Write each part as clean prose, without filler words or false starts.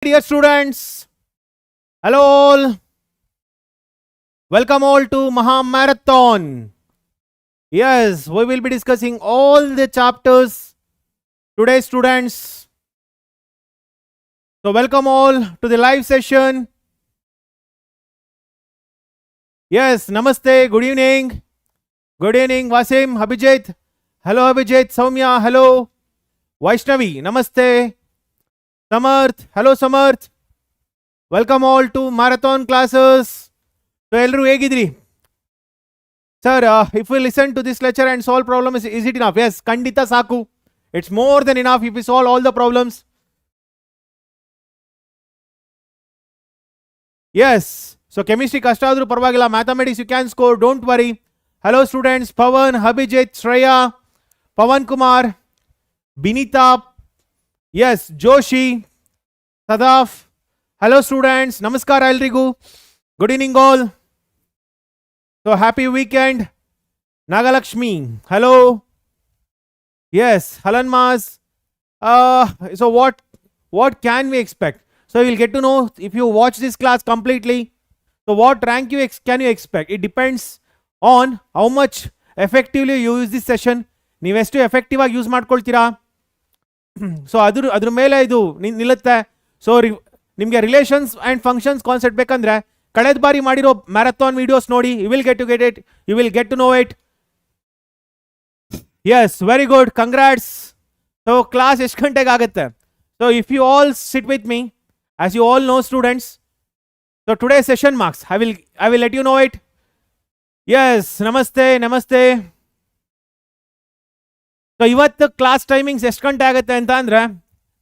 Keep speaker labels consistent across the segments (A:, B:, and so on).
A: Dear students, hello all. Welcome all to Maha Marathon. Yes, we will be discussing all the chapters today, students. So welcome all to the live session. Yes, namaste, good evening. Good evening, Wasim, Abhijit. Hello, Abhijit, Soumya, hello. Vaishnavi, namaste. Samarth, hello Samarth. Welcome all to marathon classes. So, Elru Egidri. Sir, if we listen to this lecture and solve problems, is it enough? Yes, Kandita Saku. It's more than enough if we solve all the problems. Yes. So, chemistry kastadru parvagila, mathematics you can score, don't worry. Hello students, Pawan, Abhijit, Shreya, Pawan Kumar, Binita. Yes, Joshi, Sadaf. Hello students, Namaskar Elrigu. Good evening all. So happy weekend. Nagalakshmi, hello. Yes, Halanmas. So what can we expect? So we'll get to know if you watch this class completely. So what rank can you expect? It depends on how much effectively you use this session. ನೀವು ಎಷ್ಟು effective ಆಗಿ use ಮಾಡ್ಕೊಳ್ತೀರಾ. So ಅದ್ರ ಮೇಲೆ ಇದು ನಿಲ್ಲುತ್ತೆ. So ನಿಮಗೆ relations and functions concept ಬೇಕಂದ್ರೆ ಕಳೆದ ಬಾರಿ ಮಾಡಿರೋ ಮ್ಯಾರಥಾನ್ ವಿಡಿಯೋಸ್ ನೋಡಿ. You will get to know it. Yes, very good, congrats. So class ಎಷ್ಟು ಗಂಟೆಗೆ ಆಗುತ್ತೆ? So if you all sit with me, as you all know students, so today session marks I will let you know it. Yes, ನಮಸ್ತೆ. So ಇವತ್ತು class timings ಎಷ್ಟು ಗಂಟೆ ಆಗುತ್ತೆ ಅಂತ ಅಂದರೆ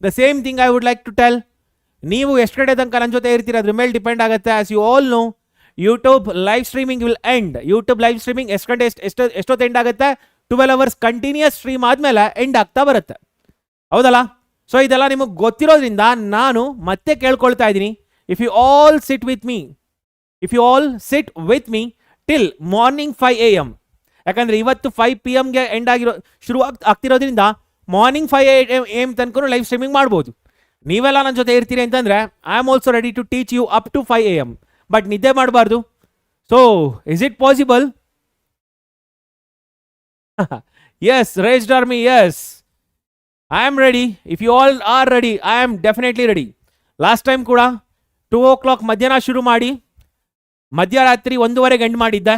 A: the same thing I would like to tell. ನೀವು ಎಷ್ಟು ಗಂಟೆ ತನಕ ನನ್ನ ಜೊತೆ ಇರ್ತೀರ ಅದ್ರ ಮೇಲೆ ಡಿಪೆಂಡ್ ಆಗುತ್ತೆ. As you all know, YouTube live streaming will end. YouTube live streaming ಎಷ್ಟೊತ್ತು ಎಂಡ್ ಆಗುತ್ತೆ? 12 hours ಕಂಟಿನ್ಯೂಸ್ ಸ್ಟ್ರೀಮ್ ಆದಮೇಲೆ ಎಂಡ್ ಆಗ್ತಾ ಬರುತ್ತೆ, ಹೌದಲ್ಲ? ಸೊ ಇದೆಲ್ಲ ನಿಮಗೆ ಗೊತ್ತಿರೋದ್ರಿಂದ ನಾನು ಮತ್ತೆ ಕೇಳ್ಕೊಳ್ತಾ ಇದ್ದೀನಿ, if you all sit with me till morning 5 AM. ಯಾಕಂದರೆ ಇವತ್ತು 5 PM ಎಂಡ್ ಶುರು ಆಗ್ತಿರೋದ್ರಿಂದ ಮಾರ್ನಿಂಗ್ 5 AM ತನಕ ಲೈವ್ ಸ್ಟ್ರೀಮಿಂಗ್ ಮಾಡ್ಬೋದು. ನೀವೆಲ್ಲ ನನ್ನ ಜೊತೆ ಇರ್ತೀರಿ ಅಂತಂದರೆ I am also ready to teach you up to 5 AM. But ನಿದ್ದೆ ಮಾಡಬಾರ್ದು. So is it possible? Yes, ರೇಸ್ಡ್ ಆರ್ಮಿ, yes, I am ready. If you all are ready, I am definitely ready. Last time ಕೂಡ 2 o'clock ಮಧ್ಯಾಹ್ನ ಶುರು ಮಾಡಿ ಮಧ್ಯರಾತ್ರಿ 1:30 end ಮಾಡಿದ್ದೆ,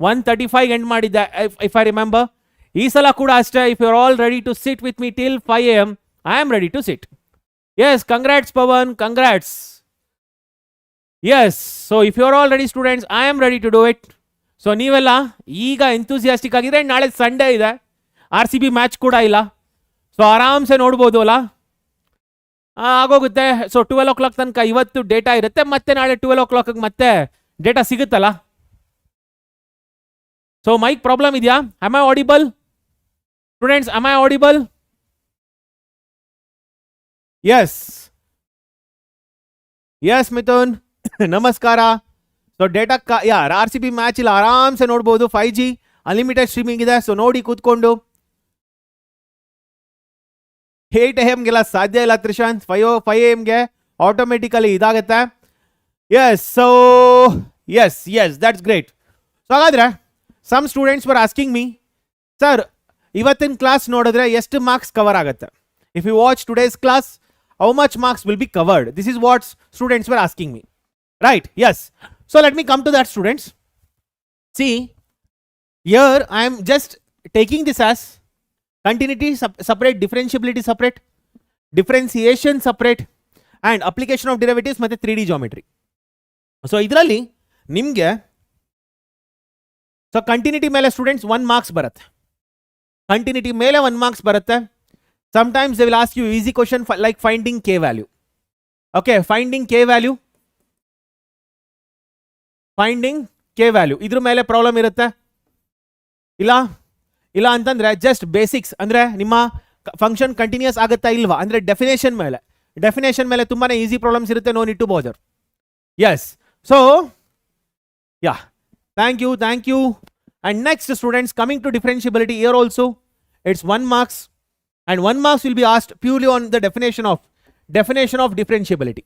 A: 1:35 ಎಂಡ್ ಮಾಡಿದ್ದೆ ಇಫ್ ಐ ರಿಮೆಂಬರ್. ಈ ಸಲ ಕೂಡ ಅಷ್ಟೇ. If you are all ready to sit with me till 5 AM, I am ready to sit. Yes, congrats Pawan, congrats. Yes, so if you are all ready students, I am ready to do it. So ನೀವೆಲ್ಲ ಈಗ enthusiastic ಆಗಿದ್ರೆ, ನಾಳೆ Sunday ಇದೆ, RCB match ಕೂಡ ಇಲ್ಲ. So ಆರಾಮ್ಸೆ ನೋಡ್ಬೋದು ಅಲ್ಲ, ಆಗೋಗುತ್ತೆ. ಸೊ 12 o'clock ತನಕ ಇವತ್ತು ಡೇಟಾ ಇರುತ್ತೆ, ಮತ್ತೆ ನಾಳೆ 12 o'clock ಮತ್ತೆ ಡೇಟಾ ಸಿಗುತ್ತಲ್ಲ. ಸೊ ಮೈಕ್ ಪ್ರಾಬ್ಲಮ್ ಇದೆಯಾ? am I audible students? am I audible? Yes, Mithun, ನಮಸ್ಕಾರ. ಸೊ ಡೇಟಾ ಯಾರು RCB ಮ್ಯಾಚ್ ಇಲ್ಲ, ಆರಾಮ್ಸೆ ನೋಡ್ಬೋದು. 5G ಅನ್ಲಿಮಿಟೆಡ್ ಸ್ಟ್ರೀಮಿಂಗ್ ಇದೆ. ಸೊ ನೋಡಿ ಕೂತ್ಕೊಂಡು. 8 AM ಸಾಧ್ಯ ಇಲ್ಲ ತ್ರಿಶಾಂತ್. 5 AM ಆಟೋಮೆಟಿಕಲಿ ಇದಾಗುತ್ತೆ. Yes, so yes that's great. So ಹಾಗಾದರೆ some students were asking me, sir ಇವತ್ತಿನ ಕ್ಲಾಸ್ ನೋಡಿದ್ರೆ ಎಷ್ಟು ಮಾರ್ಕ್ಸ್ ಕವರ್ ಆಗುತ್ತೆ? If you watch today's class, how much marks will be covered? This is what students were asking me, right? Yes. So let me come to that, students. See, here I am just taking this as continuity separate, differentiability separate, differentiation separate, and application of derivatives ಮತ್ತೆ 3D geometry. So ಇದರಲ್ಲಿ ನಿಮಗೆ so continuity ಮೇಲೆ students 1 marks ಬರುತ್ತೆ. Continuity ಮೇಲೆ 1 marks ಬರುತ್ತೆ. Sometimes they will ask you easy question like finding k value. Okay, finding k value. ಇದ್ರ ಮೇಲೆ problem ಇರುತ್ತೆ. ಇಲ್ಲ ಅಂತಂದ್ರೆ ಜಸ್ಟ್ ಬೇಸಿಕ್ಸ್, ಅಂದ್ರೆ ನಿಮ್ಮ ಫಂಕ್ಷನ್ ಕಂಟಿನ್ಯೂಸ್ ಆಗುತ್ತಾ ಇಲ್ವಾ ಅಂದ್ರೆ ಡೆಫಿನೇಷನ್ ಮೇಲೆ ತುಂಬಾನೇ ಈಸಿ ಪ್ರಾಬ್ಲಮ್ಸ್ ಇರುತ್ತೆ. No need to bother. Yes, so yeah, thank you. And next students, coming to differentiability, here also it's 1 marks. And 1 marks will be asked purely on the definition of differentiability.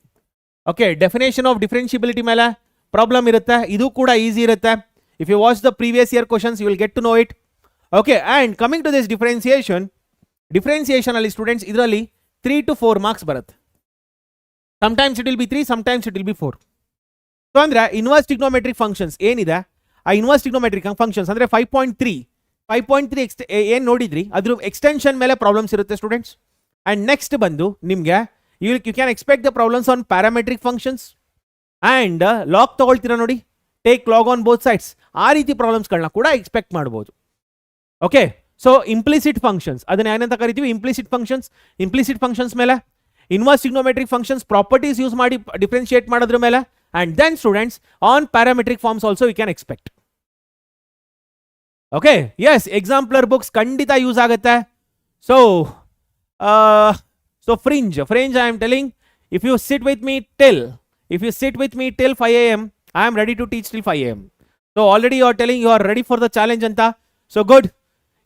A: Okay, definition of differentiability ಮೇಲೆ problem ಇರುತ್ತೆ, ಇದು ಕೂಡ easy ಇರುತ್ತೆ. If you watch the previous year questions you will get to know it. Okay, and coming to this differentiation ಅಲ್ಲಿ students ಇದರಲ್ಲಿ 3 to 4 marks ಬರುತ್ತೆ. Sometimes it will be 3, sometimes it will be 4. So ಅಂದರೆ inverse trigonometric functions ಏನಿದೆ, ಆ inverse trigonometric functions ಅಂದರೆ 5.3 ಏನು ನೋಡಿದ್ರಿ ಅದ್ರ ಎಕ್ಸ್ಟೆನ್ಷನ್ ಮೇಲೆ ಪ್ರಾಬ್ಲಮ್ಸ್ ಇರುತ್ತೆ ಸ್ಟೂಡೆಂಟ್ಸ್. ಆ್ಯಂಡ್ ನೆಕ್ಸ್ಟ್ ಬಂದು ನಿಮಗೆ you can expect the problems on parametric functions and log ತಗೊಳ್ತೀರಾ ನೋಡಿ, take log on both sides, ಆ ರೀತಿ ಪ್ರಾಬ್ಲಮ್ಸ್ಗಳನ್ನ ಕೂಡ ಎಕ್ಸ್ಪೆಕ್ಟ್ ಮಾಡ್ಬೋದು. ಓಕೆ, ಸೊ ಇಂಪ್ಲಿಸಿಟ್ ಫಂಕ್ಷನ್ಸ್ ಅದನ್ನ ಏನಂತ ಕರಿತೀವಿ, ಇಂಪ್ಲಿಸಿಟ್ ಫಂಕ್ಷನ್ಸ್ ಮೇಲೆ inverse trigonometric functions properties use ಮಾಡಿ ಡಿಫ್ರೆನ್ಶಿಯೇಟ್ ಮಾಡೋದ್ರ ಮೇಲೆ, and then students on parametric forms also you can expect. Okay, yes, exemplar books ಖಂಡಿತ ಯೂಸ್ ಆಗುತ್ತೆ. So friends I am telling, if you sit with me till 5 AM, I am ready to teach till 5 AM. So already you are telling you are ready for the challenge anta. So good.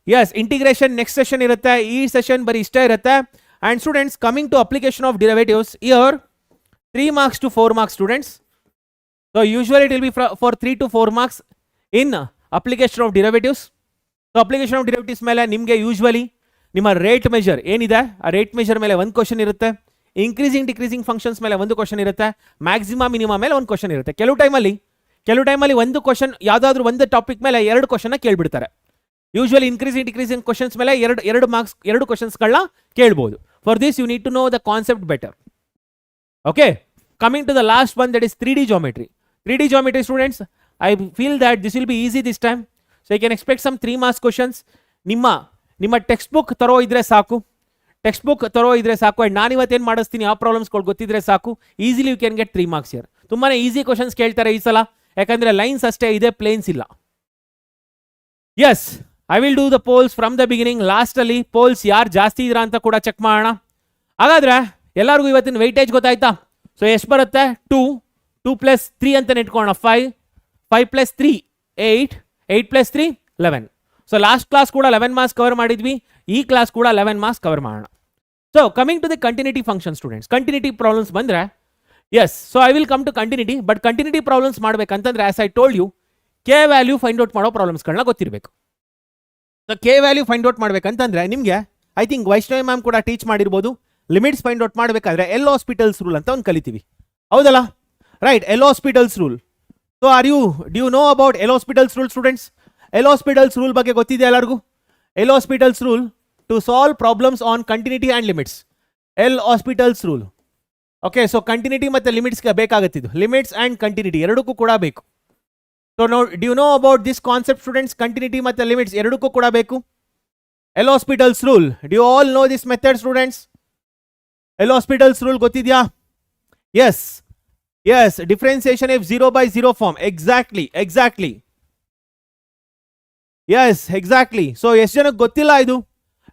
A: Yes, integration next session irutte, ee session bari ishte irutte. And students, coming to application of derivatives, here 3 marks to 4 marks students. So usually it will be for 3 to 4 marks in application of derivatives. So application of derivatives ಮೇಲೆ ನಿಮಗೆ usually ನಿಮ್ಮ rate measure ಏನಿದೆ ಆ rate measure ಮೇಲೆ ಒಂದು question ಇರುತ್ತೆ, increasing decreasing functions ಮೇಲೆ ಒಂದು ಕ್ವಶನ್ ಇರುತ್ತೆ, ಮ್ಯಾಕ್ಸಿಮಮ್ ಮಿನಿಮಮ್ ಮೇಲೆ ಒಂದು ಕ್ವಶನ್ ಇರುತ್ತೆ. ಕೆಲವು ಟೈಮಲ್ಲಿ ಒಂದು ಕ್ವಶನ್ ಯಾವುದಾದ್ರೂ ಒಂದು ಟಾಪಿಕ್ ಮೇಲೆ 2 ಕ್ವಶನ್ ಕೇಳ್ಬಿಡ್ತಾರೆ. ಯೂಶುವಲಿ ಇನ್ಕ್ರೀಸಿಂಗ್ ಡಿಕ್ರೀಸಿಂಗ್ ಕ್ವಶನ್ಸ್ ಮೇಲೆ ಎರಡು ಮಾರ್ಕ್ಸ್ 2 ಕ್ವಶನ್ಸ್ಗಳನ್ನ ಕೇಳ್ಬೋದು. For this you need to know the concept better. Okay, coming to the last one, that is 3D geometry. 3D geometry students, I feel that this will be easy this time. So you can expect some 3 marks questions. ನಿಮ್ಮ text book ತರೋ ಇದ್ರೆ ಸಾಕು, and ನಾನು ಇವತ್ತೇನು ಮಾಡಿಸ್ತೀನಿ ಆ ಪ್ರಾಬ್ಲಮ್ಸ್ಗಳು ಗೊತ್ತಿದ್ರೆ ಸಾಕು, easily you can get 3 marks here. ತುಂಬಾ ಈಸಿ ಕ್ವಶನ್ಸ್ ಕೇಳ್ತಾರೆ ಈ ಸಲ, ಯಾಕಂದರೆ ಲೈನ್ಸ್ ಅಷ್ಟೇ ಇದೆ, ಪ್ಲೇನ್ಸ್ ಇಲ್ಲ. Yes, I will do the polls from the beginning. ಲಾಸ್ಟಲ್ಲಿ ಪೋಲ್ಸ್ ಯಾರು ಜಾಸ್ತಿ ಇದ್ರ ಅಂತ ಕೂಡ ಚೆಕ್ ಮಾಡೋಣ. ಹಾಗಾದರೆ ಎಲ್ಲರಿಗೂ ಇವತ್ತಿನ ವೆಯ್ಟೇಜ್ ಗೊತ್ತಾಯ್ತಾ? ಸೊ ಎಷ್ಟು ಬರುತ್ತೆ? 2 + 3 ಅಂತ ಇಟ್ಕೊಳ್ಳೋಣ, 5 + 3 8 + 3 11. ಸೊ ಲಾಸ್ಟ್ ಕ್ಲಾಸ್ ಕೂಡ 11 ಮಾರ್ಕ್ಸ್ ಕವರ್ ಮಾಡಿದ್ವಿ, ಈ ಕ್ಲಾಸ್ ಕೂಡ 11 ಮಾರ್ಕ್ಸ್ ಕವರ್ ಮಾಡೋಣ. So coming to the continuity function students, continuity problems ಬಂದರೆ, yes, so I will come to continuity. But continuity problems ಮಾಡಬೇಕಂತಂದ್ರೆ as I told you, K value find out ಮಾಡೋ ಪ್ರಾಬ್ಲಮ್ಸ್ಗಳನ್ನ ಗೊತ್ತಿರಬೇಕು. So K value find out ಮಾಡಬೇಕಂತಂದ್ರೆ ನಿಮಗೆ I think Vaishnavi ma'am ಕೂಡ teach ಮಾಡಿರ್ಬೋದು. Limits find out ಮಾಡಬೇಕಾದ್ರೆ ಎಲ್ ಹಾಸ್ಪಿಟಲ್ಸ್ ರೂಲ್ ಅಂತ ಒಂದು ಕಲಿತೀವಿ, ಹೌದಲ್ಲ? Right, L'Hospital's rule. So do you know about L'Hospital's rule students? L'Hospital's rule ಬಗ್ಗೆ ಗೊತ್ತಿದೆ ಎಲ್ಲರಿಗೂ? L'Hospital's rule to solve problems on continuity and limits. L'Hospital's rule. Okay, so continuity ಮತ್ತು ಲಿಮಿಟ್ಸ್ಗೆ ಬೇಕಾಗುತ್ತಿದ್ದು, limits and continuity ಎರಡಕ್ಕೂ ಕೂಡ ಬೇಕು. So do you know about this concept students? Continuity ಮತ್ತು ಲಿಮಿಟ್ಸ್ ಎರಡಕ್ಕೂ ಕೂಡ ಬೇಕು. L'Hospital's rule, do you all know this method students? L'Hospital's rule ಗೊತ್ತಿದೆಯಾ? Yes, differentiation if 0/0 form. Exactly. Yes, exactly. So ಎಷ್ಟು ಜನಕ್ಕೆ ಗೊತ್ತಿಲ್ಲ ಇದು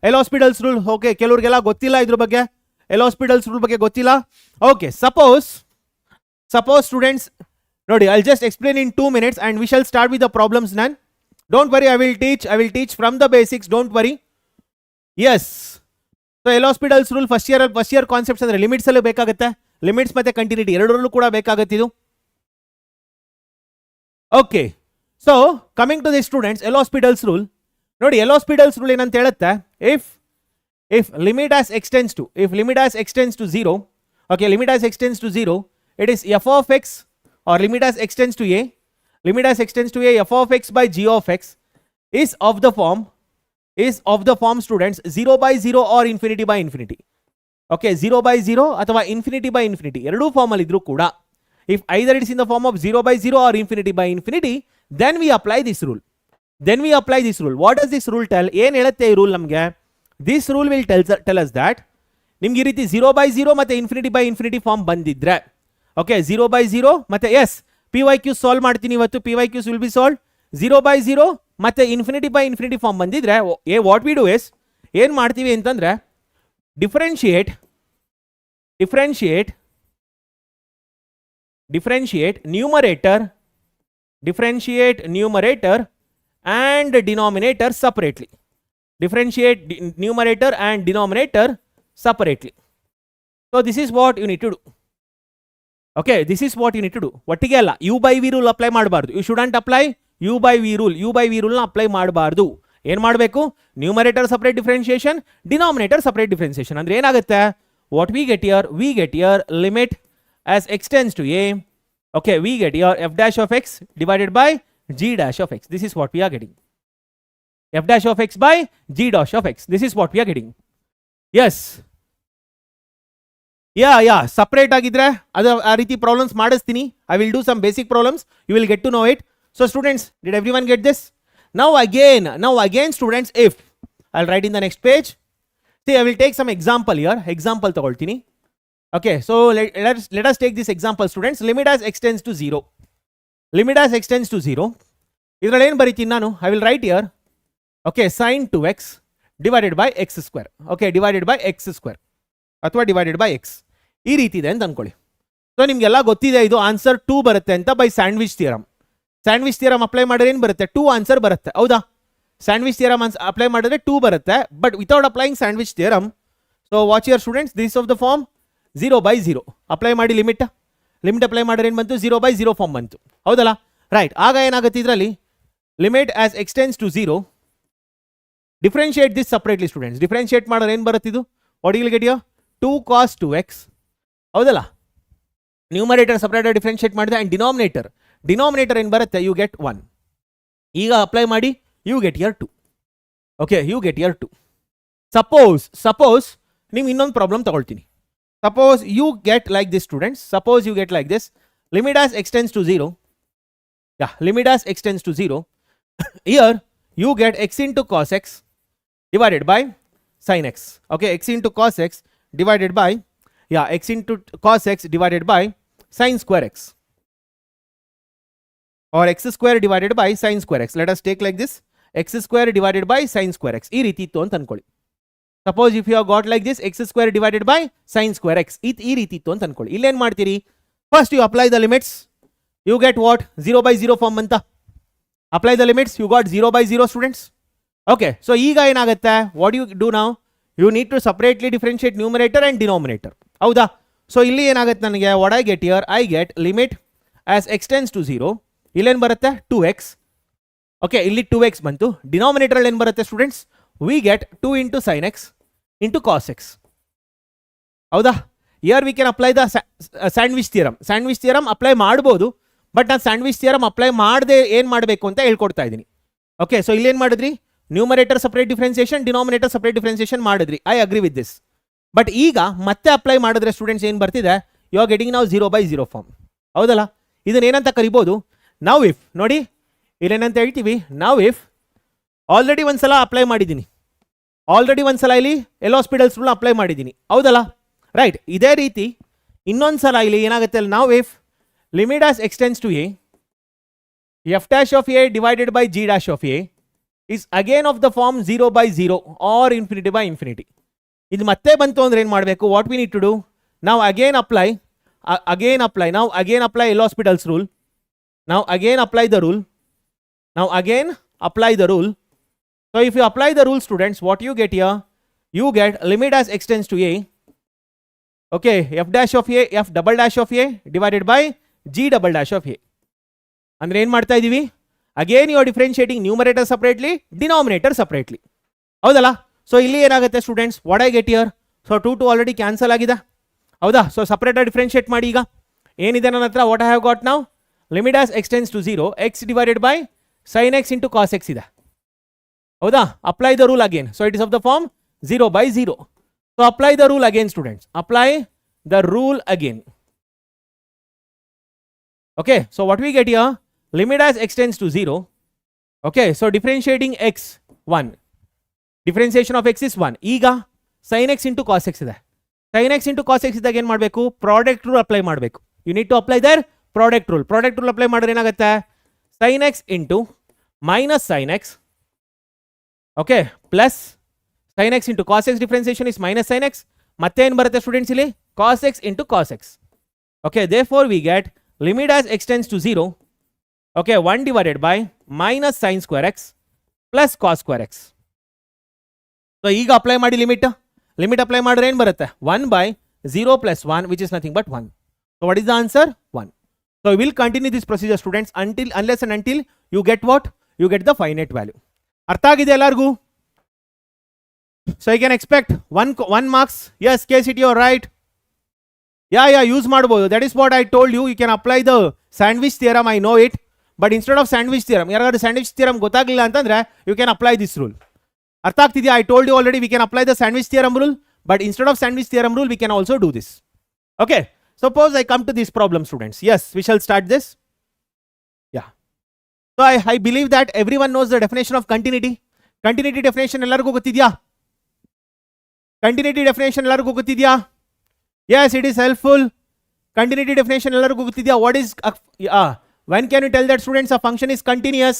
A: L'Hospital's rule? Okay, ಕೆಲವ್ರಿಗೆಲ್ಲ ಗೊತ್ತಿಲ್ಲ ಇದ್ರ ಬಗ್ಗೆ, ಎಲ್ ಹಾಸ್ಪಿಟಲ್ಸ್ ರೂಲ್ ಬಗ್ಗೆ ಗೊತ್ತಿಲ್ಲ. ಓಕೆ, ಸಪೋಸ್ ಸ್ಟೂಡೆಂಟ್ಸ್ ನೋಡಿ, I just explain in 2 minutes and we shall start with the problems then. Don't worry, I will teach from the basics, don't worry. Yes, so L'Hospital's rule first year concepts ಅಂದರೆ limits ಅಲ್ಲೂ ಬೇಕಾಗುತ್ತೆ, limits ಮತ್ತು continuity ಎರಡರಲ್ಲೂ ಕೂಡ ಬೇಕಾಗುತ್ತಿದ್ದು. Okay, so coming to the students, L'Hospital's rule ನೋಡಿ. L'Hospital's rule ಏನಂತ ಹೇಳುತ್ತೆ, if limit as x tends to 0, okay, limit as x tends to 0, it is f of x, or limit as extends to a f of x by g of x is of the form students 0/0 or infinity by infinity. Okay, 0/0 ಅಥವಾ infinity by infinity ಎರಡೂ form ಅಲ್ಲಿ ಇದ್ರೂ ಕೂಡ, if either it is in the form of 0/0 or infinity by infinity, then we apply this rule. What does this rule tell? ಏನು ಹೇಳುತ್ತೆ ಈ rule ನಮಗೆ? This rule will tell us that ನಿಮ್ಗೆ ಈ ರೀತಿ 0/0 ಮತ್ತೆ infinity by infinity ಫಾರ್ಮ್ ಬಂದಿದ್ರೆ, okay, 0/0 ಮತ್ತೆ ಎಸ್ PYQ ಸಾಲ್ವ್ ಮಾಡ್ತೀನಿ ಇವತ್ತು. PYQs ವಿಲ್ ಬಿ ಸಾಲ್ವ್ 0/0 ಮತ್ತೆ infinity by infinity ಫಾರ್ಮ್ ಬಂದಿದ್ರೆ, ವಾಟ್ ವಿ ಡೂ ಇಸ್, ಏನು ಮಾಡ್ತೀವಿ ಅಂತಂದ್ರೆ, differentiate numerator and denominator separately. Differentiate numerator and denominator separately. So this is what you need to do. Okay, this is what you need to do. ಒಟ್ಟಿಗೆ ಅಲ್ಲ, u by v rule apply ಮಾಡಬಾರ್ದು. You shouldn't apply u by v rule. U by v ರೂಲ್ನ apply ಮಾಡಬಾರ್ದು. ಏನು ಮಾಡಬೇಕು? Numerator separate differentiation, denominator separate differentiation. ಅಂದ್ರೆ ಏನಾಗುತ್ತೆ? What we get here limit as x tends to a. Okay, we get here f dash of x divided by g dash of x. This is what we are getting. F dash of x by g dash of x. This is what we are getting. Yes, yeah separate ಆಗಿದ್ರೆ ಅದು ಆ ರೀತಿ problems ಮಾಡಿಸ್ತೀನಿ. I will do some basic problems, you will get to know it. So students, did everyone get this? Now again students, if I'll write in the next page. See, I will take some example here. Example ತಗೊಳ್ತೀನಿ. Okay, so let us take this example students. Limit as x tends to 0. Limit as x tends to 0. ಇದರಲ್ಲಿ ಏನು ಬರೀತೀನಿ ನಾನು? I will write here. Okay, sin 2x divided by x square. Okay, divided by x square ಅಥವಾ divided by x. ಈ ರೀತಿ ಇದೆ ಅಂತ ಅನ್ಕೊಳ್ಳಿ. ಸೊ ನಿಮಗೆಲ್ಲ ಗೊತ್ತಿದೆ, ಇದು ಆನ್ಸರ್ 2 ಬರುತ್ತೆ ಅಂತ by sandwich theorem. Sandwich theorem apply ಮಾಡಿದ್ರೆ ಏನು ಬರುತ್ತೆ? 2 ಆನ್ಸರ್ ಬರುತ್ತೆ, ಹೌದಾ? ಸ್ಯಾಂಡ್ವಿಚ್ ಥಿಯರಮ್ ಅಪ್ಲೈ ಮಾಡಿದ್ರೆ 2 ಬರುತ್ತೆ, but without applying sandwich theorem. So watch your students, this of the form 0/0 apply ಮಾಡಿ. ಲಿಮಿಟ್ ಅಪ್ಲೈ ಮಾಡಿದ್ರೆ ಏನು ಬಂತು? 0/0 ಫಾರ್ಮ್ ಬಂತು, ಹೌದಲ್ಲ? ರೈಟ್. ಆಗ ಏನಾಗುತ್ತೆ ಇದರಲ್ಲಿ? Limit as x tends to 0. Differentiate this separately students. Differentiate ಮಾಡಿದ್ರೆ ಏನು ಬರುತ್ತೆ ಇದು? What will get here? 2 cos 2x, ಹೌದಲ್ಲ? ನ್ಯೂಮರೇಟರ್ ಸಪ್ರೇಟ್ ಡಿಫ್ರೆನ್ಶಿಯೇಟ್ ಮಾಡಿದೆ ಆ್ಯಂಡ್ ಡಿನಾಮಿನೇಟರ್ ಏನು ಬರುತ್ತೆ? You get 1. ಈಗ ಅಪ್ಲೈ ಮಾಡಿ, you get here 2. Okay, you get here 2. Suppose ನಿಮ್ಗೆ ಇನ್ನೊಂದು ಪ್ರಾಬ್ಲಮ್ ತಗೊಳ್ತೀನಿ. Suppose you get like this students. Suppose you get like this. Limit as x tends to 0. Yeah, limit as x tends to 0. Here you get x into cos x divided by sin x. Okay, x into cos x divided by, x into cos x divided by sin square x, or x square divided by sin square x. Let us take like this, x square divided by sin square x. ಈ ರೀತಿ ಇತ್ತು ಅಂತ ಅನ್ಕೊಳ್ಳಿ. Suppose if you have got like this, x square divided by sin square x. ಈ ರೀತಿ ಇತ್ತು ಅಂತ ಅನ್ಕೊಳ್ಳಿ. ಇಲ್ಲೇನು ಮಾಡ್ತೀರಿ? First you apply the limits, you get what? 0/0 form ಅಂತ. Apply the limits, you got 0/0 students. Okay, so ಈಗ ಏನಾಗುತ್ತೆ? What you do now? You need to separately differentiate numerator and denominator, ಹೌದಾ? ಸೊ ಇಲ್ಲಿ ಏನಾಗುತ್ತೆ ನನಗೆ? What I get here? I get limit as x tends to 0. ಇಲ್ಲೇನು ಬರುತ್ತೆ? 2x. Okay, ಇಲ್ಲಿ 2x ಬಂತು. ಡಿನಾಮಿನೇಟರ್ ಏನು ಬರುತ್ತೆ students? We get 2 into sin x into cos x, ಹೌದಾ? Here we can apply the sandwich theorem. Sandwich theorem apply ಮಾಡ್ಬೋದು, but ನಾನು sandwich theorem apply ಮಾಡದೆ ಏನು ಮಾಡಬೇಕು ಅಂತ ಹೇಳ್ಕೊಡ್ತಾ ಇದ್ದೀನಿ. ಓಕೆ, ಸೊ ಇಲ್ಲೇನು ಮಾಡಿದ್ರಿ? Numerator separate differentiation, denominator separate differentiation ಮಾಡಿದ್ರಿ. I agree with this. But ಈಗ ಮತ್ತೆ ಅಪ್ಲೈ ಮಾಡಿದ್ರೆ ಸ್ಟೂಡೆಂಟ್ಸ್ ಏನು ಬರ್ತಿದೆ? ಯು ಆರ್ ಗೆಟಿಂಗ್ ನಾವು 0/0 ಫಾರ್ಮ್, ಹೌದಲ್ಲ? ಇದನ್ನ ಏನಂತ ಕರಿಬೋದು? ನಾವು ಇಫ್, ನೋಡಿ ಇಲ್ಲೇನಂತ ಹೇಳ್ತೀವಿ? ನಾವು ಇಫ್ ಆಲ್ರೆಡಿ ಒಂದ್ಸಲ ಅಪ್ಲೈ ಮಾಡಿದ್ದೀನಿ, ಆಲ್ರೆಡಿ ಒಂದ್ಸಲ ಇಲ್ಲಿ ಎಲಾಸ್ಪಿಡಲ್ಸ್ ರೂಲ್ನ ಅಪ್ಲೈ ಮಾಡಿದ್ದೀನಿ, ಹೌದಲ್ಲ? ರೈಟ್. ಇದೇ ರೀತಿ ಇನ್ನೊಂದ್ಸಲ ಇಲ್ಲಿ ಏನಾಗುತ್ತೆ? ನಾವು if limit as x tends to a, f dash of a divided by g dash of a is again of the form 0/0 or infinity by infinity. ಇದು ಮತ್ತೆ ಬಂತು ಅಂದ್ರೆ ಏನು ಮಾಡಬೇಕು? What we need to do? ನಾವು again apply L'Hospital's rule. Now again apply the rule. So if you apply the rule students, what you get here? You get limit as x tends to a. Okay, f dash of a, f double dash of a divided by g double dash of a. ಅಂದ್ರೆ ಏನು ಮಾಡ್ತಾ ಇದ್ದೀವಿ? Again you are differentiating numerator separately, denominator separately, ಹೌದಲ್ಲ? So ಇಲ್ಲಿ ಏನಾಗುತ್ತೆ students? What I get here? So 2 already cancel ಆಗಿದೆ, ಹೌದಾ? So ಸಪ್ರೇಟಾಗಿ ಡಿಫ್ರೆನ್ಶಿಯೇಟ್ ಮಾಡಿ. ಈಗ ಏನಿದೆ ನನ್ನ ಹತ್ರ? ವಾಟ್ ಐ ಹ್ಯಾವ್ ಗಾಟ್ ನಾವು? Limit as x tends to 0, x divided by sine x into cos x ಇದೆ, ಹೌದಾ? Apply the rule again. So it is of the form 0/0. So apply the rule again students. Apply the rule again. Okay, so what we get here? Limit as x tends to 0. Okay, so differentiating x 1. Differentiation of x is 1. ಈಗ sin x into cos x ಇದೆ. sin x into cos x ಇದ್ದಾಗ ಏನು ಮಾಡಬೇಕು? Product rule apply ಮಾಡಬೇಕು. You need to apply the product rule. Product rule apply ಮಾಡಿದ್ರೆ ಏನಾಗುತ್ತೆ? sin x into minus sin x, ಓಕೆ, ಪ್ಲಸ್ sin x into cos x. Differentiation is minus sin x. ಮತ್ತೆ ಏನು ಬರುತ್ತೆ ಸ್ಟೂಡೆಂಟ್ಸ್ ಇಲ್ಲಿ? cos x into cos x. Okay, therefore we get limit as x tends to 0. Okay, 1 divided by minus sin square x plus cos square x. So ಈಗ apply ಮಾಡಿ limit apply ಮಾಡಿದ್ರೆ ಏನು ಬರುತ್ತೆ? 1/0 plus 1 which is nothing but 1. So what is the answer? 1. So we will continue this procedure, students, unless and until you get what? You get the finite value. Artha agide ellargu? So you can expect 1 marks. Yes, KCET, you are right. Yeah, use ಮಾಡಬಹುದು. That is what I told you. You can apply the sandwich theorem. I know it. But instead of sandwich theorem, ಯಾರಾದರೂ sandwich theorem ಗೊತ್ತಾಗಲಿಲ್ಲ ಅಂತಂದ್ರೆ you can apply this rule. ಅರ್ಥ ಆಗ್ತಿದೆಯಾ? I told you already we can apply the sandwich theorem rule, but instead of sandwich theorem rule we can also do this. Okay, suppose I come to this problem, students. Yes, we shall start this. Yeah. So I believe that everyone knows the definition of continuity. Continuity definition ಎಲ್ಲರಿಗೂ ಗೊತ್ತಿದೆಯಾ? Continuity definition ಎಲ್ಲರಿಗೂ ಗೊತ್ತಿದೆಯಾ? Yes, it is helpful. Continuity definition ಎಲ್ಲರಿಗೂ ಗೊತ್ತಿದೆಯಾ? What is when can you tell that, students, a function is continuous?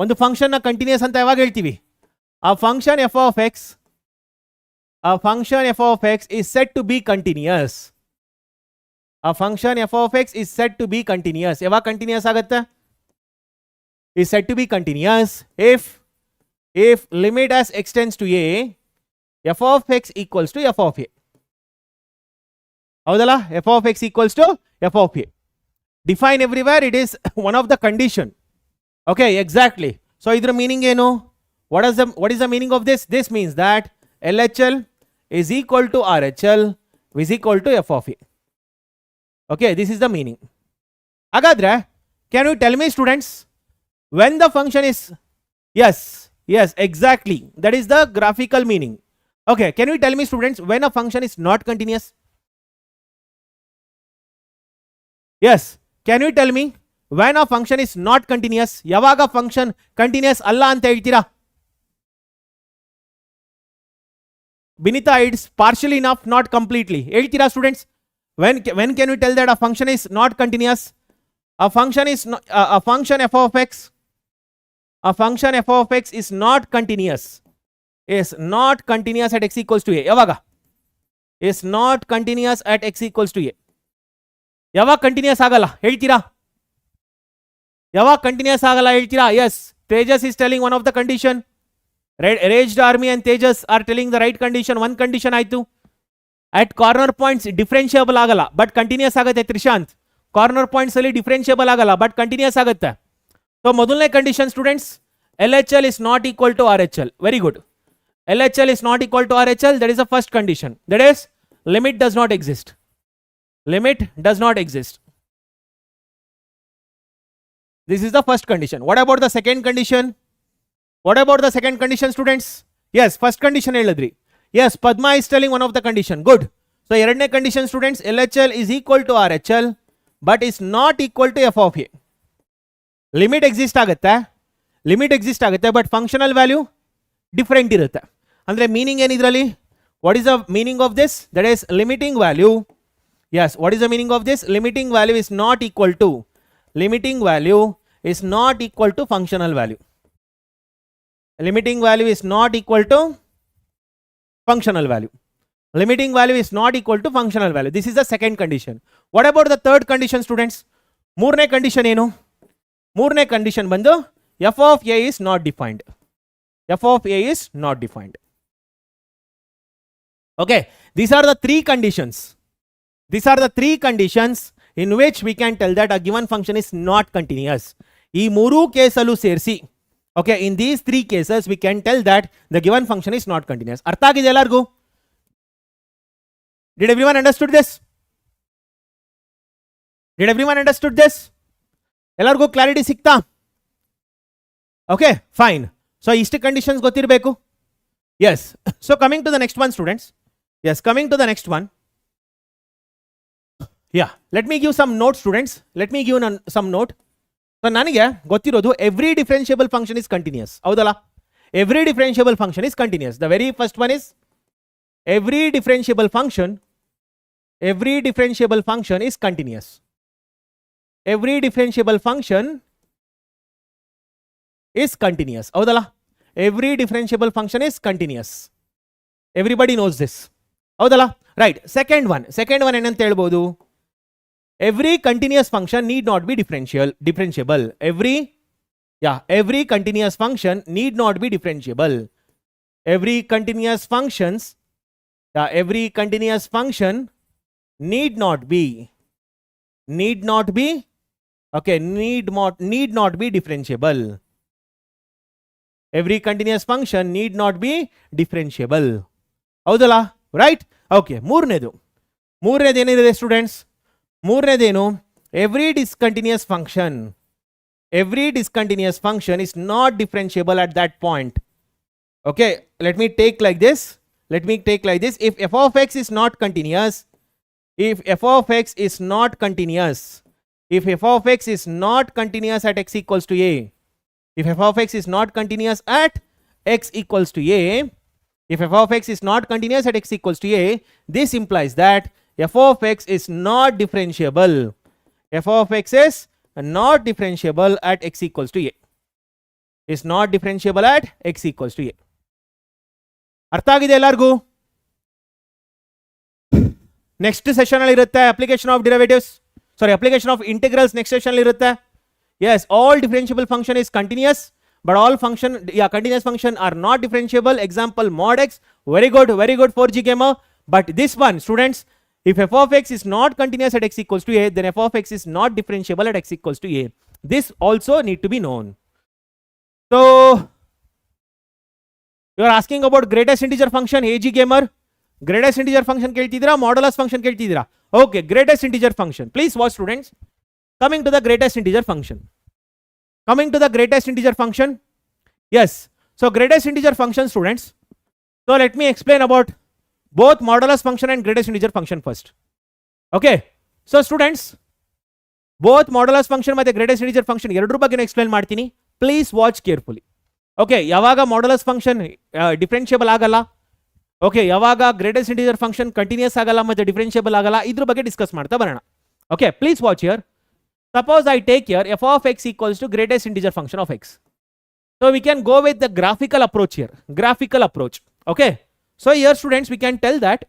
A: ಒಂದು function ನ continuous ಅಂತ ಯಾವಾಗ ಹೇಳ್ತೀವಿ? A function f of x is said to be continuous. A function f of x is said to be continuous. ಯಾವಾಗ continuous ಆಗುತ್ತೆ? Is said to be continuous if limit as x tends to a, f of x equals to f of a. ಹೌದಲ್ಲ? f of x equals to f of a. Define everywhere, it is one of the condition. Okay, exactly. So idra meaning ಏನು? What is the meaning of this? This means that LHL is equal to RHL is equal to f of a. Okay, this is the meaning. Hagadre, can you tell me, students, when the function is, yes, exactly, that is the graphical meaning. Okay, can you tell me, students, when a function is not continuous? Yes, can you tell me when a function is not continuous? ಯಾವಾಗ function continuous ಅಲ್ಲ ಅಂತ ಹೇಳ್ತೀರಾ? Binita, it's partially enough, not completely. ಹೇಳ್ತೀರಾ, students? When can you tell that a function is not continuous? A function f of x is not continuous. Is not continuous at x equals to a. ಯಾವಾಗ? Is not continuous at x equals to a. ಯಾವಾಗ continuous ಆಗಲ್ಲ ಹೇಳ್ತೀರಾ? ಯಾವಾಗ continuous ಆಗಲ್ಲ ಹೇಳ್ತೀರಾ? Yes, Tejas is telling one of the condition. Raged Army and Tejas are telling the right condition. One condition ಆಯ್ತು. At corner points differentiable ಆಗಲ್ಲ, but continuous ಆಗುತ್ತೆ. ತ್ರಿಶಾಂತ್, corner points ಅಲ್ಲಿ differentiable ಆಗಲ್ಲ, but continuous ಆಗುತ್ತೆ. So ಮೊದಲನೇ condition, students, LHL is not equal to RHL. Very good. LHL is not equal to RHL. That is the first condition. That is, limit does not exist. Limit does not exist. This is the first condition. What about the second condition? What about the second condition, students? Yes, first condition ಹೇಳಿದ್ರಿ. Yes, Padma is telling one of the condition. Good. So ಎರಡನೇ condition, students, LHL is equal to RHL but is not equal to f of a. Limit exist ಆಗುತ್ತೆ, but functional value different ಇರುತ್ತೆ. ಅಂದ್ರೆ meaning ಏನು ಇದರಲ್ಲಿ? What is the meaning of this? That is limiting value. Yes, what is the meaning of this? Limiting value is not equal to functional value. Limiting value is not equal to functional value. Limiting value is not equal to functional value. This is the second condition. What about the third condition, students? ಮೂರನೇ condition ಏನು? ಮೂರನೇ condition ಬಂದು f of a is not defined. F of a is not defined. Okay, these are the three conditions. These are the three conditions in which we can tell that a given function is not continuous. ಈ ಮೂರು ಕೇಸಲ್ಲೂ ಸೇರಿಸಿ, okay, in these three cases we can tell that the given function is not continuous. ಅರ್ಥ ಆಗಿದೆ ಎಲ್ಲರಿಗೂ? Did everyone understood this? Did everyone understood this? ಎಲ್ಲರಿಗೂ clarity ಸಿಕ್ತಾ? Okay, fine. So ಇಷ್ಟು conditions ಗೊತ್ತಿರಬೇಕು. Yes. So coming to the next one, students. Yes, coming to the next one. Yeah, let me give some notes, students. Let me give some note. So ನನಗೆ ಗೊತ್ತಿರೋದು every differentiable function is continuous. ಹೌದಲ್ಲ? Every differentiable function is continuous. The very first one is every differentiable function is continuous. Every differentiable function is continuous. ಹೌದಲ್ಲ? Every differentiable function is continuous. Everybody knows this. ಹೌದಲ್ಲ? Right. Second one ಏನಂತ ಹೇಳ್ಬೋದು? Every continuous function need not be differentiable. Every continuous function need not be differentiable. Every continuous function need not be need not be, okay, need not be differentiable. Every continuous function need not be differentiable. Houdala, right? Okay, ಮೂರನೇದು ಏನಿದೆ students? ಮೂರನೇದೇನು? every discontinuous function is not differentiable at that point. Okay, let me take like this. If f of x is not continuous, if f of x is not continuous at x equals to a, if f of x is not continuous at x equals to a, this implies that f of x is not differentiable. f of x is not differentiable at x equals to a. Is not differentiable at x equals to a. ಅರ್ಥ ಆಗಿದೆ ಎಲ್ಲರಿಗೂ? Next session ಅಲ್ಲಿ ಇರುತ್ತೆ application of derivatives, sorry application of integrals next session ಅಲ್ಲಿ ಇರುತ್ತೆ. Yes, all differentiable function is continuous, but all continuous function are not differentiable. Example mod x, very good 4G gamer. But this one, students, if f of x is not continuous at x equals to a, then f of x is not differentiable at x equals to a. This also need to be known. So you are asking about greatest integer function, AG gamer. Greatest integer function keltidira, modulus function keltidira. Okay, greatest integer function. Please watch, students. Coming to the greatest integer function. Yes, so greatest integer function, students. So let me explain about both modulus function and greatest integer function first. Okay, so students, both modulus function ಮತ್ತೆ greatest integer function ಎರಡರ ಬಗ್ಗೆ explain ಮಾಡ್ತೀನಿ. Please watch carefully. Okay, ಯಾವಾಗ modulus function differentiable ಆಗಲ್ಲ, okay, ಯಾವಾಗ greatest integer function continuous ಆಗಲ್ಲ ಮತ್ತೆ differentiable ಆಗಲ್ಲ, ಇದ್ರ ಬಗ್ಗೆ ಡಿಸ್ಕಸ್ ಮಾಡ್ತಾ ಬರೋಣ. Okay, please watch here. Suppose I take here f of x equals to greatest integer function of x. So we can go with the graphical approach here. Okay, so here, students, we can tell that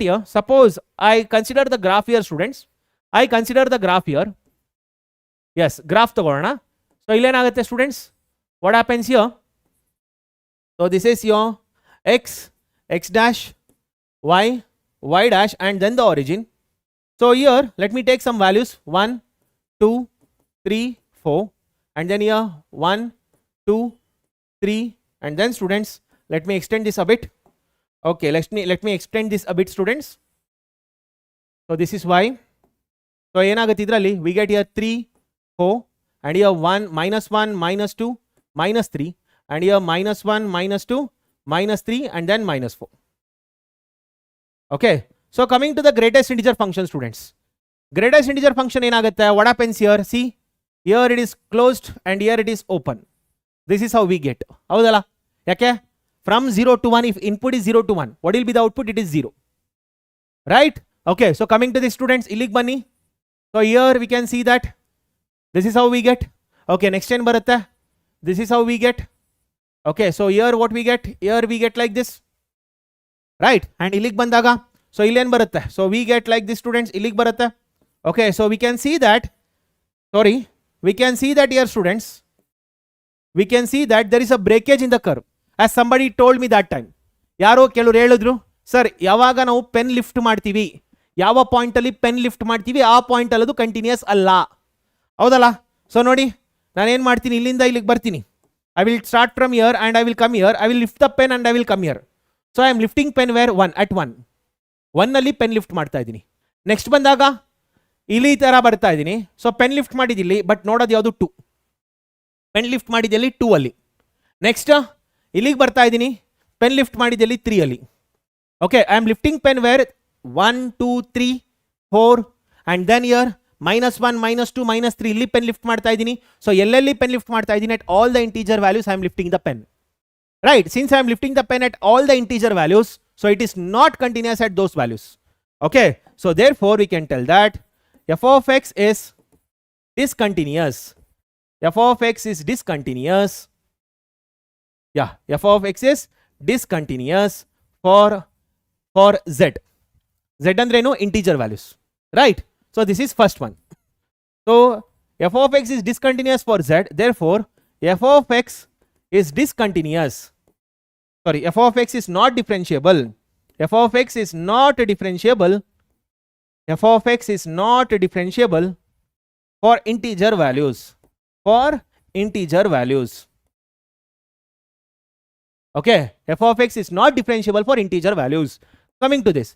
A: here, suppose I consider the graph here, students. Yes, graph ತಗೊಳ್ಳೋಣ. So ಇಲ್ಲೇನಾಗುತ್ತೆ students? What happens here? So this is your x dash, y dash, and then the origin. So here let me take some values 1 2 3 4, and then here 1 2 3, and then, students, let me extend this a bit. Okay, let me extend this a bit, students. So this is y. So ಏನಾಗುತ್ತೆ ಇದರಲ್ಲಿ? We get here 3 4, and here 1 -1 -2 -3, and here -1 -2 -3, and then -4. Okay, so coming to the greatest integer function, students. Greatest integer function ಏನಾಗುತ್ತೆ? What happens here? See, here it is closed and here it is open. This is how we get. ಹೌದಲ್ಲ? ಯಾಕೆ? From 0 to 1, if input is 0 to 1, what will be the output? It is 0. Right? Okay, so coming to this, students, ಇಲ್ಲಿಗೆ ಬನ್ನಿ. So here we can see that this is how we get. Okay, next ಏನು ಬರುತ್ತೆ? This is how we get. Okay, so here what we get? Here we get like this. Right? And ಇಲ್ಲಿಗೆ ಬಂದಾಗ, so ಇಲ್ಲೇನು ಬರುತ್ತೆ? So we get like this, students, ಇಲ್ಲಿಗೆ ಬರುತ್ತೆ. Okay, so we can see that here, students, we can see that there is a breakage in the curve, as somebody told me that time. ಯಾರೋ ಕೆಲವರು ಹೇಳಿದ್ರು, sir, ಯಾವಾಗ ನಾವು pen lift ಮಾಡ್ತೀವಿ, ಯಾವ point ಅಲ್ಲಿ ಪೆನ್ ಲಿಫ್ಟ್ ಮಾಡ್ತೀವಿ, ಆ ಪಾಯಿಂಟ್ ಅಲ್ಲಿ ಅದು ಕಂಟಿನ್ಯೂಸ್ ಅಲ್ಲ. ಹೌದಲ್ಲ? ಸೊ ನೋಡಿ, ನಾನು ಏನು ಮಾಡ್ತೀನಿ, ಇಲ್ಲಿಂದ ಇಲ್ಲಿಗೆ ಬರ್ತೀನಿ. I will start from here and I will come here. I will lift the pen and I will come here. So I am lifting pen where? 1 at 1 ಅಲ್ಲಿ ಪೆನ್ ಲಿಫ್ಟ್ ಮಾಡ್ತಾ ಇದ್ದೀನಿ. ನೆಕ್ಸ್ಟ್ ಬಂದಾಗ ಇಲ್ಲಿ ತರ ಬರ್ತಾ ಇದ್ದೀನಿ. ಸೊ ಪೆನ್ ಲಿಫ್ಟ್ ಮಾಡಿದಿಲ್ಲಿ, ಬಟ್ ನೋಡೋದು ಯಾವುದು? 2. ಪೆನ್ ಲಿಫ್ಟ್ ಮಾಡಿದಲ್ಲಿ 2 ಅಲ್ಲಿ. ನೆಕ್ಸ್ಟ್ ಇಲ್ಲಿಗೆ ಬರ್ತಾ ಇದ್ದೀನಿ, ಪೆನ್ ಲಿಫ್ಟ್ ಮಾಡಿದಲ್ಲಿ 3 ಅಲ್ಲಿ. Okay, I am lifting pen where 1 2 3 4, and then here -1 -2 -3 ಇಲ್ಲಿ ಪೆನ್ ಲಿಫ್ಟ್ ಮಾಡ್ತಾ ಇದ್ದೀನಿ. ಸೊ ಎಲ್ಲೆಲ್ಲಿ ಪೆನ್ ಲಿಫ್ಟ್ ಮಾಡ್ತಾ ಇದ್ದೀನಿ? at all the integer values I am lifting the pen. Right? Since I am lifting the pen at all the integer values, so it is not continuous at those values. Okay, so therefore we can tell that f of x is discontinuous. F of x is discontinuous. Yeah, f of x is discontinuous for z. Z andrenu integer values. Right? So this is first one. So f of x is discontinuous for z. Therefore f of x is discontinuous. Sorry, f of x is not differentiable. F of x is not differentiable. f of x is not differentiable for integer values. For integer values. Okay, f of x is not differentiable for integer values. Coming to this,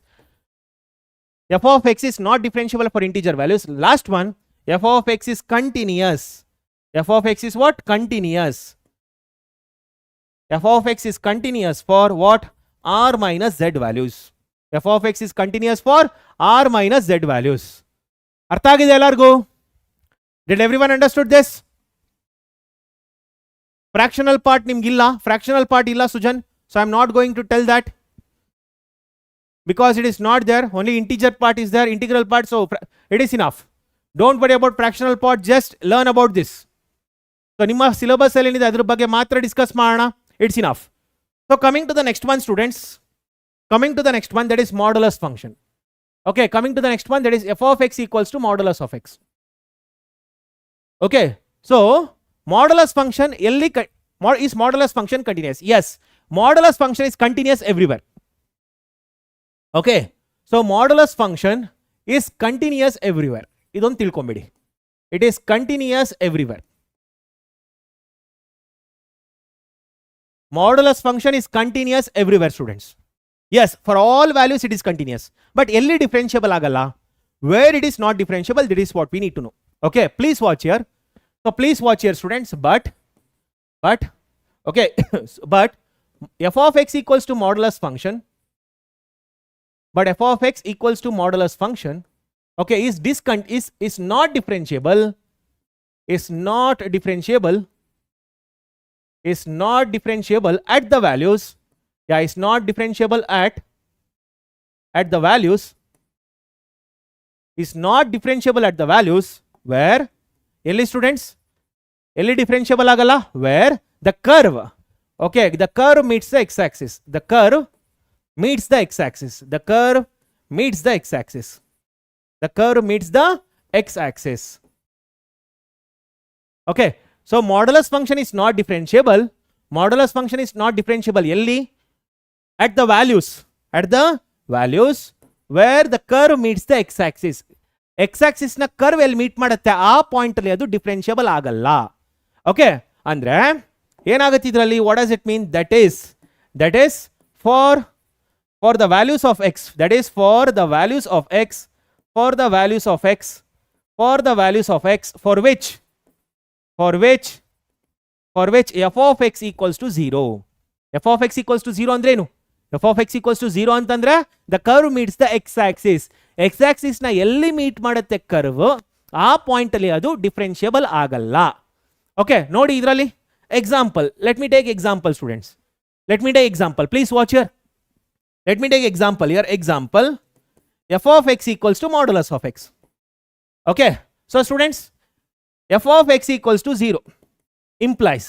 A: f of x is not differentiable for integer values. Last one, f of x is continuous. F of x is what? Continuous. F of x is continuous for what? R minus z values. F of x is continuous for R minus z values. ಅರ್ಥ ಆಗಿದೆ ಎಲ್ಲರಿಗೂ? Did everyone understood this? Fractional part ನಿಮ್ಗಿಲ್ಲ, fractional part ಇಲ್ಲ Sujan, so I'm not going to tell that because it is not there. Only integer part is there, integral part, so it is enough. Don't worry about fractional part, just learn about this. So ನಿಮ್ಮ syllabus ಅಲ್ಲಿ ಏನಿದೆ ಅದ್ರ ಬಗ್ಗೆ ಮಾತ್ರ discuss ಮಾಡೋಣ. It's enough. So coming to the next one, students, coming to the next one, that is modulus function. Okay, coming to the next one, that is f of x equals to modulus of x. Okay, so modulus function is modulus function continuous? Yes, modulus function is continuous everywhere. Okay, so modulus function is continuous everywhere. ಇದೊಂದು ತಿಳ್ಕೊಂಬಿಡಿ, it is continuous everywhere. Modulus function is continuous everywhere, students. Yes, for all values it is continuous, but ಎಲ್ಲಿ differentiable ಆಗಲ್ಲ, where it is not differentiable, that is what we need to know. Okay, please watch here. So please watch here, students. But okay, but f of x equals to modulus function. But f of x equals to modulus function. Okay, is not differentiable. Is not differentiable. Is not differentiable at the values. Yeah, is not differentiable at the values. Is not differentiable at the values where ಎಲ್ಲಿ students, ಎಲ್ಲಿ differentiable ಆಗಲ್ಲ, where the curve, okay, the curve meets the x axis, the curve meets the x axis, the curve meets the x axis, the curve meets the x axis. Okay, so modulus function is not differentiable. Modulus function is not differentiable ಎಲ್ಲಿ? at the values, at the values where the curve meets the x axis. x axis ನ curve ಎಲ್ಲಿ meet ಮಾಡುತ್ತೆ ಆ point ಅಲ್ಲಿ ಅದು differentiable ಆಗಲ್ಲ. Okay, ಅಂದ್ರೆ ಏನಾಗುತ್ತೆ ಇದರಲ್ಲಿ? What does it mean? That is for the values of x, that is for the values of x, for the values of x, for the values of x for which f of x equals to 0. f of x equals to 0 ಅಂದ್ರೆ ಏನು? f of x equals to 0 ಅಂತಂದ್ರೆ the curve meets the x axis. x axis ನ ಎಲ್ಲಿ meet ಮಾಡುತ್ತೆ curve ಆ point ಅಲ್ಲಿ ಅದು differentiable ಆಗಲ್ಲ. ಓಕೆ, ನೋಡಿ ಇದರಲ್ಲಿ example. Let me take example students, let me take example. Please watch here. Let me take example here. Example, f of x equals to modulus of x. Okay, so students, f of x equals to 0 implies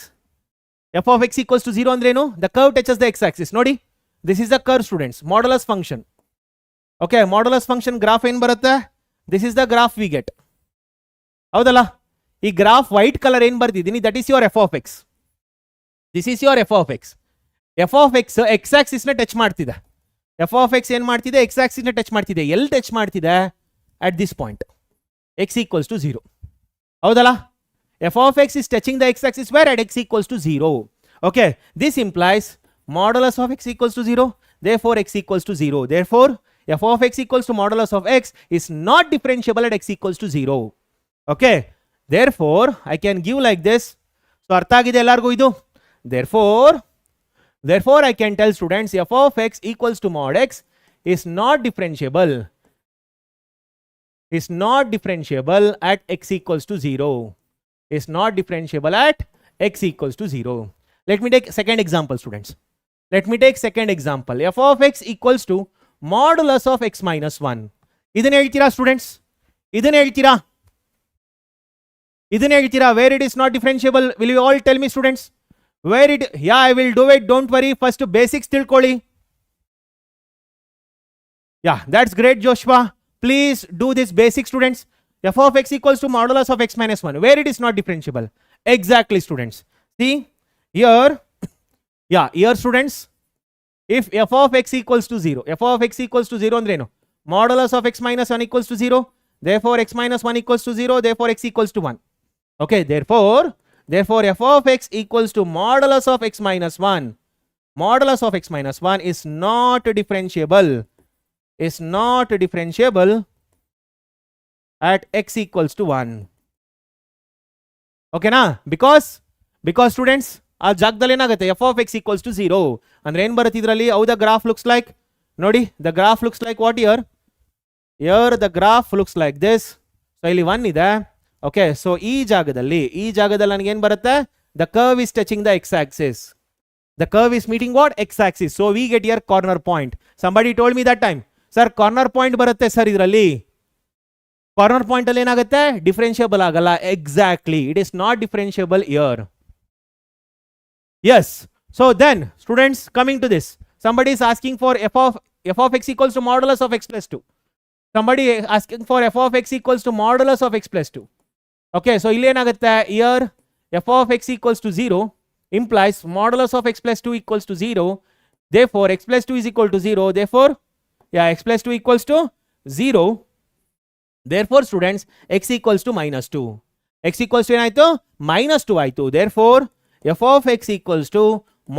A: f of x equals to 0 ಅಂದ್ರೆ ಏನು? the curve touches the x axis. ನೋಡಿ, this is the curve students, modulus function. Okay, modulus function graph ಏನು ಬರುತ್ತೆ? this is the graph we get. ಹೌದಲ್ಲ? ಈ graph white colour ಏನು ಬರ್ತಿದ್ದೀನಿ, that is your f of x. this is your f of x. f of x x axis ನ touch ಮಾಡ್ತಿದೆ. f of x ಏನು ಮಾಡ್ತಿದೆ? x axis ನ touch ಮಾಡ್ತಿದೆ. ಎಲ್ಲಿ ಟಚ್ ಮಾಡ್ತಿದೆ? at this point x equals to 0. ಹೌದಲ್ಲ? f of x is touching the x axis where? at x equals to 0. Okay, this implies modulus of x equals to 0, therefore x equals to 0. Therefore f of x equals to modulus of x is not differentiable at x equals to 0. Okay, therefore I can give like this. So ಅರ್ಥ ಆಗಿದೆ ಎಲ್ಲರಿಗೂ ಇದು? therefore I can tell students f of x equals to mod x is not differentiable at x equals to 0. is not differentiable at x equals to 0. Let me take second example students. Let me take second example. f of x equals to modulus of x minus 1. ಇದನ್ನ ಹೇಳ್ತೀರಾ students? ಇದನ್ನ ಹೇಳ್ತೀರಾ where it is not differentiable? Will you all tell me students where it? Yeah, I will do it, don't worry. First basics ತಿಳ್ಕೊಳ್ಳಿ. Yeah, that's great Joshua. Please do this basic students. f of x equals to modulus of x minus 1, where it is not differentiable. Exactly students. See here, yeah, here students, if f of x equals to 0, f of x equals to 0 ಅಂದ್ರೆ ಏನು? modulus of x minus 1 equals to 0. Therefore, x minus 1 equals to 0. Therefore, x equals to 1. Okay, therefore f of x equals to modulus of x minus 1. Modulus of x minus 1 is not differentiable. Is not differentiable at x equals to 1. Okay na? Because students, ಆ ಜಾಗದಲ್ಲಿ ಏನಾಗುತ್ತೆ f of x equals to 0 ಅಂದ್ರೆ ಏನು ಬರುತ್ತೆ ಇದರಲ್ಲಿ? how the graph looks like? ನೋಡಿ, the graph looks like what here? Here the graph looks like this. So ಇಲ್ಲಿ 1 ಇದೆ. Okay, so ಈ ಜಾಗದಲ್ಲಿ ನನಗೆ ಏನು ಬರುತ್ತೆ? The curve is touching the x axis. The curve is meeting what? X axis. So we get here corner point. Somebody told me that time, sir corner point ಬರುತ್ತೆ sir ಇದರಲ್ಲಿ. Corner point ಅಲ್ಲಿ ಏನಾಗುತ್ತೆ? Differentiable ಆಗಲ್ಲ. Exactly, it is not differentiable here. Yes. So then, students, coming to this, somebody is asking for f of x equals to modulus of x plus 2. Somebody asking for f of x equals to modulus of x plus 2. Okay, so ಇಲ್ಲಿ ಏನಾಗುತ್ತೆ? Here f of x equals to 0 implies modulus of x plus 2 equals to 0. Therefore, x plus 2 is equal to 0. Therefore, yeah, x plus 2 equals to 0. Therefore, students, x equals to minus 2. X equals to ಏನಾಯ್ತು? minus 2 ಆಯ್ತು. Therefore, f of x equals to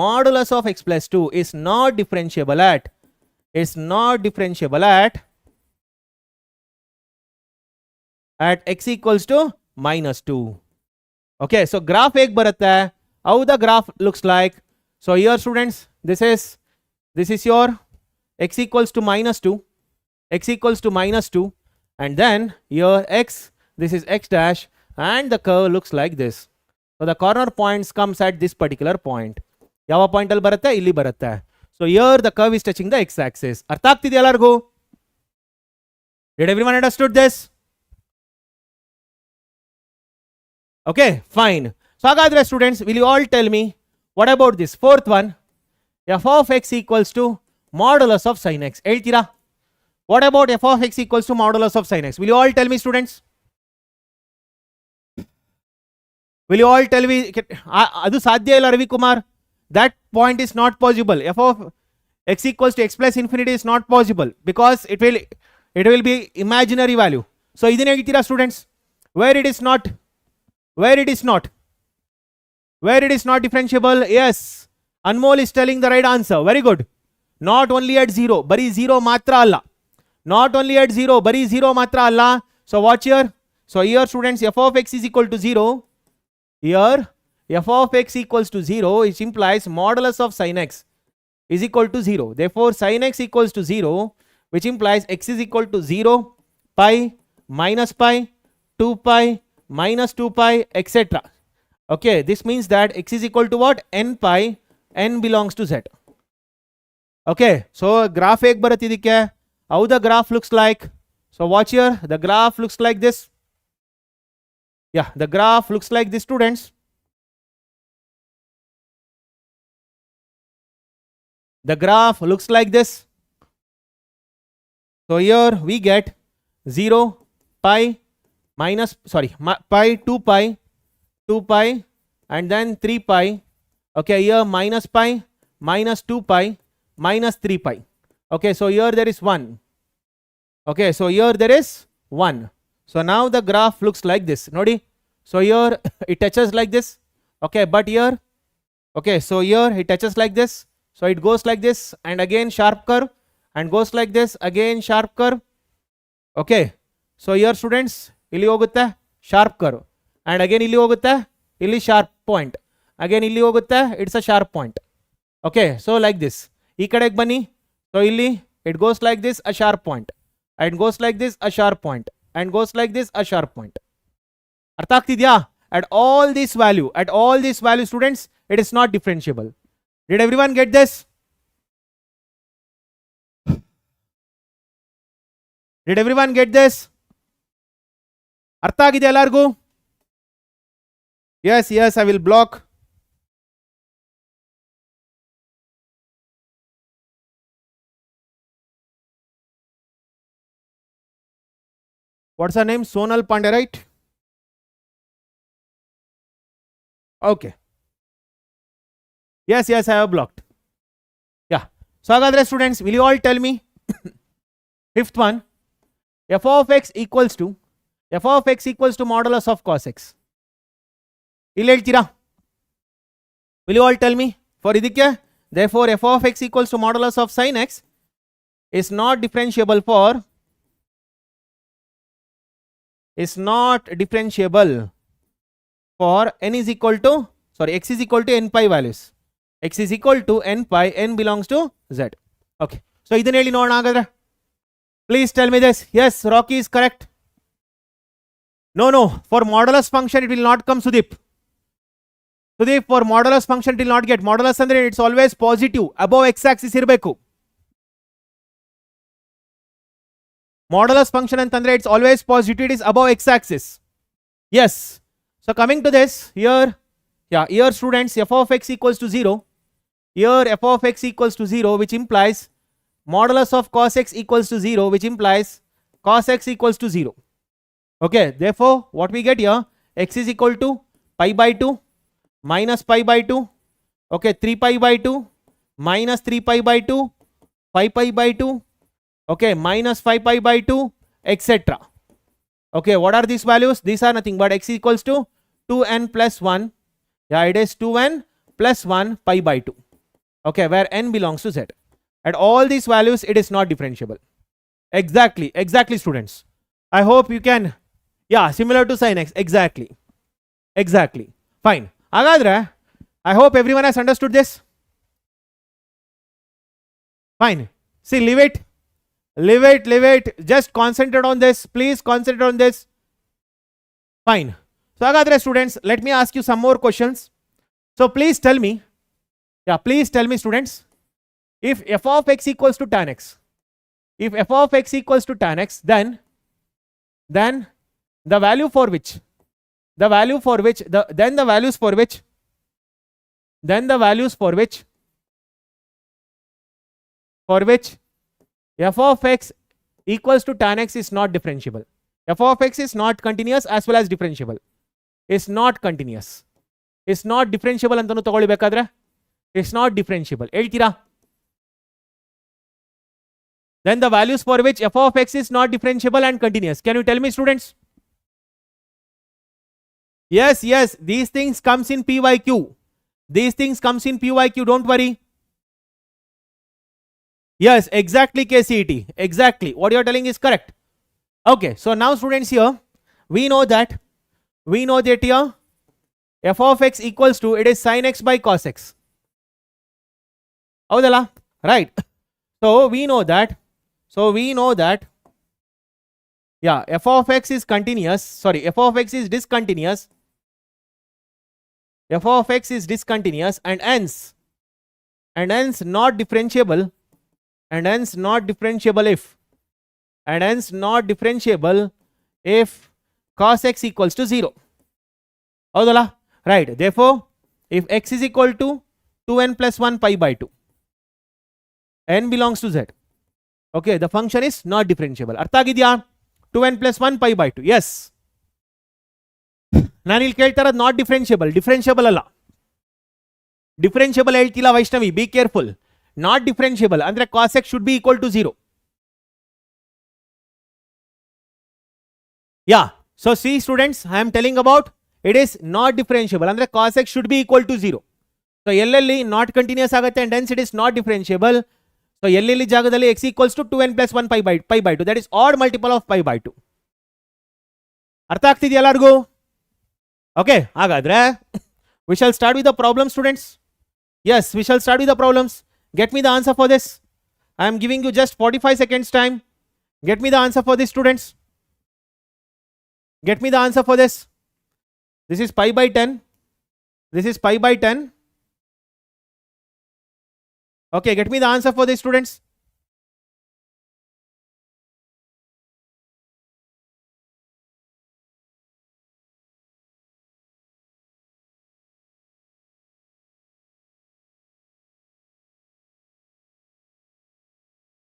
A: modulus of x plus 2 is not differentiable at x equals to minus 2. Okay, so graph ಹೇಗೆ ಬರುತ್ತೆ? How the graph looks like? So here students, this is your x equals to minus 2, x equals to minus 2, and then here x, this is x dash, and the curve looks like this. So the corner points comes at this particular point. ಯಾವ point ಅಲ್ಲಿ ಬರುತ್ತೆ? ಇಲ್ಲಿ ಬರುತ್ತೆ. So here the curve is touching the x axis. ಅರ್ಥ ಆಗ್ತಿದೆಯಾ ಎಲ್ಲರಿಗೂ? Did everyone understood this? Okay, fine. So ಹಾಗಾದ್ರೆ students, will you all tell me what about this fourth one? f of x equals to modulus of sin x. ಹೇಳ್ತೀರಾ? What about f of x equals to modulus of sin x? Will you all tell me, students? Will you all tell me? ಅದು ಸಾಧ್ಯ ಇಲ್ಲ Ravi Kumar. That point is not possible. f of x equals to x plus infinity is not possible because it will be imaginary value. So ಇದನ್ನ ಹೇಳ್ತೀರಾ students? Where it is not differentiable? Yes, Anmol is telling the right answer. Very good. Not only at 0, ಬರೀ 0 ಮಾತ್ರ ಅಲ್ಲ. Not only at 0, ಬರೀ 0 ಮಾತ್ರ ಅಲ್ಲ. So watch here. So here students, f of x is equal to 0. Here f of x equals to 0, which implies modulus of sin x is equal to 0. Therefore, sin x equals to 0, which implies x is equal to 0, pi, minus pi, 2 pi, minus 2 pi, etc. Okay, this means that x is equal to what? N pi, n belongs to z. Okay, so graph ಹೇಗೆ ಬರುತ್ತೆ ಇದಕ್ಕೆ? How the graph looks like? So watch here, the graph looks like this. Yeah, the graph looks like this, students. The graph looks like this. So here we get 0, pi, pi, 2 pi, and then 3 pi. Okay, here minus pi, minus 2 pi, minus 3 pi. Okay, so here there is 1. Okay, so here there is 1. So now the graph looks like this. Nodi. So here it touches like this. Okay, but here, okay, so here it touches like this. So it goes like this and again sharp curve and goes like this, again sharp curve. Okay, so here students, ಇಲ್ಲಿ ಹೋಗುತ್ತೆ sharp curve and again ಇಲ್ಲಿ ಹೋಗುತ್ತೆ, ಇಲ್ಲಿ sharp point, again ಇಲ್ಲಿ ಹೋಗುತ್ತೆ, it's a sharp point. Okay, so like this. ಈ ಕಡೆಗೆ ಬನ್ನಿ. So ಇಲ್ಲಿ it goes like this, a sharp point, and goes like this, a sharp point, and goes like this, a sharp point. ಅರ್ಥ ಆಗ್ತಿದ್ಯಾ? At all this value students, it is not differentiable. Did everyone get this? Did everyone get this? ಅರ್ಥ ಆಗಿದೆ ಎಲ್ಲರಿಗೂ? Yes, I will block. What's her name? Sonal Pandey, right? Okay. Yes, I have blocked. Yeah. So hagadre students, will you all tell me Fifth one, f of x equals to modulus of cos x. ಇಲ್ಲಿ ಹೇಳ್ತೀರಾ? Will you all tell me? For ಇದಕ್ಕೆ therefore f of x equals to modulus of sin x is not differentiable for n is equal to x is equal to n pi values. X is equal to n pi, n belongs to z. Okay, so ಇದನ್ನ ಹೇಳಿ ನೋಡೋಣ ಹಾಗಾದ್ರೆ. Please tell me this. Yes, Rocky is correct. No, for modulus function it will not come, Sudeep. For modulus function it will not get. Modulus andre it's always positive, above x axis irbeku. Modulus function antandre it's always positive, it is above x axis. Yes. So coming to this, here students, f of x equals to 0. Here f of x equals to 0, which implies modulus of cos x equals to 0, which implies cos x equals to 0. Okay, therefore what we get here, x is equal to pi by 2 minus pi by 2, okay, 3 pi by 2 minus 3 pi by 2, 5 pi by 2, okay, minus 5 pi by 2, etc. Okay, what are these values? These are nothing but x equals to 2n plus 1. Yeah, it is 2n plus 1 pi by 2. Okay, where n belongs to z. At all these values, it is not differentiable. Exactly, students. I hope you can, similar to sin x. Exactly. Fine. Hagadre, I hope everyone has understood this. Fine. See, leave it. Just concentrate on this. Please concentrate on this. Fine. So, hagadre, students, let me ask you some more questions. So, please tell me, students, if f of x equals to tan x, then the value for which f of x equals to tan x is not differentiable. F of x is not continuous as well as differentiable. Is not continuous. Is not differentiable ಅಂತನೂ ತಗೊಳ್ಬೇಕಾದ್ರೆ is not differentiable. ಹೇಳ್ತೀರಾ? Then the values for which f of x is not differentiable and continuous. Can you tell me, students? Yes, these things comes in PYQ. Don't worry. Yes, exactly, KCET. Exactly. What you are telling is correct. Okay, so now students, here we know that here f of x equals to, it is sin x by cos x. Avudala? Right. So we know that f of x is continuous. F of x is discontinuous. F of x is discontinuous and hence not differentiable. And hence not differentiable if cos x equals to 0. Avudala? Right. Therefore, if x is equal to 2n plus 1 pi by 2, n belongs to z. Okay, the function is not differentiable. Artha agidya? 2n plus 1 pi by 2. Yes. ನಾನು ಇಲ್ಲಿ ಕೇಳ್ತಾ ಇರೋದು not differentiable ಅಲ್ಲ. Differentiable ಹೇಳ್ತಿಲ್ಲ Vaishnavi, be careful. Not differentiable ಅಂದ್ರೆ cos x should be equal to 0. So see students, I am telling about it is not differentiable ಅಂದ್ರೆ cos x should be equal to 0. So ಎಲ್ಲೆಲ್ಲಿ not continuous ಆಗುತ್ತೆ and hence it is not differentiable. So ಎಲ್ಲೆಲ್ಲಿ ಜಾಗದಲ್ಲಿ x equals to 2n plus 1 pi by 2, that is odd multiple of pi by 2. ಅರ್ಥ ಆಗ್ತಿದೆಯಾ ಎಲ್ಲರಿಗೂ? Okay, ಹಾಗಾದ್ರೆ we shall start with the problem, students. Yes, we shall start with the problems. Get me the answer for this. I am giving you just 45 seconds time. Get me the answer for this, students. Get me the answer for this. This is pi by 10. This is pi by 10. Okay, get me the answer for this, students.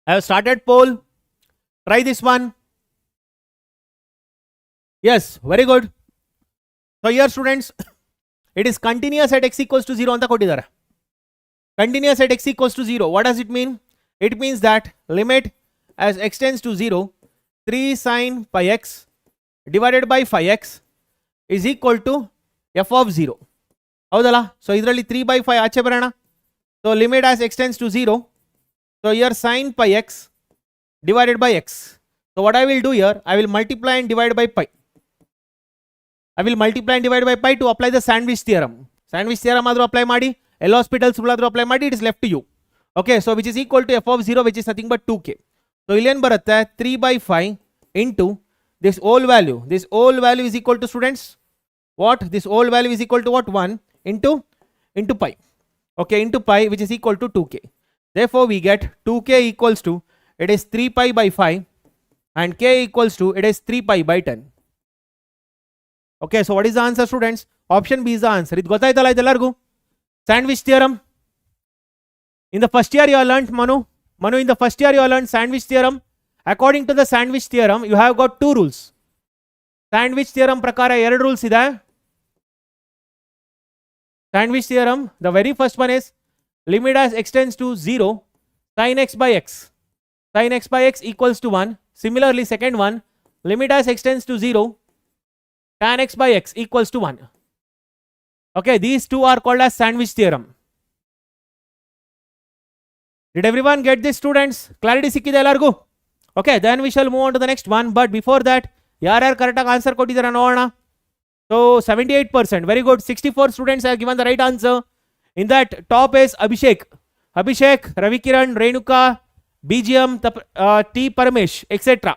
A: I have started poll. Try this one. Yes, very good. So here students, it is continuous at x equals to 0 anta kottidare. Continuous at x equals to 0. What does it mean? It means that limit as x tends to 0, 3 sin pi x divided by phi x is equal to f of 0. ಹೌದಲ್ಲ? So ಇದರಲ್ಲಿ 3/5 ಆಚೆ ಬರೋಣ. So limit as x tends to 0. So here sin pi x divided by x. So what I will do here, I will multiply and divide by pi. I will multiply and divide by pi to apply the sandwich theorem. Sandwich theorem ಆದರೂ apply ಮಾಡಿ, L'Hospital's ಆದರೂ apply ಮಾಡಿ, it is left to you. Okay, so which is equal to f of 0, which is nothing but 2k. So ಇಲ್ಲೇನು ಬರುತ್ತೆ, 3/5 into this whole value. This whole value is equal to, students, what? This whole value is equal to what? 1 into pi. Okay, into pi, which is equal to 2k. Therefore we get 2k equals to, it is 3 pi by 5, and k equals to, it is 3 pi by 10. Okay, so what is the answer, students? Option B is the answer. ಇದು ಗೊತ್ತಾಯ್ತಲ್ಲ ಇದೆಲ್ಲರಿಗೂ? Sandwich theorem. In the first year you have learnt, Manu, in the first year you have learnt sandwich theorem. According to the sandwich theorem, you have got 2 rules. Sandwich theorem ಪ್ರಕಾರ 2 rules ಇದೆ. Sandwich theorem, the very first one is limit as x tends to 0, sin x by x. Sin x by x equals to 1. Similarly, second one, limit as x tends to 0, tan x by x equals to 1. Okay, these two are called as sandwich theorem. Did everyone get this, students? Clarity ಸಿಕ್ಕಿದೆ ಎಲ್ಲರಿಗೂ? Okay, then we shall move on to the next one. But before that, ಯಾರ್ಯಾರು ಕರೆಕ್ಟಾಗಿ answer ಕೊಟ್ಟಿದ್ದಾರೆ ನೋಡೋಣ. So 78%, very good. 64 students have given the right answer. In that, top is Abhishek, Ravikiran, Renuka, BGM, T. Paramesh, etc.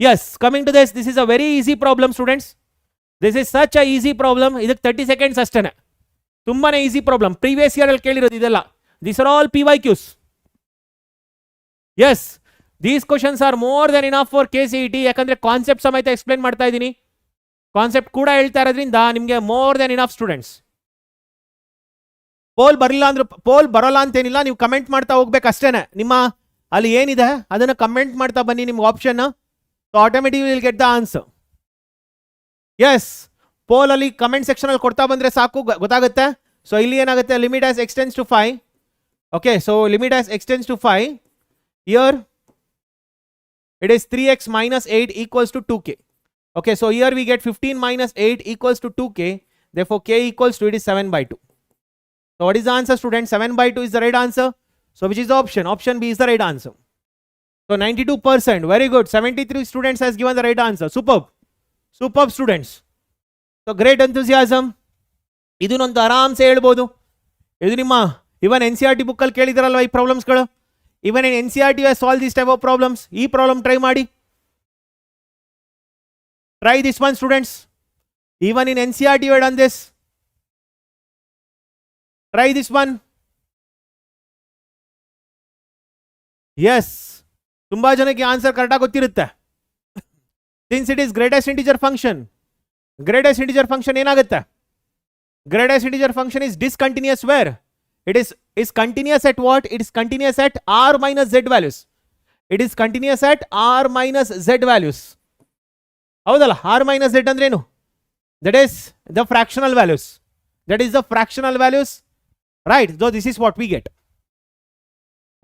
A: Yes, coming to this is a very easy problem, students. This is such a easy problem. ಇದಕ್ಕೆ 30 seconds ಅಷ್ಟೇನೆ. ತುಂಬಾನೇ easy problem. Previous year ಅಲ್ಲಿ ಕೇಳಿರೋದು ಇದೆಲ್ಲ. These are all PYQs. Yes, these questions are more than enough for KCET. ಯಾಕಂದ್ರೆ concept ಸಮೇತ explain ಮಾಡ್ತಾ ಇದ್ದೀನಿ. Concept ಕೂಡ ಹೇಳ್ತಾ ಇರೋದ್ರಿಂದ ನಿಮಗೆ more than enough students. Poll ಬರಲ್ಲ ಅಂತೇನಿಲ್ಲ, ನೀವು ಕಮೆಂಟ್ ಮಾಡ್ತಾ ಹೋಗ್ಬೇಕು ಅಷ್ಟೇನೆ. ನಿಮ್ಮ ಅಲ್ಲಿ ಏನಿದೆ ಅದನ್ನು ಕಮೆಂಟ್ ಮಾಡ್ತಾ ಬನ್ನಿ, ನಿಮ್ಗೆ option. So automatic will get the answer. Yes, poll ಅಲ್ಲಿ ಕಮೆಂಟ್ ಸೆಕ್ಷನ್ ಅಲ್ಲಿ ಕೊಡ್ತಾ ಬಂದ್ರೆ ಸಾಕು, ಗೊತ್ತಾಗುತ್ತೆ. ಸೊ ಇಲ್ಲಿ ಏನಾಗುತ್ತೆ, limit as x tends to 5. Okay, so limit as x tends to 5. Here it is 3x minus 8 equals to 2k. Okay, so here we get 15 minus 8 equals to 2k. Therefore k equals to, it is 7/2. So what is the answer, students? 7/2 is the right answer. So which is the option? Option B is the right answer. So 92%, very good. 73 students has given the right answer. Superb students. So great enthusiasm. ಇದನ್ನೊಂದು ಆರಾಮ್ಸೆ ಹೇಳ್ಬೋದು. ಇದು ನಿಮ್ಮ ಇವನ್ NCERT book ಅಲ್ಲಿ ಕೇಳಿದಾರಲ್ವ ಈ ಪ್ರಾಬ್ಲಮ್ಸ್ಗಳು. Even in NCERT you have solved these type of problems. ಈ problem try ಮಾಡಿ. Try this one, students. Even in NCERT you have done this. Try this one. Yes, ತುಂಬಾ ಜನಕ್ಕೆ ಆನ್ಸರ್ ಕರೆಕ್ಟಾಗಿ ಗೊತ್ತಿರುತ್ತೆ. Since it is greatest integer function, greatest integer function ಏನಾಗುತ್ತೆ? Greatest integer function is discontinuous where? It is continuous at what? It is continuous at r minus z values. It is continuous at r minus z values. ಹೌದಲ್ಲ, r minus z ಅಂದ್ರೆ ಏನು? That is the fractional values. That is the fractional values. Right, so this is what we get.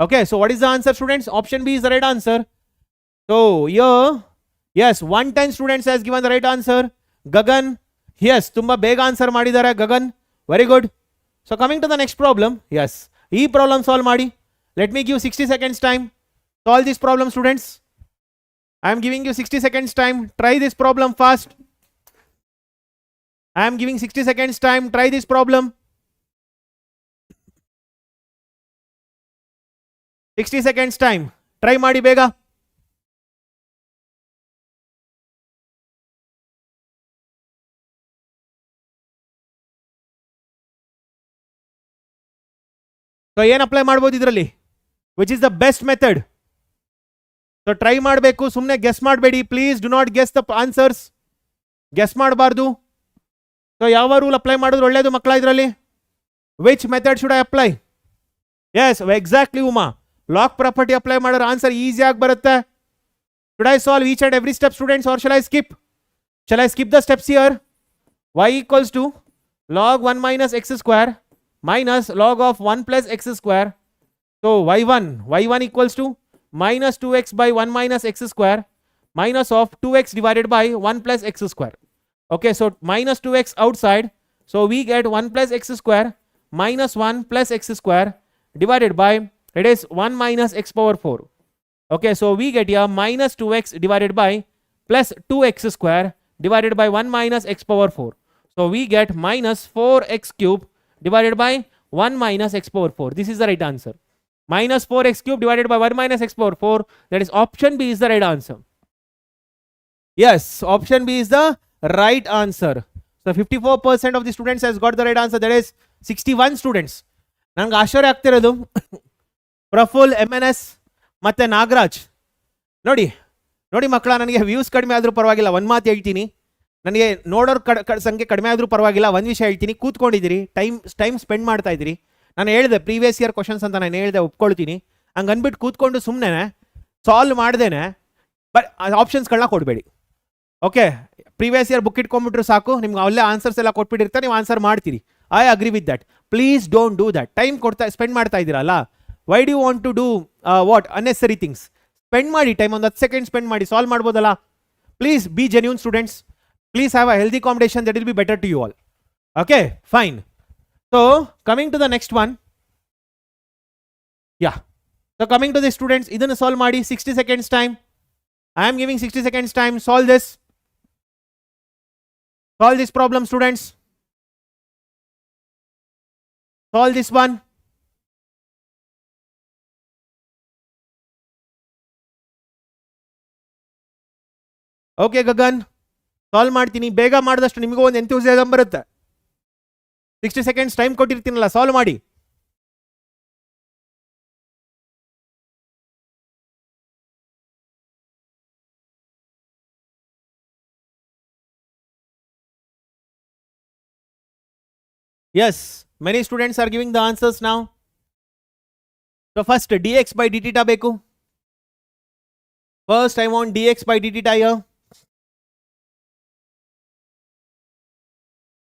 A: Okay, so what is the answer, students? Option B is the right answer. So here, yes, 110 students has given the right answer. Gagan, yes, ತುಂಬಾ ಬೇಗ answer ಮಾಡಿದ್ದಾರೆ Gagan, very good. So coming to the next problem, yes, ಈ problem solve ಮಾಡಿ. Let me give 60 seconds time. Solve this problem, students. I am giving you 60 seconds time. Try this problem fast. I am giving 60 seconds time. Try this problem. 60 seconds time. Try ಮಾಡಿ ಬೇಗ. So ಏನು apply ಮಾಡ್ಬೋದು ಇದರಲ್ಲಿ? Which is the best method? So try ಮಾಡಬೇಕು, ಸುಮ್ಮನೆ guess ಮಾಡಬೇಡಿ. Please do not guess the answers. Guess ಮಾಡಬಾರ್ದು. So ಯಾವ ರೂಲ್ ಅಪ್ಲೈ ಮಾಡಿದ್ರೆ ಒಳ್ಳೇದು ಮಕ್ಕಳ ಇದರಲ್ಲಿ? Which method should I apply? Yes, exactly Uma. Log property apply ಮಾಡಿದ್ರೆ ಆನ್ಸರ್ ಈಸಿಯಾಗಿ ಬರುತ್ತೆ. Should I solve each and every step, students, or shall I skip? Shall I skip the steps here? y equals to log 1 minus x square minus log of 1 plus x square. So y1 equals to minus 2x by 1 minus x square minus of 2x divided by 1 plus x square. Okay, so minus 2x outside, so we get 1 plus x square minus 1 plus x square divided by, it is 1 minus x power 4. Okay, so we get here minus 2x divided by plus 2x square divided by 1 minus x power 4. So we get minus 4x cube divided by 1 minus x power 4. This is the right answer. Minus 4x cube divided by 1 minus x power 4. That is option B is the right answer. Yes, option B is the right answer. So 54% of the students has got the right answer. That is 61 students. ನಂಗೆ ಆಶ್ಚರ್ಯ ಆಗ್ತಿರೋದು Praful MNS ಮತ್ತೆ ನಾಗರಾಜ್. ನೋಡಿ ನೋಡಿ ಮಕ್ಕಳ, ನನಗೆ views ಕಡಿಮೆ ಆದರೂ ಪರವಾಗಿಲ್ಲ, ಒಂದು ಮಾತು ಹೇಳ್ತೀನಿ, ನನಗೆ ನೋಡೋರ್ ಸಂಖ್ಯೆ ಕಡಿಮೆ ಆದರೂ ಪರವಾಗಿಲ್ಲ, ಒಂದು ವಿಷಯ ಹೇಳ್ತೀನಿ, ಕೂತ್ಕೊಂಡಿದ್ದೀರಿ, ಟೈಮ್ ಸ್ಪೆಂಡ್ ಮಾಡ್ತಾ ಇದ್ದೀರಿ. ನಾನು ಹೇಳಿದೆ ಪ್ರೀವಿಯಸ್ ಇಯರ್ ಕ್ವಶನ್ಸ್ ಅಂತ ನಾನು ಹೇಳಿದೆ, ಒಪ್ಕೊಳ್ತೀನಿ. ಹಂಗೆ ಅಂದ್ಬಿಟ್ಟು ಕೂತ್ಕೊಂಡು ಸುಮ್ಮನೆ ಸಾಲ್ವ್ ಮಾಡ್ದೇನೆ ಬಟ್ ಆಪ್ಷನ್ಸ್ಗಳನ್ನ ಕೊಡಬೇಡಿ. ಓಕೆ, ಪ್ರೀವಿಯಸ್ ಇಯರ್ ಬುಕ್ ಇಟ್ಕೊಂಡ್ಬಿಟ್ರು ಸಾಕು, ನಿಮ್ಗೆ ಅಲ್ಲೇ ಆನ್ಸರ್ಸ್ ಎಲ್ಲ ಕೊಟ್ಬಿಟ್ಟಿರ್ತಾರೆ, ನೀವು ಆನ್ಸರ್ ಮಾಡ್ತೀರಿ. I agree with that. Please don't do that. Time spend ಮಾಡ್ತಾ ಇದ್ದೀರಲ್ಲ, why do you want to do what unnecessary things? Spend ಮಾಡಿ ಟೈಮ್, ಒಂದು 10 ಸೆಕೆಂಡ್ ಸ್ಪೆಂಡ್ ಮಾಡಿ, ಸಾಲ್ವ್ ಮಾಡ್ಬೋದಲ್ಲ. Please be genuine students. Please have a healthy competition, that will be better to you all. Okay, fine. So coming to the next one, yeah, so coming to the students, idana solve ಮಾಡಿ, 60 seconds time. I am giving 60 seconds time. Solve this problem, students. Solve this one. Okay Gagan, solve ಮಾಡ್ತೀನಿ, ಬೇಗ ಮಾಡಿದಷ್ಟು ನಿಮಗೂ ಒಂದು enthusiasm ಬರುತ್ತೆ. 60 seconds time ಕೊಟ್ಟಿರ್ತೀನಲ್ಲ, solve ಮಾಡಿ. Yes, many students are giving the answers now. So first dx by dt ಬೇಕು. First I want dx by dt here.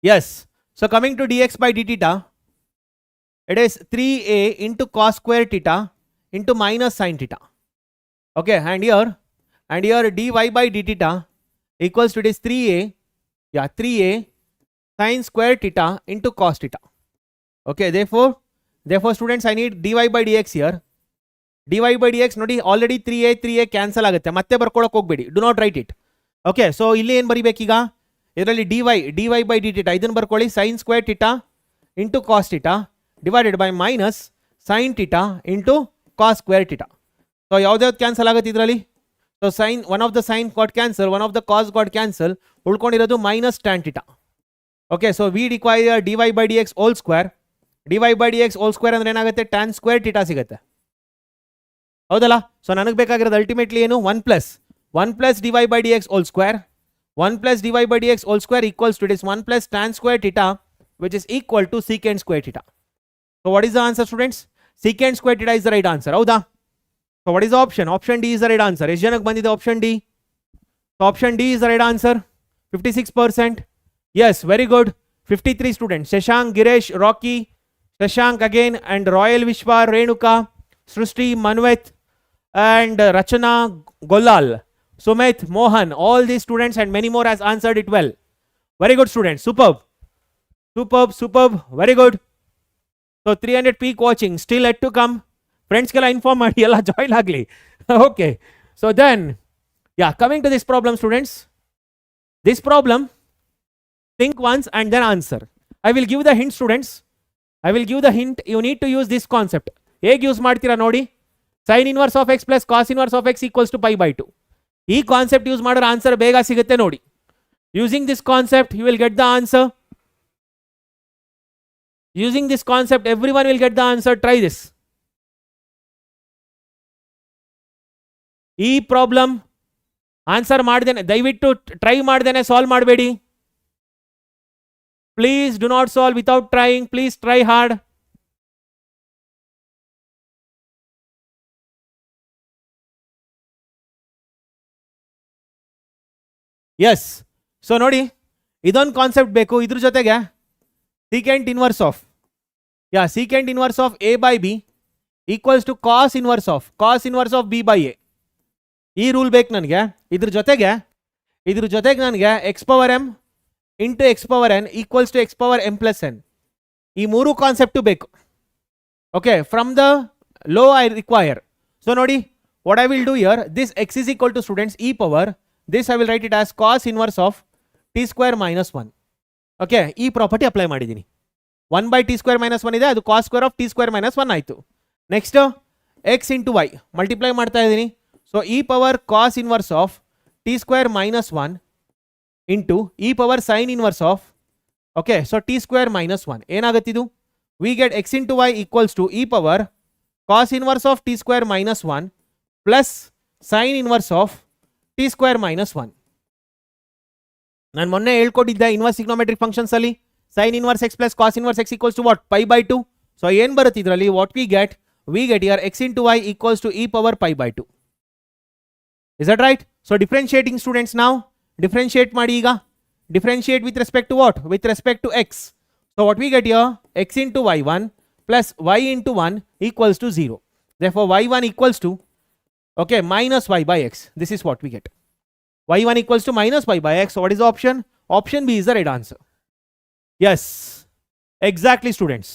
A: Yes. So coming to dx by dt, it is 3a into cos square theta into minus sin theta. Okay, and here dy by dt equals to, it is 3a, yeah, 3a sin square theta into cos theta. Okay, therefore students, I need dy by dx here. dy by dx ನೋಡಿ, already 3a cancel ಆಗುತ್ತೆ, ಮತ್ತೆ ಬರ್ಕೊಳ್ಳೋಕೆ ಹೋಗಬೇಡಿ, do not write it. Okay, so ಇಲ್ಲಿ ಏನು ಬರಿಬೇಕೀಗ, ಇದರಲ್ಲಿ dy by dt ಇದನ್ನು ಬರ್ಕೊಳ್ಳಿ, sin square theta into cos theta divided by minus sin theta into cos square theta. So ಯಾವ್ದು ಕ್ಯಾನ್ಸಲ್ ಆಗುತ್ತೆ ಇದರಲ್ಲಿ? So sin, one of the sin got cancel, one of the cos got cancel, ಉಳ್ಕೊಂಡಿರೋದು minus tan theta. Okay, so we require dy by dx whole square. dy by dx whole square ಅಂದ್ರೆ ಏನಾಗುತ್ತೆ, tan square theta ಸಿಗುತ್ತೆ, ಹೌದಲ್ಲ? So ನನಗೆ ಬೇಕಾಗಿರೋದು ultimately ಏನು, 1 plus dy by dx whole square. 1 plus dy by dx whole square equals to, it is 1 plus tan square theta, which is equal to secant square theta. So what is the answer, students? Secant square theta is the right answer, ಹೌದಾ? So what is the option? Option D is the right answer. ಎಷ್ಟು ಜನಕ್ಕೆ ಬಂದಿದೆ option D? So option D is the right answer. 56%. Yes, very good. 53 students. Shashank, Giresh, Rocky, Shashank again, and Royal Vishwa, Renuka, Srushti, Manvit, and Rachana, Golal, Sumit, Mohan, all these students and many more has answered it well. Very good students, superb, very good. So 300 peak watching, still yet to come. Friends kela inform ಮಾಡಿ, ಎಲ್ಲ join ಆಗಲಿ. Okay, so then, yeah, coming to this problem, students. This problem, think once and then answer. I will give the hint, students. I will give the hint. You need to use this concept. ಹೇಗೆ use ಮಾಡ್ತೀರಾ ನೋಡಿ, sin inverse of x plus cos inverse of x equals to pi by 2. ಈ concept use ಮಾಡಿದ್ರೆ answer ಬೇಗ ಸಿಗುತ್ತೆ ನೋಡಿ. Using this concept you will get the answer. Using this concept everyone will get the answer. Try this. ಈ problem answer ಮಾಡ್ದೇನೆ, ದಯವಿಟ್ಟು try ಮಾಡ್ದೇನೆ solve ಮಾಡಬೇಡಿ. Please do not solve without trying. Please try hard. Yes, so ನೋಡಿ, ಇದೊಂದು concept ಬೇಕು. ಇದ್ರ ಜೊತೆಗೆ secant inverse of, yeah, secant inverse of a by b equals to cos inverse of b by a. ಈ rule ಬೇಕು ನನಗೆ. ಇದ್ರ ಜೊತೆಗೆ ನನಗೆ x power m into x power n equals to x power m plus n. ಈ ಮೂರು concept ಬೇಕು. Okay, from the low I require. So ನೋಡಿ, what I will do here, this x is equal to students e power, this I will write it as cos inverse of t square minus 1. Okay, ಈ property apply ಮಾಡಿದ್ದೀನಿ. 1 by t square minus 1 ಇದೆ, ಅದು cos square of t square minus 1 ಆಯಿತು. Next x into y multiply ಮಾಡ್ತಾ ಇದ್ದೀನಿ. So e power cos inverse of t square minus 1 into e power sin inverse of, okay, so t square minus 1 ಏನಾಗುತ್ತಿದು? we get x into y equals to e power cos inverse of t square minus 1 plus sin inverse of t square minus 1. ನಾನು ಮೊನ್ನೆ ಹೇಳ್ಕೊಟ್ಟಿದ್ದೆ inverse trigonometric functions ಅಲ್ಲಿ sin inverse x plus cos inverse x equals to what? Pi by 2. So ಏನು ಬರುತ್ತೆ ಇದರಲ್ಲಿ? what we get here x into y equals to e power pi by 2. Is that right? So differentiating students now. Differentiate ಮಾಡಿ ಈಗ. Differentiate with respect to what? With respect to x. So what we get here? x into y1 plus y into 1 equals to 0. Therefore y1 equals to, okay, minus y by x. This is what we get. y1 equals to minus y by x. So what is the option? Option B is the right answer. Yes, exactly students.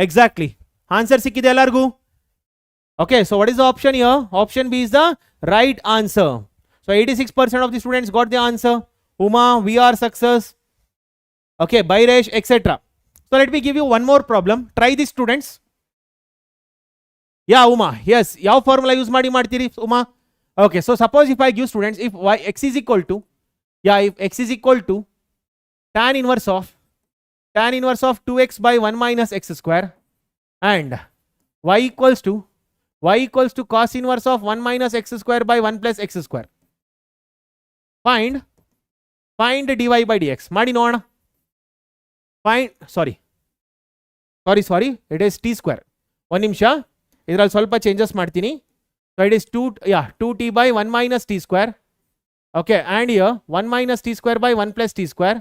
A: Exactly. Answer sikkide ellargu. Okay, so what is the option here? Option B is the right answer. So 86% of the students got the answer. Uma, we are success. Okay, Bairesh, etc. So let me give you one more problem. Try this students. Yeah, Uma, yes. Yav formula use ಮಾಡ್ತೀರಿ Uma? Okay, so suppose if I give students, if x is equal to, if x is equal to tan inverse of 2x by 1 minus x square and y equals to cos inverse of 1 minus x square by 1 plus x square. Find dy by dx. ಮಾಡಿ ನೋಡೋಣ. Sorry, it is t square. ಒಂದು ನಿಮಿಷ, ಇದರಲ್ಲಿ ಸ್ವಲ್ಪ changes ಮಾಡ್ತೀನಿ. So it is 2t by 1 minus t square. Okay, and here 1 minus t square by 1 plus t square.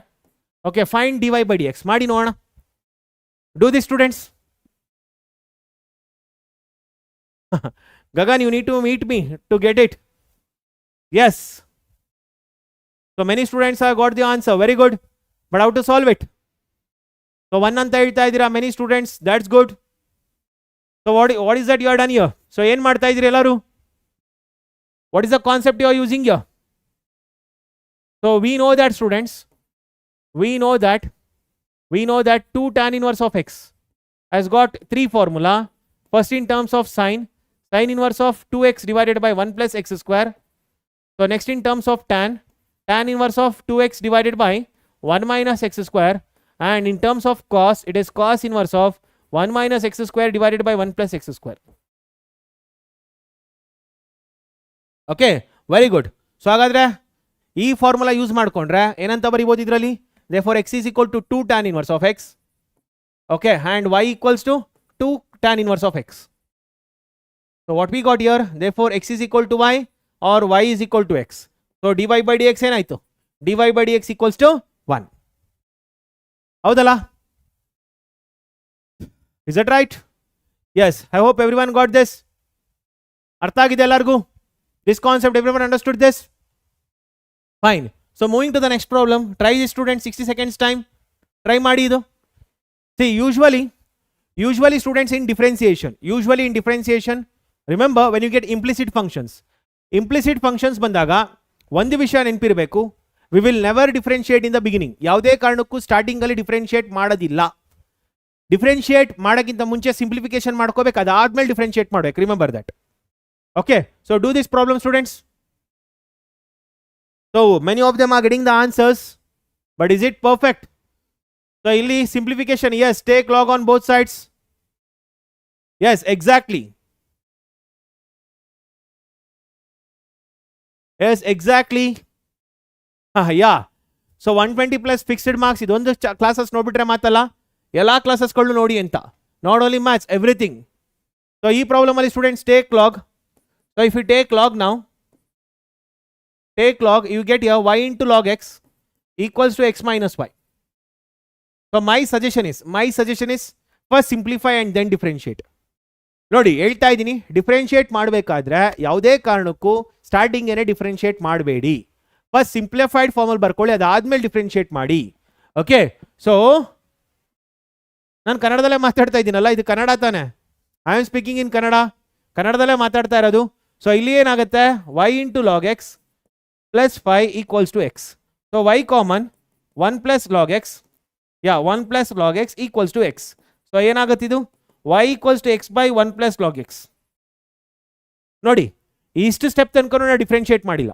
A: Okay, find dy by dx. ಮಾಡಿ ನೋಡೋಣ. Do this students. Gagan, you need to meet me to get it. Yes. So many students have got the answer. Very good. But how to solve it? So 1 ಅಂತ ಹೇಳ್ತಾ ಇದ್ದೀರಾ many students. That's good. So what is that you are done here? So ಏನು ಮಾಡ್ತಾ ಇದ್ದೀರಿ ಎಲ್ಲರೂ? What is the concept you are using here? So we know that students, we know that 2 tan inverse of x has got 3 formula. First in terms of sin inverse of 2x divided by 1 plus x square. So next in terms of tan inverse of 2x divided by 1 minus x square. And in terms of cos, it is cos inverse of 1 minus x square divided by 1 plus x square. Okay, very good. So ಹಾಗಾದ್ರೆ ಈ formula use ಮಾಡ್ಕೊಂಡ್ರೆ ಏನಂತ ಬರೀಬಹುದು ಇದರಲ್ಲಿ? Therefore x is equal to 2 tan inverse of x. Okay, and y equals to 2 tan inverse of x. So what we got here? Therefore x is equal to y or y is equal to x. So dy by dx ಏನಾಯ್ತು? dy by dx equals to 1. ಹೌದಲ್ಲ? Is that right? Yes, I hope everyone got this. ಅರ್ಥ ಆಗಿದೆ ಎಲ್ಲರಿಗೂ? This concept, everyone understood this? Fine. So moving to the next problem. Try this student 60 seconds time. Try ಮಾಡಿ ಇದು. See, usually students in differentiation, remember when you get implicit functions ಬಂದಾಗ ಒಂದು ವಿಷಯ ನೆನಪಿರಬೇಕು. We will never differentiate in the beginning. ಯಾವುದೇ ಕಾರಣಕ್ಕೂ starting ಅಲ್ಲಿ differentiate ಮಾಡೋದಿಲ್ಲ. Differentiate ಮಾಡೋಕ್ಕಿಂತ ಮುಂಚೆ ಸಿಂಪ್ಲಿಫಿಕೇಶನ್ ಮಾಡ್ಕೋಬೇಕು, ಅದಾದ್ಮೇಲೆ ಡಿಫರೆನ್ಶಿಯೇಟ್ ಮಾಡಬೇಕು. Remember that. Okay, so do this problem students. So many of them are getting the answers, but is it perfect? So illi simplification, yes, take log on both sides. Yes, exactly. Yes, exactly. Yeah. So 120 plus fixed marks, ಇದೊಂದು classes ನೋಡ್ಬಿಟ್ರೆ ಮಾತಲ್ಲ, ಎಲ್ಲ ಕ್ಲಾಸಸ್ಗಳು ನೋಡಿ ಅಂತ. Not only maths, everything. So ಈ problem ಅಲ್ಲಿ students take log. So if you take log now, you get here y into log x equals to x minus y. So my suggestion is first simplify and then differentiate. ನೋಡಿ ಹೇಳ್ತಾ ಇದ್ದೀನಿ, differentiate ಮಾಡಬೇಕಾದ್ರೆ ಯಾವುದೇ ಕಾರಣಕ್ಕೂ starting ಏನೇ differentiate ಮಾಡಬೇಡಿ. First simplified ಫಾರ್ಮಲ್ಲಿ ಬರ್ಕೊಳ್ಳಿ, ಅದಾದ್ಮೇಲೆ ಡಿಫ್ರೆನ್ಶಿಯೇಟ್ ಮಾಡಿ. ಓಕೆ, ಸೊ ನಾನು ಕನ್ನಡದಲ್ಲೇ ಮಾತಾಡ್ತಾ ಇದ್ದೀನಲ್ಲ, ಇದು ಕನ್ನಡ ತಾನೆ, I am speaking in Kannada, ಕನ್ನಡದಲ್ಲೇ ಮಾತಾಡ್ತಾ ಇರೋದು. ಸೊ ಇಲ್ಲಿ ಏನಾಗುತ್ತೆ, y into log x plus 5 equals to x. So y common 1 plus log x, 1 plus log x equals to x. So ಏನಾಗುತ್ತೆ ಇದು, y equals to x by 1 plus log x. ನೋಡಿ ಇಷ್ಟು step ತನಕ ನಾವು differentiate ಮಾಡಿಲ್ಲ.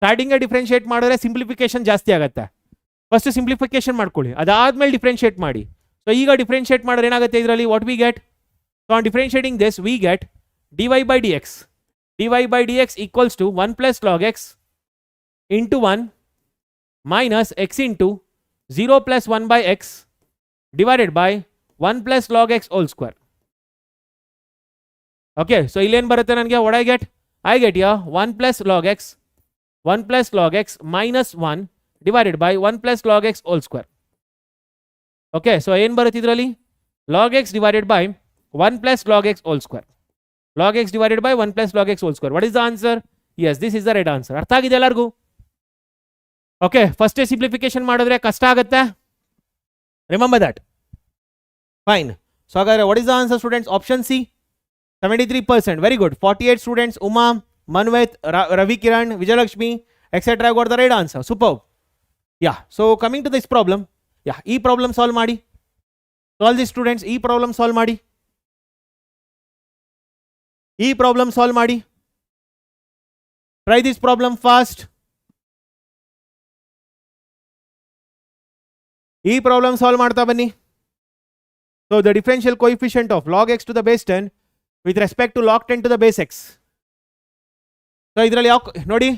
A: Starting differentiate ಮಾಡಿದ್ರೆ simplification ಜಾಸ್ತಿ ಆಗುತ್ತೆ. ಫಸ್ಟ್ ಸಿಂಪ್ಲಿಫಿಕೇಶನ್ ಮಾಡ್ಕೊಳ್ಳಿ, ಅದಾದ್ಮೇಲೆ ಡಿಫ್ರೆನ್ಶಿಯೇಟ್ ಮಾಡಿ. ಸೊ ಈಗ ಡಿಫ್ರೆನ್ಶಿಯೇಟ್ ಮಾಡಿದ್ರೆ ಏನಾಗುತ್ತೆ ಇದರಲ್ಲಿ, what we get, so on differentiating this we get dy by dx, dy by dx equals to 1 plus log x into 1 minus x into 0 plus 1 by x divided by 1 plus log x whole square. Okay, so ಇಲ್ಲಿ ಏನು ಬರುತ್ತೆ ನನಗೆ, what I get here 1 plus log x, 1 plus log x minus 1 divided by 1 plus log x whole square. Okay, so ಏನು ಬರುತ್ತೆ ಇದರಲ್ಲಿ, log x divided by 1 plus log x whole square. Log x divided by 1 plus log x whole square. What is the answer? Yes, this is the right answer. ಅರ್ಥ ಆಗಿದೆ ಎಲ್ಲರಿಗೂ? Okay, first simplification ಮಾಡಿದ್ರೆ ಕಷ್ಟ ಆಗುತ್ತೆ, remember that. Fine. So ಹಾಗಾದ್ರೆ what is the answer students? Option C 73%. Very good. 48 students, Uma, Manvith, Ravi Kiran, Vijayalakshmi etcetera got the right answer. Super. Yeah, so coming to this problem, yeah ಈ problem solve ಮಾಡಿ. Solve this students, ಈ problem solve ಮಾಡಿ, ಈ problem solve ಮಾಡಿ. Try this problem fast. ಈ problem solve ಮಾಡ್ತಾ ಬನ್ನಿ. So the differential coefficient of log x to the base 10 with respect to log 10 to the base x. So ಇದರಲ್ಲಿ ಯಾವ ನೋಡಿ,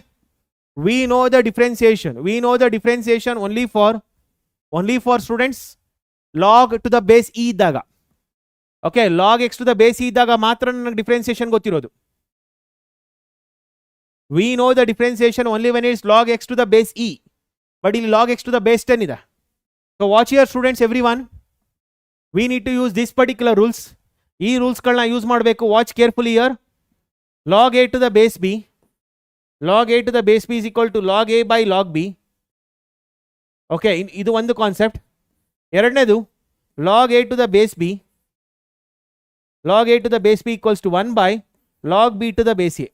A: we know the differentiation only for students log to the base e ಇದ್ದಾಗ. ಓಕೆ, log x to the base ಇದ್ದಾಗ ಮಾತ್ರ ನನಗೆ differentiation ಗೊತ್ತಿರೋದು. We know the differentiation only when it's log x to the base e, but ಇಲ್ಲಿ log x to the base 10 ಇದೆ. So watch here students, every one, we need to use this particular rules. ಈ ರೂಲ್ಸ್ಗಳನ್ನ use ಮಾಡಬೇಕು. Watch carefully here. Log a to the base b, log a to the base b is equal to log a by log b. Okay, ಇದು ಒಂದು concept. ಎರಡನೇದು, log a to the base b, log a to the base b equals to 1 by log b to the base a.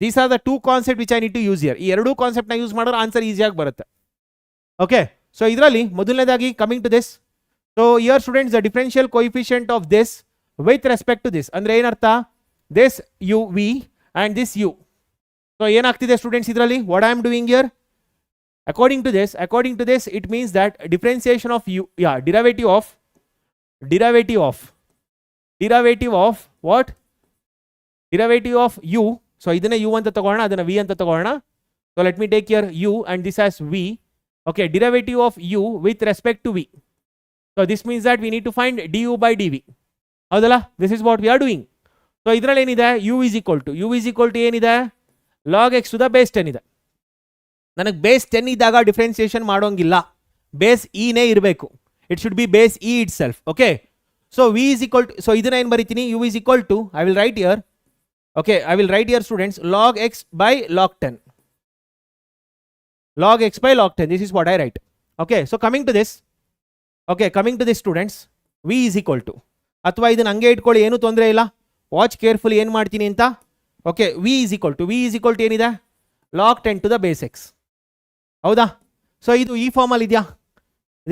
A: These are the two concepts which I need to use here. ಈ ಎರಡು concept ನ use ಮಾಡಿದ್ರೆ answer ಈಸಿಯಾಗಿ ಬರುತ್ತೆ. Okay, so ಇದರಲ್ಲಿ ಮೊದಲನೇದಾಗಿ coming to this. So here students, the differential coefficient of this with respect to this ಅಂದ್ರೆ ಏನರ್ಥ, this u v and this u. So ಏನಾಗ್ತಿದೆ ಸ್ಟೂಡೆಂಟ್ಸ್ ಇದರಲ್ಲಿ, what I am doing here, according to this it means that differentiation of u, derivative of what, derivative of u. so idane u anta tagolona, adana v anta tagolona. so let me take here u and this as v. okay, derivative of u with respect to v. so this means that we need to find du by dv. ಹೌದಲ್ಲ, this is what we are doing. so ಇದರಲ್ಲಿ ಏನಿದೆ, u is equal to ಏನಿದೆ, log x to the base 10 ಇದೆ. ನನಗೆ base 10 ಇದ್ದಾಗ differentiation ಮಾಡೋಂಗಿಲ್ಲ, base E ನೇ ಇರಬೇಕು. it should be base e itself. okay, so v is equal to, so ಇದನ್ನ ಏನು ಬರೀತೀನಿ, u is equal to, I will write here, okay, I will write here students, log x by log 10, log x by log 10, this is what I write. okay, so coming to this students, v is equal to, ಅಥವಾ ಇದನ್ನ ಹಂಗೆ ಇಟ್ಕೊಳ್ಳಿ, ಏನು ತೊಂದರೆ ಇಲ್ಲ. Watch carefully ಏನು ಮಾಡ್ತೀನಿ ಅಂತ. Okay, v is equal to ಏನಿದೆ, log 10 to the base x. ಹೌದಾ? ಸೊ ಇದು ಈ ಫಾರ್ಮಲ್ಲಿ ಇದೆಯಾ,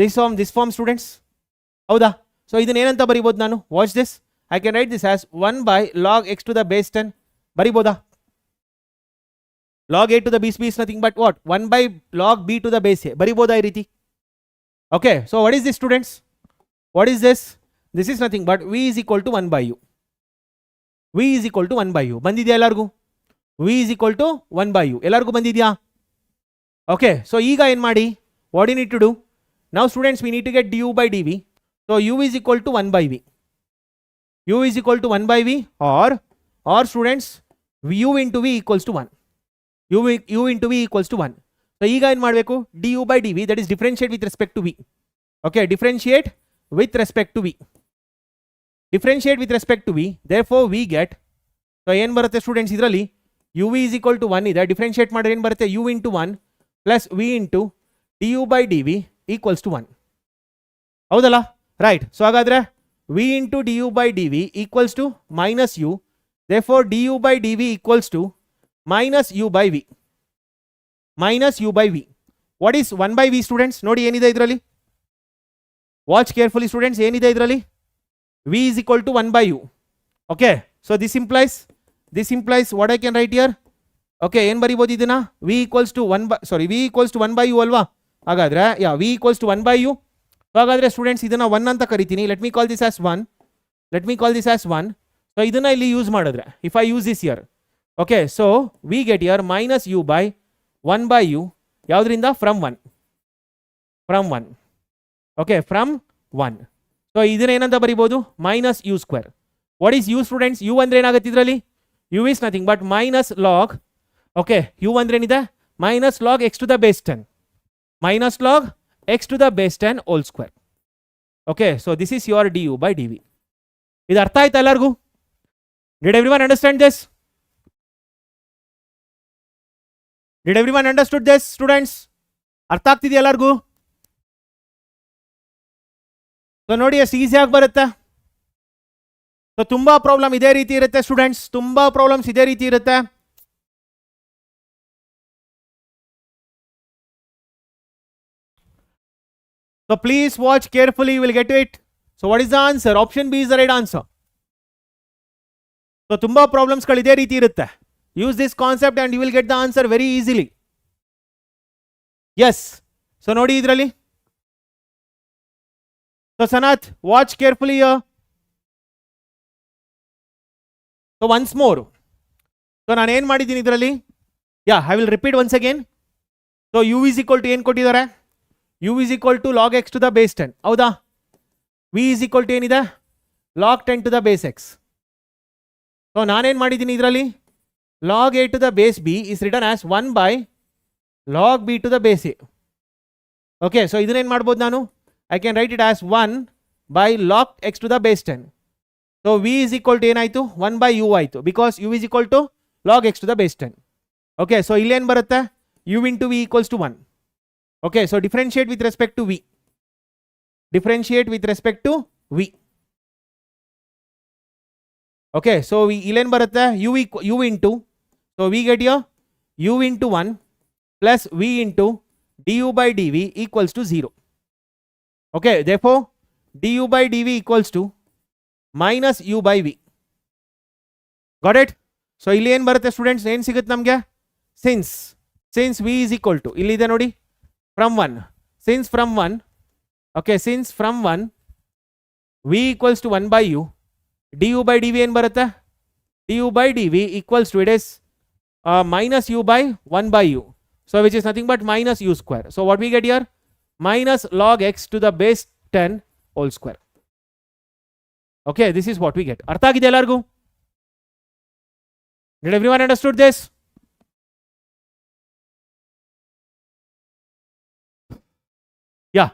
A: this form students? ಹೌದಾ? ಸೊ ಇದನ್ನ ಏನಂತ ಬರಿಬೋದು ನಾನು, watch this, I can write this as 1 by log x to the base 10. ಬರಿಬೋದಾ? log a to the base b is nothing but what, 1 by log b to the base a. ಬರಿಬೋದಾ ಈ ರೀತಿ? Okay, so what is this students, what is this, this is nothing but v is equal to 1 by u. v is equal to 1 by u ಬಂದಿದೆಯಾ ಎಲ್ಲರಿಗೂ? v is equal to 1 by u ಎಲ್ಲರಿಗೂ ಬಂದಿದೆಯಾ? Okay, so ಈಗ ಏನು ಮಾಡಿ, what you need to do now students, we need to get du by dv. so u is equal to 1 by v, u is equal to 1 by v, or students, u into v equals to 1, u into v equals to 1. so ಈಗ ಏನು ಮಾಡಬೇಕು, du by dv, that is differentiate with respect to v. okay, differentiate with respect to v. Differentiate with respect to v, therefore we get, so ಏನು ಬರುತ್ತೆ students ಇದರಲ್ಲಿ u v is equal to 1 ಇದೆ, differentiate ಮಾಡಿದ್ರೆ ಏನು ಬರುತ್ತೆ u into 1 plus v into d u by d v equals to 1. ಹೌದಲ್ಲ, right. So ಹಾಗಾದ್ರೆ v into d u by d v equals to minus u, therefore d u by d v equals to minus u by v, minus u by v. What is 1 by v students? ನೋಡಿ ಏನಿದೆ ಇದರಲ್ಲಿ, watch carefully students, ಏನಿದೆ ಇದರಲ್ಲಿ v is equal to 1 by u. Okay, so this implies what I can write here. Okay, ಏನು ಬರಿಬೋದು ಇದನ್ನ, v equals to 1 by u ಅಲ್ವಾ? ಹಾಗಾದ್ರೆ v equals to 1 by u. ಹಾಗಾದ್ರೆ ಸ್ಟೂಡೆಂಟ್ಸ್ ಇದನ್ನ 1 ಅಂತ ಕರಿತೀನಿ. Let me call this as 1. So ಇದನ್ನ ಇಲ್ಲಿ ಯೂಸ್ ಮಾಡಿದ್ರೆ, if I use this here, okay, so we get here minus u by 1 by u. ಯಾವುದರಿಂದ? ಫ್ರಮ್ 1. Okay, from 1. ಸೊ ಇದನ್ನ ಏನಂತ ಬರಿಬೋದು, minus u square. What is u students? U ಅಂದ್ರೆ ಏನಾಗುತ್ತೆ ಇದರಲ್ಲಿ, u is nothing but minus log. Okay, u ಅಂದ್ರೆ ಏನಿದೆ, minus log x to the base 10, minus log x to the base 10 whole square. Okay, so this is your d u by d V. ಇದು ಅರ್ಥ ಆಯ್ತಾ ಎಲ್ಲರಿಗೂ? Did everyone understand this? Did everyone understood this students? ಅರ್ಥ ಆಗ್ತಿದೆಯಾ ಎಲ್ಲರಿಗೂ? So ನೋಡಿ ಎಷ್ಟು ಈಸಿಯಾಗಿ ಬರುತ್ತೆ. ಸೊ ತುಂಬಾ ಪ್ರಾಬ್ಲಮ್ ಇದೇ ರೀತಿ ಇರುತ್ತೆ ಸ್ಟೂಡೆಂಟ್ಸ್, ತುಂಬಾ ಪ್ರಾಬ್ಲಮ್ಸ್ ಇದೇ ರೀತಿ ಇರುತ್ತೆ. So please watch carefully, you will get it. So what is the answer? Option B is the right answer. So ತುಂಬಾ ಪ್ರಾಬ್ಲಮ್ಸ್ ಗಳು ಇದೇ ರೀತಿ ಇರುತ್ತೆ. Use this concept and you will get the answer very easily. Yes. So ನೋಡಿ ಇದರಲ್ಲಿ. So Sanath, watch carefully here. So once more. So ನಾನು ಏನು ಮಾಡಿದ್ದೀನಿ ಇದರಲ್ಲಿ? I will repeat once again. So u is equal to ಏನು ಕೊಟ್ಟಿದ್ದಾರೆ? u is equal to log x to the base 10. ಹೌದಾ? v is equal to ಏನಿದೆ? log 10 to the base x. So ನಾನೇನು ಮಾಡಿದ್ದೀನಿ ಇದರಲ್ಲಿ? log a to the base b is written as 1 by log b to the base a. Okay, so ಇದನ್ನೇನು ಮಾಡ್ಬೋದು ನಾನು? I can write it as 1 by log x to the base 10. So v is equal to ಏನಾಯಿತು? 1 by u ಆಯಿತು, because u is equal to log x to the base 10. Okay, so ಇಲ್ಲೇನು ಬರುತ್ತೆ? u into v equals to 1. Okay, so differentiate with respect to v. Differentiate with respect to v. Okay, so we ilen barutte u into, so we get here u into 1 plus v into du by dv equals to 0. Okay, therefore du by dv equals to minus u by v. Got it? So ಇಲ್ಲಿ ಏನು ಬರುತ್ತೆ students, ಏನು ಸಿಗುತ್ತೆ ನಮಗೆ? since v is equal to, ಇಲ್ಲಿದೆ ನೋಡಿ, from 1, since from 1, okay, since from 1 v equals to 1 by u, du by dv ಏನು ಬರುತ್ತೆ? du by dv equals to, it is minus u by 1 by u, so which is nothing but minus u square. So what we get here? Minus log x to the base 10 whole square. Okay, this is what we get. ಅರ್ಥ ಆಗಿದೆ ಎಲ್ಲರಿಗೂ? Did everyone understood this? Yeah,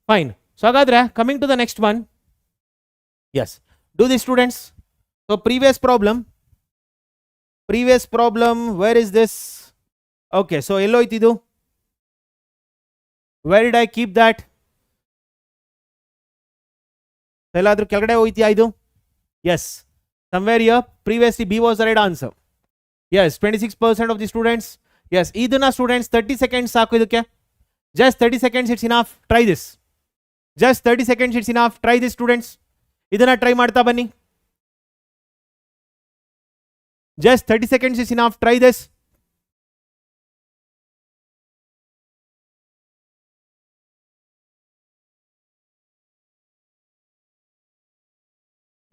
A: fine. So hagadre coming to the next one. Yes, do this students. So previous problem, where is this? Okay, so ello itidu, where did I keep that? ಎಲ್ಲಾದ್ರೂ ಕೆಳಗಡೆ ಹೋಯ್ತಿಯಾ ಇದು? Yes, somewhere here. Previously b was the right answer. Yes, 26% of the students. Yes, ಇದನ್ನ students 30 seconds ಸಾಕು ಇದಕ್ಕೆ. Just 30 seconds, it's enough. Try this. Just 30 seconds, it's enough. Try this students. ಇದನ್ನ try ಮಾಡ್ತಾ ಬನ್ನಿ. Just 30 seconds is enough. Try this.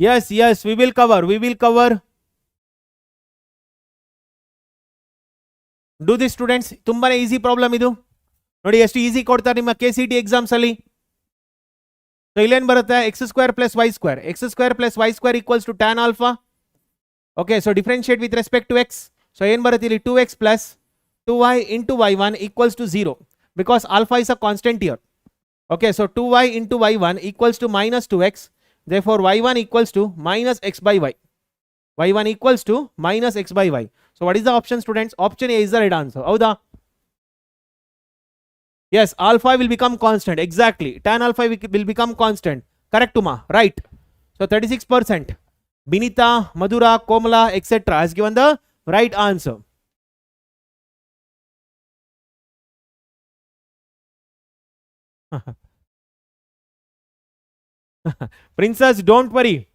A: Yes, we will cover. Do this students. ತುಂಬಾನೇ easy problem ಇದು. ನೋಡಿ ಎಷ್ಟು easy ಕೊಡ್ತಾರೆ ನಿಮ್ಮ KCET ಎಕ್ಸಾಮ್ಸ್ ಅಲ್ಲಿ. ಸೊ ಇಲ್ಲೇನು ಬರುತ್ತೆ? x square plus y square. x square plus y square equals to tan alpha. Okay, so differentiate with respect to x. So ಏನು ಬರುತ್ತೆ ಇಲ್ಲಿ? 2x plus 2y into y1 equals to 0, because alpha is a constant here. Okay, so 2y into y1 equals to minus 2x, therefore y1 equals to minus x by y. y1 equals to minus x by y. So what is the option, students? Option A is the right answer. Howda? Yes, alpha will become constant. Exactly. Tan alpha will become constant. Correct, Uma. Right. So 36%. Binita, Madhura, Komala, etc. has given the right answer. Princess, don't worry.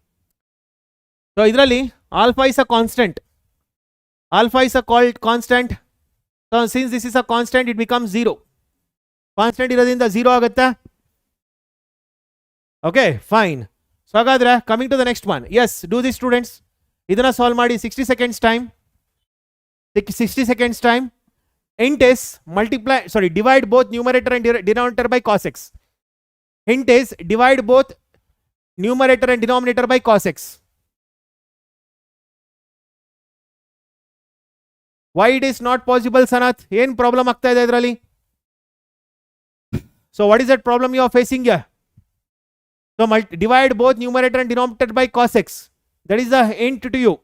A: So idrali alpha is a constant. Alpha is a called constant. So since this is a constant, it becomes 0. Constant iradinda 0 agutte. Okay, fine. So hagadre coming to the next one. Yes, do this, students. Idana solve ಮಾಡಿ 60 seconds time. 60 seconds time. Hint is divide both numerator and denominator by cos x. Hint is divide both numerator and denominator by cos x. Why it is not possible, Sanath? ಏನು problem ಆಗ್ತಾ ಇದೆ ಇದರಲ್ಲಿ? So what is that problem you are facing here? So divide both numerator and denominator by cos x. That is the hint to you.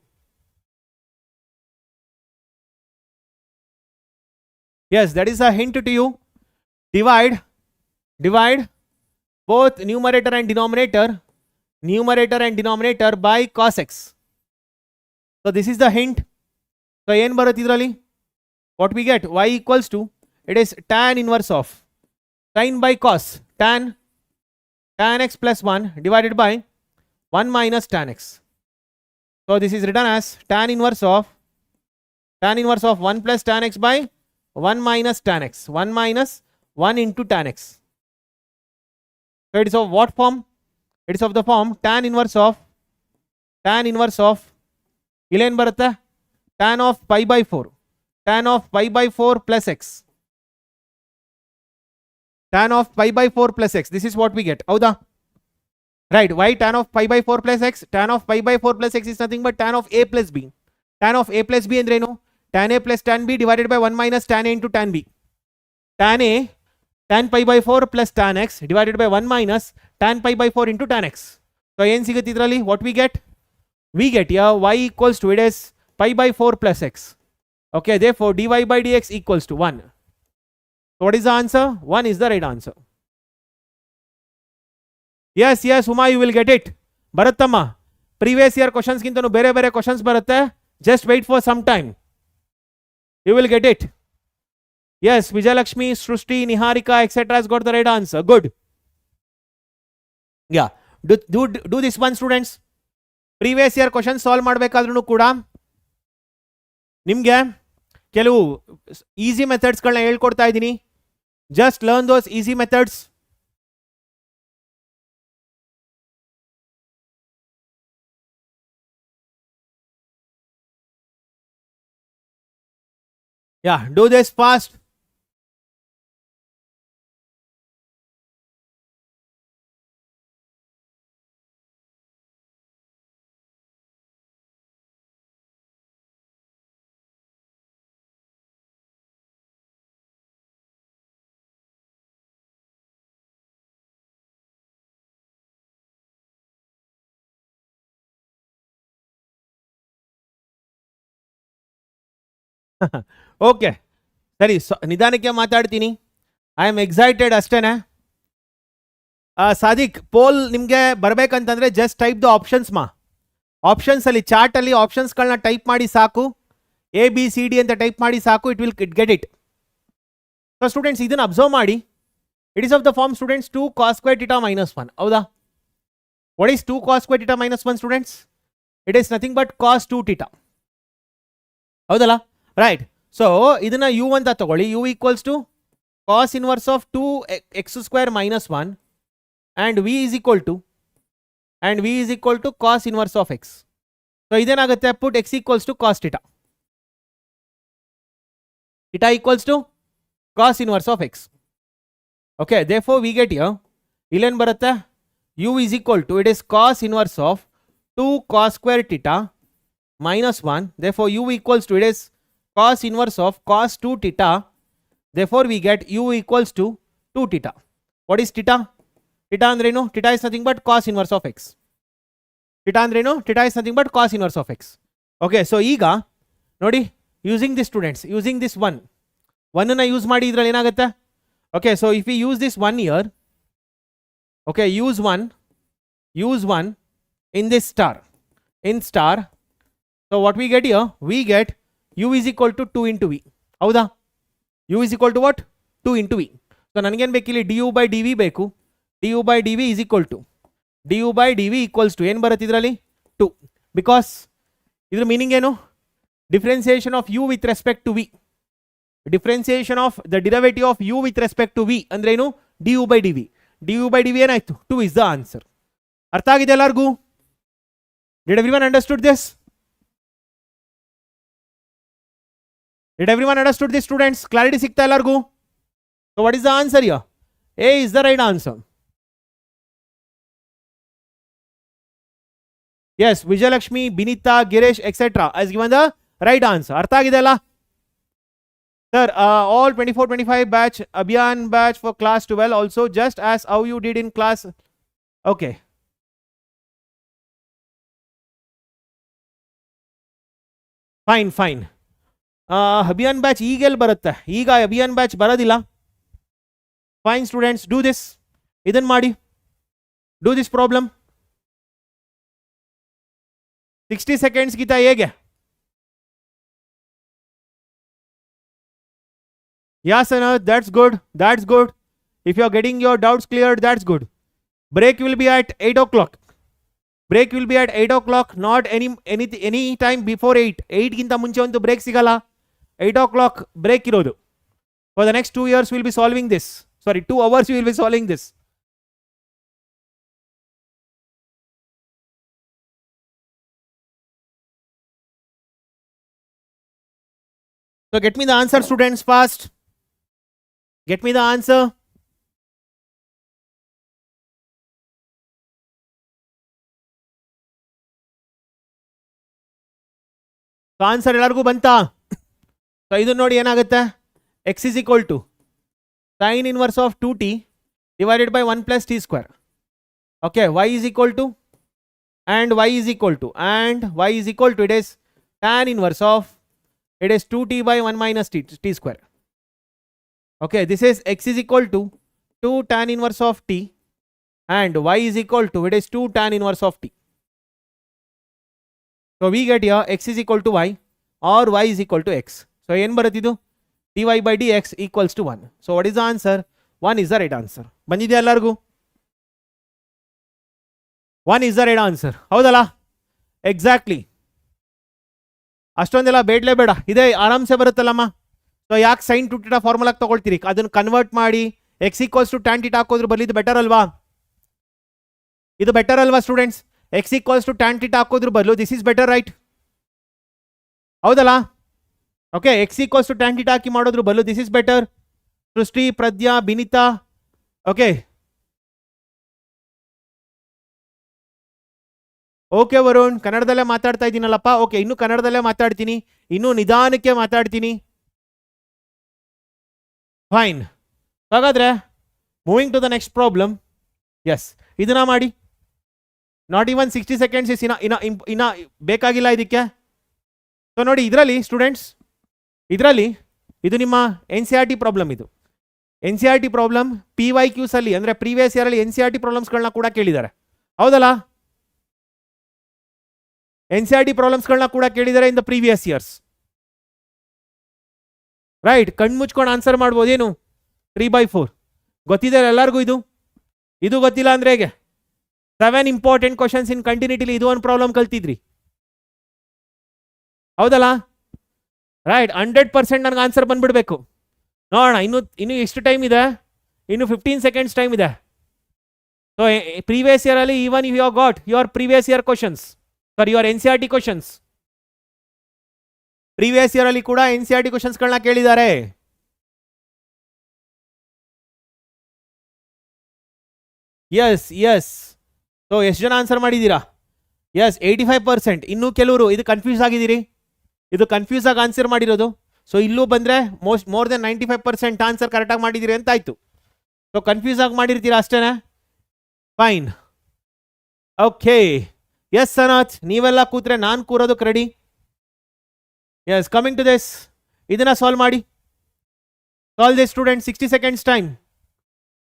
A: Yes, that is a hint to you. Divide both numerator and denominator by cos x. So this is the hint. So ಏನು ಬರುತ್ತೆ ಇದರಲ್ಲಿ? What we get? Y equals to, it is tan inverse of sin by cos, tan x plus 1 divided by 1 minus tan x. So this is written as tan inverse of 1 plus tan x by 1 minus tan x. 1 minus 1 into tan x. So it is of what form? It is of the form tan inverse of ಇಲ್ಲೇನು ಬರುತ್ತೆ? tan of pi by 4. Tan of pi by 4 plus x. Tan of pi by 4 plus x. This is what we get. Howda? Right. Why tan of pi by 4 plus x? Tan of pi by 4 plus x is nothing but tan of a plus b. Tan of a plus b andrenu? Tan a plus tan b divided by 1 minus tan a into tan b. Tan a, tan pi by 4 plus tan x divided by 1 minus tan pi by 4 into tan x. So ಏನು ಸಿಗುತ್ತೆ ಇದರಲ್ಲಿ? What we get? We get here y equals to, it is pi by 4 plus x. Okay, therefore dy by dx equals to 1. So what is the answer? 1 is the right answer. Yes, Uma, you will get it. Bharattamma, previous year questions ಗಿಂತನೂ ಬೇರೆ ಬೇರೆ questions ಬರುತ್ತೆ. Just wait for some time. You will get it. Yes, Vijayalakshmi, Srushti, Niharika, etc. has got the right answer. Good. Yeah. Do this one, students. Previous year questions solve ಮಾಡಬೇಕಾದ್ರೂ ಕೂಡ ನಿಮಗೆ ಕೆಲವು easy ಮೆಥಡ್ಸ್ಗಳನ್ನ ಹೇಳ್ಕೊಡ್ತಾ ಇದ್ದೀನಿ. Just learn those easy methods. Yeah, do this fast. Okay ಸರಿ, ನಿಧಾನಕ್ಕೆ ಮಾತಾಡ್ತೀನಿ. I am excited ಅಷ್ಟೇನೆ. Sadiq, poll ನಿಮಗೆ ಬರಬೇಕಂತಂದ್ರೆ just type the options options ಅಲ್ಲಿ ಚಾರ್ಟ್ ಅಲ್ಲಿ ಆಪ್ಷನ್ಸ್ಗಳನ್ನ ಟೈಪ್ ಮಾಡಿ ಸಾಕು. ಎ ಬಿ ಸಿ ಡಿ ಅಂತ ಟೈಪ್ ಮಾಡಿ ಸಾಕು. It will get it. So students, ಇದನ್ನು ಅಬ್ಸರ್ವ್ ಮಾಡಿ. It is of the form students 2 cos square theta minus 1. ಹೌದಾ? What is 2 cos square theta minus 1 students? It is nothing but cos 2 theta. ಹೌದಲ್ಲ? Right. So ಇದನ್ನ u ಅಂತ ತಗೊಳ್ಳಿ. You equals to cos inverse of 2x square minus 1 and v is equal to cos inverse of x. So ಇದೇನಾಗುತ್ತೆ? put x equals to cos theta. Theta equals to cos inverse of x. Okay, therefore we get here, ಇಲ್ಲೇನು ಬರುತ್ತೆ? u is equal to, it is cos inverse of 2 cos square theta minus 1. Therefore u equals to, it is cos inverse of cos 2 theta. Therefore we get u equals to 2 theta. What is theta? Theta andrenu? Theta is nothing but cos inverse of x. Theta ಅಂದ್ರೇನು? Theta is nothing but cos inverse of x. Okay, so ಈಗ ನೋಡಿ, using this students, using this ಒನ್ನ use ಮಾಡಿ ಇದ್ರಲ್ಲಿ ಏನಾಗುತ್ತೆ? Okay, so if you use this 1 here, okay, use one in this star, in star. So what we get here? We get u is equal to 2 into v. ಹೌದಾ? u is equal to what? 2 into v. So ನನಗೇನು ಬೇಕು ಇಲ್ಲಿ? du by dv ಬೇಕು. du by dv is equal to du by dv equals to ಏನು ಬರುತ್ತೆ ಇದರಲ್ಲಿ? 2. Because ಇದ್ರ meaning ಏನು? Differentiation of u with respect to v. Differentiation of the derivative of u with respect to v ಅಂದ್ರೇನು? du by dv. du by dv ಏನಾಯ್ತು? 2 is the answer. ಅರ್ಥ ಆಗಿದೆ ಎಲ್ಲರಿಗೂ? Did everyone understood this? Did everyone understood this, students? Clarity ಸಿಗ್ತಾ ಎಲ್ಲರಿಗೂ? So what is the answer here? A is the right answer. Yes, Vijayalakshmi, Binita, Giresh, etc. has given the right answer. ಅರ್ಥ ಆಗಿದೆ ಅಲ್ಲ? Sir, all 24-25 batch, Abhiyan batch for class 12 also, just as how you did in class. Okay. Fine. Abhiyan batch ಈಗೆಲ್ಲಿ ಬರುತ್ತೆ? ಈಗ Abhiyan batch ಬರೋದಿಲ್ಲ. Fine students, do this. ಇದನ್ನು ಮಾಡಿ. Do this problem. 60 seconds Geetha ಹೇಗೆ? Yes, Anna, that's good. If you are getting your doubts cleared, that's good. Break will be at 8 o'clock. Not any time before 8. 8 ಗಿಂತ ಮುಂಚೆ ಒಂದು break ಸಿಗಲ್ಲ. 8 o'clock break ಇರೋದು. For the next 2 years we will be solving this. 2 hours we will be solving this. So get me the answer, students, fast. Get me the answer. So answer ಎಲ್ಲರಿಗೂ ಬಂತಾ? So ಇದು ನೋಡಿ ಏನಾಗುತ್ತೆ? x is equal to sin inverse of 2t divided by 1 plus t square. Okay, y is equal to it is tan inverse of, it is 2t by 1 minus t square. Okay, this is x is equal to 2 tan inverse of t and y is equal to, it is 2 tan inverse of t. So we get here x is equal to y or y is equal to x. So ಏನು ಬರುತ್ತೆ ಇದು? dy by dx equals to 1. So what is the answer? 1 is the right answer. ಬಂದಿದೆಯಾ ಎಲ್ಲರಿಗೂ? 1 is the right answer. ಹೌದಲ್ಲ? Exactly. ಅಷ್ಟೊಂದೆಲ್ಲ ಬೇಡಲೇಬೇಡ, ಇದೇ ಆರಾಮ್ಸೆ ಬರುತ್ತಲ್ಲಮ್ಮ. ಸೊ ಯಾಕೆ ಸೈನ್ ಟು ಥೀಟಾ ಫಾರ್ಮುಲಾಗೆ ತಗೊಳ್ತೀರಿ? ಅದನ್ನು ಕನ್ವರ್ಟ್ ಮಾಡಿ x equals to tan theta ಹಾಕೋದ್ರ ಬದಲು ಇದು ಬೆಟರ್ ಅಲ್ವಾ? ಇದು ಬೆಟರ್ ಅಲ್ವಾ students? x equals to tan theta ಹಾಕೋದ್ರ ಬದಲು ದಿಸ್ ಇಸ್ ಬೆಟರ್, ರೈಟ್? ಹೌದಲ್ಲ? Okay, x equals to tan theta ಹಾಕಿ ಮಾಡೋದ್ರ ಬದಲು this is better. Srishti, Pragya, Binita, okay okay Varun, ಕನ್ನಡದಲ್ಲೇ ಮಾತಾಡ್ತಾ ಇದ್ದೀನಲ್ಲಪ್ಪ. ಓಕೆ, ಇನ್ನೂ ಕನ್ನಡದಲ್ಲೇ ಮಾತಾಡ್ತೀನಿ, ಇನ್ನೂ ನಿಧಾನಕ್ಕೆ ಮಾತಾಡ್ತೀನಿ. ಫೈನ್. ಹಾಗಾದ್ರೆ moving to the next problem. Yes, ಇದನ್ನ ಮಾಡಿ. ನಾಟ್ ಈವನ್ 60 seconds ಇಸ್ ಇನ್ನ ಬೇಕಾಗಿಲ್ಲ ಇದಕ್ಕೆ. ಸೊ ನೋಡಿ, ಇದರಲ್ಲಿ ಸ್ಟೂಡೆಂಟ್ಸ್, ಇದು ನಿಮ್ಮ NCERT ಪ್ರಾಬ್ಲಮ್. ಇದು NCERT ಪ್ರಾಬ್ಲಮ್ PYQs ಅಲ್ಲಿ, ಅಂದರೆ ಪ್ರೀವಿಯಸ್ ಇಯರ್ ಅಲ್ಲಿ NCERT ಪ್ರಾಬ್ಲಮ್ಸ್ಗಳನ್ನ ಕೂಡ ಕೇಳಿದ್ದಾರೆ. ಹೌದಲ್ಲ? NCERT ಪ್ರಾಬ್ಲಮ್ಸ್ಗಳನ್ನ ಕೂಡ ಕೇಳಿದ್ದಾರೆ in the previous years, right? ಕಣ್ಣು ಮುಚ್ಕೊಂಡು ಆನ್ಸರ್ ಮಾಡ್ಬೋದು. ಏನು 3/4 ಗೊತ್ತಿದೆ ಎಲ್ಲರಿಗೂ? ಇದು ಗೊತ್ತಿಲ್ಲ ಅಂದ್ರೆ ಹೇಗೆ? 7 ಇಂಪಾರ್ಟೆಂಟ್ ಕ್ವಶನ್ಸ್ ಇನ್ ಕಂಟಿನ್ಯೂಟಿಲಿ ಇದು ಒಂದು ಪ್ರಾಬ್ಲಮ್ ಕಲ್ತಿದ್ರಿ, ಹೌದಲ್ಲ? ರೈಟ್, 100% ನನಗೆ ಆನ್ಸರ್ ಬಂದ್ಬಿಡ್ಬೇಕು. ನೋಡೋಣ, ಇನ್ನು ಎಷ್ಟು ಟೈಮ್ ಇದೆ? ಇನ್ನು 15 seconds ಟೈಮ್ ಇದೆ. ಸೊ ಪ್ರೀವಿಯಸ್ ಇಯರ್ ಅಲ್ಲಿ even you have got your previous year questions, your NCERT questions. Previous year ಅಲ್ಲಿ ಕೂಡ NCERT ಕ್ವಶನ್ಸ್ಗಳನ್ನ ಕೇಳಿದ್ದಾರೆ. ಎಸ್. ಸೊ ಎಷ್ಟು ಜನ ಆನ್ಸರ್ ಮಾಡಿದ್ದೀರಾ? ಎಸ್, 85%. ಇನ್ನೂ ಕೆಲವರು ಇದು ಕನ್ಫ್ಯೂಸ್ ಆಗಿದ್ದೀರಿ, ಇದು ಕನ್ಫ್ಯೂಸ್ ಆಗಿ ಆನ್ಸರ್ ಮಾಡಿರೋದು. ಸೊ ಇಲ್ಲೂ ಬಂದರೆ ಮೋರ್ ದೆನ್ 95% ಆನ್ಸರ್ ಕರೆಕ್ಟಾಗಿ ಮಾಡಿದ್ದೀರಿ ಅಂತ ಆಯಿತು. ಸೊ ಕನ್ಫ್ಯೂಸ್ ಆಗಿ ಮಾಡಿರ್ತೀರಾ ಅಷ್ಟೇನೆ. ಫೈನ್. ಓಕೆ, ಎಸ್ ಸನತ್, ನೀವೆಲ್ಲ ಕೂತ್ರೆ ನಾನು ಕೂರೋದಕ್ಕೆ ready. Yes, coming to this, ಇದನ್ನ ಸಾಲ್ವ್ ಮಾಡಿ. Solve this student. 60 seconds time.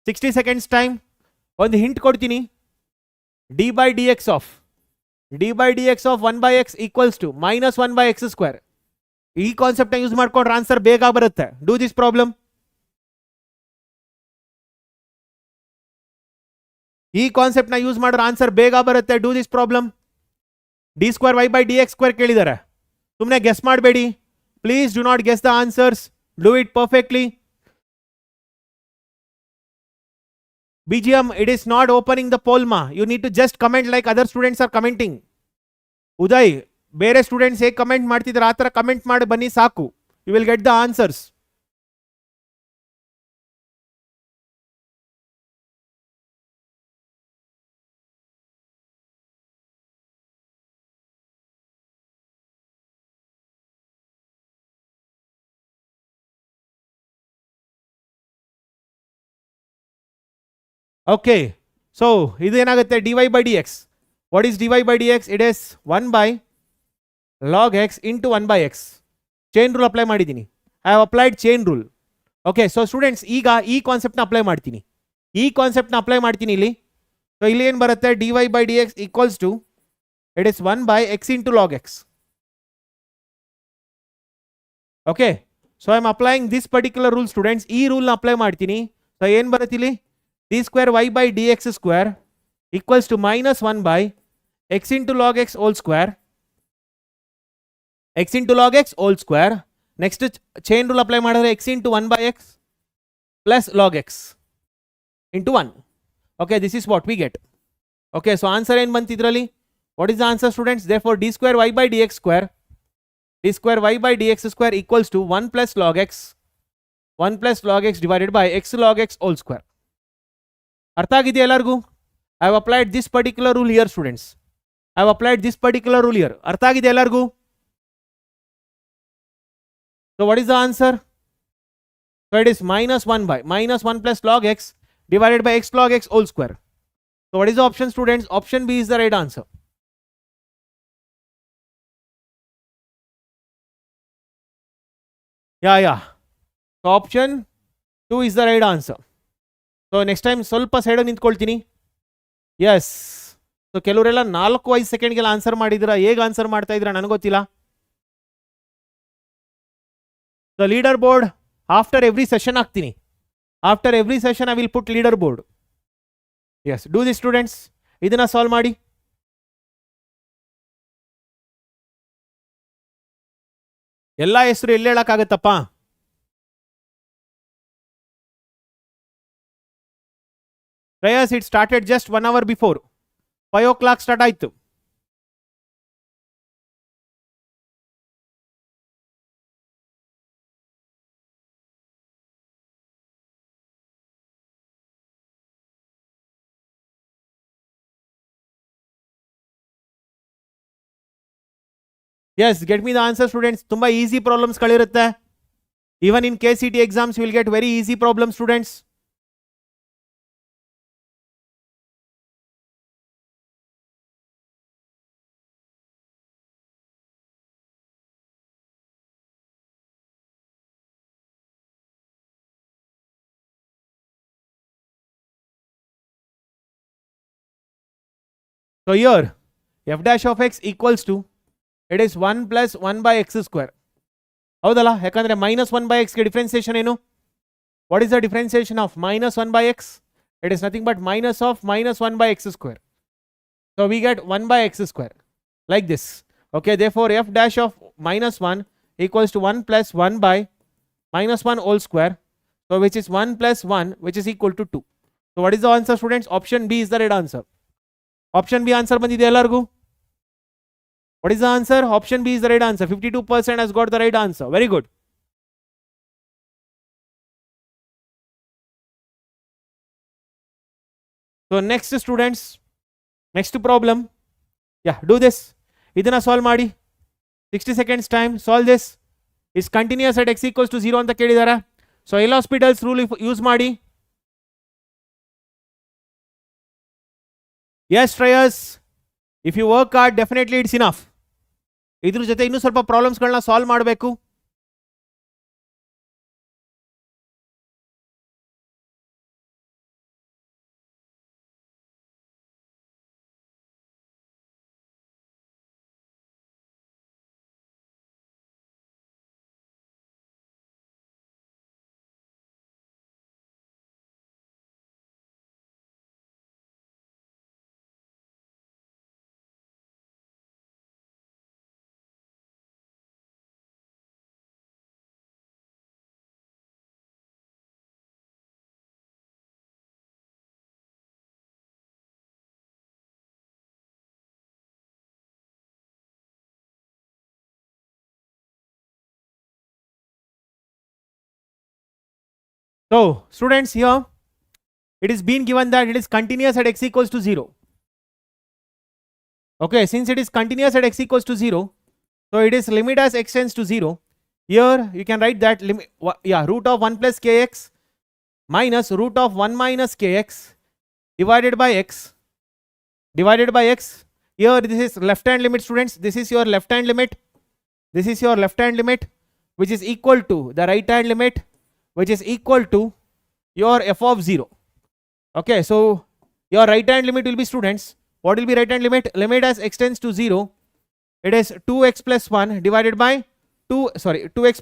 A: 60 seconds time. ಒಂದು ಹಿಂಟ್ ಕೊಡ್ತೀನಿ. D by d x of 1 by x equals to -1 by x square. ಈ ಕಾನ್ಸೆಪ್ಟ್ ಯೂಸ್ ಮಾಡ್ಕೊಂಡ್ರೆ ಆನ್ಸರ್ ಬೇಗ ಬರುತ್ತೆ. Do this problem. ಈ concept ನ ಯೂಸ್ ಮಾಡಿದ್ರೆ ಆನ್ಸರ್ ಬೇಗ ಬರುತ್ತೆ. Do this problem. D square y by d x square ಕೇಳಿದ್ದಾರೆ. ಸುಮ್ಮನೆ ಗೆಸ್ ಮಾಡಬೇಡಿ. Please do not guess the answers. Do it perfectly. BGM, it is not opening the poll ma. You need to just comment like other students are commenting. Uday, ಬೇರೆ students ಹೇಗೆ comment ಮಾಡ್ತಿದ್ದಾರೆ ಆ ಥರ comment ಮಾಡಿ ಬನ್ನಿ ಸಾಕು. You will get the answers. Okay, so ಇದು ಏನಾಗುತ್ತೆ? dy by dx. What is dy by dx? It is 1 by log x into 1 by x. Chain rule apply ಮಾಡಿದ್ದೀನಿ. I have applied chain rule. Okay, so students ಈಗ ಈ ಕಾನ್ಸೆಪ್ಟ್ನ apply ಮಾಡ್ತೀನಿ. ಇಲ್ಲಿ. So ಇಲ್ಲಿ ಏನು ಬರುತ್ತೆ? dy by dx equals to it is 1 by x into log x. Okay, so I am applying this particular rule students. ಈ ರೂಲ್ನ apply ಮಾಡ್ತೀನಿ. ಸೊ ಏನು ಬರುತ್ತೆ ಇಲ್ಲಿ? d square y by dx square equals to -1 by x into log x whole square. Next chain rule apply ಮಾಡಿದ್ರೆ x into 1 by x plus log x into 1. Okay, this is what we get. Okay, so answer ಏನು ಬಂತು ಇದರಲ್ಲಿ? What is the answer students? Therefore d square y by dx square equals to 1 plus log x divided by x log x whole square. ಅರ್ಥ ಆಗಿದೆಯಾ ಎಲ್ಲರಿಗೂ? I have applied this particular rule here students. ಅರ್ಥ ಆಗಿದೆ ಎಲ್ಲರಿಗೂ? So what is the answer? So it is -1 by -1 plus log x divided by x log x whole square. So what is the option students? Option B is the right answer. Yeah. So option 2 is the right answer. So next time ಸ್ವಲ್ಪ ಸೈಡಲ್ಲಿ ನಿಂತ್ಕೊಳ್ತೀನಿ. S, so ಕೆಲವರೆಲ್ಲ 4-5 ಸೆಕೆಂಡ್ಗೆಲ್ಲ answer ಮಾಡಿದ್ದೀರಾ. ಹೇಗೆ answer ಮಾಡ್ತಾ ಇದ್ದೀರಾ ನನಗೆ ಗೊತ್ತಿಲ್ಲ. So leader board after every session ಹಾಕ್ತೀನಿ. I will put leader board. Yes, do this students. ಇದನ್ನ ಸಾಲ್ವ್ ಮಾಡಿ. ಎಲ್ಲ ಹೆಸರು ಎಲ್ಲಿ ಹೇಳಕ್ಕಾಗತ್ತಪ್ಪ? Prayers, it started just 1 hour before. 5 o'clock start ಆಯ್ತು. Yes, get me the answer students. ತುಂಬಾ ಈಸಿ ಪ್ರಾಬ್ಲಮ್ಸ್ ಗಳಿರುತ್ತೆ. Even in KCET exams you will get very easy problems students. So here f dash of x equals to it is 1 plus 1 by x square. ಹೌದಲ್ಲ? ಯಾಕಂದ್ರೆ -1 by x ಗೆ differentiation ಏನು? What is the differentiation of -1 by x? It is nothing but minus of -1 by x square. So we get 1 by x square like this. Okay, therefore f dash of -1 equals to 1 plus 1 by -1 whole square. So which is 1 plus 1 which is equal to 2. So what is the answer students? Option B is the right answer. Option B answer ಬಂದಿದೆ ಎಲ್ಲರಿಗೂ? What is the answer? Option B is the right answer. 52% has got the right answer. Very good. So next students, next problem. Yeah, do this. ಇದನ್ನ solve ಮಾಡಿ. 60 seconds time. Solve this. Is continuous at x equals to 0 ಅಂತ ಕೇಳಿದಾರೆ. So L'Hospital's rule use ಮಾಡಿ. Yes, Shreyas. If you work hard definitely it's enough. ಇದ್ರ ಜೊತೆ ಇನ್ನೂ ಸ್ವಲ್ಪ ಪ್ರಾಬ್ಲಮ್ಸ್ಗಳನ್ನ ಸಾಲ್ವ್ ಮಾಡಬೇಕು. So students, here it is being given that it is continuous at x equals to 0. Okay, since it is continuous at x equals to 0, so it is limit as x tends to 0. Here you can write that limit, root of 1 plus kx minus root of 1 minus kx divided by x. Here this is left hand limit, students. This is your left hand limit. This is your left hand limit, which is equal to the right hand limit, which is equal to your f of 0. Okay, so your right hand limit will be, students, what will be right hand limit? Limit as x tends to 0, it is 2x plus 1 divided by 2x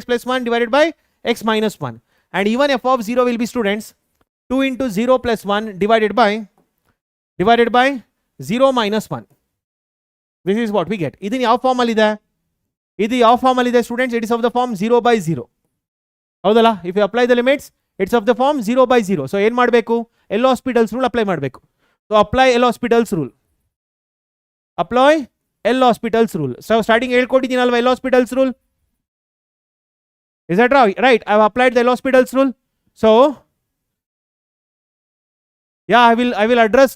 A: plus 1 divided by x minus 1. And even f of 0 will be, students, 2 into 0 plus 1 divided by 0 minus 1. This is what we get. This is ಯಾವ form ಅಲ್ಲಿ ಇದೆ students? It is of the form 0 by 0. ಹೌದಲ್ಲ? If you apply the limits, it's of the form 0 by 0. So ಏನು ಮಾಡಬೇಕು? L'Hospital's rule apply ಮಾಡಬೇಕು. So apply L'Hospital's rule. So starting ಹೇಳ್ಕೊಟ್ಟಿದ್ದೀನಲ್ವಾ L'Hospital's rule? Is that right? I have applied the L'Hospital's rule. So yeah, I will address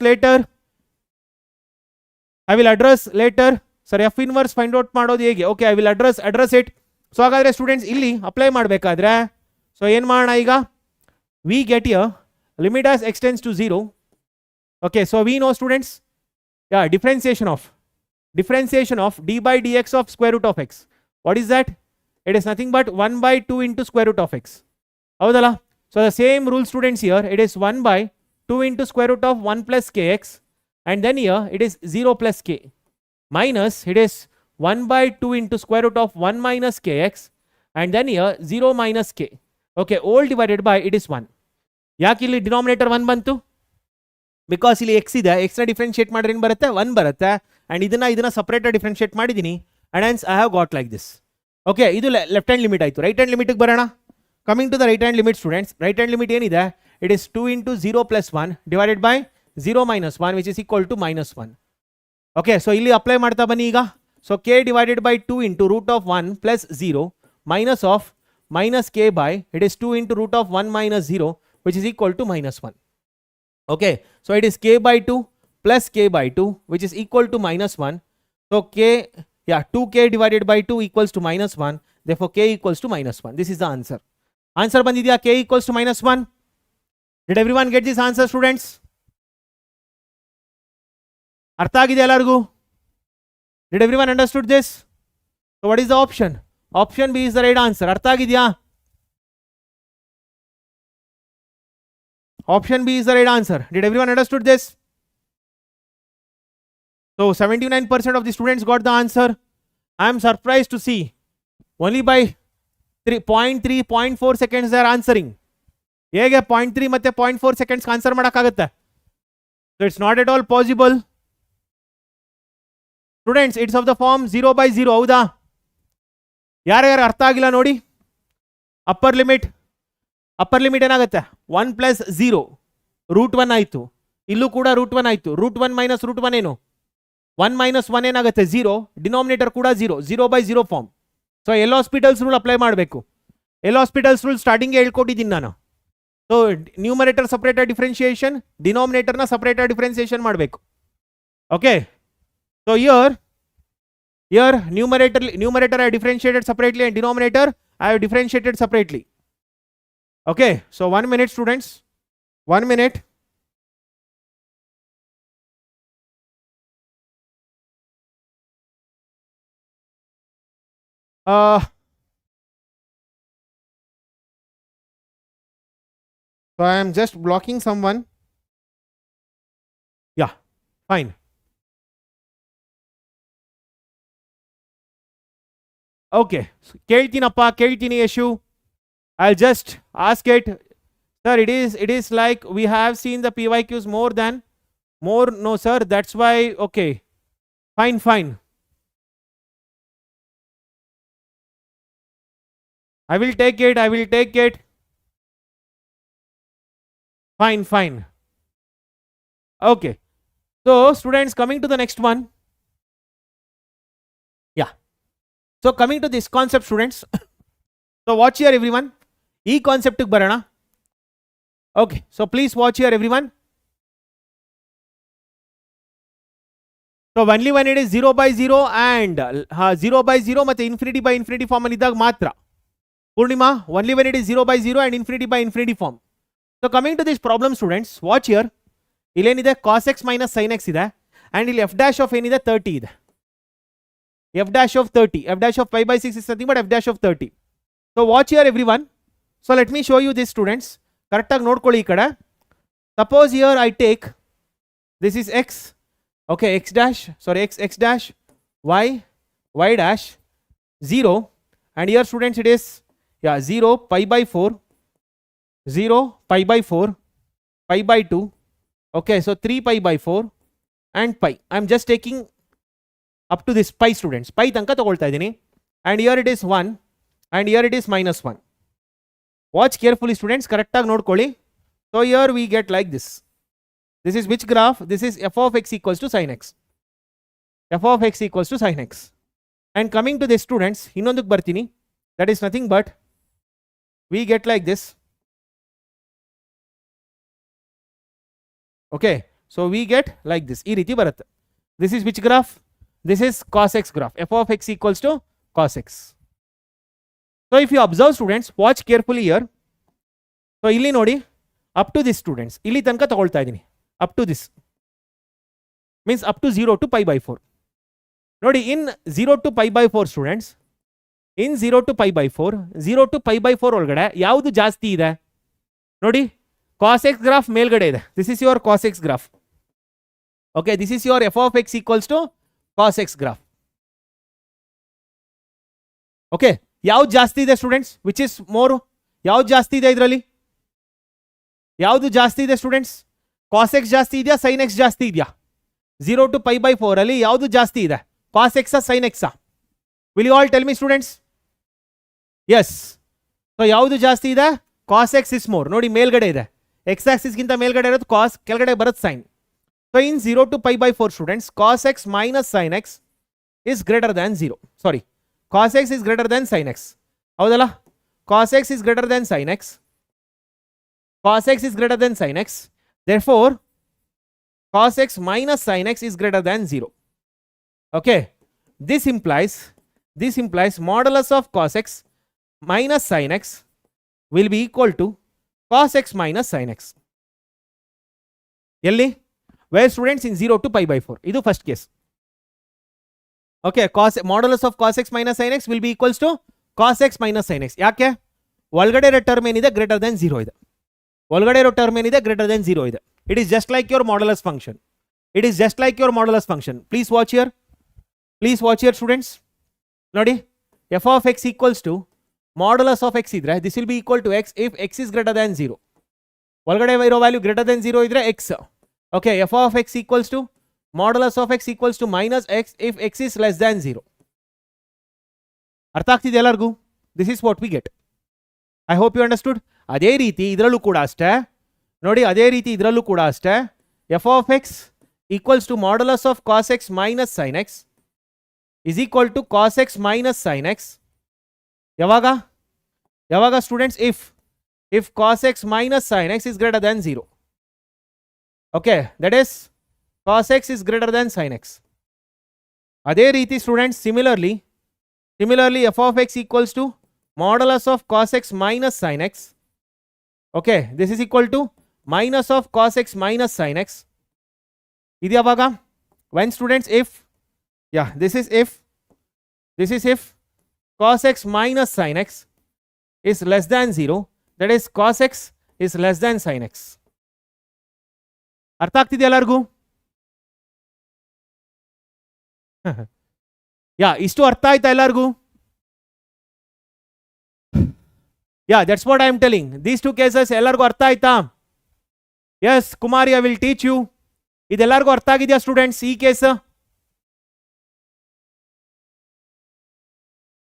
A: later. Sir, f inverse find out ಮಾಡೋದು ಹೇಗೆ? Okay, I will address it. So ಹಾಗಾದ್ರೆ students ಇಲ್ಲಿ apply ಮಾಡಬೇಕಾದ್ರೆ so ಏನು ಮಾಡೋಣ ಈಗ? We get here limit as x tends to 0. Okay, so we know, students, differentiation of d by dx of square root of x. What is that? It is nothing but 1 by 2 into square root of x. ಹೌದಲ್ಲ? So the same rule, students, here it is 1 by 2 into square root of 1 plus kx, and then here it is 0 plus k, minus it is 1 by 2 into square root of 1 minus kx, and then here 0 minus k. Okay, all divided by it is 1. ಯಾಕೆ ಇಲ್ಲಿ denominator 1 ಬಂತು? Because ಇಲ್ಲಿ x ಇದೆ, x ನ differentiate ಮಾಡಿದ್ರೆ ಏನು ಬರುತ್ತೆ? 1 ಬರುತ್ತೆ. ಆ್ಯಂಡ್ ಇದನ್ನ ಸಪ್ರೇಟ್ ಡಿಫ್ರೆನ್ಶಿಯೇಟ್ ಮಾಡಿದ್ದೀನಿ. And hence I have got like this. Okay, ಇದು ಲೆಫ್ಟ್ ಹ್ಯಾಂಡ್ ಲಿಮಿಟ್ ಆಯಿತು. ರೈಟ್ ಹ್ಯಾಂಡ್ ಲಿಮಿಟ್ಗೆ ಬರೋಣ. Coming to the right hand limit, students. Right hand limit ಏನಿದೆ? It is 2 into 0 plus 1 divided by 0 minus 1, which is equal to minus 1. Okay, so ಇಲ್ಲಿ apply ಮಾಡ್ತಾ ಬನ್ನಿ ಈಗ. So k divided by 2 into root of 1 plus 0 minus of minus k by it is 2 into root of 1 minus 0, which is equal to minus 1. Okay, so it is k by 2 plus k by 2, which is equal to minus 1. So 2k divided by 2 equals to minus 1. Therefore k equals to minus 1. This is the answer. Answer ಬಂದಿದೆಯಾ? k equals to minus 1. Did everyone get this answer, students? ಅರ್ಥ ಆಗಿದೆ ಎಲ್ಲರಿಗೂ? Did everyone understood this? So what is the option? Option B is the right answer. ಅರ್ಥ ಆಗಿದೆಯಾ? Option B is the right answer. Did everyone understood this? So 79% of the students got the answer. I am surprised to see only by 0.4 seconds they are answering. ಹೇಗೆ 0.3 ಮತ್ತೆ 0.4 seconds answer ಮಾಡೋಕ್ಕಾಗುತ್ತೆ? So it's not at all possible. Students, it's of the form 0 by 0. ಹೌದಾ? ಯಾರ್ಯಾರು ಅರ್ಥ ಆಗಿಲ್ಲ ನೋಡಿ. Upper limit ಏನಾಗುತ್ತೆ? 1 plus 0 root 1 ಆಯಿತು. ಇಲ್ಲೂ ಕೂಡ ರೂಟ್ 1 ಆಯಿತು. ರೂಟ್ 1 ಮೈನಸ್ ರೂಟ್ 1 ಏನು? 1 minus 1 ಏನಾಗುತ್ತೆ? 0. ಡಿನಾಮಿನೇಟರ್ ಕೂಡ 0 by 0 form. So L'Hospital's rule apply ಮಾಡಬೇಕು. L'Hospital's ರೂಲ್ ಸ್ಟಾರ್ಟಿಂಗ್ ಹೇಳ್ಕೊಟ್ಟಿದ್ದೀನಿ ನಾನು. ಸೊ ನ್ಯೂಮರೇಟರ್ ಸಪ್ರೇಟರ್ ಡಿಫ್ರೆನ್ಶಿಯೇಷನ್, ಡಿನಾಮಿನೇಟರ್ನ ಸಪ್ರೇಟರ್ ಡಿಫ್ರೆನ್ಶಿಯೇಷನ್ ಮಾಡಬೇಕು. Okay, so here numerator I differentiated separately and denominator I have differentiated separately. Okay, so 1 minute, students, 1 minute. So I am just blocking someone. Yeah, fine. Okay, ಕೇಳ್ತೀನಪ್ಪ issue. I'll just ask it. Sir, it is like we have seen the PYQs more. No, sir, that's why. Okay, fine. I will take it. Fine. Okay. So, students, coming to the next one. Yeah. So, coming to this concept, students. So, watch here, everyone. E concept barana. Okay. So, please watch here, everyone. So, only when it is 0 by 0 and 0 by 0 ಮತ್ತೆ infinity by infinity form alidag matra. Purnima, only when it is 0 by 0 and infinity by infinity form. So, coming to this problem, students, watch here. Illenide cos x minus sin x ide and ಇಲ್ಲಿ f dash of ಏನಿದೆ 30 ಇದೆ. F dash of 30. F dash of pi by 6 is nothing but f dash of 30. So, watch here, everyone. So, let me show you this, students. Correct ಆಗಿ ನೋಡ್ಕೊಳ್ಳಿ ಈ ಕಡೆ. Suppose here I take, this is x. Okay, x dash, y dash, 0. And here, students, it is 0, pi by 4, 0, pi by 4, pi by 2. Okay, so 3 pi by 4 and pi. I'm just taking up to this pi, students. Pi tanka tagolta idini. And here it is 1 and here it is minus 1. Watch carefully, students. Correct ag nodkoli. So here we get like this. This is which graph? This is f of x equals to sin x. F of x equals to sin x. And coming to this, students, innonduk bartini. That is nothing but we get like this. Okay, so we get like this. Ee riti baratte. This is which graph? This is cos x graph. F of x equals to cos x. So if you observe, students, watch carefully here. So illi nodi, up to this, students, illi tanka tagolta idini. Up to this means up to 0 to pi by 4. Nodi, in 0 to pi by 4, students, in 0 to pi by 4, 0 to pi by 4 ಒಳಗಡೆ ಯಾವುದು ಜಾಸ್ತಿ ಇದೆ ನೋಡಿ. cos x graph ಮೇಲ್ಗಡೆ ಇದೆ. This is your cos x graph. Okay, this is your f of x equals to cos x graph. Okay, ಯಾವುದು ಜಾಸ್ತಿ ಇದೆ, ಸ್ಟೂಡೆಂಟ್ಸ್? Which is more? ಯಾವುದು ಜಾಸ್ತಿ ಇದೆ ಇದರಲ್ಲಿ? ಯಾವುದು ಜಾಸ್ತಿ ಇದೆ, ಸ್ಟೂಡೆಂಟ್ಸ್? cos x ಜಾಸ್ತಿ ಇದೆಯಾ, sin x ಜಾಸ್ತಿ ಇದೆಯಾ? 0 to pi by 4 ಅಲ್ಲಿ ಯಾವುದು ಜಾಸ್ತಿ ಇದೆ? cos x ಆ sin x ಆ? Will you all tell me, students? Yes. So ಯಾವುದು ಜಾಸ್ತಿ ಇದೆ? cos x is more. ನೋಡಿ ಮೇಲ್ಗಡೆ ಇದೆ. x axis ಗಿಂತ ಮೇಲ್ಗಡೆ ಇರೋದು cos, ಕೆಳಗಡೆ ಬರುತ್ತೆ sin. So in 0 to pi by 4, students, cos x minus sin x is greater than 0. Sorry, cos x is greater than sin x. ಹೌದಲ್ಲ? cos x is greater than sin x. Cos x is greater than sin x. Therefore, cos x minus sin x is greater than 0. Okay, this implies modulus of cos x minus sin x will be equal to cos x minus sin x. Yelli? Where, students? In 0 to pi by 4. Idu first case. Okay, modulus of cos x minus sin x will be equals to cos x minus sin x. ಯಾಕೆ? ಒಳಗಡೆ ಇರೋ term ಏನಿದೆ greater then 0 ಇದೆ. ಒಳಗಡೆ ಇರೋ term ಏನಿದೆ greater then 0 ಇದೆ. It is just like your modulus function. Please watch here. Students. ನೋಡಿ, f of x equals to modulus of x ಇದ್ರೆ this will be equal to x if x is greater than 0. ಒಳಗಡೆ ಇರೋ value greater than 0 ಇದ್ರೆ x. Okay, f of x equals to modulus of x equals to minus x if x is less than 0. ಅರ್ಥ ಆಗ್ತಿದೆ ಎಲ್ಲರಿಗೂ? This is what we get. I hope you understood. ಅದೇ ರೀತಿ ಇದರಲ್ಲೂ ಕೂಡ ಅಷ್ಟೇ ನೋಡಿ, f of x equals to modulus of cos x minus sin x is equal to cos x minus sin x. ಯಾವಾಗ students? if cos x minus sin x is greater than 0. Okay, that is cos x is greater than sin x. ಅದೇ ರೀತಿ students, similarly f of x equals to modulus of cos x minus sin x. Okay, this is equal to minus of cos x minus sin x. ಇದು ಯಾವಾಗ? when, students, if this is if cos x minus sin x is less than 0, that is cos x is less than sin x. ಅರ್ಥ ಆಗ್ತಿದೆ ಎಲ್ಲರಿಗೂ? ಯಾ, ಇಷ್ಟು ಅರ್ಥ ಆಯ್ತಾ ಎಲ್ಲರಿಗೂ? Yeah, that's what I am telling. These two cases ಎಲ್ಲರಿಗೂ ಅರ್ಥ ಆಯ್ತಾ? Yes Kumari, I will teach you. ಇದೆಲ್ಲರಿಗೂ ಅರ್ಥ ಆಗಿದೆಯಾ ಸ್ಟೂಡೆಂಟ್ಸ್ ಈ case?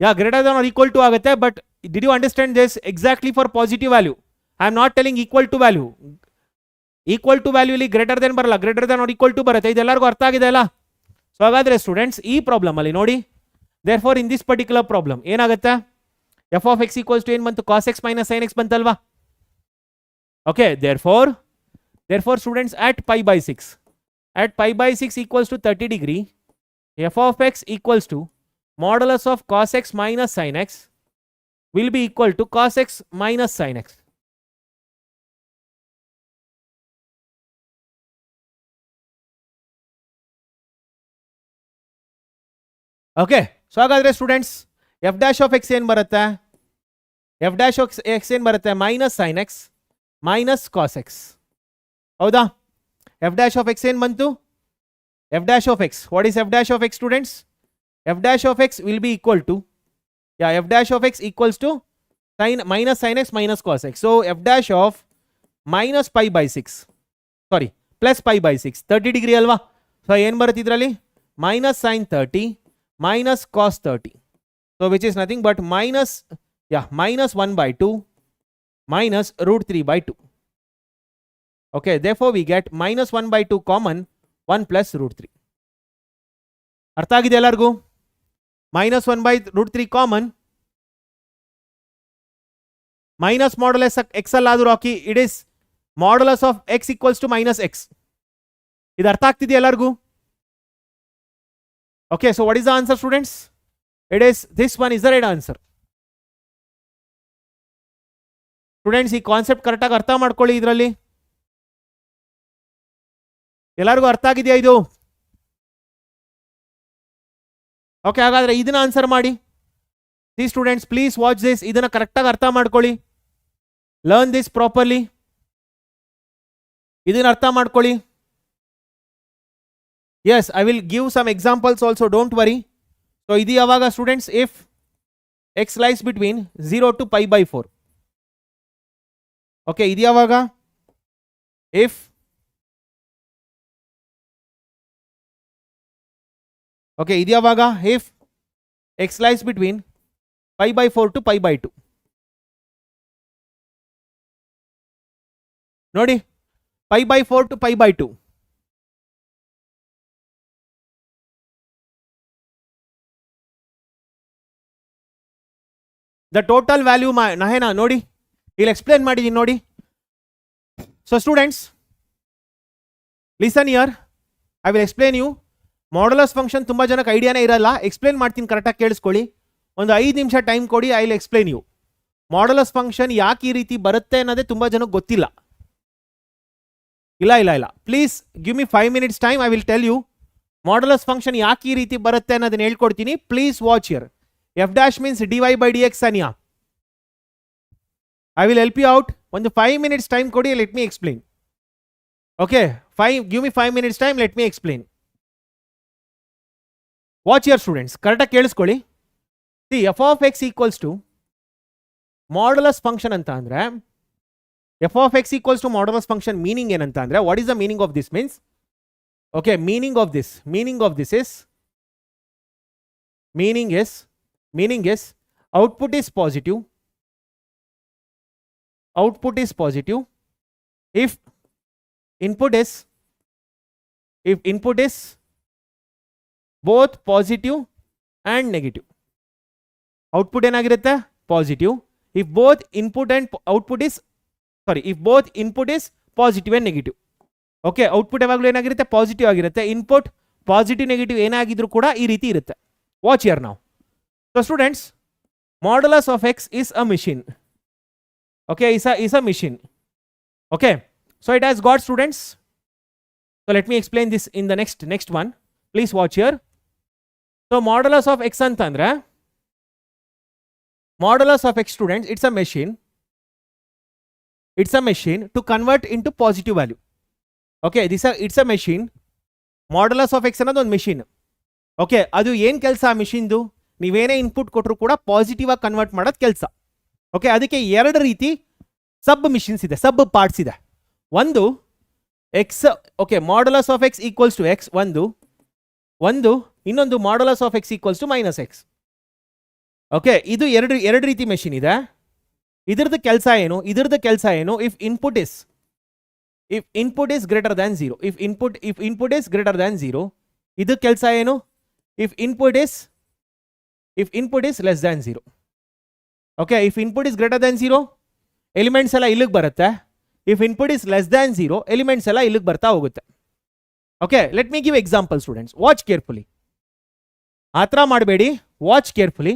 A: Yeah, greater than or equal to ಆಗುತ್ತೆ. But did you understand this? Exactly for positive value. I am not telling equal to value. Equal to value ಇಲ್ಲಿ greater than ಬರಲ್ಲ, greater than or equal to ಬರುತ್ತೆ. ಇದೆಲ್ಲರಿಗೂ ಅರ್ಥ ಆಗಿದೆ ಅಲ್ಲ? So ಹಾಗಾದ್ರೆ students ಈ ಪ್ರಾಬ್ಲಮ್ ಅಲ್ಲಿ ನೋಡಿ, therefore in this particular problem ಏನಾಗುತ್ತೆ? F of x equals to ಏನು ಬಂತು? Cos x minus sine x ಬಂತಲ್ವಾ? Okay, therefore students at pi by 6 equals to 30 degree, f of x equals to modulus of cos x minus sin x will be equal to cos x minus sin x. Okay, so ಹಾಗಾದ್ರೆ students f dash of x ಏನು ಬರುತ್ತೆ? F dash of x ಏನು ಬರುತ್ತೆ? Minus sine x minus cos x. ಹೌದಾ? F dash of x ಏನು ಬಂತು? F dash of x, what is f dash of x students? F dash of x will be equal to, yeah, f dash of x equals to minus sin x minus cos x. So f dash of minus pi by 6, sorry, plus pi by 6, 30 degree ಅಲ್ವಾ? So ಏನು ಬರುತ್ತೆ ಇದರಲ್ಲಿ? minus sin 30 minus cos 30, so which is nothing but minus 1 by 2 minus root 3 by 2. Okay, therefore we get minus 1 by 2 common, 1 plus root 3. ಅರ್ಥ ಆಗಿದೆ ಎಲ್ಲರಿಗೂ? minus 1 by root 3 common, minus modulus x ಅಲ್ಲಾದರೂ hockey, it is modulus of x equals to minus x. ಇದು ಅರ್ಥ ಆಗ್ತಿದೆ ಎಲ್ಲರಿಗೂ? Okay, so what is the answer students? It is, this one is the right answer. Students ಈ concept ಕರೆಕ್ಟಾಗಿ ಅರ್ಥ ಮಾಡ್ಕೊಳ್ಳಿ. ಇದರಲ್ಲಿ ಎಲ್ಲರಿಗೂ ಅರ್ಥ ಆಗಿದೆಯಾ ಇದು? ಓಕೆ, ಹಾಗಾದ್ರೆ ಇದನ್ನ ಆನ್ಸರ್ ಮಾಡಿ. See students, please watch this. ಇದನ್ನ ಕರೆಕ್ಟಾಗಿ ಅರ್ಥ ಮಾಡ್ಕೊಳ್ಳಿ. Learn this properly. ಇದನ್ನ ಅರ್ಥ ಮಾಡ್ಕೊಳ್ಳಿ. Yes, I will give some examples also, don't worry. So ಇದು ಯಾವಾಗ students? If x lies between 0 to pi by 4. Okay, ಇದು ಯಾವಾಗ? ಇಫ್ ಓಕೆ, ಇದು ಯಾವಾಗ? If x lies between pi by 4 to pi by 2. ನೋಡಿ, pi by 4 to pi by 2. The total value ನಹೇನಾ ನೋಡಿ, ಇಲ್ಲಿ ಎಕ್ಸ್ಪ್ಲೇನ್ ಮಾಡಿದ್ದೀನಿ ನೋಡಿ. So students listen here, I will explain you. Modulus function ತುಂಬ ಜನಕ್ಕೆ ಐಡಿಯಾನೇ ಇರಲ್ಲ. ಎಕ್ಸ್ಪ್ಲೇನ್ ಮಾಡ್ತೀನಿ, ಕರೆಕ್ಟಾಗಿ ಕೇಳಿಸ್ಕೊಳ್ಳಿ. ಒಂದು 5 ನಿಮಿಷ ಟೈಮ್ ಕೊಡಿ, I will explain you. Modulus function ಯಾಕೆ ಈ ರೀತಿ ಬರುತ್ತೆ ಅನ್ನೋದೇ ತುಂಬ ಜನಕ್ಕೆ ಗೊತ್ತಿಲ್ಲ. ಇಲ್ಲ, please give me 5 minutes time, I will tell you modulus function ಯಾಕೆ ಈ ರೀತಿ ಬರುತ್ತೆ ಅನ್ನೋದನ್ನ ಹೇಳ್ಕೊಡ್ತೀನಿ. Please watch here. F dash means dy by dx ಅನಿಯಾ. I will help you out. ಒಂದು 5 minutes ಟೈಮ್ ಕೊಡಿ, let me explain. Okay, give me 5 minutes time, let me explain. Watch here students, ಕರೆಕ್ಟಾಗಿ ಕೇಳಿಸ್ಕೊಳ್ಳಿ. See, f of x equals to modulus function ಅಂತ ಅಂದ್ರೆ, f of x equals to modulus function meaning ಏನಂತ ಅಂದ್ರೆ, what is the meaning of this means? Okay, meaning of this is output is positive if input is both positive and negative. Output ಏನಾಗಿರುತ್ತೆ? Positive. if both input is positive and negative. Okay, output ಯಾವಾಗಲೂ ಏನಾಗಿರುತ್ತೆ? Positive ಆಗಿರುತ್ತೆ. Input positive negative ಏನಾಗಿದ್ರು ಕೂಡ ಈ ರೀತಿ ಇರುತ್ತೆ. Watch here now. So students, modulus of X is a machine. Okay, is a machine. Okay, so it has got students. So let me explain this in the next one. Please watch here. So modulus of x ಅಂತಂದ್ರೆ Modulus of x, students, it's a machine. It's a machine to convert into positive value. Okay, it's a machine. Modulus of x ಅನ್ನೋದು ಒಂದು machine. Okay, ಅದು ಏನು ಕೆಲಸ ಆ ಮೆಷಿನ್ದು? ನೀವೇನೇ input ಕೊಟ್ಟರು ಕೂಡ ಪಾಸಿಟಿವ್ ಆಗಿ ಕನ್ವರ್ಟ್ ಮಾಡೋದು ಕೆಲಸ. ಓಕೆ, ಅದಕ್ಕೆ ಎರಡು ರೀತಿ ಸಬ್ ಮಿಷಿನ್ಸ್ ಇದೆ, ಸಬ್ ಪಾರ್ಟ್ಸ್ ಇದೆ. ಒಂದು x, okay, modulus of x equals to x ಒಂದು, ಇನ್ನೊಂದು modulus of x equals to minus x. Okay, ಇದು ಎರಡು ರೀತಿ ಮೆಷಿನ್ ಇದೆ. ಇದ್ರದ್ದು ಕೆಲಸ ಏನು? If input is greater than 0, if input is greater than 0, ಇದು ಕೆಲಸ ಏನು? If input is less than 0. Okay, if input is greater than 0, elements ಎಲ್ಲ ಇಲ್ಲಿಗೆ ಬರುತ್ತೆ. If input is less than 0, elements ಎಲ್ಲ ಇಲ್ಲಿಗೆ ಬರ್ತಾ ಹೋಗುತ್ತೆ. Okay, let me give example students, watch carefully. ಆ ಥರ ಮಾಡಬೇಡಿ, watch carefully.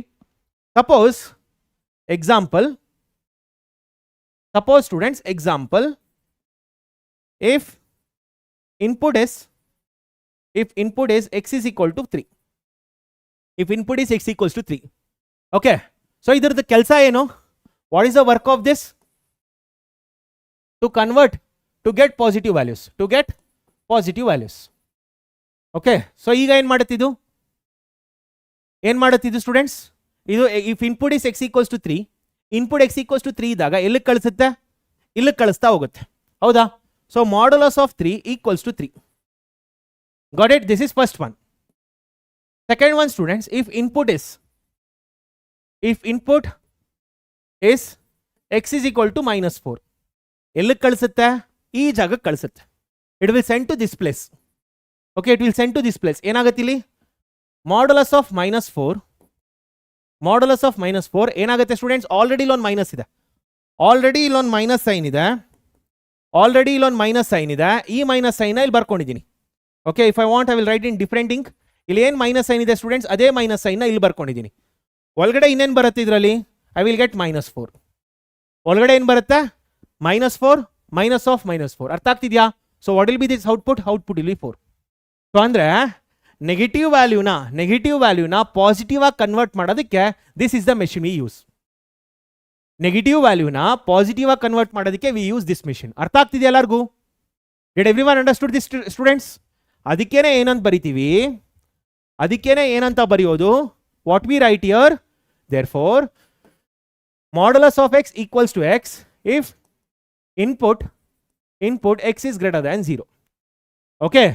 A: Suppose students, example, if input is x is equal to 3, if input is x equals to 3, okay, so idrada kelsa eno? What is the work of this? To convert, to get positive values, okay. So ಈಗ ಏನು ಮಾಡುತ್ತಿದ್ದು students? ಇದು if input is x equals to 3, input x equals to 3 ಇದ್ದಾಗ ಎಲ್ಲಿಗೆ ಕಳಿಸುತ್ತೆ? ಇಲ್ಲಿಗೆ ಕಳಿಸ್ತಾ ಹೋಗುತ್ತೆ, ಹೌದಾ? So modulus of 3 equals to 3. Got it? This is first one. Second one students, if input is x is equal to -4, ಎಲ್ಲಿಗೆ ಕಳಿಸುತ್ತೆ? ಈ ಜಾಗಕ್ಕೆ ಕಳಿಸುತ್ತೆ. It will send to this place. Okay, it will send to this place. ಏನಾಗುತ್ತೆ ಇಲ್ಲಿ? Modulus of -4 ಏನಾಗುತ್ತೆ students? Already ಇಲ್ಲೊಂದು minus ಇದೆ, ಆಲ್ರೆಡಿ ಇಲ್ಲೊಂದು ಮೈನಸ್ ಸೈನ್ ಇದೆ. ಈ ಮೈನಸ್ ಸೈನ್ ಇಲ್ಲಿ ಬರ್ಕೊಂಡಿದ್ದೀನಿ. Okay, if I want I will write in different ink. ಇಲ್ಲಿ ಏನು ಮೈನಸ್ ಸೈನ್ ಇದೆ ಸ್ಟೂಡೆಂಟ್ಸ್, ಅದೇ ಮೈನಸ್ ಸೈನ್ ಇಲ್ಲಿ ಬರ್ಕೊಂಡಿದ್ದೀನಿ. ಒಳಗಡೆ ಇನ್ನೇನು ಬರುತ್ತೆ ಇದರಲ್ಲಿ? I will get -4. ಒಳಗಡೆ ಏನು ಬರುತ್ತೆ? -4 ಮೈನಸ್ ಆಫ್ -4. ಅರ್ಥ ಆಗ್ತಿದ್ಯಾ? So what will be this output will be 4. So ಅಂದರೆ ನೆಗೆಟಿವ್ ವ್ಯಾಲ್ಯೂನ ಪಾಸಿಟಿವ್ ಆಗಿ ಕನ್ವರ್ಟ್ ಮಾಡೋದಕ್ಕೆ this is the machine we use. Negative ವ್ಯಾಲ್ಯೂನ ಪಾಸಿಟಿವ್ ಆಗಿ ಕನ್ವರ್ಟ್ ಮಾಡೋದಕ್ಕೆ ವಿ ಯೂಸ್ ದಿಸ್ ಮೆಷಿನ್. ಅರ್ಥ ಆಗ್ತಿದೆಯಾ ಎಲ್ಲರಿಗೂ? Did everyone understood this students? ಅದಕ್ಕೇನೆ ಏನಂತ ಬರೆಯೋದು? What we write here? Therefore modulus of x equals to x if input x is greater than 0. Okay,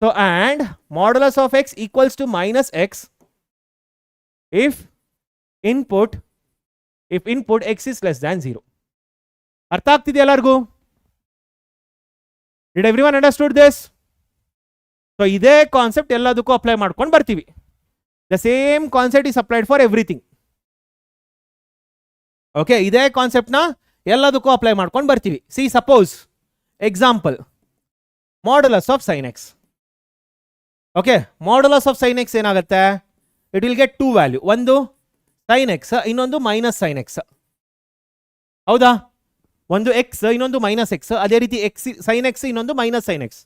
A: so and modulus of x equals to minus x if input x is less than 0. ಅರ್ಥ ಆಗ್ತಿದೆಯಾ ಎಲ್ಲರಿಗೂ? Did everyone understood this? So ಇದೇ concept ಎಲ್ಲದಕ್ಕೂ apply ಮಾಡ್ಕೊಂಡು ಬರ್ತೀವಿ. The same concept is applied for everything. Okay, ಇದೇ ಕಾನ್ಸೆಪ್ಟ್ನ ಎಲ್ಲದಕ್ಕೂ apply ಮಾಡ್ಕೊಂಡು ಬರ್ತೀವಿ. C, suppose example, modulus of sine x. Okay, modulus of sine x ಏನಾಗುತ್ತೆ? ಇಟ್ ವಿಲ್ ಗೆಟ್ 2 ವ್ಯಾಲ್ಯೂ, ಒಂದು ಸೈನ್ ಎಕ್ಸ್, ಇನ್ನೊಂದು ಮೈನಸ್ ಸೈನ್ ಎಕ್ಸ್. ಹೌದಾ? ಒಂದು ಎಕ್ಸ್, ಇನ್ನೊಂದು ಮೈನಸ್ ಎಕ್ಸ್. ಅದೇ ರೀತಿ ಎಕ್ಸ್ ಸೈನ್ ಎಕ್ಸ್, ಇನ್ನೊಂದು ಮೈನಸ್ ಸೈನ್ ಎಕ್ಸ್.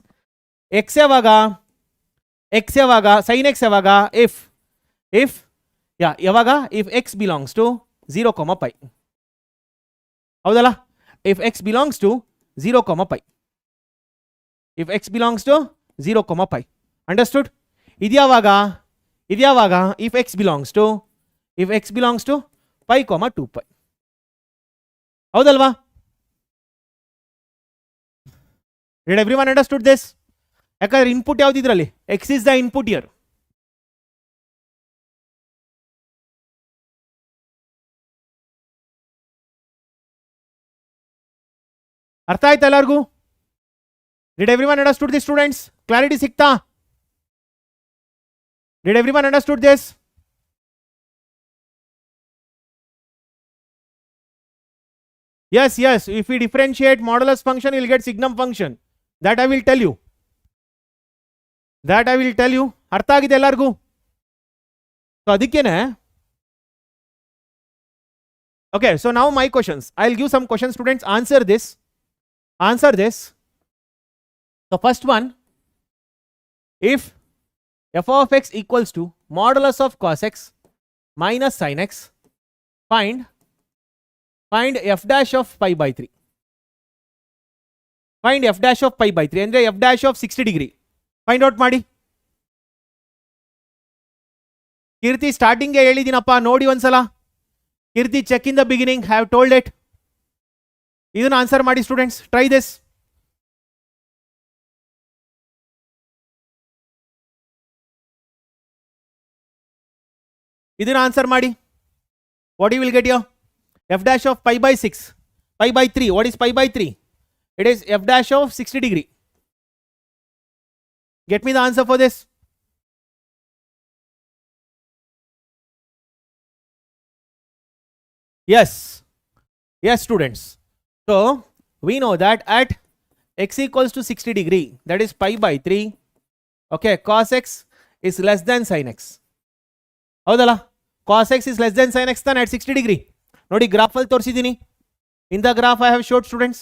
A: ಎಕ್ಸ್ ಯಾವಾಗ? ಸೈನ್ ಎಕ್ಸ್ ಯಾವಾಗ? ಯಾವಾಗ? If x belongs to 0, π. ಹೌದಲ್ಲ? If x belongs to 0, π. If x belongs to 0, π. Understood? ಇದ್ಯಾವಾಗ? If x belongs to π, 2π. ಹೌದಲ್ವಾ? Did everyone understood this? ಯಾಕಂದ್ರೆ ಇನ್ಪುಟ್ ಯಾವ್ದಿದ್ರಲ್ಲಿ? X is the input here. ಅರ್ಥ ಆಯ್ತಾ ಎಲ್ಲರಿಗೂ? Did everyone understood this students? Clarity ಸಿಕ್ತಾ? Did everyone understood this? Yes, if we differentiate modulus function, you will get signum function. That I will tell you. ಅರ್ಥ ಆಗಿದೆ ಎಲ್ಲರಿಗೂ? So ಅದಕ್ಕೇನೆ. Okay, so now my questions. I will give some questions, students. Answer this. The first one, if f of x equals to modulus of cos x minus sin x, find f dash of pi by 3. Find f dash of pi by 3 ಅಂದ್ರೆ f dash of 60 degree. Find out ಮಾಡಿ. ಕೀರ್ತಿ ಸ್ಟಾರ್ಟಿಂಗ್ಗೆ ಹೇಳಿದ್ದೀನಪ್ಪ, ನೋಡಿ ಒಂದ್ಸಲ. Keerthi check in the beginning, have told it. ಇದನ್ನ answer ಮಾಡಿ students, try this. ಇದನ್ನ answer ಮಾಡಿ. What you will get here? F dash of pi by 6, pi by 3. What is pi by 3? It is f dash of 60 degree. Get me the answer for this. Yes, yes students. So we know that at x equals to 60 degree, that is pi by 3, okay, cos x is less than sin x. ಹೌದಲ್ಲ, cos x is less than sin x then at 60 degree. ನೋಡಿ graph ಅಲ್ಲಿ ತೋರಿಸಿದ್ದೀನಿ. In the graph I have showed students.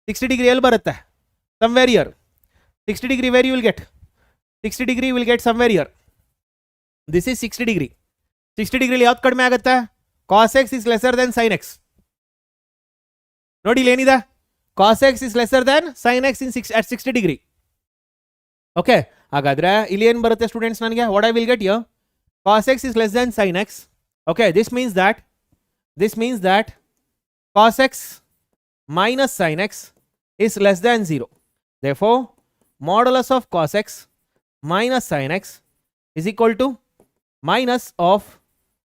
A: 60 degree ಎಲ್ಲಿ ಬರುತ್ತೆ? Somewhere here. 60 degree where you will get? 60 degree will get somewhere here. This is 60 degree. 60 degree ಯಾವ್ದು ಕಡಿಮೆ ಆಗುತ್ತೆ? Cos x is lesser than sin x. ನೋಡಿ ಇಲ್ಲಿ ಏನಿದೆ? Cos x is lesser than sin x at 60 degree. Okay, ಹಾಗಾದ್ರೆ ಇಲ್ಲಿ ಏನು ಬರುತ್ತೆ ಸ್ಟೂಡೆಂಟ್ಸ್ ನನಗೆ? What I will get here? Cos x is less than sin x. Okay, this means that cos x minus sin x is less than 0. Therefore, modulus of cos x minus sin x is equal to minus of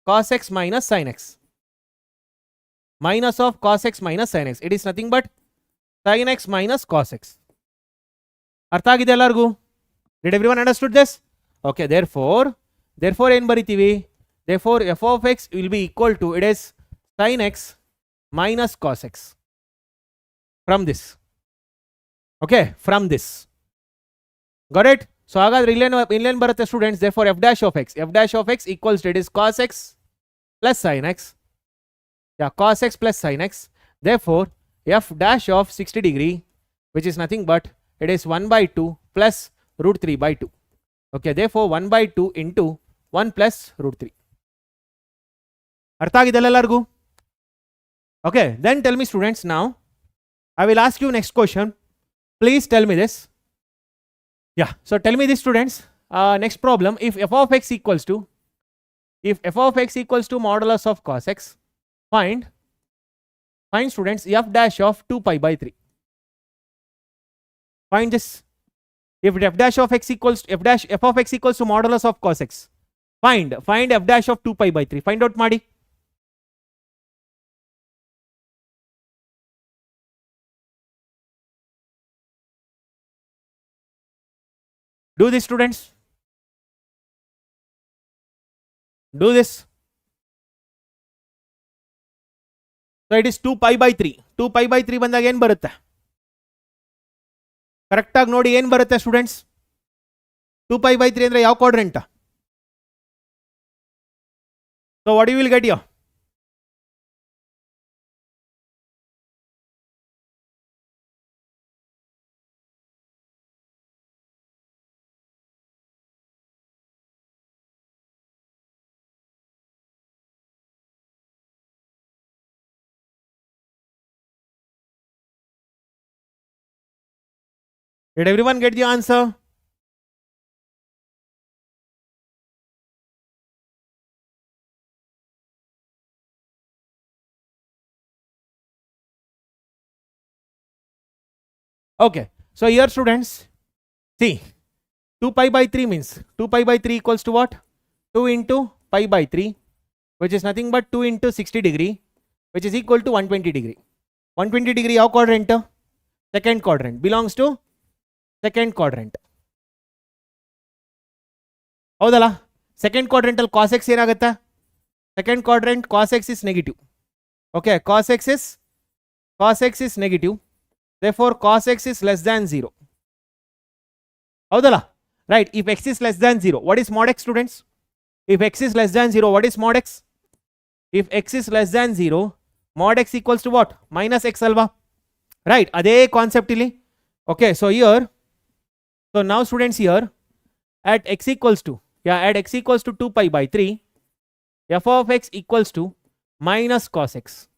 A: cos x minus sin x. Minus of cos x minus sin x. It is nothing but sin x minus cos x. ಅರ್ಥ ಆಗಿದೆ ಎಲ್ಲರಿಗೂ? Did everyone understood this? Okay, therefore ಏನು ಬರಿತೀವಿ? Therefore f of x will be equal to, it is sin x minus cos x. From this. Okay, from this. Got it? So ಹಾಗಾದ್ರೆ ಇಲ್ಲೇನು ಬರುತ್ತೆ students? Therefore f dash of x equals to, it is cos x plus sin x. Yeah, cos x plus sin x. Therefore f dash of 60 degree, which is nothing but, it is 1 by 2 plus root 3 by 2. Okay, therefore 1 by 2 into 1 plus root 3. ಅರ್ಥ ಆಗಿದೆಲ್ಲ ಎಲ್ಲರಿಗೂ? Okay, then tell me students, now I will ask you next question. Please tell me this. Yeah, so tell me this students. Next problem, if f of x equals to modulus of cos x, find students f dash of 2 pi by 3. Find this. If f dash of x equals f of x equals to modulus of cos x, find f dash of 2 pi by 3. Find out ಮಾಡಿ. Do this students. Do this. So it is 2 pi by 3. 2 pi by 3 ಬಂದಾಗ ಏನು ಬರುತ್ತೆ? ಕರೆಕ್ಟಾಗಿ ನೋಡಿ ಏನು ಬರುತ್ತೆ students? 2 pi by 3 ಅಂದರೆ ಯಾವ quadrant? So what you will get here? Did everyone get the answer? Okay, so here students, see, 2 pi by 3 means 2 pi by 3 equals to what? 2 into pi by 3, which is nothing but 2 into 60 degree, which is equal to 120 degree. 120 degree ಯಾವ quadrant? Second quadrant. Belongs to second quadrant. ಹೌದಲ್ಲ? Second quadrant ಅಲ್ಲಿ cos x ಏನಾಗುತ್ತೆ? Second quadrant cos x is negative. Okay, cos x is negative. Therefore cos x is less than 0. ಹೌದಲ್ಲ? Right, if x is less than 0, what is mod x students? If x is less than 0, what is mod x? If x is less than 0, mod x equals to what? Minus x ಅಲ್ವಾ? Right, ಅದೇ concept ಇಲ್ಲಿ. Okay, so here, so now students here, at x equals to 2 pi by 3, f of x equals to minus cos x.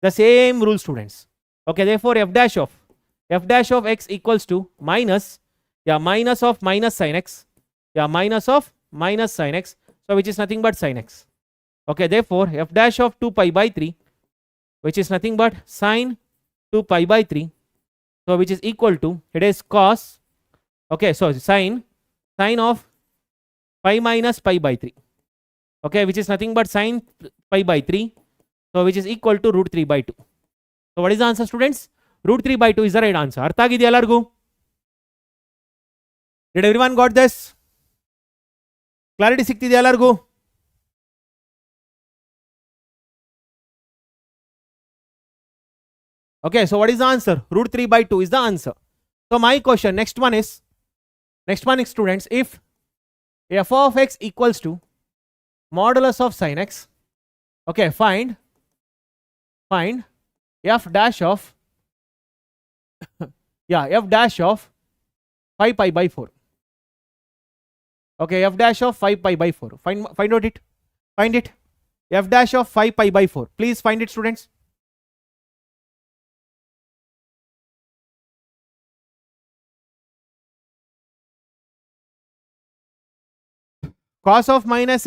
A: The same rule, students. Okay, therefore f dash of x equals to minus, minus of minus sin x, minus of minus sin x, so which is nothing but sin x. Okay, therefore f dash of 2 pi by 3, which is nothing but sine 2 pi by 3, so which is equal to, it is cos, okay, so sine of pi minus pi by 3, okay, which is nothing but sine pi by 3, so which is equal to root 3 by 2. So what is the answer, students? Root 3 by 2 is the right answer. ಅರ್ಥ ಆಗಿದೆಯಾ ಎಲ್ಲರಿಗೂ? Did everyone got this? Clarity ಸಿಕ್ತಿದೆಯಾ ಎಲ್ಲರಿಗೂ? Okay, so what is the answer? Root 3 by 2 is the answer. So my question, next one is students, if f of x equals to modulus of sin x, okay, find f dash of f dash of 5 pi by 4. Okay, f dash of 5 pi by 4. Find out it. Find it. F dash of 5 pi by 4. Please find it, students. Cos of minus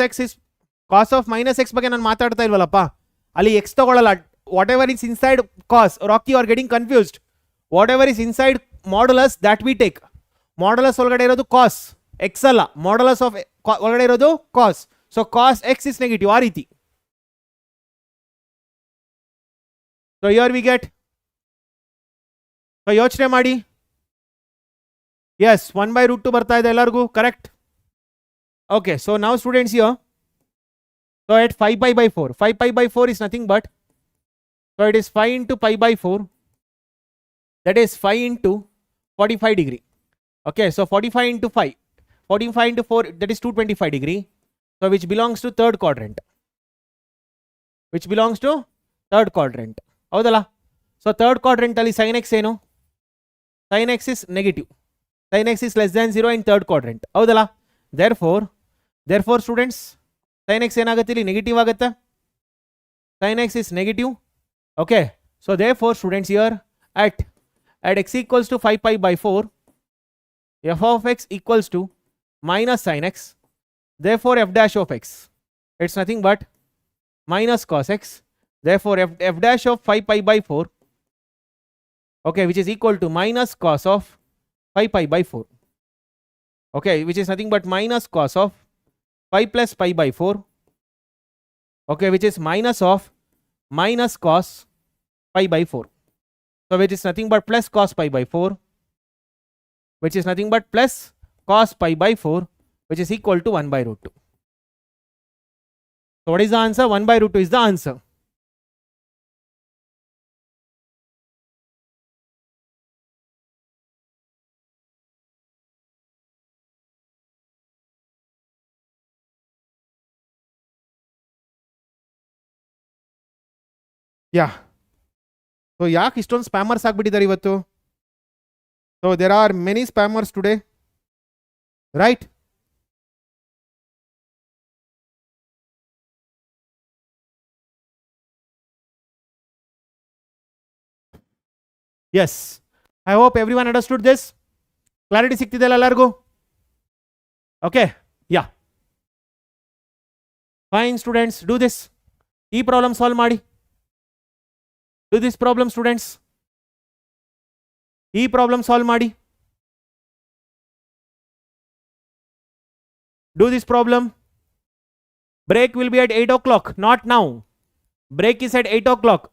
A: x ಬಗ್ಗೆ ನಾನು ಮಾತಾಡ್ತಾ ಇಲ್ವಲ್ಲಪ್ಪ, ಅಲ್ಲಿ x ತಗೊಳ್ಳಲ್ಲ. Whatever is inside cos, Rocky, you are getting confused. Whatever is inside modulus, that we take. Modulus ಒಳಗಡೆ ಇರೋದು cos x ಅಲ್ಲ, modulus of ಒಳಗಡೆ ಇರೋದು cos. So cos x is negative, ಆ ರೀತಿ. So here we get, so ಯೋಚನೆ ಮಾಡಿ, yes, 1 by root 2 ಬರ್ತಾ ಇದೆ ಎಲ್ಲರಿಗೂ, correct? Okay, so now students here, so at 5 pi by 4, 5 pi by 4 is nothing but, so it is 5 into pi by 4, that is 5 into 45 degree. Okay, so 45 into 5, 45 into 4, that is 225 degree, so which belongs to third quadrant, ಹೌದಲ್ಲ? So third quadrant ಅಲ್ಲಿ sin x ಏನು? Sin x is negative, sin x is less than 0 in third quadrant, ಹೌದಲ್ಲ? Therefore students, sin x ಏನಾಗುತ್ತೆ ಇಲ್ಲಿ? Negative ಆಗುತ್ತೆ. Sin x is negative. Okay, so therefore students, here at x equals to 5 pi by 4, f of x equals to minus sin x, therefore f dash of x, it's nothing but minus cos x, therefore f dash of 5 pi by 4, okay, which is equal to minus cos of 5 pi by 4, okay, which is nothing but minus cos of 5 plus pi by 4, okay, which is minus of minus cos pi by 4, so which is nothing but plus cos pi by 4, which is nothing but plus cos pi by 4, which is equal to 1 by root 2. So what is the answer? 1 by root 2 is the answer. Yeah. So ಯಾಕೆ ಇಷ್ಟೊಂದು ಸ್ಪ್ಯಾಮರ್ಸ್ ಆಗ್ಬಿಟ್ಟಿದ್ದಾರೆ ಇವತ್ತು? So there are many spammers today, right? Yes, I hope everyone understood this. Clarity ಸಿಕ್ತಿದೆಯಲ್ಲ ಎಲ್ಲರಿಗೂ? Okay, yeah. Fine students, do this. ಈ problem solve ಮಾಡಿ. Do this problem, students. ಈ problem solve ಮಾಡಿ. Do this problem. Break will be at 8 o'clock, not now. Break is at 8 o'clock.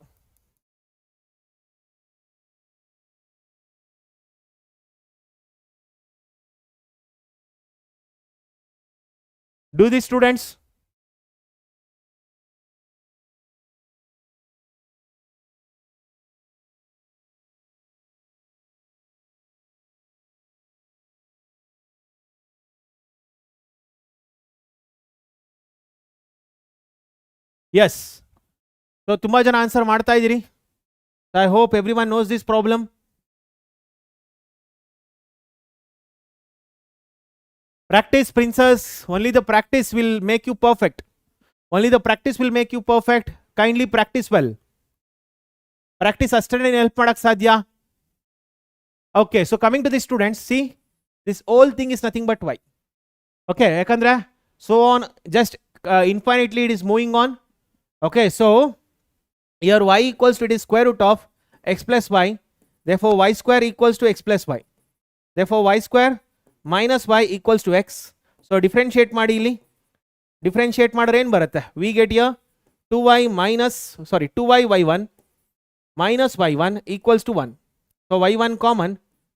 A: Do this, students. Yes. So ತುಂಬಾ ಜನ answer ಮಾಡ್ತಾ ಇದ್ದೀರಿ. I hope everyone knows this problem. Practice, princess. Only the practice will make you perfect. Only the practice will make you perfect. kindly practice well. Practice ಅಷ್ಟೇ help ಮಾಡಕ್ ಸಾಧ್ಯ. Okay, so coming to the students, see, this whole thing is nothing but y. Okay, yakandre so on, just infinitely it is moving on. Okay, so here y equals to, it is square root of x plus y, therefore y square equals to x plus y, therefore y square minus y equals to x. So differentiate ಮಾಡಿ ಇಲ್ಲಿ, differentiate ಮಾಡಿದ್ರೆ ಏನು ಬರುತ್ತೆ, we get here 2y y1 minus y1 equals to 1. So y1 common,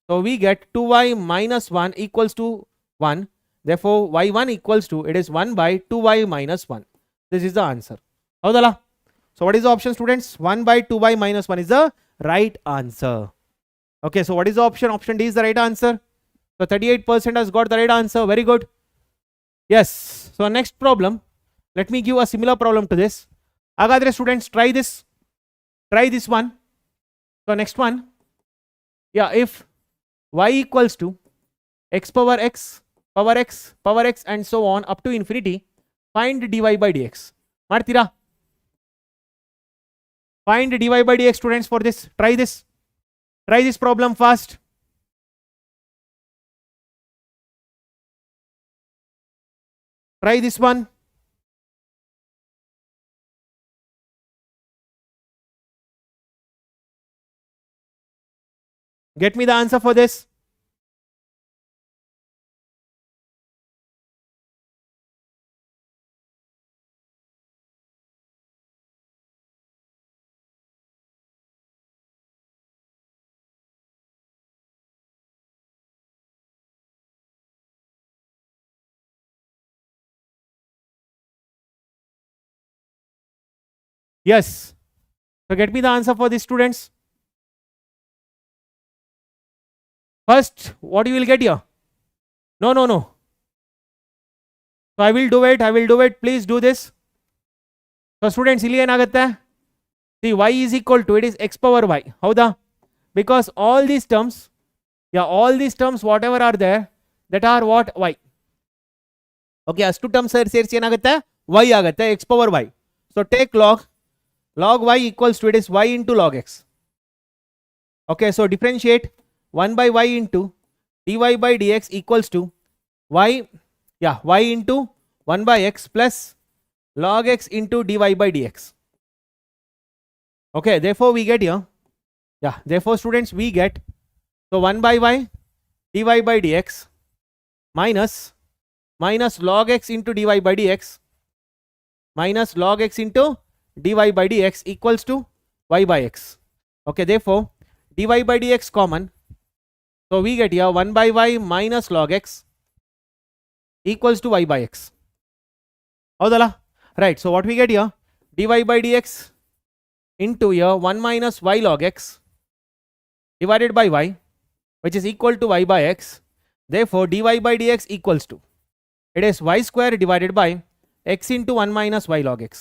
A: so we get 2y minus 1 equals to 1, therefore y1 equals to, it is 1 by 2y minus 1. This is the answer. ಹೌದಲ್ಲ? So what is the option, students? 1 by 2y minus 1 is the right answer. Okay, so what is the option? Option D is the right answer. So 38% has got the right answer. Very good. Yes. So next problem, let me give a similar problem to this. Hagadre students, try this one. So next one, yeah, if y equals to x power x and so on up to infinity, find dy by dx. Martira? Find dy by dx, students, for this. Try this problem fast. Try this one. Get me the answer for this. Yes. So get me the answer for this, students. First, what you will get here? No. So I will do it. Please do this. So students, ಇಲ್ಲಿ ಏನಾಗುತ್ತೆ? See, y is equal to, it is x power y. ಹೌದಾ? Because all these terms, whatever are there, that are what? Y. Okay, ಅಷ್ಟು terms ಸೇರಿಸಿ ಏನಾಗುತ್ತೆ? Y ಆಗುತ್ತೆ, x power y. So take log y equals to, it is y into log x. Okay, so differentiate 1 by y into dy by dx equals to y into 1 by x plus log x into dy by dx. Okay, therefore we get here, therefore students, we get, so 1 by y dy by dx minus log x into dy by dx minus log x into dy by dx equals to y by x. Okay, therefore dy by dx common, so we get here 1 by y minus log x equals to y by x. Howdala? Right, so what we get here, dy by dx into here 1 minus y log x divided by y, which is equal to y by x. Therefore dy by dx equals to, it is y square divided by x into 1 minus y log x.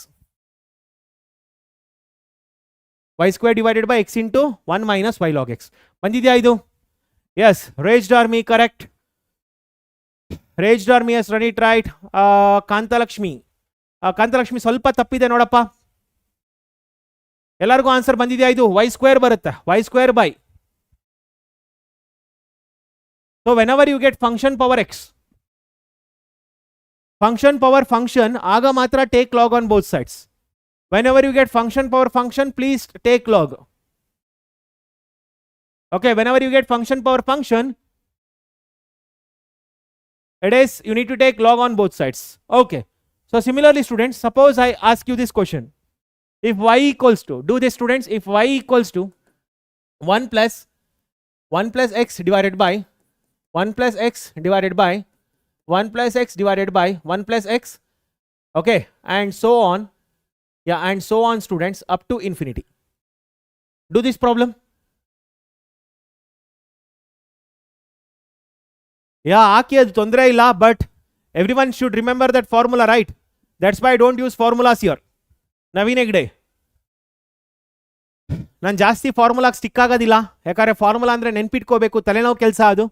A: Y square divided by x into 1 minus y log x. ಬಂದಿದೆಯಾ ಇದು? Yes, raised army, correct. Raised army has run it right. ಕಾಂತಲಕ್ಷ್ಮಿ ಸ್ವಲ್ಪ ತಪ್ಪಿದೆ ನೋಡಪ್ಪ. ಎಲ್ಲರಿಗೂ answer ಬಂದಿದೆಯಾ ಇದು? y square ಬರುತ್ತೆ, y square by. So whenever you get function power x, function power function, ಆಗ ಮಾತ್ರ take log on both sides. Whenever you get function power function, please take log. Okay, whenever you get function power function, it is, you need to take log on both sides. Okay, so similarly students, suppose I ask you this question. If y equals to, do this students, if y equals to 1 plus x divided by 1 plus x divided by 1 plus x divided by 1 plus x, okay, and so on, and so on students, up to infinity. Do this problem. ಹಾಕಿ, ಅದು ತೊಂದರೆ ಇಲ್ಲ, but everyone should remember that formula, right? That's why I don't use formulas here. Naveen Hegde, ನಾನು ಜಾಸ್ತಿ ಫಾರ್ಮುಲಾಗೆ stick ಆಗೋದಿಲ್ಲ, ಯಾಕಂದ್ರೆ formula ಅಂದ್ರೆ ನೆನ್ಪಿಟ್ಕೋಬೇಕು, ತಲೆನೋವು ಕೆಲಸ ಅದು.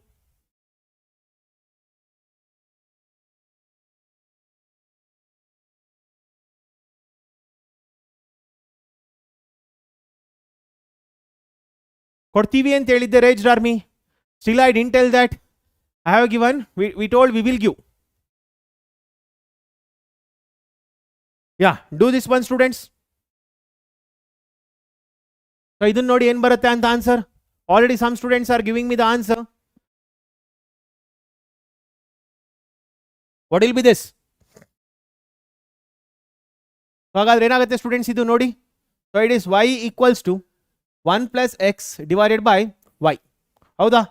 A: ಕೊಡ್ತೀವಿ ಅಂತ ಹೇಳಿದ್ದೆ raised army. Still I didn't tell that. I have given, we told we will give. Yeah, do this one students. So idun nodi en barutte anta answer. Already some students are giving me the answer. What will be this? So hagadre enagutte students idu nodi. So it is y equals to 1 plus x divided by y. Hauda?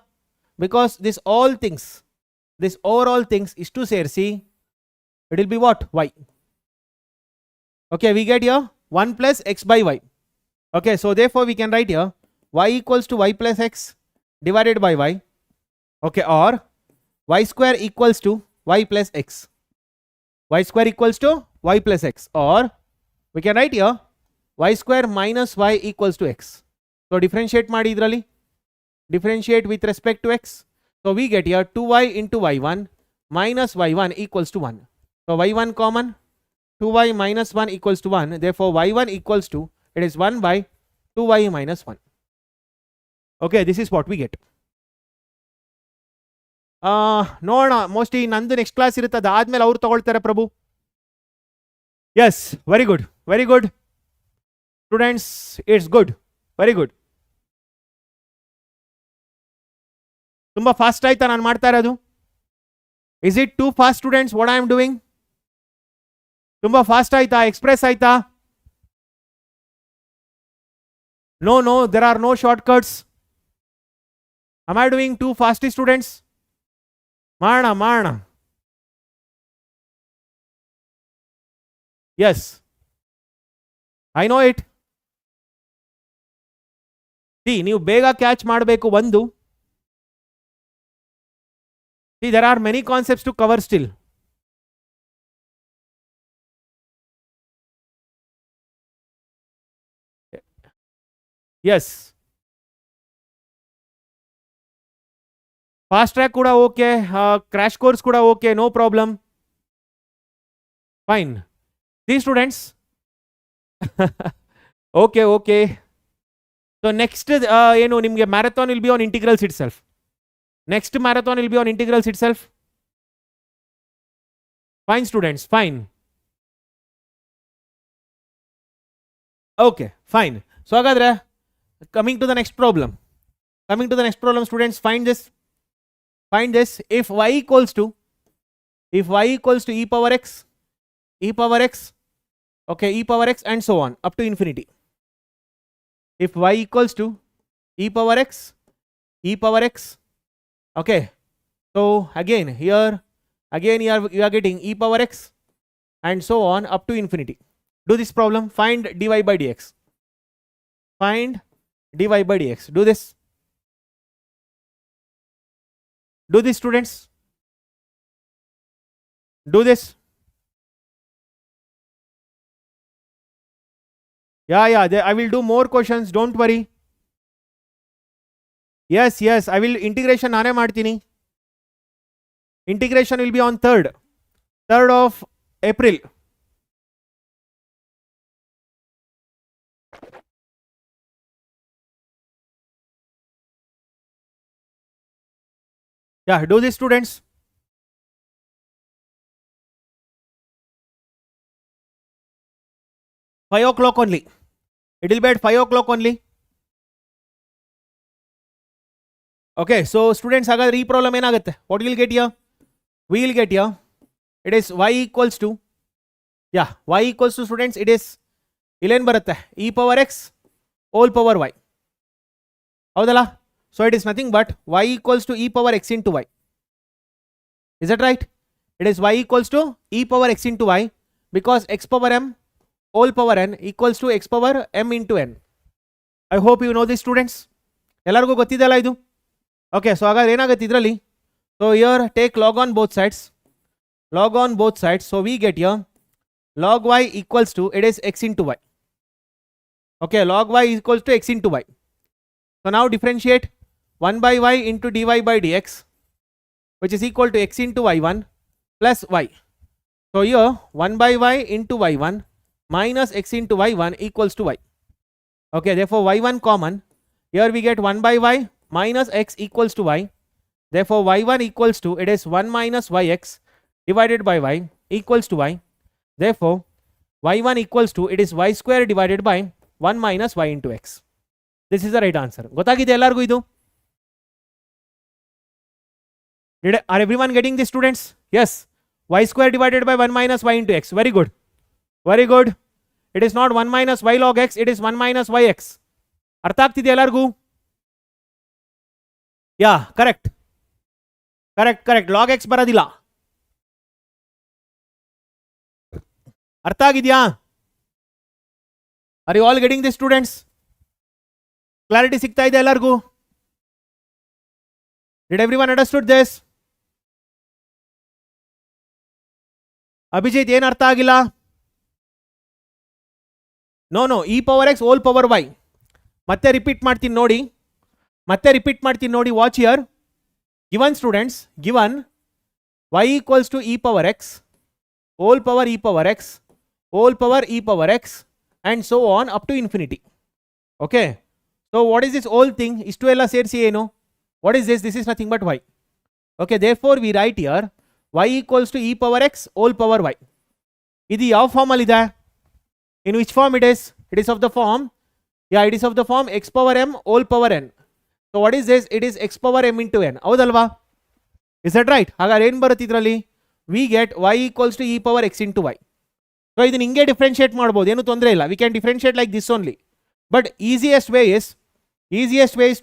A: Because this overall things is to ಸೇರಿಸಿ it will be what? Y. Okay, we get here 1 plus x by y. Okay, so therefore we can write here y equals to y plus x divided by y. Okay, or y square equals to y plus x. Y square equals to y plus x, or we can write here y square minus y equals to x. So differentiate ಮಾಡಿ ಇದರಲ್ಲಿ. Differentiate with respect to x. So we get here 2y into y1 minus y1 equals to 1. So y1 common, 2y minus 1 equals to 1. Therefore y1 equals to, it is 1 by 2y minus 1. Okay, this is what we get. ನೋಡೋಣ, mostly ನಂದು next class ಇರುತ್ತೆ, ಅದಾದ್ಮೇಲೆ ಅವ್ರು ತಗೊಳ್ತಾರೆ Prabhu. Yes, very good, very good students, it's good, very good. ತುಂಬಾ fast ಆಯ್ತಾ ನಾನು ಮಾಡ್ತಾ ಇರೋದು? Is it too fast students what I am doing? ತುಂಬಾ ಫಾಸ್ಟ್ ಆಯ್ತಾ? ಎಕ್ಸ್ಪ್ರೆಸ್ ಆಯ್ತಾ? No no, there are no shortcuts. Am I doing too fast students? ಮಾಡೋಣ. Yes, I know it. ನೀವು ಬೇಗ ಕ್ಯಾಚ್ ಮಾಡಬೇಕು ಒಂದು. See, there are many concepts to cover still. Yes. Fast track kuda okay, crash course kuda okay, no problem. Fine. See students. Okay, okay. So next nimge marathon will be on integrals itself. Next marathon will be on integrals itself. Fine students, fine. Okay, fine. So hagadre coming to the next problem. Students, find this. If y equals to e power x, okay, e power x and so on up to infinity. If y equals to e power x, okay, so again here you are getting e power x and so on up to infinity. Do this problem. Find dy by dx. Do this. Students. Do this. Yeah, I will do more questions, don't worry. Yes, I will integration ನಾನೇ ಮಾಡ್ತೀನಿ. Integration will be on 3rd of April. Yeah, do this students. Five o'clock only. It will be at 5 o'clock only. Okay, so students, hagadre ee problem enagutte? What will get here? We will get here, it is y equals to, students, it is illen barutte e power x whole power y. Houdala? So it is nothing but y equals to e power x into y. Is that right? It is y equals to e power x into y, because x power m whole power n equals to x power m into n. I hope you know this students. Ellargu gottidella idu? Okay, so hagadre enagutte idralli? So here take log on both sides. So we get here log y equals to, it is x into y. Okay, log y equals to x into y. So now differentiate 1 by y into dy by dx, which is equal to x into y1 plus y. So here 1 by y into y1 minus x into y1 equals to y. Okay, therefore y1 common, Here we get 1 by y minus x equals to y. Therefore, y1 equals to, it is 1 minus yx divided by y equals to y. Therefore, y1 equals to, it is y square divided by 1 minus y into x. This is the right answer. ಗೊತ್ತಾಗಿದೆ ಎಲ್ಲರಿಗೂ ಇದು? Are everyone getting this, students? Yes. Y square divided by 1 minus y into x. Very good. Very good. It is not 1 minus y log x, it is 1 minus yx. ಅರ್ಥ ಆಗ್ತಿದೆ ಎಲ್ಲರಿಗೂ? Yeah, correct correct correct. Log x ಬರೋದಿಲ್ಲ. ಅರ್ಥ ಆಗಿದೆಯಾ? Are you all getting this, students? Clarity ಸಿಗ್ತಾ ಇದೆ ಎಲ್ಲರಿಗೂ? Did everyone understood this? Abhijit ಏನು ಅರ್ಥ ಆಗಿಲ್ಲ? No no, e power x whole power y. ಮತ್ತೆ ರಿಪೀಟ್ ಮಾಡ್ತೀನಿ ನೋಡಿ, watch here. Given students, given y equals to e power x whole power e power x whole power e power x and so on up to infinity. Okay, so what is this whole thing? Istu ella sersi eno? What is this? This is nothing but y. Okay, therefore we write here y equals to e power x whole power y. Idi yav form alli ide? In which form it is? It is of the form, yeah, it is of the form x power m whole power n. So what is this? It is x power m into n. ಹೌದಲ್ವಾ? Is that right? ಹಾಗಾದ್ರೆ ಏನು ಬರುತ್ತೆ ಇದರಲ್ಲಿ? We get y equals to e power x into y. So ಇದನ್ನ ಹಿಂಗೆ differentiate ಮಾಡ್ಬೋದು, ಏನು ತೊಂದರೆ ಇಲ್ಲ. We can differentiate like this only. But easiest way is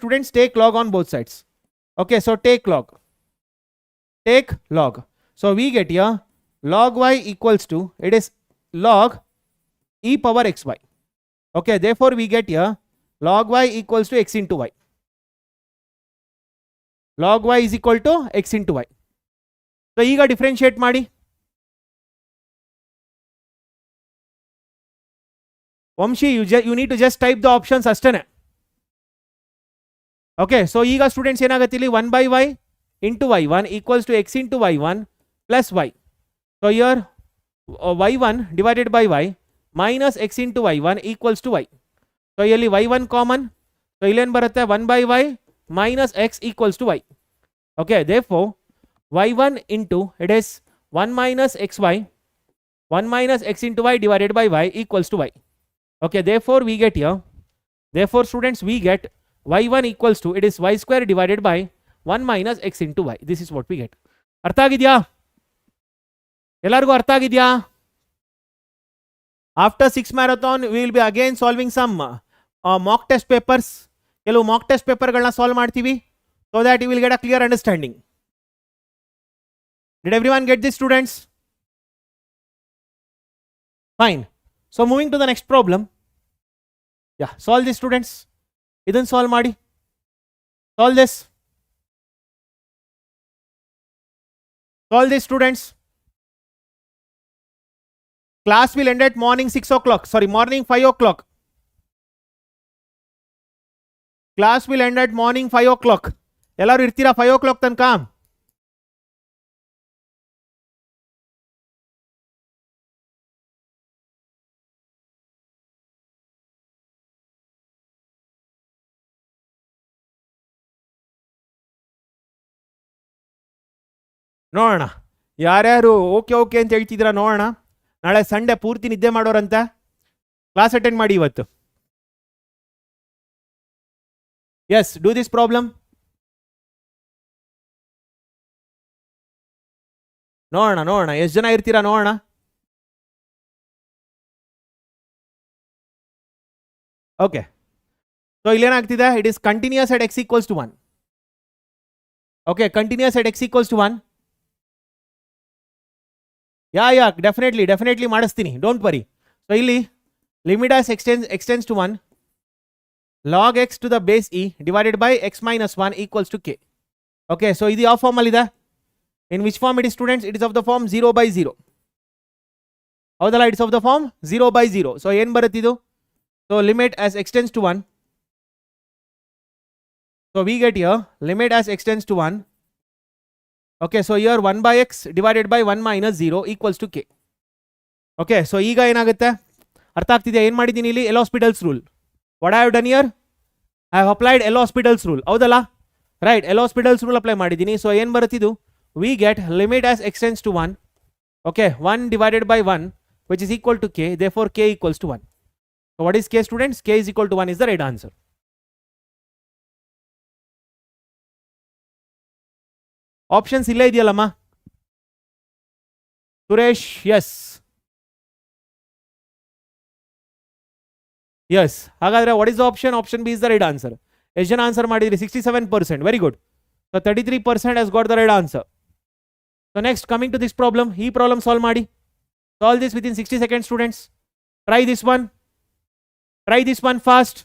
A: students, take log on both sides. Okay, so take log. So we get here log y equals to, it is log e power xy. Okay, therefore we get here log y equals to x into y. Log y is equal to x into y. So ಈಗ differentiate ಮಾಡಿ. Vamshi, you need to just type the options ಅಷ್ಟೇನೆ. Okay, so ಈಗ students ಏನಾಗುತ್ತೆ ಇಲ್ಲಿ? 1 by y into y1 equals to x into y1 plus y. So here y1 divided by y minus x into y1 equals to y. So ಇಲ್ಲಿ y1 common. So ಇಲ್ಲೇನು ಬರುತ್ತೆ? 1 by y minus x equals to y. Okay, therefore y1 into, it is 1 minus xy, 1 minus x into y divided by y equals to y. Okay, therefore we get here, therefore students we get y1 equals to, it is y square divided by 1 minus x into y. This is what we get. ಅರ್ಥ ಆಗಿದೆಯಾ ಎಲ್ಲರಿಗೂ? ಅರ್ಥ ಆಗಿದೆಯಾ? After 6 marathon we will be again solving some mock test papers. ಕೆಲವು mock test ಪೇಪರ್ಗಳನ್ನ solve ಮಾಡ್ತೀವಿ, so that you will get a clear understanding. Did everyone get this, students? Fine. So moving to the next problem. Yeah, solve this, students. Idan solve ಮಾಡಿ. Solve this. Solve this, students. Class will end at morning 6 o'clock. Sorry, morning 5 o'clock. Class will end at morning 5 o'clock. ಎಲ್ಲರೂ ಇರ್ತೀರಾ 5 o'clock ತನಕ? ನೋಡೋಣ ಯಾರ್ಯಾರು okay okay ಅಂತ ಹೇಳ್ತಿದ್ದೀರಾ ನೋಡೋಣ. ನಾಳೆ ಸಂಡೇ ಪೂರ್ತಿ ನಿದ್ದೆ ಮಾಡೋರಂತ. ಕ್ಲಾಸ್ ಅಟೆಂಡ್ ಮಾಡಿ ಇವತ್ತು. Yes, do this problem. ನೋಡೋಣ ಎಷ್ಟು ಜನ ಇರ್ತೀರಾ ನೋಡೋಣ. ಓಕೆ, ಸೊ ಇಲ್ಲೇನಾಗ್ತಿದೆ? It is continuous at x equals to 1. Okay, continuous at x equals to 1. Yeah definitely ಮಾಡಿಸ್ತೀನಿ, ಡೋಂಟ್ ವರಿ. ಸೊ ಇಲ್ಲಿ limit as x tends to 1 log x to the base e divided by x minus 1 equals to k. Okay, so ಇದು ಯಾವ form ಅಲ್ಲಿ ಇದೆ? In which form it is, students? It is of the form 0 by 0. ಹೌದಲ್ಲ, it's of the form 0 by 0. So ಏನು ಬರುತ್ತೆ ಇದು? So limit as x tends to 1. So we get here limit as x tends to 1. Okay, so here 1 by x divided by 1 minus 0 equals to k. Okay, so ಈಗ ಏನಾಗುತ್ತೆ? ಅರ್ಥ ಆಗ್ತಿದೆ ಏನು ಮಾಡಿದ್ದೀನಿ ಇಲ್ಲಿ? L hospitals rule. What I have done here? I have applied L'Hospital's rule. ಹೌದಲ್ಲ? Right, L'Hospital's rule apply ಮಾಡಿದ್ದೀನಿ. So ಏನು ಬರುತ್ತಿದ್ದು? We get limit as x tends to 1. Okay, 1 divided by 1, which is equal to k. Therefore, k equals to 1. So what is k, students? K is equal to 1 is the right answer. Options ಇಲ್ಲ ಇದೆಯಲ್ಲಮ್ಮ? Suresh, yes. Yes. ಹಾಗಾದ್ರೆ what is the option? Option B is the right answer. ಎಷ್ಟು ಜನ answer ಮಾಡಿದ್ರಿ? 67%. Very good. So 33% has got the right answer. So next, coming to this problem, ಈ problem solve ಮಾಡಿ. Solve this within 60 seconds, students. Try this one. Try this one fast.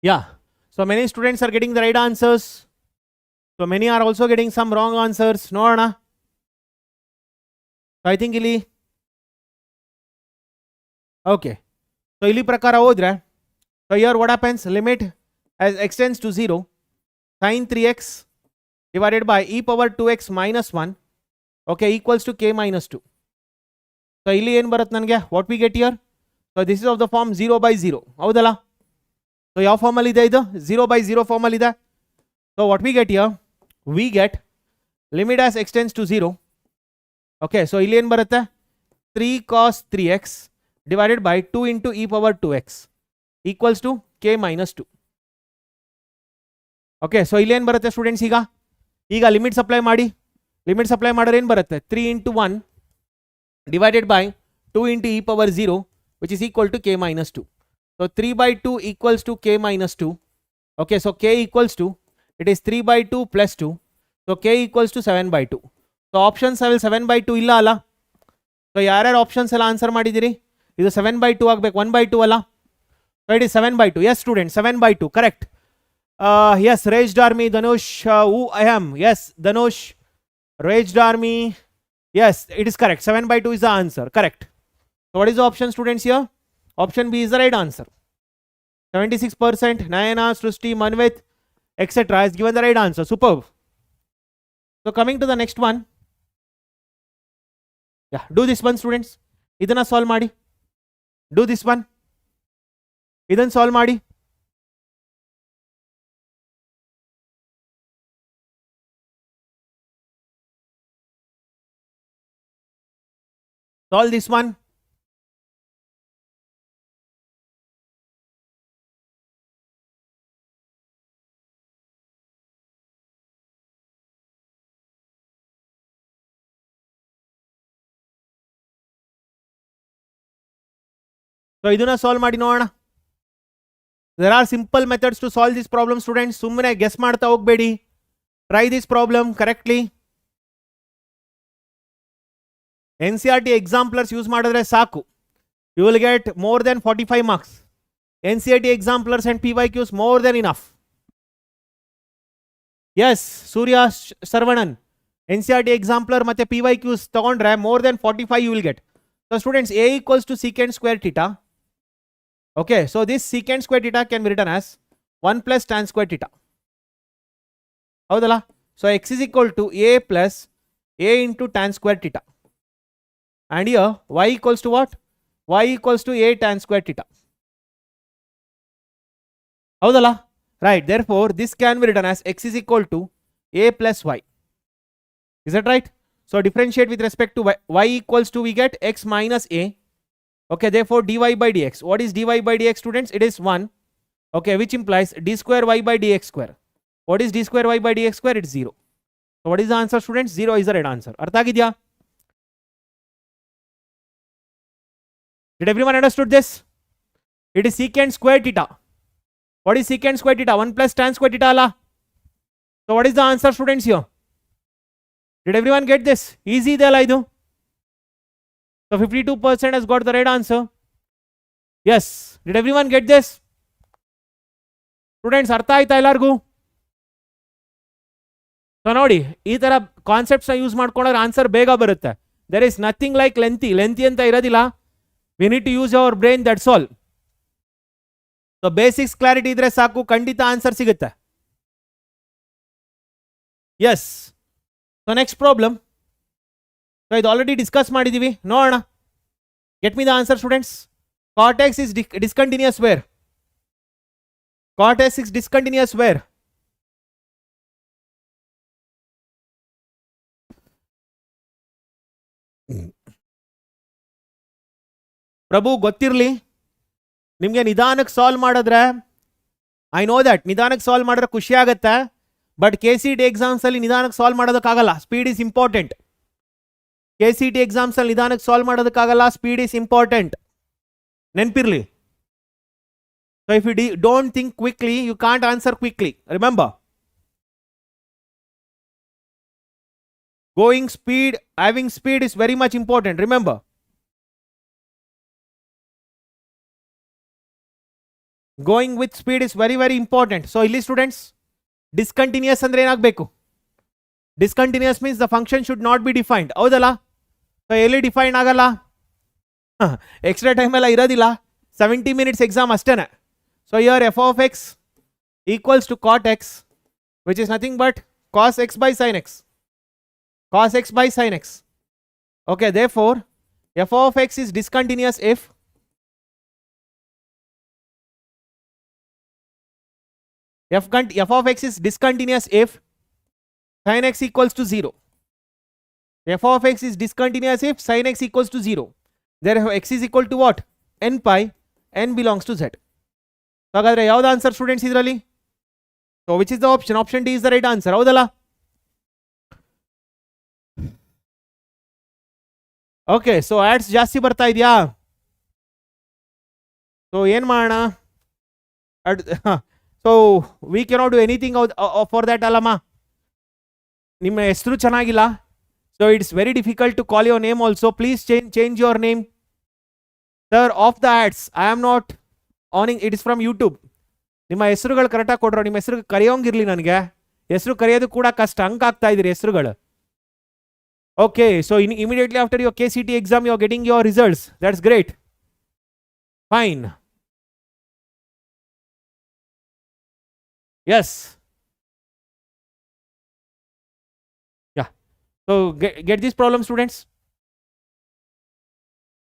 A: Yeah, so many students are getting the right answers. So many are also getting some wrong answers. No, Anna. So I think ಇಲ್ಲಿ okay. So ಇಲ್ಲಿ ಪ್ರಕಾರ ಹೋದ್ರೆ, so here what happens? Limit as x tends to 0, sin 3x divided by e power 2x minus 1, okay, equals to k minus 2. So ಇಲ್ಲಿ ಏನು ಬರುತ್ತೆ ನನಗೆ? What we get here? So this is of the form 0 by 0. ಹೌದಲ್ಲ? So ಯಾವ form ಅಲ್ಲಿ ಇದೆ ಇದು? 0 by 0 form ಅಲ್ಲಿ ಇದೆ. So what we get here? We get limit as x tends to 0. Okay, so ಇಲ್ಲಿ ಏನು ಬರುತ್ತೆ? 3 cos 3x divided by 2 into e power 2x equals to k minus 2. Okay, so ಇಲ್ಲಿ ಏನು ಬರುತ್ತೆ ಸ್ಟೂಡೆಂಟ್ಸ್? ಈಗ limits apply ಮಾಡಿ. Limits apply ಮಾಡಿದ್ರೆ ಏನು ಬರುತ್ತೆ? 3 into 1 divided by 2 into e power 0, which is equal to k minus 2. So 3 by 2 equals to k minus 2. Okay, so k equals to, it is 3 by 2 plus 2. So k equals to 7 by 2. So options have 7 by 2 ಇಲ್ಲ ಅಲ್ಲ? So ಯಾರ್ಯಾರು options ಎಲ್ಲ answer ಮಾಡಿದಿರಿ? ಇದು 7 by 2 ಆಗಬೇಕು, 1 by 2 ಅಲ್ಲ? So it is 7 by 2. Yes, students, 7 by 2, correct. Yes, raised army, Dhanush, who I am. Yes, Dhanush, raised army. Yes, it is correct. 7 by 2 is the answer, correct. So what is the option, students, here? Option B is the right answer. 76%, Nayana, Srusti, Manvit, etc. has given the right answer. Superb. So coming to the next one. Yeah, do this one, students. Idana solve ಮಾಡಿ. Do this one. ಇದನ್ನ solve ಮಾಡಿ. Solve this one. So ಇದನ್ನ solve ಮಾಡಿ ನೋಡೋಣ. There are simple methods to solve this problem, students. ಸುಮ್ಮನೆ guess ಮಾಡ್ತಾ ಹೋಗಬೇಡಿ. Try this problem correctly. NCERT examplers use ಮಾಡಿದ್ರೆ ಸಾಕು. You will get more than 45 marks. NCERT examplers and PYQs more than enough. Yes, Surya Sarvanan. NCERT exampler ಮತ್ತೆ PYQs ತಗೊಂಡ್ರೆ more than 45 you will get. So students, A equals to secant square theta. Okay, so this secant square theta can be written as 1 plus tan square theta. ಹೌದಲ್ಲ? So x is equal to A plus A into tan square theta. And here y equals to what? Y equals to A tan square theta. ಹೌದಲ್ಲ? Right, therefore this can be written as x is equal to A plus y. Is that right? So differentiate with respect to y equals to, we get x minus A. Okay, therefore dy by dx. What is dy by dx, students? It is 1. Okay, which implies d square y by dx square. What is d square y by dx square? It's 0. So what is the answer, students? 0 is the right answer. ಅರ್ಥ ಆಗಿದೆಯಾ? Did everyone understood this? It is secant square theta. What is secant square theta? 1 plus tan square theta ಅಲ್ಲ? So what is the answer, students, here? Did everyone get this? Easy ಇದೆ ಅಲ್ಲ ಇದು? So 52% has got the right answer. Yes, did everyone get this? Students, ಅರ್ಥ ಆಯ್ತಾ ಎಲ್ಲರಿಗೂ? So ನೋಡಿ, ಈ ತರ ಕಾನ್ಸೆಪ್ಟ್ಸ್ ಯೂಸ್ ಮಾಡ್ಕೊಂಡ್ರೆ ಆನ್ಸರ್ ಬೇಗ ಬರುತ್ತೆ. There is nothing like lengthy ಅಂತ ಇರೋದಿಲ್ಲ. We need to use our brain, that's all. So basics clarity ಇದ್ರೆ ಸಾಕು, ಖಂಡಿತ ಆನ್ಸರ್ ಸಿಗುತ್ತೆ. Yes, so next problem. So ಇದು ಆಲ್ರೆಡಿ ಡಿಸ್ಕಸ್ ಮಾಡಿದೀವಿ, ನೋಡೋಣ. Get me the answer students. Cortex is discontinuous where? Cortex is discontinuous where? Prabhu ಗೊತ್ತಿರಲಿ, ನಿಮಗೆ ನಿಧಾನಕ್ಕೆ ಸಾಲ್ವ್ ಮಾಡಿದ್ರೆ, ಐ ನೋ ದಟ್ ನಿಧಾನಕ್ಕೆ ಸಾಲ್ವ್ ಮಾಡಿದ್ರೆ ಖುಷಿ ಆಗುತ್ತೆ. ಬಟ್ KCET ಎಕ್ಸಾಮ್ಸ್ ಅಲ್ಲಿ ನಿಧಾನಕ್ಕೆ ಸಾಲ್ವ್ ಮಾಡೋದಕ್ಕಾಗಲ್ಲ. Speed is important. KCET exams ಅಲ್ಲಿ ನಿಧಾನಕ್ಕೆ ಸಾಲ್ವ್ ಮಾಡೋದಕ್ಕಾಗಲ್ಲ. Speed is important. ನೆನ್ಪಿರ್ಲಿ. So if you don't think quickly, you can't answer quickly. Remember, having speed is very much important. Remember, going with speed is very very important. So illi students, discontinuous andre enagbeku? Discontinuous means the function should not be defined. Houdala? So elli define agalla, extra time ella iradilla. 70 minutes exam ashtene. So here f of x equals to cot x, which is nothing but cos x by sin x. Cos x by sin x. Okay, therefore f of x is discontinuous if f of x is discontinuous if sin x equals to 0. F of x is discontinuous if sin x equals to 0. Therefore x is equal to what? N pi. N belongs to z. ಹಾಗಾದ್ರೆ ಯಾವ್ದು answer students ಇದರಲ್ಲಿ? So which is the option? Option D is the right answer. ಹೌದಲ್ಲ? Okay, so ads ಜಾಸ್ತಿ ಬರ್ತಾ ಇದೆಯಾ? So ಏನ್ ಮಾಡೋಣ? So we cannot do anything for that ಅಲ್ಲಮ್ಮ. ನಿಮ್ಮ ಹೆಸರು ಚೆನ್ನಾಗಿಲ್ಲ. So it's very difficult to call your name also. Please change your name. Sir, of the ads I am not owning. It is from YouTube. ನಿಮ್ಮ ಹೆಸರುಗಳು ಕರೆಕ್ಟಾಗಿ ಕೊಡ್ರೋ. ನಿಮ್ಮ ಹೆಸರು ಕರೆಯೋಂಗಿರಲಿ. ನನಗೆ ಹೆಸರು ಕರೆಯೋದು ಕೂಡ ಕಷ್ಟ, ಹಂಗೆ ಆಗ್ತಾ ಇದ್ದೀರಿ ಹೆಸರುಗಳು. Okay, so immediately after your KCET exam you are getting your results. That's great. Fine. Yes, yeah. So get this problem students.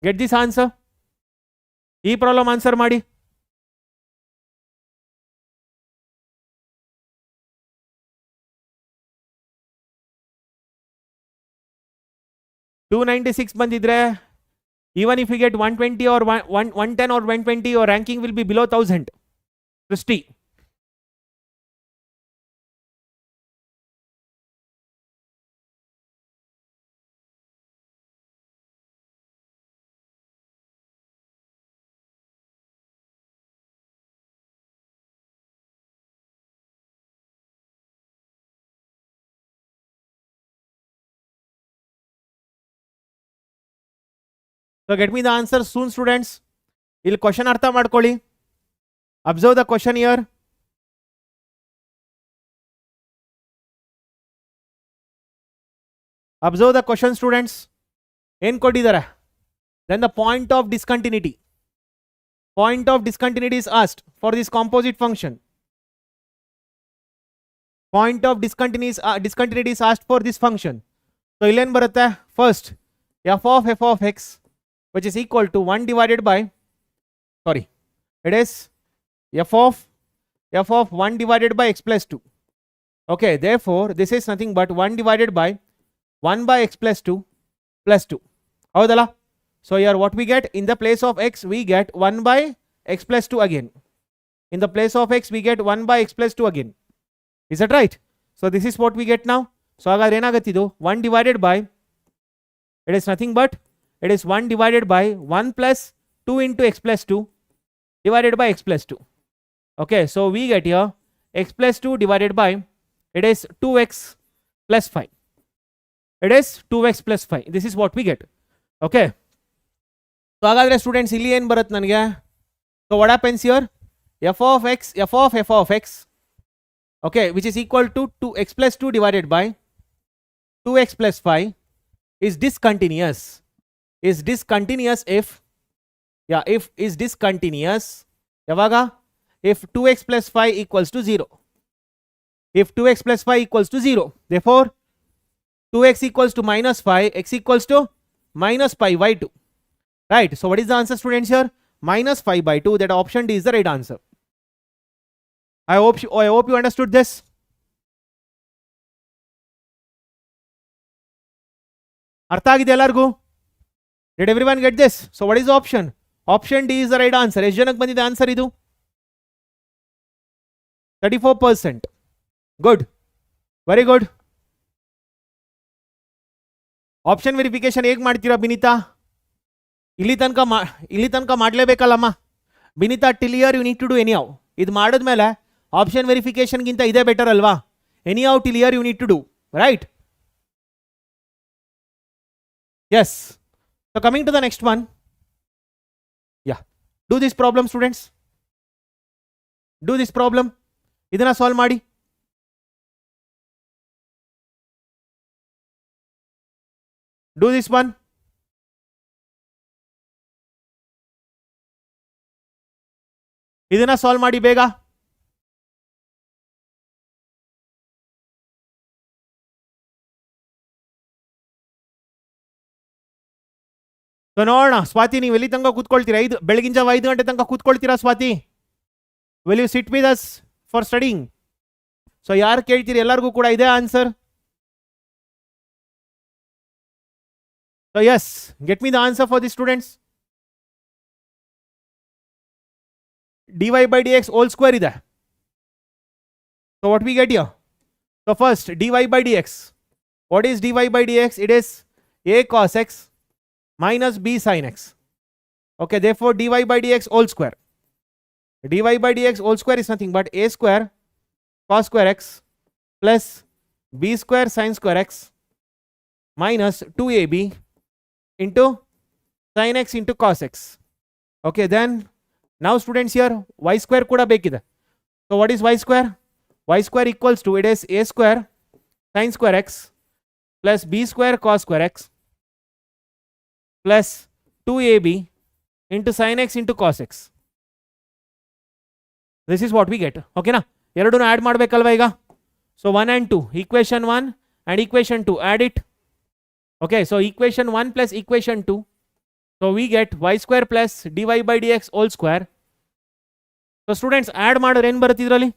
A: Get this answer. ಈ ಪ್ರಾಬ್ಲಮ್ ಆನ್ಸರ್ ಮಾಡಿ. $296 ಬಂದಿದ್ರೆ, even if you get 120 or 110 or 120, your ranking will be below 1000. Christy. So get me the answer soon students. ಇಲ್ಲಿ question ಅರ್ಥ ಮಾಡ್ಕೊಳ್ಳಿ. Observe the question here. Observe the question students. ಏನು ಕೊಟ್ಟಿದ್ದಾರೆ? Then the point of discontinuity. Point of discontinuity is asked for this composite function. Point of discontinuity is asked for this function. So illen barutte, first f of x, which is equal to 1 divided by, sorry, it is f of 1 divided by x plus 2. Okay, therefore this is nothing but 1 divided by 1 by x plus 2 plus 2. Houdala? So here what we get? In the place of x we get 1 by x plus 2 again. In the place of x we get 1 by x plus 2 again. Is that right? So this is what we get now. So hagadre enaguತ್ತಿದು 1 divided by, it is nothing but, it is 1 divided by 1 plus 2 into x plus 2 divided by x plus 2. Okay, so we get here x plus 2 divided by, it is 2x plus 5. It is 2x plus 5. This is what we get. Okay. So hagadre students, ಇಲ್ಲಿ ಏನು ಬರುತ್ತೆ ನನಗೆ? So what happens here? F of x, f of x, okay, which is equal to 2x plus 2 divided by 2x plus 5 is discontinuous. Is discontinuous if, yeah, if is discontinuous, yavaga, if 2x plus 5 equals to 0. If 2x plus 5 equals to 0, therefore 2x equals to minus 5, x equals to minus pi by 2. Right, so what is the answer, students, here? Minus 5 by 2. That option D is the right answer. I hope you understood this. Artha agide ellargu? Did everyone get this? So what is the option? Option D is the right answer. ಎಷ್ಟು ಜನಕ್ಕೆ ಬಂದಿದೆ answer ಇದು? 34%. Good. Very good. Option verification ಹೇಗೆ ಮಾಡ್ತೀರಾ ಬಿನಿತಾ? ಇಲ್ಲಿ ತನಕ ಮಾಡಲೇಬೇಕಲ್ಲಮ್ಮ Binita. Till here you need to do anyhow. ಇದು ಮಾಡಿದ್ಮೇಲೆ ಆಪ್ಷನ್ ವೆರಿಫಿಕೇಶನ್ಗಿಂತ ಇದೇ ಬೆಟರ್ ಅಲ್ವಾ? Anyhow till here you need to do, right? Yes. So coming to the next one. Yeah. Do this problem, students. Do this problem. ಇದನ್ನ solve ಮಾಡಿ. Do this one. ಇದನ್ನ solve ಮಾಡಿ ಬೇಗ. So ನೋಡೋಣ. ಸ್ವಾತಿ, ನೀವು ಎಲ್ಲಿ ತನಕ ಕೂತ್ಕೊಳ್ತೀರಾ? ಬೆಳಗಿನ ಜಾವ 5 ಗಂಟೆ ತನಕ ಕೂತ್ಕೊಳ್ತೀರಾ Swathi? Will you sit with us for studying? So ಯಾರು ಕೇಳ್ತೀರಿ ಎಲ್ಲರಿಗೂ ಕೂಡ ಇದೇ answer. So yes, get me the answer for the students. dy by dx whole square ide. So what we get here? So first dy by dx. What is dy by dx? It is a cos x minus b sin x. Okay, therefore dy by dx whole square. dy by dx whole square is nothing but a square cos square x plus b square sin square x minus 2ab into sin x into cos x. Okay, then now students here y square kuda bekide. So what is y square? Y square equals to, it is a square sin square x plus b square cos square x plus 2ab into sin x into cos x. This is what we get. Okay na? Eradunu add madbekalva iga. So 1 and 2, equation 1 and equation 2, add it. Okay, so equation 1 plus equation 2. So we get y square plus dy by dx whole square. So students, add ಮಾಡಿದ್ರೆ ಏನು ಬರುತ್ತೆ ಇದರಲ್ಲಿ?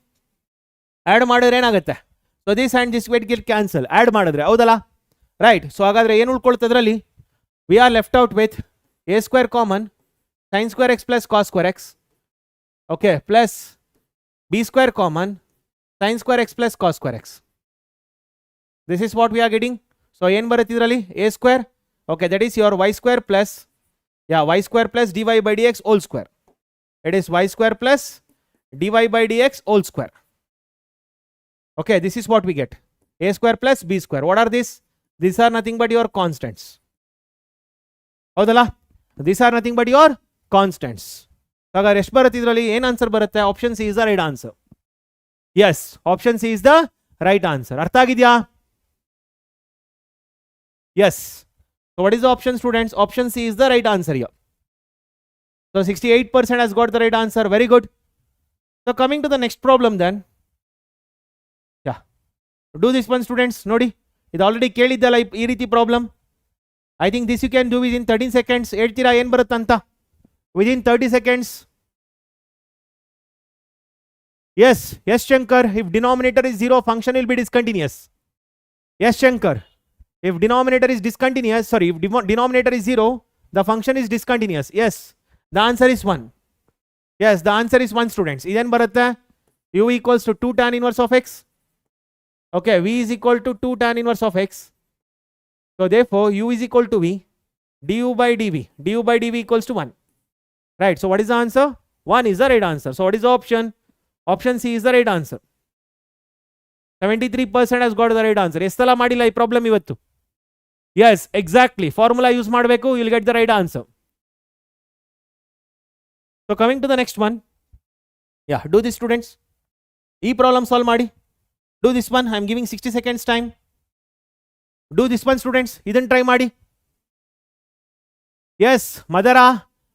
A: Add ಮಾಡಿದ್ರೆ ಏನಾಗುತ್ತೆ? So this and this wet get cancel. Add ಮಾಡಿದ್ರೆ, ಹೌದಲ್ಲ? Right. So ಹಾಗಾದರೆ ಏನು ಉಳ್ಕೊಳ್ತದೆ ಅದರಲ್ಲಿ? We are left out with a square common sin square x plus cos square x. Okay, plus b square common sin square x plus cos square x. This is what we are getting. So ಏನು ಬರುತ್ತೆ ಇದರಲ್ಲಿ? a square. Okay, that is your y square plus, yeah, y square plus dy by dx whole square. It is y square plus dy by dx whole square. Okay, this is what we get. A square plus b square. What are these? These are nothing but your constants. ಹೌದಲ್ಲ? These are nothing but your constants. ಹಾಗಾದ್ರೆ ಎಷ್ಟು ಬರುತ್ತೆ ಇದರಲ್ಲಿ? ಏನು answer ಬರುತ್ತೆ? Option C is the right answer. Yes, option C is the right answer. ಅರ್ಥ ಆಗಿದೆಯಾ? Yes. So what is the option, students? Option C is the right answer here. So 68% has got the right answer. Very good. So coming to the next problem then. Yeah. Do this one, students. Nodi. It already ಕೇಳಿದ್ದಲ್ಲ ಈ ರೀತಿ problem. I think this you can do within 13 seconds. ಹೇಳ್ತೀರಾ ಏನು ಬರುತ್ತೆ ಅಂತ? Within 30 seconds. Yes. Yes, Shankar. If denominator is 0, function will be discontinuous. Yes, Shankar. If denominator is discontinuous, sorry, if denominator is 0, the function is discontinuous. Yes, the answer is 1. Yes, the answer is 1, students. Then baratta u equals to 2 tan inverse of x. Okay, v is equal to 2 tan inverse of x. So therefore u is equal to v du by dv. Du by dv equals to 1. Right, so what is the answer? 1 is the right answer. So what is the option? Option C is the right answer. 73% has got the right answer. ಎಷ್ಟೆಲ್ಲ ಮಾಡಿಲ್ಲ ಈ problem ಇವತ್ತು? Yes, exactly. Formula use ಮಾಡಬೇಕು, you will get the right answer. So So coming to the next one. Yeah, do this students. E problem solve ಮಾಡಿ. Do this one. I am giving 60 seconds time. Do this one students. ಇದನ್ನು try ಮಾಡಿ. Yes, Madara,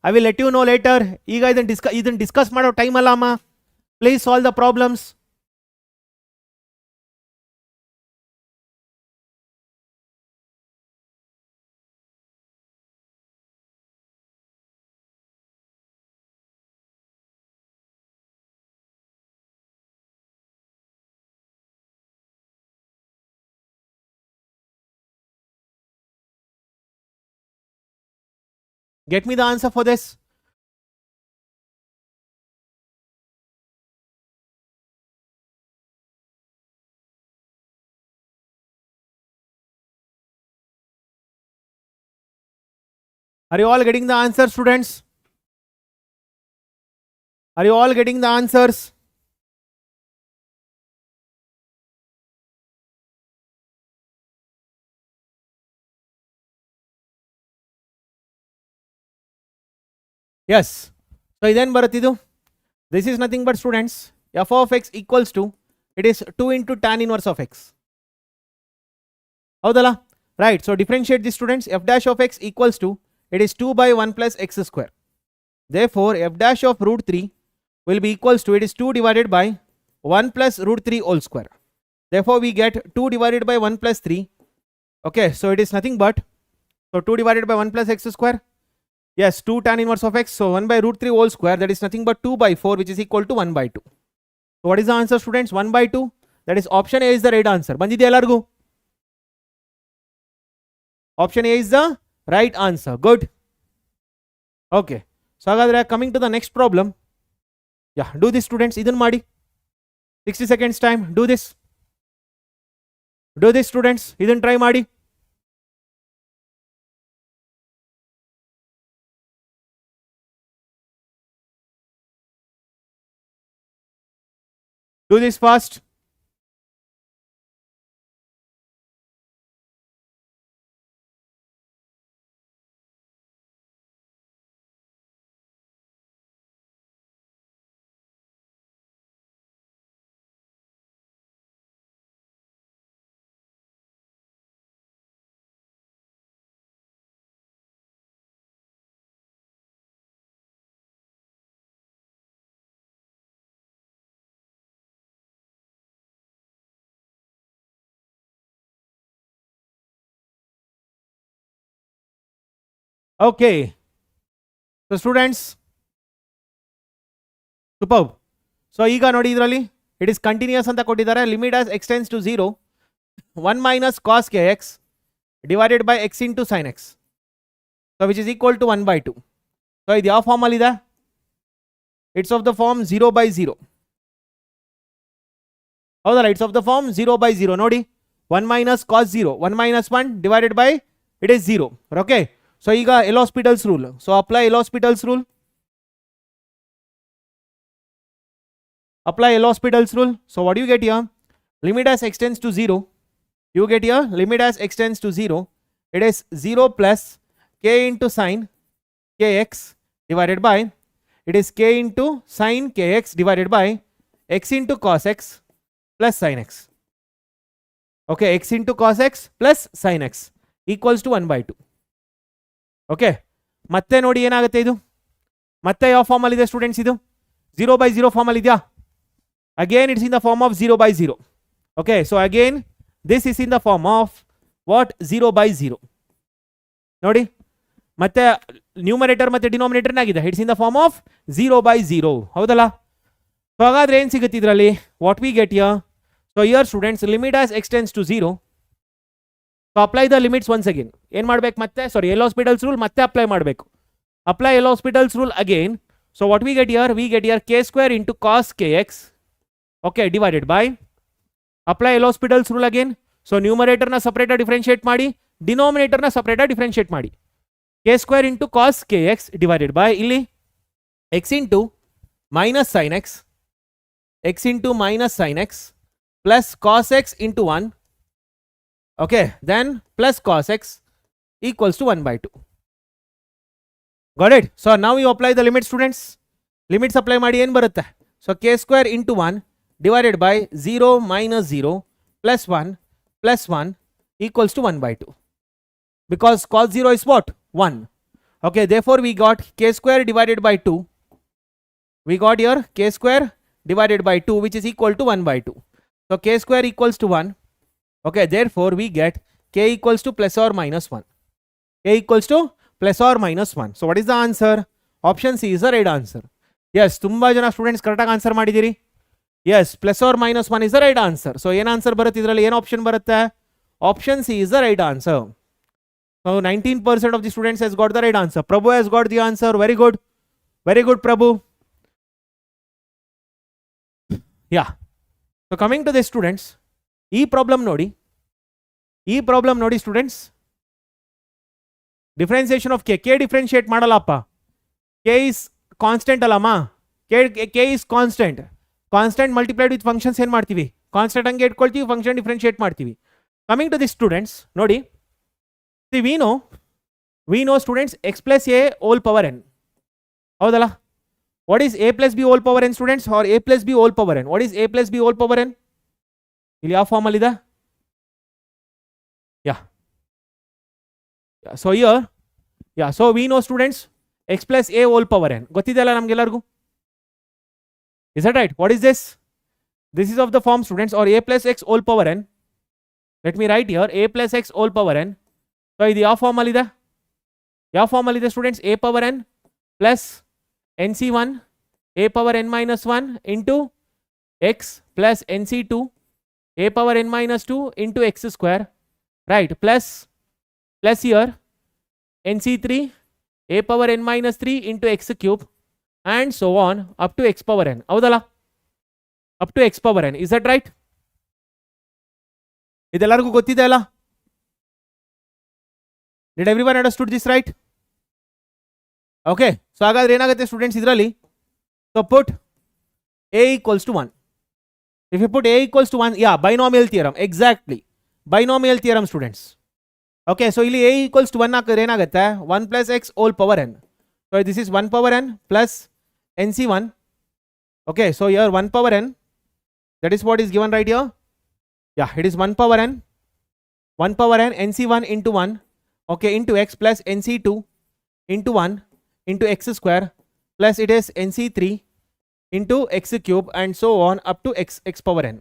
A: I will let you know later. ಈಗ ಇದನ್ನು discuss ಮಾಡೋ time ಅಲ್ಲ ಅಮ್ಮ. Please solve the problems. Get me the answer for this. Are you all getting the answer, students? Are you all getting the answers? Yes. So then baratidu. This is nothing but students. F of x equals to, it is 2 into tan inverse of x. Howdala? Right. So differentiate this students. F dash of x equals to, it is 2 by 1 plus x square. Therefore, f dash of root 3 will be equals to, it is 2 divided by 1 plus root 3 whole square. Therefore, we get 2 divided by 1 plus 3. Okay. So it is nothing but, so 2 divided by 1 plus x square. Yes, 2 tan inverse of x. So 1 by root 3 whole square, that is nothing but 2 by 4, which is equal to 1 by 2. So what is the answer, students? 1 by 2. That is option A is the right answer. Bandide ellargu. Option A is the right answer. Good. Okay. So hagadre coming to the next problem. Yeah, do this students. Idan ಮಾಡಿ. 60 seconds time. Do this. Do this students. Idan try ಮಾಡಿ. Do this fast. Okay. So students, superb. So ಈಗ ನೋಡಿ ಇದರಲ್ಲಿ it is continuous ಅಂತ ಕೊಟ್ಟಿದ್ದಾರೆ. Limit as x tends to 0, 1 minus cos kx divided by x into sin x. So which is equal to 1 by 2. So ಇದು ಯಾವ form ಅಲ್ಲಿ ಇದೆ? It's of the form 0 by 0. ಹೌದಲ್ಲ, it's of the form 0 by 0. ನೋಡಿ 1 minus cos 0, 1 minus 1 divided by, it is 0. Okay. So ಈಗ L'Hospital's rule. So apply L'Hospital's rule. Apply L'Hospital's rule. So what do you get here? Limit as x tends to 0. You get here limit as x tends to 0. It is 0 plus k into sin kx divided by, it is k into sin kx divided by x into cos x plus sin x. Okay, x into cos x plus sin x equals to 1 by 2. Okay, ಮತ್ತೆ ನೋಡಿ ಏನಾಗುತ್ತೆ ಇದು, ಮತ್ತೆ ಯಾವ ಫಾರ್ಮಲ್ಲಿ ಇದೆ students? ಇದು 0 by 0 ಫಾರ್ಮಲ್ಲಿ ಇದೆಯಾ? Again it's in the form of 0 by 0. Okay, so again this is in the form of what? 0 by 0. ನೋಡಿ ಮತ್ತೆ ನ್ಯೂಮರೇಟರ್ ಮತ್ತೆ ಡಿನಾಮಿನೇಟರ್ನಾಗಿದೆ, it's in the form of 0 by 0. ಹೌದಲ್ಲ? ಸೊ ಹಾಗಾದ್ರೆ ಏನು ಸಿಗುತ್ತೆ ಇದರಲ್ಲಿ? What we get here? So here students limit as x tends to 0. So apply the limits once again. ಏನು ಮಾಡ್ಬೇಕು ಮತ್ತೆ? ಸಾರಿ, L'Hospital's rule ಮತ್ತೆ ಅಪ್ಲೈ ಮಾಡಬೇಕು. Apply L'Hospital's rule again. So what we get here? We get here k square into cos kx. Okay, divided by. Apply L'Hospital's rule again. So numerator na separate differentiate ಮಾಡಿ, denominator na separate differentiate ಮಾಡಿ. k square into cos kx divided by ಇಲ್ಲಿ x into minus sin x, x into minus sin x plus cos x into 1. Okay, then plus cos x equals to 1 by 2. Got it? So now you apply the limit, students. Limits apply ಮಾಡಿ ಏನು ಬರುತ್ತೆ? So K square into 1 divided by 0 minus 0 plus 1 equals to 1/2 because cos 0 is what? 1. Okay, therefore we got k square divided by 2. We got here k square divided by 2 which is equal to 1/2. So k square equals to 1. Okay, therefore we get k equals to plus or minus 1. K equals to plus or minus 1. So what is the answer? Option C is the right answer. Yes, ತುಂಬಾ ಜನ students ಕರೆಕ್ಟಾಗಿ answer ಮಾಡಿದಿರಿ. Yes, plus or minus 1 is the right answer. So ಏನು answer ಬರುತ್ತೆ ಇದರಲ್ಲಿ? ಏನು option ಬರುತ್ತೆ? Option C is the right answer. So 19% of the students has got the right answer. Prabhu has got the answer. Very good. Very good, Prabhu. Yeah. So coming to the students, E problem nodi students. Differentiation of k differentiate madalappa. K is constant alama. K is constant. Constant multiplied with functions ಏನು ಮಾಡ್ತೀವಿ? Constant ಹಂಗೆ ಇಟ್ಕೊಳ್ತೀವಿ, function differentiate ಮಾಡ್ತೀವಿ. Coming to the students, ನೋಡಿ. See, we know students x plus a whole power n. ಹೌದಲ್ಲ? What is a plus b whole power n students or a plus b whole power n? What is a plus b whole power n? ಇಲ್ಲಿ ಯಾವ form ಅಲ್ಲಿ ಇದೆ? Yeah. So here, yeah, so we know students x plus a whole power n. ಗೊತ್ತಿದೆಯಲ್ಲ ನಮಗೆಲ್ಲರಿಗೂ? Is that right? What is this? This is of the form students or a plus x whole power n. Let me write here a plus x whole power n. So ಇದು ಯಾವ form ಅಲ್ಲಿ ಇದೆ? ಯಾವ form ಅಲ್ಲಿ ಇದೆ students? a power n plus nc1 a power n minus 1 into x plus nc2 a power n minus 2 into x square, right, plus here nc3 a power n minus 3 into x cube and so on up to x power n. ಹೌದಲ್ಲ? up to x power n. Is that right? ಇದೆಲ್ಲರಿಗೂ ಗೊತ್ತಿದೆ ಅಲ್ಲ? Did everyone understood this right? Okay, so ಹಾಗಾದ್ರೆ ಏನಾಗುತ್ತೆ students ಇದರಲ್ಲಿ? So put a equals to 1. If you put a equals to 1, yeah, binomial theorem, exactly. Binomial theorem students. Okay, so ಇಲ್ಲಿ a equals to 1 ಹಾಕಿದ್ರೆ ಏನಾಗುತ್ತೆ? 1 plus x whole power n. So this is 1 power n plus nc1. Okay, so here 1 power n, that is what is given right here. Yeah, it is 1 power n nc1 into 1, okay, into x plus nc2 into 1 into x square plus it is nc3 into x cube and so on up to x power n.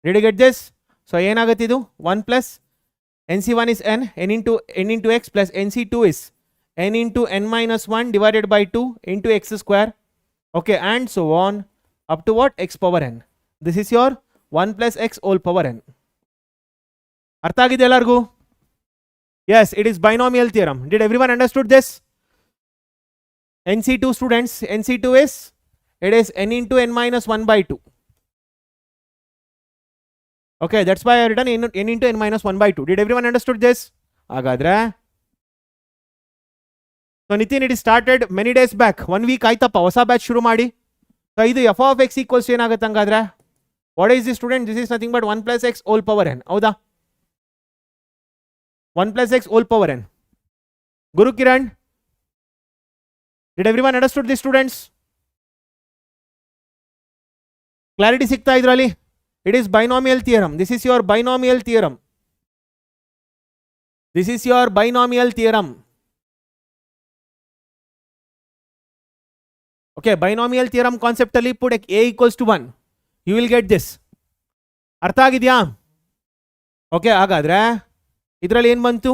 A: Did you get this? So ಏನಾಗುತ್ತೆ ಇದು? 1 plus nc1 is n into x plus nc2 is n into n minus 1 divided by 2 into x square, okay, and so on up to what? X power n. This is your 1 plus x whole power n. ಅರ್ಥ ಆಗಿದೆ ಎಲ್ಲರಿಗೂ? Yes, it is binomial theorem. Did everyone understood this? nc2 students, nc2 is, it is n into n minus 1 by 2. Okay, that's why I have written n into n minus 1 by 2. Did everyone understood this? ಹಾಗಾದ್ರೆ so Nitin, it is started many days back. 1 week ಆಯ್ತಪ್ಪ ಹೊಸ batch ಶುರು ಮಾಡಿ. So ಇದು f of x equals ಏನಾಗುತ್ತೆ ಹಂಗಾದ್ರೆ? What is this student? This is nothing but 1 plus x whole power n. ಹೌದಾ? 1 plus x whole power n. Guru Kiran, did everyone understood this students? Clarity ಸಿಗ್ತಾ ಇದ್ರಲ್ಲಿ? It is binomial theorem. This is your binomial theorem. This is your binomial theorem. Okay, binomial theorem concept ಅಲ್ಲಿ put a equals to 1. You will get this. ಅರ್ಥ ಆಗಿದೆಯಾ? Okay, ಹಾಗಾದ್ರೆ ಇದರಲ್ಲಿ ಏನು ಬಂತು?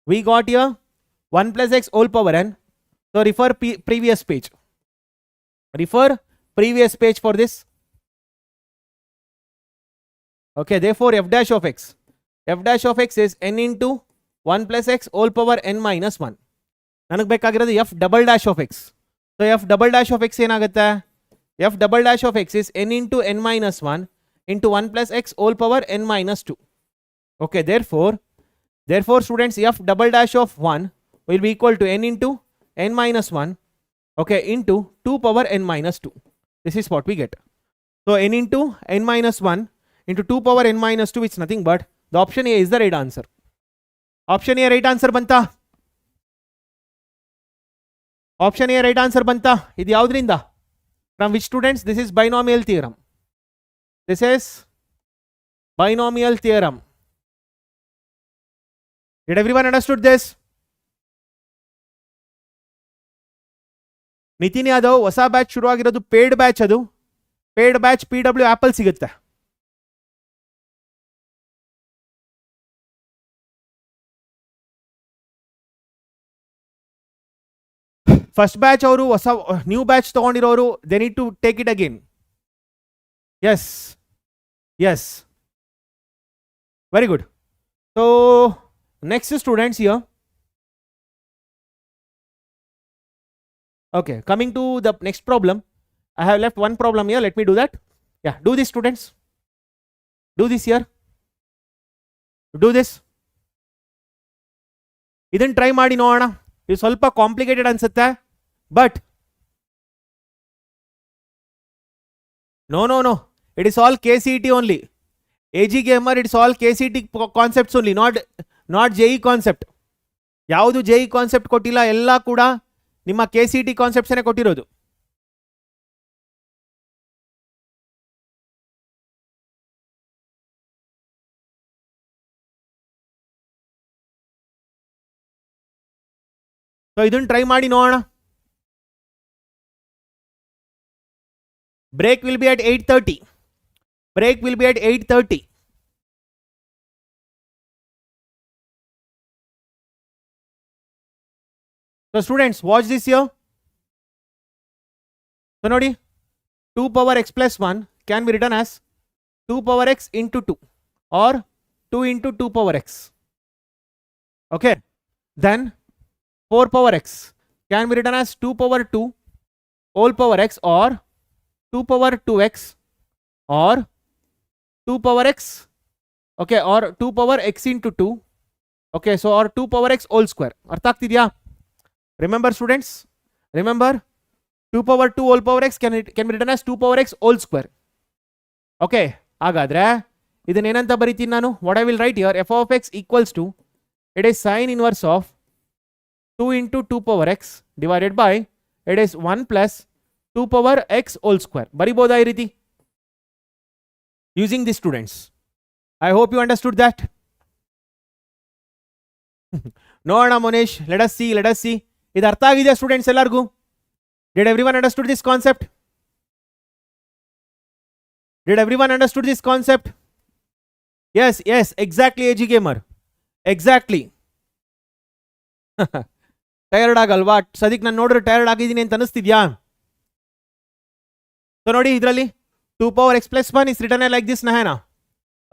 A: We got here 1 plus x whole power n. So refer previous page. Refer previous page for this. Okay, therefore f dash of x. F dash of x is n into 1 plus x whole power n minus 1. ನನಗೆ ಬೇಕಾಗಿರೋದು f double dash of x. So f double dash of x ಏನಾಗುತ್ತೆ? f double dash of x is n into n minus 1 into 1 plus x whole power n minus 2. Okay, therefore students, f double dash of 1 will be equal to n into n minus 1, okay, into 2 power n minus 2. This is what we get. So n into n minus 1 into 2 power n minus 2 is nothing but the option A is the right answer. Option A right answer banta. Option A right answer banta. Idu yaudrinda? From which students? This is binomial theorem. This is binomial theorem. Did everyone understood this? Nitin Yadav ಹೊಸ batch ಶುರುವಾಗಿರೋದು paid batch. ಅದು paid batch PW ಆಪಲ್ ಸಿಗುತ್ತೆ. First batch ಅವರು ಹೊಸ new batch ತಗೊಂಡಿರೋರು they need to take it again. Yes yes, very good. So next students here. Okay, coming to the next problem. I have left one problem here. Let me do that. Yeah, do this students. Do this here. Do this. ಇದನ್ನು try ಮಾಡಿ ನೋಡೋಣ. ಇದು ಸ್ವಲ್ಪ complicated ಅನ್ಸುತ್ತೆ, but no, it is all KCET only. AG gamer, it is all KCET concepts only, not JE concept. ಯಾವುದು JE concept ಕೊಟ್ಟಿಲ್ಲ, ಎಲ್ಲ ಕೂಡ ನಿಮ್ಮ KCET ಕಾನ್ಸೆಪ್ಟ್ಸನ್ನೇ ಕೊಟ್ಟಿರೋದು. ಸೊ ಇದನ್ನು ಟ್ರೈ ಮಾಡಿ ನೋಡೋಣ. Break will be at 8:30. Break will be at 8:30. So students, watch this here. So nodi, 2 power x plus 1 can be written as 2 power x into 2 or 2 into 2 power x. Okay. Then 4 power x can be written as 2 power 2 whole power x or 2 power 2x or 2 power x. Okay, or 2 power x into 2. Okay, so or 2 power x whole square. ಅರ್ಥ ಆಗ್ತಿದ್ಯಾ? Remember students, remember 2 power 2 whole power x can be written as 2 power x whole square. Okay, ಹಾಗಾದ್ರೆ ಇದನ್ನ ಏನಂತ ಬರೀತೀನಿ ನಾನು? What I will write here, f of x equals to, it is sin inverse of 2 into 2 power x divided by, it is 1 plus 2 power x whole square. ಬರಿಬೋದಾ ಈ ರೀತಿ? Using this students. I hope you understood that. ನೋಡೋಣ Monesh, let us see. ಇದು ಅರ್ಥ ಆಗಿದೆಯಾ students ಎಲ್ಲರಿಗೂ? Did everyone understood this concept? Yes, exactly AG gamer. Exactly. Tired ಆಗಲ್ವಾ? ಸದಿಕ್ ನಾನು ನೋಡ್ರೆ ಟೈರ್ಡ್ ಆಗಿದ್ದೀನಿ ಅಂತ ಅನಿಸ್ತಿದ್ಯಾ? ಸೊ ನೋಡಿ, ಇದರಲ್ಲಿ 2 power x plus 1 is written like this ನಹೇನಾ?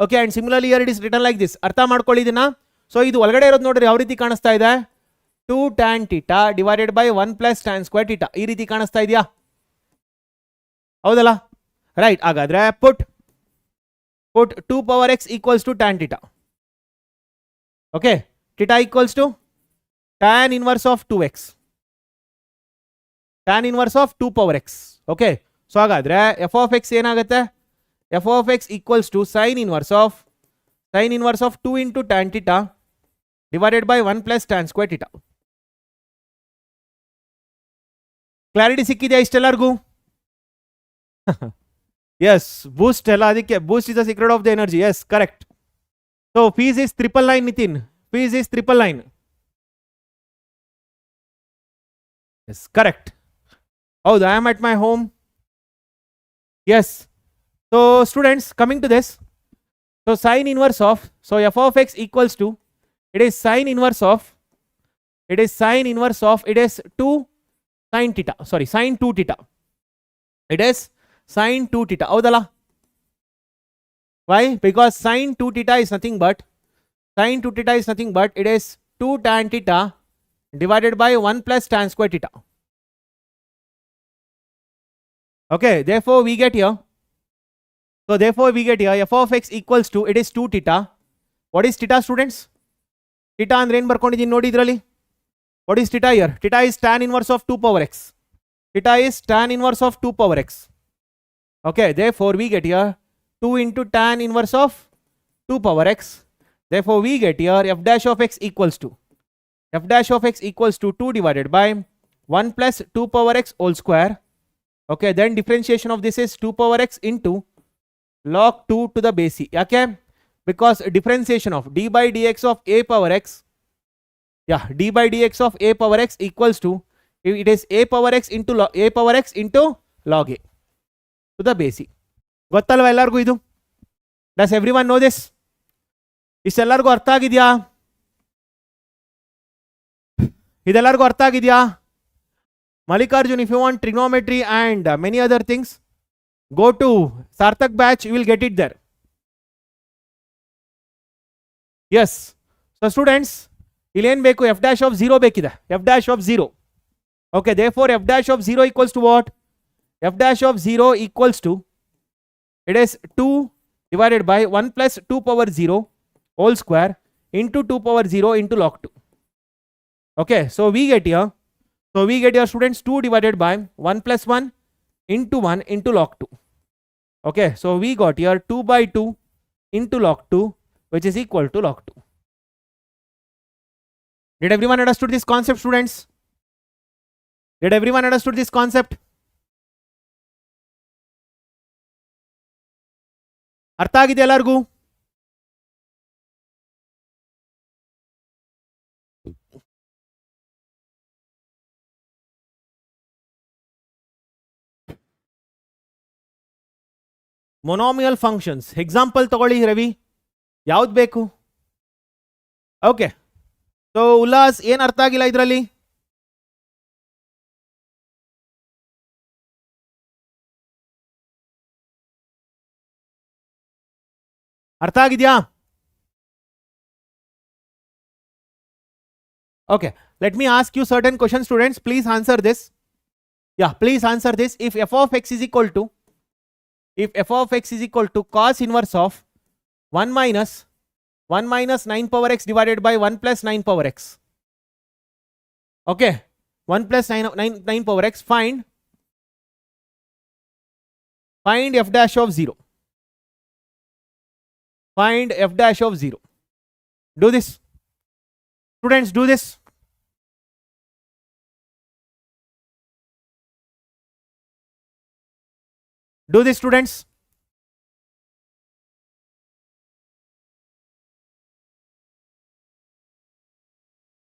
A: Okay, and similarly here it is written like this. ಅರ್ಥ ಮಾಡ್ಕೊಳ್ಳಿ ಇದನ್ನ. ಸೊ ಇದು ಒಳಗಡೆ ಇರೋದು ನೋಡ್ರಿ ಯಾವ ರೀತಿ ಕಾಣಿಸ್ತಾ ಇದೆ? 2 tan theta divided by 1 plus tan square theta. ಈ ರೀತಿ ಕಾಣಿಸ್ತಾ ಇದೆಯಾ? ಹೌದಲ್ಲ? ರೈಟ್. ಹಾಗಾದ್ರೆ ಪುಟ್ 2 power x equals to tan theta. Okay, theta equals to tan inverse of 2x. tan inverse of 2 power x. Okay, so ಹಾಗಾದ್ರೆ f of x ಏನಾಗುತ್ತೆ? f of x equals to sin inverse of 2 into tan theta divided by 1 plus tan square theta. Clarity ಸಿಕ್ಕಿದೆಯಾ ಇಷ್ಟೆಲ್ಲರಿಗೂ? Yes, boost ಎಲ್ಲ, ಅದಕ್ಕೆ boost is the secret of the energy. Yes, correct. So fees is 999 Nitin. Fees is 999. Yes, correct. ಹೌದು, I am at my home. Yes. So students, coming to this, so sin inverse of, so f of x equals to, it is sin inverse of, it is 2 sin theta, sorry, sin 2 theta. It is sin 2 theta. Avudala? Why? Because sin 2 theta is nothing but it is 2 tan theta divided by 1 plus tan square theta. Okay, therefore we get here f of x equals to, it is 2 theta. What is theta students? Theta andre ಏನು ಬರ್ಕೊಂಡಿದ್ದೀನಿ ನೋಡಿ ಇದರಲ್ಲಿ. What is theta here? Theta is tan inverse of 2 power x. Okay, therefore we get here 2 into tan inverse of 2 power x. Therefore we get here f dash of x equals to 2 divided by 1 plus 2 power x whole square. Okay, then differentiation of this is 2 power x into log 2 to the base c. Okay, because differentiation of d by dx of a power x, yeah, d by dx of a power x equals to, it is a power x into log a to the base c. ಗೊತ್ತಲ್ವಾ ಎಲ್ಲರಿಗೂ ಇದು? Does everyone know this? ಇಷ್ಟೆಲ್ಲರಿಗೂ ಅರ್ಥ ಆಗಿದೆಯಾ? ಇದೆಲ್ಲರಿಗೂ ಅರ್ಥ ಆಗಿದೆಯಾ? Malikarjun, if you want trigonometry and many other things, go to Sarthak batch, you will get it there. Yes. So students, ಇಲ್ಲಿ ಏನು ಬೇಕು? f dash of 0 ಬೇಕಿದೆ. f dash of 0. Okay, therefore f dash of 0 equals to what? f dash of 0 equals to, it is 2 divided by 1 plus 2 power 0 whole square into 2 power 0 into log 2. Okay, so we get here students 2 divided by 1 plus 1 into log 2. Okay, so we got here 2 by 2 into log 2, which is equal to log 2. Did everyone understood this concept, students? Did everyone understood this concept? ಅರ್ಥ ಆಗಿದೆ ಎಲ್ಲರಿಗೂ? ಮೊನೋಮಿಯಲ್ functions example ತಗೊಳ್ಳಿ ರವಿ, ಯಾವ್ದು ಬೇಕು? Okay, so Ullas ಏನು ಅರ್ಥ ಆಗಿಲ್ಲ ಇದರಲ್ಲಿ? ಅರ್ಥ ಆಗಿದೆಯಾ? Okay, let me ask you certain questions, students. Please answer this. Yeah, please answer this. If f of x is equal to, cos inverse of 1 minus 9 power x divided by 1 plus 9 power x. Okay, 1 plus 9 power x, find f dash of 0. Find f dash of 0. Do this. Students, do this. Do this, students.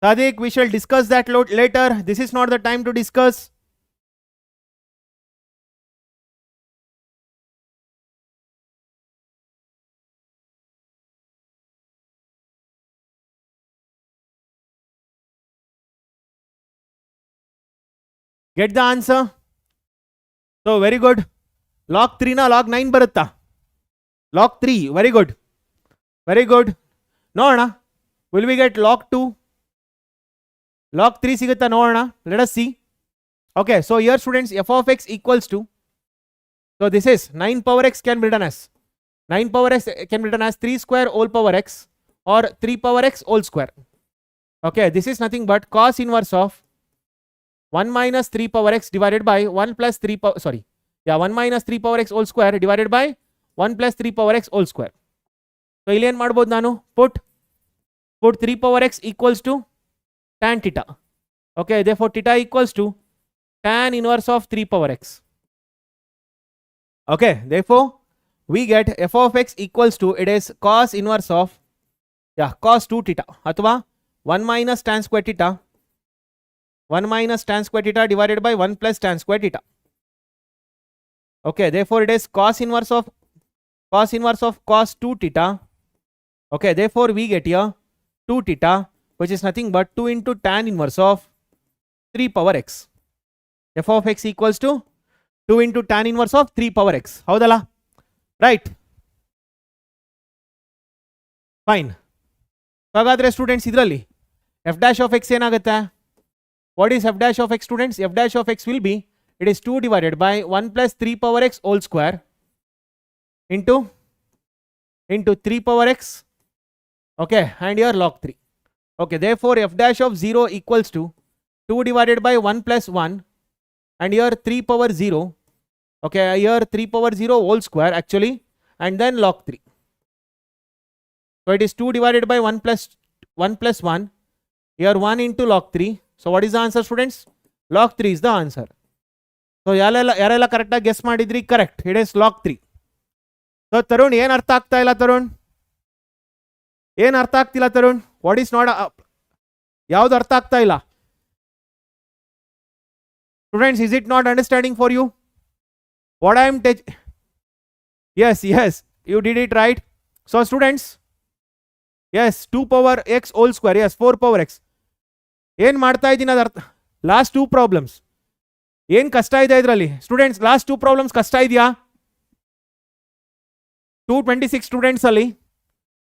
A: Sadiq, we shall discuss that later. This is not the time to discuss. Get the answer. So very good. Log 3 na log 9 ಬರುತ್ತಾ? Log 3, very good. Very good. ನೋಡೋಣ. Will we get log 2? Log 3 ಸಿಗುತ್ತಾ ನೋಡೋಣ. Let us see. Okay, so here students, f of x equals to, so this is 9 power x can be written as 3 square whole power x or 3 power x whole square. Okay, this is nothing but cos inverse of 1 minus 3 power x divided by 1 plus 3 power, 1 minus 3 power x whole square divided by 1 plus 3 power x whole square. So ಇಲ್ಲಿ ಏನು ಮಾಡ್ಬೋದು ನಾನು? Put 3 power x equals to tan theta. Okay, therefore theta equals to tan inverse of 3 power x. Okay, therefore we get f of x equals to, it is cos inverse of, cos 2 theta ಅಥವಾ 1 minus tan square theta, 1 minus tan square theta divided by 1 plus tan square theta. Okay, therefore it is cos inverse of cos 2 theta. Okay, therefore we get here 2 theta, which is nothing but 2 into tan inverse of 3 power x. f of x equals to 2 into tan inverse of 3 power x. ಹೌದಲ್ಲ? Right? Fine. ಹಾಗಾದ್ರೆ students ಇದರಲ್ಲಿ f dash of x ಏನಾಗುತ್ತೆ? What is f dash of x, students? f dash of x will be, it is 2 divided by 1 plus 3 power x whole square into 3 power x. Okay, and here log 3. Okay, therefore f dash of 0 equals to 2 divided by 1 plus 1 and here 3 power 0. Okay, here 3 power 0 whole square actually, and then log 3. So it is 2 divided by 1 plus 1, here 1 into log 3. So what is the answer, students? log 3 is the answer. So ಯಾರೆಲ್ಲ ಕರೆಕ್ಟಾಗಿ guess ಮಾಡಿದ್ರಿ? Correct, it is log 3. So Tarun, ಏನು ಅರ್ಥ ಆಗ್ತಾ ಇಲ್ಲ ತರುಣ್? ಏನು ಅರ್ಥ ಆಗ್ತಿಲ್ಲ ತರುಣ್? ವಾಟ್ ಈಸ್ ನಾಟ್, ಯಾವ್ದು ಅರ್ಥ ಆಗ್ತಾ ಇಲ್ಲ? Students, is it not understanding for you what I am teaching? Yes, you did it right. So students, yes, 2 power x whole square, yes, 4 power x. ಏನು ಮಾಡ್ತಾ ಇದ್ದೀನಿ ಅದು ಅರ್ಥ. ಲಾಸ್ಟ್ 2 ಪ್ರಾಬ್ಲಮ್ಸ್ ಏನು ಕಷ್ಟ ಇದೆ ಇದರಲ್ಲಿ ಸ್ಟೂಡೆಂಟ್ಸ್? ಲಾಸ್ಟ್ 2 ಪ್ರಾಬ್ಲಮ್ಸ್ ಕಷ್ಟ ಇದೆಯಾ? 226 ಸ್ಟೂಡೆಂಟ್ಸ್ ಅಲ್ಲಿ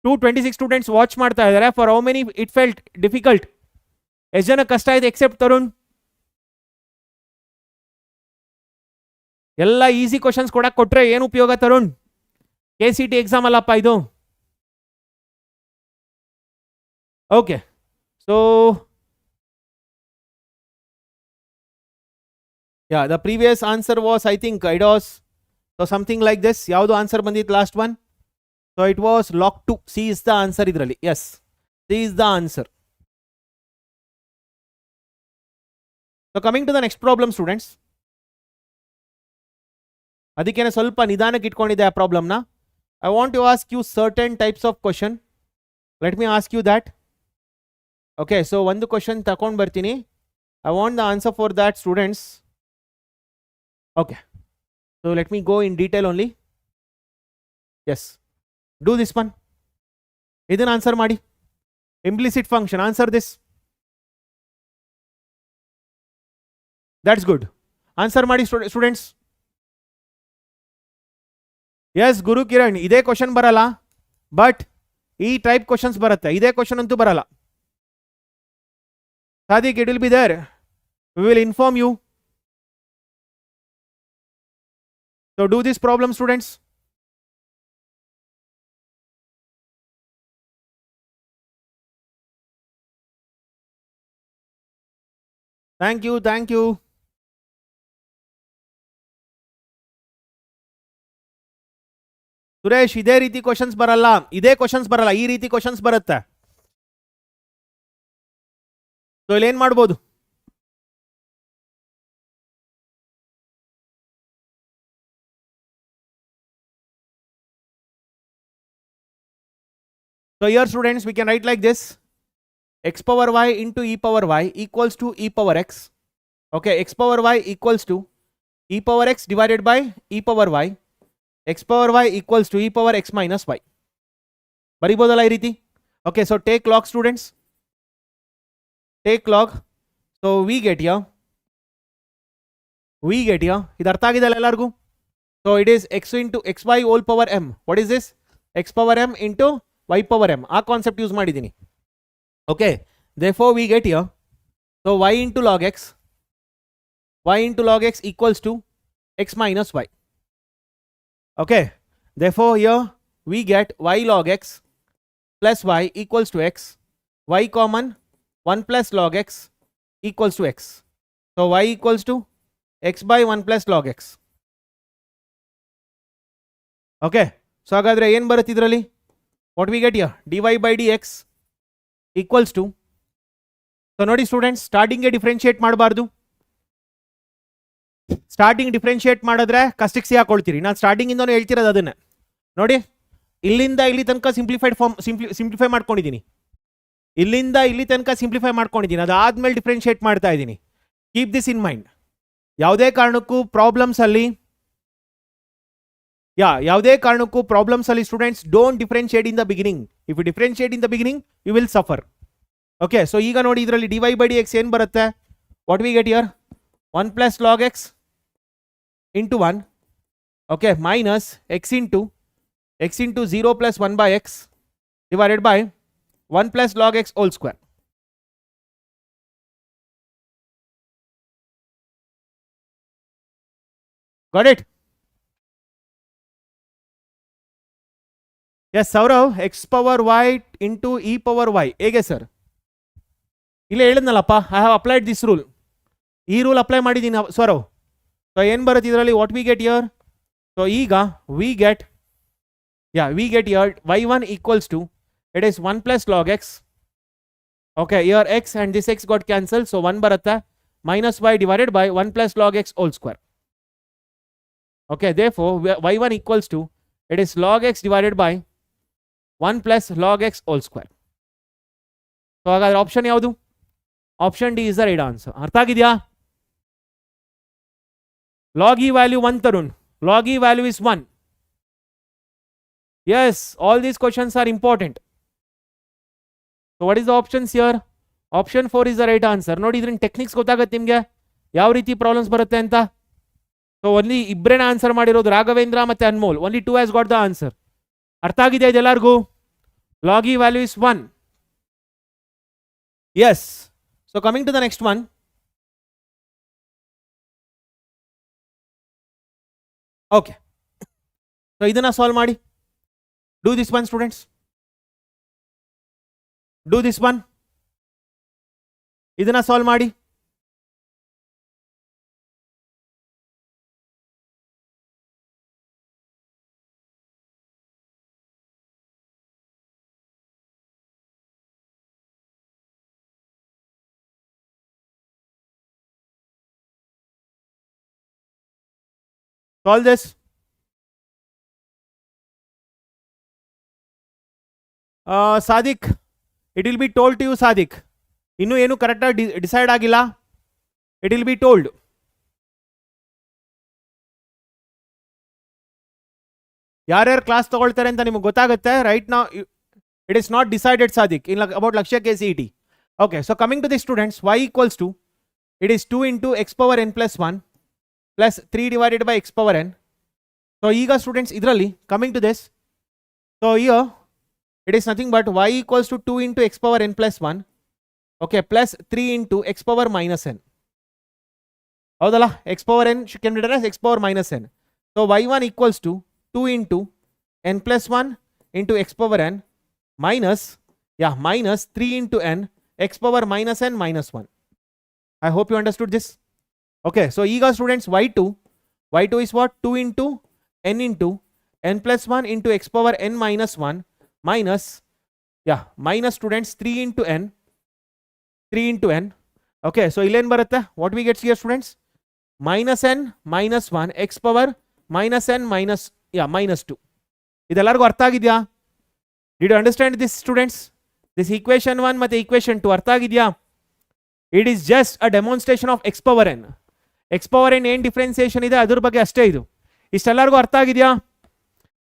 A: 226 ಸ್ಟೂಡೆಂಟ್ಸ್ ವಾಚ್ ಮಾಡ್ತಾ ಇದ್ದಾರೆ. For how many it felt difficult? ಎಷ್ಟು ಜನ ಕಷ್ಟ ಇದೆ ಎಕ್ಸೆಪ್ಟ್ ತರುಣ್? ಎಲ್ಲ ಈಸಿ ಕ್ವಶನ್ಸ್ ಕೊಟ್ರೆ ಏನು ಉಪಯೋಗ ತರುಣ್? KCET ಎಕ್ಸಾಮ್ ಅಲ್ಲಪ್ಪ ಇದು. Okay, so yeah, the previous answer was, I think it was so something like this. ಯಾವುದು ಆನ್ಸರ್ ಬಂದಿತ್ತು last one? So it was log 2. C is the answer ಇದರಲ್ಲಿ. Yes, C is the answer. So coming to the next problem students, ಅದಕ್ಕೇನೆ ಸ್ವಲ್ಪ ನಿಧಾನಕ್ಕೆ ಇಟ್ಕೊಂಡಿದ್ದೆ ಆ ಪ್ರಾಬ್ಲಮ್ನ. I want to ask you certain types of question. Let me ask you that. Okay, so ಒಂದು question ತಗೊಂಡು ಬರ್ತೀನಿ. I want the answer for that students. Okay, so let me go in detail only. Yes, do this one. ಇದನ್ನ answer ಮಾಡಿ. Implicit function, answer this. That's good. Answer ಮಾಡಿ students. S ಗುರು ಕಿರಣ್, ಇದೇ question ಬರಲ್ಲ, but ಈ type questions ಬರುತ್ತೆ. ಇದೇ question ಅಂತೂ ಬರಲ್ಲ. Sadiq, it will be there. We will inform you. So do this problem students. Thank you. Suresh, ಇದೇ ರೀತಿ ಕ್ವಶನ್ಸ್ ಬರಲ್ಲ, ಇದೇ ಕ್ವಶನ್ಸ್ ಬರಲ್ಲ, ಈ ರೀತಿ ಕ್ವಶನ್ಸ್ ಬರುತ್ತೆ. ಸೊ ಇಲ್ಲಿ ಏನ್ ಮಾಡ್ಬೋದು? So here students, we can write like this: x power y into e power y equals to e power x. Okay, x power y equals to e power x divided by e power y. x power y equals to e power x minus y. ಬರಿಬೋದಲ್ಲ ಈ ರೀತಿ? Okay, so take log students. Take log. So we get here. ಇದು ಅರ್ಥ ಆಗಿದೆಲ್ಲ ಎಲ್ಲರಿಗೂ? So it is x into xy whole power m. What is this? x power m into y power m. ಆ concept use ಮಾಡಿದ್ದೀನಿ. Okay, therefore we get here, so y into log x equals to x minus y. Okay, therefore here we get y log x plus y equals to x. Y common, 1 plus log x equals to x. So y equals to x by 1 plus log x. Okay, so ಹಾಗಾದ್ರೆ ಏನು ಬರುತ್ತೆ ಇದರಲ್ಲಿ? What we get here? dy by dx equals to, so ನೋಡಿ students, ಸ್ಟಾರ್ಟಿಂಗ್ಗೆ differentiate ಮಾಡಬಾರ್ದು. Starting differentiate ಮಾಡಿದ್ರೆ ಕಷ್ಟಕ್ಕೆ ಸಿಗಾಕೊಳ್ತೀರಿ. ನಾನು starting ಇಂದನೂ ಹೇಳ್ತಿರೋದು ಅದನ್ನೇ. ನೋಡಿ, ಇಲ್ಲಿಂದ ಇಲ್ಲಿ ತನಕ ಸಿಂಪ್ಲಿಫೈ ಮಾಡ್ಕೊಂಡಿದ್ದೀನಿ. ಇಲ್ಲಿಂದ ಇಲ್ಲಿ ತನಕ ಸಿಂಪ್ಲಿಫೈ ಮಾಡ್ಕೊಂಡಿದ್ದೀನಿ. ಅದಾದ್ಮೇಲೆ ಡಿಫ್ರೆನ್ಶಿಯೇಟ್ ಮಾಡ್ತಾ ಇದ್ದೀನಿ. Keep this in mind. ಯಾವುದೇ ಕಾರಣಕ್ಕೂ ಪ್ರಾಬ್ಲಮ್ಸ್ ಅಲ್ಲಿ students don't differentiate in the beginning. If you differentiate in the beginning you will suffer. Okay, so ಈಗ ನೋಡಿ ಇದರಲ್ಲಿ dy by dx ಏನು ಬರುತ್ತೆ? What we get here? 1 plus log x into 1. Okay, minus x into 0 plus 1 by x divided by 1 plus log x whole square. Got it? Yes, Saurav, x power y into e power y. ಹೇಗೆ sir? ಇಲ್ಲೇ ಹೇಳಿದ್ನಲ್ಲಪ್ಪ, I have applied this rule. ಈ rule apply ಮಾಡಿದ್ದೀನಿ Sourav. So ಏನು ಬರುತ್ತೆ ಇದರಲ್ಲಿ? What we get here? So ಈಗ we get here y1 equals to, it is 1 plus log x. Okay, here x and this x got cancelled, so 1 ಬರುತ್ತೆ. minus y divided by 1 plus log x whole square. Okay, therefore y1 equals to, it is log x divided by 1 plus log x whole square. So ಹಾಗಾದ್ರೆ option ಯಾವುದು? Option D is the right answer. ಅರ್ಥ ಆಗಿದೆಯಾ? log e value 1 Tarun. Log e value is 1. Yes, all these questions are important. So what is the options here? Option 4 is the right answer. ನೋಡಿ ಇದ್ರಿಂದ techniques ಗೊತ್ತಾಗುತ್ತೆ ನಿಮಗೆ ಯಾವ ರೀತಿ problems ಬರುತ್ತೆ ಅಂತ. ಸೊ ಓನ್ಲಿ ಇಬ್ಬರೇನ ಆನ್ಸರ್ ಮಾಡಿರೋದು, ರಾಘವೇಂದ್ರ ಮತ್ತೆ Anmol. Only 2 has got the answer. ಅರ್ಥ ಆಗಿದೆ ಇದೆಲ್ಲರಿಗೂ? log e value is 1. Yes. So coming to the next one. Okay. So ಇದನ್ನ ಸಾಲ್ವ್ ಮಾಡಿ. Do this one, students. Do this one. ಇದನ್ನ ಸಾಲ್ವ್ ಮಾಡಿ. Solve this. Sadiq, it will be told to you, Sadiq. ಇನ್ನು ಏನು ಕರೆಕ್ಟಾಗಿ decide ಆಗಿಲ್ಲ. It will be told. ಯಾರ್ಯಾರು class ತಗೊಳ್ತಾರೆ ಅಂತ ನಿಮಗೆ ಗೊತ್ತಾಗುತ್ತೆ. Right now it is not decided, Sadiq, in about Lakshya KCET. Okay, so coming to the students, y equals to, it is 2 into x power n plus 1 plus 3 divided by x power n. So ಈಗ students ಇದರಲ್ಲಿ coming to this, so here it is nothing but y equals to 2 into x power n plus 1, okay, plus 3 into x power minus n. ಹೌದಲ್ಲ, x power n can be written as x power minus n. So y1 equals to 2 into n plus 1 into x power n minus, minus 3 into n x power minus n minus 1. I hope you understood this. Okay, so ಈಗ students y2 is what? 2 into n plus 1 into x power n minus 1 minus, minus students 3 into n. Okay, so illen barutte, what we get here students? Minus n minus 1 x power minus n minus, minus 2. ಇದೆಲ್ಲರಿಗೂ ಅರ್ಥ ಆಗಿದೆಯಾ? Did you understand this students? This equation 1 ಮತ್ತೆ equation 2 ಅರ್ಥ ಆಗಿದೆಯಾ? It is just a demonstration of x power n. x power n ಏನು differentiation ಇದೆ ಅದ್ರ ಬಗ್ಗೆ ಅಷ್ಟೇ ಇದು. ಇಷ್ಟೆಲ್ಲರಿಗೂ ಅರ್ಥ ಆಗಿದೆಯಾ?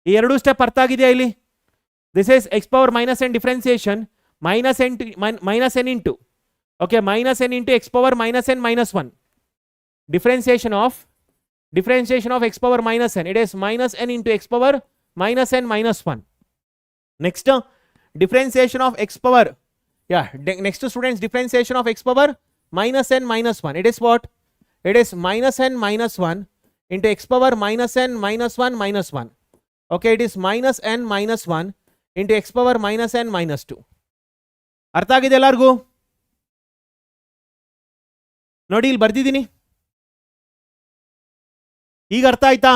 A: ಈ ಎರಡು ಸ್ಟೆಪ್ ಅರ್ಥ ಆಗಿದೆಯಾ ಇಲ್ಲಿ? This is x power minus n differentiation, minus n into, okay, minus n into x power minus n minus 1. Differentiation of x power minus n. It is minus n into x power minus n minus 1. Next, differentiation of x power. Next students, differentiation of x power minus n minus 1. It is what? It is minus n minus 1 into x power minus n minus 1 minus 1. Okay, it is minus n minus 1 into x power minus n minus 2. ಅರ್ಥ ಆಗಿದೆ ಎಲ್ಲರಿಗೂ? ನೋಡಿ ಇಲ್ಲಿ ಬರ್ದಿದ್ದೀನಿ. ಈಗ ಅರ್ಥ ಆಯ್ತಾ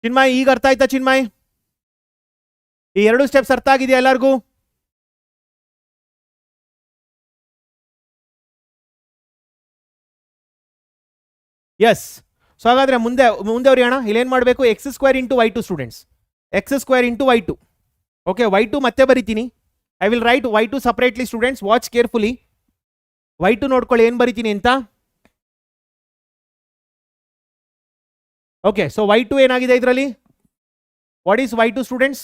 A: ಚಿನ್ಮಯ್? ಈಗ ಅರ್ಥ ಆಯ್ತಾ ಚಿನ್ಮಯ್? ಈ ಎರಡು ಸ್ಟೆಪ್ಸ್ ಅರ್ಥ ಆಗಿದೆಯಾ ಎಲ್ಲರಿಗೂ? ಎಸ್. ಸೊ ಹಾಗಾದ್ರೆ ಮುಂದೆ ಹೊರೆಯೋಣ. ಇಲ್ಲೇನು ಮಾಡಬೇಕು? X square into y2 students, x square into y2. Okay, y2 ಮತ್ತೆ ಬರಿತೀನಿ. I will write y2 separately students. Watch carefully. y2 ನೋಡ್ಕೊಳ್ಳಿ ಏನು ಬರಿತೀನಿ ಅಂತ. Okay, so y2 ಏನಾಗಿದೆ ಇದರಲ್ಲಿ? What is y2 students?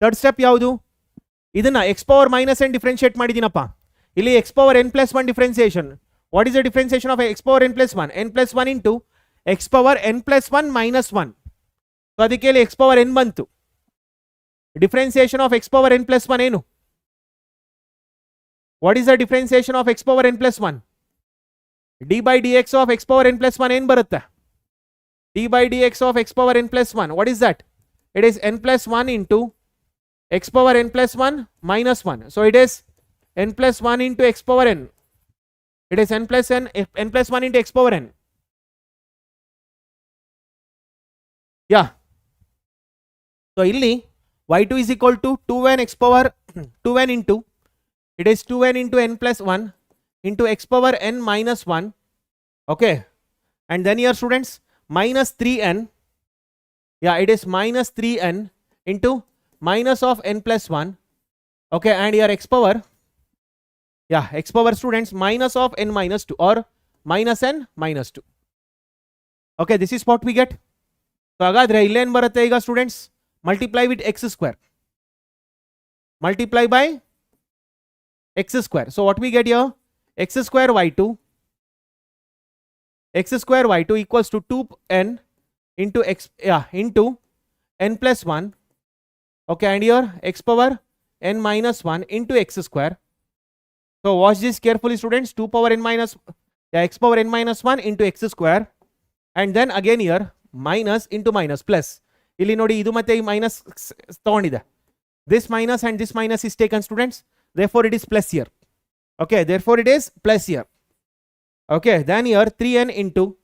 A: Third step ಯಾವುದು? ಇದನ್ನ x power minus n differentiate ಮಾಡಿದ್ದೀನಪ್ಪ. ಇಲ್ಲಿ x power n plus 1 differentiation. What is the differentiation of x power n plus 1? n plus 1 into x power n plus 1 minus 1. So ಅದಕ್ಕೆ ಇಲ್ಲಿ x power n ಬಂತು. Differentiation of x power n plus 1 ಏನು? What is the differentiation of x power n plus 1? d by dx of x power n plus 1 ಏನು ಬರುತ್ತೆ? d by dx of x power n plus 1. What is that? It is n plus 1 into x power n plus 1 minus 1. So it is n plus 1 into x power n. It is n plus 1 into x power n. So ಇಲ್ಲಿ y2 is equal to 2n x power 2n into, it is 2n into n plus 1 into x power n minus 1. Okay, and then here students minus 3n. Yeah, it is minus 3n into minus of n plus 1. Okay, and here x power, yeah, x power students minus of n minus 2 or minus n minus 2. Okay, this is what we get. So hagadre illen barutte iga students, multiply with x square, multiply by x square. So what we get here, x square y2 equals to 2n into x, yeah, into n plus 1. Okay, and here x power n minus 1 into x square. So watch this carefully students, 2 power n minus, yeah, x power n minus 1 into x square, and then again here minus into minus plus. Illi nodi idu matte minus tagondide, this minus and this minus is taken students, therefore it is plus here. Okay, therefore it is plus here. Okay, then here 3n into,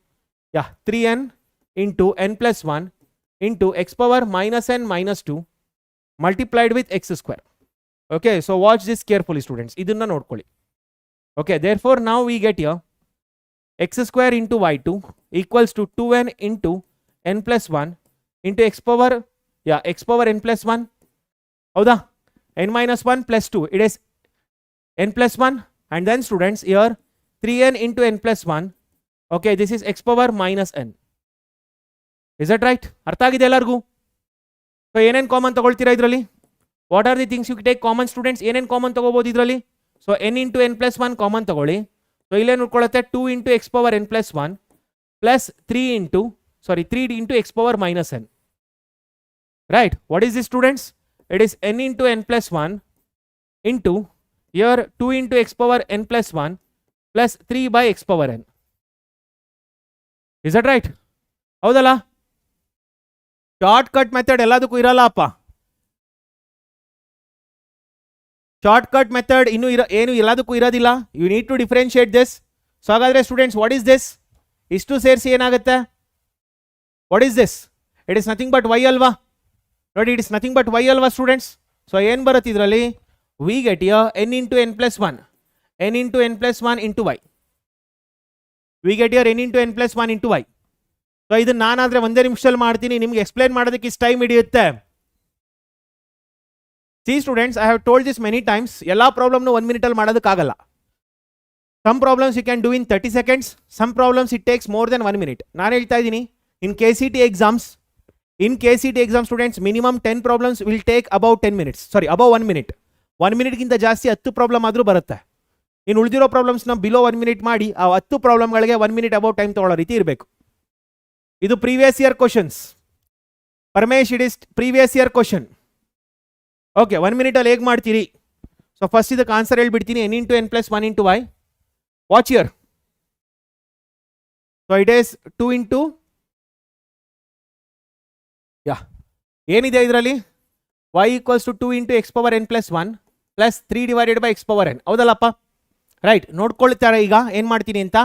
A: yeah, 3n into n plus 1 into x power minus n minus 2 multiplied with x square. Okay, so watch this carefully students, idunna nodಕೊಳ್ಳಿ. Okay, therefore now we get here x square into y2 equals to 2n into n plus 1 into x power, yeah, x power n plus 1. Howda, n minus 1 plus 2, it is n plus 1, and then students here 3n into n plus 1. Okay, this is x power minus n. Is that right? ಅರ್ಥ ಆಗಿದೆ ಎಲ್ಲರಿಗೂ? So ಏನೇನು common ತಗೊಳ್ತೀರಾ ಇದರಲ್ಲಿ? What are the things you take common students? ಏನೇನು common ತಗೋಬಹುದು ಇದರಲ್ಲಿ? So n into n plus 1 common ತಗೊಳ್ಳಿ. ಸೊ ಇಲ್ಲೇನು ಉಳ್ಕೊಳ್ಳುತ್ತೆ 2 into x power n plus 1 plus 3 into x power minus n. Right, what is this students? It is n into n plus 1 into here 2 into x power n plus 1 plus 3 by x power n. Is that right? ಹೌದಲ್ಲ? Short cut method ಎಲ್ಲದಕ್ಕೂ ಇರಲ್ಲ ಅಪ್ಪ. Short cut method ಇನ್ನು ಏನು ಎಲ್ಲದಕ್ಕೂ ಇರೋದಿಲ್ಲ. You need to differentiate this. So ಹಾಗಾದ್ರೆ students what is this? ಇಷ್ಟು ಸೇರಿಸಿ ಏನಾಗುತ್ತೆ? What is this? It is nothing but y ಅಲ್ವಾ? ನೋಡಿ, it is nothing but y ಅಲ್ವಾ ಸ್ಟೂಡೆಂಟ್ಸ್? ಸೊ ಏನು ಬರುತ್ತೆ ಇದರಲ್ಲಿ? We get here n into n plus 1, n into n plus 1 into y. We get here n into n plus 1 into y. So ಇದನ್ನ ನಾನಾದ್ರೆ ಒಂದೇ ನಿಮಿಷದಲ್ಲಿ ಮಾಡ್ತೀನಿ, ನಿಮ್ಗೆ ಎಕ್ಸ್ಪ್ಲೈನ್ ಮಾಡೋದಕ್ಕೆ ಇಷ್ಟು ಟೈಮ್ ಹಿಡಿಯುತ್ತೆ. See students, I have told this many times, ಎಲ್ಲಾ ಪ್ರಾಬ್ಲಮ್ನು 1 minute ಅಲ್ಲಿ ಮಾಡೋದಕ್ಕಾಗಲ್ಲ. Some problems you can do in 30 seconds, some problems it takes more than 1 minute. ನಾನು ಹೇಳ್ತಾ ಇದ್ದೀನಿ, in KCET exams students, minimum 10 problems will take about 10 minutes. Sorry, about 1 minute. 1 ಮಿನಿಟ್ಗಿಂತ ಜಾಸ್ತಿ 10 problem ಆದರೂ ಬರುತ್ತೆ. ಇನ್ನು ಉಳಿದಿರೋ ಪ್ರಾಬ್ಲಮ್ಸ್ನ ಬಿಲೋ 1 ಮಿನಿಟ್ ಮಾಡಿ ಆ 10 ಪ್ರಾಬ್ಲಮ್ಗಳಿಗೆ 1 ಮಿನಿಟ್ ಅಬೌವ್ ಟೈಮ್ ತಗೊಳ್ಳೋ ರೀತಿ ಇರಬೇಕು. ಇದು previous year questions. Paramesh, it is previous year question. Okay, 1 ಮಿನಿಟಲ್ಲಿ ಹೇಗೆ ಮಾಡ್ತೀರಿ? ಸೊ ಫಸ್ಟ್ ಇದಕ್ಕೆ ಆನ್ಸರ್ ಹೇಳ್ಬಿಡ್ತೀನಿ. n into n plus 1 into y. Watch here. So it is 2 into, yeah, ಏನಿದೆ ಇದರಲ್ಲಿ? y equals to 2 into x power n plus 1 plus 3 divided by x power n. ಹೌದಲ್ಲಪ್ಪ? Right, ನೋಡ್ಕೊಳ್ತಾರೆ ಈಗ ಏನು ಮಾಡ್ತೀನಿ ಅಂತ.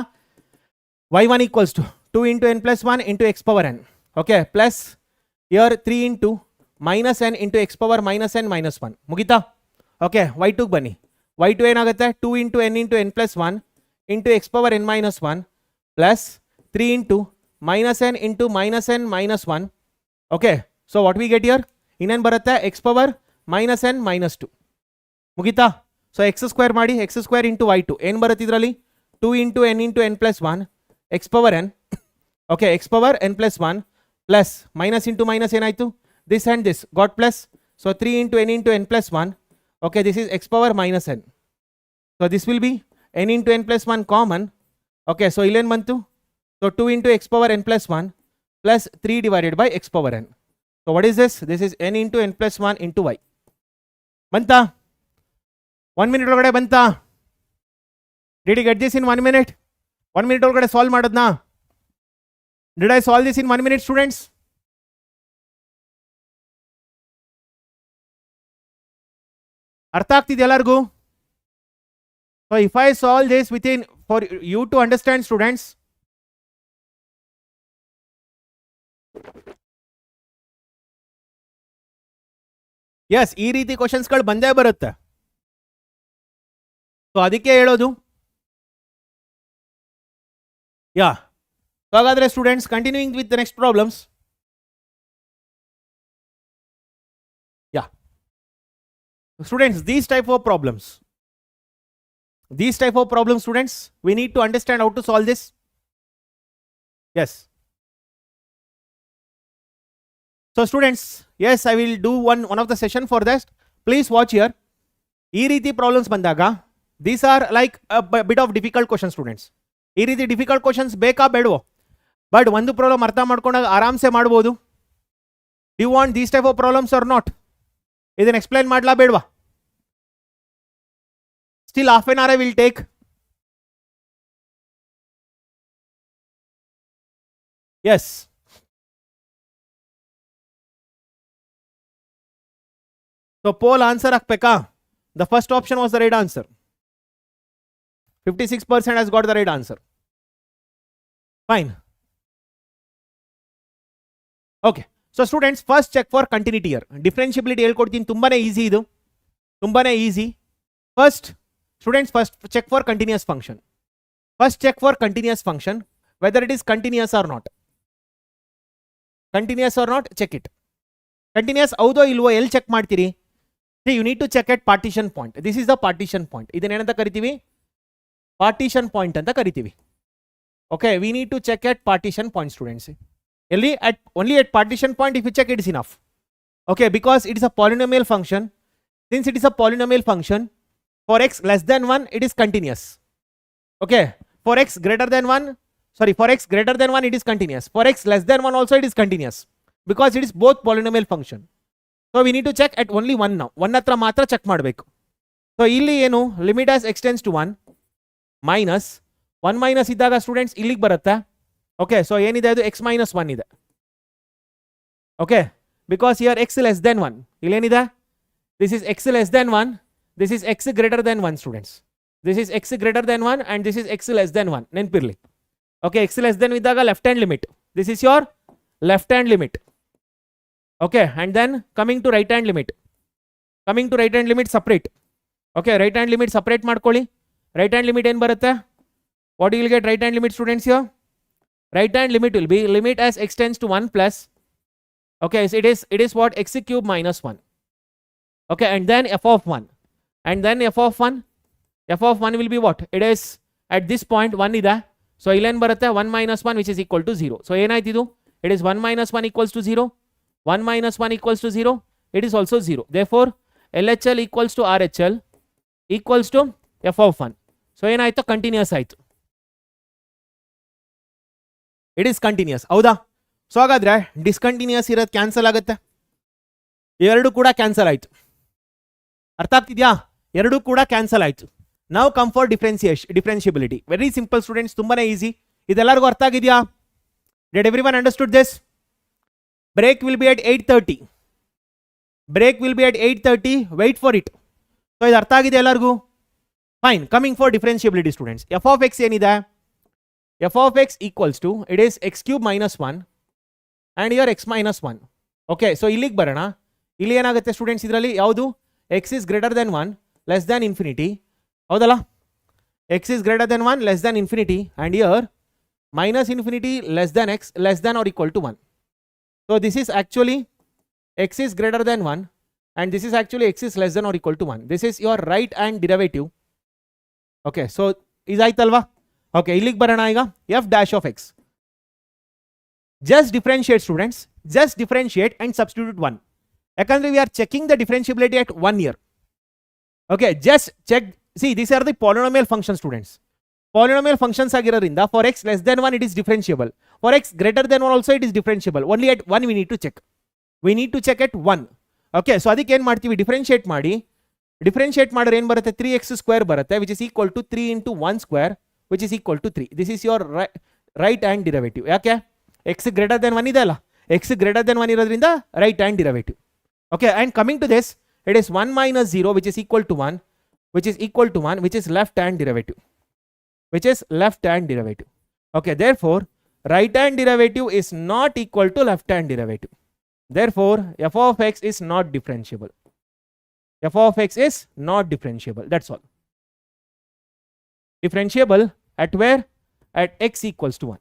A: y1 equals to 2 into n plus 1 into x power n. Okay, plus year 3 into minus n into x power minus n minus 1. ಮುಗಿತಾ? Okay, y2ಗೆ ಬನ್ನಿ. y2 ಏನಾಗುತ್ತೆ? 2 into n plus 1 into x power n minus 1 plus 3 into minus n into minus n minus 1. Okay, so what we get year? ಇನ್ನೇನು ಬರುತ್ತೆ? x power minus n minus 2. ಮುಗಿತಾ? So X square ಮಾಡಿ, X square into y2 ಏನು ಬರುತ್ತೆ ಇದರಲ್ಲಿ? 2 into n plus 1 x power n. Okay, x power n plus 1 plus minus into minus ಏನಾಯಿತು? This and this got plus. So 3 into n plus 1. Okay, this is x power minus n. So this will be n into n plus 1 common. Okay, so ಇಲ್ಲೇನು ಬಂತು? So 2 into x power n plus 1 plus 3 divided by x power n. So what is this? This is n into n plus 1 into y. ಬಂತಾ? 1 minute ಒಳಗಡೆ ಬಂತಾ? Did you get this in 1 minute? 1 minute ಒಳಗಡೆ solve ಮಾಡೋದ್ನಾ? Did I solve this in 1 minute students? ಅರ್ಥ ಆಗ್ತಿದೆ ಎಲ್ಲರಿಗೂ? So if I solve this within, for you to understand students, yes, ಈ ರೀತಿ ಕ್ವಶನ್ಸ್ಗಳು ಬಂದೇ ಬರುತ್ತೆ. ಸೊ ಅದಕ್ಕೆ ಹೇಳೋದು, Yeah. So hagadre students, continuing with the next problems. Yeah. Students, these type of problems, students, we need to understand how to solve this. Yes. So students, yes, I will do one of the session for that. Please watch here. ಈ ರೀತಿ problems ಬಂದಾಗ these are like a bit of difficult questions students. ಈ ರೀತಿ difficult questions ಬೇಕಾ ಬೇಡವೋ, but ಒಂದು problem ಅರ್ಥ ಮಾಡ್ಕೊಂಡಾಗ ಆರಾಮ್ಸೆ ಮಾಡ್ಬೋದು. Do you want these type of problems or not? ಇದನ್ನ ಎಕ್ಸ್ಪ್ಲೈನ್ ಮಾಡ್ಲಾ ಬೇಡವಾ? Still half an hour I will take. Yes. So poll answer ಹಾಕ್ಬೇಕಾ? The first option was the right answer. 56% has got the right answer. Fine. Okay. So students, first check for continuity here. Differentiability ಹೇಳ್ಕೊಡ್ತೀನಿ, ತುಂಬಾನೇ easy ಇದು, ತುಂಬಾನೇ easy. First students, first check for continuous function. First check for continuous function, whether it is continuous or not. Continuous or not, check it. Continuous ಹೌದೋ ಇಲ್ವೋ ಎಲ್ಲಿ check ಮಾಡ್ತೀರಿ? See, you need to check at partition point. This is the partition point. ಇದನ್ನ ಏನಂತ ಕರಿತೀವಿ? Partition point ಅಂತ ಕರಿತೀವಿ. Okay, we need to check at partition point students. Only at partition point, if you check, it is enough. Okay, because it is a polynomial function. Since it is a polynomial function, for x less than 1 it is continuous. Okay, for x greater than 1, for x greater than 1 it is continuous. For x less than 1 also it is continuous, because it is both polynomial function. So we need to check at only 1 now. 1 ಹತ್ರ ಮಾತ್ರ check ಮಾಡಬೇಕು. So ಇಲ್ಲಿ ಏನು, limit as x tends to 1 minus 1 minus ಇದ್ದಾಗ students ಇಲ್ಲಿಗೆ ಬರುತ್ತೆ. Okay, so ಏನಿದೆ ಅದು x ಮೈನಸ್ 1 ಇದೆ. Okay, because here x less than 1. ಇಲ್ಲೇನಿದೆ, this is x less than 1, this is x greater than 1 students. This is x greater than 1 and this is x less than 1. ನೆನಪಿರ್ಲಿ. Okay, x less than ಇದ್ದಾಗ left hand limit. This is your left hand limit. Okay, and then coming to right hand limit. Coming to right hand limit separate. Okay, right hand limit separate ಮಾಡ್ಕೊಳ್ಳಿ. Right hand limit ಏನು ಬರುತ್ತೆ? What you will get right hand limit students here? Right hand limit will be limit as x tends to 1 plus. Okay, so it is what, x cube minus 1. Okay, and then f of 1. And then f of 1. F of 1 will be what? It is at this point 1 ಇದೆ. So ಇಲ್ಲೇನು ಬರುತ್ತೆ? 1 minus 1 which is equal to 0. So ಏನಾಯ್ತು ಇದು? It is 1 minus 1 equals to 0. 1 minus 1 equals to 0. It is also 0. Therefore, LHL equals to RHL equals to f of 1. So ಏನಾಯ್ತು? Continuous ಆಯ್ತು. It is continuous. ಹೌದಾ? So ಹಾಗಾದ್ರೆ discontinuous ಇರೋದು cancel ಆಗುತ್ತೆ. ಎರಡು ಕೂಡ ಕ್ಯಾನ್ಸಲ್ ಆಯ್ತು. ಅರ್ಥ ಆಗ್ತಿದ್ಯಾ? ಎರಡು ಕೂಡ ಕ್ಯಾನ್ಸಲ್ ಆಯ್ತು. ನಾವು come for differentiability. Very simple students, ತುಂಬಾನೇ ಈಸಿ. ಇದೆಲ್ಲರಿಗೂ ಅರ್ಥ ಆಗಿದೆಯಾ? Did everyone understood this? Break will be at 8:30. Break will be at 8:30. Wait for it. So ಇದು ಅರ್ಥ ಆಗಿದೆ ಎಲ್ಲರಿಗೂ? Fine. Coming for differentiability students. F of X ಏನಿದೆ? F of x equals to, it is x cube minus 1 and here x minus 1. Okay, so ಇಲ್ಲಿಗೆ ಬರೋಣ. ಇಲ್ಲಿ ಏನಾಗುತ್ತೆ students? ಇದರಲ್ಲಿ ಯಾವುದು? X is greater than 1 less than infinity. ಹೌದಲ್ಲ? X is greater than 1 less than infinity and here minus infinity less than x less than or equal to 1. So this is actually x is greater than 1 and this is actually x is less than or equal to 1. This is your right hand derivative. Okay, so is aitalva? Okay, illige barana iga f dash of x. Just differentiate students, just differentiate and substitute 1. Yakandre we are checking the differentiability at 1 year. Okay, just check. See, these are the polynomial functions students. Polynomial functions ಆಗಿರೋದ್ರಿಂದ for x less than 1 it is differentiable. For x greater than 1 also it is differentiable. Only at 1 we need to check. We need to check at 1. Okay, so ಅದಕ್ಕೆ ಏನು ಮಾಡ್ತೀವಿ? Differentiate ಮಾಡಿ. Differentiate ಮಾಡಿದ್ರೆ ಏನು ಬರುತ್ತೆ? 3x square ಬರುತ್ತೆ, which is equal to 3 into 1 square, which is equal to 3. This is your right hand derivative. ಯಾಕೆ? x greater than 1 ಇದೆ ಅಲ್ಲ, x greater than 1 ಇರೋದ್ರಿಂದ right hand derivative. Okay, and coming to this, it is 1 minus 0 which is equal to 1, which is equal to 1, which is left hand derivative. Which is left hand derivative. Okay, therefore right hand derivative is not equal to left hand derivative. Therefore f of x is not differentiable. F of x is not differentiable. That's all. Differentiable at where? at x equals to 1.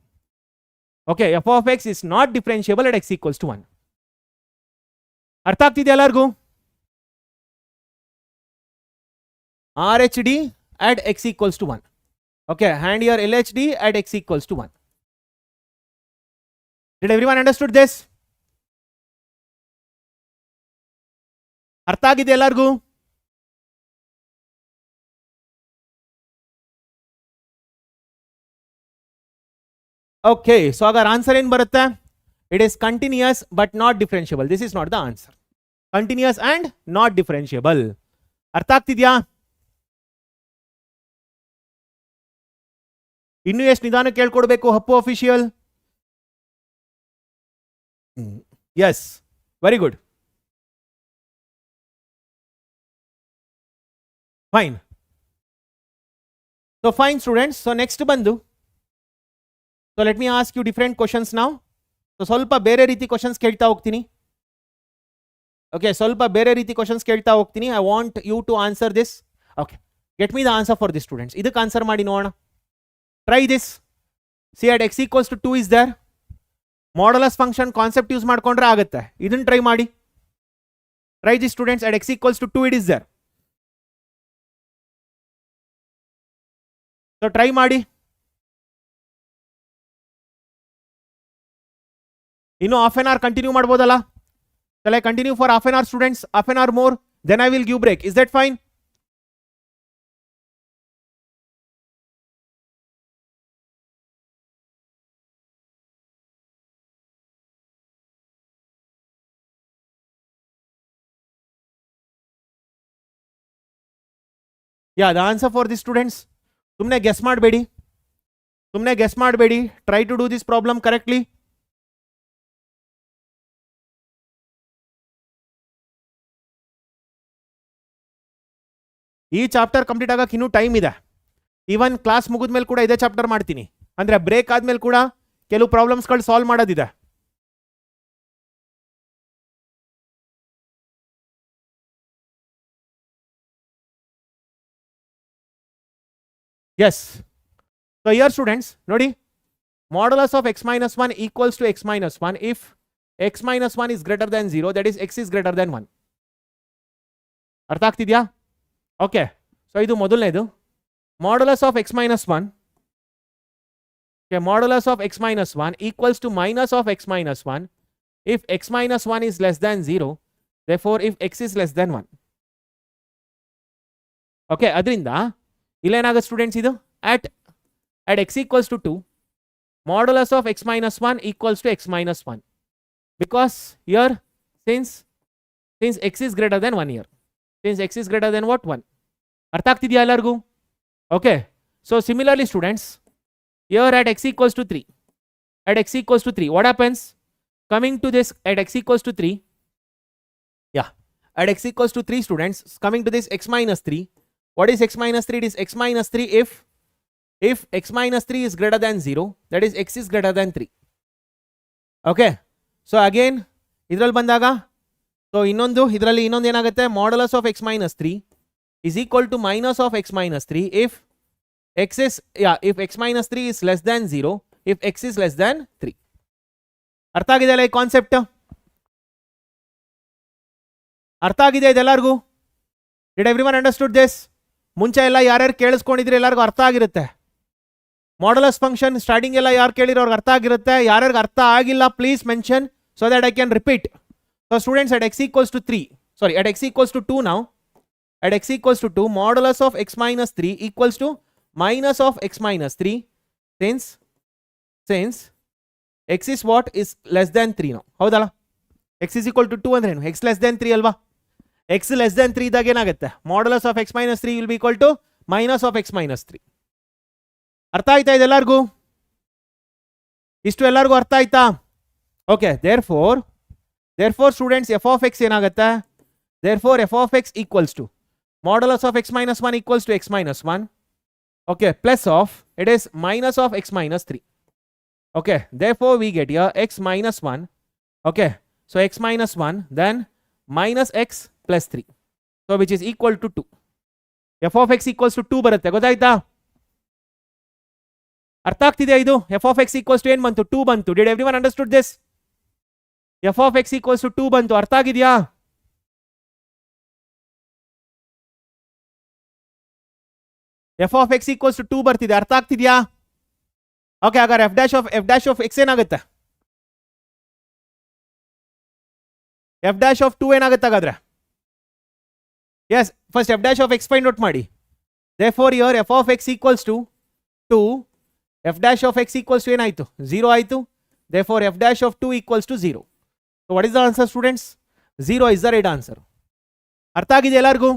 A: Okay, f of x is not differentiable at x equals to 1. ಅರ್ಥ ಆಗ್ತಿದೆಯಾ ಎಲ್ಲರಿಗೂ? RHD at x equals to 1. Okay, and here LHD at x equals to 1. Did everyone understood this? ಅರ್ಥ ಆಗಿದೆ ಎಲ್ಲರಿಗೂ? Okay, so agar answer ಏನು ಬರುತ್ತೆ? It is continuous but not differentiable. This is not the answer. Continuous and not differentiable. ಅರ್ಥ ಆಗ್ತಿದ್ಯಾ? ಇನ್ನು ಎಷ್ಟು ನಿಧಾನ ಕೇಳ್ಕೊಡ್ಬೇಕು ಹಪ್ಪು official? Yes, very good. Fine. So fine students, so next bandu. So let me ask you different questions now. So ಸ್ವಲ್ಪ ಬೇರೆ ರೀತಿ questions ಕೇಳ್ತಾ ಹೋಗ್ತೀನಿ. Okay, ಸ್ವಲ್ಪ ಬೇರೆ ರೀತಿ ಕ್ವಶನ್ಸ್ ಕೇಳ್ತಾ ಹೋಗ್ತೀನಿ. I want you to answer this. Okay, get me the answer for this students. ಇದಕ್ಕೆ ಆನ್ಸರ್ ಮಾಡಿ ನೋಡೋಣ. Try this. See at x equals to 2 is there. Modulus function concept use ಮಾಡ್ಕೊಂಡ್ರೆ ಆಗುತ್ತೆ. ಇದನ್ನ ಟ್ರೈ ಮಾಡಿ. Try this students. At x equals to 2 it is there. So try ಮಾಡಿ. ಇನ್ನು half an hour continue ಮಾಡ್ಬೋದಲ್ಲ? Shall I continue for half an hour students? Half an hour more, then I will give break. Is that fine? Yeah, the answer for this students. ಸುಮ್ಮನೆ guess ಮಾಡಬೇಡಿ. ಸುಮ್ಮನೆ guess ಮಾಡಬೇಡಿ. Try to do this problem correctly. ಈ chapter complete ಆಗಕ್ಕೆ ಇನ್ನೂ time ಇದೆ. Even class ಮುಗಿದ್ಮೇಲೆ ಕೂಡ ಇದೇ ಚಾಪ್ಟರ್ ಮಾಡ್ತೀನಿ. ಅಂದ್ರೆ ಬ್ರೇಕ್ ಆದ್ಮೇಲೆ ಕೂಡ ಕೆಲವು ಪ್ರಾಬ್ಲಮ್ಸ್ಗಳು ಸಾಲ್ವ್ ಮಾಡೋದಿದೆ. ಎಸ್, ಸೊ ಹಿಯರ್ ಸ್ಟೂಡೆಂಟ್ಸ್ ನೋಡಿ, modulus of x minus 1 equals to x minus 1 if x minus 1 is greater than 0, that is x is greater than 1. ಅರ್ಥ ಆಗ್ತಿದ್ಯಾ? ಓಕೆ, ಸೊ ಇದು ಮೊದಲನೇದು. Modulus of x minus 1, okay, modulus of x minus 1 equals to minus of x minus 1 if x minus 1 is less than 0, therefore if x is less than 1. Okay, ಅದರಿಂದ ಇಲ್ಲೇನಾಗುತ್ತೆ students, ಇದು at x equals to 2, modulus of x minus 1 equals to x minus 1, because here since x is greater than 1 here, since x is greater than what, 1. ಅರ್ಥ ಆಗ್ತಿದೆಯಾ ಎಲ್ಲರಿಗೂ? Okay, so similarly students, here at x equals to 3, at x equals to 3, what happens? Coming to this at x equals to 3, yeah, at x equals to 3 students, coming to this x minus 3. What is x minus 3? It is x minus 3 if x minus 3 is greater than 0, that is x is greater than 3. Okay, so again idರಲ್ಲಿ ಬಂದಾಗ, so ಇದರಲ್ಲಿ ಇನ್ನೊಂದು ಏನಾಗುತ್ತೆ, modulus of x minus 3 is equal to minus of x minus 3 if x minus 3 is less than 0, if x is less than 3. ಅರ್ಥ ಆಗಿದೆಯಲ್ಲ ಈ concept? ಅರ್ಥ ಆಗಿದೆ ಇದೆಲ್ಲರಿಗೂ? Did everyone understood this? ಮುಂಚೆ ಎಲ್ಲ ಯಾರ್ಯಾರು ಕೇಳಿಸ್ಕೊಂಡಿದ್ರೆ ಎಲ್ಲರಿಗೂ ಅರ್ಥ ಆಗಿರುತ್ತೆ. ಮಾಡ್ಯುಲಸ್ ಫಂಕ್ಷನ್ ಸ್ಟಾರ್ಟಿಂಗ್ ಎಲ್ಲ ಯಾರು ಕೇಳಿರೋರ್ಗೆ ಅರ್ಥ ಆಗಿರುತ್ತೆ. ಯಾರ್ಯಾರಿಗೆ ಅರ್ಥ ಆಗಿಲ್ಲ please mention so that I can repeat. So students, at x equals to 3, sorry, at x equals to 2 now, at x equals to 2, modulus of x minus 3 equals to minus of x minus 3 since x is what, is less than 3 now. ಹೌದಲ್ಲ? x is equal to 2 ಅಂದ್ರೆ ಏನು? x less than 3 ಅಲ್ವಾ? x less than 3 ಇದ್ದಾಗ ಏನಾಗುತ್ತೆ, modulus of x minus 3 will be equal to minus of x minus 3. ಅರ್ಥ ಆಯ್ತಾ ಇದೆಲ್ಲರಿಗೂ? ಇಷ್ಟು ಎಲ್ಲರಿಗೂ ಅರ್ಥ ಆಯ್ತಾ? Okay, therefore students f of x ಏನಾಗುತ್ತೆ, therefore f of x equals to modulus of x minus 1 equals to x minus 1, okay, plus of, it is minus of x minus 3. okay, therefore we get here x minus 1, okay, so x minus 1 then minus x plus 3, so which is equal to 2. f of x equals to 2 ಬರುತ್ತೆ, ಗೊತ್ತಾಯ್ತಾ? ಅರ್ಥ ಆಗ್ತಿದೆಯಾ ಇದು? F of x equals to ಏನು ಬಂತು? 2 ಬಂತು. Did everyone understood this? F of x equals to 2 ಬಂತು. ಅರ್ಥ ಆಗಿದೆಯಾ? F of x equals to 2 ಬರ್ತಿದೆ. ಅರ್ಥ ಆಗ್ತಿದೆಯಾ? ಓಕೆ, ಹಾಗಾದ್ರೆ ಎಫ್ ಡ್ಯಾಶ್ ಆಫ್ ಎಕ್ಸ್ ಏನಾಗುತ್ತೆ? ಎಫ್ ಡ್ಯಾಶ್ ಆಫ್ 2 ಏನಾಗುತ್ತೆ ಹಾಗಾದ್ರೆ? Yes, first f dash of x find out ಮಾಡಿ. therefore here f of x equals to 2, f dash of x equals to ಏನಾಯ್ತು? 0 ಆಯಿತು. therefore f dash of 2 equals to 0. so what is the answer students? 0 is the right answer. ಅರ್ಥ ಆಗಿದೆ ಎಲ್ಲರಿಗೂ?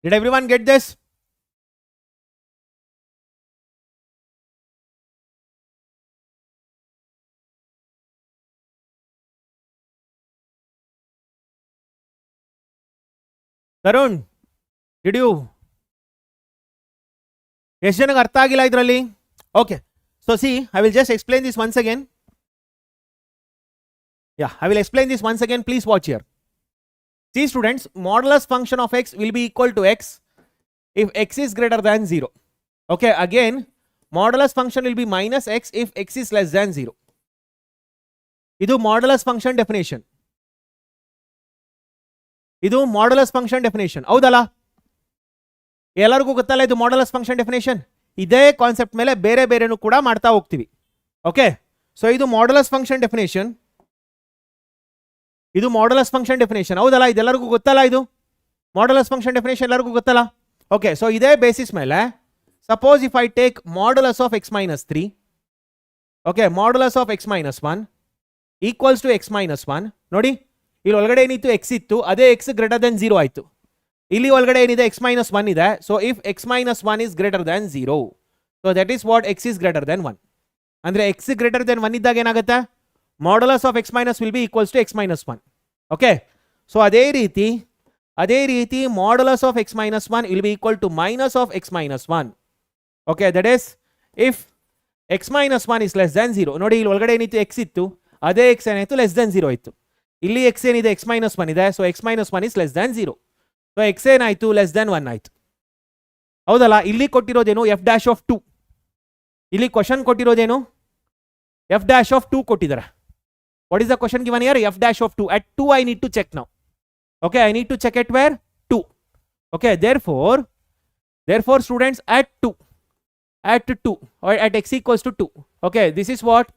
A: Did everyone get this? Tarun, did you? ಎಷ್ಟು ಜನಕ್ಕೆ ಅರ್ಥ ಆಗಿಲ್ಲ ಇದರಲ್ಲಿ? Okay, so C, I will just explain this once again. I will explain this once again. Please watch here. See students, modulus function of x will be equal to x if x is greater than 0. Okay, again, modulus function will be minus x if x is less than 0. ಇದು modulus function definition. ಇದು modulus function definition. ಹೌದಲ್ಲ? ಎಲ್ಲರಿಗೂ ಗೊತ್ತಲ್ಲ ಇದು modulus function definition? ಇದೇ concept ಮೇಲೆ ಬೇರೆ ಬೇರೆನೂ ಕೂಡ ಮಾಡ್ತಾ ಹೋಗ್ತೀವಿ. ಓಕೆ, ಸೊ ಇದು modulus function definition. ಇದು modulus function definition. ಹೌದಲ್ಲ? ಇದೆಲ್ಲರಿಗೂ ಗೊತ್ತಲ್ಲ? ಇದು modulus function definition ಎಲ್ಲರಿಗೂ ಗೊತ್ತಲ್ಲ? ಓಕೆ, ಸೊ ಇದೇ ಬೇಸಿಸ್ ಮೇಲೆ suppose if I take modulus of x minus 3, okay, modulus of x minus 1 equals to x minus 1. ನೋಡಿ, ಇಲ್ಲಿ ಒಳಗಡೆ ಏನಿತ್ತು? x ಇತ್ತು, ಅದೇ x ಗ್ರೇಟರ್ ದೆನ್ 0 ಆಯಿತು. ಇಲ್ಲಿ ಒಳಗಡೆ ಏನಿದೆ? x minus 1 ಇದೆ. So if x minus 1 is greater than 0, so that is what x is greater than 1. ಅಂದರೆ x greater than 1 ಇದ್ದಾಗ ಏನಾಗುತ್ತೆ? modulus of x minus will be equals to x minus 1. Okay, so ಅದೇ ರೀತಿ modulus of x minus 1 will be equal to minus of x minus 1. Okay, that is if x minus 1 is less than 0. ನೋಡಿ, ಇಲ್ಲಿ ಒಳಗಡೆ ಏನಿತ್ತು? x ಇತ್ತು, ಅದೇ x ಏನಾಯಿತು? Less than 0 ಇತ್ತು. ಇಲ್ಲಿ x ಏನಿದೆ? x minus 1 ಇದೆ. So x minus 1 is less than 0. So x ಏನಾಯಿತು? ಲೆಸ್ ದೆನ್ 1 ಆಯಿತು. ಹೌದಲ್ಲ? ಇಲ್ಲಿ ಕೊಟ್ಟಿರೋದೇನು? F dash of 2. ಇಲ್ಲಿ ಕ್ವಶನ್ ಕೊಟ್ಟಿರೋದೇನು? ಎಫ್ ಡ್ಯಾಶ್ ಆಫ್ 2 ಕೊಟ್ಟಿದ್ದಾರೆ. What is the question given here? F dash of 2. At 2 I need to check now. Okay, I need to check at where? 2. Okay, therefore students, at 2 or at x equals to 2. Okay, this is what?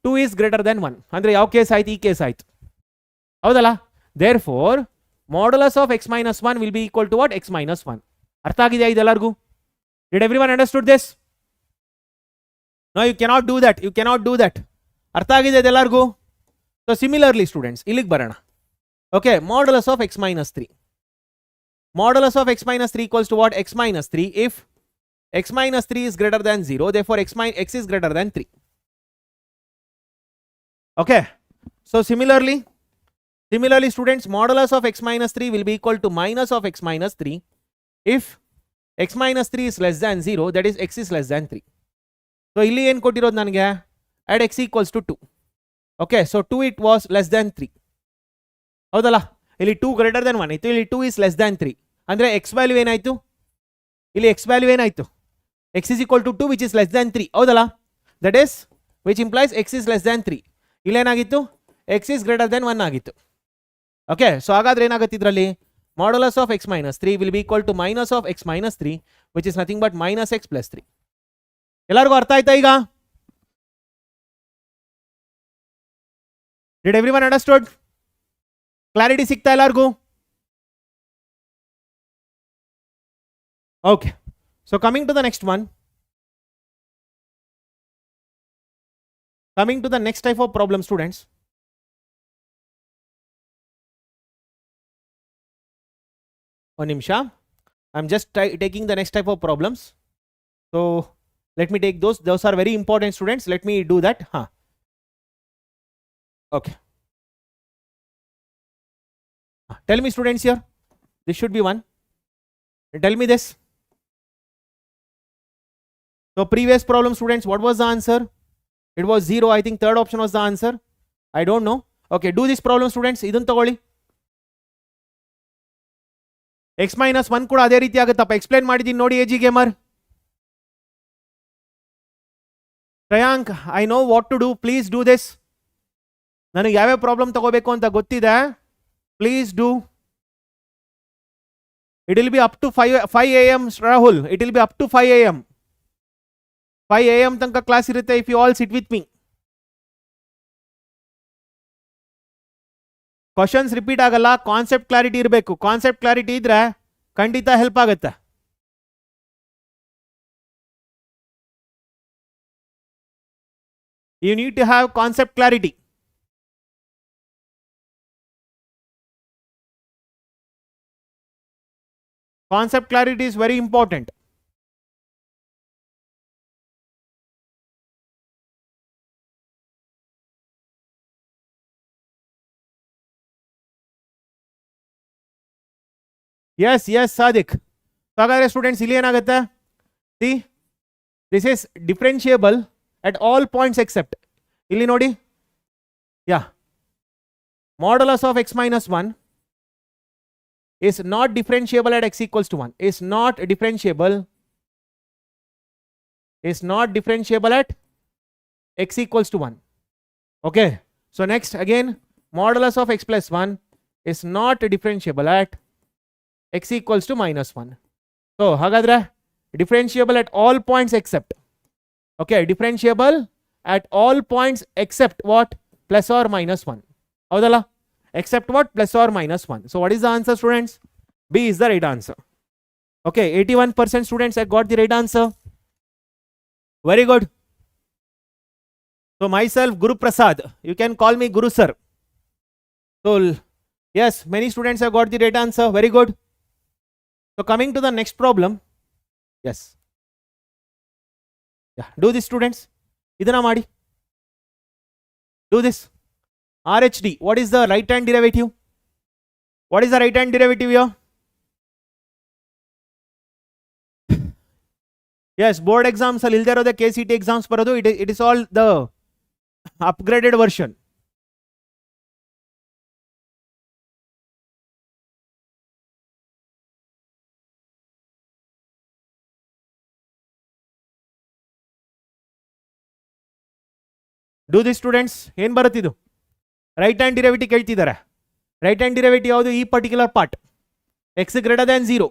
A: 2 is greater than 1. Andre yav case aaytu? Ee case aaytu. Howdala? Therefore modulus of x minus 1 will be equal to what? X minus 1. ಅರ್ಥ ಆಗಿದೆಯಾ ಇದೆಲ್ಲರಿಗೂ? Did everyone understood this? No, you cannot do that. ಅರ್ಥ ಆಗಿದೆ ಇದೆಲ್ಲರಿಗೂ? So similarly students, ಇಲ್ಲಿಗೆ ಬರೋಣ. Okay, modulus of x minus 3. Modulus of x minus 3 equals to what? X minus 3 if x minus 3 is greater than 0, therefore x is greater than 3. Okay, so similarly students, modulus of x minus 3 will be equal to minus of x minus 3 if x minus 3 is less than 0, that is x is less than 3. So ಇಲ್ಲಿ ಏನು ಕೊಟ್ಟಿರೋದು ನನಗೆ? at x equals to 2. Okay, so 2 it was less than 3. ಹೌದಲ್ಲ? ಇಲ್ಲಿ 2 greater than 1 ಇತ್ತು, ಇಲ್ಲಿ 2 is less than 3. ಅಂದರೆ x value ಏನಾಯಿತು? ಇಲ್ಲಿ x ವ್ಯಾಲ್ಯೂ ಏನಾಯಿತು? x is equal to 2 which is less than 3. ಹೌದಲ್ಲ? That is which implies x is less than 3. ಇಲ್ಲೇನಾಗಿತ್ತು? x is greater than 1 ಆಗಿತ್ತು. ಓಕೆ, ಸೊ ಹಾಗಾದ್ರೆ ಏನಾಗುತ್ತೆ ಇದರಲ್ಲಿ? modulus of x minus 3 will be equal to minus of x minus 3 which is nothing but minus x plus 3. ಎಲ್ಲರಿಗೂ ಅರ್ಥ ಆಯ್ತಾ ಈಗ? Did everyone understood? Clarity ಸಿಗ್ತಾ ಎಲ್ಲರಿಗೂ? Okay, so coming to the next one. Coming to the next type of problem students. One ನಿಮಿಷ. I'm just taking the next type of problems. So let me take those. Those are very important students. Let me do that. Okay. Tell me students here. This should be one. Tell me this. So previous problem students, what was the answer? It was 0. I think third option was the answer. I don't know. Okay, do this problem students. ಇದನ್ನು ತಗೊಳ್ಳಿ. x minus 1 ಕೂಡ ಅದೇ ರೀತಿ ಆಗುತ್ತಪ್ಪ. Explain ಮಾಡಿದ್ದೀನಿ ನೋಡಿ AG gamer. Shreyank, I know what to do. Please do this. ನನಗೆ ಯಾವ್ಯಾವ problem ತಗೋಬೇಕು ಅಂತ ಗೊತ್ತಿದೆ. Please do. It will be up to 5 a.m. Rahul. It will be up to 5 a.m. 5 a.m. ತನಕ ಕ್ಲಾಸ್ ಇರುತ್ತೆ. If you all sit with me. Questions repeat ಆಗಲ್ಲ. Concept clarity ಇರಬೇಕು. Concept clarity ಇದ್ರೆ ಖಂಡಿತ ಹೆಲ್ಪ್ ಆಗುತ್ತೆ. You need to have concept clarity. Concept clarity is very important. Yes, Sadiq. ಹಾಗಾದ್ರೆ students ಇಲ್ಲಿ ಏನಾಗುತ್ತೆ? See, this is differentiable at all points except. ಇಲ್ಲಿ ನೋಡಿ. Yeah. Modulus of x minus 1 is not differentiable at x equals to 1. Is not differentiable at x equals to 1. Okay. So next again, modulus of x plus 1 is not differentiable at x equals to minus 1. So hagadre differentiable at all points except. Okay, differentiable at all points except what? Plus or minus 1. Howdala? Except what? Plus or minus 1. So what is the answer, students? B is the right answer. Okay, 81% students have got the right answer. Very good. So myself, Guru Prasad. You can call me Guru sir. So yes, many students have got the right answer. Very good. So coming to the next problem. Yes. Yeah, do this students. Idana madi. Do this. RHD, what is the right hand derivative? What is the right hand derivative here? Yes, board exams ಅಲ್ಲಿ ಇಲ್ದೇ ಇರೋದೇ KCET exams ಬರೋದು. It is all the upgraded version. Do this students. ಏನು ಬರುತ್ತಿದು? Right hand derivative ಕೇಳ್ತಿದ್ದಾರೆ. Right hand derivative ಯಾವುದು? ಈ particular part x greater than 0.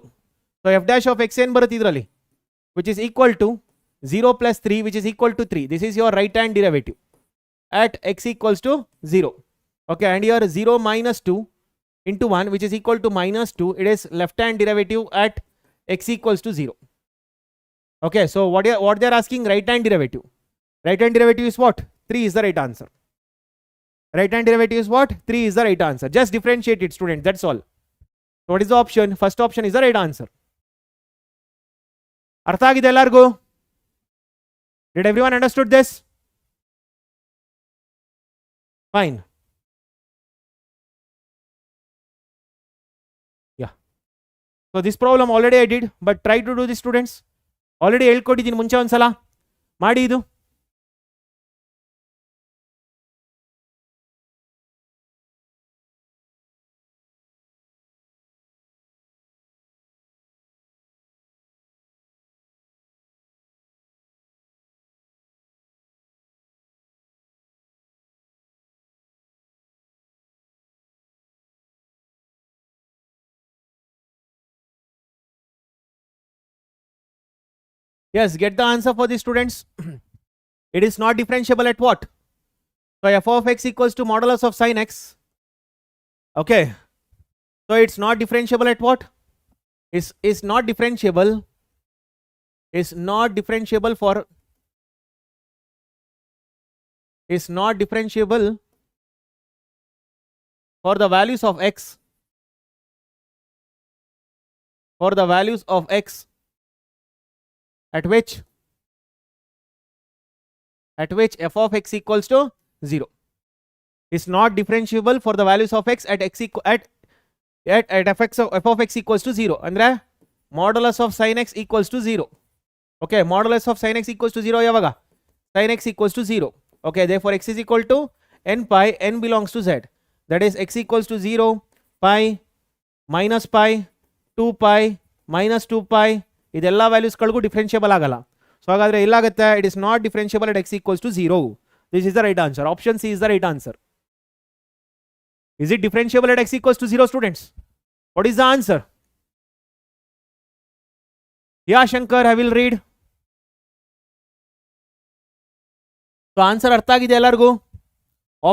A: So F dash of x ಏನು ಬರುತ್ತೆ ಇದರಲ್ಲಿ? Which is equal to 0 plus 3 which is equal to 3. This is your right hand derivative at x equals to 0. Okay, and here 0 minus 2 into 1 which is equal to minus 2. It is left hand derivative at x equals to 0. Okay, so what they are asking? Right hand derivative. Right hand derivative is what? 3 is the right answer. Right hand derivative is what? 3 is the right answer. Just differentiate it, student. That's all. So what is the option? First option is the right answer. ಅರ್ಥ ಆಗಿದೆ ಎಲ್ಲರಿಗೂ? Did everyone understood this? Fine. Yeah. So this problem already I did, but try to do this, students. Already ಹೇಳ್ಕೊಟ್ಟಿದ್ದೀನಿ ಮುಂಚೆ ಒಂದ್ಸಲ. ಮಾಡಿ ಇದು. Yes, get the answer for the students. It is not differentiable at what? So f of x equals to modulus of sin x. Okay. So it's not differentiable at what? Is not differentiable. Is not differentiable for. Is not differentiable for the values of x. For the values of x. At which f of x equals to 0 is not differentiable for the values of x at x at f of x equals to 0. Andre modulus of sin x equals to 0. Okay, modulus of sin x equals to 0 yavaga? Sin x equals to 0. Okay, therefore x is equal to n pi, n belongs to z. That is x equals to 0, pi, minus pi, 2 pi, minus 2 pi. ಇದೆಲ್ಲ ವ್ಯಾಲ್ಯೂಸ್ಗಳಿಗೂ differentiable ಆಗಲ್ಲ. So ಹಾಗಾದ್ರೆ ಎಲ್ಲಾಗುತ್ತೆ? It is not differentiable at x equals to 0. This is the right answer. Option C is the right answer. Is it differentiable at x equals to 0, students? What is the answer? Yeah, Shankar, I will read. So answer ಅರ್ಥ ಆಗಿದೆ ಎಲ್ಲರಿಗೂ?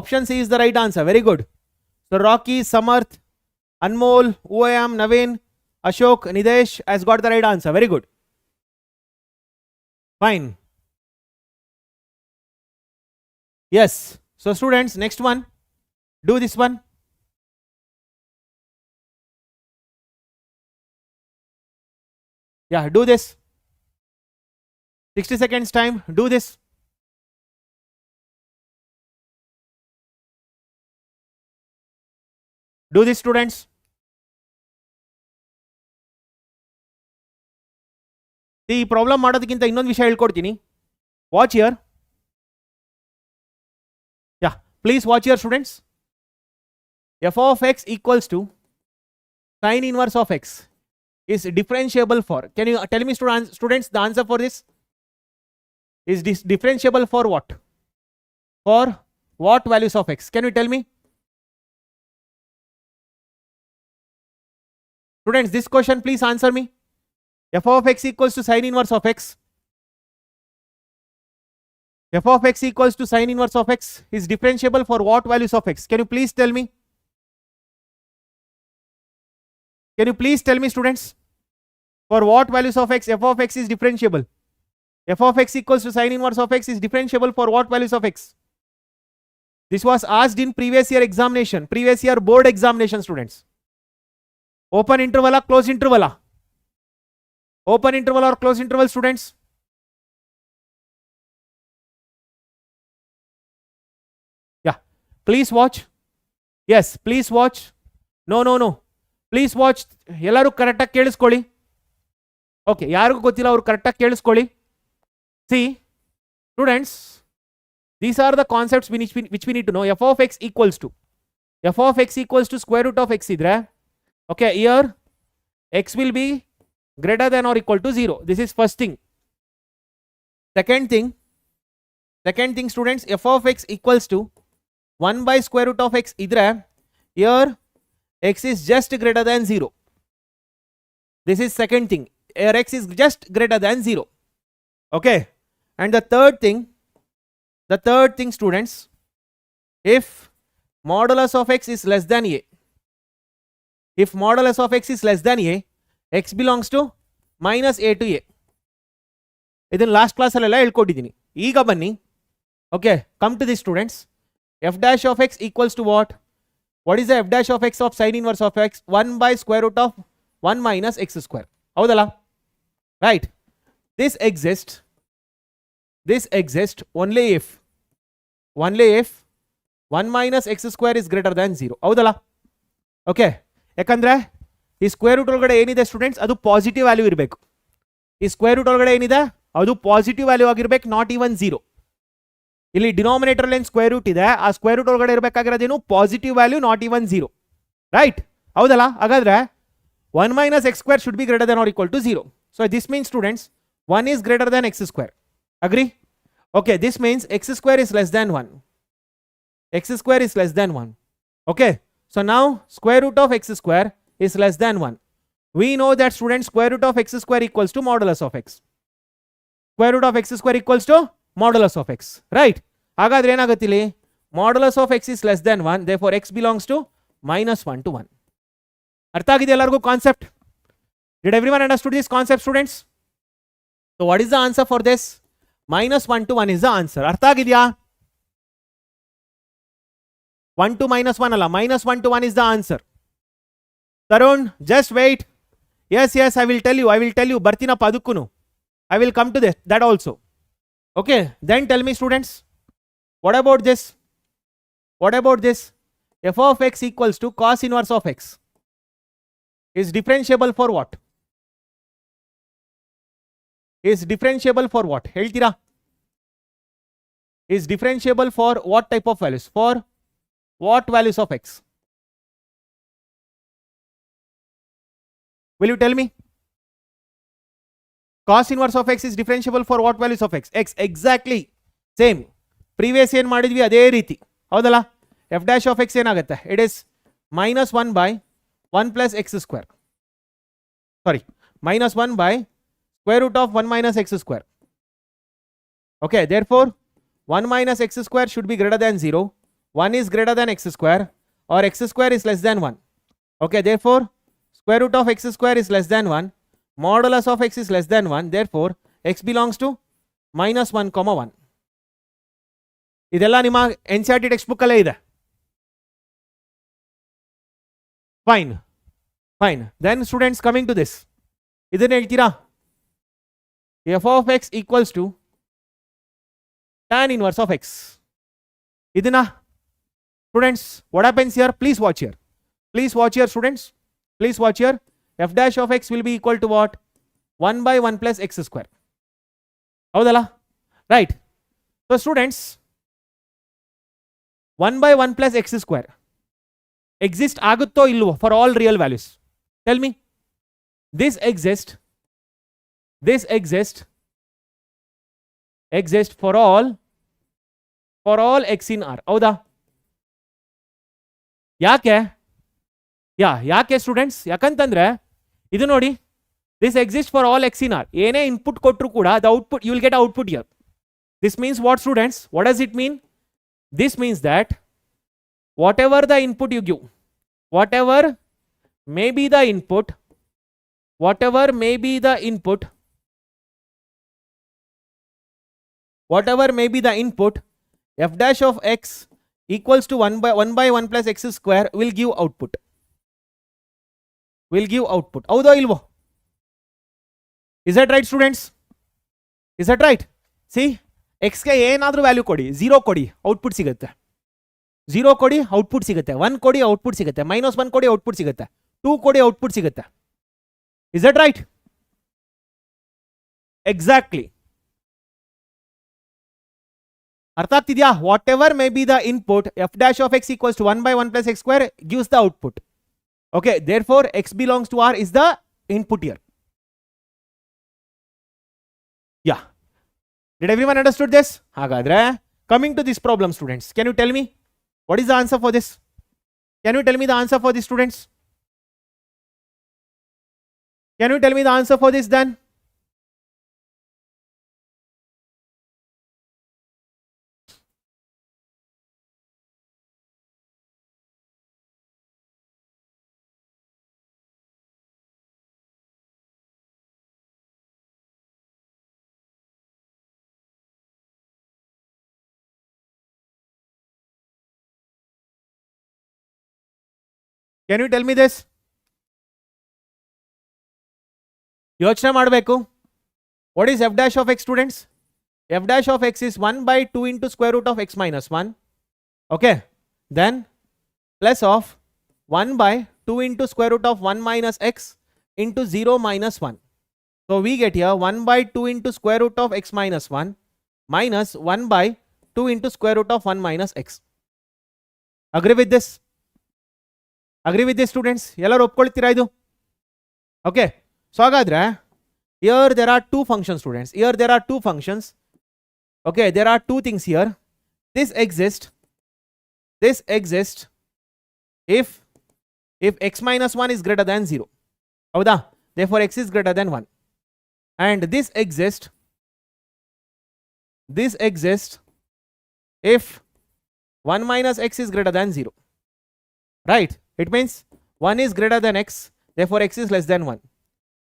A: Option C is the right answer. Very good. So Rocky, Samarth, Anmol, UAM, Naveen, Ashok, Nidesh has got the right answer. Very good. Fine. Yes. So students, next one. Do this one. Yeah, do this. 60 seconds time. Do this. Do this, students. See, problem ಮಾಡೋದಕ್ಕಿಂತ ಇನ್ನೊಂದು ವಿಷಯ ಹೇಳ್ಕೊಡ್ತೀನಿ. Watch here. Yeah, please watch here, students. F of x equals to sin inverse of x is differentiable for. Can you tell me, students, the answer for this? Is this differentiable for what? For what values of x? Can you tell me? Students, this question please answer me. F of x equals to sin inverse of x. F of x equals to sin inverse of x is differentiable for what values of x? Can you please tell me? Can you please tell me, students? For what values of x f of x is differentiable? F of x equals to sin inverse of x is differentiable for what values of x? This was asked in previous year examination, previous year board examination, students. Open interval or close interval? Open interval or close interval, students? Yeah, please watch. Yes, please watch. No. Please watch. ಎಲ್ಲರೂ ಕರೆಕ್ಟಾಗಿ ಕೇಳಿಸ್ಕೊಳ್ಳಿ. Okay, ಯಾರಿಗೂ ಗೊತ್ತಿಲ್ಲ ಅವರು ಕರೆಕ್ಟಾಗಿ ಕೇಳಿಸ್ಕೊಳ್ಳಿ. See, students, these are the concepts which we need to know. F of x equals to square root of x idre. Okay, here x will be greater than or equal to 0. This is first thing. Second thing, students, f of x equals to 1 by square root of x idre. Here x is just greater than 0. This is second thing. Here x is just greater than 0. Okay, and the third thing, students, if modulus of x is less than a, if modulus of x is less than a, x belongs to minus a to a. ಇದನ್ನು last ಕ್ಲಾಸಲ್ಲೆಲ್ಲ ಹೇಳ್ಕೊಟ್ಟಿದ್ದೀನಿ. ಈಗ ಬನ್ನಿ. Okay, come to this, students. f dash of x equals to what? What is the f dash of x of sin inverse of x? 1 by square root of 1 minus x square. ಹೌದಲ್ಲ? Right. This exists only if 1 minus x square is greater than 0. ಹೌದಲ್ಲ? Okay, ಯಾಕಂದ್ರೆ ಈ square root ಒಳಗಡೆ ಏನಿದೆ students, ಅದು positive value ಇರಬೇಕು. ಈ square root ಒಳಗಡೆ ಏನಿದೆ ಅದು ಪಾಸಿಟಿವ್ ವ್ಯಾಲ್ಯೂ ಆಗಿರ್ಬೇಕು, ನಾಟ್ ಈವನ್ 0. ಇಲ್ಲಿ ಡಿನಾಮಿನೇಟರ್ ಅಲ್ಲಿ ಸ್ಕ್ವೇರ್ ರೂಟ್ ಇದೆ, ಆ ಸ್ಕ್ವೇರ್ ರೂಟ್ ಒಳಗಡೆ ಇರಬೇಕಾಗಿರೋದೇನು positive value, not even 0. Right? ಹೌದಲ್ಲ? ಹಾಗಾದ್ರೆ 1 minus x square should be greater than or equal to 0. So this means, students, 1 is greater than x square. Agree? Okay, this means x square is less than 1. X square is less than 1. Okay, so now square root of x square is less than 1. We know that, students, square root of x square equals to modulus of x. Square root of x square equals to modulus of x. Right? ಹಾಗಾದ್ರೆ ಏನಾಗುತ್ತೆ ಇಲ್ಲಿ? Modulus of x is less than 1. Therefore x belongs to minus 1 to 1. ಅರ್ಥ ಆಗಿದೆ ಎಲ್ಲರಿಗೂ concept? Did everyone understood this concept, students? So what is the answer for this? Minus 1 to 1 is the answer. ಅರ್ಥ ಆಗಿದೆಯಾ? 1 to minus 1 ಅಲ್ಲ, minus 1 to 1 is the answer. Tarun, just wait. Yes, I will tell you. ಬರ್ತೀನಪ್ಪ ಅದಕ್ಕೂನು. I will come to that also. Okay, then tell me, students, what about this? F of x equals to cos inverse of x is differentiable for what? ಹೇಳ್ತೀರಾ? is differentiable for what type of values? For what values of x? Will you tell me? Cos inverse of x is differentiable for what values of x? X, exactly same. Previous ಏನು ಮಾಡಿದ್ವಿ ಅದೇ ರೀತಿ ಹೌದಲ್ಲ. f dash of x ಏನಾಗುತ್ತೆ? It is minus 1 by 1 plus x square. Sorry, minus 1 by square root of 1 minus x square. Okay, therefore 1 minus x square should be greater than 0. 1 is greater than x square, or x square is less than 1. Okay, therefore square root of x square is less than 1. Modulus of x is less than 1. Therefore x belongs to minus 1 comma 1. ಇದೆಲ್ಲ ನಿಮ್ಮ NCERT text book ಅಲ್ಲೇ ಇದೆ. Fine fine. Then students coming to this, ಇದನ್ನ ಹೇಳ್ತೀರಾ? f of x equals to tan inverse of x. ಇದನ್ನ students what happens here? Please watch here. Please watch here students. Please watch here. f dash of x will be equal to what? 1 by 1 plus x square. ಹೌದಲ್ಲ? Right. So students, 1 by 1 plus x square exist ಆಗುತ್ತೋ ಇಲ್ವೋ for all real values? Tell me. This exist for all x in R. ಹೌದಾ? ಯಾಕೆ? ಯಾಕೆ students? ಯಾಕಂತಂದ್ರೆ ಇದು ನೋಡಿ, this exists for all x in R. ಏನೇ ಇನ್ಪುಟ್ ಕೊಟ್ಟರು ಕೂಡ the output, you will get output here. This means what students? What does it mean? This means that whatever the input you give, whatever may be the input, whatever may be the input f dash of x equals to 1 by 1 plus x square will give output. ಹೌದೋ ಇಲ್ವೋ? Is that right students? Is that right? See, x ಗೆ ಏನಾದರೂ value ಕೊಡಿ, 0 ಕೊಡಿ, output ಸಿಗುತ್ತೆ. 0 ಕೊಡಿ, output ಸಿಗುತ್ತೆ. 1 ಕೊಡಿ, output ಸಿಗುತ್ತೆ. -1 ಕೊಡಿ, ಔಟ್ಪುಟ್ ಸಿಗುತ್ತೆ. 2 ಕೊಡಿ, ಔಟ್ಪುಟ್ ಸಿಗುತ್ತೆ. Is that right? Exactly. ಅರ್ಥ ಆಗ್ತಿದ್ಯಾ? What ever may be the input, f dash of x equals to 1 by 1 plus x square gives the output. Okay, therefore x belongs to R is the input here. Yeah. Did everyone understood this? Hagadre, coming to this problem students, can you tell me what is the answer for this? Can you tell me the answer for this students? Can you tell me the answer for this then? Can you tell me this? ಯೋಚನೆ ಮಾಡಬೇಕು. What is f dash of x students? F dash of x is 1 by 2 into square root of x minus 1. Okay, then plus of 1 by 2 into square root of 1 minus x into 0 minus 1. So we get here 1 by 2 into square root of x minus 1 minus 1 by 2 into square root of 1 minus x. Agree with this? Agree with this students? ಎಲ್ಲರೂ ಒಪ್ಕೊಳ್ತೀರಾ ಇದು? Okay, so ಹಾಗಾದ್ರೆ here there are two functions students. Here there are two functions. Okay, there are two things here. This exists if x minus 1 is greater than 0. ಹೌದಾ? Therefore x is greater than 1. And this exists if 1 minus x is greater than 0. Right? It means 1 is greater than x, therefore x is less than 1.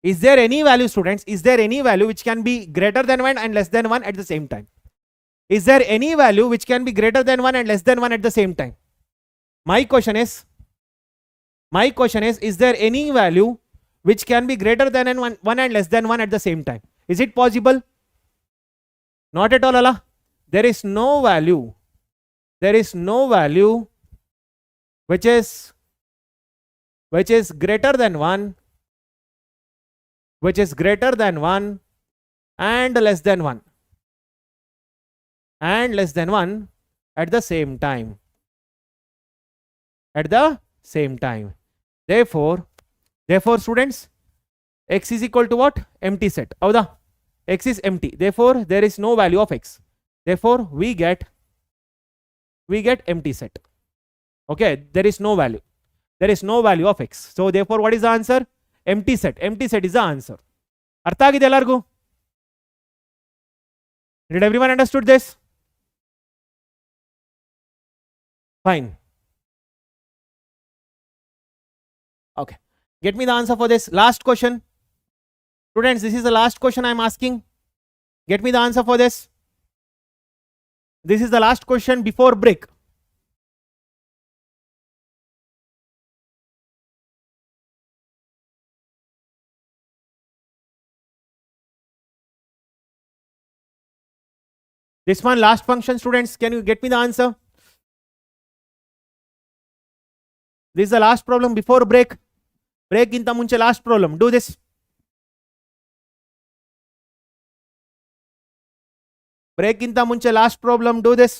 A: Is there any value students? Is there any value which can be greater than 1 and less than 1 at the same time? Is there any value which can be greater than 1 and less than 1 at the same time? My question is, is there any value which can be greater than 1 and less than 1 at the same time? Is it possible? Not at all, Allah. There is no value which is greater than 1 and less than 1. and less than 1 at the same time. At the same time. Therefore students, x is equal to what? Empty set. Avda? X is empty. Therefore, there is no value of x. Therefore, we get empty set. Okay, there is no value. There is no value of x. So, therefore, what is the answer? Empty set. Empty set is the answer. ಅರ್ಥ ಆಗಿದೆ ಎಲ್ಲರಿಗೂ? Did everyone understood this? Fine. Okay. Get me the answer for this. Last question. Students, this is the last question I am asking. Get me the answer for this. This is the last question before break. This one, last function, students. Can you get me the answer? This is the last problem before break. Break inta munche last problem. Do this. Break inta munche last problem. Do this.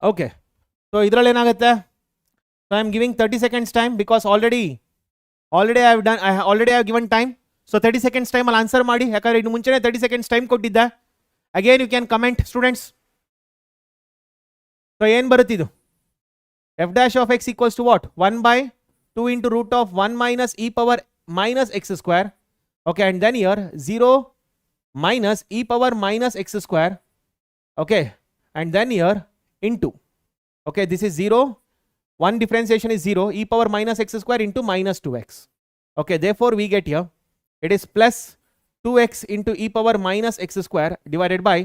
A: Okay. So idral enagutte? So I am giving 30 seconds time because already I have given time. So 30 seconds time I'll answer ಮಾಡಿ ಯಾಕಂದ್ರೆ ಇನ್ನು ಮುಂಚೆನೇ 30 seconds time ಕೊಟ್ಟಿದ್ದೆ. Again you can comment students. So ಏನು ಬರುತ್ತಿದು? F dash of x equals to what? 1 by 2 into root of 1 minus e power minus x square. Okay, and then here 0 minus e power minus x square. Okay, and then here into. Okay, this is 0. One differentiation is 0. E power minus x square into minus 2x. Okay, therefore we get here. It is plus 2x into e power minus x square divided by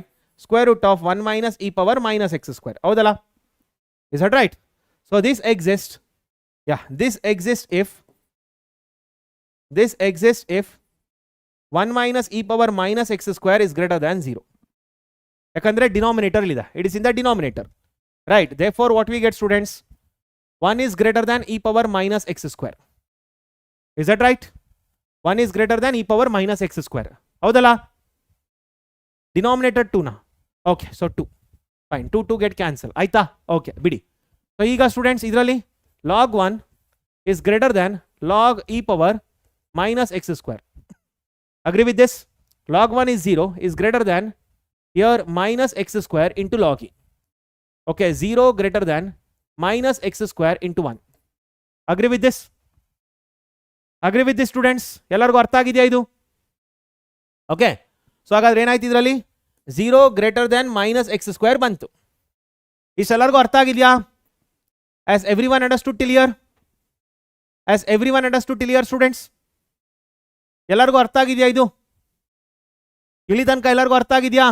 A: square root of 1 minus e power minus x square. Avudala? Is that right? So this exists. Yeah, this exists if 1 minus e power minus x square is greater than 0. Yakandre denominator lida. It is in the denominator. Right. Therefore, what we get, students? 1 is greater than e power minus x square. Is that right? 1 is greater than e power minus x square. Avudala? Denominator 2 na. Okay, so 2. Fine. 2 get cancel. Aita? Okay, bidi. So ಈಗ students idralli log 1 is greater than log e power minus x square. Agree with this? Log 1 is 0 is greater than here minus x square into log e. Okay, 0 greater than minus x square into 1. Agree with this? Agree with this students? ಎಲ್ಲರಿಗೂ ಅರ್ಥ ಆಗಿದೆಯಾ ಇದು? Okay, so ಹಾಗಾದ್ರೆ ಏನಾಯ್ತು ಇದರಲ್ಲಿ? 0 greater than minus x square ಬಂತು. ಇಷ್ಟೆಲ್ಲರಿಗೂ ಅರ್ಥ ಆಗಿದೆಯಾ? As everyone understood till here? As everyone understood till here students? ಎಲ್ಲರಿಗೂ ಅರ್ಥ ಆಗಿದೆಯಾ ಇದು? ಇಲ್ಲಿ ತನಕ ಎಲ್ಲರಿಗೂ ಅರ್ಥ ಆಗಿದೆಯಾ?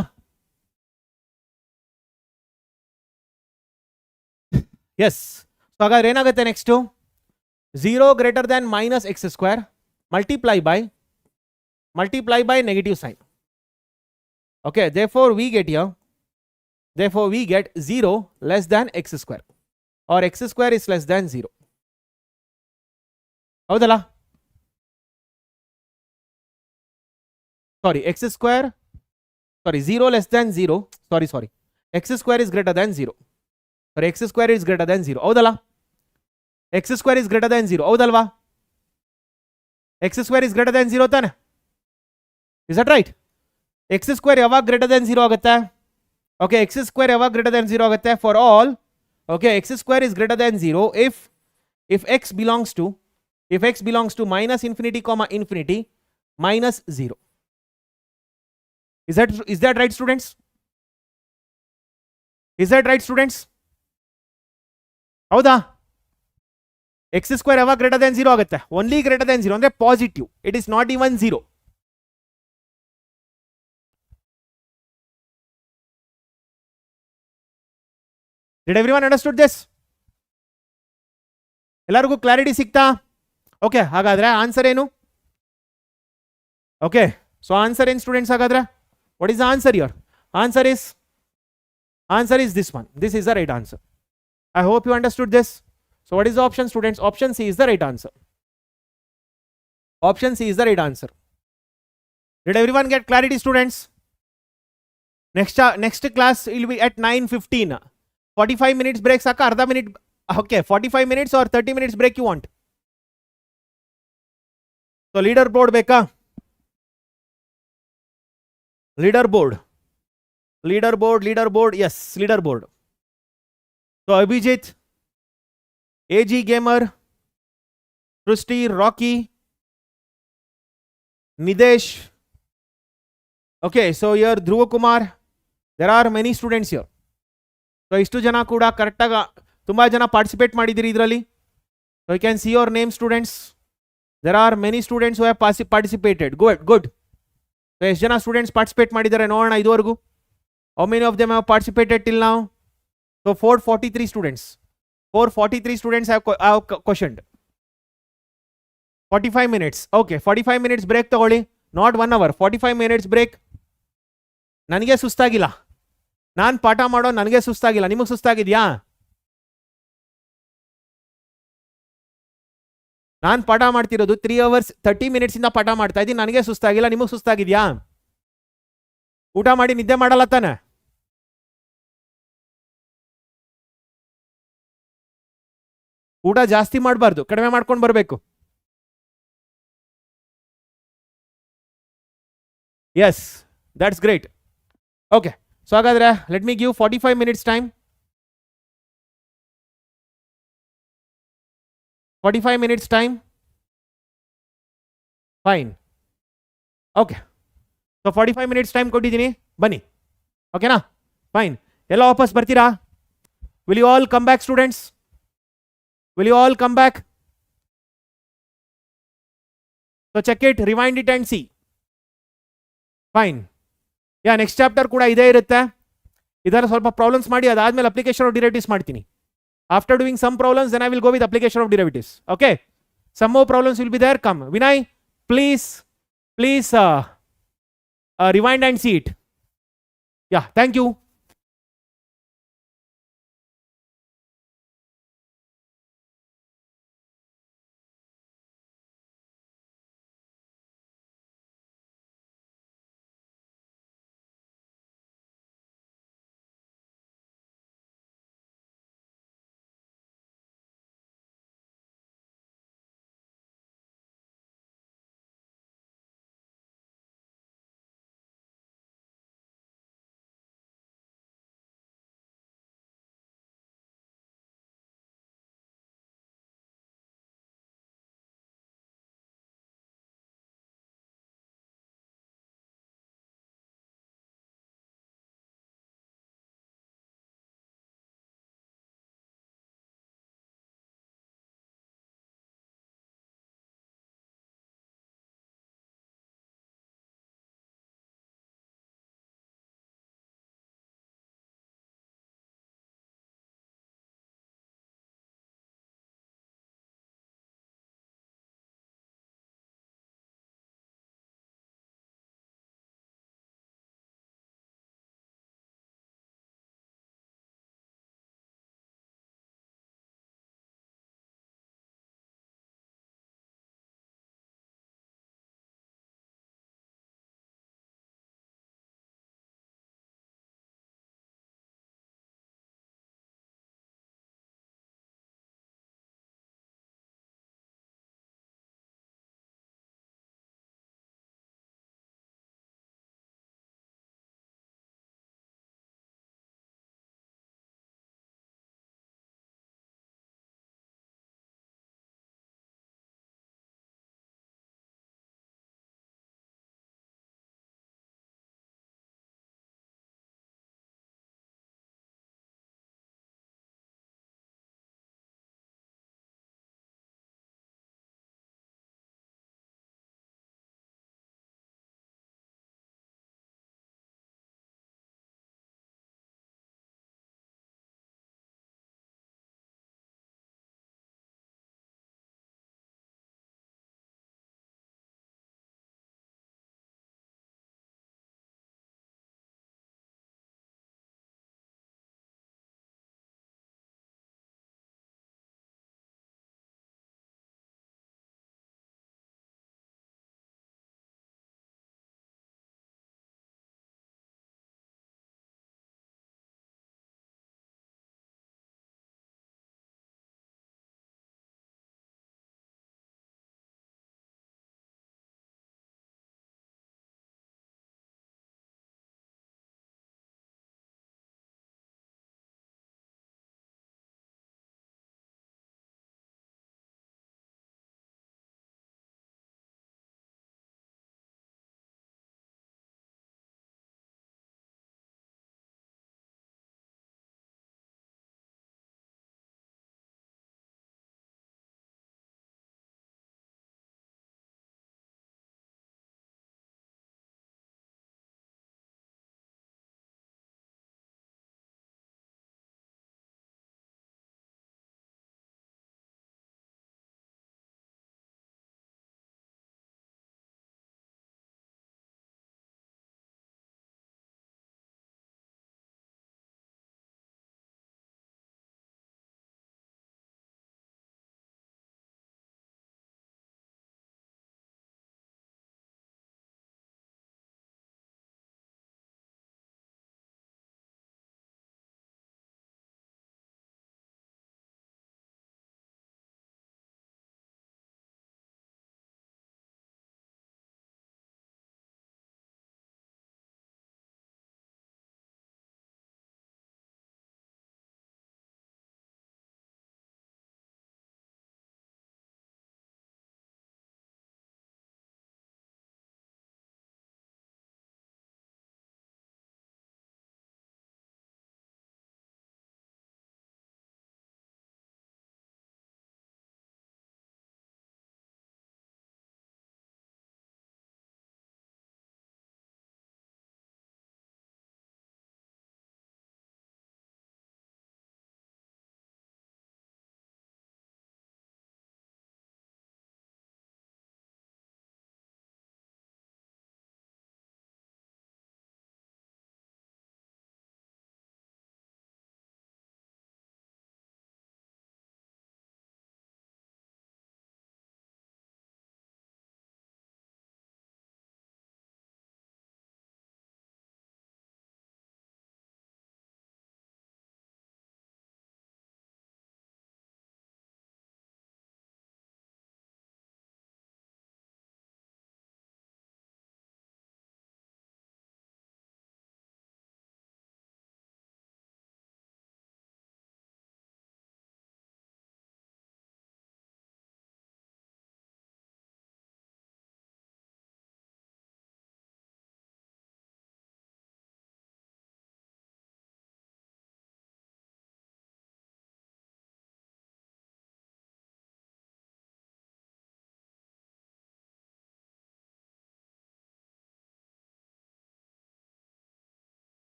A: Yes. So ಹಾಗಾದ್ರೆ ಏನಾಗುತ್ತೆ next? 0 greater than minus x square multiply by negative sign. Okay, therefore we get 0 less than x square or x square is less than 0. ಹೌದಲ್ಲ? Sorry, 0 less than 0. Sorry. X square is greater than 0. Or x square is greater than 0. ಹೌದಲ್ಲ? x square is greater than 0. ಹೌದಲ್ವಾ? x square is greater than 0 ತಾನೆ? Is that right? x square ಯಾವಾಗ greater than 0 ಆಗುತ್ತೆ? Okay, x square ಯಾವಾಗ greater than 0 ಆಗುತ್ತೆ? For all, okay, x square is greater than 0 if x belongs to minus infinity comma infinity minus 0. Is that right students? Is that right students? ಹೌದಾ? x square ಯಾವಾಗ greater than 0 ಆಗುತ್ತೆ? Only greater than 0 ಅಂದ್ರೆ positive. It is not even 0. Did everyone understood this? ಎಲ್ಲರಿಗೂ clarity ಸಿಕ್ತಾ? Okay, ಹಾಗಾದ್ರೆ answer ಏನು? Okay, so answer ಏನು students ಹಾಗಾದ್ರೆ? What is the answer here? Answer is this one. This is the right answer. I hope you understood this. So what is the option, students? Option C is the right answer. Option C is the right answer. Did everyone get clarity, students? Next class will be at 9:15. 45 minutes break saka, अर्धा minute. Okay, 45 minutes or 30 minutes break you want? So leaderboard beka? Leaderboard. Yes, leaderboard. So Abhijit, AG Gamer, Srusti, Rocky, Nidesh. Okay, so here Dhruva Kumar. There are many students here. So istu jana kuda correct aga tumba jana participate madidiri idralli. So you can see your name, students. There are many students who have participated. Good. So ಎಷ್ಟು ಜನ students participate ಮಾಡಿದ್ದಾರೆ ನೋಡೋಣ ಇದುವರೆಗೂ. How many of them have participated till now? So 443 students. 443 students have questioned. 45 minutes. Okay, 45 minutes break ತಗೊಳ್ಳಿ. Not 1 hour. 45 minutes break. ನನಗೆ ಸುಸ್ತಾಗಿಲ್ಲ. ನಾನು ಪಾಠ ಮಾಡೋ ನನಗೆ ಸುಸ್ತಾಗಿಲ್ಲ. ನಿಮಗೆ ಸುಸ್ತಾಗಿದೆಯಾ? ನಾನು ಪಾಠ ಮಾಡ್ತಿರೋದು 3 hours 30 minutes ಇಂದ ಪಾಠ ಮಾಡ್ತಾ ಇದ್ದೀನಿ. ನನಗೆ ಸುಸ್ತಾಗಿಲ್ಲ. ನಿಮಗೆ ಸುಸ್ತಾಗಿದೆಯಾ? ಊಟ ಮಾಡಿ ನಿದ್ದೆ ಮಾಡಲ್ಲ ತಾನೆ? ಊಟ ಜಾಸ್ತಿ ಮಾಡಬಾರ್ದು, ಕಡಿಮೆ ಮಾಡ್ಕೊಂಡು ಬರಬೇಕು. Yes, that's great. Okay, so ಹಾಗಾದ್ರೆ let me give 45 minutes time. 45 minutes time. Fine. Okay. So 45 minutes time ಕೊಟ್ಟಿದ್ದೀನಿ, ಬನ್ನಿ. ಓಕೆನಾ? ಫೈನ್. ಎಲ್ಲ ವಾಪಸ್ ಬರ್ತೀರಾ? Will you all come back, students? Will you all come back? So check it, rewind it and see. Fine. Yeah, next chapter ಕೂಡ ಇದೇ ಇರುತ್ತೆ. ಇದರ ಸ್ವಲ್ಪ ಪ್ರಾಬ್ಲಮ್ಸ್ ಮಾಡಿ ಅದಾದ್ಮೇಲೆ ಅಪ್ಲಿಕೇಶನ್ ಆಫ್ ಡಿರೈವೇಟಿವ್ಸ್ ಮಾಡ್ತೀನಿ. After doing some problems, then I will go with application of derivatives. Okay. Some more problems will be there. Come. Vinay, please rewind and see it. Yeah, thank you.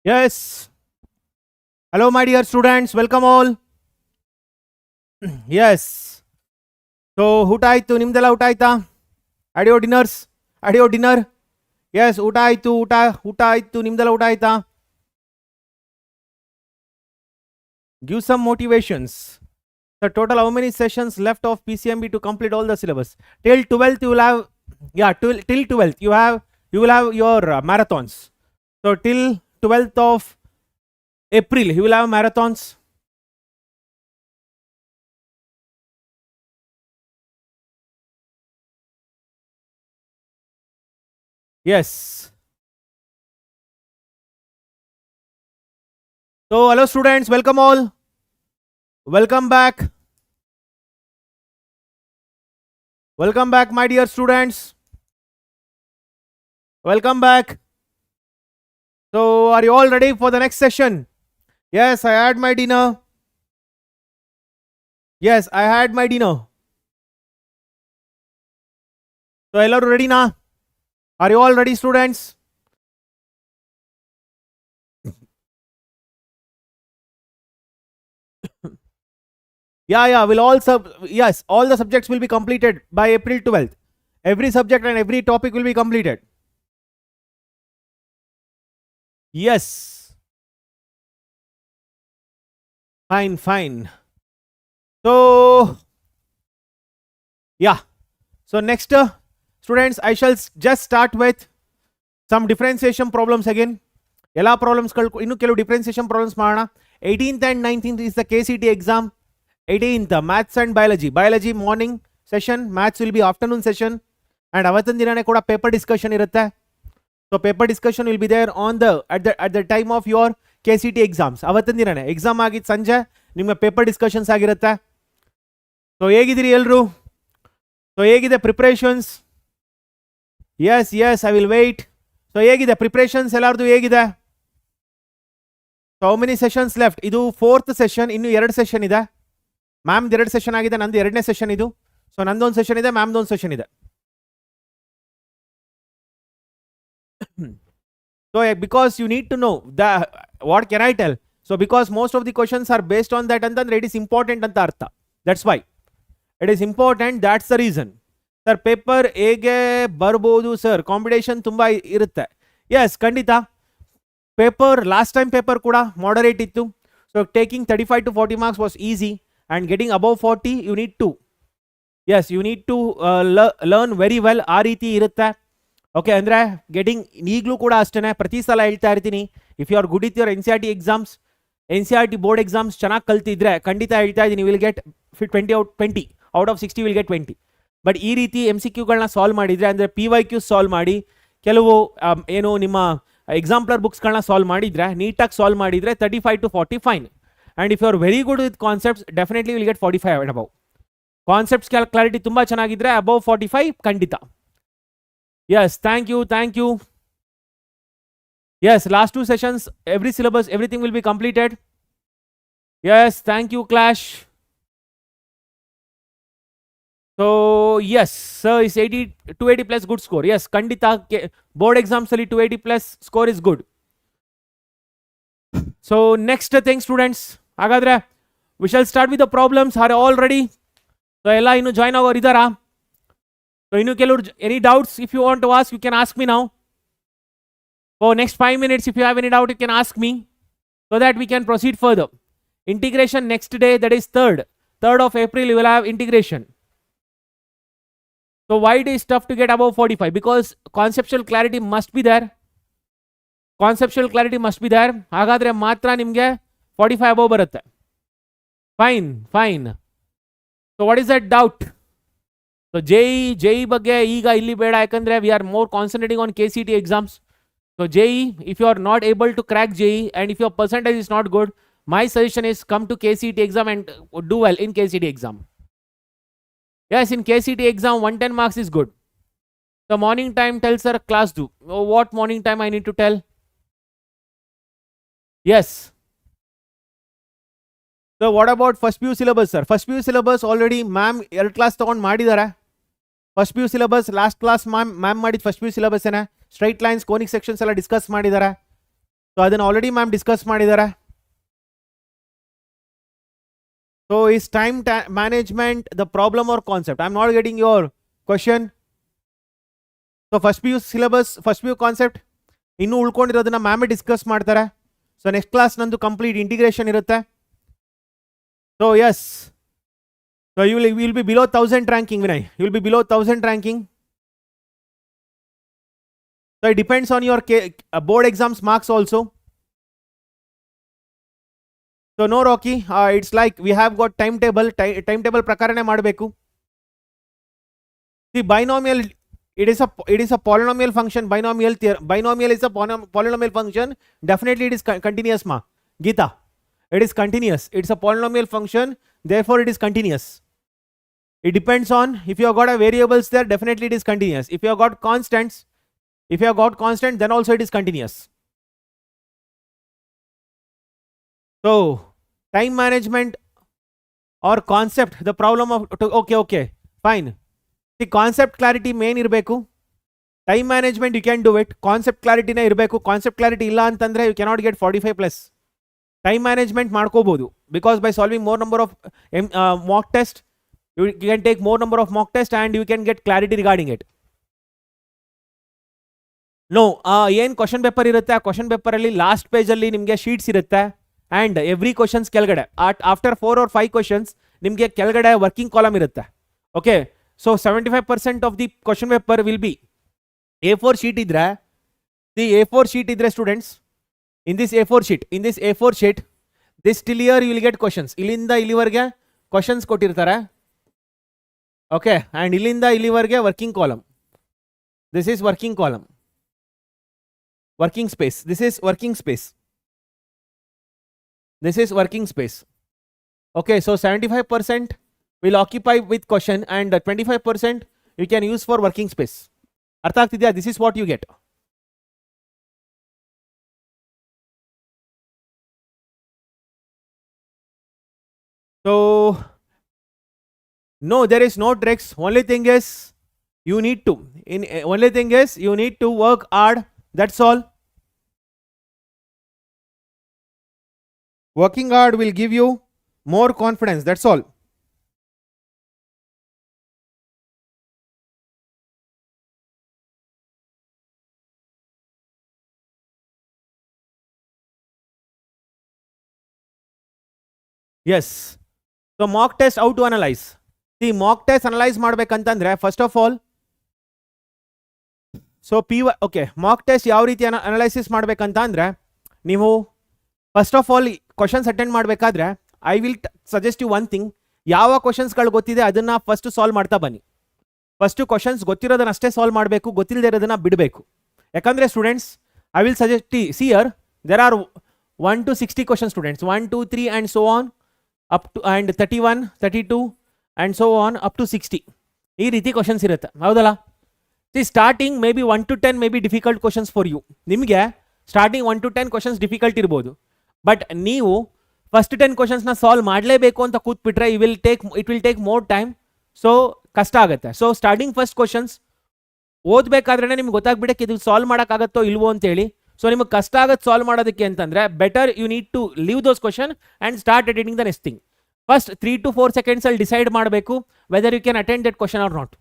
A: Yes. Hello, my dear students. Welcome all. Yes. So, ಊಟ ಆಯ್ತು ನಿಮ್ದೆಲ್ಲ ಊಟ ಆಯ್ತಾ? Had your dinners? Had your dinner? Yes, ಊಟ ಆಯ್ತು ಊಟ ಆಯ್ತು ನಿಮ್ದೆಲ್ಲ ಊಟ ಆಯ್ತಾ? Give some motivations. The total how many sessions left of PCMB to complete all the syllabus? Till 12th you will have, yeah, till 12th you will have your marathons. So till 12th of April you will have marathons. Yes. So hello students, welcome all. Welcome back. Welcome back, my dear students. Welcome back. So are you all ready for the next session? Yes, I had my dinner. Yes, I had my dinner. So hello, ready na? Are you all ready, students? Yeah, will all yes, all the subjects will be completed by April 12th. Every subject and every topic will be completed. Yes. Fine. So yeah. So next students, I shall just start with some differentiation problems again. Ella problems innu kelu differentiation problems ಮಾಡೋಣ. 18th and 19th is the KCET exam. 18th maths and biology morning session, maths will be afternoon session, and avatan dinane kuda paper discussion irutte. So paper discussion will be there on the at the time of your KCET exams. avatan dinane exam agid sanje nimge paper discussions ಆಗಿರುತ್ತೆ. So ಹೇಗಿದ್ದೀರಿ ಎಲ್ಲರೂ? So ಹೇಗಿದೆ preparations? Yes, I will wait. So ಹೇಗಿದೆ preparations ಎಲ್ಲಾರ್ದು ಹೇಗಿದೆ? So how many sessions left? ಇದು 4th session, ಇನ್ನು 2 session ಇದೆ. ಮ್ಯಾಮ್ 2 ಸೆಷನ್ ಆಗಿದೆ, ನಂದು 2ನೇ ಸೆಷನ್ ಇದು. ಸೊ ನಂದೊಂದು ಸೆಷನ್ ಇದೆ, ಮ್ಯಾಮ್ದೊಂದು ಸೆಷನ್ ಇದೆ. So because you need to know the what can I tell? So because most of the questions are based on that ಅಂತಂದ್ರೆ it is important ಅಂತ ಅರ್ಥ. That's why it is important, that's the reason. Sir paper ಹೇಗೆ ಬರ್ಬೋದು sir? Competition ತುಂಬ ಇರುತ್ತೆ. S, ಖಂಡಿತ. Paper last time paper ಕೂಡ moderate ಇತ್ತು. So taking 35 to 40 marks was easy. And getting above 40 you need to, yes, you need to learn very well. ಆ ರೀತಿ ಇರುತ್ತೆ. ಓಕೆ, ಅಂದರೆ ಗೆಟಿಂಗ್ ಈಗಲೂ ಕೂಡ ಅಷ್ಟೇ. ಪ್ರತಿ ಸಲ ಹೇಳ್ತಾ ಇರ್ತೀನಿ, if you are good with your NCERT exams, NCERT board exams ಚೆನ್ನಾಗಿ ಕಲ್ತಿದ್ರೆ ಖಂಡಿತ ಹೇಳ್ತಾ ಇದ್ದೀನಿ, will get 20 out of 60 will get 20. But ಈ ರೀತಿ MCQಗಳನ್ನ ಸಾಲ್ವ್ ಮಾಡಿದರೆ, ಅಂದರೆ PYQ ಸಾಲ್ವ್ ಮಾಡಿ, ಕೆಲವು ಏನು ನಿಮ್ಮ ಎಕ್ಸಾಂಪ್ಲರ್ ಬುಕ್ಸ್ಗಳನ್ನ ಸಾಲ್ವ್ ಮಾಡಿದರೆ, ನೀಟಾಗಿ ಸಾಲ್ವ್ ಮಾಡಿದರೆ 35 to 40 fine. And if you are very good with concepts, definitely you will get 45 and above. Concepts clarity tumba chanagidre above 45 kandita. Yes, thank you. Yes, last 2 sessions, every syllabus, everything will be completed. Yes, thank you, Clash. So yes, sir, is 280 plus good score. Yes, kandita board exams ali 280 plus score is good. So next thing, students, ಹಾಗಾದ್ರೆ we shall start with the problems. Are all ready? So ಎಲ್ಲ ಇನ್ನು join ಆಗೋರು ಇದ್ದಾರಾ? So ಇನ್ನು ಕೆಲವರು any doubts if you want to ask, you can ask me now. For next 5 minutes, if you have any doubt, you can ask me so that we can proceed further. Integration next day, that is 3rd of April, you will have integration. So why it is tough to get above 45? Because conceptual clarity must be there. ಹಾಗಾದ್ರೆ ಮಾತ್ರ ನಿಮಗೆ 45 above ಬರುತ್ತೆ. Fine. So what is that doubt? So JEE ಬಗ್ಗೆ ಈಗ ಇಲ್ಲಿ ಬೇಡ, ಯಾಕಂದ್ರೆ we are more concentrating on KCET exams. So JEE, if you are not able to crack JEE and if your percentage is not good, my suggestion is come to KCET exam and do well in KCET exam. Yes, in KCET exam 110 marks is good. The morning time tells sir class do. What morning time I need to tell? Yes. So what about first PU syllabus, sir? First PU syllabus already ma'am 2 class ತಗೊಂಡು ಮಾಡಿದಾರೆ. First PU syllabus last class ma'am ಮಾಡಿದ first PU syllabus ಏನ straight lines conic sections ಎಲ್ಲ discuss ಮಾಡಿದ್ದಾರೆ. So ಅದನ್ನು already ma'am discuss ಮಾಡಿದ್ದಾರೆ. So is time management the problem or concept? I am not getting your question. So first P U syllabus, first P U concept ಇನ್ನೂ ಉಳ್ಕೊಂಡಿರೋದನ್ನ ಮ್ಯಾಮೇ discuss ಮಾಡ್ತಾರೆ. So next class ನಂದು complete integration ಇರುತ್ತೆ. So yes, so you will be below 1000 ranking, Vinay. You will be below 1000 ranking. So it depends on your board exams marks also. So no Rocky, it's like we have got timetable ಪ್ರಕಾರನೇ ಮಾಡಬೇಕು. See, binomial, it is a polynomial function. Binomial is a polynomial function. Definitely it is continuous, ma Geeta. It is continuous. It's a polynomial function, therefore it is continuous. It depends on, if you have got a variables there, definitely it is continuous. If you have got constants, then also it is continuous. So time management or concept, the problem of, okay, fine. The concept clarity main irbeku. Time management you can do it. Concept clarity na irbeku. Concept clarity illa antandre you cannot get 45 plus. Time management ಮಾಡ್ಕೋಬಹುದು, because by solving more number of mock test, you can take more number of mock test and you can get clarity regarding it. No, ಏನು question paper ಇರುತ್ತೆ, ಆ question ಪೇಪರಲ್ಲಿ last ಪೇಜಲ್ಲಿ ನಿಮಗೆ sheets ಇರುತ್ತೆ and every questions ಕೆಳಗಡೆ after 4 or 5 questions ನಿಮಗೆ ಕೆಳಗಡೆ working column ಇರುತ್ತೆ. Okay, so 75% of the question paper will be A4 sheet ಇದ್ರೆ, A4 ಶೀಟ್ ಇದ್ರೆ students, in this A4 sheet, this till here you will get questions. ಇಲ್ಲಿಂದ ಇಲ್ಲಿವರೆಗೆ questions ಕೊಟ್ಟಿರ್ತಾರೆ. Okay, and ಇಲ್ಲಿಂದ ಇಲ್ಲಿವರೆಗೆ working column. This is working column, working space. This is working space. Okay, so 75% will occupy with question and 25% you can use for working space. Artha agtidya? This is what you get. So no, there is no tricks. Only thing is you need to work hard. That's all. Working hard will give you more confidence. That's all. Yes. So mock test, how to analyze? See, mock test analyze ಮಾಡಬೇಕಂತಂದ್ರೆ first of all, so okay, mock test ಯಾವ ರೀತಿ analysis ಮಾಡಬೇಕಂತ ಅಂದರೆ, ನೀವು first of all questions attend ಮಾಡಬೇಕಾದ್ರೆ I will suggest you one thing. ಯಾವ ಕ್ವಶನ್ಸ್ಗಳು ಗೊತ್ತಿದೆ ಅದನ್ನು ಫಸ್ಟ್ ಸಾಲ್ವ್ ಮಾಡ್ತಾ ಬನ್ನಿ. ಫಸ್ಟು ಕ್ವಶನ್ಸ್ ಗೊತ್ತಿರೋದನ್ನ ಅಷ್ಟೇ ಸಾಲ್ವ್ ಮಾಡಬೇಕು, ಗೊತ್ತಿಲ್ಲದೆ ಇರೋದನ್ನು ಬಿಡಬೇಕು. ಯಾಕಂದರೆ students, I will suggest, see here there are 1 to 60 question students, 1, 2, 3 and so on up to and 31, 32 and so on up to 60. ಈ ರೀತಿ ಕ್ವಶನ್ಸ್ ಇರುತ್ತೆ, ಹೌದಲ್ಲ? Starting maybe 1 to 10 maybe difficult questions for you. ನಿಮಗೆ starting 1 to 10 questions difficult ಇರ್ಬೋದು, but ನೀವು first 10 ಕ್ವಶನ್ಸ್ನ solve ಮಾಡಲೇಬೇಕು ಅಂತ ಕೂತ್ಬಿಟ್ರೆ it will take more time. So ಕಷ್ಟ ಆಗುತ್ತೆ. ಸೊ ಸ್ಟಾರ್ಟಿಂಗ್ ಫಸ್ಟ್ ಕ್ವಶನ್ಸ್ ಓದಬೇಕಾದ್ರೆ ನಿಮ್ಗೆ ಗೊತ್ತಾಗ್ಬಿಡಕ್ಕೆ ಇದು ಸಾಲ್ವ್ ಮಾಡೋಕ್ಕಾಗತ್ತೋ ಇಲ್ವೋ ಅಂತೇಳಿ. ಸೊ ನಿಮಗೆ ಕಷ್ಟ ಆಗುತ್ತೆ ಸಾಲ್ವ್ ಮಾಡೋದಕ್ಕೆ ಅಂತಂದರೆ better you need to leave those question and start attending the next thing. First 3 to 4 ಸೆಕೆಂಡ್ಸಲ್ಲಿ ಡಿಸೈಡ್ ಮಾಡಬೇಕು whether you can attend that question or not.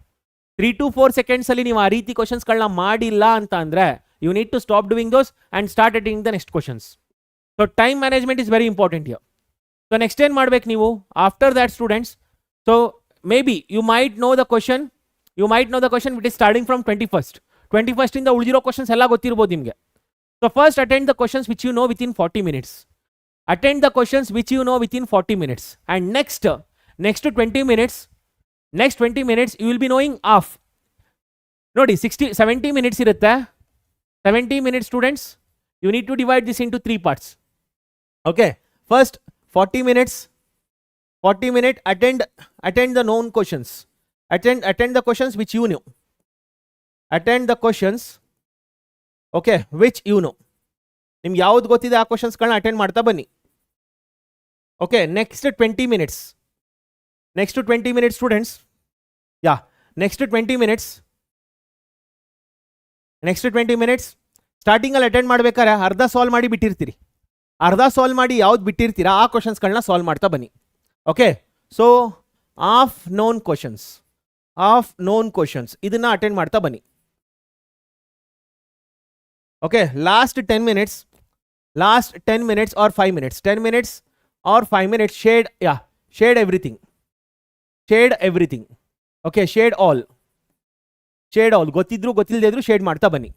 A: 3 to 4 ಸೆಕೆಂಡ್ಸಲ್ಲಿ ನೀವು ಆ ರೀತಿ ಕ್ವಶನ್ಸ್ಗಳನ್ನ ಮಾಡಿಲ್ಲ ಅಂತ ಅಂದರೆ you need to stop doing those and start attending the next questions. So time management is very important here. So next ಏನು ಮಾಡಬೇಕು ನೀವು after that students? So maybe you might know the question which is starting from 21st ಇಂದ ಉಳಿದಿರೋ questions ಎಲ್ಲ ಗೊತ್ತಿರ್ಬೋದು ನಿಮಗೆ. So first attend the questions which you know within 40 minutes. Attend the questions which you know within 40 minutes. And next 20 minutes you will be knowing half. Nodi 70 minutes irutte. 70 minutes students, you need to divide this into 3 parts. Okay, first 40 minutes attend the known questions. Attend the questions which you know. Attend the questions, okay, which you know. ನಿಮ್ಗೆ ಯಾವ್ದು ಗೊತ್ತಿದೆ ಆ ಕ್ವಶನ್ಸ್ಗಳನ್ನ attend ಮಾಡ್ತಾ ಬನ್ನಿ. Okay, next 20 minutes students, next 20 minutes ಸ್ಟಾರ್ಟಿಂಗಲ್ಲಿ attend ಮಾಡ್ಬೇಕಾದ್ರೆ ಅರ್ಧ solve ಮಾಡಿ ಬಿಟ್ಟಿರ್ತೀರಿ. ಅರ್ಧ ಸಾಲ್ವ್ ಮಾಡಿ ಯಾವ್ದು ಬಿಟ್ಟಿರ್ತೀರಾ ಆ ಕ್ವಶನ್ಸ್ಗಳನ್ನ ಸಾಲ್ವ್ ಮಾಡ್ತಾ ಬನ್ನಿ. Okay, so of known questions ಇದನ್ನ ಅಟೆಂಡ್ ಮಾಡ್ತಾ ಬನ್ನಿ. Okay, last 10 minutes or 5 minutes, 10 minutes or 5 minutes, shade everything. Okay, shade all ಗೊತ್ತಿದ್ರು ಗೊತ್ತಿಲ್ಲದೆ ಇದ್ರು ಶೇಡ್ ಮಾಡ್ತಾ ಬನ್ನಿ.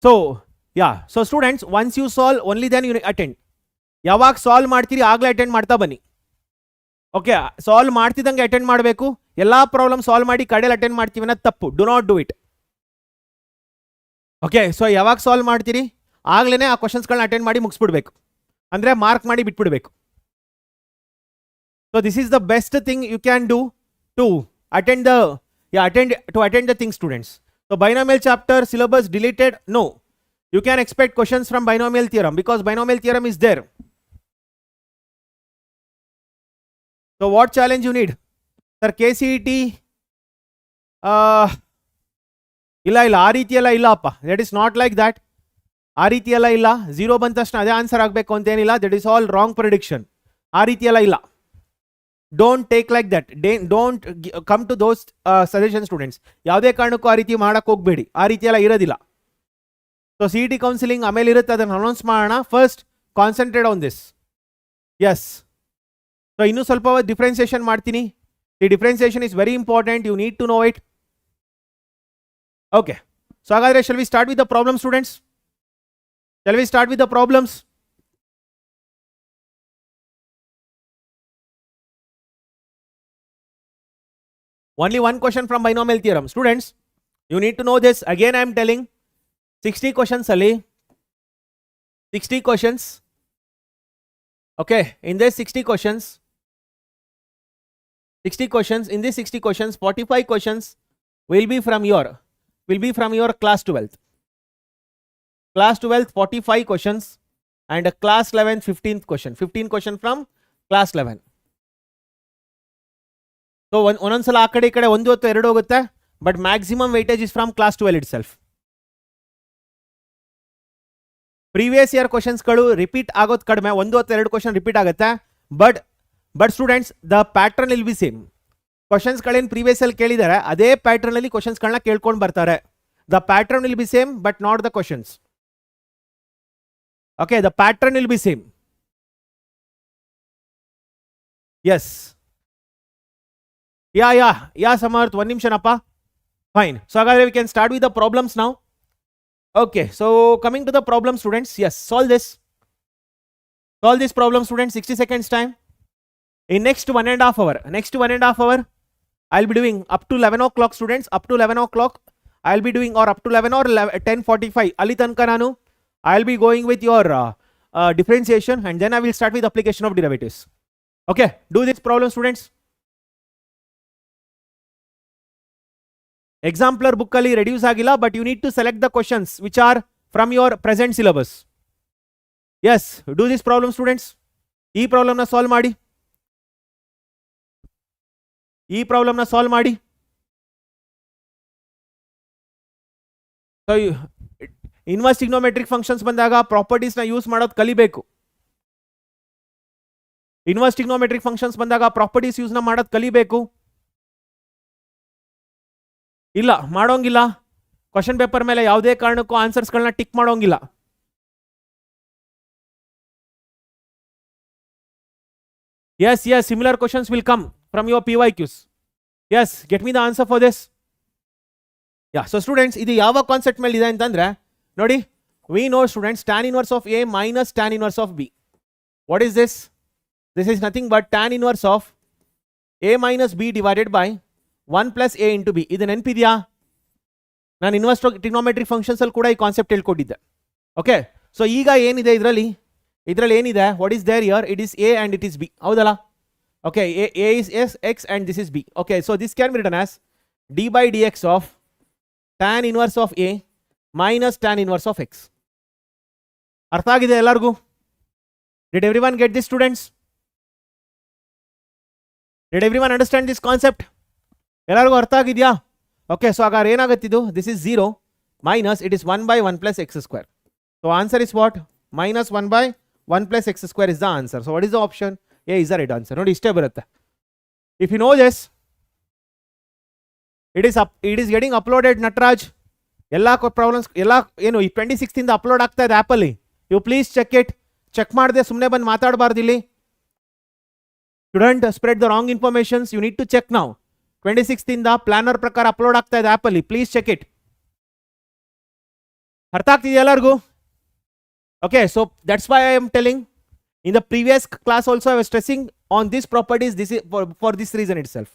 A: So students, once you solve only then you attend. ಯಾವಾಗ ಸಾಲ್ವ್ ಮಾಡ್ತೀರಿ ಆಗಲೇ ಅಟೆಂಡ್ ಮಾಡ್ತಾ ಬನ್ನಿ. ಓಕೆ, ಸಾಲ್ವ್ ಮಾಡ್ತಿದ್ದಂಗೆ ಅಟೆಂಡ್ ಮಾಡಬೇಕು. ಎಲ್ಲಾ ಪ್ರಾಬ್ಲಮ್ ಸಾಲ್ವ್ ಮಾಡಿ ಕಡೆಯಲ್ಲಿ ಅಟೆಂಡ್ ಮಾಡ್ತೀವಿ ಅನ್ನೋದು ತಪ್ಪು. Do not do it. Okay, so ಯಾವಾಗ ಸಾಲ್ವ್ ಮಾಡ್ತೀರಿ ಆಗ್ಲೇ ಆ ಕ್ವಶನ್ಸ್ಗಳನ್ನ ಅಟೆಂಡ್ ಮಾಡಿ ಮುಗಿಸ್ಬಿಡ್ಬೇಕು, ಅಂದರೆ ಮಾರ್ಕ್ ಮಾಡಿ ಬಿಟ್ಬಿಡ್ಬೇಕು. So this is the best thing you can do to attend the thing students. So binomial chapter syllabus deleted? No. You can expect questions from binomial theorem because binomial theorem is there. So what challenge you need? Sir, KCET ಇಲ್ಲ ಆ ರೀತಿ ಎಲ್ಲ ಇಲ್ಲ ಅಪ್ಪ. That is not like that. ಆ ರೀತಿ ಎಲ್ಲ ಇಲ್ಲ. 0 ಬಂದ ತಕ್ಷಣ ಅದೇ ಆನ್ಸರ್ ಆಗಬೇಕು ಅಂತೇನಿಲ್ಲ. That is all wrong prediction. ಆ ರೀತಿ ಎಲ್ಲ ಇಲ್ಲ. Don't take like that. Don't come to those suggestion students. ಯಾವುದೇ ಕಾರಣಕ್ಕೂ ಆ ರೀತಿ ಮಾಡಕ್ಕೆ ಹೋಗಬೇಡಿ. ಆ ರೀತಿ ಎಲ್ಲ ಇರೋದಿಲ್ಲ. ಸೊ CET ಕೌನ್ಸಿಲಿಂಗ್ ಆಮೇಲೆ ಇರುತ್ತೆ, ಅದನ್ನು ಅನೌನ್ಸ್ ಮಾಡೋಣ. First concentrate on this. Yes, so ಇನ್ನೂ ಸ್ವಲ್ಪ ಡಿಫ್ರೆನ್ಸಿಯೇಷನ್ ಮಾಡ್ತೀನಿ. The differentiation is very important. You need to know it. Okay, so hagadre shall we start with the problem students? Shall we start with the problems? Only one question from binomial theorem. Students, you need to know this. Again I am telling 60 questions ali. 60 questions. Okay, in this 60 questions, in these 60 questions 45 questions will be from your class 12th. Class 12th 45 questions and class 11 15th question. 15 question from class 11. So ಒಂದೊಂದ್ಸಲ ಆ ಕಡೆ ಈ ಕಡೆ ಒಂದು ಅಥವಾ ಎರಡು ಹೋಗುತ್ತೆ, but maximum weightage is from class 12 itself. Previous year ಕ್ವಶನ್ಸ್ಗಳು ರಿಪೀಟ್ ಆಗೋದು ಕಡಿಮೆ, ಒಂದು ಅಥವಾ ಎರಡು ಕ್ವಶನ್ ರಿಪೀಟ್ ಆಗುತ್ತೆ. But students, the pattern will be same. ಕ್ವಶನ್ಸ್ಗಳೇನು ಪ್ರೀವಿಯಸ್ ಅಲ್ಲಿ ಕೇಳಿದ್ದಾರೆ ಅದೇ ಪ್ಯಾಟರ್ನ್ ಅಲ್ಲಿ ಕ್ವಶನ್ಸ್ಗಳನ್ನ ಕೇಳ್ಕೊಂಡು ಬರ್ತಾರೆ. The pattern will be same but not the questions. Okay, the pattern will be same. Yes, yeah Samarth, ಒಂದು ನಿಮಿಷನಪ್ಪ. ಫೈನ್. ಸೊ ಹಾಗಾದ್ರೆ we can start with the problems now. Okay, so coming to the problem students. Yes, solve this problem students. 60 seconds time. In next 1.5 hour, I'll be doing up to 11 o'clock students. Up to 11 o'clock I'll be doing, or up to 11 or 10:45 ali tanka nanu I'll be going with your differentiation, and then I will start with application of derivatives. Okay, do this problem students. Exemplar book ali reduce agilla, but you need to select the questions which are from your present syllabus. Yes, do this problem students. ee problem na solve ಮಾಡಿ. ಈ ಪ್ರಾಬ್ಲಮ್ನ solve ಮಾಡಿ. So inverse trigonometric functions ಬಂದಾಗ ಪ್ರಾಪರ್ಟೀಸ್ನ use ಮಾಡೋದು ಕಲಿಬೇಕು. Inverse trigonometric functions ಬಂದಾಗ properties ಯೂಸ್ನ ಮಾಡೋದು ಕಲಿಬೇಕು. ಇಲ್ಲ ಮಾಡೋಂಗಿಲ್ಲ. ಕ್ವಶನ್ ಪೇಪರ್ ಮೇಲೆ ಯಾವುದೇ ಕಾರಣಕ್ಕೂ ಆನ್ಸರ್ಸ್ಗಳನ್ನ ಟಿಕ್ ಮಾಡೋಂಗಿಲ್ಲ. Yes, similar questions will come from your PYQs. Yes, get me the answer for this. Yeah, so students, ಇದು ಯಾವ ಕಾನ್ಸೆಪ್ಟ್ ಮೇಲೆ ಇದೆ ಅಂತಂದ್ರೆ ನೋಡಿ, we know students tan inverse of A minus tan inverse of B. What is this? This is nothing but tan inverse of A minus B divided by 1 plus A into B. ಇದು ನೆನಪಿದೆಯಾ? ನಾನು inverse trigonometric functions ಅಲ್ಲಿ ಕೂಡ ಈ concept ಹೇಳ್ಕೊಟ್ಟಿದ್ದೆ. Okay, so ಈಗ ಏನಿದೆ ಇದರಲ್ಲಿ ಏನಿದೆ, what is there here? It is A and it is B. ಹೌದಲ್ಲ? Okay, A is x and this is B. Okay, so this can be written as d by dx of tan inverse of A minus tan inverse of x. ಅರ್ಥ ಆಗಿದೆ ಎಲ್ಲರಿಗೂ? Did everyone get this students? Did everyone understand this concept? ಎಲ್ಲರಿಗೂ ಅರ್ಥ ಆಗಿದೆಯಾ? Okay, so agar enagattidu, this is 0 minus it is 1 by 1 plus x square. So answer is what? Minus 1 by 1 plus x square is the answer. So what is the option? A is the right answer. Nodi ishte barutte. If you know this, it is getting uploaded, Natraj. Ella problems ella ಏನು 26th ಇಂದ upload ಆಗ್ತಾ ಇದೆ app ಅಲ್ಲಿ. You please check it. Check ಮಾಡದೆ ಸುಮ್ಮನೆ ಬಂದು ಮಾತಾಡಬಾರ್ದು ಇಲ್ಲಿ. Shouldn't spread the wrong informations. You need to check now. 26th ಇಂದ ಪ್ಲಾನರ್ ಪ್ರಕಾರ ಅಪ್ಲೋಡ್ ಆಗ್ತಾ ಇದೆ ಆಪ್ ಅಲ್ಲಿ. Please check it. ಅರ್ಥ ಆಗ್ತಿದೆ ಎಲ್ಲರಿಗೂ? Okay, so that's why I am telling. In the previous class also I was stressing on these properties. This is for this reason itself.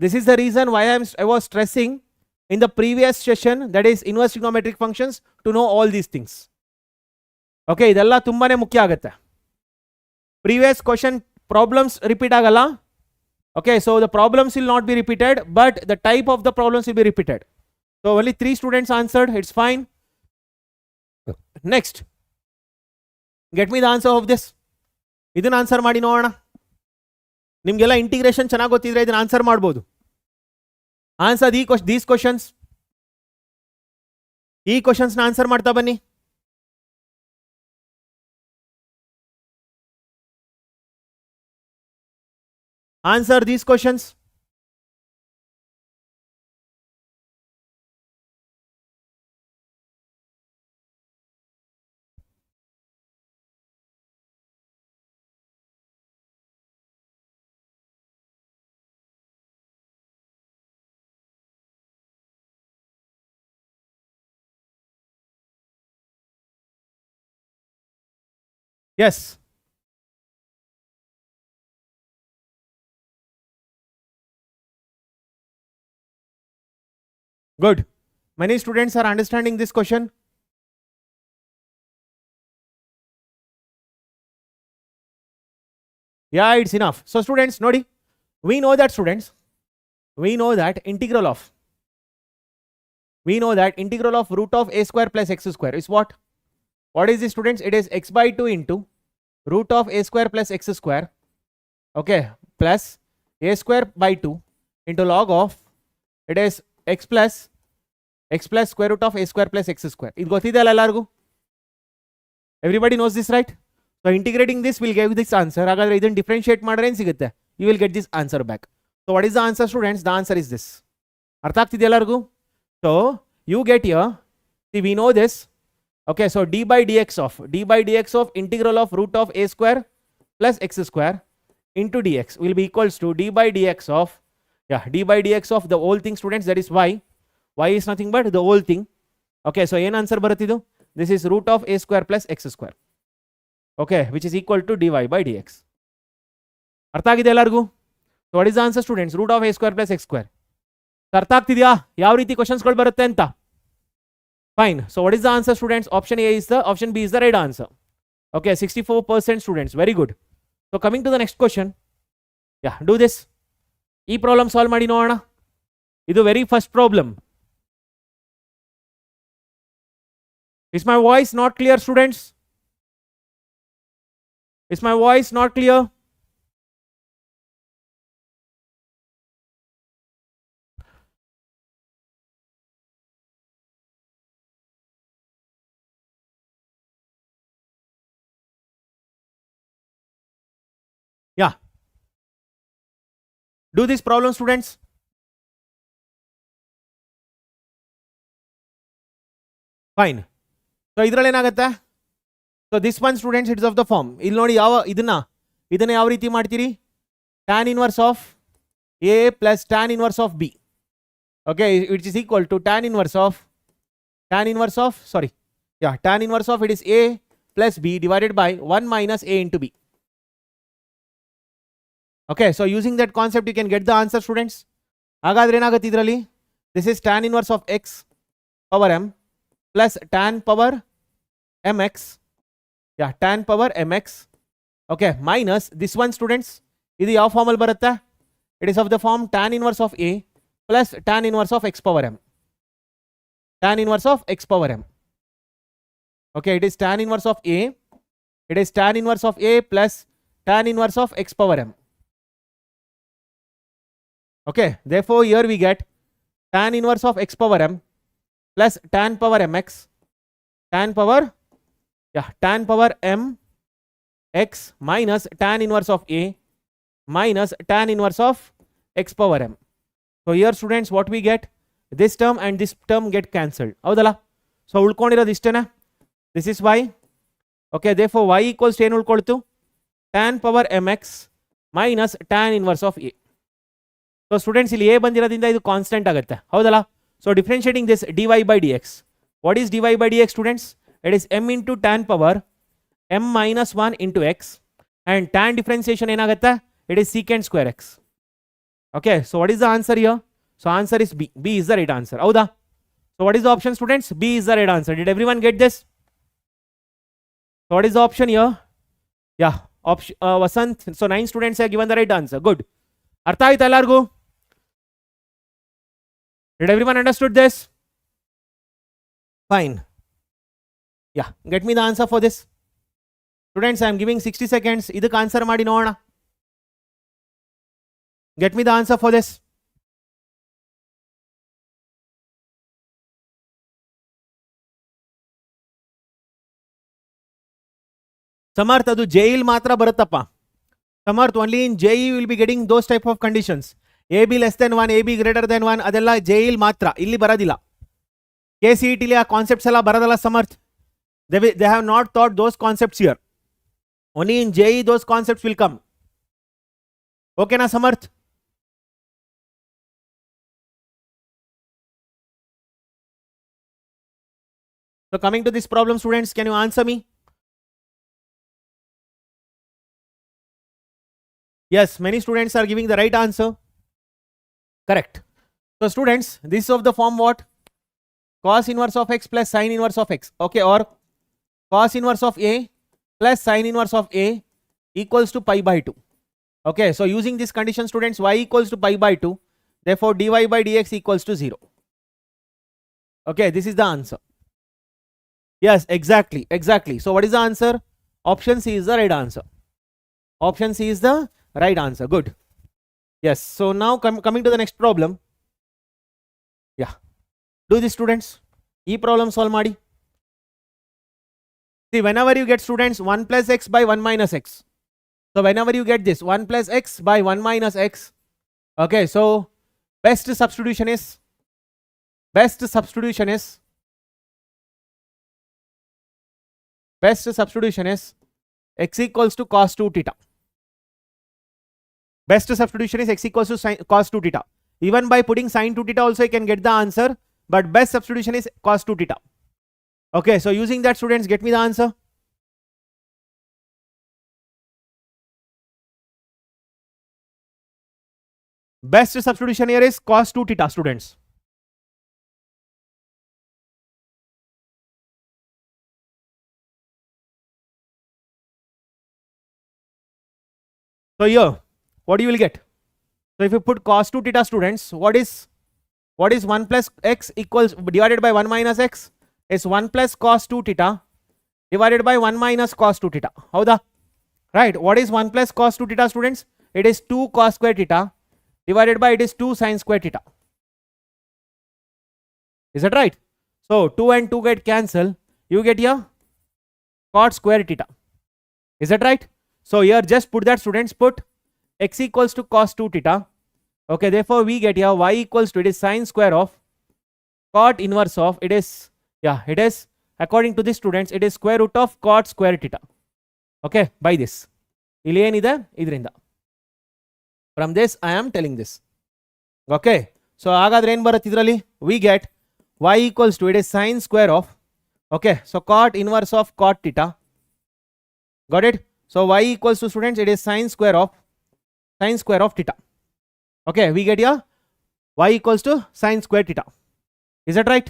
A: This is the reason why I was stressing in the previous session, that is inverse trigonometric functions, to know all these things. Okay, idella tumbane mukhya agutte. Previous question problems repeat agalla. Okay, so the problems will not be repeated, but the type of the problems will be repeated. So only 3 students answered. It's fine. Next, get me the answer of this. ಇದನ್ನ answer ಮಾಡಿ ನೋಡೋಣ. ನಿಮಗೆಲ್ಲ integration ಚೆನ್ನಾಗಿ ಗೊತ್ತಿದ್ರೆ ಇದನ್ನ answer ಮಾಡ್ಬೋದು. Answer these questions. ಈ ಕ್ವಶನ್ಸ್ನ answer ಮಾಡ್ತಾ ಬನ್ನಿ. Answer these questions. Yes. Good. Many students are understanding this question. Yeah, it's enough. So students, nodi, we know that integral of root of a square plus x square is what? What is this, students? It is x by 2 into root of a square plus x square, okay, plus a square by 2 into log of, it is x plus square root of a square plus x square. It gottidella ellargu? Everybody knows this, right? So integrating this will give this answer. Hagadre idನ್ನು differentiate madre ಏನು ಸಿಗುತ್ತೆ? You will get this answer back. So what is the answer, students? The answer is this. ಅರ್ಥ ಆಗ್ತಿದೆ ಎಲ್ಲರಿಗೂ? So you get here, see, we know this. Okay, so d by dx of integral of root of a square plus x square into dx will be equals to d by dx of the whole thing, students, that is y. Y is nothing but the whole thing. Okay, so ಏನು answer ಬರುತ್ತಿದ್ದು? This is root of a square plus x square. Okay, which is equal to dy by dx. ಅರ್ಥ ಆಗಿದೆ ಎಲ್ಲರಿಗೂ? So what is the answer, students? Root of a square plus x square. ಅರ್ಥ ಆಗ್ತಿದೆಯಾ ಯಾವ ರೀತಿ ಕ್ವಶನ್ಸ್ಗಳು ಬರುತ್ತೆ ಅಂತ? Fine. So what is the answer, students? Option B is the right answer. Okay, 64% students. Very good. So coming to the next question. Yeah, do this. E problem solve ಮಾಡಿ ನೋಡೋಣ. ಇದು very first problem. Is my voice not clear, students? Is my voice not clear? Yeah. Do this problem, students. Fine. So ಇದರಲ್ಲಿ ಏನಾಗುತ್ತೆ? So this one, students, it is of the form. ಇಲ್ಲಿ ನೋಡಿ ಇದನ್ನ ಯಾವ ರೀತಿ ಮಾಡ್ತೀರಿ? Tan inverse of A plus tan inverse of B. Okay, which is equal to tan inverse of it is A plus B divided by 1 minus A into B. Okay, so using that concept you can get the answer, students. ಹಾಗಾದ್ರೆ ಏನಾಗುತ್ತೆ ಇದರಲ್ಲಿ? This is tan inverse of x power m plus tan power mx. Yeah, tan power mx. Okay, minus this one, students. ಇದು ಯಾವ form ಅಲ್ಲಿ ಬರುತ್ತೆ? It is of the form tan inverse of A plus tan inverse of x power m. Tan inverse of x power m. Okay, it is tan inverse of A. It is tan inverse of A plus tan inverse of x power m. Okay, therefore here we get tan inverse of x power m plus tan power mx, tan power m x minus tan inverse of a minus tan inverse of x power m. So here students, what we get, this term and this term get cancelled. Avudala? So ulkondiradu ishtena. This is y. Okay, therefore y equals to ಏನು ಉಳ್ಕೊಳ್ತು, tan power mx minus tan inverse of a. So students, ಇಲ್ಲಿ a ಬಂದಿರೋದ್ರಿಂದ ಇದು constant ಆಗುತ್ತೆ. ಹೌದಲ್ಲ? So differentiating this dy by dx. What is dy by dx students? It is m into tan power m minus 1 into x, and tan differentiation ಏನಾಗುತ್ತೆ? It is secant square x. Okay, so what is the answer here? So answer is B. B is the right answer. Howda? So what is the option students? B is the right answer. Did everyone get this? So what is the option here? Yeah, option Vasant. So 9 students have given the right answer. Good. Artha aayta ellargu? Did everyone understood this? Fine. Yeah, get me the answer for this. Students, I am giving 60 seconds. Iduk answer maadi nodona. Get me the answer for this. Samarth, adu JEE matra barattappa. Samarth, only in JEE will be getting those type of conditions. AB less than 1, AB greater than 1, adella JEE matra. Illi baradilla. KCET li aa concepts ella baradalla Samarth. They have not taught those concepts here. Only in JEE those concepts will come. Okay na Samarth? So coming to this problem students, can you answer me? Yes, many students are giving the right answer. Correct. So students, this is of the form what? Cos inverse of x plus sin inverse of x. Okay, or cos inverse of a plus sin inverse of a equals to pi by 2. Okay, so using this condition students, y equals to pi by 2. Therefore dy by dx equals to 0. Okay, this is the answer. Yes, exactly. So what is the answer? Option C is the right answer. Option C is the right answer. Good. Yes, so now coming to the next problem. Yeah, do this students. E problem solve maadi. See, whenever you get students 1 plus x by 1 minus x. So whenever you get this 1 plus x by 1 minus x. Okay, so best substitution is x equals to cos 2 theta. Best substitution is x equals to cos 2 theta. Even by putting sin 2 theta also you can get the answer, but best substitution is cos 2 theta. Okay, so using that students, get me the answer. Best substitution here is cos 2 theta students. So here, what you will get? So if you put cos 2 theta students, what is 1 plus x equals divided by 1 minus x is 1 plus cos 2 theta divided by 1 minus cos 2 theta. How the? Right, what is 1 plus cos 2 theta students? It is 2 cos square theta divided by it is 2 sin square theta. Is that right? So 2 and 2 get cancelled. You get here cot square theta. Is that right? So here just put that students, put x equals to cos 2 theta. Okay, therefore we get here y equals to, it is sin square of cot inverse of, it is, yeah, it is according to this students, it is square root of cot square theta. Okay, by this. ಇಲ್ಲಿ ಏನಿದೆ ಇದರಿಂದ. From this I am telling this. Okay, so ಹಾಗಾದ್ರೆ ಏನು ಬರುತ್ತೆ ಇದರಲ್ಲಿ? We get y equals to, it is sin square of, okay, so cot inverse of cot theta. Got it? So y equals to students, it is sin square of theta. Okay, we get here y equals to sin square theta. Is that right?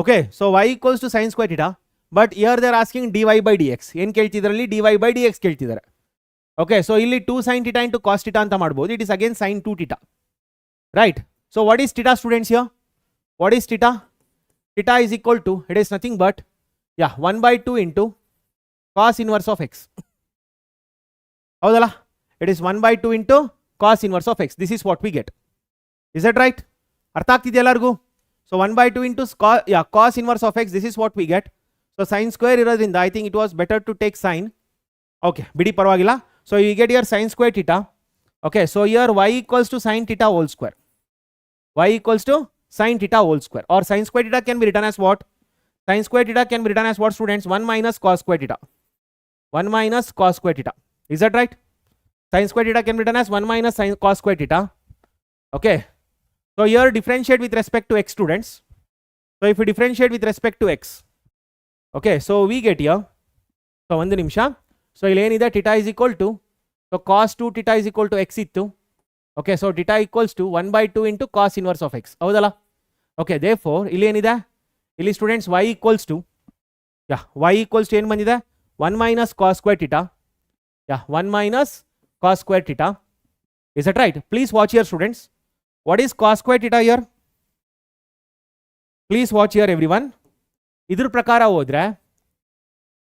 A: Okay, so y equals to sin square theta, but here they are asking dy by dx. ಏನು ಕೇಳ್ತಿದ್ರಲ್ಲಿ dy by dx ಕೇಳ್ತಿದ್ದಾರೆ. Okay, so ಇಲ್ಲಿ 2 sin theta into cos theta ಅಂತ ಮಾಡ್ಬೋದು. It is again sin 2 theta. Right? So what is theta students here? What is theta? Theta is equal to, it is nothing but, yeah, 1 by 2 into cos inverse of x. ಹೌದಲ್ಲ? It is 1 by 2 into cos inverse of x. This is what we get. Is that right? ಅರ್ಥ ಆಗ್ತಿದೆಯಾ ಎಲ್ಲರಿಗೂ? So 1/2 into cos inverse of x, this is what we get. So sin square ಇರೋದ್ರಿಂದ I think it was better to take sin. Okay, ಬಿಡಿ ಪರವಾಗಿಲ್ಲ. So you get here sin square theta. Okay, so here y equals to sin theta whole square. Y equals to sin theta whole square, or sin square theta can be written as what? Sin square theta can be written as what, students? 1 minus cos square theta. 1 minus cos square theta. Is that right? Sin square theta can be written as 1 minus sin cos square theta. Okay. So here differentiate with respect to x, students. So if we differentiate with respect to x, okay, so we get here, so ಒಂದು ನಿಮಿಷ, so ಇಲ್ಲಿ ಏನಿದೆ, theta is equal to, so cos 2 theta is equal to x ಇತ್ತು. Okay, so theta equals to 1/2 into cos inverse of x. ಹೌದಲ್ಲ? Okay, therefore ಇಲ್ಲಿ ಏನಿದೆ, ಇಲ್ಲಿ students y equals to, y equals to ಏನು ಬಂದಿದೆ, 1 minus cos square theta. 1 minus cos square theta. Is that right? Please watch here, students. What is cos square theta here? Please watch here, everyone. ಇದ್ರ ಪ್ರಕಾರ ಹೋದ್ರೆ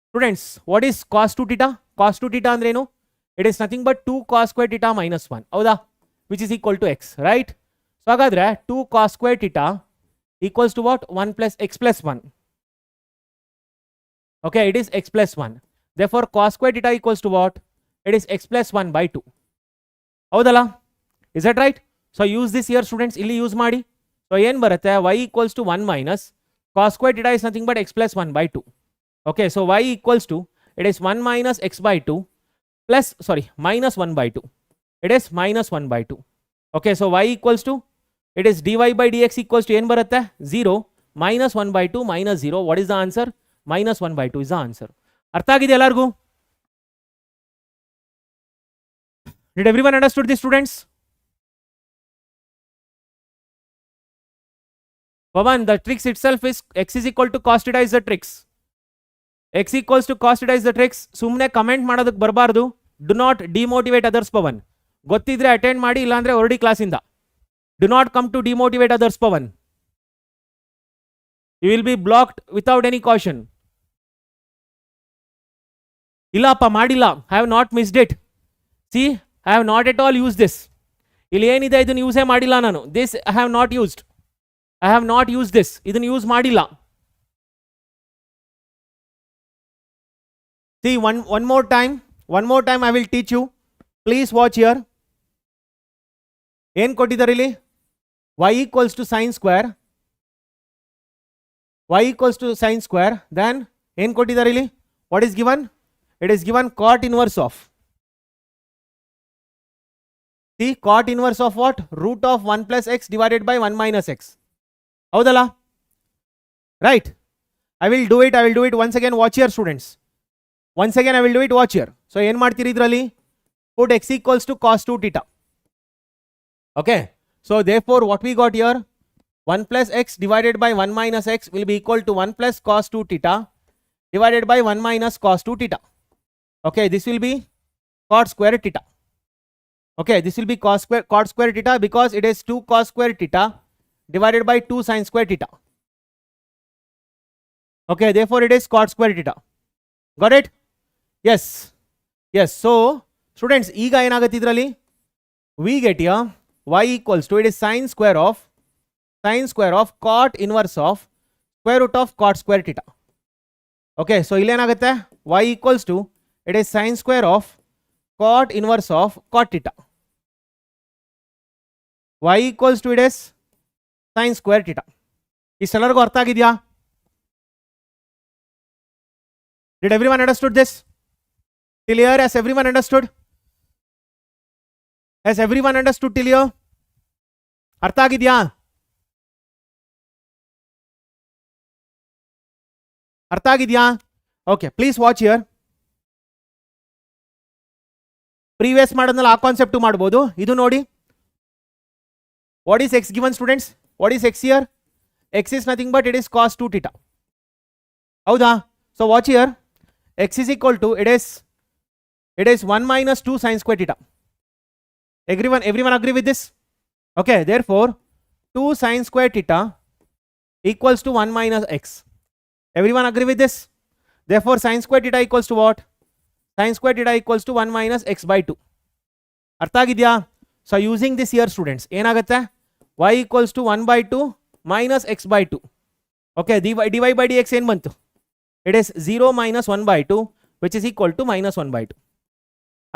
A: students, what is cos 2 theta? Cos 2 theta ಅಂದ್ರೆ ಏನು? It is nothing but 2 cos square theta minus 1. ಹೌದಾ? Which is equal to x, right? So ಹಾಗಾದ್ರೆ 2 cos square theta equals to what? 1 plus x plus 1. Okay, it is x plus 1. Therefore cos square theta equals to what? It is x plus 1 by 2. ಹೌದಲ್ಲ? Is that right? So use this here, students. ಇಲ್ಲಿ use ಮಾಡಿ. So ಏನು ಬರುತ್ತೆ, y equals to 1 minus cos square theta is nothing but x plus 1 by 2. Okay, so y equals to, it is 1 minus x by 2 plus, sorry, minus 1 by 2. It is minus 1 by 2. Okay, so y equals to, it is dy by dx equals to ಏನು ಬರುತ್ತೆ, 0 minus 1 by 2 minus 0. What is the answer? Minus 1 by 2 is the answer. ಅರ್ಥ ಆಗಿದೆ ಎಲ್ಲರಿಗೂ? Did everyone understood this, students? Pavan, the tricks itself is x is equal to cos theta is the tricks. X equals to cos theta is the tricks. ಸುಮ್ಮನೆ comment ಮಾಡೋದಕ್ಕೆ ಬರಬಾರ್ದು. Do not demotivate others Pavan. ಗೊತ್ತಿದ್ರೆ attend ಮಾಡಿ, ಇಲ್ಲಾಂದ್ರೆ ಹೊರಡಿ ಕ್ಲಾಸಿಂದ. Do not come to demotivate others Pavan. You will be blocked without any caution. ಇಲ್ಲಪ್ಪ ಮಾಡಿಲ್ಲ, I have not missed it. See, I have not at all use this. ಇಲ್ಲಿ ಏನಿದೆ ಇದನ್ನು ಯೂಸೇ ಮಾಡಿಲ್ಲ ನಾನು. This I have not used. I have not used this. ಇದನ್ನು use ಮಾಡಿಲ್ಲ. See, one more time I will teach you. Please watch here. ಏನು ಕೊಟ್ಟಿದ್ದಾರೆ ಇಲ್ಲಿ? y equals to sin square. Y equals to sin square. Then ಏನು ಕೊಟ್ಟಿದ್ದಾರೆ ಇಲ್ಲಿ? What is given? It is given cot inverse of. See, cot inverse of what? Root of 1 plus x divided by 1 minus x. ಹೌದಲ್ಲ? Right? I will do it once again. Watch here, students. Once again I will do it. Watch here. So ಏನು ಮಾಡ್ತೀರಿ ಇದರಲ್ಲಿ? Put x equals to cos 2 theta. Okay. So therefore what we got here? 1 plus x divided by 1 minus x will be equal to 1 plus cos 2 theta divided by 1 minus cos 2 theta. Okay, this will be cot square theta. Okay, this will be cot square theta because it is 2 cos square theta divided by 2 sin square theta. Okay, therefore it is cot square theta. Got it? Yes. So students, ಈಗ ಏನಾಗುತ್ತೆ ಇದರಲ್ಲಿ? We get here y equals to, it is sin square of cot inverse of square root of cot square theta. Okay, so ಇಲ್ಲಿ ಏನಾಗುತ್ತೆ? y equals to, it is sin square of cot inverse of cot theta. y equals to, it is sin square theta. ಇಷ್ಟೆಲ್ಲರಿಗೂ ಅರ್ಥ ಆಗಿದೆಯಾ? Did everyone understood this? Till here, has everyone understood? Has everyone understood till here? ಅರ್ಥ ಆಗಿದೆಯಾ? ಅರ್ಥ ಆಗಿದೆಯಾ? Okay, please watch here. Previous ಮಾಡೋದ್ನಲ್ಲಿ ಆ concept ಮಾಡ್ಬೋದು. ಇದು ನೋಡಿ. What is x given, students? What is x here? X is nothing but it is cos 2 theta. ಹೌದಾ? So watch here. X is equal to, it is 1 minus 2 sin square theta. Everyone agree with this? Okay, therefore 2 sin square theta equals to 1 minus x. Everyone agree with this? Therefore sin square theta equals to what? Sin square theta equals to 1 minus x by 2. ಅರ್ಥ ಆಗಿದೆಯಾ? So using this here, students, ಏನಾಗುತ್ತೆ?
B: y equals to 1 by 2 minus x by 2. Okay, dy by dx ಏನು ಬಂತು? It is 0 minus 1 by 2 which is equal to minus 1 by 2.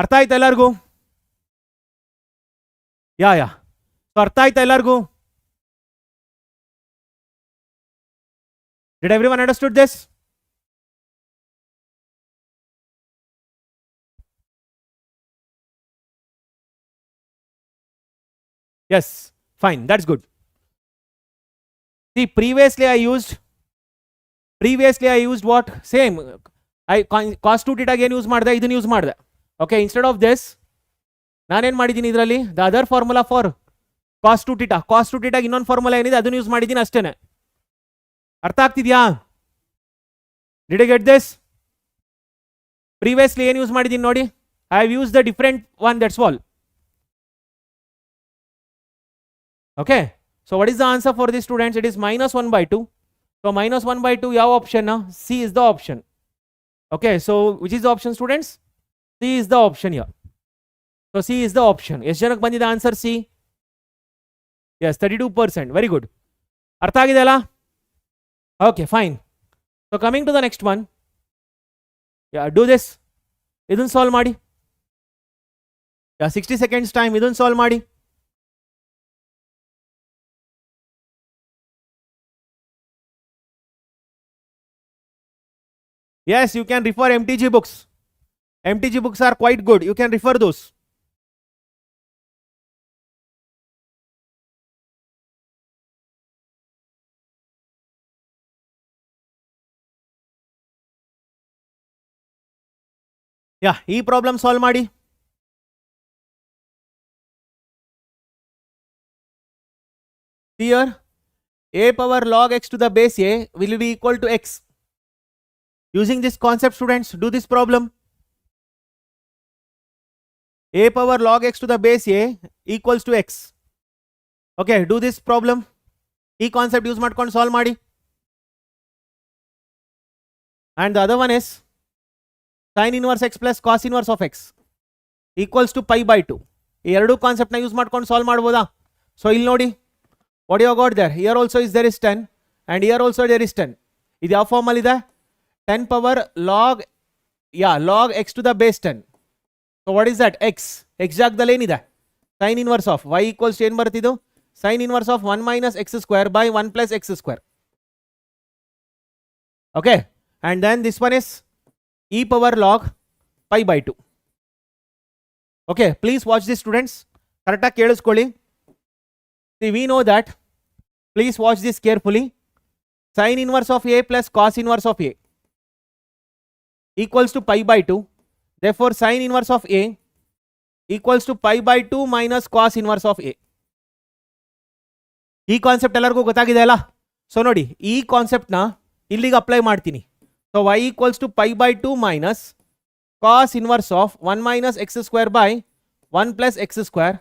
B: ಅರ್ಥ ಆಯ್ತಾ ಎಲ್ಲರಿಗೂ? Yeah so ಅರ್ಥ ಆಯ್ತಾ ಎಲ್ಲರಿಗೂ? Did everyone understood this? Yes, fine, that's good. See, previously I used what? Same. I cos 2 theta again use ಮಾಡಿದೆ, ಇದನ್ನ use ಮಾಡಿದೆ. Okay, instead of this ನಾನೇನು ಮಾಡಿದ್ದೀನಿ ಇದರಲ್ಲಿ the other formula for cos 2 theta. cos 2 theta ಇನ್ನೊಂದು formula ಏನಿದೆ ಅದನ್ನು use ಮಾಡಿದ್ದೀನಿ ಅಷ್ಟೇನೆ. ಅರ್ಥ ಆಗ್ತಿದ್ಯಾ? Did you get this? Previously ಏನು ಯೂಸ್ ಮಾಡಿದ್ದೀನಿ ನೋಡಿ, I have used the different one, that's all. Okay, so what is the answer for these students? It is minus 1 by 2. So minus 1 by 2 ಯಾವ option? C is the option. Okay, so which is the option students? C is the option here. So C is the option. ಎಷ್ಟು ಜನಕ್ಕೆ ಬಂದಿದೆ answer C? Yes, 32%. Very good. ಅರ್ಥ ಆಗಿದೆ ಅಲ್ಲ? Okay, fine. So coming to the next one. Yeah, do this. ಇದನ್ನ solve ಮಾಡಿ. Yeah, 60 seconds time. ಇದನ್ನ solve ಮಾಡಿ. Yes, you can refer MTG books. MTG books are quite good. You can refer those. Yeah, ಈ problem solve ಮಾಡಿ. Here, a power log x to the base a will be equal to x. Using this concept, students, do this problem. A power log x to the base a equals to x. Okay, do this problem. ಈ concept use ಮಾಡ್ಕೊಂಡು solve ಮಾಡಿ. And the other one is sin inverse x plus cos inverse of x equals to pi by 2. ಈ ಎರಡು ಕಾನ್ಸೆಪ್ಟ್ನ use ಮಾಡ್ಕೊಂಡು solve ಮಾಡ್ಬೋದಾ? So ಇಲ್ಲಿ ನೋಡಿ, what you got there? Here also is there is 10 and here also there is 10. ಇದು ಯಾವ ಫಾರ್ಮಲ್ಲಿ ಇದೆ? 10 power log x to the base 10. So what is that? x ಜಾಗದಲ್ಲಿ ಏನಿದೆ? sin inverse of y equals to ಏನು ಬರ್ತಿದ್ದು? sin inverse of 1 minus x square by 1 plus x square. Okay, and then this one is e power log pi by 2. Okay, please watch this students. ಕರೆಕ್ಟಾಗಿ ಕೇಳಿಸ್ಕೊಳ್ಳಿ. See, we know that. Please watch this carefully. Sin inverse of a plus cos inverse of a equals to pi by 2. Therefore, sin inverse of a equals to pi by 2 minus cos inverse of a. ಈ concept ಎಲ್ಲರಿಗೂ ಗೊತ್ತಾಗಿದೆ ಅಲ್ಲ? So ನೋಡಿ, ಈ ಕಾನ್ಸೆಪ್ಟ್ನ ಇಲ್ಲಿಗೆ apply ಮಾಡ್ತೀನಿ. So y equals to pi by 2 minus cos inverse of 1 minus x square by 1 plus x square.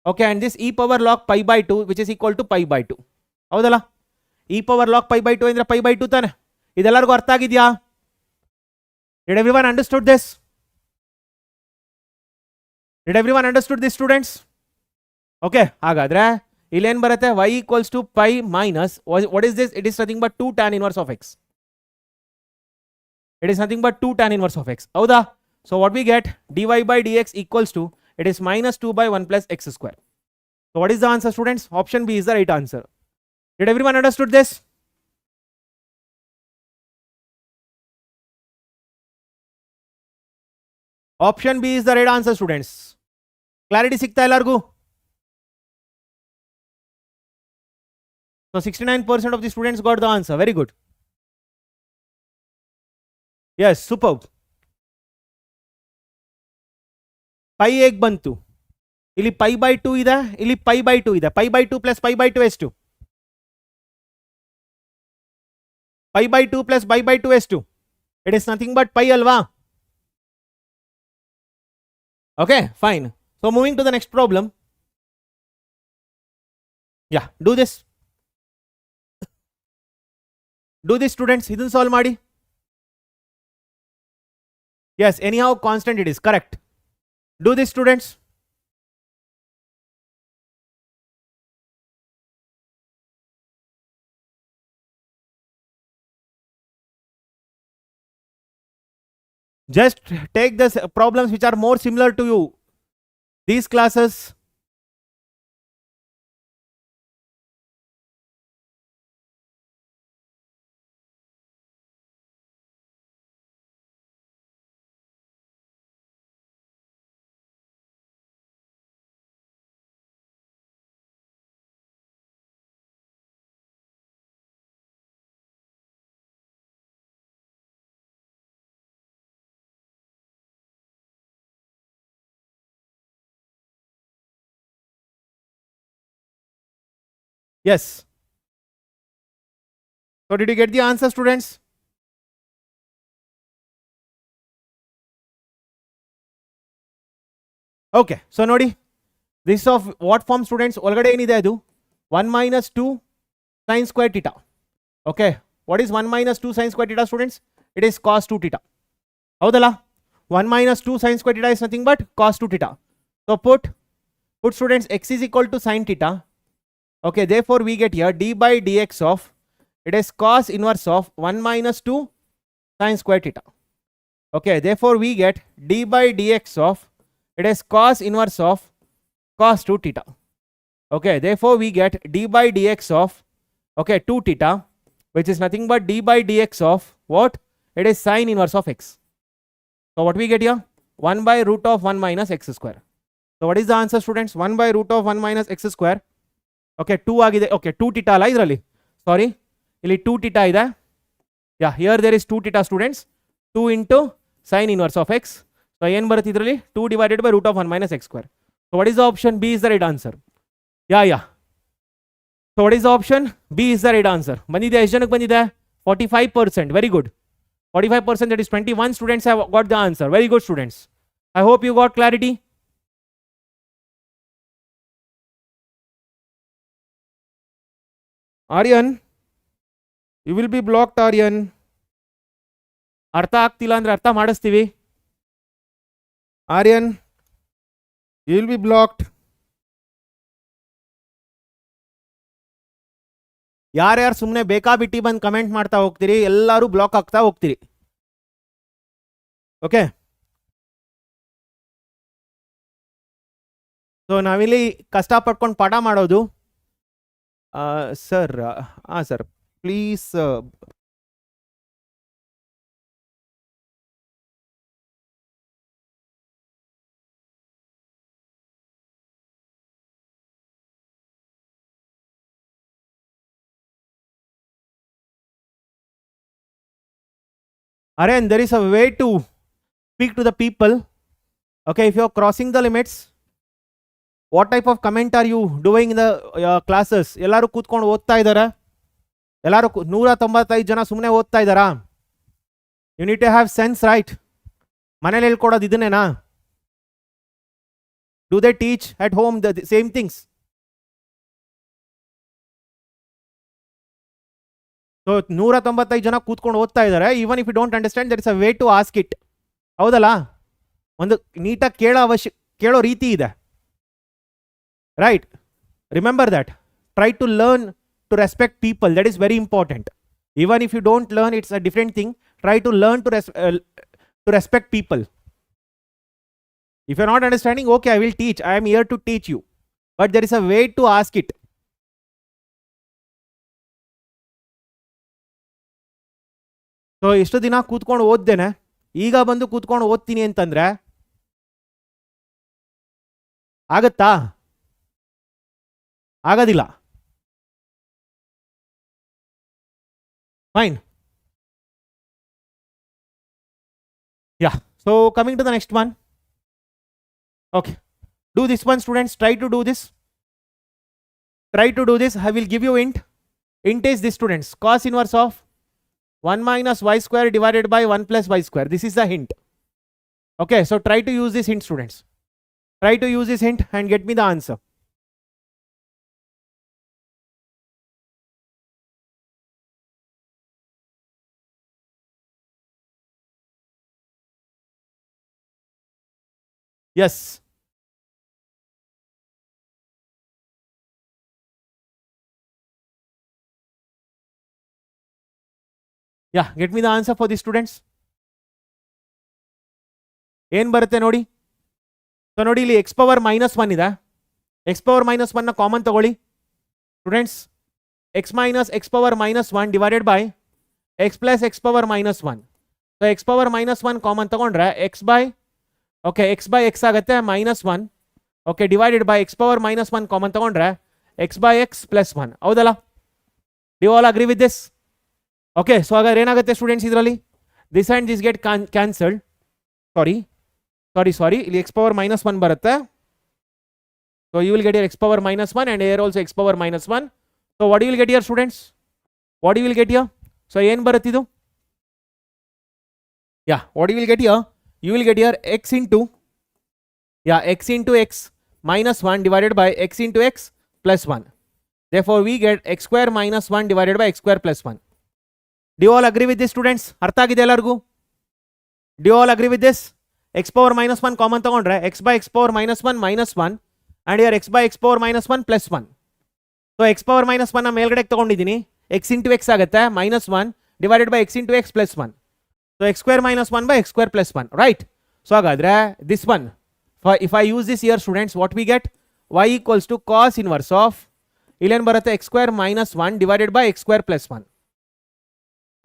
B: Okay, and this e power log pi by 2 which is equal to pi by 2. ಹೌದಲ್ಲ? e power log pi by 2 ಅಂದ್ರೆ pi by 2 ತಾನೆ? ಇದೆಲ್ಲರಿಗೂ ಅರ್ಥ ಆಗಿದೆಯಾ? Did everyone understood this? Did everyone understood this, students? Okay, ಹಾಗಾದ್ರೆ ಇಲ್ಲಿ ಏನು ಬರುತ್ತೆ? y equals to pi minus, what is this? It is nothing but 2 tan inverse of x. It is nothing but 2 tan inverse of x. ಹೌದಾ? So what we get? dy by dx equals to, it is minus 2 by 1 plus x square. So what is the answer, students? Option B is the right answer. Did everyone understood this? Option B is the right answer, students. Clarity ಸಿಗ್ತಾ ಎಲ್ಲರಿಗೂ? So 69% of the students got the answer. Very good. Yes, superb. Pi ಹೇಗೆ ಬಂತು? ಇಲ್ಲಿ pi by 2 ಇದೆ, ಇಲ್ಲಿ pi by 2 ಇದೆ. pi by 2 plus pi by 2 ಎಷ್ಟು? pi by 2 plus pi by 2 ಎಷ್ಟು? It is nothing but pi ಅಲ್ವಾ? Okay, fine. So moving to the next problem. Yeah, do this. Do this, students. ಇದನ್ನು solve ಮಾಡಿ. Yes, anyhow constant it is. Correct. Do this, students.
A: Just take the problems which are more similar to you. These classes. Yes. So did you get the answer, students? Okay. So nodi, this of what form, students? Already ಏನಿದೆ ಅದು 1 minus 2 sin square theta. Okay. What is 1 minus 2 sin square theta, students? It is cos 2 theta. ಹೌದಲ್ಲ? 1 minus 2 sin square theta is nothing but cos 2 theta. So put students x is equal to sin theta. Okay, therefore we get here d by dx of, it is cos inverse of 1 minus 2 sin square theta. Okay, therefore we get d by dx of, it is cos inverse of cos 2 theta. Okay, therefore we get d by dx of, okay, 2 theta, which is nothing but d by dx of what? It is sin inverse of x. So what we get here? 1 by root of 1 minus x square. So what is the answer, students? 1 by root of 1 minus x square. Okay, 2 ಆಗಿದೆ. Okay, 2 theta ಅಲ್ಲ ಇದರಲ್ಲಿ, ಸಾರಿ, ಇಲ್ಲಿ 2 theta ಇದೆ. Yeah, here there is 2 theta, students. 2 into sin inverse of x. So ಏನು ಬರುತ್ತೆ ಇದರಲ್ಲಿ? 2 divided by root of 1 minus x square. So what is the option? B is the right answer. Yeah. So what is the option? B is the right answer. ಬಂದಿದೆ, ಎಷ್ಟು ಜನಕ್ಕೆ ಬಂದಿದೆ? 45%. Very good. 45%, that is 21 students have got the answer. Very good, students. I hope you got clarity. Aryan, you will be blocked, Aryan. ಅರ್ಥ ಆಗ್ತಿಲ್ಲ ಅಂದ್ರೆ ಅರ್ಥ ಮಾಡಿಸ್ತೀವಿ. Aryan, you will be blocked. ಯಾರ್ಯಾರು ಸುಮ್ಮನೆ ಬೇಕಾಬಿಟ್ಟಿ ಬಂದು ಕಮೆಂಟ್ ಮಾಡ್ತಾ ಹೋಗ್ತೀರಿ, ಎಲ್ಲರೂ ಬ್ಲಾಕ್ ಆಗ್ತಾ ಹೋಗ್ತೀರಿ. ಓಕೆ, ಸೊ ನಾವಿಲ್ಲಿ ಕಷ್ಟಪಟ್ಕೊಂಡು ಪಾಠ ಮಾಡೋದು. ಸರ್, ಹಾಂ sir, please. Aryan, there is a way to speak to the people. Okay, if you are crossing the limits, what type of comment are you doing in the classes? ಎಲ್ಲರೂ ಕೂತ್ಕೊಂಡು ಓದ್ತಾ ಇದ್ದಾರಾ? ಎಲ್ಲರೂ 195 ಜನ ಸುಮ್ಮನೆ ಓದ್ತಾ ಇದ್ದಾರಾ? You need to have sense, right? ಮನೇಲಿ ಹೇಳ್ಕೊಡೋದು ಇದನ್ನೇನಾ? Do they teach at home the same things? ಸೊ 195 ಜನ ಕೂತ್ಕೊಂಡು ಓದ್ತಾ ಇದ್ದಾರೆ. Even if you don't understand, there is a way to ask it. ಹೌದಲ್ಲ? ಒಂದು ನೀಟಾಗಿ ಕೇಳೋ ರೀತಿ ಇದೆ. Right? Remember that. Try to learn to respect people. That is very important. Even if you don't learn, it's a different thing. Try to learn to respect people. If you're not understanding, okay, I will teach. I am here to teach you. But there is a way to ask it. So ಇಷ್ಟು ದಿನ ಕೂತ್ಕೊಂಡು ಓದ್ದೇನೆ, ಈಗ ಬಂದು ಕೂತ್ಕೊಂಡು ಓದ್ತೀನಿ ಅಂತಂದ್ರೆ ಆಗತ್ತಾ? ಆಗೋದಿಲ್ಲ. Fine. Yeah, so coming to the next one. Okay, do this one, students. Try to do this. I will give you int. Int is this, students. Cos inverse of 1 minus y square divided by 1 plus y square. This is the hint. Okay, so try to use this hint, students. Try to use this hint and get me the answer. Yes. Yeah, get me the answer for the students.
B: ಏನು ಬರುತ್ತೆ ನೋಡಿ. So ನೋಡಿ ಇಲ್ಲಿ x power -1 ಇದೆ. X power -1ನ common ತಗೊಳ್ಳಿ students. X minus x power -1 divided by x plus x power -1. So x power -1 common ತಗೊಂಡ್ರೆ x by x ಆಗುತ್ತೆ -1. Okay, divided by x power -1 common ತಗೊಂಡ್ರೆ ಎಕ್ಸ್ ಬೈ ಎಕ್ಸ್ ಪ್ಲಸ್ 1. ಹೌದಲ್ಲ? Do all agree with this? Okay, so ಹಾಗಾದ್ರೆ ಏನಾಗುತ್ತೆ students ಇದರಲ್ಲಿ? This and this get cancelled. Sorry, ಇಲ್ಲಿ x power -1 ಬರುತ್ತೆ. So you will get here x power -1 and here also x power -1. So what you will get here students? What you will get here? So ಏನು ಬರುತ್ತೆ ಇದು? What you will get here? You will get here x into x -1 divided by x into x plus 1. Therefore, we get x square minus 1 divided by x square plus 1. Do you all agree with this, students? ಅರ್ಥ ಆಗಿದೆ ಎಲ್ಲರಿಗೂ? Do you all agree with this? x power -1 common ತಗೊಂಡ್ರೆ x by x power -1 minus 1 and here x by x power -1 plus 1. So x power -1 ನ ಮೇಲ್ಗಡೆ ತಗೊಂಡಿದ್ದೀನಿ. x into x ಆಗುತ್ತೆ -1 divided by x into x plus 1. So x square minus 1 by x square plus 1, right? So hagadre this one, if I use this here students, what we get? Y equals to cos inverse of ilen barutte x square minus 1 divided by x square plus 1.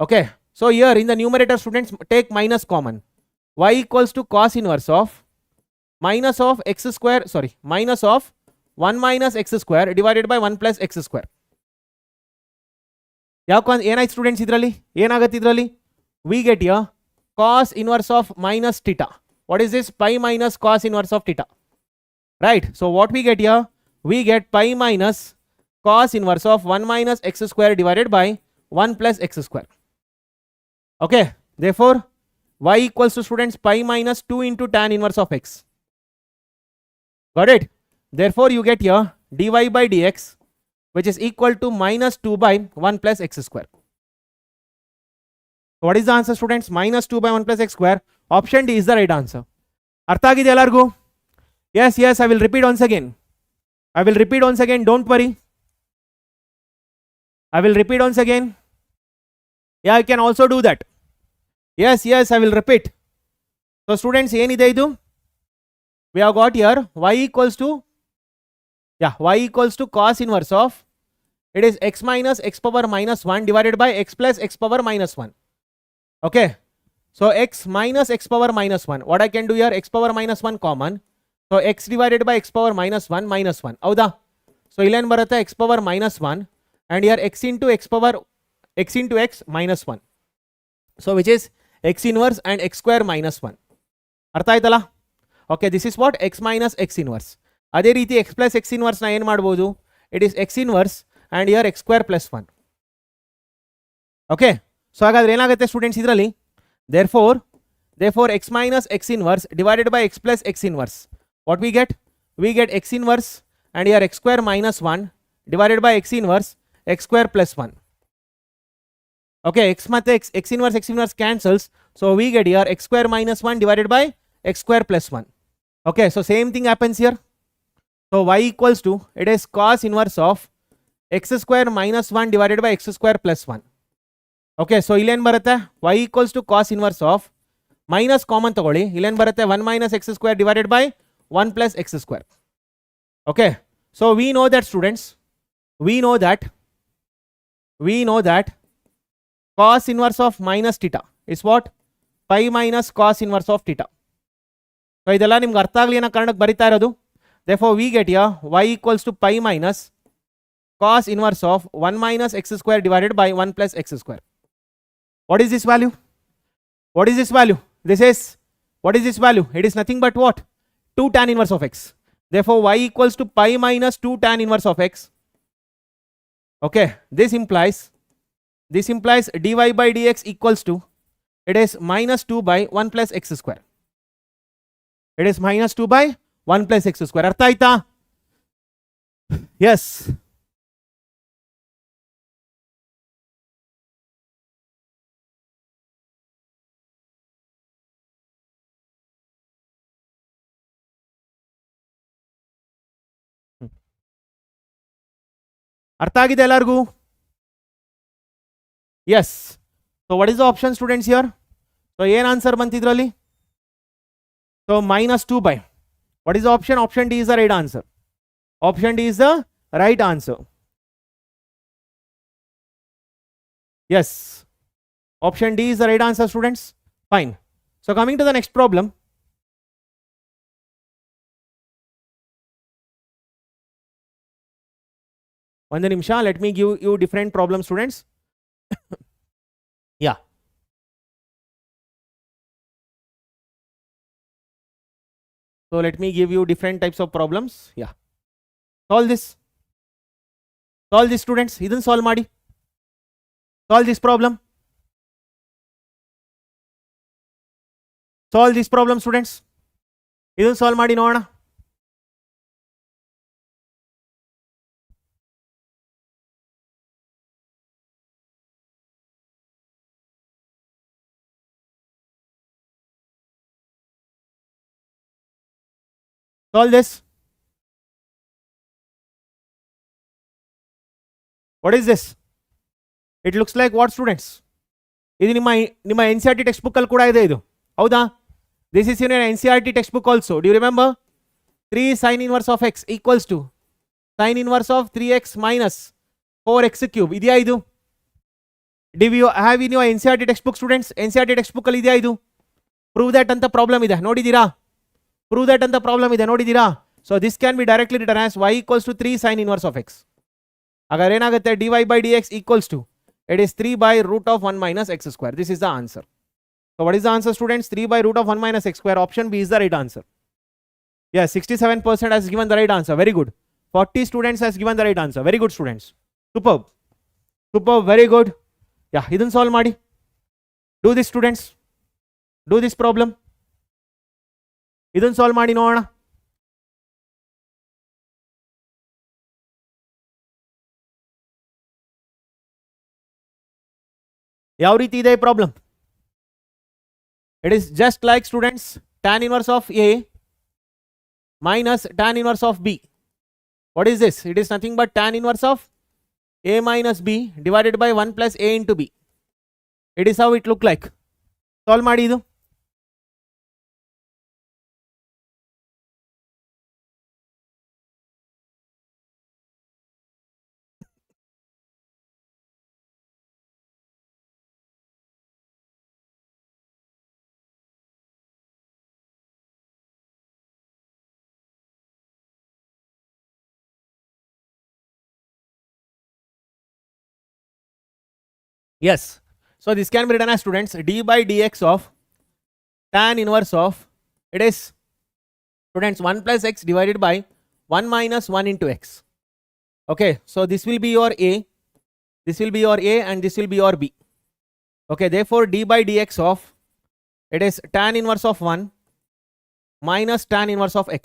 B: Okay, so here in the numerator students take minus common. Y equals to cos inverse of minus of 1 minus x square divided by 1 plus x square. ಏನಾಯ್ತು students ಇದರಲ್ಲಿ? ಏನಾಗುತ್ತೆ ಇದರಲ್ಲಿ? We get here cos inverse of minus theta. What is this? Pi minus cos inverse of theta, right? So what we get here? We get pi minus cos inverse of 1 minus x square divided by 1 plus x square. Okay, therefore y equals to students pi minus 2 into tan inverse of x. Got it? Therefore you get here dy by dx, which is equal to minus 2 by 1 plus x square. What is the answer students? Minus 2 by 1 plus x square. Option D is the right answer. ಅರ್ಥ ಆಗಿದೆ ಎಲ್ಲರಿಗೂ? Yes, I will repeat once again. Don't worry. I will repeat once again. Yeah, I can also do that. Yes, I will repeat. So students, ಏನಿದೆ ಇದು? We have got here y equals to cos inverse of, it is x minus x power -1 divided by x plus x power -1. Okay, so x minus x power -1. What I can do here? X power -1 common. So x divided by x power -1 minus 1. ಹೌದಾ? So ಇಲ್ಲೇನು ಬರುತ್ತೆ? x power -1 and here x into x minus 1. So which is x inverse and x square minus 1. ಅರ್ಥ ಆಯ್ತಲ್ಲ? Okay, this is what? x minus x inverse. ಅದೇ ರೀತಿ x plus x inverse ನ ಏನು ಮಾಡ್ಬೋದು? It is x inverse and here x square plus 1. Okay, so ಹಾಗಾದ್ರೆ ಏನಾಗುತ್ತೆ students ಇದರಲ್ಲಿ? Therefore x minus x inverse divided by x plus x inverse. What we get? We get x inverse and here x square minus 1 divided by x inverse x square plus 1. Okay, x ಮತ್ತೆ x inverse cancels. So we get here x square minus 1 divided by x square plus 1. Okay, so same thing happens here. So y equals to, it is cos inverse of x square minus 1 divided by x square plus 1. Okay, so ಇಲ್ಲೇನು ಬರುತ್ತೆ? y equals to cos inverse of minus common ತಗೊಳ್ಳಿ. ಇಲ್ಲೇನು ಬರುತ್ತೆ? 1 minus x square divided by 1 plus x square. Okay, so we know that students, we know that cos inverse of minus theta is what? Pi minus cos inverse of theta. So ಇದೆಲ್ಲ ನಿಮ್ಗೆ ಅರ್ಥ ಆಗಲಿ ಅನ್ನೋ ಕಾರಣಕ್ಕೆ ಬರಿತಾ ಇರೋದು. Therefore we get here y equals to pi minus cos inverse of 1 minus x square divided by 1 plus x square. What is this value? What is this value? What is this value? It is nothing but what? 2 tan inverse of x. Therefore y equals to pi minus 2 tan inverse of x. Okay, this implies dy by dx equals to, it is minus 2 by 1 plus x square. It is minus 2 by 1 plus x square. ಅರ್ಥ ಆಯ್ತಾ? Yes. ಅರ್ಥ ಆಗಿದೆ ಎಲ್ಲರಿಗೂ? Yes. So what is the option students here? ಸೊ ಏನು answer ಬಂತಿದ್ರಲ್ಲಿ? So minus 2 by, what is the option? Option D is the right answer. Option D is the right answer. Yes, option D is the right answer, students. Fine. So coming to the next problem. One nimsha, let me give you different problems, students. Yeah. So let me give you different types of problems. Yeah. Solve this. Solve this, students. Idun solve ಮಾಡಿ. Solve this problem. Solve this problem, students. Idun solve ಮಾಡಿ ನೋಡೋಣ. Solve this. What is this? It looks like what, students? ಇದು ನಿಮ್ಮ NCERT textbook ಅಲ್ಲಿ ಕೂಡ ಇದೆ ಇದು. ಹೌದಾ? This is in an NCERT textbook also. Do you remember? 3 sin inverse of x equals to sin inverse of 3x minus 4x cube. ಇದೆಯಾ ಇದು? Do you have in your NCERT textbook, students? NCERT textbook ಅಲ್ಲಿ ಇದೆಯಾ ಇದು? Prove that ಅಂತ problem ಇದೆ. ನೋಡಿದ್ದೀರಾ? Prove that ಅಂತ problem ಇದೆ. ನೋಡಿದ್ದೀರಾ? So this can be directly written as y equals to 3 sin inverse of x. ಹಾಗಾದ್ರೆ ಏನಾಗುತ್ತೆ? dy by dx equals to, it is 3 by root of 1 minus x square. This is the answer. So what is the answer, students? 3 by root of 1 minus x square. Option B is the right answer. Yes, 67% has given the right answer. Very good. 40 students has given the right answer. Very good, students. Superb. Superb. Very good. Yeah, idun solve ಮಾಡಿ. Do this, students. Do this problem. ಇದನ್ನು solve ಮಾಡಿ ನೋಡೋಣ. ಯಾವ ರೀತಿ ಇದೆ ಈ problem? It is just like, students, tan inverse of A minus tan inverse of B. What is this? It is nothing but tan inverse of A minus B divided by 1 plus A into B. It is how it look like. Solve ಮಾಡಿ ಇದು. Yes. So this can be written as, students, d by dx of tan inverse of, it is, students, 1 plus x divided by 1 minus 1 into x. Okay. So this will be your A. This will be your A and this will be your B. Okay. Therefore, d by dx of, it is tan inverse of 1 minus tan inverse of x.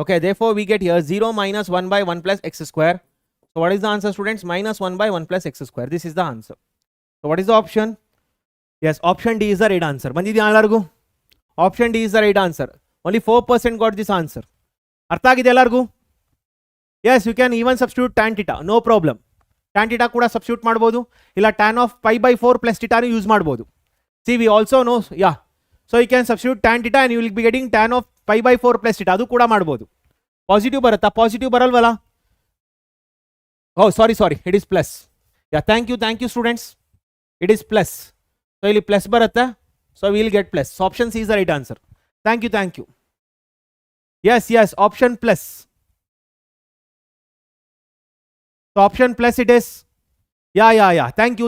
B: Okay. Therefore, we get here 0 minus 1 by 1 plus x square. So what is the answer, students? Minus 1 by 1 plus x square. This is the answer. So what is the option? Yes, option D is the right answer. ಬಂದಿದೆಯಾ ಎಲ್ಲರಿಗೂ? Option D is the right answer. Only 4% got this answer. ಅರ್ಥ ಆಗಿದೆ ಎಲ್ಲರಿಗೂ? Yes, you can even substitute tan theta. No problem. Tan theta ಕೂಡ substitute ಮಾಡ್ಬೋದು. ಇಲ್ಲ tan of pi by 4 plus theta use ಮಾಡ್ಬೋದು. See, we also know, yeah. So you can substitute tan theta and you will be getting tan of pi by 4 plus theta. ಅದು ಕೂಡ ಮಾಡ್ಬೋದು. Positive ಬರುತ್ತಾ? Positive ಬರಲ್ವಲ್ಲ? Oh, sorry, it is plus. Yeah, thank you, students. It is plus. So ಇಲ್ಲಿ plus ಬರುತ್ತೆ. So we will get plus. So option C is the right answer. Thank you. Yes, option plus. So option plus it is. Yeah. Thank you.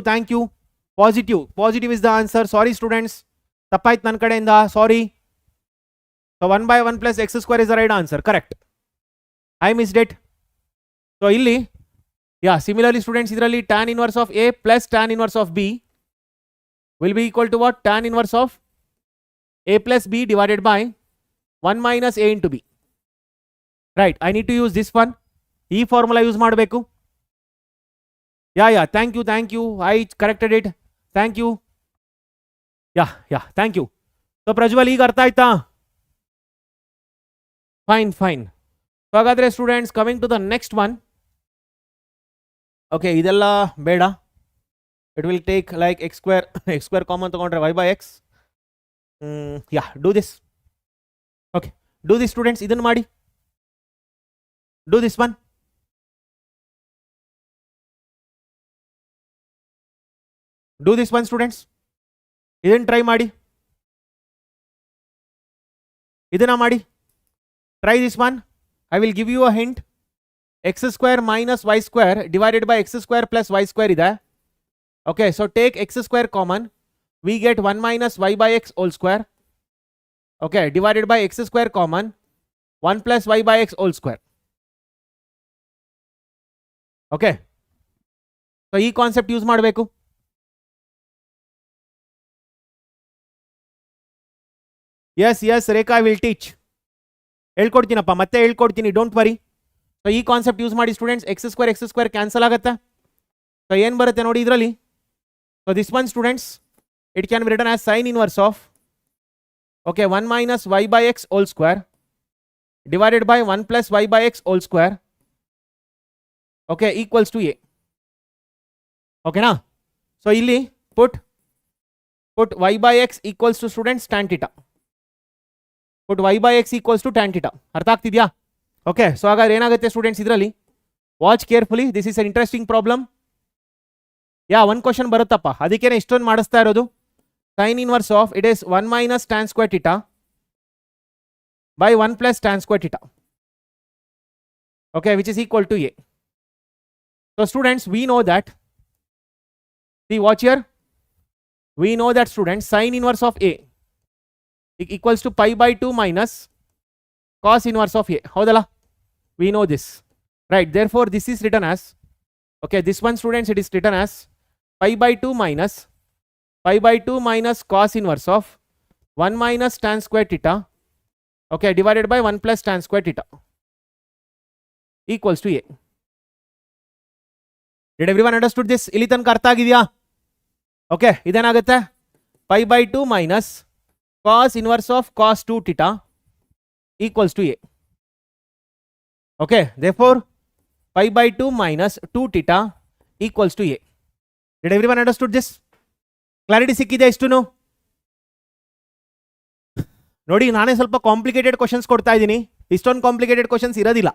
B: Positive is the answer. Sorry, students. ತಪ್ಪಾಯ್ತು ನನ್ನ ಕಡೆಯಿಂದ. Sorry. So 1 by 1 plus x square is the right answer. Correct. I missed it. So ಇಲ್ಲಿ, yeah, similarly, students, ಇದರಲ್ಲಿ tan inverse of A plus tan inverse of B will be equal to what? Tan inverse of A plus B divided by 1 minus A into B. Right, I need to use this one. ಈ formula use ಮಾಡಬೇಕು. Yeah, thank you. I corrected it. Thank you. Yeah, thank you. So Prajwal, ಈಗ ಅರ್ಥ ಆಯ್ತಾ? Fine. So ಹಾಗಾದ್ರೆ, students, coming to the next one. Okay, ಇದೆಲ್ಲ ಬೇಡ. It will take like x square common ತಗೊಂಡ್ರೆ y by x. Yeah, do this. Okay, do this students, idannu ಮಾಡಿ. Do this one. Do this one students. ಇದನ್ನು try ಮಾಡಿ. ಇದನ್ನ ಮಾಡಿ. Try this one. I will give you a hint. X square minus y square divided by x square plus y square ಇದೆ. Okay, so take x square common. We get 1 minus y by x whole square. Okay, divided by x square common. 1 plus y by x whole square. Okay. So ಈ concept use ಮಾಡಬೇಕು. Yes, Rekha, I will teach. ಹೇಳ್ಕೊಡ್ತೀನಪ್ಪ, ಮತ್ತೆ ಹೇಳ್ಕೊಡ್ತೀನಿ, don't worry. So ಈ concept use ಮಾಡಿ students. X square cancel ಆಗುತ್ತೆ. So ಏನು ಬರುತ್ತೆ ನೋಡಿ ಇದರಲ್ಲಿ. So this one students, it can be return as sign inverse of, okay, 1 minus y by x whole square divided by 1 plus y by x whole square, okay, equals to a. ಓಕೆನಾ? So ಇಲ್ಲಿ put y by x equals to students tan theta. Put y by x equals to tan theta. ಅರ್ಥ ಆಗ್ತಿದ್ಯಾ? Okay, so ಹಾಗಾದ್ರೆ ಏನಾಗುತ್ತೆ students ಇದರಲ್ಲಿ, watch carefully, this is an interesting problem. ಒಂದು question ಬರುತ್ತಪ್ಪ, ಅದಕ್ಕೇನೆ ಇಷ್ಟೊಂದು ಮಾಡಿಸ್ತಾ ಇರೋದು. Sign inverse of, it is 1 minus tan square theta by 1 plus tan square theta, okay, which is equal to a. So students, we know that, see, watch here, we know that students, sine inverse of a equals to pi by 2 minus cos inverse of a. Howdala? We know this, right? Therefore this is written as, okay, this one students, it is written as pi by 2 minus cos inverse of 1 minus tan square theta, okay, divided by 1 plus tan square theta, equals to a. Did everyone understood this? ಇಲ್ಲಿ ತನಕ ಅರ್ಥ ಆಗಿದೆಯಾ? ಓಕೆ, ಇದೇನಾಗುತ್ತೆ, pi by 2 minus cos inverse of cos 2 theta equals to a. Okay, therefore pi by 2 minus 2 theta equals to a. Did everyone understood this? Clarity ಸಿಕ್ಕಿದೆ ಇಷ್ಟು? ನೋಡಿ, ನಾನೇ ಸ್ವಲ್ಪ ಕಾಂಪ್ಲಿಕೇಟೆಡ್ ಕ್ವಶನ್ಸ್ ಕೊಡ್ತಾ ಇದ್ದೀನಿ. ಇಷ್ಟೊಂದು ಕಾಂಪ್ಲಿಕೇಟೆಡ್ ಕ್ವಶನ್ಸ್ ಇರೋದಿಲ್ಲ.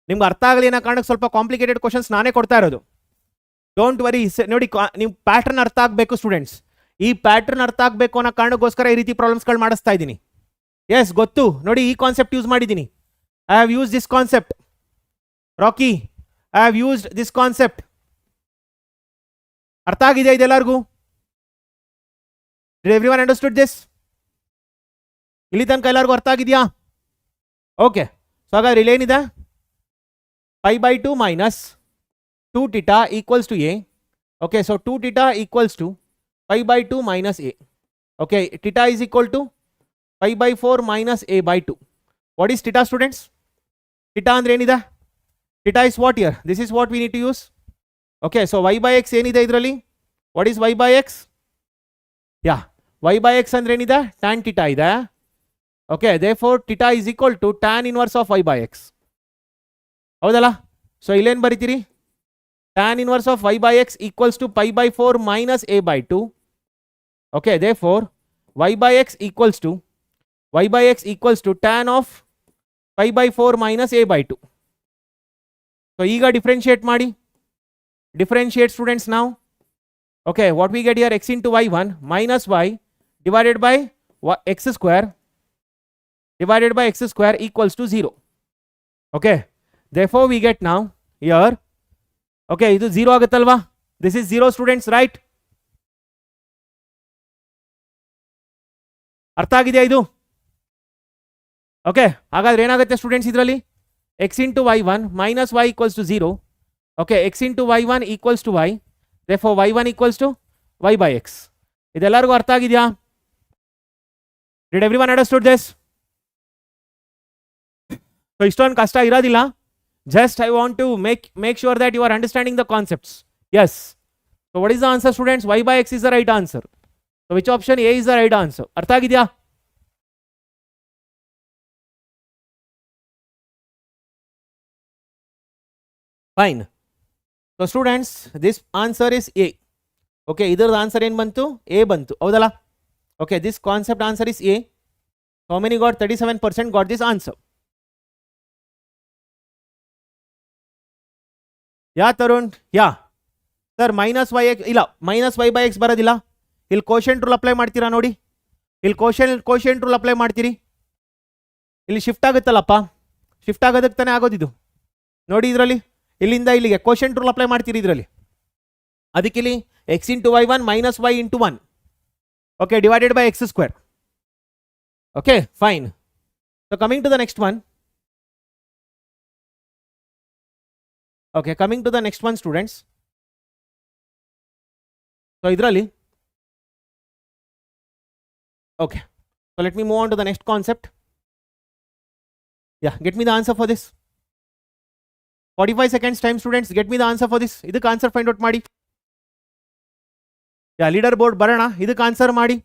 B: ನಿಮ್ಗೆ ಅರ್ಥ ಆಗಲಿ ಅನ್ನೋ ಕಾರಣಕ್ಕೆ ಸ್ವಲ್ಪ ಕಾಂಪ್ಲಿಕೇಟೆಡ್ ಕ್ವಶನ್ಸ್ ನಾನೇ ಕೊಡ್ತಾ ಇರೋದು. Don't worry. ನೋಡಿ, ನೀವು ಪ್ಯಾಟರ್ನ್ ಅರ್ಥ ಆಗಬೇಕು ಸ್ಟೂಡೆಂಟ್ಸ್. ಈ ಪ್ಯಾಟರ್ನ್ ಅರ್ಥ ಆಗಬೇಕು ಅನ್ನೋ ಕಾರಣಕ್ಕೋಸ್ಕರ ಈ ರೀತಿ ಪ್ರಾಬ್ಲಮ್ಸ್ಗಳು ಮಾಡಿಸ್ತಾ ಇದ್ದೀನಿ. ಎಸ್, ಗೊತ್ತು. ನೋಡಿ, ಈ ಕಾನ್ಸೆಪ್ಟ್ ಯೂಸ್ ಮಾಡಿದ್ದೀನಿ. I have use this concept. Rocky, I have used this concept. ಅರ್ಥ ಆಗಿದೆ ಇದೆಲ್ಲರಿಗೂ? Did everyone understood this? ಇಲ್ಲಿ ತನಕ ಎಲ್ಲರಿಗೂ ಅರ್ಥ ಆಗಿದೆಯಾ? ಓಕೆ, ಸೊ ಹಾಗಾದ್ರೆ ಇಲ್ಲೇನಿದೆ, pi by 2 minus 2 theta equals to a. Okay, so 2 theta equals to pi by 2 minus a. Okay, theta is equal to pi by 4 minus a by 2. What is theta students? Theta ಅಂದ್ರೆ ಏನಿದೆ? Theta is what here? This is what we need to use. Okay, so y by x ಏನಿದೆ ಇದರಲ್ಲಿ? What is y by x? Yeah, y by x ಅಂದ್ರೆ ಏನಿದೆ? tan theta ಇದೆ. Okay, therefore theta is equal to tan inverse of y by x. ಹೌದಲ್ಲ? So ಇಲ್ಲೇನು ಬರೀತೀರಿ? tan inverse of y by x equals to pi by 4 minus a by 2. Okay, therefore y by x equals to tan of pi by 4 minus a by 2. So ಈಗ differentiate ಮಾಡಿ. Differentiate students ನಾವು. Okay, what we get here, x into y1 minus y divided by x square divided by x square equals to 0. Okay, therefore we get now here, okay, ಇದು 0 ಆಗುತ್ತಲ್ವಾ? This is 0 students, right? ಅರ್ಥ ಆಗಿದೆಯಾ ಇದು? Okay, ಹಾಗಾದ್ರೆ ಏನಾಗುತ್ತೆ students ಇದರಲ್ಲಿ? x into y1 minus y equals to 0. Okay, x into y1 equals to y. Therefore y1 equals to y by x. ಇದೆಲ್ಲರಿಗೂ ಅರ್ಥ ಆಗಿದೆಯಾ? Did everyone understood this? So ಇಷ್ಟೊಂದು ಕಷ್ಟ ಇರೋದಿಲ್ಲ. Just I want to make sure that you are understanding the concepts. Yes. So what is the answer students? Y by x is the right answer. So which option? A is the right answer. ಅರ್ಥ ಆಗಿದೆಯಾ? Fine. So students, this answer is A. Okay, ಇದರ answer ಏನು ಬಂತು? A ಬಂತು. ಹೌದಲ್ಲ? Okay, this concept answer is A. How many got 37% got this answer? Yeah, Tarun. Yeah. Sir, minus y x ಇಲ್ಲ minus y by x ಬರೋದಿಲ್ಲ. ಇಲ್ಲಿ quotient rule apply ಮಾಡ್ತೀರಾ ನೋಡಿ. ಇಲ್ಲಿ ಕೋಶೆಂಟ್ ರೂಲ್ ಅಪ್ಲೈ ಮಾಡ್ತೀರಿ. ಇಲ್ಲಿ ಶಿಫ್ಟ್ ಆಗುತ್ತಲ್ಲಪ್ಪ, ಶಿಫ್ಟ್ ಆಗೋದಕ್ಕೆ ತಾನೇ ಆಗೋದಿದು ನೋಡಿ. ಇದರಲ್ಲಿ ಇಲ್ಲಿಂದ ಇಲ್ಲಿಗೆ ಕೋಶೆಂಟ್ ರೂಲ್ ಅಪ್ಲೈ ಮಾಡ್ತೀರಿ ಇದರಲ್ಲಿ. ಅದಕ್ಕೆ ಇಲ್ಲಿ x into y1 minus y into 1, okay, divided by x square. Okay, fine. So coming to the next one. Okay, coming to the next one, students. So idrali, okay, so let me move on to the next concept. Yeah, get me the answer for this. 45 seconds time, students. Get me the answer for this. Iduk answer find out ಮಾಡಿ. Yeah, leader board ಬರೋಣ. ಇದಕ್ಕೆ answer ಮಾಡಿ.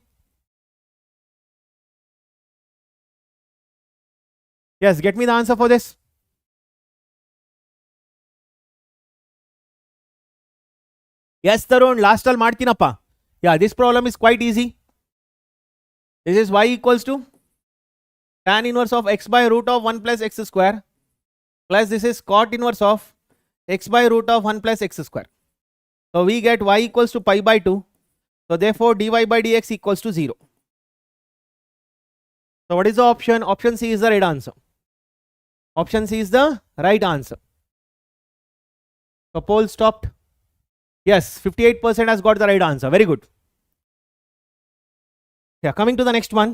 B: Yes, get me the answer for this. Yes, Tarun, last all ಮಾಡ್ತೀನಪ್ಪ. Yeah, this problem is quite easy. This is y equals to tan inverse of x by root of 1 plus x square plus this is cot inverse of x by root of 1 plus x square. So we get y equals to pi by 2. So therefore dy by dx equals to 0. So what is the option? Option C is the right answer. Option C is the right answer. So poll stopped. Yes, 58% has got the right answer. Very good. Yeah, coming to the next one.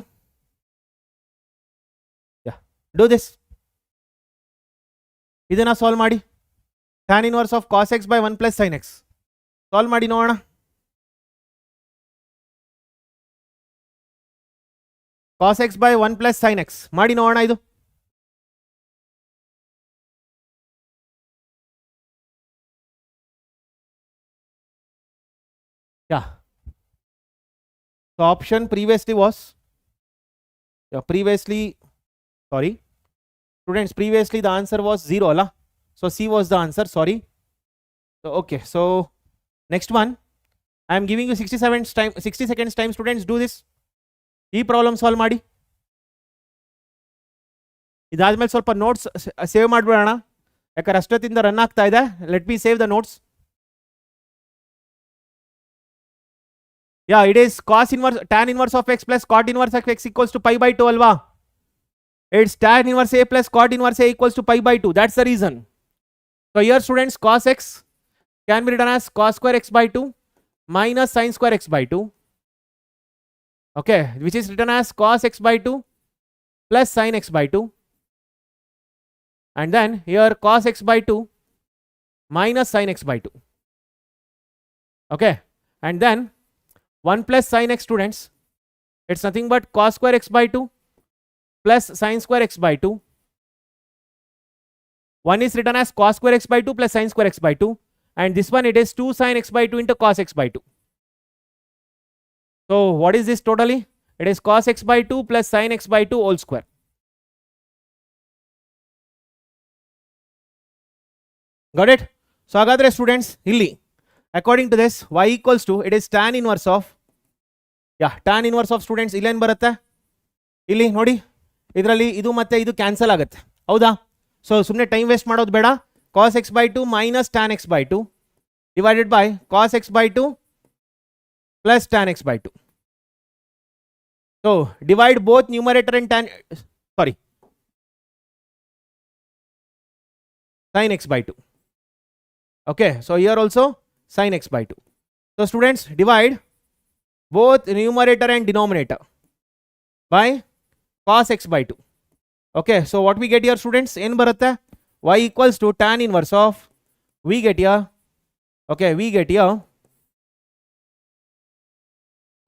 B: Yeah, do this. ಇದನ್ನ solve ಮಾಡಿ. tan inverse of cos x by 1 plus sin x. Solve ಮಾಡಿ ನೋಡೋಣ. cos x by 1 plus sin x ಮಾಡಿ ನೋಡೋಣ ಇದು. Yeah. So option previously was, sorry, students, previously the answer was 0, Allah. So C was the answer, sorry. So okay, so next one, I am giving you 60 seconds time, students, do this. ಈ problem solve ಮಾಡಿ. ಇದಾದ್ಮೇಲೆ ಸ್ವಲ್ಪ notes save ಮಾಡಿಬಿಡೋಣ, ಯಾಕಂದ್ರೆ ಅಷ್ಟೊತ್ತಿಂದ run ಆಗ್ತಾ ಇದೆ. Let me save the notes. Yeah, it is cos inverse tan inverse of x plus cot inverse of x equals to pi by 2 alva. It's tan inverse a plus cot inverse a equals to pi by 2. That's the reason. So here, students, cos x can be written as cos square x by 2 minus sin square x by 2. Okay, which is written as cos x by 2 plus sin x by 2. And then here cos x by 2 minus sin x by 2. Okay, and then 1 plus sin x, students, it's nothing but cos square x by 2 plus sin square x by 2. One is written as cos square x by 2 plus sin square x by 2, and this one it is 2 sin x by 2 into cos x by 2. So what is this totally? It is cos x by 2 plus sin x by 2 whole square. Got it? So hagadre, students, illi according to this y equals to, it is tan inverse of, yeah, tan inverse of, students, ಇಲ್ಲಿ ಏನು ಬರುತ್ತೆ, ಇಲ್ಲಿ ನೋಡಿ, ಇದರಲ್ಲಿ ಇದು ಮತ್ತೆ ಇದು cancel ಆಗುತ್ತೆ, ಹೌದಾ? ಸೊ ಸುಮ್ಮನೆ ಟೈಮ್ ವೇಸ್ಟ್ ಮಾಡೋದು ಬೇಡ. cos x by 2 minus tan x by 2 divided by cos x by 2 plus tan x by 2. So divide both numerator and sin x by 2. Okay, so here also sin x by 2. So students, divide both numerator and denominator by cos x by 2. Okay, so what we get here, students, ಏನು ಬರುತ್ತೆ, y equals to tan inverse of, we get here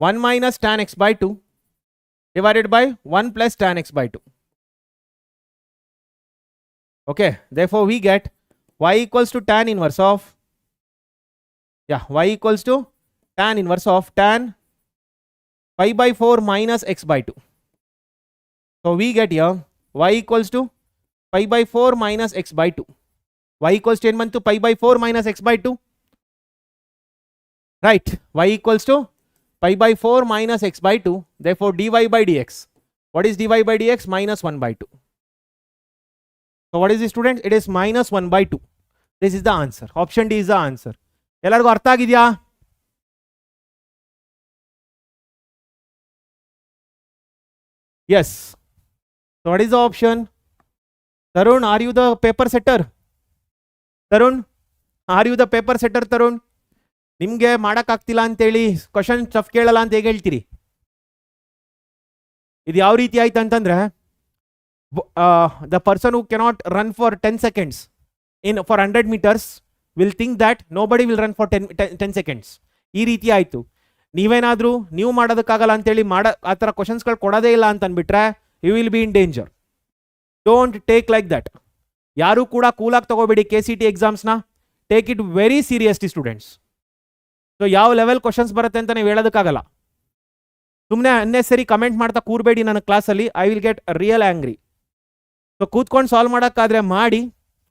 B: 1 minus tan x by 2 divided by 1 plus tan x by 2. Okay, therefore we get y equals to tan inverse of, y equals to tan inverse of tan pi by 4 minus x by 2. So we get here y equals to pi by 4 minus x by 2. Y equals to to pi by 4 minus x by 2. Right, y equals to pi by 4 minus x by 2. Therefore, dy by dx. What is dy by dx? Minus 1 by 2. So what is this, students? It is minus 1 by 2. This is the answer. Option D is the answer. ಎಲ್ಲರಿಗೂ ಅರ್ಥ ಆಗಿದೆಯಾ? Yes. So what is the option? Tarun, are you the paper setter? Tarun, are you the paper setter, Tarun? ನಿಮಗೆ ಮಾಡೋಕ್ಕಾಗ್ತಿಲ್ಲ ಅಂತೇಳಿ question tough ಕೇಳಲ್ಲ ಅಂತ ಹೇಗೆ ಹೇಳ್ತೀರಿ? ಇದು ಯಾವ ರೀತಿ ಆಯ್ತು ಅಂತಂದ್ರೆ, the person who cannot run for 10 seconds for 100 meters will think that nobody will run for 10 seconds. ಈ ರೀತಿ ಆಯಿತು. ನೀವೇನಾದರೂ ನೀವು ಮಾಡೋದಕ್ಕಾಗಲ್ಲ ಅಂತೇಳಿ ಆ ಥರ ಕ್ವಶನ್ಸ್ಗಳು ಕೊಡೋದೇ ಇಲ್ಲ ಅಂತ ಅಂದ್ಬಿಟ್ರೆ you will be in danger. Don't take like that. ಯಾರೂ ಕೂಡ ಕೂಲಾಗಿ ತಗೋಬೇಡಿ KCET ಎಕ್ಸಾಮ್ಸ್ನ. Take it very seriously students. So ಯಾವ ಲೆವೆಲ್ ಕ್ವಶನ್ಸ್ ಬರುತ್ತೆ ಅಂತ ನೀವು ಹೇಳೋದಕ್ಕಾಗಲ್ಲ. ಸುಮ್ಮನೆ ಅನ್ನೆಸರಿ ಕಮೆಂಟ್ ಮಾಡ್ತಾ ಕೂರಬೇಡಿ ನನ್ನ ಕ್ಲಾಸಲ್ಲಿ. I will get real angry. So ಕೂತ್ಕೊಂಡು ಸಾಲ್ವ್ ಮಾಡೋಕ್ಕಾದ್ರೆ ಮಾಡಿ.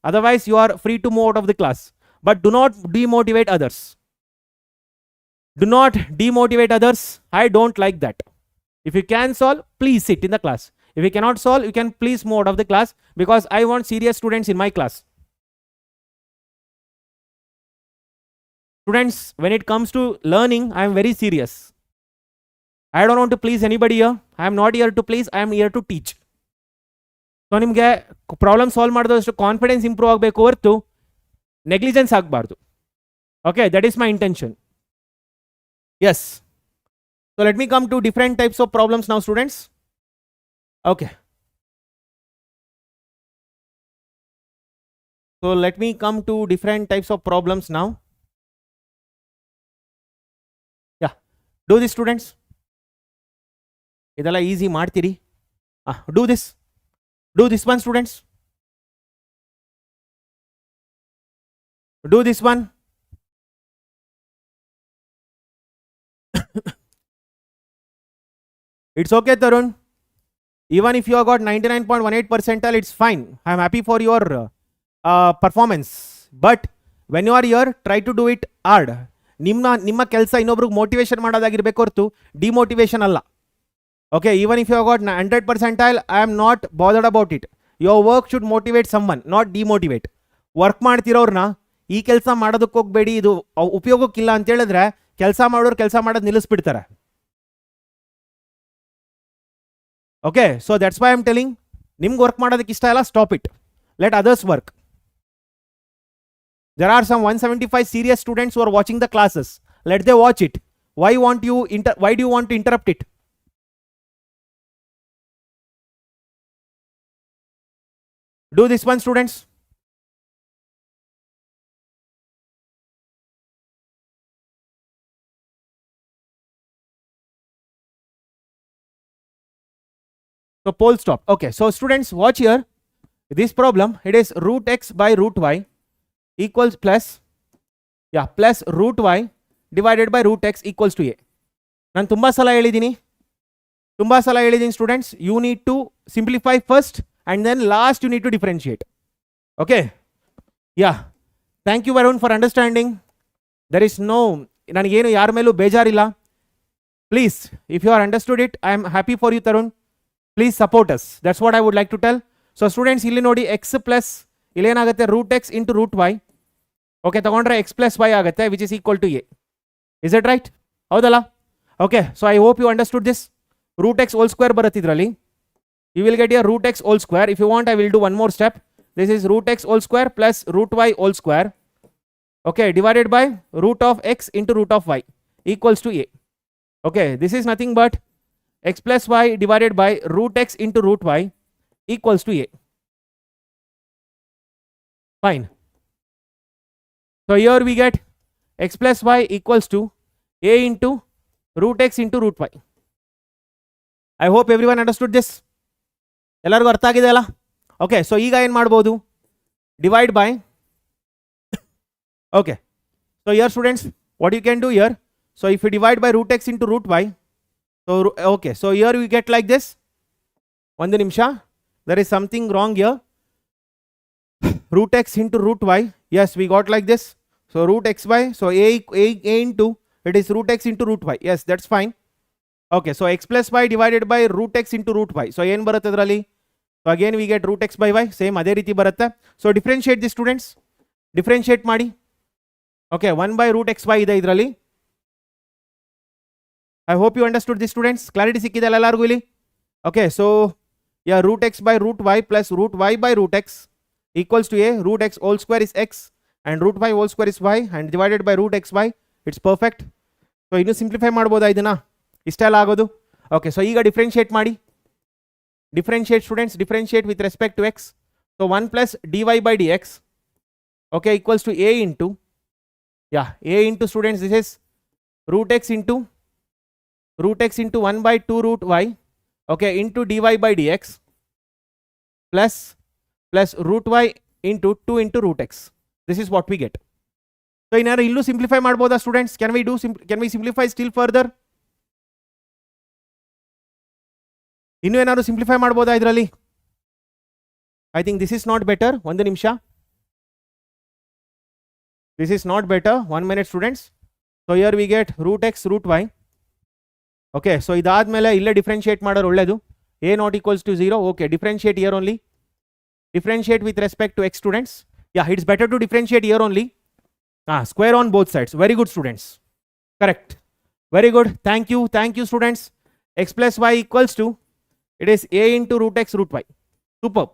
B: Otherwise you are free to move out of the class. But do not demotivate others. Do not demotivate others. I don't like that. If you can solve, please sit in the class. If you cannot solve, you can please move out of the class, because I want serious students in my class. Students, when it comes to learning, I am very serious. I don't want to please anybody here. I am not here to please. I am here to teach. So ನಿಮಗೆ problem solve ಮಾಡೋದಷ್ಟು confidence improve ಆಗಬೇಕು ಹೊರತು negligence ಆಗಬಾರ್ದು. Okay, that is my intention. Yes. So let me come to different types of problems now, students. Okay. So let me come to different types of problems now. Yeah. Do this, students. Idala easy ಮಾಡ್ತೀರಿ. Do this. Do this one, students. Do this one. It's okay, Tarun. Even if you have got 99.18 percentile, it's fine. I am happy for your performance. But when you are here, try to do it hard. ನಿಮ್ಮ ಕೆಲಸ ಇನ್ನೊಬ್ರಿಗೆ motivation ಮಾಡೋದಾಗಿರ್ಬೇಕು ಹೊರತು demotivation ಅಲ್ಲ. Okay, even if you have got 100 percentile, I am not bothered about it. Your work should motivate someone, not demotivate. Work ಮಾಡ್ತಿರೋರ್ನ ಈ ಕೆಲಸ ಮಾಡೋದಕ್ಕೆ ಹೋಗಬೇಡಿ, ಇದು ಉಪಯೋಗಕ್ಕಿಲ್ಲ ಅಂತ ಹೇಳಿದ್ರೆ ಕೆಲಸ ಮಾಡೋರು ಕೆಲಸ ಮಾಡೋದು ನಿಲ್ಲಿಸ್ಬಿಡ್ತಾರೆ. Okay, so that's why I am telling, ನಿಮ್ಗೆ ವರ್ಕ್ ಮಾಡೋದಕ್ಕೆ ಇಷ್ಟ ಇಲ್ಲ, stop it. Let others work. There are some 175 serious students who are watching the classes. Let them watch it. Why do you want to interrupt it? Do this one, students. So pole stop. Okay, so students, watch here. This problem, it is root x by root y equals plus root y divided by root x equals to a. ನಾನು ತುಂಬ ಸಲ ಹೇಳಿದ್ದೀನಿ students, you need to simplify first and then last you need to differentiate. Okay, yeah, thank you Varun for understanding. There is no, ನನಗೇನು ಯಾರ ಮೇಲೂ ಬೇಜಾರಿಲ್ಲ. Please, if you are understood it, I am happy for you, Tarun. Please support us. That's what I would like to tell. So students, ಇಲ್ಲಿ ನೋಡಿ, x plus ಇಲ್ಲೇನಾಗುತ್ತೆ, root x into root y. Okay, ತಗೊಂಡ್ರೆ x plus Y ಆಗುತ್ತೆ, which is equal to a. Is it right? ಹೌದಲ್ಲ? Okay, so I hope you understood this. Root x whole square ಬರುತ್ತೆ ಇದರಲ್ಲಿ. You will get your root x whole square. If you want, I will do one more step. This is root x whole square plus root y whole square. Okay, divided by root of x into root of y equals to a. Okay, this is nothing but x plus y divided by root x into root y equals to a. Fine. So here we get x plus y equals to a into root x into root y. I hope everyone understood this. ಎಲ್ಲರಿಗೂ ಅರ್ಥ ಆಗಿದೆ ಅಲ್ಲ? Okay, so ಈಗ ಏನು ಮಾಡ್ಬೋದು? Divide by. Okay, so here students, what you can do here, so if you divide by root x into root y, so okay, so here we get like this. One ನಿಮಿಷ, there is something wrong here. Root x into root y, yes, we got like this. So root xy, so a into
A: It is root x into root y. Yes, that's fine. Okay, so x plus y divided by root x into root y. So ಏನು ಬರುತ್ತೆ ಅದರಲ್ಲಿ? So again we get root x by y. Same ಅದೇ ರೀತಿ ಬರುತ್ತೆ. So differentiate the students. Differentiate ಮಾಡಿ. Okay, 1 by root xy ಇದೆ ಇದರಲ್ಲಿ. I hope you understood this students. Clarity ಸಿಕ್ಕಿದಲ್ಲ ಎಲ್ಲರಿಗೂ ಇಲ್ಲಿ? Okay, so yeah, root x by root y plus root y by root x equals to a root x whole square is x and root y whole square is y and divided by root xy. It's perfect. So ಇನ್ನು simplify ಮಾಡ್ಬೋದಾ ಇದನ್ನ? ಇಷ್ಟೆಲ್ಲ ಆಗೋದು. Okay, so ಈಗ differentiate ಮಾಡಿ. Differentiate students, differentiate with respect to x. So 1 plus dy by dx, okay, equals to a into, yeah, a into students, this is root x into 1 by 2 root y, okay, into dy by dx plus root y into 2 into root x. This is what we get. So ಏನಾದ್ರು ಇಲ್ಲೂ simplify ಮಾಡ್ಬೋದಾ students? can we simplify still further? ಇನ್ನೂ ಏನಾದ್ರು simplify ಮಾಡ್ಬೋದಾ ಇದರಲ್ಲಿ? I think this is not better. ಒಂದು ನಿಮಿಷ. This is not better. 1 minute students. So here we get root x root y. Okay, so ಇದಾದ್ಮೇಲೆ ಇಲ್ಲೇ ಡಿಫ್ರೆನ್ಶಿಯೇಟ್ ಮಾಡೋರು ಒಳ್ಳೇದು. a not equals to 0. Okay, differentiate here only. Differentiate with respect to x students. Yeah, it's better to differentiate here only. Square on both sides. Very good students. Correct. Very good. Thank you students. X plus y equals to, it is a into root x root y. Superb.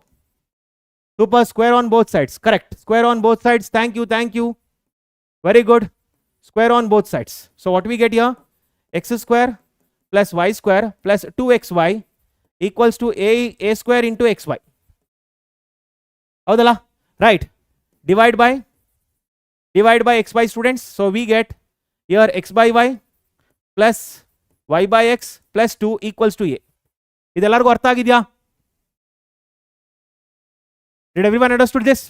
A: Square on both sides. Correct. Square on both sides. Thank you. Very good. Square on both sides. So what we get here? X square plus y square plus 2xy equals to a square into xy. Howdala? Right. Divide by xy students. So we get here x by y plus y by x plus 2 equals to a. ಇದೆಲ್ಲರಿಗೂ ಅರ್ಥ ಆಗಿದೆಯಾ? Did everyone understood this?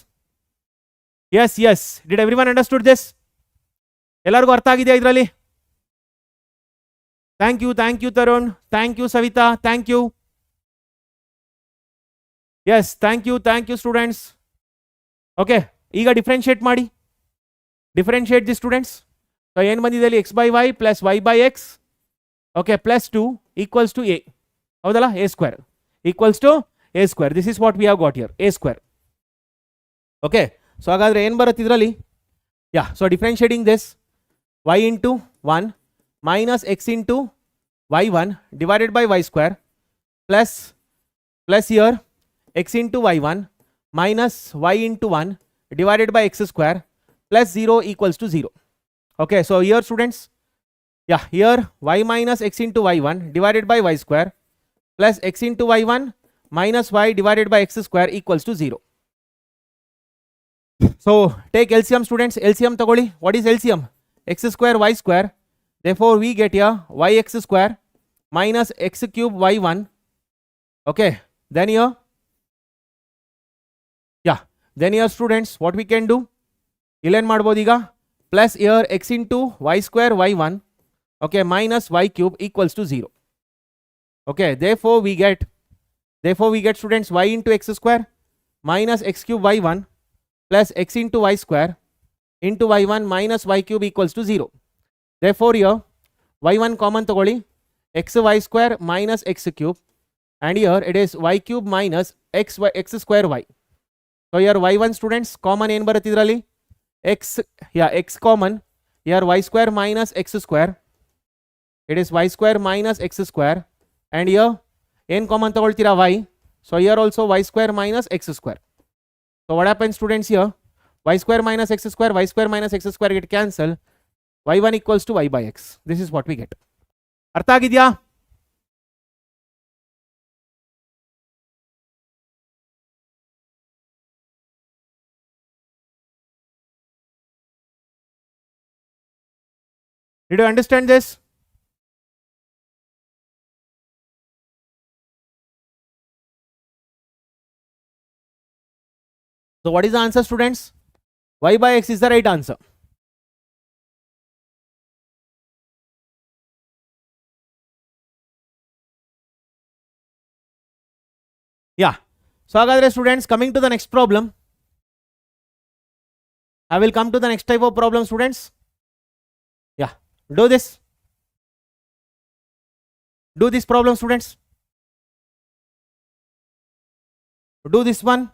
A: Yes. Did everyone understood this? ಎಲ್ಲರಿಗೂ ಅರ್ಥ ಆಗಿದೆಯಾ ಇದರಲ್ಲಿ? Thank you Tarun. Thank you Savita. Thank you. Yes, thank you students. Okay, ಈಗ differentiate ಮಾಡಿ. Differentiate the students. So ಏನು ಬಂದಿದೆ ಅಲ್ಲಿ? X by y plus y by x, okay, plus 2 equals to a. ಹೌದಲ್ಲ? A square equals to a square. This is what we have got here, a square. Okay, so ಹಾಗಾದ್ರೆ ಏನು ಬರುತ್ತೆ ಇದರಲ್ಲಿ? Yeah, so differentiating this, y into 1 minus x into y 1 divided by y square plus here x into y 1 minus y into 1 divided by x square plus 0 equals to 0. Okay, so here students, yeah, here y minus x into y1 divided by y square plus x into y1 minus y divided by x square equals to 0. So take LCM students. LCM tagoli. What is LCM? X square y square. Therefore we get here yx square minus x cube y1. Okay, then here, then here students, what we can do? Ilen ಮಾಡ್ಬೋದು ಈಗ. Plus here x into y square y1, okay, minus y cube equals to 0. Okay, therefore we get students y into x square minus x cube y1 plus x into y square into y1 minus y cube equals to 0. Therefore here y1 common ತಗೊಳ್ಳಿ, xy square minus x cube, and here it is y cube minus x square y. So here y1 students common ಏನು ಬರುತ್ತೆ ಇದರಲ್ಲಿ? x common. Here y square minus x square, it is y square minus x square, and here ಏನು common ತಗೊಳ್ತೀರಾ? y. So here also y square minus x square. So what happens students here? Y square minus x square get cancel. y1 equals to y by x. This is what we get. ಅರ್ಥ ಆಗಿದೆಯಾ? Did you understand this? So what is the answer students? Y by x is the right answer. Yeah. So hagadre students, coming to the next problem. I will come to the next type of problem students. Yeah,
B: Do this. Do this problem, students. Do this one.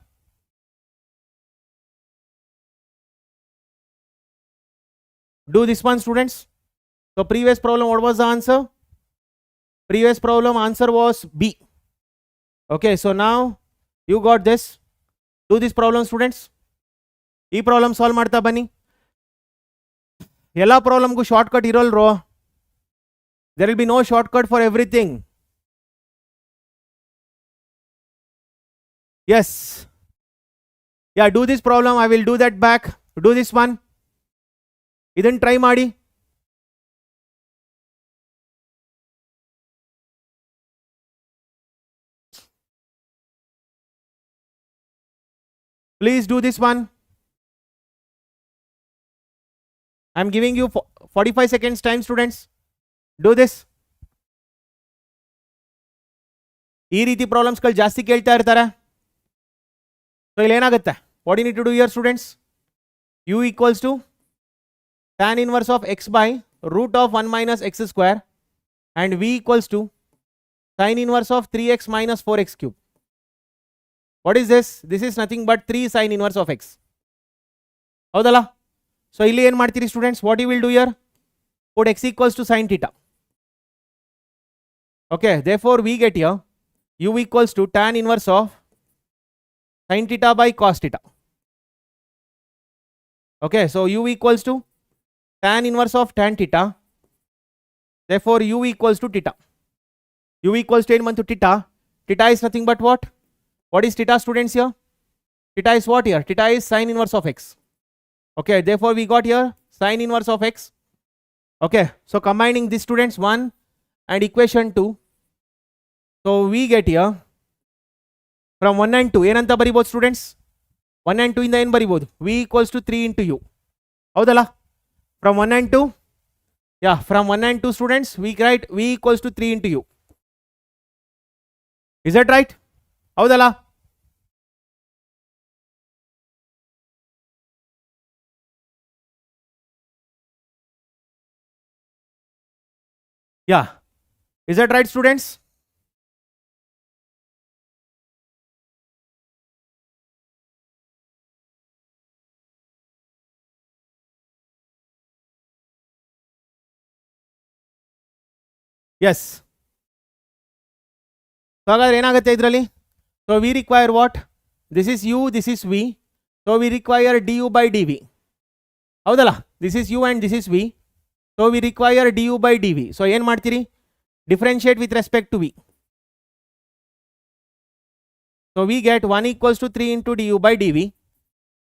B: Do this one, students. So previous problem, what was the answer? Previous problem answer was B. Okay, so now you got this. Do this problem, students. ಈ problem solve ಮಾಡ್ತಾ ಬನ್ನಿ. ಎಲ್ಲ ಪ್ರಾಬ್ಲಮ್ಗೂ short cut ಇರೋಲ್ರೋ. There will be no shortcut for everything. Yes. Yeah, do this problem. I will do that back. Do this one. ಇದನ್ನು try ಮಾಡಿ. Please do this one. I'm giving you 45 seconds time, students. Do this. ಈ ರೀತಿ ಪ್ರಾಬ್ಲಮ್ಸ್ಗಳು ಜಾಸ್ತಿ ಕೇಳ್ತಾ ಇರ್ತಾರೆ. So ಇಲ್ಲಿ ಏನಾಗುತ್ತೆ? What you need to do here students? u equals to tan inverse of x by root of 1 minus x square and v equals to sin inverse of 3x minus 4x cube. What is this? This is nothing but 3 sin inverse of x. ಹೌದಲ್ಲ? So ಇಲ್ಲಿ ಏನು ಮಾಡ್ತೀರಿ students? What you will do here? put x equals to sin theta. Okay, therefore we get here u equals to tan inverse of sin theta by cos theta. Okay, so u equals to tan inverse of tan theta. Therefore u equals to theta. U equals to ಏನು ಬಂತು? theta. Theta is nothing but what? What is theta, students, here? Theta is what here? Theta is sin inverse of x. Okay, therefore we got here sin inverse of x. Okay, so combining these, students, 1 and equation 2, so we get here from 1 and 2 ಏನಂತ ಬರಿಬೋದು students? 1 and 2 ಇಂದ ಏನು ಬರಿಬೋದು? v equals to 3 into u. ಹೌದಲ್ಲ? from 1 and 2, yeah, from 1 and 2, students, we write v equals to 3 into u. Is that right? ಹೌದಲ್ಲ? Yeah, is that right, students? Yes. So ಹಾಗಾದ್ರೆ ಏನಾಗುತ್ತೆ ಇದರಲ್ಲಿ? So we require what? This is u, this is v. So we require du by dv. ಹೌದಲ್ಲ? This is u and this is v. So we require du by dv. So ಏನು ಮಾಡ್ತೀರಿ? Differentiate with respect to v. So we get 1 equals to 3 into du by dv.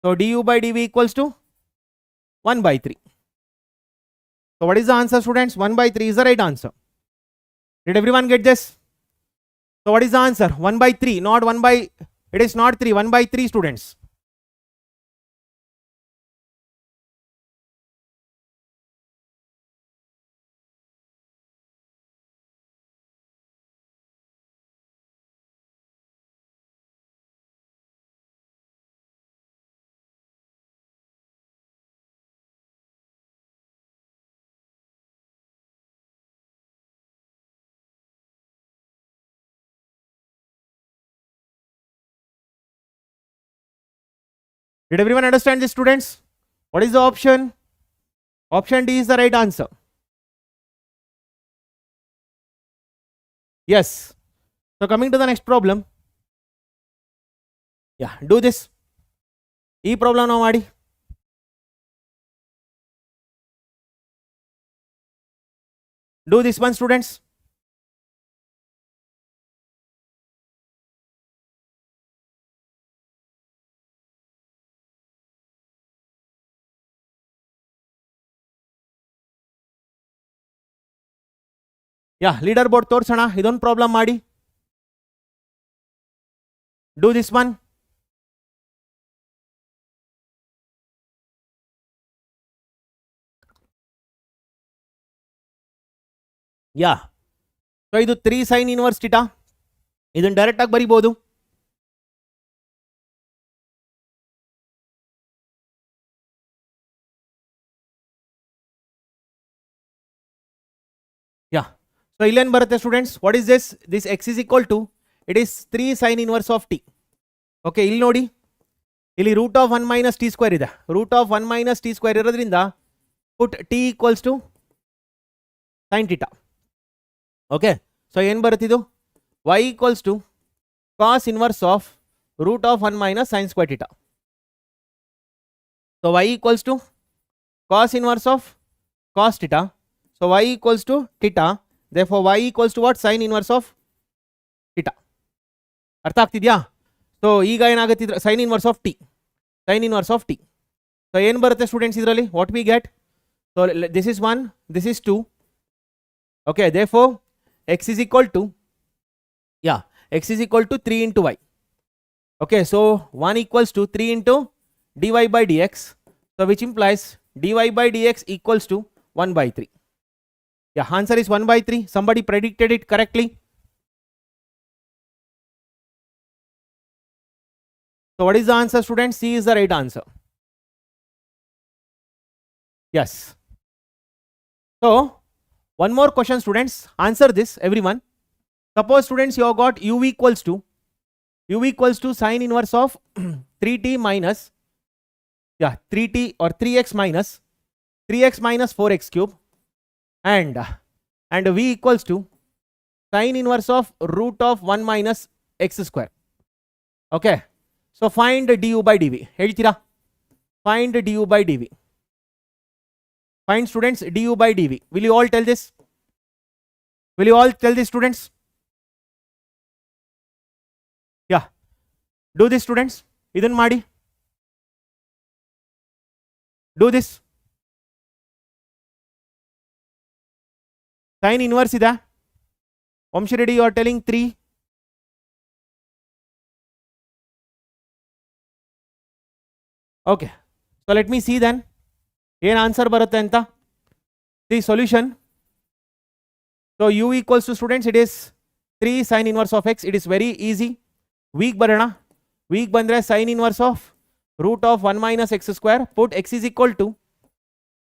B: So du by dv equals to 1 by 3. So what is the answer, students? 1 by 3 is the right answer. Did everyone get this? So what is the answer? 1 by 3, not 1 by, it is not 3, 1 by 3, students. Did everyone understand this, students? What is the option? Option D is the right answer. Yes. So coming to the next problem. Yeah, do this. ಈ problem ನಾವು ಮಾಡಿ. Do this one, students. Yeah leader board ತೋರಿಸೋಣ. ಇದೊಂದು problem ಮಾಡಿ. Do this one. Yeah, so ಇದು 3 sin inverse theta. ಇದನ್ನು direct ಆಗಿ ಬರಿಬೋದು. ಸೊ ಇಲ್ಲೇನು ಬರುತ್ತೆ students? What is this? This x is equal to it is 3 sin inverse of t. Okay, ಇಲ್ಲಿ ನೋಡಿ, ಇಲ್ಲಿ root of 1 minus t square ಇದೆ. Root of 1 minus t square ಇರೋದ್ರಿಂದ ಪುಟ್ T equals to sine theta. Okay, so ಏನು ಬರುತ್ತಿದ್ದು? y equals to cos inverse of root of 1 minus sine square theta. So y equals to cos inverse of cos theta. So y equals to theta. therefore y equals to what? Sine inverse of theta. ಅರ್ಥ ಆಗ್ತಿದ್ಯಾ? So ಈಗ ಏನಾಗುತ್ತಿದ್ರೆ sine inverse of t, sine inverse of t. So ಏನು ಬರುತ್ತೆ students ಇದರಲ್ಲಿ? What we get? So this is 1, this is 2. Okay, therefore x is equal to, yeah, x is equal to 3 into y. Okay, so 1 equals to 3 into dy by dx, so which implies dy by dx equals to 1 by 3. Yeah, answer is 1 by 3. Somebody predicted it correctly. So what is the answer, students? C is the right answer. Yes. So one more question, students. Answer this, everyone. Suppose, students, you have got u equals to sine inverse of 3t minus, yeah, 3t or 3x minus 4x cube, and v equals to sine inverse of root of 1 minus x square. Okay, so find du by dv. ಹೇಳ್ತೀರಾ? Find du by dv. Find, students, du by dv. Will you all tell this? Will you all tell this, students? Yeah, do this, students. Idan ಮಾಡಿ. Do this. Sine inverse ಇದೆ. Vamshi Reddy, you are telling 3. Okay, so let me see then. ಏನು answer ಬರುತ್ತೆ ಅಂತ. The solution. So u equals to, students, it is 3 sin inverse of x. It is very easy. ವೀಕ್ ಬರೋಣ. ವೀಕ್ ಬಂದರೆ sine inverse of root of 1 minus x square. Put x is equal to,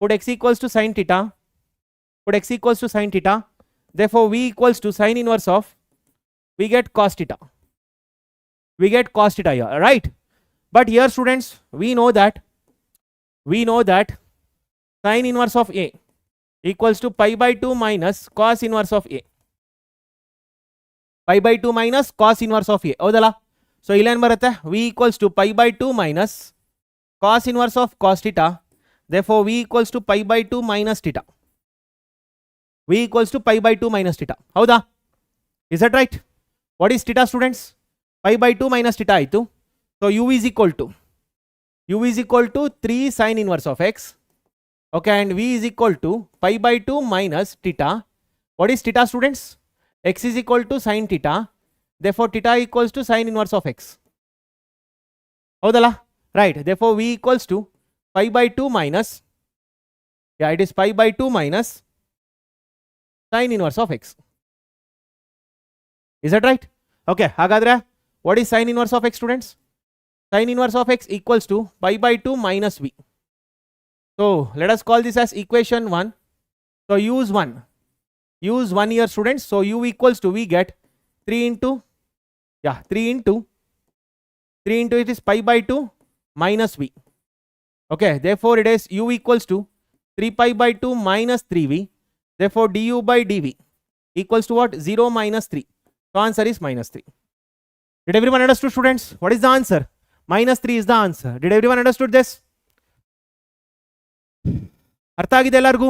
B: put x equals to sin theta, put x equals to sin theta. Therefore v equals to sin inverse of, we get cos theta, we get cos theta here, right? But here, students, we know that sin inverse of a equals to pi by 2 minus cos inverse of a, pi by 2 minus cos inverse of a. ಹೌದಲ್ಲ? So ಇಲ್ಲೇನು ಬರುತ್ತೆ? v equals to pi by 2 minus cos inverse of cos theta. Therefore v equals to pi by 2 minus theta. v equals to pi by 2 minus theta. ಹೌದಾ? Is that right? What is theta, students? Pi by 2 minus theta ಆಯಿತು. So u is equal to 3 sin inverse of x. Okay, and v is equal to pi by 2 minus theta. What is theta, students? X is equal to sin theta. Therefore theta equals to sin inverse of x. ಹೌದಲ್ಲ? Right. Therefore v equals to pi by 2 minus, yeah, it is pi by 2 minus sin inverse of x. Is that right? Okay, ಹಾಗಾದ್ರೆ what is sin inverse of x, students? Sin inverse of x equals to pi by 2 minus v. So let us call this as equation 1. So use 1 here, students. So u equals to, we get 3 into it is pi by 2 minus v. Okay, therefore it is u equals to 3 pi by 2 minus 3v. Therefore du by dv equals to what? 0 minus 3. So answer is minus 3. Did everyone understood, students? What is the answer? Minus 3 is the answer. Did everyone understood this? ಅರ್ಥ ಆಗಿದೆ ಎಲ್ಲರಿಗೂ?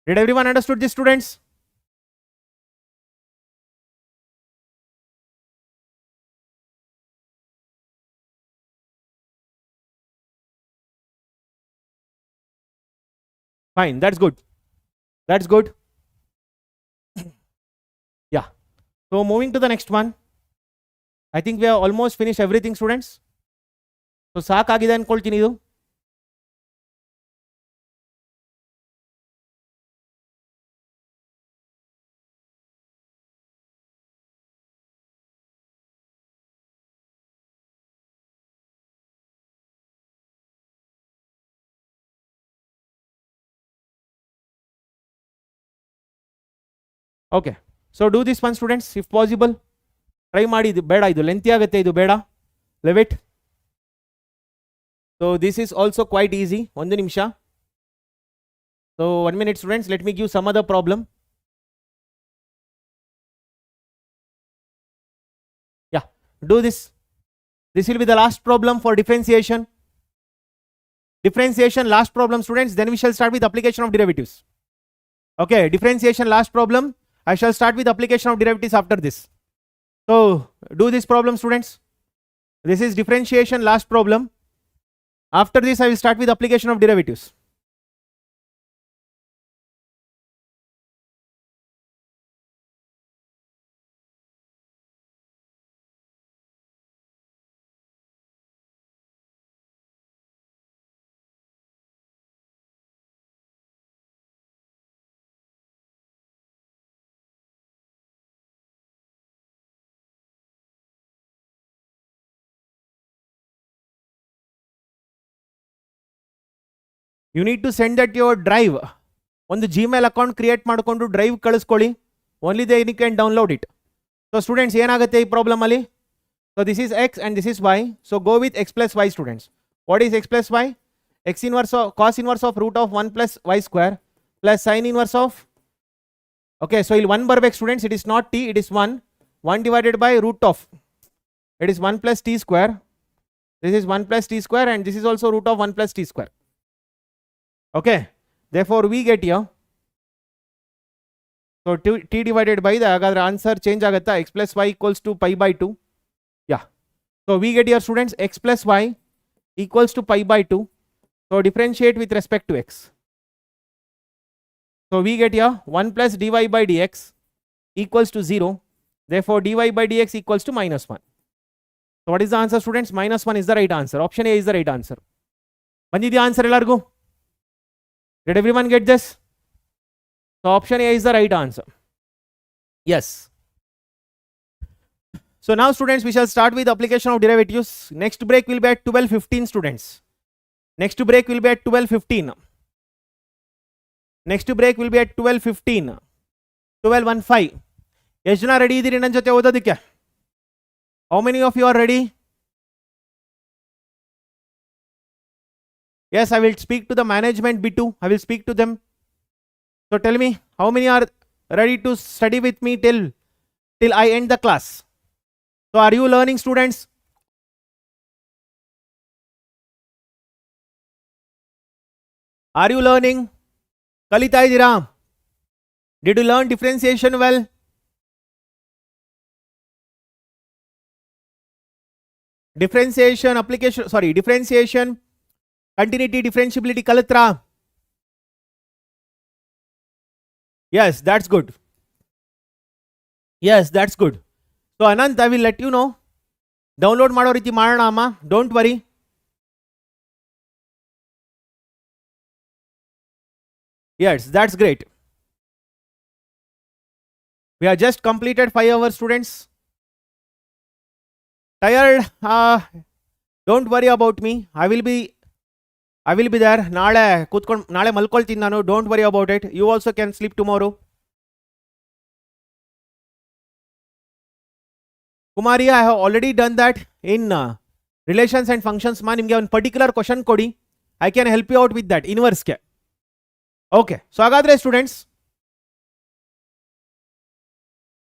B: Did everyone understood this, students? Fine, that's good. That's good. Yeah. So moving to the next one. I think we have almost finished everything, students. So ಸಾಕಾಗಿದೆ ಅನ್ಕೊಳ್ತೀನಿ ಇದು. Okay, so do this one students if possible. Try ಮಾಡಿ, ಇದು ಬೇಡ, ಇದು lengthy ಆಗುತ್ತೆ, ಇದು ಬೇಡ. Leave it. So this is also quite easy. ಒಂದು ನಿಮಿಷ. So 1 minute students, let me give some other problem. Yeah, do this. This will be the last problem for differentiation. Differentiation last problem students, then we shall start with application of derivatives. Okay, differentiation last problem. I shall start with application of derivatives after this. So do this problem students. This is differentiation last problem. After this I will start with application of derivatives. You need to send that your drive. ಒಂದು Gmail account create ಮಾಡಿಕೊಂಡು drive ಕಳಿಸ್ಕೊಳ್ಳಿ. Only then you can download it. So students ಏನಾಗುತ್ತೆ ಈ problem ಅಲ್ಲಿ? So this is x and this is y. So go with x plus y students. What is x plus y? X inverse of cos inverse of root of 1 plus y square plus sin inverse of. Okay, so ಇಲ್ಲಿ 1 ಬರ್ಬೇಕು students. It is not t, it is 1. 1 divided by root of. It is 1 plus t square. This is 1 plus t square and this is also root of 1 plus t square. Okay, therefore we get here. So t divided by the hagadre answer change agutta, x plus y equals to pi by 2. Yeah, so we get here students x plus y equals to pi by 2. So differentiate with respect to x. So we get here 1 plus dy by dx equals to 0. Therefore dy by dx equals to minus 1. So what is the answer students? Minus 1 is the right answer. Option A is the right answer. Bandidya answer ellargu? Did everyone get this? So option A is the right answer. Yes. So now students we shall start with application of derivatives. Next break will be at 12:15 students. Next break will be at 12:15. Next break will be at 12:15. 12:15. ಎಷ್ಟು ಜನ ready ಇದ್ದೀರಿ ನನ್ನ ಜೊತೆ ಓದೋದಕ್ಕೆ? How many of you are ready? Yes, I will speak to the management B2. I will speak to them. So tell me, how many are ready to study with me till I end the class? So are you learning students? Are you learning? Kalita idira? Did you learn differentiation well? Differentiation application, sorry, differentiation, continuity, differentiability kalitra? Yes, that's good. Yes, that's good. So Anant, I will let you know. Download mado riti ಮಾಡೋಣ ಅಮ್ಮ, don't worry. Yes, that's great. We have just completed 5 hours students. Tired? Don't worry about me. I will be there. ನಾಳೆ ಕೂತ್ಕೊಂಡು ನಾಳೆ ಮಲ್ಕೊಳ್ತೀನಿ ನಾನು. Don't worry about it. You also can sleep tomorrow. Kumari, I have already done that in relations and functions. Ma ನಿಮಗೆ ಒಂದು particular question ಕೊಡಿ. I can help you out with that. Inverse ಗೆ. Okay. So ಹಾಗಾದ್ರೆ students.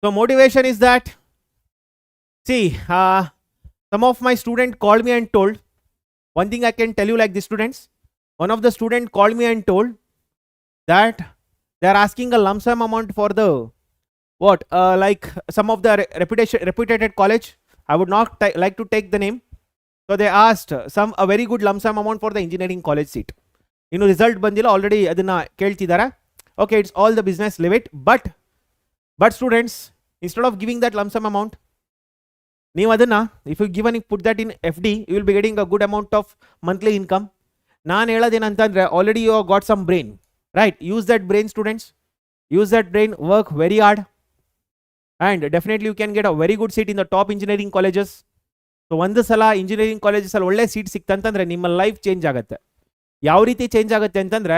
B: So motivation is that, see, some of my students called me and told, one thing I can tell you like this students, one of the students called me and told that they are asking a lump sum amount for the what, like some of the reputed college. I would not like to take the name. So they asked a very good lump sum amount for the engineering college seat. You know, result bandila already adana keltidara. Okay, it's all the business, leave it. But students, instead of giving that lump sum amount, ನೀವು ಅದನ್ನ if you given put that in FD, you will be getting a good amount of monthly income. ನಾನು ಹೇಳೋದೇನಂತಂದ್ರೆ, already you have got some brain, right? Use that brain students. Use that brain, work very hard, and definitely you can get a very good seat in the top engineering colleges. So ಒಂದು ಸಲ engineering colleges ಅಲ್ಲಿ ಒಳ್ಳೆ seat ಸಿಕ್ತಂತಂದ್ರೆ ನಿಮ್ಮ life change ಆಗುತ್ತೆ. ಯಾವ ರೀತಿ change ಆಗುತ್ತೆ ಅಂತಂದ್ರೆ,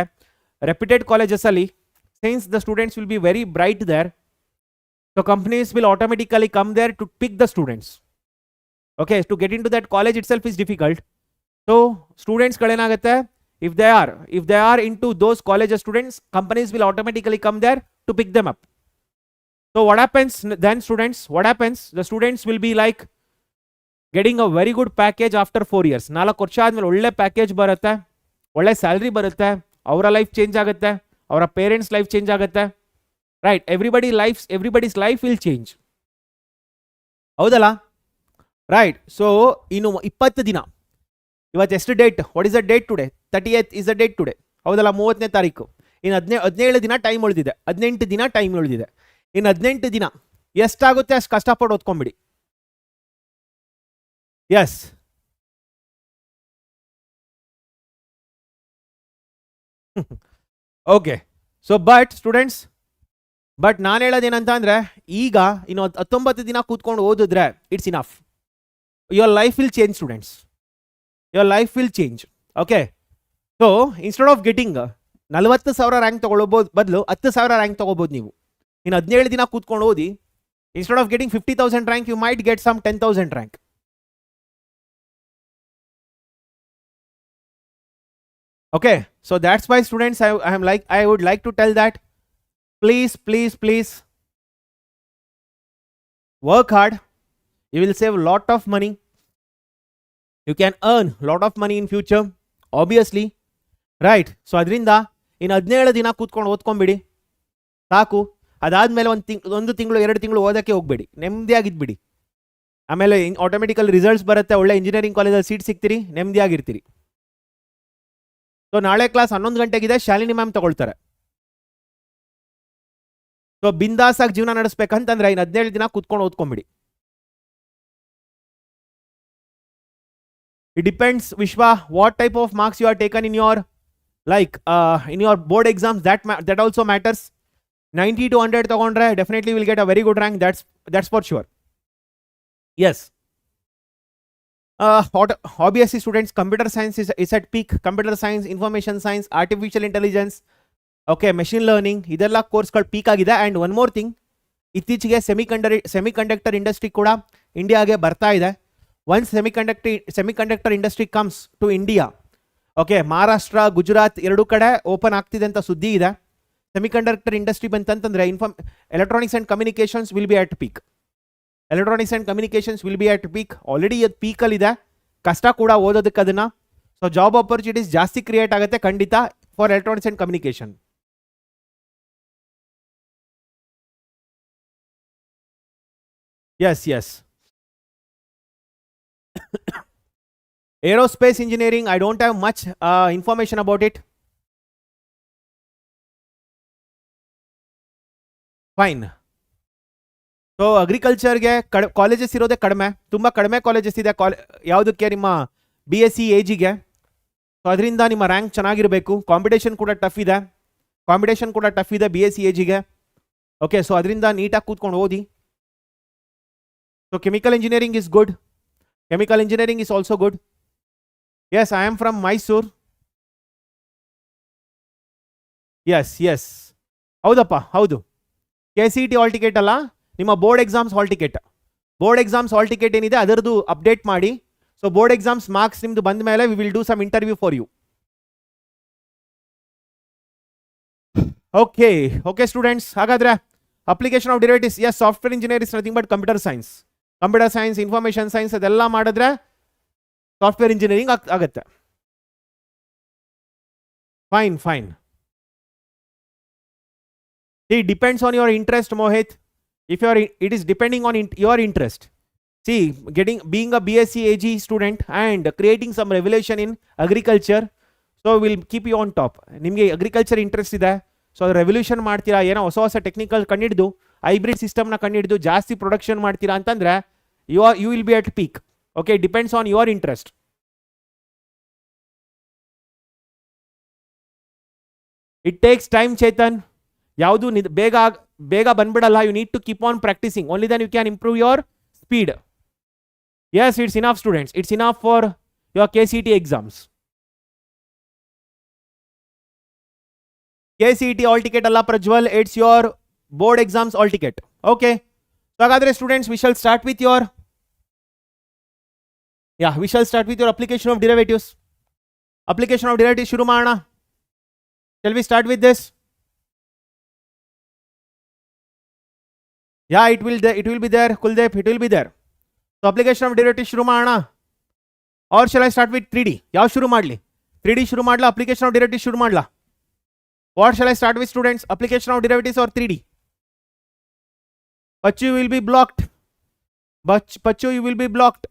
B: ರೆಪ್ಯೂಟೆಡ್ ಕಾಲೇಜಸ್ ಅಲ್ಲಿ, since the students will be very bright there, So companies will automatically come there to pick the students. Okay, to get into that college itself is difficult. So students if they are into those college students, companies will automatically come there to pick them up. So what happens then, students? What happens? The students will be like getting a very good package after 4 years. 4 ವರ್ಷ ಆದ್ಮೇಲೆ ಒಳ್ಳೆ package ಬರುತ್ತೆ, ಒಳ್ಳೆ salary ಬರುತ್ತೆ, ಅವರ life change ಆಗುತ್ತೆ, ಅವರ parents life change ಆಗುತ್ತೆ. Right, everybody's life will change. ಹೌದಲ್ಲ? ರೈಟ್. ಸೊ ಇನ್ನು 20 ದಿನ, ಇವತ್ತು ಎಷ್ಟು date? What is the date today? 30th is the date today. ಹೌದಲ್ಲ? 30ನೇ ತಾರೀಕು. ಇನ್ನು 17 ದಿನ ಟೈಮ್ ಉಳಿದಿದೆ, 18 ದಿನ ಟೈಮ್ ಉಳಿದಿದೆ. ಇನ್ನು 18 ದಿನ ಎಷ್ಟಾಗುತ್ತೆ ಅಷ್ಟು ಕಷ್ಟಪಟ್ಟು ಓದ್ಕೊಂಬಿಡಿ. Yes, okay. So but students, but ನಾನು ಹೇಳೋದೇನಂತ ಅಂದರೆ, ಈಗ ಇನ್ನು 19 ದಿನ ಕೂತ್ಕೊಂಡು ಓದಿದ್ರೆ it's enough. Your life will change students, your life will change. Okay. So instead of getting 40,000 rank ತೊಗೊಳ್ಬೋದು ಬದಲು 10,000 ರ್ಯಾಂಕ್ ತೊಗೋಬೋದು ನೀವು. ಇನ್ನು 17 ದಿನ ಕೂತ್ಕೊಂಡು ಓದಿ, instead of getting 50,000 rank, you might get some 10,000 rank. Okay, so that's why students, I would like to tell that please work hard. You will save a lot of money. You can earn a lot of money in future, obviously, right? So adrinda in 17 ದಿನ ಕೂತ್ಕೊಂಡು ಓದ್ಕೊಂಬಿಡಿ ಸಾಕು. ಅದಾದ್ಮೇಲೆ ಒಂದು ತಿಂಗಳು 2 ತಿಂಗಳು ಓದಕ್ಕೆ ಹೋಗ್ಬೇಡಿ, ನೆಮ್ಮದಿಯಾಗಿದ್ಬಿಡಿ. ಆಮೇಲೆ ಆಟೋಮೆಟಿಕಲ್ ರಿಸಲ್ಟ್ಸ್ ಬರುತ್ತೆ, ಒಳ್ಳೆ ಇಂಜಿನಿಯರಿಂಗ್ ಕಾಲೇಜಲ್ಲಿ ಸೀಟ್ ಸಿಗ್ತೀರಿ, ನೆಮ್ಮದಿಯಾಗಿರ್ತೀರಿ. ಸೊ ನಾಳೆ ಕ್ಲಾಸ್ 11 ಗಂಟೆಗಿದೆ, ಶಾಲಿನಿ ಮ್ಯಾಮ್ ತಗೊಳ್ತಾರೆ. ಸೊ ಬಿಂದಾಸಾಗಿ ಜೀವನ ನಡೆಸ್ಬೇಕಂತಂದ್ರೆ ಇನ್ನು 17 ದಿನ ಕೂತ್ಕೊಂಡು ಓದ್ಕೊಂಬಿಡಿ. It depends, Vishwa, what type of marks you are taken in your in your board exams. That also matters. 90 to 100 ತಗೊಂಡ್ರೆ definitely will get a very good rank. That's for sure. Yes. Obviously students, computer science is at peak. Computer science, information science, artificial intelligence, okay, machine learning, ಇದೆಲ್ಲ ಕೋರ್ಸ್ಗಳು peak ಆಗಿದೆ. And one more thing, ಇತ್ತೀಚೆಗೆ semiconductor industry ಕೂಡ ಇಂಡಿಯಾಗೆ ಬರ್ತಾ ಇದೆ. Once semiconductor industry comes to India, okay, Maharashtra Gujarat 2 ಕಡೆ open ಆಗ್ತಿದೆ ಅಂತ ಸುದ್ದಿ ಇದೆ. ಸೆಮಿಕಂಡಕ್ಟರ್ ಇಂಡಸ್ಟ್ರಿ ಬಂತಂತಂದ್ರೆ electronics and communications will be at peak. Electronics and communications will be at peak. Already ಅದು ಪೀಕಲ್ಲಿದೆ, ಕಷ್ಟ ಕೂಡ ಓದೋದಕ್ಕೆ ಅದನ್ನು. ಸೊ ಜಾಬ್ ಆಪರ್ಚುನಿಟೀಸ್ ಜಾಸ್ತಿ ಕ್ರಿಯೇಟ್ ಆಗುತ್ತೆ ಖಂಡಿತ for electronics and communication. Yes Aerospace engineering, I don't have much information about it. Fine. So ಅಗ್ರಿಕಲ್ಚರ್ಗೆ ಕಾಲೇಜಸ್ ಇರೋದೇ ಕಡಿಮೆ, ತುಂಬ ಕಡಿಮೆ ಕಾಲೇಜಸ್ ಇದೆ. ಯಾವುದಕ್ಕೆ? ನಿಮ್ಮ BSc AGಗೆ. ಸೊ ಅದರಿಂದ ನಿಮ್ಮ ರ್ಯಾಂಕ್ ಚೆನ್ನಾಗಿರಬೇಕು. ಕಾಂಪಿಟೇಷನ್ ಕೂಡ ಟಫ್ ಇದೆ BSc AGಗೆ. ಓಕೆ, ಸೊ ಅದರಿಂದ ನೀಟಾಗಿ ಕೂತ್ಕೊಂಡು ಓದಿ. So chemical engineering is good. Chemical engineering is also good. Yes, I am from Mysore. Yes. ಹೌದಪ್ಪ, ಹೌದು. KCET ಹಾಲ್ ಟಿಕೆಟ್ ಅಲ್ಲ, ನಿಮ್ಮ board exams hall ticket. Board exams hall ticket ಏನಿದೆ ಅದರದ್ದು ಅಪ್ಡೇಟ್ ಮಾಡಿ. ಸೊ ಬೋರ್ಡ್ ಎಕ್ಸಾಮ್ಸ್ ಮಾರ್ಕ್ಸ್ ನಿಮ್ದು ಬಂದ ಮೇಲೆ we will do some interview for you. Okay students, ಹಾಗಾದ್ರೆ application of derivatives. Yes, software engineer is nothing but computer science, information science ಅದೆಲ್ಲ ಮಾಡಿದ್ರೆ software engineering ಆಗುತ್ತೆ. Fine. It depends on your interest, Mohit. It is depending on your interest. See, being a BSc AG student and creating some revelation in agriculture, so will keep you on top. ನಿಮಗೆ agriculture interest ಇದೆ, so ಅದು revolution ಮಾಡ್ತೀರಾ, ಏನೋ ಹೊಸ technical ಕಂಡಿಡಿದು hybrid ಸಿಸ್ಟಮ್ನ ಕಂಡಿಡಿದು ಜಾಸ್ತಿ production ಮಾಡ್ತೀರಾ ಅಂತಂದ್ರೆ you will be at peak. Okay, depends on your interest. It takes time, Chetan. ಯಾವುದು ಬೇಗ ಬಂದ್ಬಿಡಲ್ಲ. You need to keep on practicing. Only then you can improve your speed. Yes, it's enough students. It's enough for your KCET exams. KCET all ticket alla Prajwal, it's your board exams all ticket. Okay, So hagadre students, we shall start with your application of derivatives. Application of derivatives shuru ಮಾಡೋಣ. Shall we start with this? Yeah, it will be there, Kuldeep, it will be there. So application of derivatives shuru ಮಾಡೋಣ. Or shall I start with 3D? ಯಾವ ಶುರು ಮಾಡಲಿ? 3D ಶುರು ಮಾಡಲಾ, application of derivatives ಶುರು ಮಾಡಲಾ? What shall I start with students? Application of derivatives or 3D? Pachu will be blocked. Pachu, you will be blocked.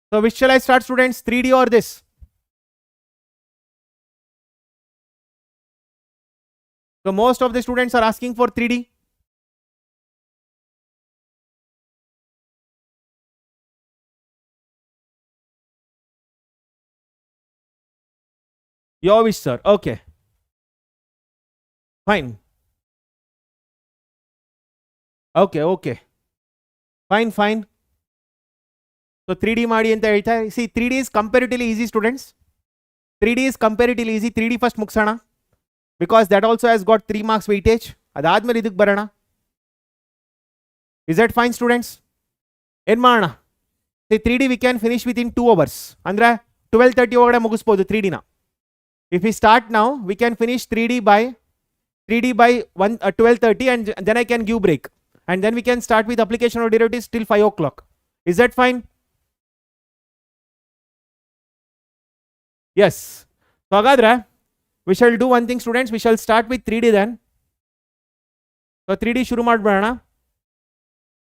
B: So which shall I start students? 3D or this? So most of the students are asking for 3D. Your wish, sir. Okay. Fine. Okay. Fine. So 3D ಮಾಡಿ ಅಂತ ಹೇಳ್ತಾ. See, 3D is comparatively easy students. 3D is comparatively easy. 3D first ಮುಗಿಸೋಣ. Because that also has got 3 marks weightage. ಅದಾದ್ಮೇಲೆ ಇದಕ್ಕೆ ಬರೋಣ. Is that fine students? ಏನು ಮಾಡೋಣ? See, 3D we can finish within 2 hours. ಅಂದ್ರೆ 12:30 ಒಳಗಡೆ ಮುಗಿಸ್ಬೋದು 3D ನ. If we start now, we can finish 3D by 12:30 and then I can give break. And then we can start with application of derivatives till 5 o'clock. Is that fine? Yes. So hagadre, we shall do one thing students, we shall start with 3D then. So 3D shuru madbidoಣ.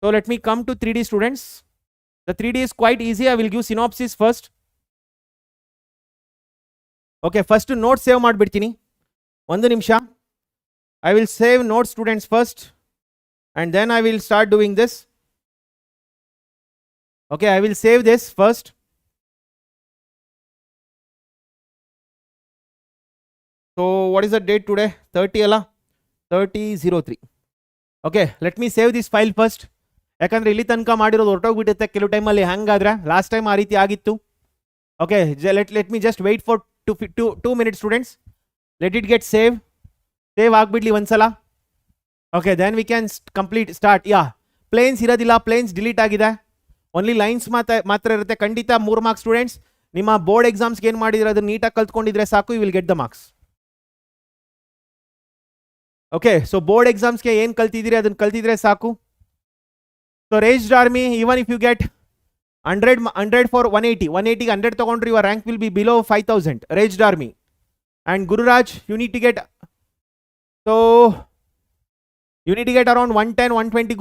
B: So let me come to 3D students. The 3D is quite easy. I will give synopsis first. Okay, first note save ಮಾಡಿಬಿಡ್ತೀನಿ. ಒಂದು ನಿಮಿಷ. I will save notes students first and then I will start doing this. Okay, I will save this first. So what is the date today? 30 ಅಲ್ಲ? 30/03. Okay, let me save this file first. ಯಾಕಂದ್ರೆ ಇಲ್ಲಿ ತನಕ ಮಾಡಿರೋದು ಹೊರಟೋಗ್ಬಿಡುತ್ತೆ ಕೆಲವು ಟೈಮಲ್ಲಿ ಹ್ಯಾಂಗ್ ಆದ್ರೆ. Last time ಆ ರೀತಿ ಆಗಿತ್ತು. Okay, let me just wait for 2 minutes students. Let it get saved. Save ಆಗ್ಬಿಡ್ಲಿ ಒಂದ್ಸಲ. Okay, then we can start. Yeah, planes ಇರೋದಿಲ್ಲ, planes delete ಆಗಿದೆ. Only lines ಮಾತ್ರ ಇರುತ್ತೆ. ಖಂಡಿತ 3 marks students. ನಿಮ್ಮ ಬೋರ್ಡ್ ಎಕ್ಸಾಮ್ಸ್ಗೆ ಏನು ಮಾಡಿದ್ರೆ ಅದನ್ನ ನೀಟಾಗಿ ಕಲ್ತ್ಕೊಂಡಿದ್ರೆ ಸಾಕು, you will get the marks. Okay, so board ಎಕ್ಸಾಮ್ಸ್ಗೆ ಏನು ಕಲ್ತಿದ್ದೀರಿ ಅದನ್ನ ಕಲ್ತಿದ್ರೆ ಸಾಕು. So raised army, even if you get 100 for 180 100 ತಗೊಂಡ್ರೆ your rank will be below 5000. Raised army. And Gururaj, you need to get around 110 120.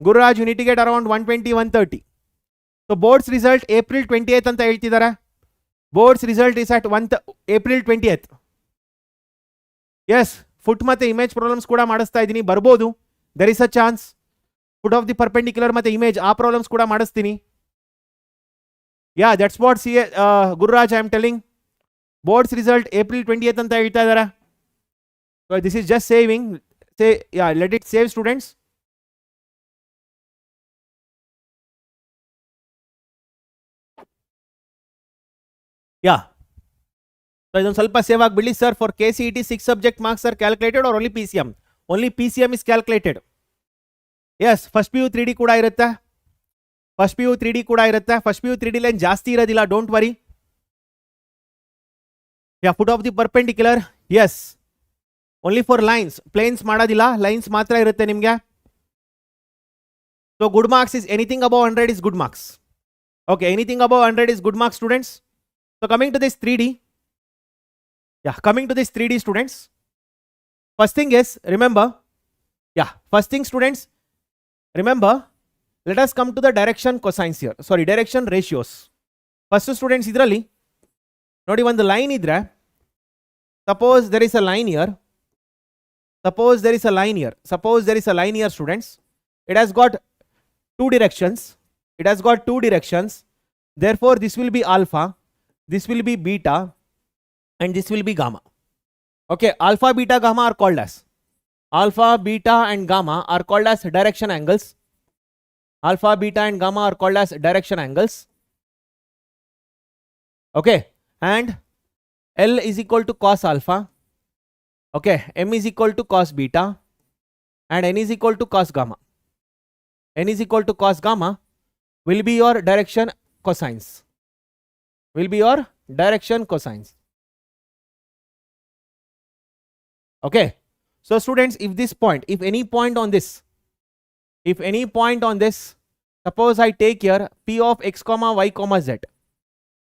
B: Gururaj, you need to get around 120 130. So board's result April 28th ಅಂತ ಹೇಳ್ತಿದ್ದಾರೆ. Board's result is at April 20th. Yes, foot ಮತ್ತೆ image problems ಕೂಡ ಮಾಡಿಸ್ತಾ ಇದ್ದೀನಿ, ಬರ್ಬೋದು. There is a chance. Foot of the perpendicular ಮತ್ತೆ image ಆ problems ಕೂಡ ಮಾಡಿಸ್ತೀನಿ. Yeah, that's what Gururaj I am telling. Board's result April 20th ಅಂತ ಹೇಳ್ತಾ ಇದ್ದಾರೆ. So this is just saving. Let it save students. Yeah. So ಇದೊಂದು ಸ್ವಲ್ಪ save ಆಗಿಬಿಡಲಿ. Sir, for KCET 6 subject marks are calculated or only PCM? Only PCM is calculated. Yes, first PU 3D ಕೂಡ ಇರುತ್ತೆ. First PU 3D line ಜಾಸ್ತಿ ಇರೋದಿಲ್ಲ, don't worry. Yeah, foot of the perpendicular. Yes, only for lines. Planes ಮಾಡೋದಿಲ್ಲ, lines ಮಾತ್ರ ಇರುತ್ತೆ ನಿಮಗೆ. So good marks is anything above 100 is good marks. Okay, anything above 100 is good marks students. So coming to this 3D. Yeah, coming to this 3D students. First thing is, remember, let us come to the direction cosines here. Sorry, direction ratios. First students, idralli nodi ಒಂದು line ಇದ್ರೆ, suppose there is a line here. Suppose there is a line here students. It has got two directions. Therefore this will be alpha, this will be beta, and this will be gamma. Okay, alpha, beta, gamma are called as direction angles. Alpha, beta and gamma are called as direction angles. Okay, and L is equal to cos alpha. Okay, M is equal to cos beta, and N is equal to cos gamma. N is equal to cos gamma will be your direction cosines. Will be your direction cosines. Okay, so students, if this point, if any point on this, suppose I take here P of x, y, z.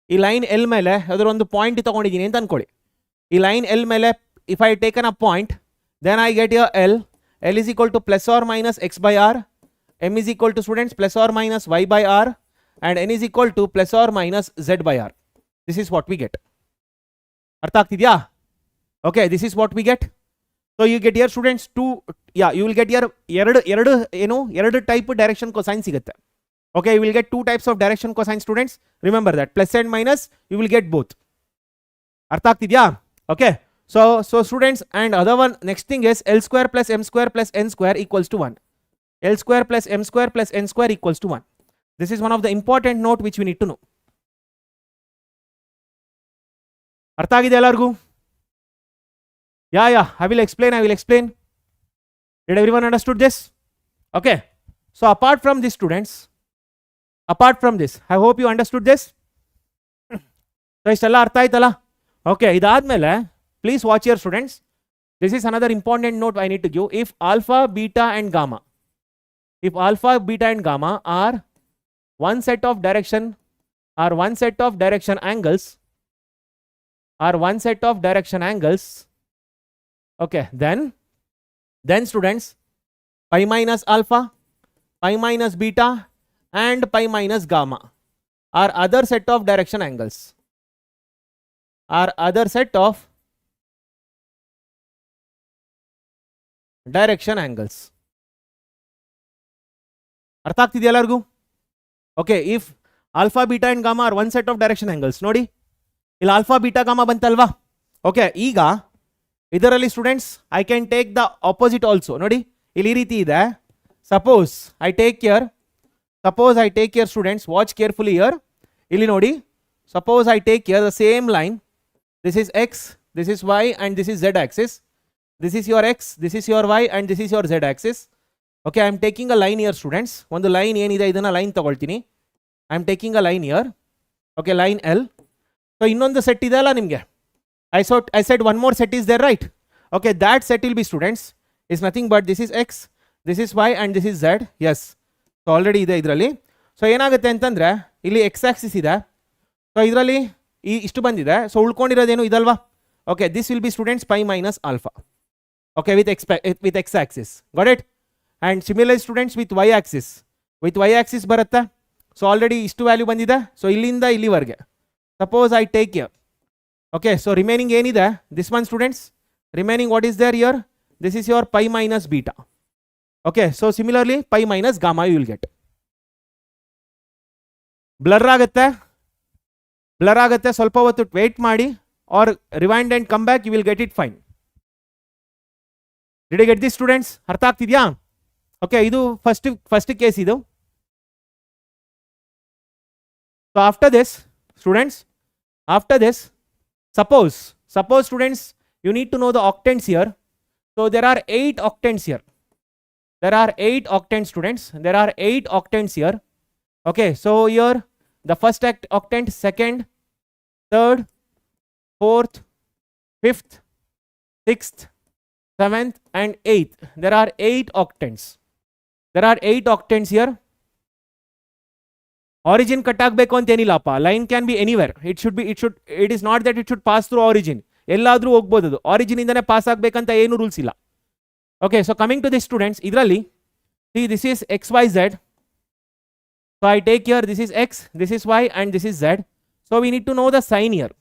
B: ಈ line L ಮೇಲೆ ಅದರ ಒಂದು point ತಗೊಂಡಿದ್ದೀನಿ ಅಂತ ಅನ್ಕೊಳ್ಳಿ. ಈ line L ಮೇಲೆ if I taken a point, then I get your L is equal to plus r minus x by r, M is equal to students plus r minus y by r, and n is equal to plus or minus z by r. This is what we get. ಅರ್ಥ ಆಗ್ತಿದ್ಯಾ? Okay, this is what we get. So you get here students you will get here ಎರಡು type direction cosine ಸಿಗುತ್ತೆ. Okay, you will get two types of direction cosine students. Remember that plus and minus you will get both. ಅರ್ಥ ಆಗ್ತಿದ್ಯಾ? Okay, so students, and other one, next thing is L square plus M square plus N square equals to 1. L square plus M square plus N square equals to 1. This is one of the important note which we need to know. ಅರ್ಥ ಆಗಿದೆ ಎಲ್ಲರಿಗೂ? Yeah, I will explain. Did everyone understood this? Okay, so apart from this students, I hope you understood this. So ಇಷ್ಟೆಲ್ಲ ಅರ್ಥ ಆಯ್ತಲ್ಲ? Okay, ಇದಾದ್ಮೇಲೆ please watch here students. This is another important note I need to give. If alpha, beta and gamma are one set of direction angles, okay, then students, pi minus alpha, pi minus beta and pi minus gamma are other set of direction angles. ಅರ್ಥ ಆಗ್ತಿದೆಯಾ ಎಲ್ಲರಿಗೂ? Okay, if alpha beta and gamma are one set of direction angles. ನೋಡಿ ಇಲ್ಲಿ alpha beta gamma ಬಂತಲ್ವಾ? Okay, ಈಗ ಇದರಲ್ಲಿ students I can take the opposite also. ನೋಡಿ ಇಲ್ಲಿ ಈ ರೀತಿ ಇದೆ. Suppose I take here students, watch carefully here. ಇಲ್ಲಿ ನೋಡಿ, suppose I take here the same line. This is x, this is y and this is z axis. This is your x, this is your y and this is your z axis. Okay, I am taking a line here students. ಒಂದು line ಏನಿದೆ ಇದನ್ನ line ತಗೊಳ್ತೀನಿ. I am taking a line here. Okay, line L. So ಇನ್ನೊಂದು set ಇದೆ ಅಲ್ಲ ನಿಮಗೆ. I said one more set is there, right? Okay, that set will be students is nothing but this is x, this is y and this is z. Yes, so already ಇದೆ ಇದರಲ್ಲಿ. So ಏನಾಗುತ್ತೆ ಅಂತಂದ್ರೆ ಇಲ್ಲಿ X Axis ಇದೆ. So ಇದರಲ್ಲಿ ಇಷ್ಟು ಬಂದಿದೆ. So ಉಳ್ಕೊಂಡಿರೋದೇನು ಇದಲ್ವಾ? Okay, this will be students pi minus alpha. Okay, with x axis. Got it? And similar students with y axis ಬರುತ್ತೆ. ಸೊ ಆಲ್ರೆಡಿ ಇಷ್ಟು ವ್ಯಾಲ್ಯೂ ಬಂದಿದೆ. ಸೊ ಇಲ್ಲಿಂದ ಇಲ್ಲಿವರೆಗೆ suppose I take here. Okay, so remaining ಏನಿದೆ, this one students, remaining what is there here? This is your pi minus beta. Okay, so similarly pi minus gamma you will get. Blur ಆಗುತ್ತೆ, ಸ್ವಲ್ಪ ಹೊತ್ತು wait ಮಾಡಿ, or rewind and come back, you will get it fine. Did you get this students? ಅರ್ಥ ಆಗ್ತಿದ್ಯಾ? Okay, ಇದು first case ಇದು. So after this students, suppose students, you need to know the octants here. So there are 8 octants here. Students, there are 8 octants here. Okay, so here the first octant, second, third, fourth, fifth, sixth, seventh and eighth. There are 8 octants here. Origin cut ಆಗಬೇಕು ಅಂತ ಏನಿಲ್ಲಪ್ಪ. Line can be anywhere. It is not that it should pass through origin. ಎಲ್ಲಾದ್ರೂ ಹೋಗ್ಬೋದು ಅದು. Origin ಇಂದನೇ pass ಆಗಬೇಕಂತ ಏನು rules ಇಲ್ಲ. Okay, so coming to this students, ಇದರಲ್ಲಿ see this is x y z. So I take here this is x, this is y and this is z. So we need to know the sign here.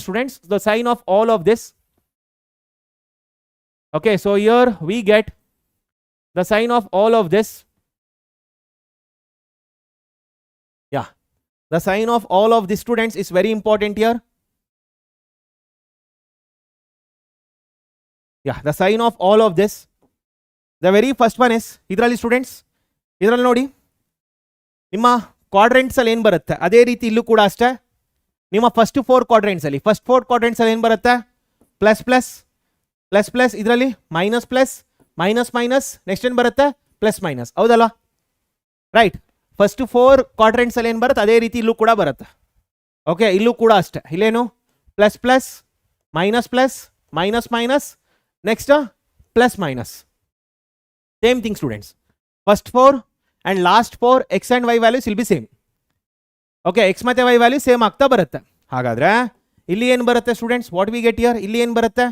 B: Students, the sign of all of this. Okay, so here we get the sign of all of this. Yeah, the sign of all of the students is very important here. Yeah, the sign of all of this. The very first one is idralli students, idralli ನೋಡಿ, ನಿಮ್ಮ ಕ್ವಾಡ್ರೆಂಟ್ಸ್ ಅಲ್ಲಿ ಏನು ಬರುತ್ತೆ ಅದೇ ರೀತಿ ಇಲ್ಲೂ ಕೂಡ ಅಷ್ಟೇ.
A: ನಿಮ್ಮ ಫಸ್ಟ್ 4 ಕ್ವಾಡ್ರೆಂಟ್ಸ್ ಅಲ್ಲಿ ಏನು ಬರುತ್ತೆ ಪ್ಲಸ್ ಪ್ಲಸ್ ಪ್ಲಸ್ ಪ್ಲಸ್, ಇದರಲ್ಲಿ minus plus minus minus, next ಏನು ಬರುತ್ತೆ ಪ್ಲಸ್ ಮೈನಸ್, ಹೌದಲ್ಲ ರೈಟ್. ಫಸ್ಟ್ 4 ಕ್ವಾಡ್ರೆಂಟ್ಸ್ ಅಲ್ಲಿ ಏನು ಬರುತ್ತೆ ಅದೇ ರೀತಿ ಇಲ್ಲೂ ಕೂಡ ಬರುತ್ತೆ. ಓಕೆ, ಇಲ್ಲೂ ಕೂಡ ಅಷ್ಟೇ, ಇಲ್ಲೇನು plus plus minus plus minus minus, next plus minus. Same thing students, first 4 and last 4 x and y values will be same. Okay, x ಮತ್ತು ವೈ ವ್ಯಾಲ್ಯೂ ಸೇಮ್ ಆಗ್ತಾ ಬರುತ್ತೆ. ಹಾಗಾದರೆ ಇಲ್ಲಿ ಏನು ಬರುತ್ತೆ students, what we get here, ಇಲ್ಲಿ ಏನು ಬರುತ್ತೆ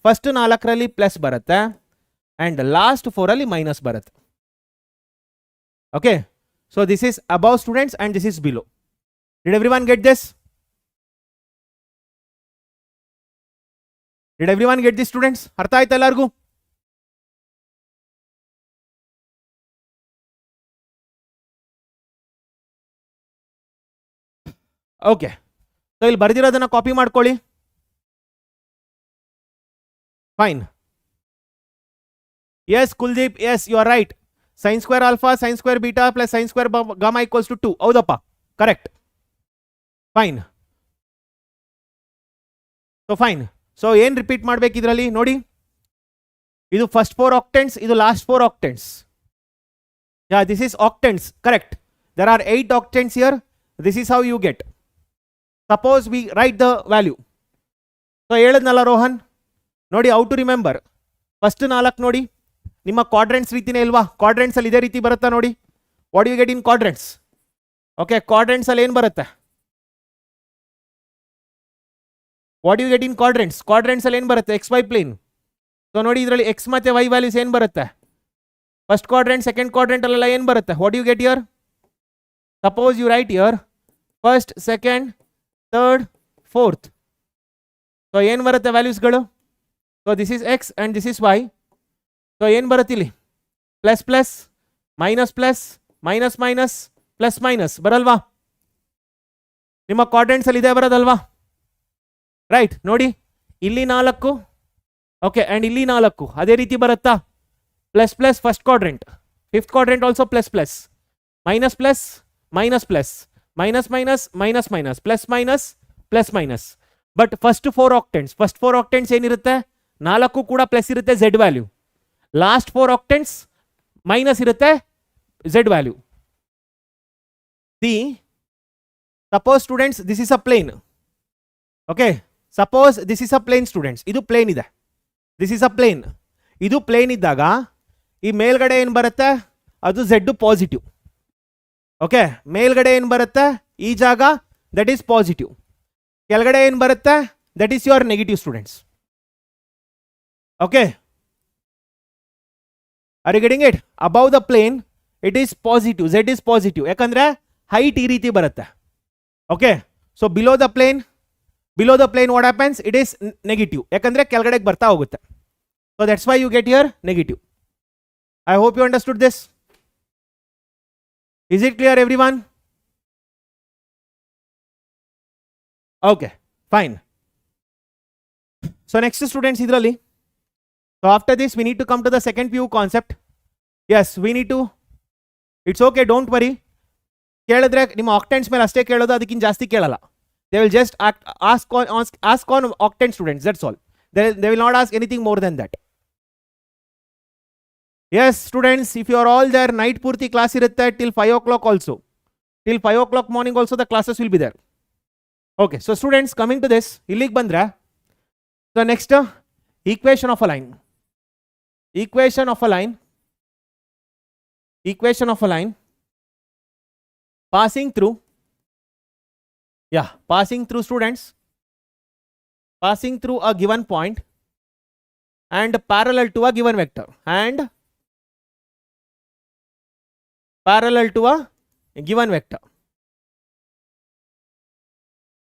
A: ಫಸ್ಟ್ 4ರಲ್ಲಿ ಪ್ಲಸ್ ಬರುತ್ತೆ ಆ್ಯಂಡ್ ಲಾಸ್ಟ್ 4ಅಲ್ಲಿ ಮೈನಸ್ ಬರುತ್ತೆ. Okay, so this is above students and this is below. Did everyone get this? Did everyone get this students? ಅರ್ಥ ಆಯ್ತಾ ಎಲ್ಲರಿಗೂ? ಓಕೆ, ಸೊ ಇಲ್ಲಿ ಬರೆದಿರೋದನ್ನ ಕಾಪಿ ಮಾಡ್ಕೊಳ್ಳಿ. Fine. Yes Kuldeep, yes you are right. Sine square alpha sine square beta plus sine square gamma equals to 2. ಹೌದಪ್ಪ, correct. Fine. So fine. So ಏನು repeat ಮಾಡ್ಬೇಕು ಇದರಲ್ಲಿ ನೋಡಿ, ಇದು ಫಸ್ಟ್ 4 ಆಕ್ಟೆಂಟ್ಸ್, ಇದು last 4 octants. Yeah, this is octants, correct. There are 8 octants here. This is how you get. Suppose V right the value. So ಹೇಳಿದ್ನಲ್ಲ ರೋಹನ್, ನೋಡಿ how to remember. First 4 ನೋಡಿ, ನಿಮ್ಮ ಕ್ವಾಡ್ರೆಂಟ್ಸ್ ರೀತಿನೇ ಇಲ್ವಾ? ಕ್ವಾಡ್ರೆಂಟ್ಸ್ ಅಲ್ಲಿ ಇದೇ ರೀತಿ ಬರುತ್ತಾ ನೋಡಿ. What you get in quadrants? Okay, quadrants ಅಲ್ಲಿ ಏನು ಬರುತ್ತೆ? What you get in quadrants? Quadrants ಅಲ್ಲಿ ಏನು ಬರುತ್ತೆ? X Y plane. ಸೊ ನೋಡಿ ಇದರಲ್ಲಿ ಎಕ್ಸ್ ಮತ್ತು ವೈ ವ್ಯಾಲ್ಯೂಸ್ ಏನು ಬರುತ್ತೆ? ಫಸ್ಟ್ ಕ್ವಾಡ್ರೆಂಟ್ ಸೆಕೆಂಡ್ ಕ್ವಾಡ್ರೆಂಟ್ ಅಲ್ಲೆಲ್ಲ ಏನು ಬರುತ್ತೆ? What you get here? Suppose you write here first second third fourth. So ಏನು ಬರುತ್ತೆ ವ್ಯಾಲ್ಯೂಸ್ಗಳು? So this is x and this is y. So ಏನು ಬರುತ್ತೆ ಇಲ್ಲಿ? Plus plus minus plus minus minus plus minus ಬರಲ್ವಾ? ನಿಮ್ಮ ಕ್ವಾಡ್ರೆಂಟ್ಸ್ ಅಲ್ಲಿ ಇದೆ ಬರೋದಲ್ವಾ? ರೈಟ್. ನೋಡಿ ಇಲ್ಲಿ 4, ಓಕೆ, ಆ್ಯಂಡ್ ಇಲ್ಲಿ 4 ಅದೇ ರೀತಿ ಬರುತ್ತಾ? Plus plus first quadrant, fifth quadrant also plus plus, minus plus minus plus, minus minus minus minus, plus minus plus minus. But first 4 octants ಏನಿರುತ್ತೆ? 4 ಕೂಡ ಪ್ಲಸ್ ಇರುತ್ತೆ z value. Last 4 octants minus ಇರುತ್ತೆ z value. See, suppose students this is a plane. Okay, suppose this is a plane students, ಇದು plane ಇದೆ, this is a plane. ಇದು plane ಇದ್ದಾಗ ಈ ಮೇಲ್ಗಡೆ ಏನು ಬರುತ್ತೆ? ಅದು ಝೆಡ್ ಪಾಸಿಟಿವ್. ಓಕೆ, ಮೇಲ್ಗಡೆ ಏನು ಬರುತ್ತೆ? ಈ ಜಾಗ ದಟ್ ಈಸ್ ಪಾಸಿಟಿವ್. ಕೆಳಗಡೆ ಏನು ಬರುತ್ತೆ? That is your negative students. Okay, are you getting it? Above the plane it is positive, z is positive, ಯಾಕಂದ್ರೆ ಹೈಟ್ ಈ ರೀತಿ ಬರುತ್ತೆ. Okay, so below the plane what happens? It is negative, ಯಾಕಂದ್ರೆ ಕೆಳಗಡೆಗೆ ಬರ್ತಾ ಹೋಗುತ್ತೆ. So that's why you get here negative. I hope you understood this. Is it clear everyone? Okay, fine. So next students idralli, so after this we need to come to the second PU concept. Yes, we need to, it's okay, don't worry. ಕೇಳಿದ್ರೆ ನಿಮ್ಮ ಆಕ್ಟೆಂಟ್ಸ್ ಮೇಲೆ ಅಷ್ಟೇ ಕೇಳೋದು, ಅದಕ್ಕಿಂತ ಜಾಸ್ತಿ ಕೇಳಲ್ಲ. They will just ask on octant students, that's all. They will not ask anything more than that. Yes students, if you are all there, night purti class irutte till 5 o'clock also. Till 5 o'clock morning also the classes will be there. Okay, so students, coming to this, illige bandra, so next equation of a line. Equation of a line passing through students, passing through a given point and parallel to a given vector, and parallel to a given vector.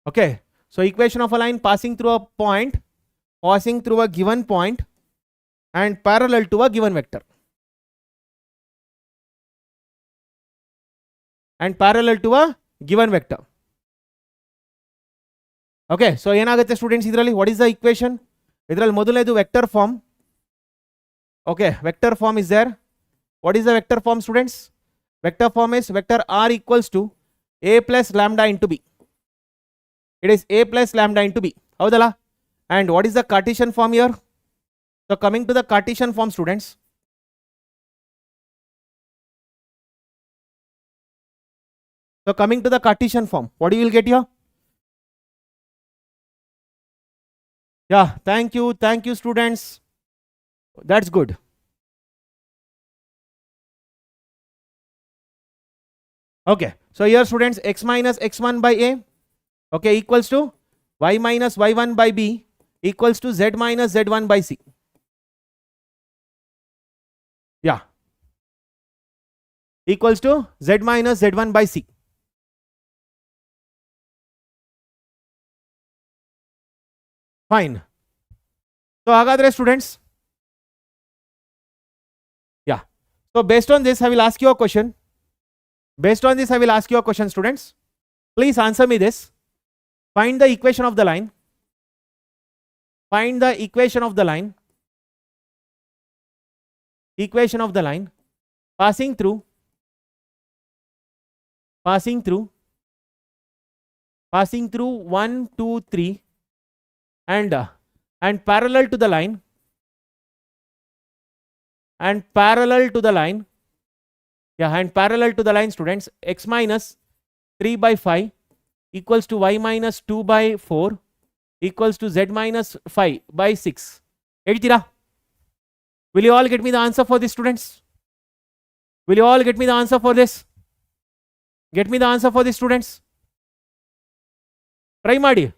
A: Okay, so equation of a line passing through a point, passing through a given point and parallel to a given vector, and parallel to a given vector. Okay, so ಏನಾಗುತ್ತೆ students ಇದರಲ್ಲಿ? What is the equation? ಇದರಲ್ಲಿ ಮೊದಲನೇದು vector form. Okay, vector form is there. What is the vector form students? Vector form is vector r equals to a plus lambda into b.
B: It is A plus lambda into B. Howdala? And what is the Cartesian form here? So coming to the Cartesian form, students. So coming to the Cartesian form, what you will get here? Yeah, thank you students. That's good. Okay, so here students, x minus x1 by a, okay, equals to y minus y1 by b equals to z minus z1 by c. Yeah, equals to z minus z1 by c. Fine. So hagadre students, yeah, so based on this I will ask you a question. Students, please answer me this. Find the equation of the line. Passing through 1, 2, 3 and parallel to the line, yeah, and parallel to the line, students. X minus 3 by 5 equals to y minus 2 by 4 equals to z minus 5 by 6. Editira? Will you all get me the answer for this, students? Will you all get me the answer for this? Get me the answer for this, students. Try ಮಾಡಿ.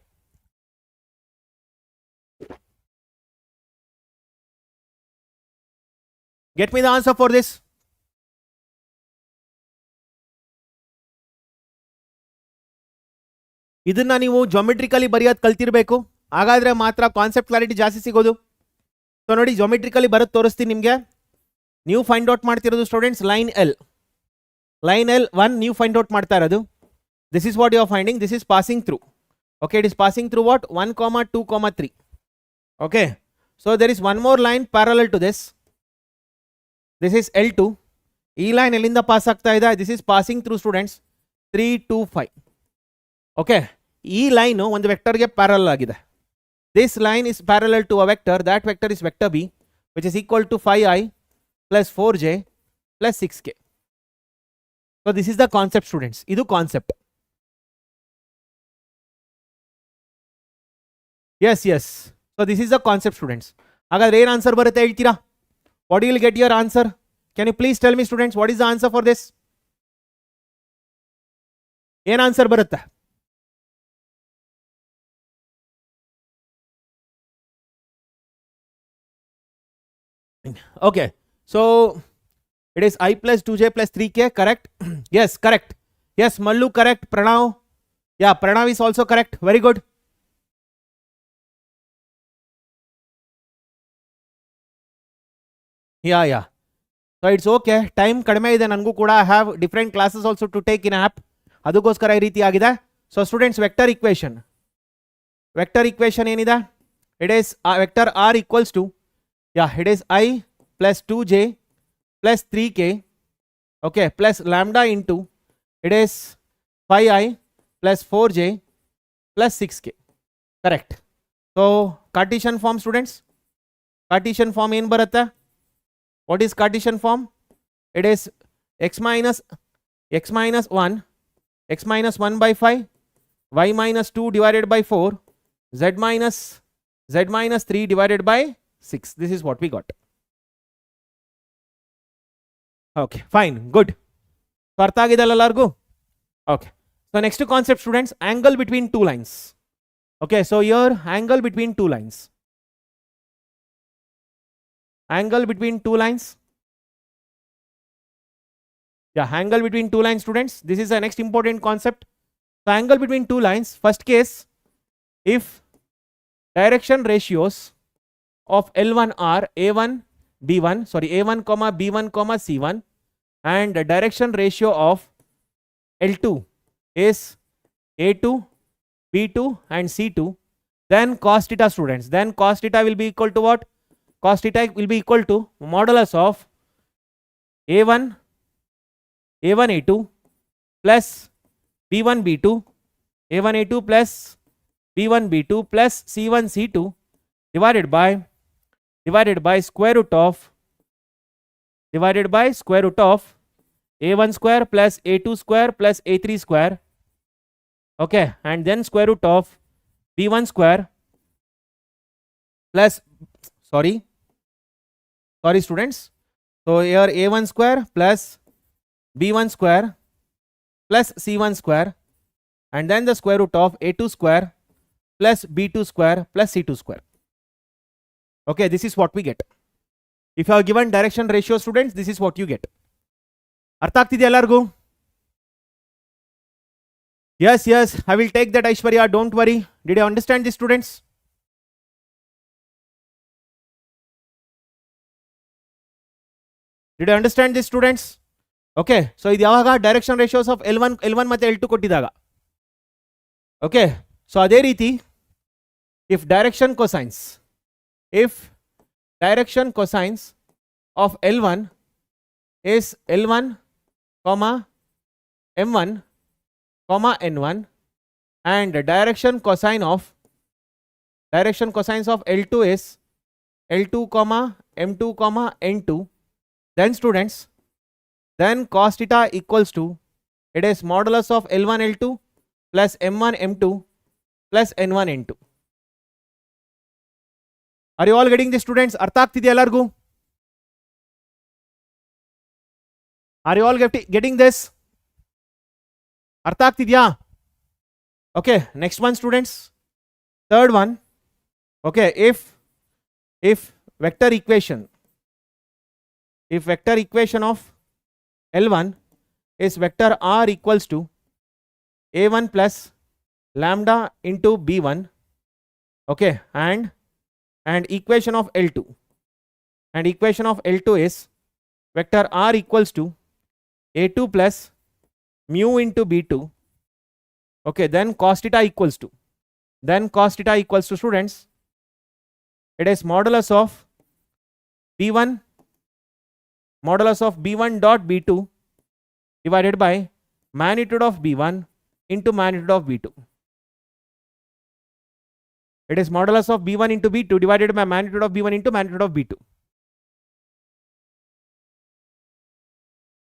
B: Get me the answer for this. ಇದನ್ನ ನೀವು ಜಾಮೆಟ್ರಿಕಲಿ ಬರೆಯೋದು ಕಲ್ತಿರ್ಬೇಕು, ಹಾಗಾದ್ರೆ ಮಾತ್ರ concept clarity ಜಾಸ್ತಿ ಸಿಗೋದು. So ನೋಡಿ, ಜಾಮೆಟ್ರಿಕಲಿ ಬರೋದು ತೋರಿಸ್ತೀನಿ ನಿಮಗೆ. ನೀವು ಫೈಂಡ್ ಔಟ್ ಮಾಡ್ತಿರೋದು ಸ್ಟೂಡೆಂಟ್ಸ್ ಲೈನ್ ಎಲ್ 1 ನೀವು ಫೈಂಡ್ ಔಟ್ ಮಾಡ್ತಾ ಇರೋದು. This is what you are finding. This is passing through. Okay, it is passing through what 1, 2, 3. Okay, so there is one more line parallel to this. This is L2. ಈ line ಎಲ್ಲಿಂದ pass ಆಗ್ತಾ ಇದೆ? This is passing through students 3, 2, 5. Okay, ಈ line ಒಂದು ವೆಕ್ಟರ್ಗೆ parallel ಆಗಿದೆ. This line is parallel to a vector. That vector is vector b which is equal to 5i plus 4j plus 6k. So this is the concept, students. Idu concept. Yes. So this is the concept, students. Hagadre ಏನು answer ಬರುತ್ತೆ ಹೇಳ್ತೀರಾ? What you will get your answer? Can you please tell me, students, what is the answer for this? ಏನು answer ಬರುತ್ತೆ? Okay, so it is I plus 2j plus 3k, correct? Yes, correct. Yes, Mallu, correct. Pranav, yeah, Pranav is also correct. Very good. Yeah, so it's okay. Time kadme ide nangu kuda. I have different classes also to take in app. Adukoskara ee ರೀತಿ ಆಗಿದೆ. So students, vector equation ಏನida? It is vector r equals to, yeah, it is I plus 2j plus 3k, okay, plus lambda into, it is 5i plus 4j plus 6k. Correct. So Cartesian form, students. Cartesian form ಏನು ಬರುತ್ತೆ? What is Cartesian form? It is x minus 1 by 5, y minus 2 divided by 4, z minus 3 divided by 6. This is what we got. Okay, fine, good. So ಅರ್ಥ ಆಗಿದಲ್ಲ ಎಲ್ಲರಿಗೂ? Okay, so next concept, students, angle between two lines. Okay, so here angle between two lines. Angle between two lines. Yeah, angle between two lines, students. This is the next important concept. So angle between two lines, first case, if direction ratios of L1 are A1, comma B1, comma C1, and the direction ratio of L2 is A2, B2 and C2, then cos theta, students. Then cos theta will be equal to what? Cos theta will be equal to modulus of A1 A2 plus B1 B2, A1 A2 plus B1 B2 plus C1 C2 divided by square root of A1 square plus A2 square plus A3 square. Okay, and then square root of B1 square plus, sorry students, so here A1 square plus B1 square plus C1 square, and then the square root of A2 square plus B2 square plus C2 square. Okay, this is what we get. If you are given direction ratio, students, this is what you get. ಅರ್ಥ ಆಗ್ತಿದೆಯಾ ಎಲ್ಲರಿಗೂ? Yes, I will take that, Aishwarya, don't worry. Did you understand this, students? Did you understand this, students? Okay, so ಇದು ಯಾವಾಗ direction ratios of L1 ಮತ್ತೆ L2 ಕೊಟ್ಟಿದಾಗ. Okay, so ಅದೇ ರೀತಿ if direction cosines of L1 is L1 comma M1 comma N1, and direction cosines of L2 is L2 comma M2 comma N2, then students, then cos theta equals to, it is modulus of L1 L2 plus M1 M2 plus N1 N2. Are you all getting this, students? ಅರ್ಥ ಆಗ್ತಿದೆಯಾ ಎಲ್ಲರಿಗೂ? Are you all getting this? ಅರ್ಥ ಆಗ್ತಿದೆಯಾ? Okay, next one, students. Third one. Okay, if vector equation of L1 is vector R equals to A1 plus lambda into B1, okay, and equation of L2 is vector R equals to A2 plus mu into B2, okay, then cos theta equals to students, it is modulus of B1 dot B2 divided by magnitude of B1 into magnitude of B2. It is modulus of B1 into B2 divided by magnitude of B1 into magnitude of B2.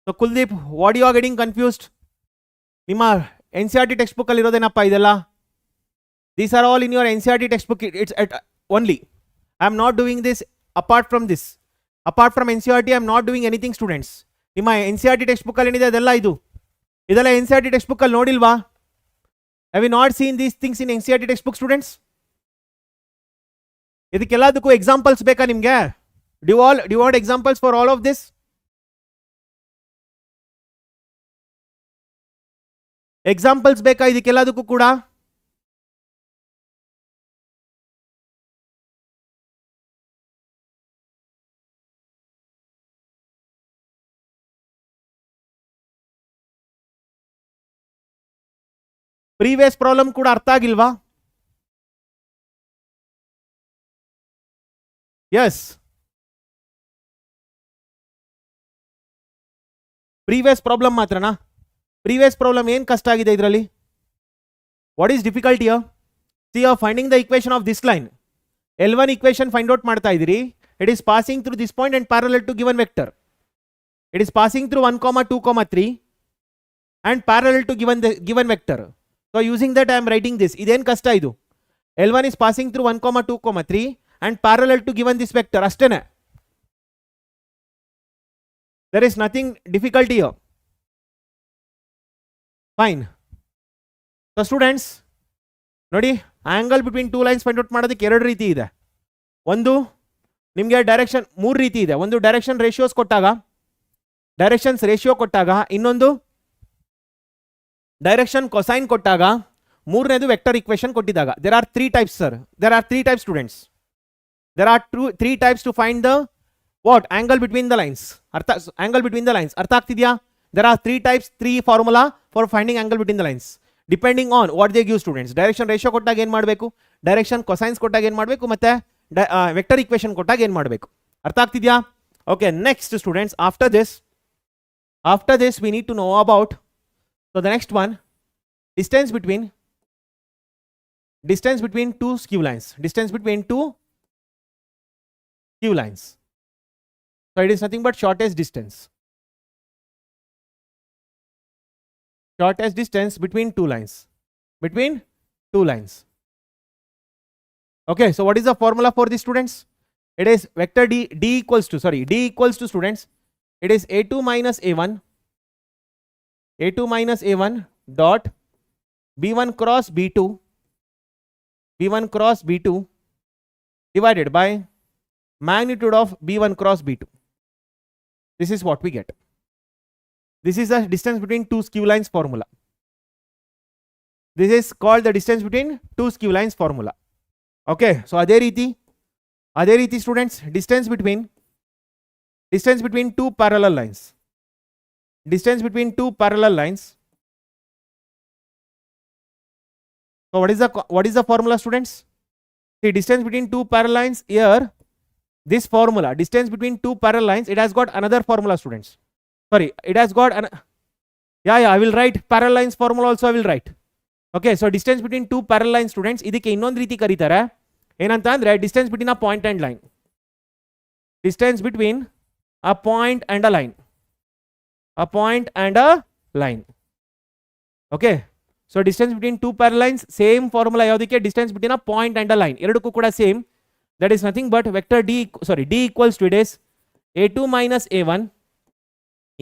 B: So Kuldeep, what you are getting confused? ನಿಮ್ಮ NCERT textbook ಅಲ್ಲಿ ಇರೋದೇನಪ್ಪ ಇದೆಲ್ಲ? These are all in your NCERT textbook. It's at only. I am not doing this apart from this. Apart from NCERT, I am not doing anything, students. ನಿಮ್ಮ NCERT textbook ಅಲ್ಲಿ ಏನಿದೆ ಅದೆಲ್ಲ ಇದೆಲ್ಲ NCERT textbook ಅಲ್ಲಿ ನೋಡಿಲ್ವಾ? Have you not seen these things in NCERT textbook, students? ಇದಕ್ಕೆಲ್ಲದಕ್ಕೂ examples ಬೇಕಾ ನಿಮಗೆ? Do you want examples for all of this? Examples ಬೇಕಾ ಇದಕ್ಕೆಲ್ಲದಕ್ಕೂ ಕೂಡ? ಪ್ರೀವಿಯಸ್ ಪ್ರಾಬ್ಲಮ್ ಕೂಡ ಅರ್ಥ ಆಗಿಲ್ವಾ? ಎಸ್, ಪ್ರೀವಿಯಸ್ ಪ್ರಾಬ್ಲಮ್ ಮಾತ್ರನಾ? ಪ್ರೀವಿಯಸ್ ಪ್ರಾಬ್ಲಮ್ ಏನು ಕಷ್ಟ ಆಗಿದೆ ಇದರಲ್ಲಿ? What is difficult here? See are finding the equation of this line. L1 equation find out ಮಾಡ್ತಾ ಇದ್ದೀರಿ. It is passing through this point and parallel to given vector. It is passing through 1, 2, 3 and parallel to given vector. So using that I am writing this. Iden kasta idu. L1 is passing through 1, 2, 3 and parallel to given this vector. Ashtene. There is nothing difficult here. Fine. So students, ನೋಡಿ angle between two lines find out ಮಾಡೋದಕ್ಕೆ ಎರಡು ರೀತಿ ಇದೆ. ಒಂದು ನಿಮಗೆ direction ಮೂರು ರೀತಿ ಇದೆ. ಒಂದು ಡೈರೆಕ್ಷನ್ ರೇಷಿಯೋಸ್ ಕೊಟ್ಟಾಗ, ಡೈರೆಕ್ಷನ್ಸ್ ರೇಷಿಯೋ ಕೊಟ್ಟಾಗ, ಇನ್ನೊಂದು ಡೈರೆಕ್ಷನ್ ಕೊಸೈನ್ ಕೊಟ್ಟಾಗ, ಮೂರನೇದು ವೆಕ್ಟರ್ ಇಕ್ವೇಷನ್ ಕೊಟ್ಟಿದ್ದಾಗ. There are 3 types sir. There are 3 types students. There are 3 types to find the what? Angle between the lines. Angle between the lines. ಅರ್ಥ ಆಗ್ತಿದ್ಯಾ? There are 3 types, 3 formula for finding angle between the lines. Depending on what they give students. Direction ratio ಕೊಟ್ಟಾಗ ಏನು ಮಾಡಬೇಕು, direction cosines ಕೊಟ್ಟಾಗ ಏನು ಮಾಡಬೇಕು, ಮತ್ತೆ vector equation ಕೊಟ್ಟಾಗ ಏನು ಮಾಡಬೇಕು. ಅರ್ಥ ಆಗ್ತಿದ್ಯಾ? Okay, next students, after this we need to know about, so the next one, distance between distance between two skew lines. Distance between two skew lines. So it is nothing but shortest distance. Shortest distance between two lines. Between two lines. Okay, so what is the formula for the students? It is vector D equals to students, it is A2 minus A1 dot B1 cross B2 divided by magnitude of B1 cross B2. This is what we get. This is the distance between two skew lines formula. This is called the distance between two skew lines formula. Okay, so ಅದೇ ರೀತಿ students, distance between two parallel lines. Distance between two parallel lines. So what is the formula, students? See, distance between two parallel lines, here this formula, distance between two parallel lines, it has got another formula, students. Sorry, it has got I will write parallel lines formula also, I will write. Okay, so distance between two parallel lines, students, ಇದಕ್ಕೆ ಇನ್ನೊಂದು ರೀತಿ ಕರೀತಾರೆ ಏನಂತ ಅಂದ್ರೆ distance between a point and line. Distance between a point and a line. A point and a line. Okay, so distance between two parallel lines, same formula ಯಾವುದಕ್ಕೆ, distance between a point and a line, ಎರಡಕ್ಕೂ ಕೂಡ same. That is nothing but vector D equals to, it is A2 minus A1.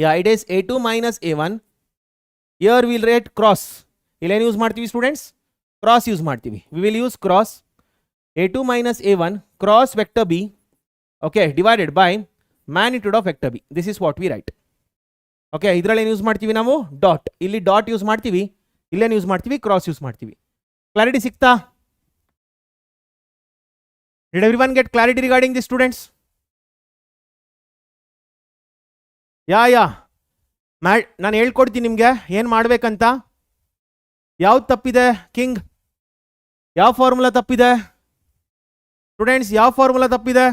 B: Yeah, it is A2 minus A1. Here we will write cross. ಇಲ್ಲಿ ಏನು use ಮಾಡ್ತೀವಿ students? Cross use ಮಾಡ್ತೀವಿ. We will use cross A2 minus A1 cross vector B, okay, divided by magnitude of vector B. This is what we write. Okay, ಇದರಲ್ಲಿ ಏನು use ಮಾಡ್ತೀವಿ ನಾವು? Dot. ಇಲ್ಲಿ dot use ಮಾಡ್ತೀವಿ, ಇಲ್ಲೇನು use ಮಾಡ್ತೀವಿ? Cross use ಮಾಡ್ತೀವಿ. ಕ್ಲಾರಿಟಿ ಸಿಕ್ತಾ? Did everyone get clarity regarding this, students? ನಾನು ಹೇಳ್ಕೊಡ್ತೀನಿ ನಿಮಗೆ ಏನು ಮಾಡಬೇಕಂತ. ಯಾವ್ದು ತಪ್ಪಿದೆ ಕಿಂಗ್? ಯಾವ ಫಾರ್ಮುಲಾ ತಪ್ಪಿದೆ ಸ್ಟೂಡೆಂಟ್ಸ್? ಯಾವ ಫಾರ್ಮುಲಾ ತಪ್ಪಿದೆ?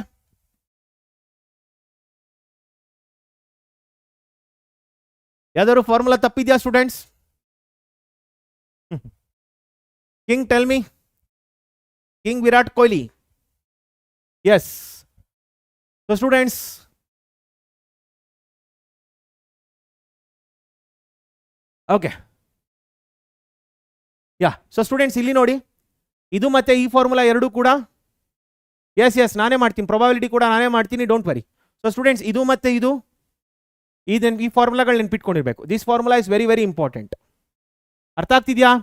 B: ಯಾವ್ದಾದ್ರು ಫಾರ್ಮುಲಾ ತಪ್ಪಿದ್ಯಾ students? King tell me. King Virat Kohli. Yes. So students, okay, yeah, so students ಇಲ್ಲಿ ನೋಡಿ, ಇದು ಮತ್ತೆ ಈ ಫಾರ್ಮುಲಾ ಎರಡು ಕೂಡ ಎಸ್ ನಾನೇ ಮಾಡ್ತೀನಿ, ಪ್ರೊಬಬಿಲಿಟಿ ಕೂಡ ನಾನೇ ಮಾಡ್ತೀನಿ, ಡೋಂಟ್ ವರಿ. ಸೊ ಸ್ಟೂಡೆಂಟ್ಸ್, ಇದು ಮತ್ತೆ ಇದು ಈ ಫಾರ್ಮುಲಾಗಳು ನೆನ್ಪಿಟ್ಕೊಂಡಿರ್ಬೇಕು. This formula is very very important. ಅರ್ಥ ಆಗ್ತಿದ್ಯಾ?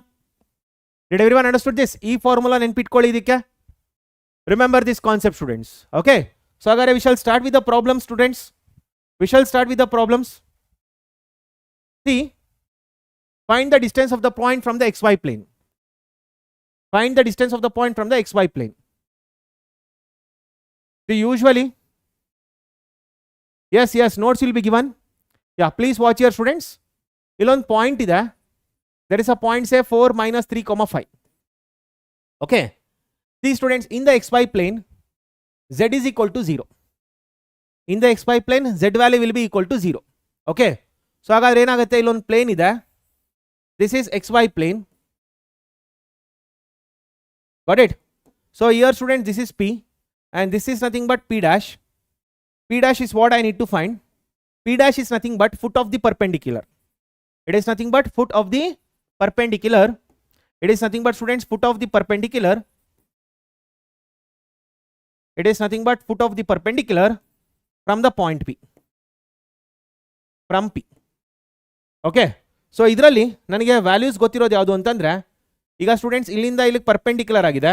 B: Did everyone understood this? ಈ ಫಾರ್ಮುಲಾ ನೆನ್ಪಿಟ್ಕೊಳ್ಳಿ ಇದಕ್ಕೆ. Remember this concept, students. Okay, so agare we shall start with the problems, students. We shall start with the problems. See, find the distance of the point from the xy plane. Find the distance of the point from the xy plane. So usually, yes, notes will be given. Yeah, please watch here, students. Illon point ide. There is a point, say 4 minus 3, 5. Okay. See students, in the xy plane, z is equal to 0. In the xy plane, z value will be equal to 0. Okay. So ಹಾಗಾದ್ರೆ ಏನಾಗುತ್ತೆ, ಇಲ್ಲೊಂದು plane ಇದೆ. This is xy plane. Got it? So here students, this is P and this is nothing but P dash. P dash is what I need to find. P dash is nothing but foot of the perpendicular. It is nothing but foot of the perpendicular. It is nothing but students, foot of the perpendicular. It is nothing but foot of the perpendicular from the point P. From P. Okay. So ಇದರಲ್ಲಿ ನನಗೆ values ಗೊತ್ತಿರೋದು ಯಾವುದು ಅಂತಂದ್ರೆ, ಈಗ students ಇಲ್ಲಿಂದ ಇಲ್ಲಿಗೆ perpendicular ಆಗಿದೆ.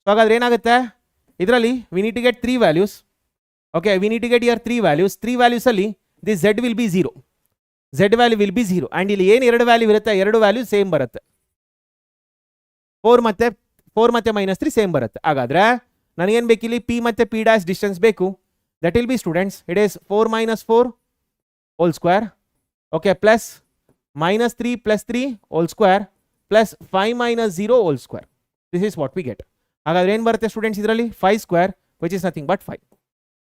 B: So ಹಾಗಾದ್ರೆ ಏನಾಗುತ್ತೆ, ಇದರಲ್ಲಿ we need to get 3 values. Okay, we need to get here 3 values. 3 values ಅಲ್ಲಿ the z will be 0. z value will be 0 and ಇಲ್ಲಿ ಏನು ಎರಡು ವ್ಯಾಲ್ಯೂ ಇರುತ್ತೆ, ಎರಡು ವ್ಯಾಲ್ಯೂ ಸೇಮ್ ಬರುತ್ತೆ. 4 ಮತ್ತೆ -3 ಸೇಮ್ ಬರುತ್ತೆ. ಹಾಗಾದ್ರೆ ನನಗೇನು ಬೇಕಿಲ್ಲಿ, ಪಿ ಮತ್ತು ಪಿ ಡ್ಯಾಶ್ ಡಿಸ್ಟೆನ್ಸ್ ಬೇಕು. That will be students, it is 4 minus 4 whole square. Okay, plus -3 plus 3 whole square plus 5 minus 0 whole square. This is what we get. ಹಾಗಾದ್ರೆ ಏನು ಬರುತ್ತೆ ಸ್ಟೂಡೆಂಟ್ಸ್ ಇದರಲ್ಲಿ? 5 square, which is nothing but 5.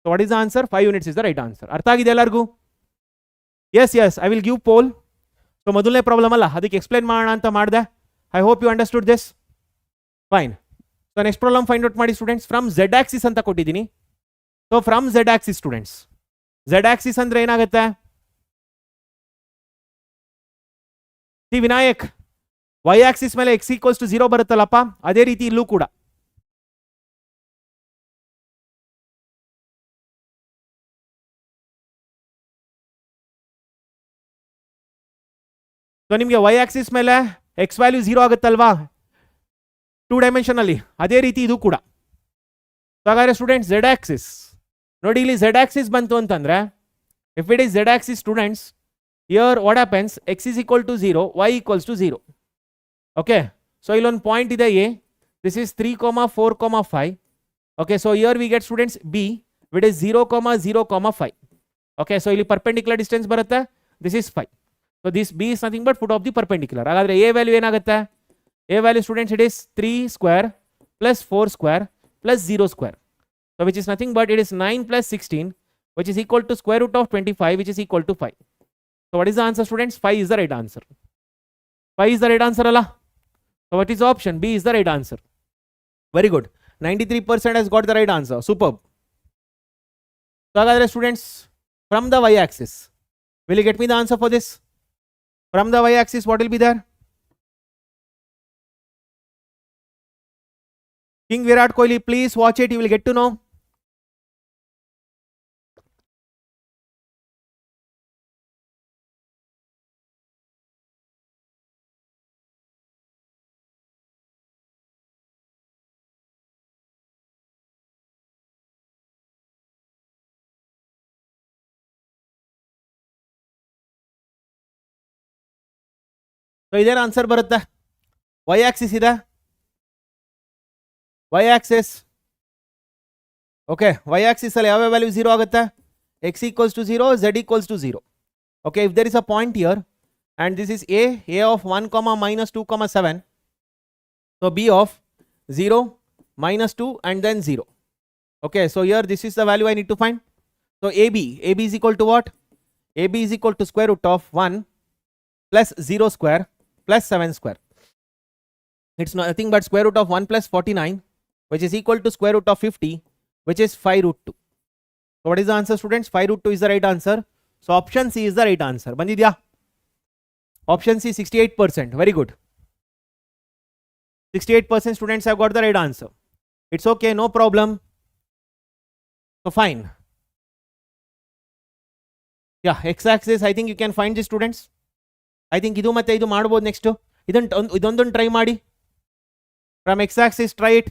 B: So what is the answer? 5 units is the right answer. ಅರ್ಥ ಆಗಿದೆ ಎಲ್ಲರಿಗೂ? Yes, I will give poll. So ಮೊದಲನೇ problem ಅಲ್ಲ, ಅದಕ್ಕೆ ಎಕ್ಸ್ಪ್ಲೈನ್ ಮಾಡೋಣ ಅಂತ ಮಾಡಿದೆ. I hope you understood this. Fine. So next problem find out ಮಾಡಿ ಸ್ಟೂಡೆಂಟ್ಸ್. ಫ್ರಮ್ ಝೆಡ್ ಆಕ್ಸಿಸ್ ಅಂತ ಕೊಟ್ಟಿದ್ದೀನಿ. So from Z axis students, Z Axis ಅಂದ್ರೆ ಏನಾಗುತ್ತೆ? ಸಿ ವಿನಾಯಕ್, ವೈ ಆಕ್ಸಿಸ್ ಮೇಲೆ ಎಕ್ಸ್ ಈಕ್ವಲ್ಸ್ ಟು 0 ಬರುತ್ತಲ್ಲಪ್ಪ, ಅದೇ ರೀತಿ ಇಲ್ಲೂ ಕೂಡ. ಸೊ ನಿಮಗೆ ವೈ ಆಕ್ಸಿಸ್ ಮೇಲೆ ಎಕ್ಸ್ ವ್ಯಾಲ್ಯೂ 0 ಆಗುತ್ತಲ್ವಾ 2 ಡೈಮೆನ್ಷನಲ್ಲಿ, ಅದೇ ರೀತಿ ಇದು ಕೂಡ. ಹಾಗಾದ್ರೆ ಸ್ಟೂಡೆಂಟ್ಸ್ ಝೆಡ್ ಆಕ್ಸಿಸ್ ನೋಡಿ, ಇಲ್ಲಿ ಝೆಡ್ ಆಕ್ಸಿಸ್ ಬಂತು ಅಂತಂದ್ರೆ, if it is z axis students, here what happens, x is equal to 0, y equals to 0. Okay, so ಇಲ್ಲೊಂದು ಪಾಯಿಂಟ್ ಇದೆ A, this is 3, 4, 5. Okay, so here we get students B, which is 0, 0, 5. Okay, so ಇಲ್ಲಿ perpendicular distance ಬರುತ್ತೆ, this is 5. So this B is nothing but foot of the perpendicular. ಹಾಗಾದ್ರೆ A value ಏನಾಗುತ್ತೆ? A value students it is 3 square plus 4 square plus 0 square. So which is nothing but it is 9 plus 16, which is equal to square root of 25, which is equal to 5. So what is the answer students? 5 is the right answer. 5 is the right answer Allah. So what is the option? B is the right answer. Very good. 93% has got the right answer. Superb. So hagadre students, from the y axis, will you get me the answer for this? From the y axis what will be there? King Virat Kohli, please watch it, you will get to know. So ಇದೇನ answer ಬರುತ್ತೆ? y axis ಇದೆ, y axis. Okay, y axis ಅಲ್ಲಿ ಯಾವ value 0 ಆಗುತ್ತೆ? x equals to 0, z equals to 0. Okay, if there is a point here and this is a of 1, minus 2, 7. So b of 0, minus 2 and then 0. Okay, so here this is the value I need to find. So ab is equal to what? ab is equal to square root of 1 plus 0 square plus 7 square. It's nothing but square root of 1 plus 49, which is equal to square root of 50, which is 5 root 2. So what is the answer students? 5 root 2 is the right answer. So option C is the right answer. Bandidya? Option C 68%. Very good. 68% students have got the right answer. It's okay, no problem. So fine. Yeah, x-axis I think you can find this students. I think idu matte idu ಮಾಡಬಹುದು next. ಇದೊಂದು try ಮಾಡಿ. From x-axis try it.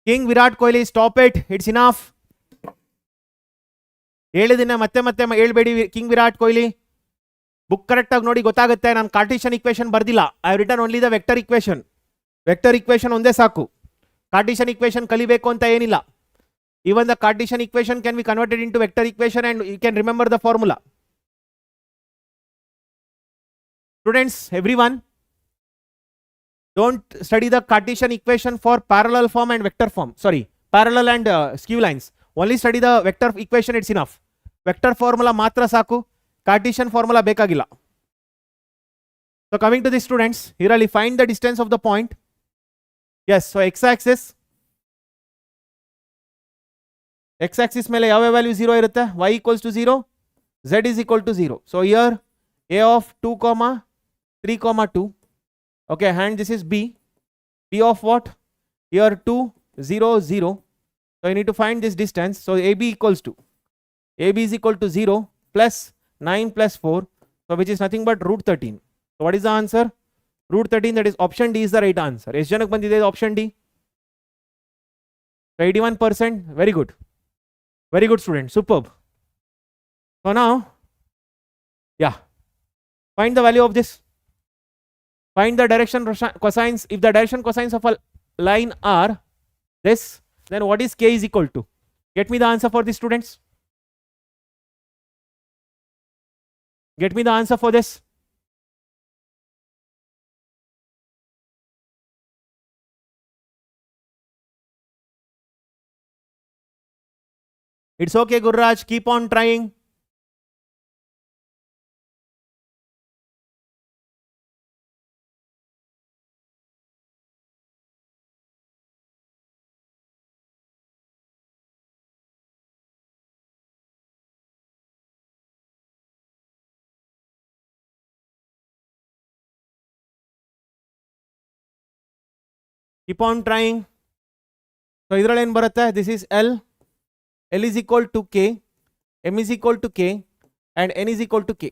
B: King Virat Kohli, stop it. It's enough. ಹೇಳಿದಿನ ಮತ್ತೆ ಹೇಳ್ಬೇಡಿ king Virat Kohli. Book correct ಆಗಿ ನೋಡಿ ಗೊತ್ತಾಗುತ್ತೆ. ನಾನು ಕಾರ್ಟಿಷಿಯನ್ ಇಕ್ವೇಷನ್ ಬರ್ದಿಲ್ಲ. I return only the vector equation. Vector equation ಒಂದೇ ಸಾಕು. ಕಾರ್ಟಿಷಿಯನ್ ಇಕ್ವೇಷನ್ ಕಲಿಬೇಕು ಅಂತ ಏನಿಲ್ಲ. Even the Cartesian equation can be converted into vector equation and you can remember the formula. Students, everyone, don't study the Cartesian equation for parallel form and vector form. Sorry, parallel and skew lines. Only study the vector equation, it's enough. Vector formula matra saku, Cartesian formula bekagilla. So coming to this students, here I'll find the distance of the point. Yes, so x-axis. x-axis ಮೇಲೆ ಯಾವ value 0 ಇರುತ್ತೆ? y equals to 0, z is equal to 0. So here a of 2, 3, 2. Okay, and this is b. b of what? Here 2, 0, 0. So you need to find this distance. So ab equals to, ab is equal to 0 plus 9 plus 4. So which is nothing but root 13. So what is the answer? Root 13, that is option D is the right answer. ಎಷ್ಟು ಜನಕ್ಕೆ ಬಂದಿದೆ option D? 81%. Very good. Very good student, superb. So now, yeah, find the value of this. Find the direction cosines. If the direction cosines of a line are this, then what is k is equal to? Get me the answer for this students. Get me the answer for this. It's okay, Gurraj, keep on trying. Keep on trying. So idರಲ್ಲಿ ಏನು ಬರುತ್ತೆ? This is L. L is equal to K. M is equal to K. And N is equal to K.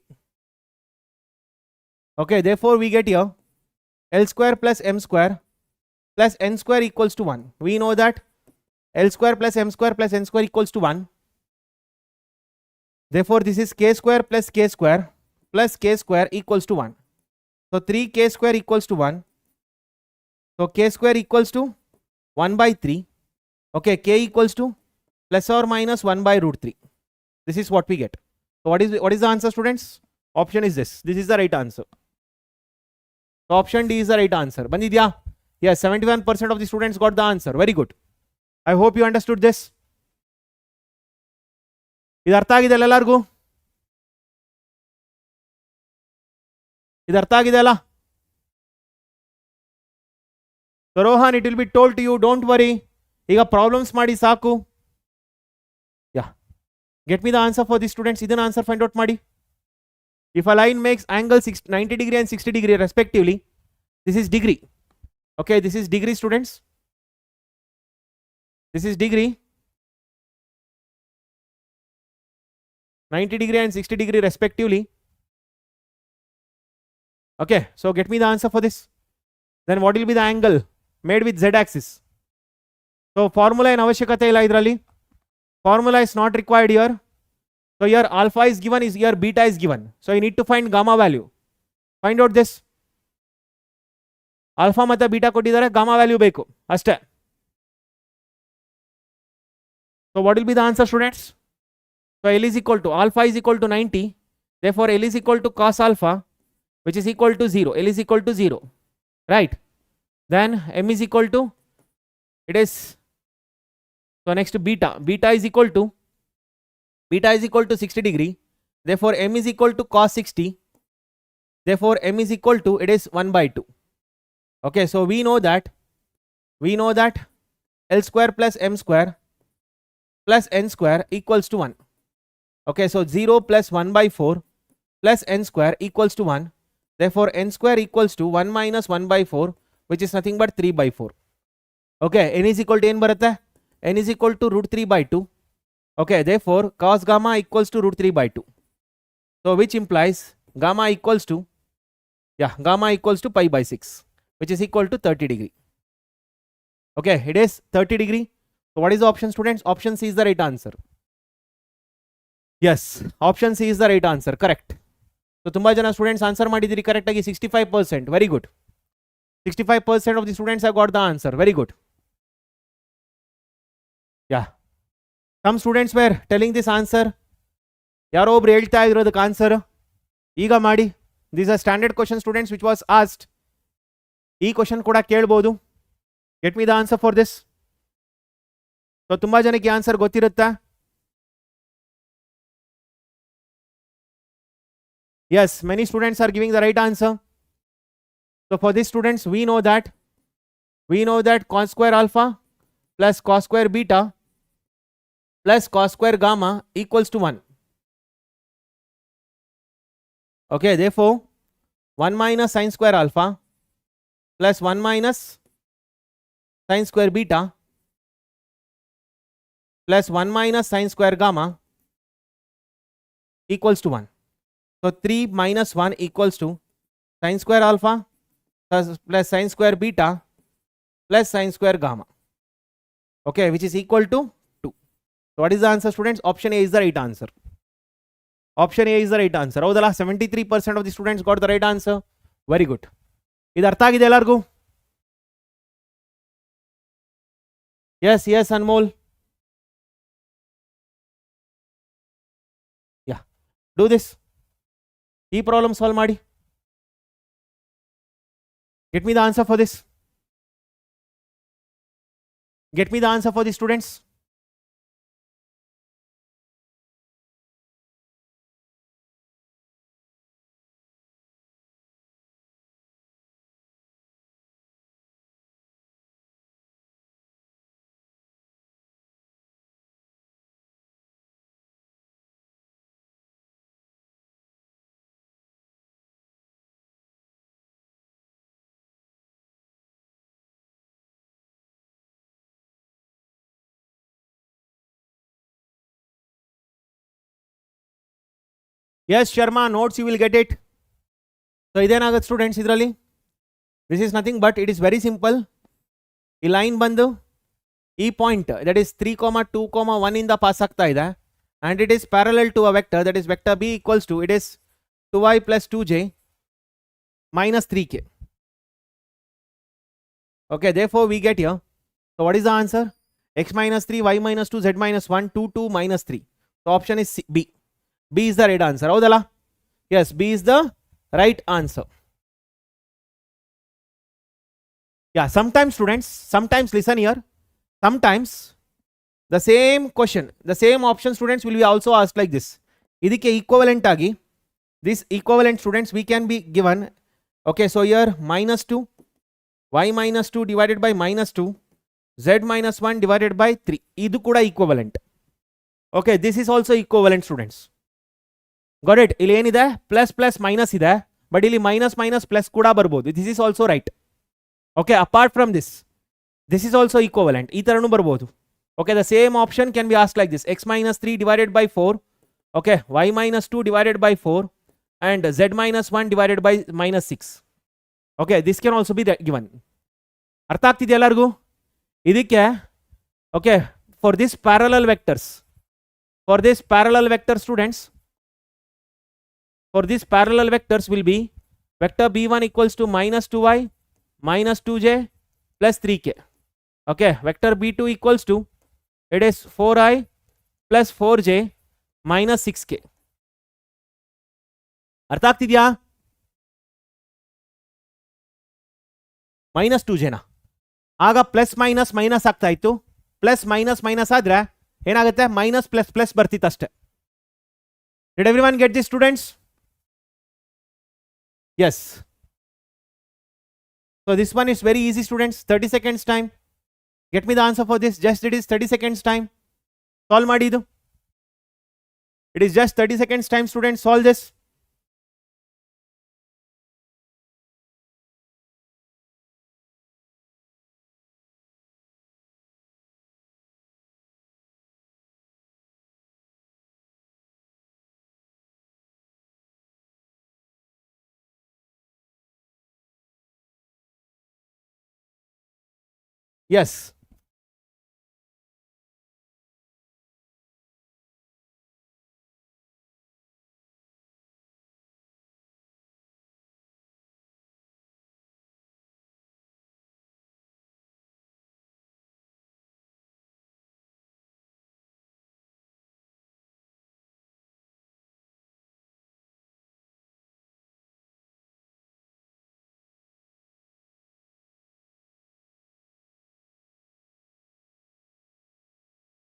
B: Okay, therefore we get here L square plus M square plus N square equals to 1. We know that L square plus M square plus N square equals to 1. Therefore this is K square plus K square equals to 1. So 3K square equals to 1. So K square equals to 1 by 3. Okay, K equals to plus or minus 1 by root 3. This is what we get. So what is the answer, students? Option is this. This is the right answer. So option D is the right answer. Bandidya? Yes, 71% of the students got the answer. Very good. I hope you understood this. ಇದು ಅರ್ಥ ಆಗಿದೆ ಎಲ್ಲರಿಗೂ? ಇದು ಅರ್ಥ ಆಗಿದೆ ಅಲ್ಲ? So Rohan, it will be told to you, don't worry. ಈಗ problems ಮಾಡಿ ಸಾಕು. Yeah. Get me the answer for the students. ಇದನ್ನ ಆನ್ಸರ್ ಫೈಂಡ್ ಔಟ್ ಮಾಡಿ. If a line makes angle 90 degree and 60 degree respectively, this is degree. Okay, this is degree, students. This is degree. 90 degree and 60 degree respectively. Okay, so get me the answer for this. Then what will be the angle made with z axis? So formula in avashyakate illa idralli. Formula is not required here. So here alpha is given, is here beta is given. So you need to find gamma value. Find out this. Alpha ಮತ್ತೆ beta ಕೊಟ್ಟಿದ್ದಾರೆ, gamma value ಬೇಕು ಅಷ್ಟೇ. So what will be the answer, students? So L is equal to, alpha is equal to 90. Therefore L is equal to cos alpha, which is equal to 0. L is equal to 0. Right? Then M is equal to, it is, so next beta. Beta is equal to 60 degree. Therefore M is equal to cos 60. Therefore M is equal to, it is 1 by 2. Okay, so we know that L square plus M square plus N square equals to 1. Okay, so 0 plus 1 by 4 plus N square equals to 1. Therefore N square equals to 1 minus 1 by 4, which is nothing but 3 by 4. Okay, N is equal to, ಏನು ಬರುತ್ತೆ? N is equal to root 3 by 2. Okay, therefore cos gamma equals to root 3 by 2. So which implies gamma equals to pi by 6, which is equal to 30 degree. Okay, it is 30 degree. So what is the option, students? Option C is the right answer. Yes, option C is the right answer. Correct. So ತುಂಬಾ ಜನ students answer ಮಾಡಿದಿರಿ correct ಆಗಿ. 65%. Very good. 65% of the students have got the answer. Very good. Yeah. Some students were telling this answer. ಯಾರೋ ಒಬ್ರು ಹೇಳ್ತಾ ಇದ್ರು ಅದಕ್ಕೆ answer. ಈಗ ಮಾಡಿ. These are standard question, students, which was asked. ಈ ಕ್ವಶನ್ ಕೂಡ ಕೇಳಬಹುದು. Get me the answer for this. So ತುಂಬಾ ಜನಕ್ಕೆ answer ಗೊತ್ತಿರುತ್ತಾ? Yes, many students are giving the right answer. So for these students, we know that cos square alpha plus cos square beta plus cos square gamma equals to 1. Okay, therefore 1 minus sin square alpha plus 1 minus sin square beta plus 1 minus sin square gamma equals to 1. So 3 minus 1 equals to sin square alpha plus sin square beta plus sin square gamma. Okay, which is equal to 2. So what is the answer, students? Option A is the right answer. Option A is the right answer. ಹೌದಲ್ಲ? 73% of the students got the right answer. Very good. ಇದು ಅರ್ಥ ಆಗಿದೆ ಎಲ್ಲರಿಗೂ? Yes, Anmol. Yeah. Do this. ಈ problem solve ಮಾಡಿ. Get me the answer for this. Get me the answer for the students.
A: Yes, Sharma, notes you will get it. So idenagate students idralli. This is nothing but it is very simple. ಈ line ಬಂದು ಈ point that is 3,2,1 ಇಂದ pass ಆಗ್ತಾ ಇದೆ and it is parallel to a vector, that is vector b equals to, it is 2i plus 2j minus 3k. Okay, therefore we get here, so what is the answer? X minus 3, y minus 2, z minus 1, 2, 2 minus 3. So option is C, B. B is the right answer. Houdala? Yes, B is the right answer. Yeah, sometimes students, sometimes listen here, sometimes the same question, the same option students will be also asked like this. Idikke equivalent agi, this equivalent students we can be given, okay, so here minus 2, y minus 2 divided by minus 2, z minus 1 divided by 3. Idu kuda equivalent. Okay, this is also equivalent students. Got it? Illi enide plus plus minus ide, but illi minus minus plus kuda barbodu. This is also right. Okay, apart from this is also equivalent. Ee taranu barbodu. Okay, the same option can be asked like this: x minus 3 divided by 4, okay, y minus 2 divided by 4, and z minus 1 divided by minus 6. Okay, this can also be given. ಅರ್ಥ ಆಗ್ತಿದೆ ಎಲ್ಲರಿಗೂ? ಇದಕ್ಕೆ okay, for this parallel vectors, students, for this parallel vectors will be vector b1 equals to minus 2y minus 2j plus 3k. Okay, vector b2 equals to, it is 4i plus 4j minus 6k. ಅರ್ಥ ಆಗ್ತಿದ್ಯಾ? minus 2j ನ ಆಗ plus minus minus ಆಗ್ತಾ ಇತ್ತು, plus minus minus ಆದ್ರೆ ಏನಾಗುತ್ತೆ? Minus plus plus ಬರ್ತಿತ್ತು ಅಷ್ಟೇ. Did everyone get this students? Yes. So this one is very easy students. 30 seconds time. Get me the answer for this. Just it is 30 seconds time. Solve ಮಾಡಿದ್ದು. It is just 30 seconds time students. Solve this. Yes.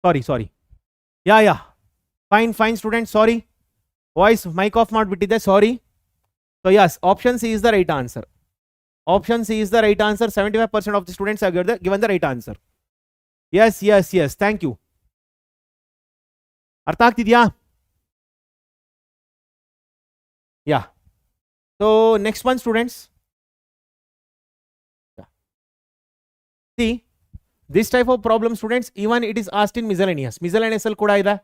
A: Sorry. Yeah. Fine students. Sorry. Voice mic off ಮಾಡ್ಬಿಟ್ಟಿದೆ. Sorry. So yes, option C is the right answer. Option C is the right answer. 75% of the students have given the right answer. Yes. Thank you. ಅರ್ಥ ಆಗ್ತಿದ್ಯಾ? Yeah. So next one students. Yeah. See, this type of problem students, even it is asked in miscellaneous ಅಲ್ಲಿ ಕೂಡ ಇದೆ.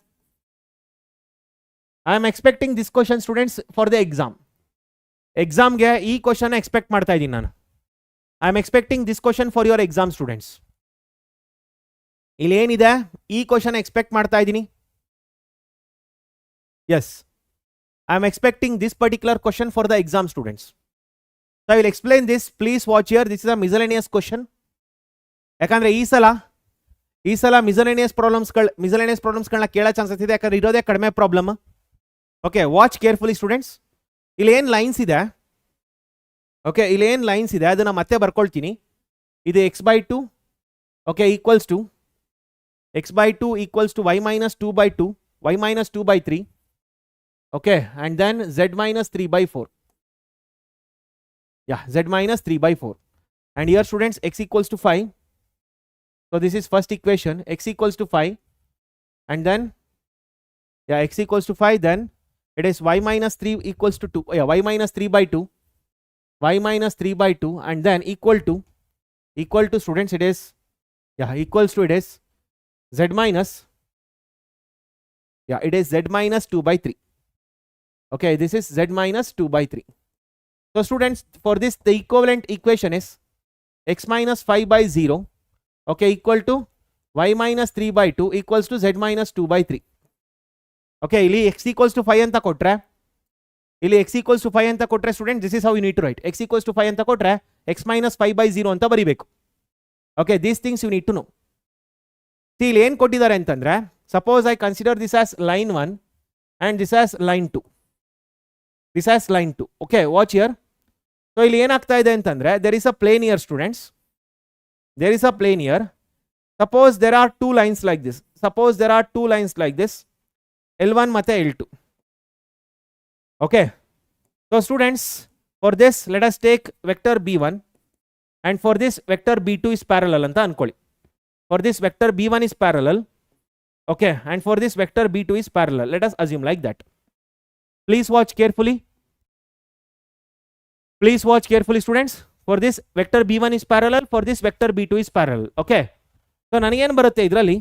A: I am expecting this question students for the exam ಗೆ ಈ question expect ಮಾಡ್ತಾ ಇದ್ದೀನಿ ನಾನು. I am expecting this question for your exam students. ಇಲ್ಲಿ ಏನಿದೆ? ಈ ಕ್ವಶನ್ ಎಕ್ಸ್ಪೆಕ್ಟ್ ಮಾಡ್ತಾ ಇದ್ದೀನಿ. Yes, I am expecting this particular question for the exam students. So I will explain this. Please watch here. This is a miscellaneous question. ಯಾಕಂದ್ರೆ ಈ ಸಲ miscellaneous ಪ್ರಾಬ್ಲಮ್ಸ್ಗಳನ್ನ ಕೇಳೋ chances ಇದೆ, ಯಾಕಂದ್ರೆ ಇರೋದೇ ಕಡಿಮೆ problem. Okay, watch carefully students. ಇಲ್ಲಿ ಏನು ಲೈನ್ಸ್ ಇದೆ, ಓಕೆ, ಇಲ್ಲಿ ಏನು ಲೈನ್ಸ್ ಇದೆ ಅದನ್ನ ಮತ್ತೆ ಬರ್ಕೊಳ್ತೀನಿ. ಇದು x/2, okay, equals to x/2 equals to y minus 2/2, y minus 2/3, okay, and then z minus 3/4. Yeah, z minus 3/4. And here students x equals to 5. So this is first equation, x equals to 5, and then yeah, x equals to 5, then it is y minus 3 equals to 2, yeah, y minus 3/2, y minus 3/2, and then equal to students, it is, yeah, equals to, it is z minus, yeah, it is z minus 2/3.
B: Okay, this is z minus 2 by 3. So students, for this the equivalent equation is x minus 5 by 0, okay, equal to y minus 3 by 2 equals to z minus 2 by 3. Okay, ಇಲ್ಲಿ x equals to 5 ಅಂತ ಕೊಟ್ರೆ, ಇಲ್ಲಿ x equals to 5 ಅಂತ ಕೊಟ್ರೆ student, this is how you need to write. x equals to 5 ಅಂತ ಕೊಟ್ರೆ x minus 5 by 0 ಅಂತ ಬರಿಬೇಕು. Okay, these things you need to know. See, ಇಲ್ಲಿ ಏನು ಕೊಟ್ಟಿದ್ದಾರೆ ಅಂತಂದ್ರೆ, suppose I consider this as line 1 and this as line 2. This as line 2. Okay, watch here. So ಇಲ್ಲಿ ಏನಾಗ್ತಾ ಇದೆ ಅಂತಂದ್ರೆ, there is a plane here students. There is a plane here. Suppose there are two lines like this. Suppose there are two lines like this. L1 ಮತ್ತೆ L2. Okay. So students, for this let us take vector B1 and for this vector B2 is parallel ಅಂತ ಅನ್ಕೊಳ್ಳಿ. For this vector B1 is parallel. Okay, and for this vector B2 is parallel. Let us assume like that. Please watch carefully. Please watch carefully students. For this vector B1 is parallel, for this vector B2 is parallel. Okay. So ನನಗೇನು ಬರುತ್ತೆ ಇದರಲ್ಲಿ,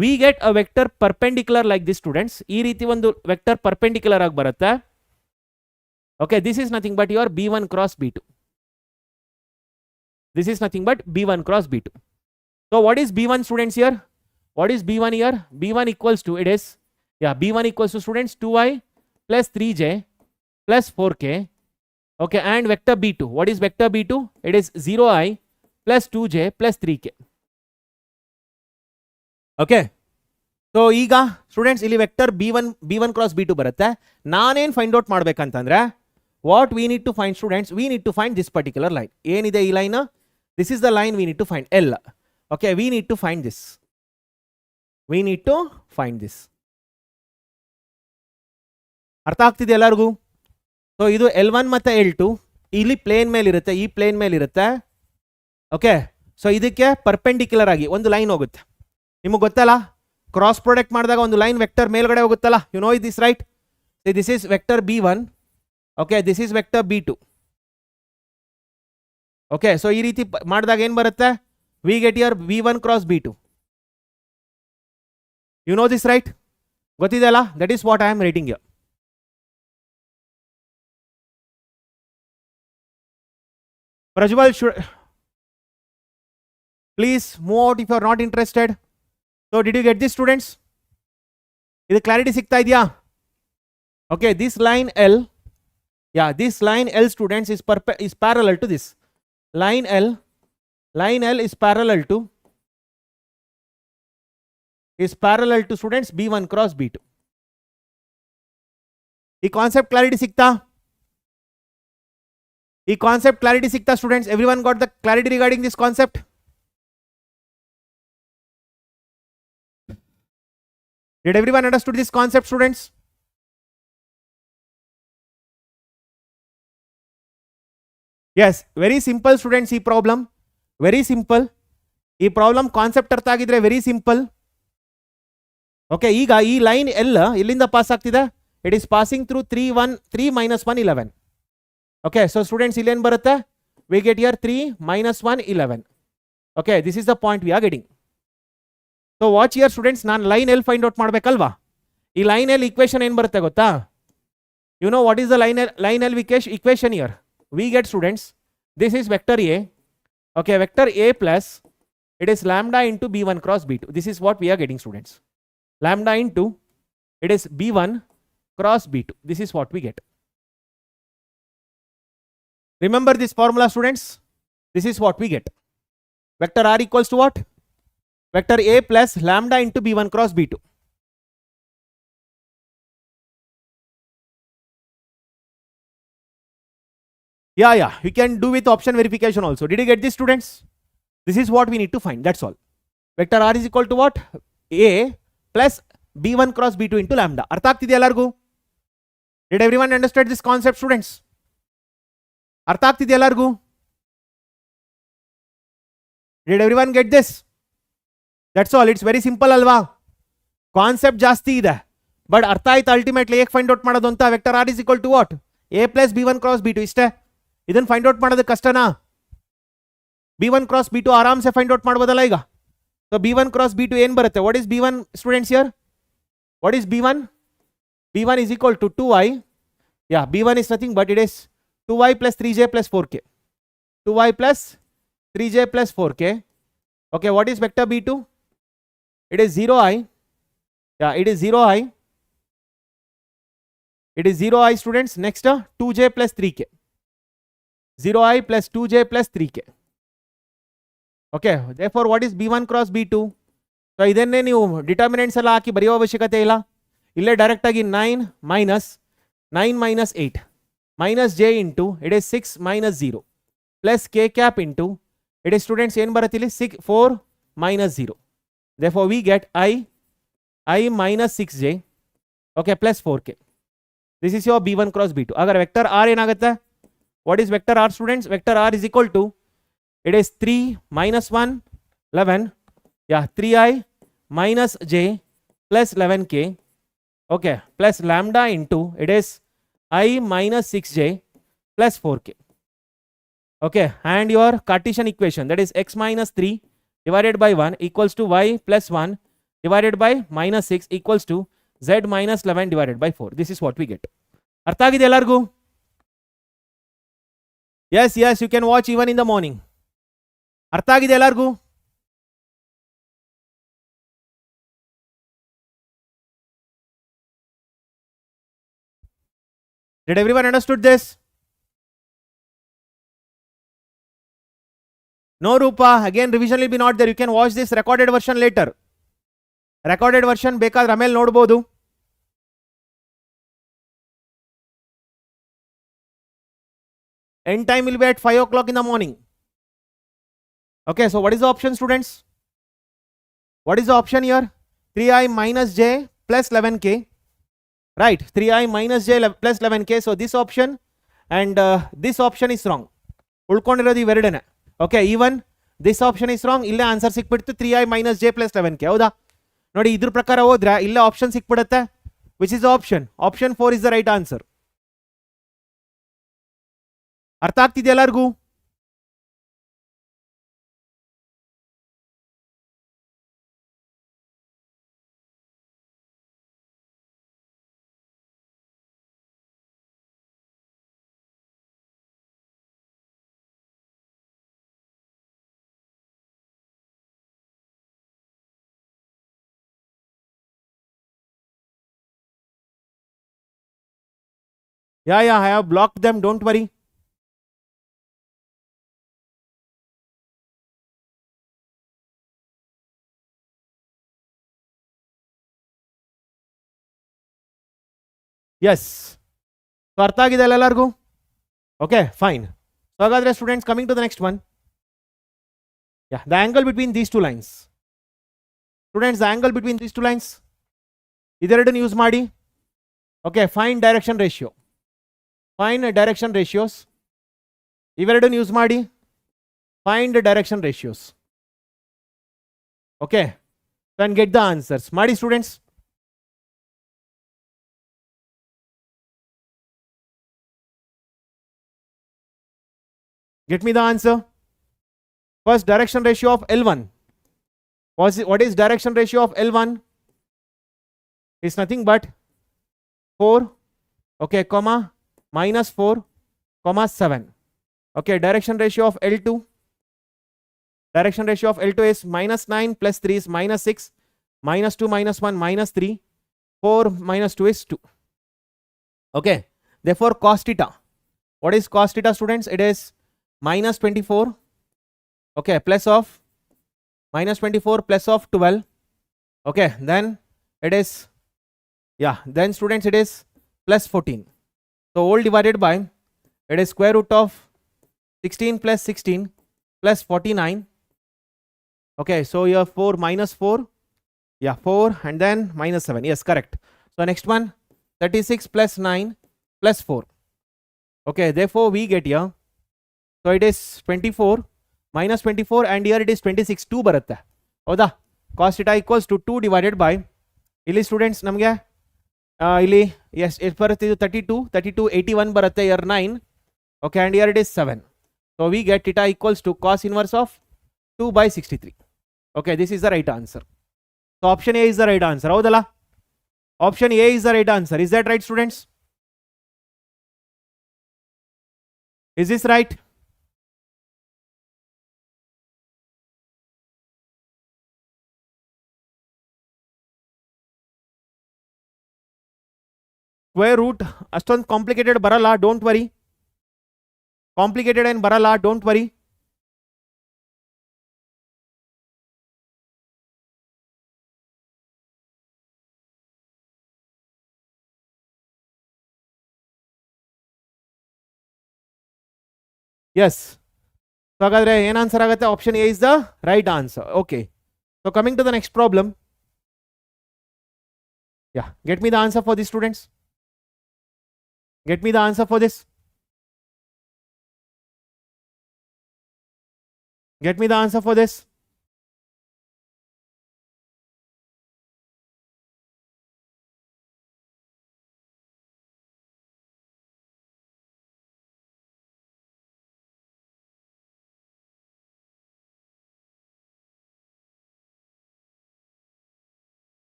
B: we get a vector perpendicular like this students. ಈ ರೀತಿ ಒಂದು vector perpendicular ಆಗಿ ಬರುತ್ತೆ. Okay, this is nothing but your B1 cross B2. This is nothing but B1 cross B2. So what is B1 students here? What is B1 here? B1 equals to, it is, yeah, B1 equals to students 2i plus 3j plus 4k. Okay, and vector B2. What is vector B2? It is 0i plus 2j plus 3k. Okay. So ಈಗ students ಇಲ್ಲಿ vector B1 cross B2 ಬರುತ್ತೆ. ನಾನೇನು find out ಮಾಡ್ಬೇಕಂತಂದ್ರೆ, what we need to find students, we need to find this particular line. ಏನಿದೆ ಈ line? This is the line we need to find, L. Okay, we need to find this. We need to find this. ಅರ್ಥ ಆಗ್ತಿದೆ ಎಲ್ಲರಿಗೂ? So ಇದು L1 ಮತ್ತೆ L2 ಇಲ್ಲಿ plane ಮೇಲೆ ಇರುತ್ತೆ, ಈ ಪ್ಲೇನ್ ಮೇಲೆ ಇರುತ್ತೆ. ಓಕೆ, ಸೊ ಇದಕ್ಕೆ ಪರ್ಪೆಂಡಿಕ್ಯುಲರ್ ಆಗಿ ಒಂದು ಲೈನ್ ಹೋಗುತ್ತೆ. ನಿಮಗೆ ಗೊತ್ತಲ್ಲ, ಕ್ರಾಸ್ ಪ್ರೊಡಕ್ಟ್ ಮಾಡಿದಾಗ ಒಂದು ಲೈನ್ ವೆಕ್ಟರ್ ಮೇಲ್ಗಡೆ ಹೋಗುತ್ತಲ್ಲ, you know this right? This is vector B1. Okay, this is vector B2. Okay, so ಈ ರೀತಿ ಮಾಡಿದಾಗ ಏನು ಬರುತ್ತೆ? We get your B1 cross B2. You know this right? ಗೊತ್ತಿದೆಯಲ್ಲ? That is what I am writing here. Prajwal, please move out if you are not interested. So did you get this students? Is the clarity sikta idya? Okay, this line L, yeah, this line L students is parallel to this. Line L is parallel to students B1 cross B2. The concept clarity sikta? The concept clarity sikta students? Everyone got the clarity regarding this concept? Did everyone understood this concept students? Yes, very simple students. Ee problem very simple. Ee problem concept artha agidre very simple. Okay, ಈಗ ಈ line L ಇಲ್ಲಿಂದ pass ಆಗ್ತಿದೆ. It is passing through 3 minus 1 11. Okay, so students ಇಲ್ಲಿ ಏನು ಬರುತ್ತೆ? We get here 3 minus 1 11. Okay, this is the point we are getting. So watch here students, ನಾನು line L find out ಮಾಡಬೇಕಲ್ವಾ? ಈ line L equation ಏನು ಬರುತ್ತೆ ಗೊತ್ತಾ? You know what is the line L equation here? We get students, this is vector A. Okay, vector A plus, it is lambda into B1 cross B2. This is what we are getting students. Lambda into, it is B1 cross B2. This is what we get. Remember this formula students? This is what we get. Vector R equals to what? Vector A plus lambda into B1 cross B2. Yeah, you can do with option verification also. Did you get this students? This is what we need to find, that's all. Vector R is equal to what? A plus B1 cross B2 into lambda. ಅರ್ಥ ಆಗ್ತಿದೆಯಾ ಎಲ್ಲರಿಗೂ? Did everyone understand this concept students? ಅರ್ಥ ಆಗ್ತಿದೆಯಾ ಎಲ್ಲರಿಗೂ? Did everyone get this? That's all. It's very simple ಅಲ್ವಾ? Concept ಜಾಸ್ತಿ ಇದೆ, but ಅರ್ಥ ಆಯ್ತು ಅಲ್ಟಿಮೇಟ್ಲಿ ಹೇಗೆ ಫೈಂಡ್ ಔಟ್ ಮಾಡೋದು ಅಂತ. Vector r is equal to what? A plus B1 cross B2 ಇಷ್ಟೇ. ಇದನ್ನು ಫೈಂಡ್ ಔಟ್ ಮಾಡೋದು ಕಷ್ಟನಾ? B1 ಕ್ರಾಸ್ B2 ಆರಾಮ್ಸೆ ಫೈಂಡ್ ಔಟ್ ಮಾಡ್ಬೋದಲ್ಲ ಈಗ. ಸೊ B1 ಕ್ರಾಸ್ B2 ಏನು ಬರುತ್ತೆ? What is B1 students here? What is B1? B1 is equal to 2i Yeah, b1 is nothing but it is 2y plus 3j plus 4k. 2y plus 3j plus 4k. Okay, what is vector b2? It is 0i. Yeah, it is 0i. It is 0i, students. Next, 2j plus 3k. 0i plus 2j plus 3k. Okay, therefore what is b1 cross b2? So ಇದನ್ನೇ ನೀವು determinants ಎಲ್ಲ ಹಾಕಿ ಬರೆಯೋ ಅವಶ್ಯಕತೆ ಇಲ್ಲ. ಇಲ್ಲೇ direct ಆಗಿ 9 minus 8 minus j into it is 6 minus 0 plus k cap into it is, students, ಏನು ಬರುತ್ತೆ ಇಲ್ಲಿ 4 minus 0. Therefore we get I minus 6j, okay, plus 4k. This is your b1 cross b2. agar vector r ಏನಾಗುತ್ತೆ? What is vector r, students? Vector r is equal to it is 3 minus 1 11, yeah, 3i minus j plus 11k, okay, plus lambda into it is I minus 6j plus 4k. Okay, and your Cartesian equation, that is x minus 3 divided by 1 equals to y plus 1 divided by minus 6 equals to z minus 11 divided by 4. This is what we get. ಅರ್ಥ ಆಗಿದೆ ಎಲ್ಲರಿಗೂ? Yes, you can watch even in the morning. ಅರ್ಥ ಆಗಿದೆ ಎಲ್ಲರಿಗೂ? Did everyone understood this? No, Rupa. Again, revision will be not there. You can watch this recorded version later. Recorded version ಬೇಕಾದ್ರೆ ಆಮೇಲೆ ನೋಡಬಹುದು. End time will be at 5 o'clock in the morning. Okay, so what is the option, students? What is the option here? 3i minus j plus 11k. Right, 3i minus j plus 11k. So this option and this option is wrong. ಉಳ್ಕೊಂಡಿರೋದು ಇವೆರಡೇನೆ. Okay, even this option is wrong. ಇಲ್ಲೇ answer ಸಿಕ್ಬಿಡ್ತು 3i minus j plus 11k. ಹೌದಾ? ನೋಡಿ, ಇದ್ರ ಪ್ರಕಾರ ಹೋದ್ರೆ ಇಲ್ಲೇ ಆಪ್ಷನ್ ಸಿಕ್ಬಿಡುತ್ತೆ. Which is option? Option 4 is the right answer. ಅರ್ಥ ಆಗ್ತಿದೆ ಎಲ್ಲರಿಗೂ? Yeah, I have blocked them, don't worry. Yes. So ಅರ್ಥ ಆಗಿದೆ ಎಲ್ಲರಿಗೂ? Okay, fine. So ಹಾಗಾದ್ರೆ students, coming to the next one. Yeah, the angle between these two lines. Students, the angle between these two lines. ಇದೆರಡನ್ನು use ಮಾಡಿ. Okay, find direction ratio. Find direction ratios. ಇವೆರಡನ್ನು use ಮಾಡಿ. Find direction ratios. Okay, then get the answers. ಮಾಡಿ students. Get me the answer. First, direction ratio of L1. What is direction ratio of L1? It's nothing but 4, okay, comma, minus 4, comma, 7. Okay, direction ratio of L2. Direction ratio of L2 is minus 9 plus 3 is minus 6, minus 2 minus 1 minus 3, 4 minus 2 is 2. Okay, therefore cos theta. What is cos theta, students? It is minus 24, okay, plus of minus 24 plus of 12. Okay, then it is, yeah, then students it is plus 14. So all divided by, it is square root of 16 plus 16 plus 49. Okay, so here 4 minus 4, yeah, 4 and then minus 7. Yes, correct. So next one, 36 plus 9 plus 4. Okay, therefore we get here, so it is 24 minus 24 and here it is 26, 2 ಬರುತ್ತೆ. ಹೌದಾ? Cos theta equals to 2 divided by, ಇಲ್ಲಿ students ನಮಗೆ ಇಲ್ಲಿ ಎಷ್ಟು ಬರುತ್ತೆ? ಇದು 32 81 ಬರುತ್ತೆ, here 9. Okay, and here it is 7. So we get theta equals to cos inverse of 2 by 63. Okay, this is the right answer. So option A is the right answer. ಹೌದಲ್ಲ? Option A is the right answer. Is that right, students?
A: Is this right? Square root ಅಷ್ಟೊಂದು complicated ಬರಲ್ಲ, don't worry. Complicated ಏನು ಬರಲ್ಲ, don't worry. S, so ಹಾಗಾದ್ರೆ ಏನು answer ಆಗುತ್ತೆ? Option A is the right answer. Okay, so coming to the next problem. Yeah, get me the answer for this, students. Get me the answer for this. Get me the answer for this.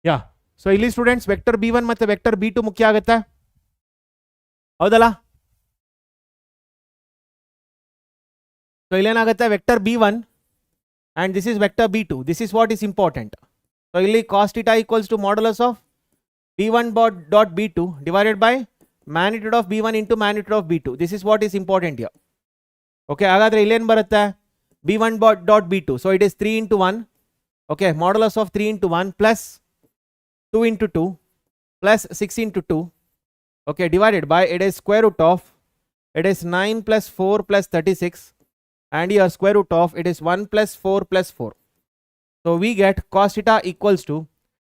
A: Yeah, so ಇಲ್ಲಿ students vector b1 ಮತ್ತೆ vector b2 ಮುಖ್ಯ ಆಗುತ್ತೆ, ಹೌದಲ್ಲ? ಸೊ ಇಲ್ಲೇನಾಗುತ್ತೆ, vector b1 and this is vector b2. This is what is important. So ಇಲ್ಲಿ cos theta equals to modulus of b1 dot b2 divided by magnitude of b1 into magnitude of b2. This is what is important here. Okay, ಹಾಗಾದ್ರೆ ಇಲ್ಲೇನು ಬರುತ್ತೆ? b1 dot b2. So it is 3 into 1. Okay, modulus of 3 into 1 plus 2 into 2 plus 6 into 2. Okay, divided by, it is square root of, it is 9 plus 4 plus 36, and here square root of, it is 1 plus 4 plus 4. So we get cos theta equals to,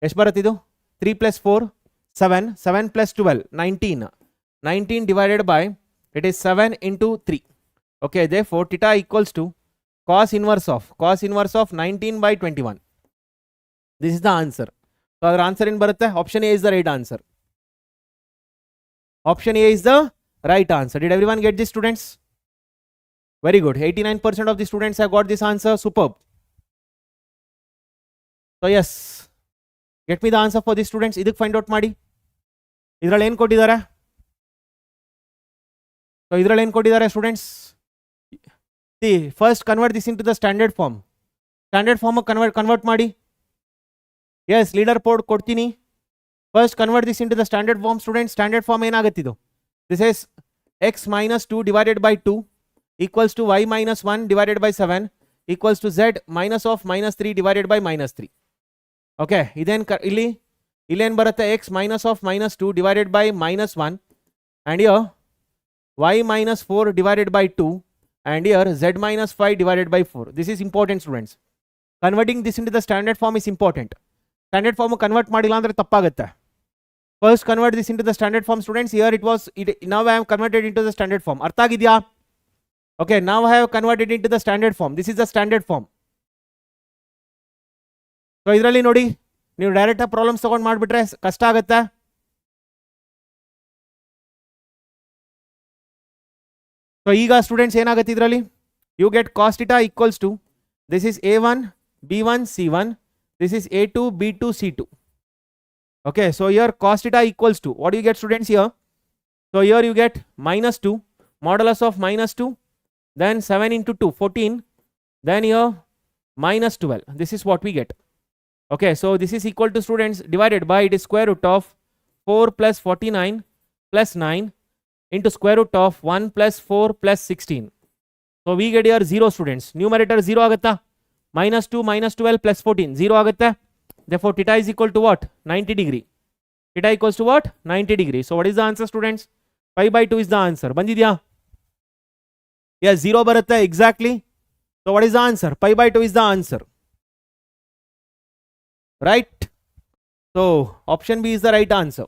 A: ಎಷ್ಟು ಬರುತ್ತೆ ಇದು? 3 plus 4 7, 7 plus 12 19, 19 divided by, it is 7 into 3. Okay, therefore theta equals to cos inverse of 19 by 21. This is the answer. So our answer in ಬರುತ್ತೆ, option A is the right answer. Option A is the right answer. Did everyone get this, students? Very good. 89% of the students have got this answer. Superb. So yes, get me the answer for this, students. ಇದಕ್ಕೆ find out ಮಾಡಿ. ಇದರಲ್ಲಿ ಏನು ಕೊಟ್ಟಿದ್ದಾರೆ? So ಇದರಲ್ಲಿ ಏನು ಕೊಟ್ಟಿದ್ದಾರೆ students? See, first convert this into the standard form. Standard form convert ಮಾಡಿ. Yes, leader board ಕೊಡ್ತೀನಿ. First convert this into the standard form, students. Standard form ಏನಾಗುತ್ತೆ ಇದು? This is x minus 2 divided by 2 equals to y minus 1 divided by 7 equals to z minus of minus 3 divided by minus 3. Okay, ಇದೇನು ಇಲ್ಲೇನು ಬರುತ್ತೆ? x minus of minus 2 divided by minus 1, and here y minus 4 divided by 2, and here z minus 5 divided by 4. This is important, students. Converting this into the standard form is important. Standard form convert ಮಾಡಿಲ್ಲ ಅಂದ್ರೆ ತಪ್ಪಾಗುತ್ತೆ. First convert this into the standard form, students. Here now I have converted into the standard form. ಅರ್ಥ ಆಗಿದೆಯಾ? Okay, now I have converted into the standard form. This is the standard form. So ಇದರಲ್ಲಿ ನೋಡಿ, ನೀವು direct ಆಗಿ problems ತಗೊಂಡು ಮಾಡಿಬಿಟ್ರೆ ಕಷ್ಟ ಆಗುತ್ತೆ. ಸೊ ಈಗ ಸ್ಟೂಡೆಂಟ್ಸ್ ಏನಾಗುತ್ತೆ ಇದರಲ್ಲಿ? You get cos theta equals to, this is a1 b1 c1, this is a2 b2 c2. Okay, so here cos theta equals to, what do you get, students, here? So here you get minus 2, modulus of minus 2, then 7 into 2 14, then here minus 12. This is what we get. Okay, so this is equal to, students, divided by, it is square root of 4 plus 49 plus 9 into square root of 1 plus 4 plus 16. So we get here 0, students. Numerator 0 ಆಗುತ್ತಾ? minus 2 minus 12 plus 14 0 ಆಗುತ್ತೆ. Therefore theta is equal to what? 90 degree. Theta equals to what? 90 degree. So what is the answer, students? Pi by 2 is the answer. ಬಂದಿದ್ಯಾ? Yes, 0 ಬರುತ್ತೆ, exactly. So what is the answer? Pi by 2 is the answer. Right? So option B is the right answer.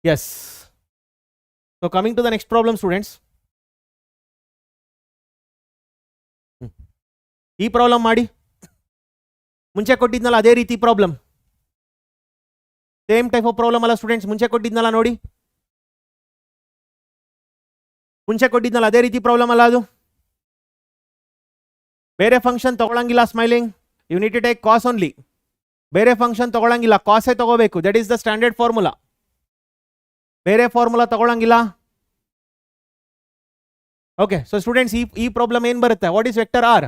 A: Yes. So coming to the next problem, students. ಈ problem ಮಾಡಿ. ಮುಂಚೆ ಕೊಟ್ಟಿದ್ನಲ್ಲ ಅದೇ ರೀತಿ problem, same type of problem ಅಲ್ಲ students? ಮುಂಚೆ ಕೊಟ್ಟಿದ್ನಲ್ಲ ನೋಡಿ, ಮುಂಚೆ ಕೊಟ್ಟಿದ್ನಲ್ಲ ಅದೇ ರೀತಿ ಪ್ರಾಬ್ಲಮ್ ಅಲ್ಲ ಅದು? ಬೇರೆ ಫಂಕ್ಷನ್ ತಗೊಳಂಗಿಲ್ಲ smiling, you need to take cos only. ಬೇರೆ ಫಂಕ್ಷನ್ ತಗೊಳಂಗಿಲ್ಲ, ಕಾಸೇ ತಗೋಬೇಕು. That is the standard formula. ಬೇರೆ ಫಾರ್ಮುಲಾ ತಗೊಳಂಗಿಲ್ಲ. ಓಕೆ, ಸೊ ಸ್ಟೂಡೆಂಟ್ಸ್ ಈ ಪ್ರಾಬ್ಲಮ್ ಏನು ಬರುತ್ತೆ? What is vector r?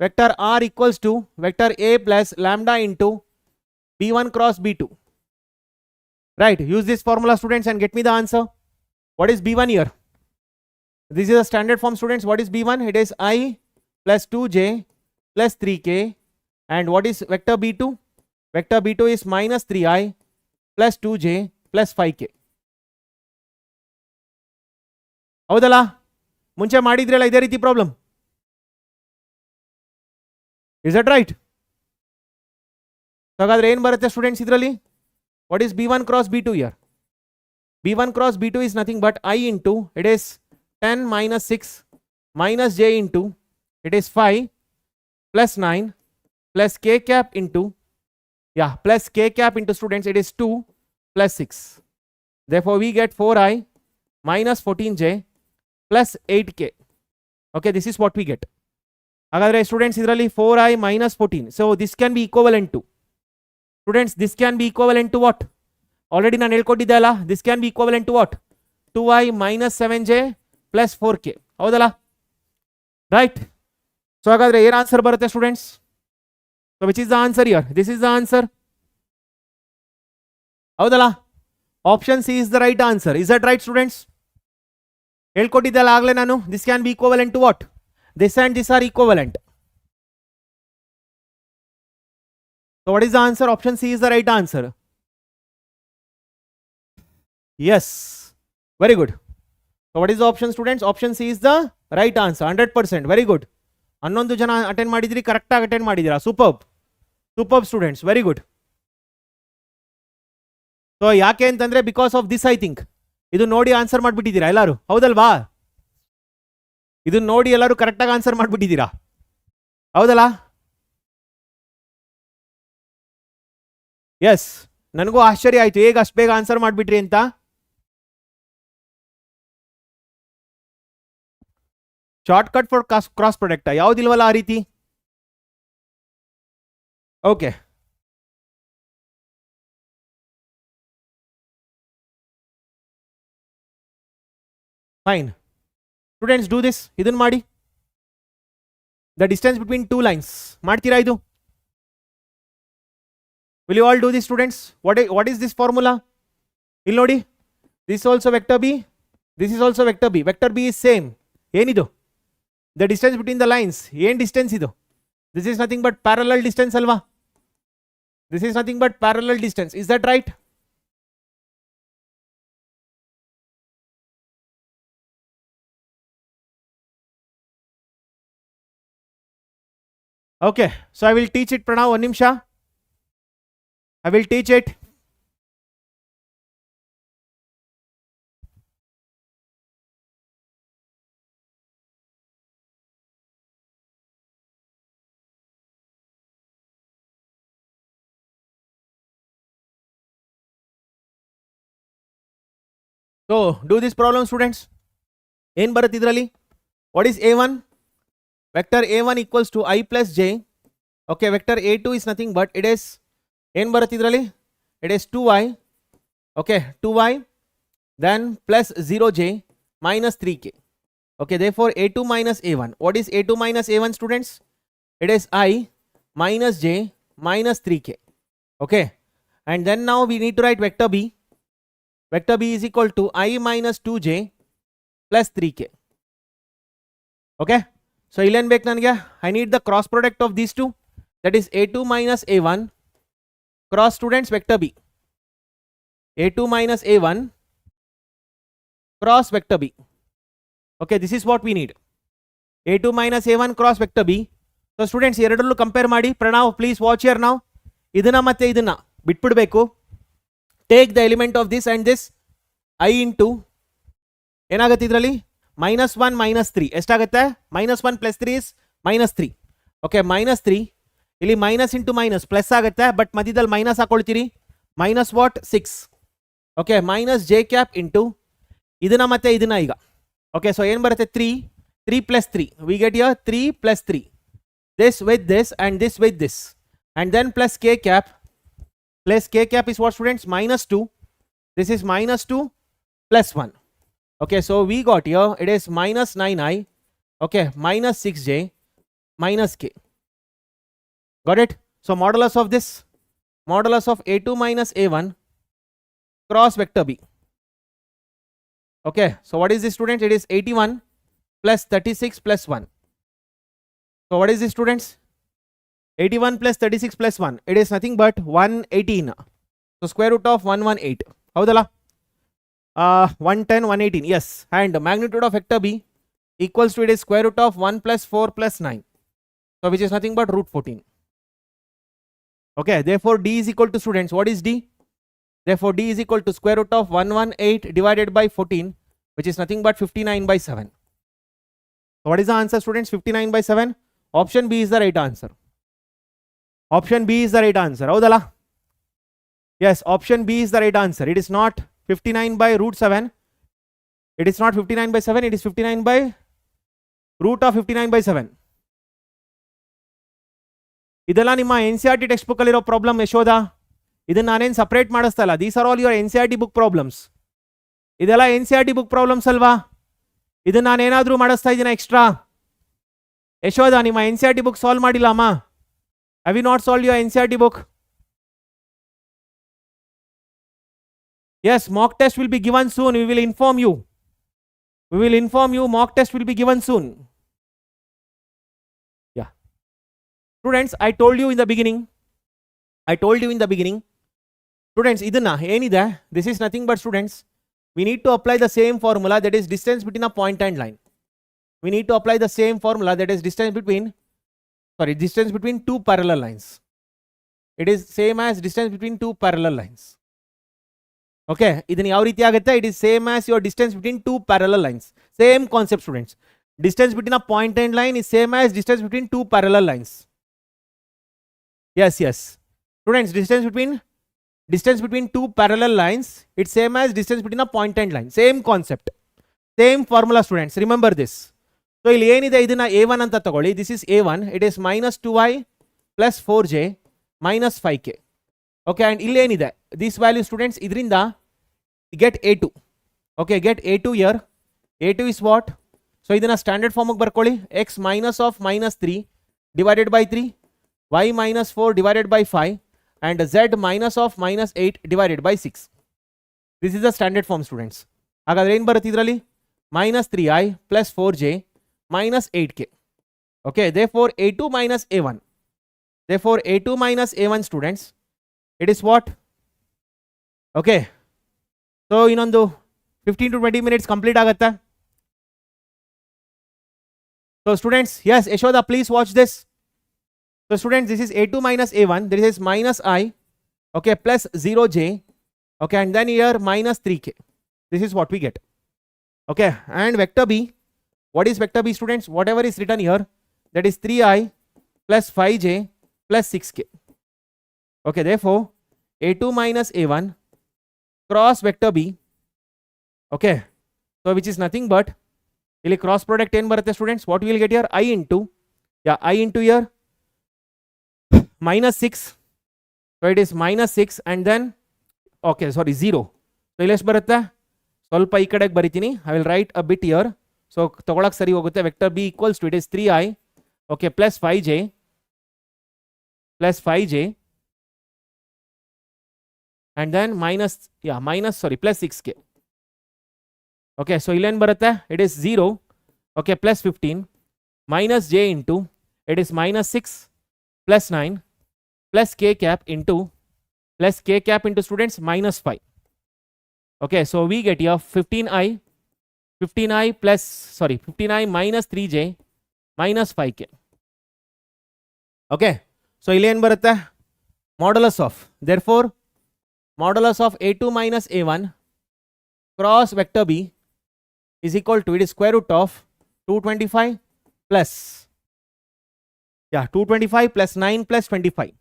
A: Vector r equals to vector a plus lambda into b1 cross b2. Right, use this formula students and get me the answer. What is b1 here? This is a standard form students. What is b1? It is I plus 2j plus 3k. And what is vector b2? Vector b2 is minus 3i plus 2j plus 5k. ಹೌದಲ್ಲ? ಮುಂಚೆ ಮಾಡಿದ್ರಲ್ಲ ಇದೇ ರೀತಿ problem. Is that right? ಹಾಗಾದ್ರೆ ಏನು ಬರುತ್ತೆ students ಇದರಲ್ಲಿ? What is b1 cross b2 here? b1 cross b2 is nothing but I into, it is 10 minus 6 minus j into, it is 5 plus 9 plus k cap into, plus k cap into students, it is 2 plus 6. Therefore we get 4i minus 14j plus 8k. Okay, this is what we get. ಹಾಗಾದ್ರೆ students ಇದರಲ್ಲಿ 4i minus 14. So this can be equivalent to, students, this can be equivalent to what? Already ನಾನು ಹೇಳ್ಕೊಟ್ಟಿದ್ದೆ ಅಲ್ಲ, this can be equivalent to what? 2i minus 7j plus 4k. ಹೌದಲ್ಲ? Right. So ಹಾಗಾದ್ರೆ ಏನು answer ಬರುತ್ತೆ students? So which is the answer here? This is the answer. ಹೌದಲ್ಲ? Option C is the right answer. Is that right students? ಹೇಳ್ಕೊಟ್ಟಿದ್ದಲ್ಲ ಆಗಲೇ ನಾನು, this can be equivalent to what? This and this are equivalent. So what is the answer? Option C is the right answer. Yes, very good. So what is the option students? Option C is the right answer. 100%. Very good. 11 ಜನ attend ಮಾಡಿದ್ರಿ, ಕರೆಕ್ಟಾಗಿ attend ಮಾಡಿದ್ದೀರಾ. Superb, superb students, very good. So ಯಾಕೆ ಅಂತಂದ್ರೆ because of this I think. ಇದು ನೋಡಿ answer ಮಾಡಿಬಿಟ್ಟಿದ್ದೀರಾ ಎಲ್ಲರೂ, ಹೌದಲ್ವಾ? ಇದು ನೋಡಿ ಎಲ್ಲರೂ ಕರೆಕ್ಟಾಗಿ ಆನ್ಸರ್ ಮಾಡಿಬಿಟ್ಟಿದ್ದೀರಾ, ಹೌದಲ್ಲ? ಎಸ್, ನನಗೂ ಆಶ್ಚರ್ಯ ಆಯ್ತು ಹೇಗೆ ಅಷ್ಟು ಬೇಗ ಆನ್ಸರ್ ಮಾಡಿಬಿಟ್ರಿ ಅಂತ. Short cut for cross product ಯಾವುದಿಲ್ವಲ್ಲ ಆ ರೀತಿ. Okay, fine students, do this. ಇದನ್ನ ಮಾಡಿ. The distance between two lines ಮಾಡ್ತೀರಾ ಇದು? Will you all do this students? What is this formula? ಇಲ್ಲಿ ನೋಡಿ, this is also vector b, this is also vector b. Vector b is same. ಏನಿದು? The distance between the lines. ಏನು distance ಇದು? This is nothing but parallel distance ಅಲ್ವಾ? This is nothing but parallel distance. Is that right? Okay, so I will teach it Pranav, one ನಿಮಿಷ. I will teach it. So do this problem students. ಏನು ಬರುತ್ತೆ ಇದರಲ್ಲಿ? What is a1? Vector a1 equals to I plus j. Okay, vector a2 is nothing but it is, ಏನು ಬರುತ್ತೆ ಇದರಲ್ಲಿ? It is 2i. Okay, 2i then plus 0j minus 3k. Okay, therefore a2 minus a1. What is a2 minus a1 students? It is I minus j minus 3k. Okay, and then now we need to write vector b. Vector b is equal to I minus 2j plus 3k. Okay, so illen ಬೇಕು ನನಗೆ, I need the cross product of these two, that is a2 minus a1 cross students vector b. a2 minus a1 cross vector b. Okay, this is what we need. a2 minus a1 cross vector b. So students ಎರಡರಲ್ಲೂ compare ಮಾಡಿ. Pranav please watch here now. ಇದನ್ನ ಮತ್ತೆ ಇದನ್ನ ಬಿಟ್ಬಿಡ್ಬೇಕು. Take the element of this and this. I into ಏನಾಗುತ್ತೆ ಇದರಲ್ಲಿ? -1 -3 ಎಷ್ಟಾಗುತ್ತೆ? -1 + 3 is -3. Okay, -3 ಇಲ್ಲಿ ಮೈನಸ್ ಇಂಟು ಮೈನಸ್ ಪ್ಲಸ್ ಆಗುತ್ತೆ, ಬಟ್ ಮಧ್ಯದಲ್ಲಿ ಮೈನಸ್ ಹಾಕೊಳ್ತೀರಿ. Minus what? 6. Okay, minus j cap into ಇದನ್ನ ಮತ್ತೆ ಇದನ್ನ ಈಗ. ಓಕೆ, ಸೊ ಏನು ಬರುತ್ತೆ? 3 + 3 V get here 3 + 3.
B: this with this and this with this, and then plus k cap. Plus k cap is what, students? Minus 2. This is minus 2 plus 1. Okay, so we got here, it is minus 9i, okay, minus 6j, minus k. Got it? So modulus of this, modulus of a2 minus a1 cross vector b. Okay, so what is this, students? It is 81 plus 36 plus 1. So what is this, students? 81 plus 36 plus 1. It is nothing but 118. So square root of 118. Haudala? 110, 118. Yes. And the magnitude of vector b equals to, it is square root of 1 plus 4 plus 9. So which is nothing but root 14. Okay. Therefore d is equal to, students, what is d? Therefore d is equal to square root of 118 divided by 14, which is nothing but 59 by 7. So what is the answer, students? 59 by 7. Option B is the right answer. Option B is the right answer. Haudala? Yes, option B is the right answer. It is not 59 by root 7. It is not 59 by 7. It is 59 by root of 59 by 7. ಇದೆಲ್ಲ ನಿಮ್ಮ NCERT text book ಅಲ್ಲಿರೋ problem Yashoda. ಇದನ್ನ ನಾನೇನು separate ಮಾಡಿಸ್ತಾ ಇಲ್ಲ. These are all your NCERT book problems. ಇದೆಲ್ಲ NCERT book problems ಅಲ್ವಾ? ಇದನ್ನ ನಾನೇನಾದ್ರೂ ಮಾಡಿಸ್ತಾ ಇದ್ದೀನ ಎಕ್ಸ್ಟ್ರಾ? ಯಶೋಧ, ನಿಮ್ಮ NCERT ಬುಕ್ ಸಾಲ್ವ್ ಮಾಡಿಲ್ಲ ಅಮ್ಮ? Have you not solved your NCERT book? Yes, mock test will be given soon. We will inform you. We will inform you. Mock test will be given soon. Yeah. Students, I told you in the beginning. Students, idanna enide? This is nothing but, students, we need to apply the same formula, that is distance between a point and line. We need to apply the same formula, that is distance between two parallel lines. It is same as distance between two parallel lines. Okay, idin yav riti agutte? It is same as your distance between two parallel lines. Same concept, students. Distance between a point and line is same as distance between two parallel lines. Yes. Students, distance between two parallel lines, it's same as distance between a point and line. Same concept. Same formula, students. Remember this. So ಇಲ್ಲಿ ಏನಿದೆ ಇದನ್ನ a1 ಅಂತ ತಗೊಳ್ಳಿ. This is a1. It is minus 2i plus 4j minus 5k. Okay, and ಇಲ್ಲಿ ಏನಿದೆ? This value, students, ಇದರಿಂದ get a2. Okay, get a2 here. a2 is what? So ಇದನ್ನ standard form ಗೆ ಬರ್ಕೊಳ್ಳಿ. x minus of minus 3 divided by 3, y minus 4 divided by 5, and z minus of minus 8 divided by 6. This is the standard form, students. ಹಾಗಾದ್ರೆ ಏನು ಬರುತ್ತೆ ಇದರಲ್ಲಿ? minus 3i plus 4j minus 8k. Okay, therefore a2 minus a1. Therefore a2 minus a1, students, it is what? Okay, so ಇನ್ನೊಂದು 15 to 20 minutes complete ಆಗುತ್ತಾ? So students, yes, Yashoda, please watch this. So students, this is a2 minus a1. This is minus I, okay, plus 0j, okay, and then here minus 3k. This is what we get. Okay, and vector b. What is vector b, students? Whatever is written here, that is 3i plus 5j plus 6k. Okay, therefore a2 minus a1 cross vector b. Okay, so which is nothing but, ಇಲ್ಲಿ cross product ಏನು ಬರುತ್ತೆ, students? What we will get here? I into here minus 6. So it is minus 6 and then, okay, sorry, 0. So ಇಲ್ಲಿ ಎಷ್ಟು ಬರುತ್ತೆ? ಸ್ವಲ್ಪ ಈ ಕಡೆಗೆ ಬರಿತೀನಿ. I will write a bit here. So ತಗೊಳಕ್ಕೆ ಸರಿ ಹೋಗುತ್ತೆ. Vector b equals to, it is 3i, okay, plus 5j and then plus 6k. Okay, so ಇಲ್ಲಿ ಏನು ಬರುತ್ತೆ? It is 0, okay, plus 15 minus j into, it is minus 6 plus 9 plus k cap into students minus 5. Okay, so we get here 15i minus 3j minus 5k. Okay, so ಇಲ್ಲಿ ಏನು ಬರುತ್ತೆ? Modulus of, therefore modulus of a2 minus a1 cross vector b is equal to, it is square root of 225 plus 9 plus 25.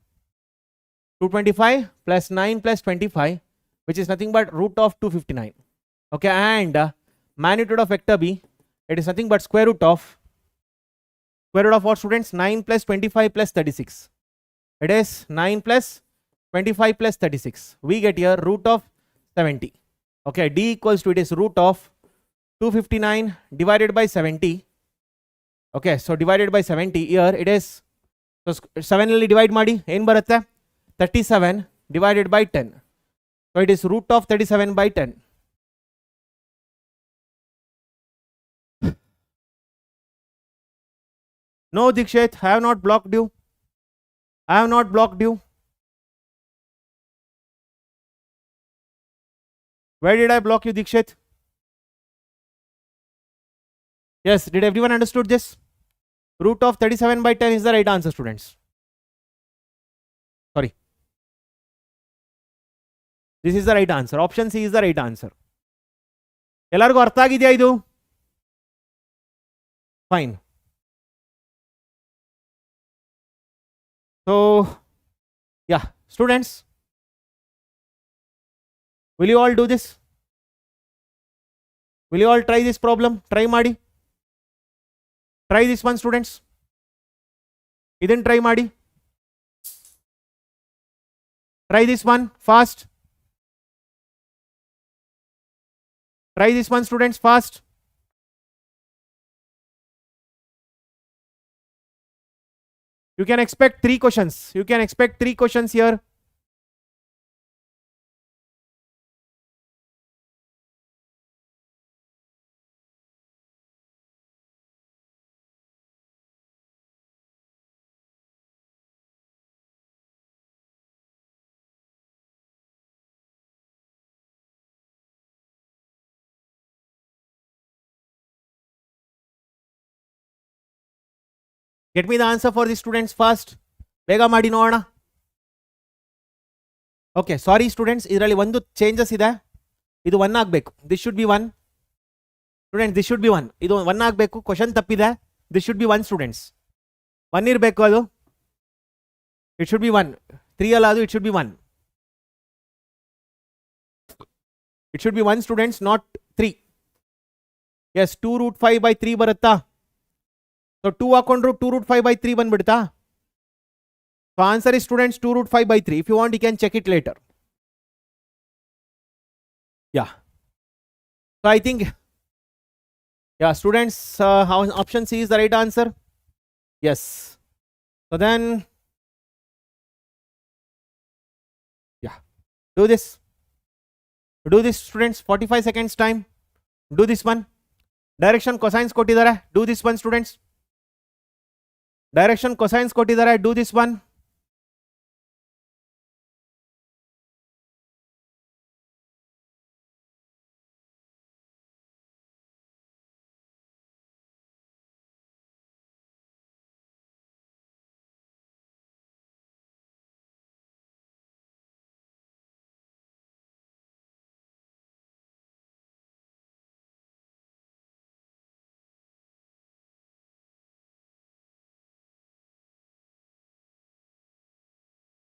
B: 225 plus 9 plus 25, which is nothing but root of 259. Okay, and magnitude of vector b, it is nothing but square root of Square root of what, students? 9 plus 25 plus 36. It is 9 plus 25 plus 36. We get here root of 70. Okay, D equals to, it is root of 259 divided by 70. Okay, so divided by 70, here it is, so 7 alli divide ಮಾಡಿ ಏನು ಬರುತ್ತೆ? 37 divided by 10. So it is root of 37 by 10. No, Dikshit, I have not blocked you. I have not blocked you. Where did I block you, Dikshit? Yes, did everyone understood this? Root of 37 by 10 is the right answer, students. Sorry. This is the right answer. Option C is the right answer. ಎಲ್ಲರಿಗೂ ಅರ್ಥ ಆಗಿದೆಯಾ ಇದು? Fine. So, yeah, students, will you all do this? Will you all try this problem? Try ಮಾಡಿ. Try this one, students. ಇದನ್ನು try ಮಾಡಿ. Try this one fast. Try this one, students, fast. You can expect 3 questions. You can expect 3 questions here. Get me the answer for the students fast. ಬೇಗ ಮಾಡಿ ನೋಡೋಣ. Okay, ಸಾರಿ students, ಇದರಲ್ಲಿ ಒಂದು changes ಇದೆ. ಇದು 1 ಆಗಬೇಕು. This should be 1. Students, this should be 1. ಇದು 1 ಆಗಬೇಕು. ಕ್ವಶನ್ ತಪ್ಪಿದೆ. This should be 1, students. 1 ಇರಬೇಕು ಅದು. It should be 1. 3 ಅಲ್ಲ ಅದು, it should be 1. It should be 1, students, not 3. Yes, 2 root 5 by 3 ಬರುತ್ತಾ? So 2 ಹಾಕೊಂಡ್ರು 2 root 5 by 3 ಬಂದ್ಬಿಡ್ತಾ? So answer is, students, 2 root 5 by 3. If you want, you can check it later. Yeah. So I think, yeah, students, option C is the right answer. Yes. So then, yeah, do this. Do this, students. 45 seconds time. Do this one. Direction cosines ಕೊಟ್ಟಿದ್ದಾರೆ. Do this one, students. Direction cosines ಕೊಟ್ಟಿದ್ದಾರೆ. Do this one.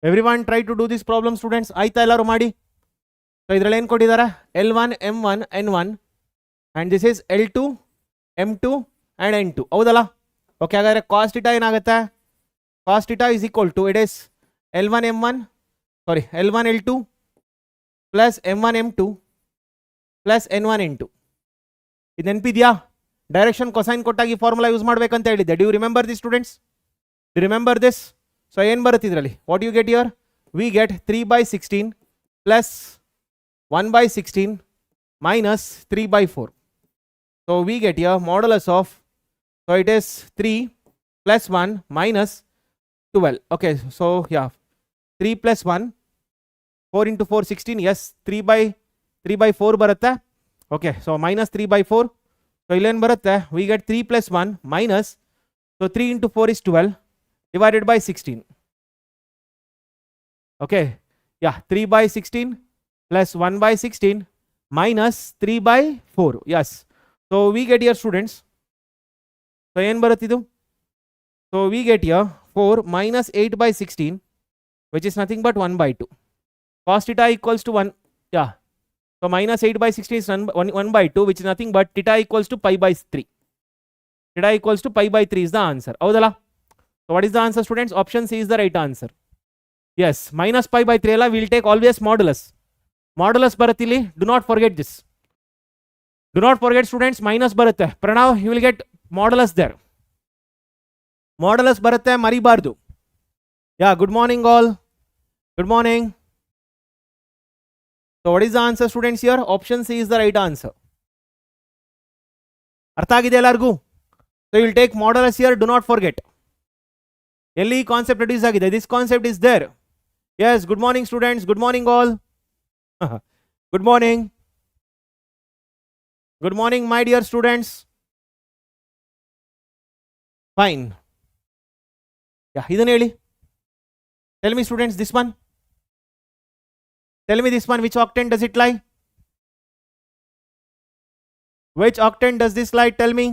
B: Everyone try to do this problem, students. ಆಯ್ತಾ ಎಲ್ಲರೂ ಮಾಡಿ. So ಇದರಲ್ಲಿ ಏನು ಕೊಟ್ಟಿದ್ದಾರೆ? L1, M1, N1 and this is L2, M2 and N2. ಹೌದಲ್ಲ? Okay, ಹಾಗಾದ್ರೆ cos θ ಏನಾಗುತ್ತೆ? Cos θ is equal to, it is L1 M1, sorry, L1 L2 plus M1 M2 plus N1 N2. ಇದು ನೆನಪಿದೆಯಾ? ಡೈರೆಕ್ಷನ್ ಕೊಸೈನ್ ಕೊಟ್ಟಾಗಿ formula use ಮಾಡ್ಬೇಕಂತ ಹೇಳಿದ್ದೆ. Do you remember this, students? Do you remember this? So ಏನು ಬರುತ್ತೆ ಇದರಲ್ಲಿ? What you get here? We get 3/16 plus 1/16 minus 3/4. So we get here modulus of, so it is 3 plus 1 minus 12. Okay, so yeah, 3 plus 1, 4 into 4, 16. Yes, 3/4 ಬರುತ್ತೆ. Okay, so minus 3/4. So ಇಲ್ಲೇನು ಬರುತ್ತೆ? We get 3 plus 1 minus, so 3 into 4 is 12 divided by 16. Okay, yeah, 3/16 plus 1/16 minus 3/4. Yes, so we get here, students, so ಏನು ಬರುತ್ತೆ ಇದು? So we get here 4 minus 8/16, which is nothing but 1/2. Cos θ equals to 1. Yeah, so minus 8/16 is 1/2, which is nothing but θ equals to pi/3. theta equals to pi by 3 is the answer. Avudala? So what is the answer, students? Option C is the right answer. Yes, minus pi by 3 alla we'll take always modulus. Modulus baratili, do not forget this. Do not forget, students, minus barutte. Pranav, you will get modulus there. Modulus barutte, maribardu. Yeah, good morning all. Good morning. So what is the answer, students, here? Option C is the right answer. Artha agide ellargu? So you will take modulus here, do not forget. Elli concept reduce agide. This concept is there. Yes, good morning, students. Good morning all. Good morning. Good morning, my dear students. Fine. Yeah, idan heli. Tell me, students, this one. Tell me this one, which octant does it lie? Which octant does this lie? Tell me.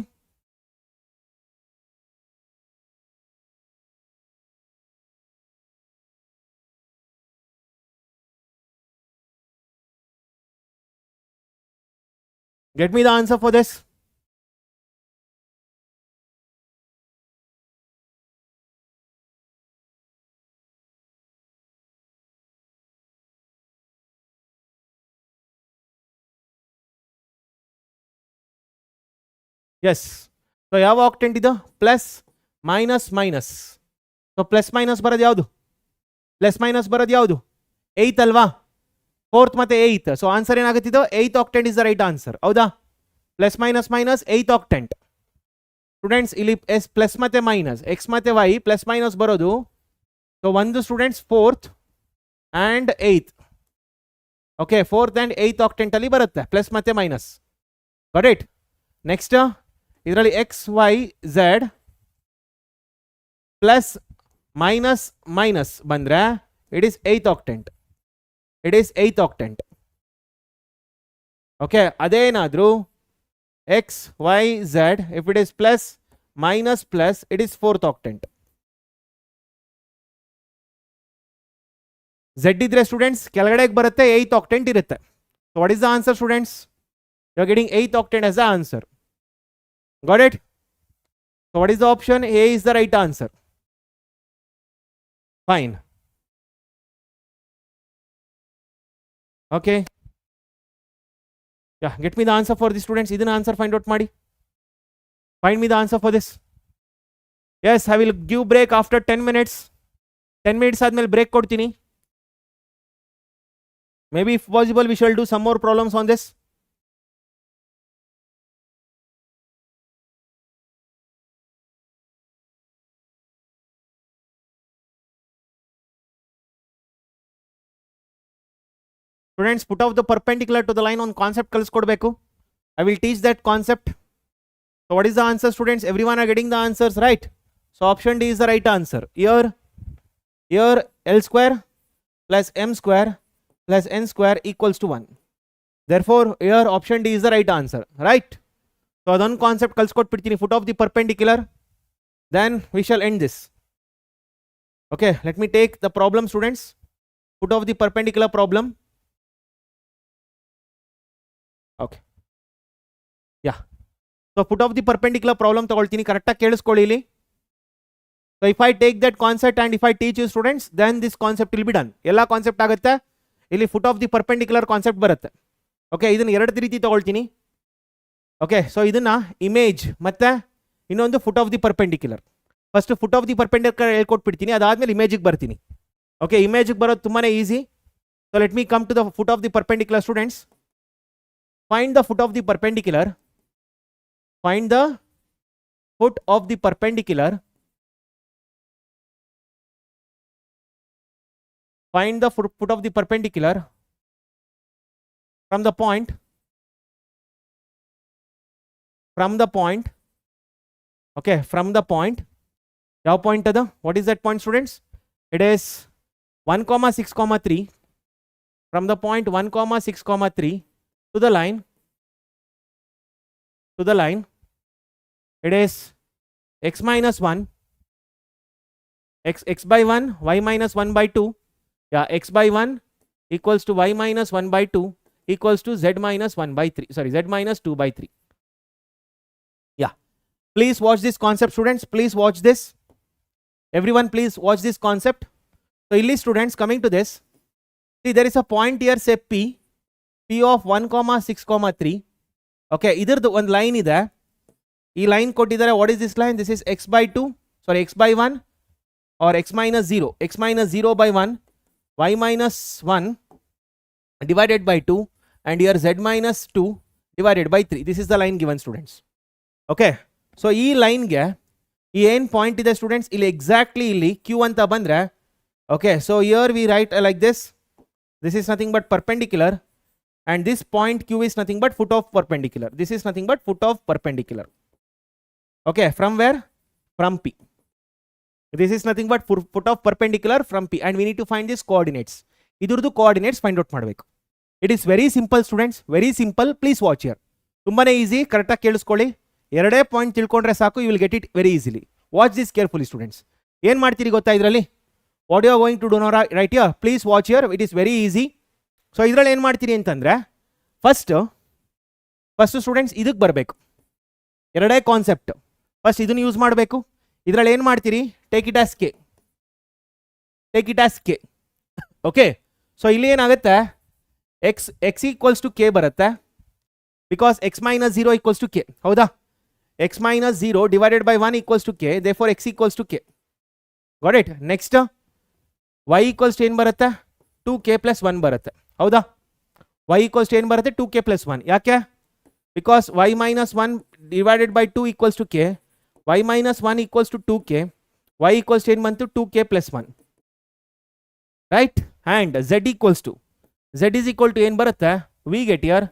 B: Get me the answer for this. Yes. So ಯಾವ octant ಇದು? Plus, minus, minus. So plus minus ಬರೋದು ಯಾವುದು? Plus minus ಬರೋದು ಯಾವುದು? 8th ಅಲ್ವಾ? 4th ಮತ್ತೆ 8th. So answer ಏನಾಗುತ್ತಿದ್ದು? 8th octant is the right answer. ಹೌದಾ? Plus minus minus 8th octant. Students, ಇಲ್ಲಿ s plus ಮತ್ತೆ minus, x ಮತ್ತೆ y plus minus ಬರೋದು. So ಒಂದು students 4th and 8th. Okay, 4th and 8th octant ಅಲ್ಲಿ ಬರುತ್ತೆ plus ಮತ್ತೆ minus. Got it? Next, ಇದರಲ್ಲಿ x y z plus minus minus ಬಂದ್ರೆ it is 8th octant. It is 8th octant. Okay, ಅದೇನಾದ್ರೂ x y z, if it is plus minus plus, it is 4th octant. z ಇದ್ರೆ students ಕೆಳಗಡೆಗೆ ಬರುತ್ತೆ 8th octant ಇರುತ್ತೆ. So what is the answer, students? You are getting 8th octant as the answer. Got it? So what is the option? A is the right answer. Fine. Okay. Yeah, get me the answer for this, students. Idana answer find out ಮಾಡಿ. Find me the answer for this. Yes, I will give break after 10 minutes. 10 minutes ಆದ್ಮೇಲೆ break ಕೊಡ್ತೀನಿ. Maybe if possible we shall do some more problems on this. Students, put off the perpendicular to the line on concept ಕಲಿಸ್ಕೊಡ್ಬೇಕು. I will teach that concept. So what is the answer, students? Everyone are getting the answers right. So option D is the right answer. Here L square plus M square plus N square equals to 1. Therefore here option D is the right answer, right? So adon concept ಕಲಿಸ್ಕೊಟ್ಬಿಡ್ತೀನಿ. Foot of the perpendicular, then we shall end this. Okay, let me take the problem, students. Foot of the perpendicular problem. Okay, yeah. So foot of the perpendicular problem ತಗೊಳ್ತೀನಿ, ಕರೆಕ್ಟಾಗಿ ಕೇಳಿಸ್ಕೊಳ್ಳಿ ಇಲ್ಲಿ. So if I take that concept and if I teach you, students, then this concept will be done. ಎಲ್ಲ concept ಆಗುತ್ತೆ ಇಲ್ಲಿ. foot of the perpendicular concept ಬರುತ್ತೆ. Okay, ಇದನ್ನ ಎರಡು ರೀತಿ ತಗೊಳ್ತೀನಿ. ಓಕೆ, ಸೊ ಇದನ್ನ ಇಮೇಜ್ ಮತ್ತೆ ಇನ್ನೊಂದು foot of the perpendicular. First foot of the perpendicular ಹೇಳ್ಕೊಟ್ಬಿಡ್ತೀನಿ, ಅದಾದ್ಮೇಲೆ ಇಮೇಜಿಗೆ ಬರ್ತೀನಿ. ಓಕೆ, ಇಮೇಜಿಗೆ ಬರೋದು ತುಂಬಾನೇ easy. So let me come to the foot of the perpendicular, students. Find the foot of the perpendicular. Find the foot of the perpendicular. Find the foot of the perpendicular from the point. Okay, from the point. ಯಾವ point ada? What is that point, students? It is 1, 6, 3. From the point 1, 6, 3 to the line, it is x minus 1, x by 1, y minus 1 by 2. Yeah, x by 1 equals to y minus 1 by 2 equals to z minus 1 by 3. Sorry, z minus 2 by 3. Yeah, Please watch this concept, students. Please watch this. Everyone, please watch this concept. So, illi students, coming to this, see there is a point here, say P of 1, 6, 3. Okay, either the one line is there. E line kottidare. What is this line? This is x by 2, sorry, x by 1 or x minus 0. X minus 0 by 1, y minus 1 divided by 2, and here z minus 2 divided by 3. This is the line given, students. Okay, so e line ge ಈ ಏನು point ಇದೆ students, ಇಲ್ಲಿ exactly ಇಲ್ಲಿ Q ಅಂತ ಬಂದರೆ, okay, so here V right like this is nothing but perpendicular, and this point q is nothing but foot of perpendicular. This is nothing but foot of perpendicular. Okay, from where? From P. This is nothing but foot of perpendicular from P, and we need to find these coordinates. Idurdu coordinates find out ಮಾಡಬೇಕು. It is very simple, students, very simple. Please watch here. ತುಂಬಾನೇ easy, ಕರೆಕ್ಟಾಗಿ ಕೇಳಿಸ್ಕೊಳ್ಳಿ. ಎರಡೇ point ತಿಳ್ಕೊಂಡ್ರೆ ಸಾಕು, you will get it very easily. Watch this carefully, students. ಏನು ಮಾಡ್ತೀರಿ ಗೊತ್ತಾ ಇದರಲ್ಲಿ? What you are going to do no right here? Please watch here, it is very easy. So ಇದರಲ್ಲಿ ಏನು ಮಾಡ್ತೀರಿ ಅಂತಂದರೆ, ಫಸ್ಟ್ ಸ್ಟೂಡೆಂಟ್ಸ್ ಇದಕ್ಕೆ ಬರಬೇಕು. ಎರಡೇ ಕಾನ್ಸೆಪ್ಟ್. ಫಸ್ಟ್ ಇದನ್ನು ಯೂಸ್ ಮಾಡಬೇಕು. ಇದರಲ್ಲಿ ಏನು ಮಾಡ್ತೀರಿ? Take it as K. Okay, so ಇಲ್ಲಿ ಏನಾಗುತ್ತೆ? ಎಕ್ಸ್ ಈಕ್ವಲ್ಸ್ ಟು ಕೆ ಬರುತ್ತೆ, because x minus 0 equals to K. ಹೌದಾ? x minus 0 divided by 1 equals to k, therefore x equals to k. Got it? Next, y equals to ಏನು ಬರುತ್ತೆ? 2k plus 1 ಬರುತ್ತೆ. ಹೌದಾ? y equals to ಏನು ಬರುತ್ತೆ? 2k plus 1. ಯಾಕೆ? Because y minus 1 divided by 2 equals to k, y minus 1 equals to 2k, y equals to ಏನು ಬಂತು? 2k plus 1. Right? And z is equal to ಏನು ಬರುತ್ತೆ? we get here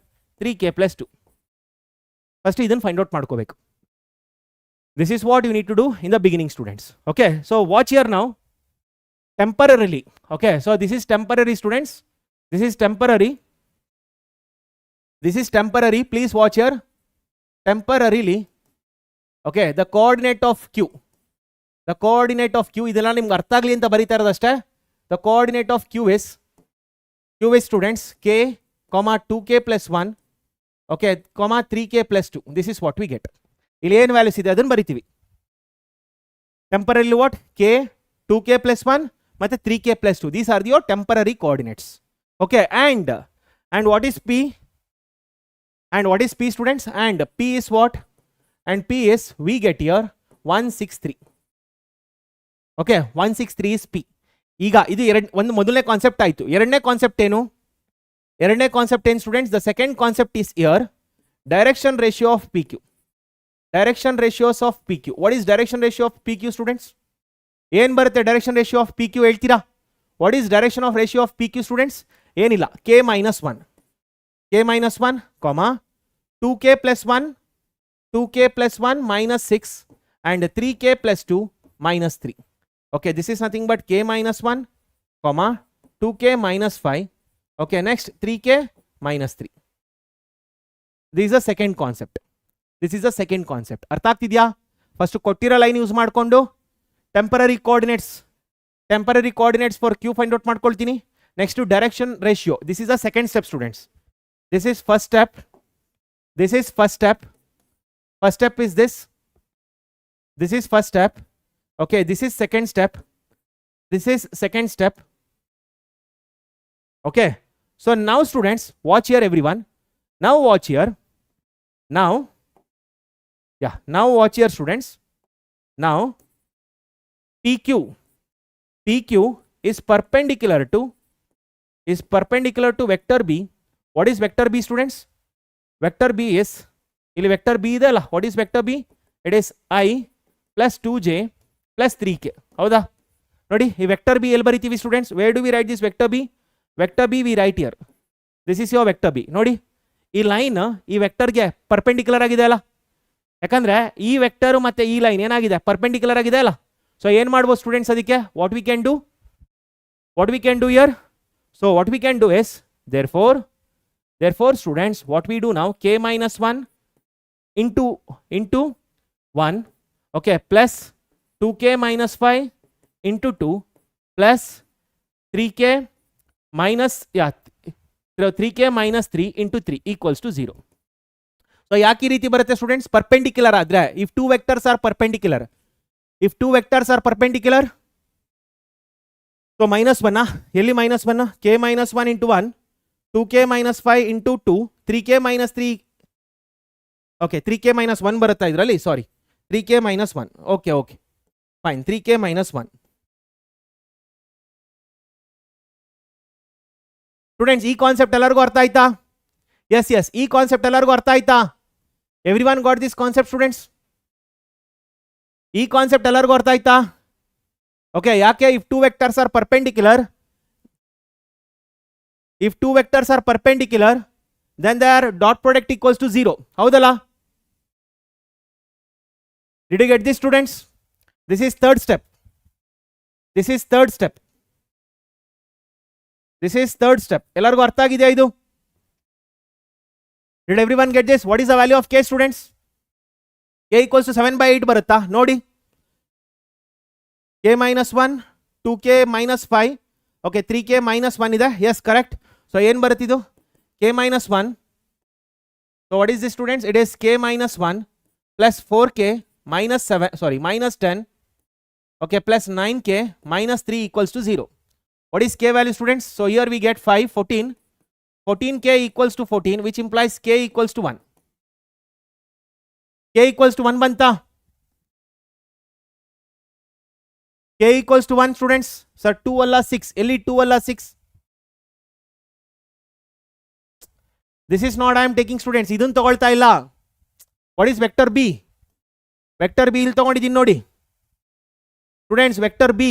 B: 3k plus 2. First ಇದನ್ನು find out ಮಾಡ್ಕೋಬೇಕು. This is what you need to do in the beginning, students. Okay, so watch here now. Temporarily. Okay, so this is temporary, students. This is temporary. Please watch here. Temporarily. Okay, the coordinate of q. ಇದೆಲ್ಲ ನಿಮ್ಗೆ ಅರ್ಥ ಆಗಲಿ ಅಂತ ಬರೀತಾ ಇರೋದಷ್ಟೇ. The coordinate of q is students k, 2k plus 1. Okay, 3k plus 2. This is what we get. ಇಲ್ಲಿ ಏನು values ಇದೆ ಅದನ್ನು ಬರಿತೀವಿ. Temporary what? K, 2k plus 1 ಮತ್ತು 3k plus 2. These are your temporary coordinates. Okay, and what is p? Students? And p is what? And p is, we get here 163. Okay, 163 is p. ಈಗ ಇದು ಒಂದು ಮೊದಲನೇ concept ಆಯಿತು. ಎರಡನೇ concept ಏನು students? The second concept is here direction ratio of P Q. Direction ratios of PQ. What is direction ratio of PQ, students? ಏನು ಬರುತ್ತೆ direction ratio of PQ ಹೇಳ್ತೀರಾ? What is direction of ratio of PQ, students? ಏನಿಲ್ಲ, k minus 1, comma 2k plus 1 minus 6 and 3k plus 2 minus 3. Okay, this is nothing but k minus 1, comma 2k minus 5. Okay, next 3k minus 3. This is the second concept. ಅರ್ಥ ಆಗ್ತಿದ್ಯಾ? First ಕೊಟ್ಟಿರೋ line use ಮಾಡಿಕೊಂಡು temporary coordinates for q find out ಮಾಡ್ಕೊಳ್ತೀನಿ. Next direction ratio. This is the second step, students. This is first step. First step is this. Okay, this is second step. Okay, so now students watch here, everyone. Now watch here, students. Now PQ is perpendicular to vector B. What is vector B, students? Vector B is, ಇಲ್ಲಿ vector B ಇದೆ ಅಲ್ಲ, what is vector B? It is I plus 2j plus 3k. ಹೌದಾ? ನೋಡಿ, ಈ vector B ಎಲ್ಲಿ ಬರಿತೀವಿ students? Where do we write this vector B? Vector B we write here. This is your vector B. ನೋಡಿ, ಈ line ಈ ವೆಕ್ಟರ್ಗೆ perpendicular ಆಗಿದೆ ಅಲ್ಲ, ಯಾಕಂದ್ರೆ ಈ ವೆಕ್ಟರ್ ಮತ್ತೆ ಈ ಲೈನ್ ಏನಾಗಿದೆ? ಪರ್ಪೆಂಡಿಕ್ಯುಲರ್ ಆಗಿದೆ ಅಲ್ಲ. ಸೊ ಏನು ಮಾಡ್ಬೋದು ಸ್ಟೂಡೆಂಟ್ಸ್ ಅದಕ್ಕೆ? What we can do here? So what we can do is, therefore students, what we do now, k minus 1 into 1, okay, plus 2k minus 5 into 2 plus 3k minus 3 into 3 equals to 0. So ಯಾಕೆ ಈ ರೀತಿ ಬರುತ್ತೆ students? Perpendicular ಆದ್ರೆ, if two vectors R perpendicular, if two vectors R perpendicular, so -1 ಎಲ್ಲಿ -1 k -1 into 1, 2k -5 into 2, 3k -3, okay 3k -1 ಬರುತ್ತಾ ಇದರಲ್ಲಿ, ಸಾರಿ 3k -1, okay okay fine, 3k -1. Students ಈ concept ಎಲ್ಲರಿಗೂ ಅರ್ಥ ಆಯ್ತಾ? ಎಸ್ ಎಸ್, ಈ ಕಾನ್ಸೆಪ್ಟ್ ಎಲ್ಲರಿಗೂ ಅರ್ಥ ಆಯ್ತಾ? Everyone got this concept students? ಈ ಕಾನ್ಸೆಪ್ಟ್ ಎಲ್ಲರಿಗೂ ಅರ್ಥ ಆಯ್ತಾ? ಓಕೆ, ಯಾಕೆ if two vectors R perpendicular, if two vectors are perpendicular, then their dot product equals to 0. ಹೌದಲ್ಲ? Did you get this students? This is third step. This is third step. This is third step. ಎಲ್ಲರಿಗೂ ಅರ್ಥ ಆಗಿದೆಯಾ ಇದು? Did everyone get this? What is the value of k students? k equals to 7/8 ಬರುತ್ತಾ ನೋಡಿ. k -1, 2k -5, okay 3k -1 ಇದೆ, S correct. So ಏನು ಬರುತ್ತಿದ್ದು? k -1. So what is this students? It is k -1 plus 4k -10, okay, plus 9k -3 equals to 0. What is k value students? So here we get 5, 14k equals to 14, which implies k equals to 1. k equals to 1 banta? k equals to 1 students. Sir 2 alla 6, elli 2 alla 6. This is not I am taking students, ಇದನ್ನು ತಗೊಳ್ತಾ ಇಲ್ಲ. What is vector b? Vector b ಇಲ್ಲಿ ತಗೊಂಡಿದ್ದೀನಿ ನೋಡಿ students. Vector b,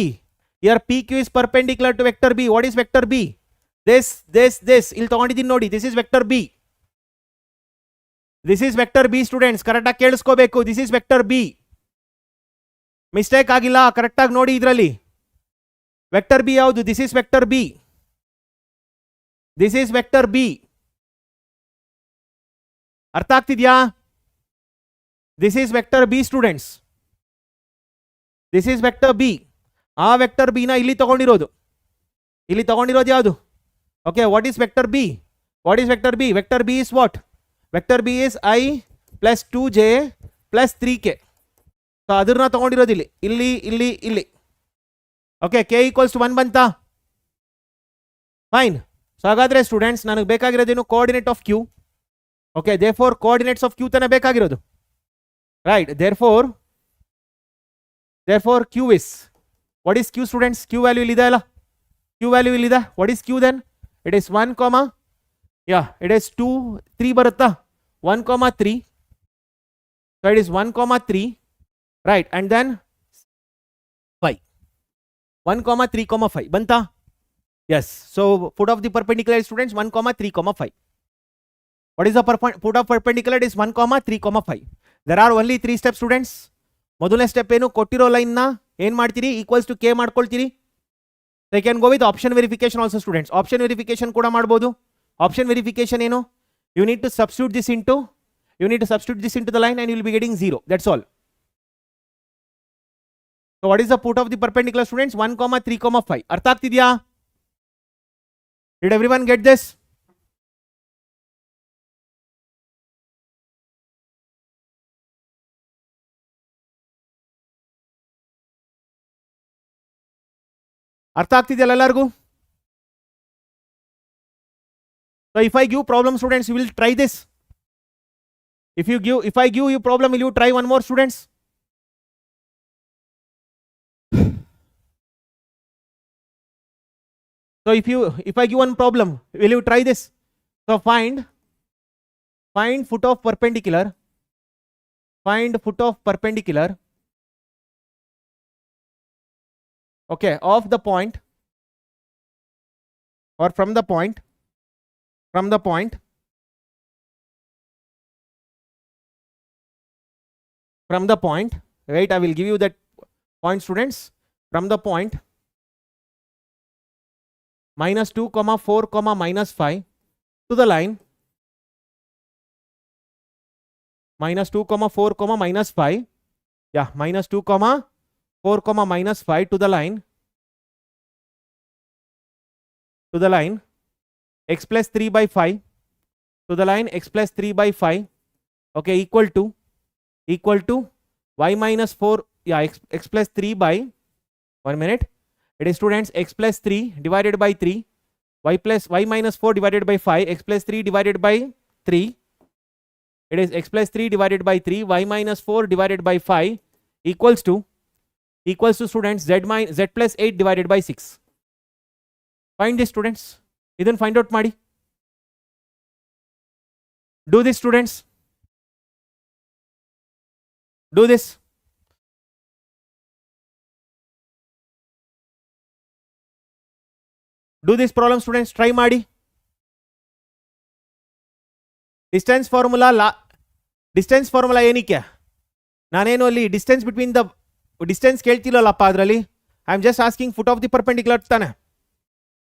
B: here pq is perpendicular to vector b. What is vector b? This ಇಲ್ಲಿ ತಗೊಂಡಿದ್ದೀನಿ ನೋಡಿ. This is vector b. This is vector b students. Correct ಆಗಿ ಕೇಳಿಸ್ಕೋಬೇಕು. This is vector b. Mistake ಆಗಿಲ್ಲ, correct ಆಗಿ ನೋಡಿ ಇದರಲ್ಲಿ. Vector B ಯಾವುದು? This is vector B. This is vector B. ಅರ್ಥ ಆಗ್ತಿದ್ಯಾ? This is vector B students. This is vector B. ಆ vector B ನ ಇಲ್ಲಿ ತಗೊಂಡಿರೋದು. ಇಲ್ಲಿ ತಗೊಂಡಿರೋದು ಯಾವುದು? Okay, what is vector B? What is vector B? Vector B is what? Vector B is i plus 2j plus 3k. So ಅದನ್ನ ತಗೊಂಡಿರೋದು ಇಲ್ಲಿ ಇಲ್ಲಿ ಇಲ್ಲಿ ಇಲ್ಲಿ. ಓಕೆ, k ಈಕ್ವಲ್ಸ್ ಟು 1 ಬಂತಾ? ಫೈನ್. ಸೊ ಹಾಗಾದ್ರೆ ಸ್ಟೂಡೆಂಟ್ಸ್ ನನಗೆ ಬೇಕಾಗಿರೋದೇನು? Coordinate of q. Okay, therefore coordinates of q ತಾನೇ ಬೇಕಾಗಿರೋದು, right? Therefore q is, what is q students? Q value ಇಲ್ಲಿದೆ ಅಲ್ಲ? ಕ್ಯೂ ವ್ಯಾಲ್ಯೂ ಇಲ್ಲಿದೆ. What is q then? It is 1, it is 2, 3 ಬರುತ್ತಾ? 1, 3. So it is 1, 3. Right, and then 5. 1, 3, 5 banta? Yes. So foot of the perpendicular students 1, 3, 5. What is the foot of perpendicular? It is 1, 3, 5. There are only 3 steps students. ಮೊದಲನೇ step ಏನು? ಕೊಟ್ಟಿರೋ line ನ ಏನ್ ಮಾಡ್ತೀರಿ? Equals to k ಮಾಡ್ಕೊಳ್ತೀರಿ. So you can go with option verification also students. Option verification ಕೂಡ ಮಾಡಬಹುದು. Option verification ಏನು? You need to substitute this into the line and you will be getting 0. That's all. So what is the foot of the perpendicular students? 1, 3, 5. ಅರ್ಥ ಆಗ್ತಿದ್ಯಾ? Did everyone get this? ಅರ್ಥ ಆಗ್ತಿದೆಯಲ್ಲ ಎಲ್ಲರಿಗೂ? So if I give problem students, you will try this. If I give you problem, will you try one more students? So if I give one problem, will you try this? So find foot of perpendicular. Find foot of perpendicular. Okay, of the point or from the point. Right, I will give you that point students. From the point -2, 4, -5 to the line -2, 4, -5. Yeah, -2, 4, -5 to the line x plus 3/5 to the line x plus 3/5. okay, equal to y minus 4, yeah, x plus 3 by, 1 minute, it is students x plus 3 divided by 3, y minus 4 divided by 5, x plus 3 divided by 3, it is x plus 3 divided by 3, y minus 4 divided by 5 equals to students z plus 8 divided by 6. Find this students. Idhan find out ಮಾಡಿ. Do this students. Do this. Do this problem students. Try ಮಾಡಿ. Distance formula ಏನಕ್ಕೆ? ನಾನೇನು ಅಲ್ಲಿ distance between the distance ಕೇಳ್ತಿಲ್ಲಲ್ಲಪ್ಪ ಅದರಲ್ಲಿ. I am just asking foot of the perpendicular ತಾನೆ.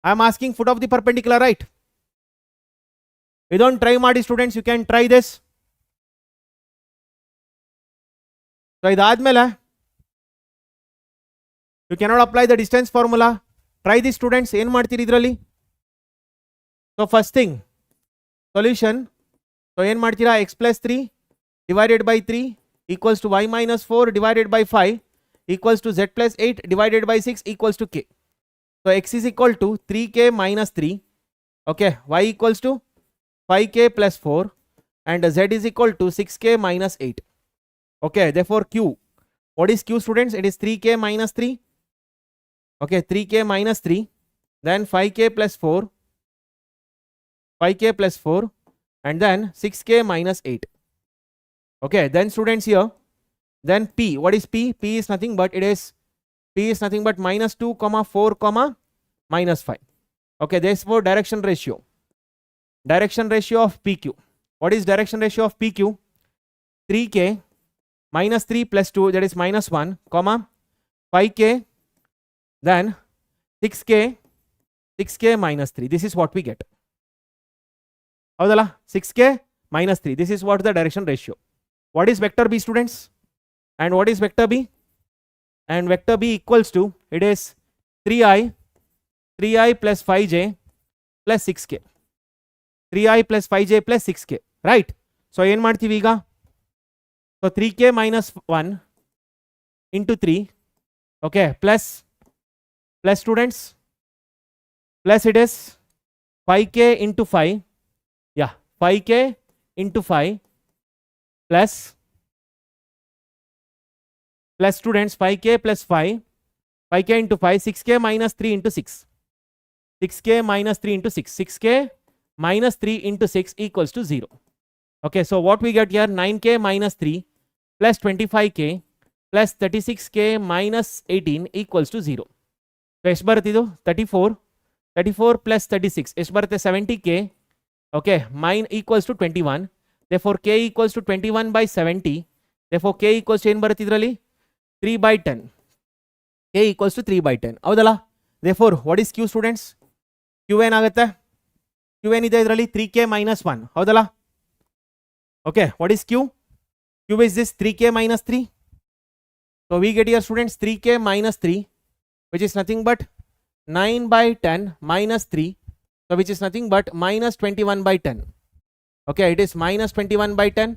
B: I am asking foot of the perpendicular, right? ಇದೊಂದು try ಮಾಡಿ students, you can try this. So ಇದಾದ್ಮೇಲೆ you cannot apply the distance formula. Try this students. ಏನು ಮಾಡ್ತೀರಿ ಇದರಲ್ಲಿ? So first thing solution. So ಏನು ಮಾಡ್ತೀರಾ? X plus 3 divided by 3 equals to y minus 4 divided by 5 equals to z plus 8 divided by 6 equals to k. So x is equal to 3k minus 3. Okay, y equals to 5k plus 4 and z is equal to 6k minus 8. Okay, therefore q. What is q students? It is 3k minus 3. Okay, 3k minus 3. Then 5k plus 4. 5k plus 4 and then 6k minus 8. Okay, then students here, then p. What is p? P is nothing but minus 2 comma 4 comma minus 5. Okay, therefore direction ratio of pq. What is direction ratio of pq? 3k minus 3 plus 2, that is minus 1 comma 5k, then 6k minus 3. This is what we get. Howdala? 6k minus 3. This is what the direction ratio. What is vector b students? And what is vector b? And vector b equals to, it is 3i plus 5j plus 6k. 3i plus 5j plus 6k, right? So ಏನು ಮಾಡ್ತೀವಿ ಈಗ? So 3k minus 1 into 3, okay, plus students, plus it is 5k into 5, yeah, 5k into 5 plus students 5k plus 5, 5k into 5, 6k minus 3 into 6, 6k minus 3 into 6, 6k minus 3 into 6 equals to 0. Okay, so what we get here? 9k minus 3 plus 25k plus 36k minus 18 equals to 0. So ಎಷ್ಟು ಬರುತ್ತಿದು? 34 plus 36 ಎಷ್ಟು ಬರುತ್ತೆ? 70k. Okay, mine equals to 21. Therefore k equals to 21 by 70. Therefore k equals to ಏನು ಬರುತ್ತೆ ಇದರಲ್ಲಿ? 3 by 10. k equals to 3 by 10. ಹೌದಲ್ಲ? Therefore what is q students? q ಏನಾಗುತ್ತೆ? q ಏನಿದೆ ಇದರಲ್ಲಿ? 3k minus 1. ಹೌದಲ್ಲ? Okay, what is q? q is this 3k minus 3. So we get here students 3k minus 3, which is nothing but 9 by 10 minus 3. So which is nothing but minus 21 by 10. Okay, it is minus 21 by 10.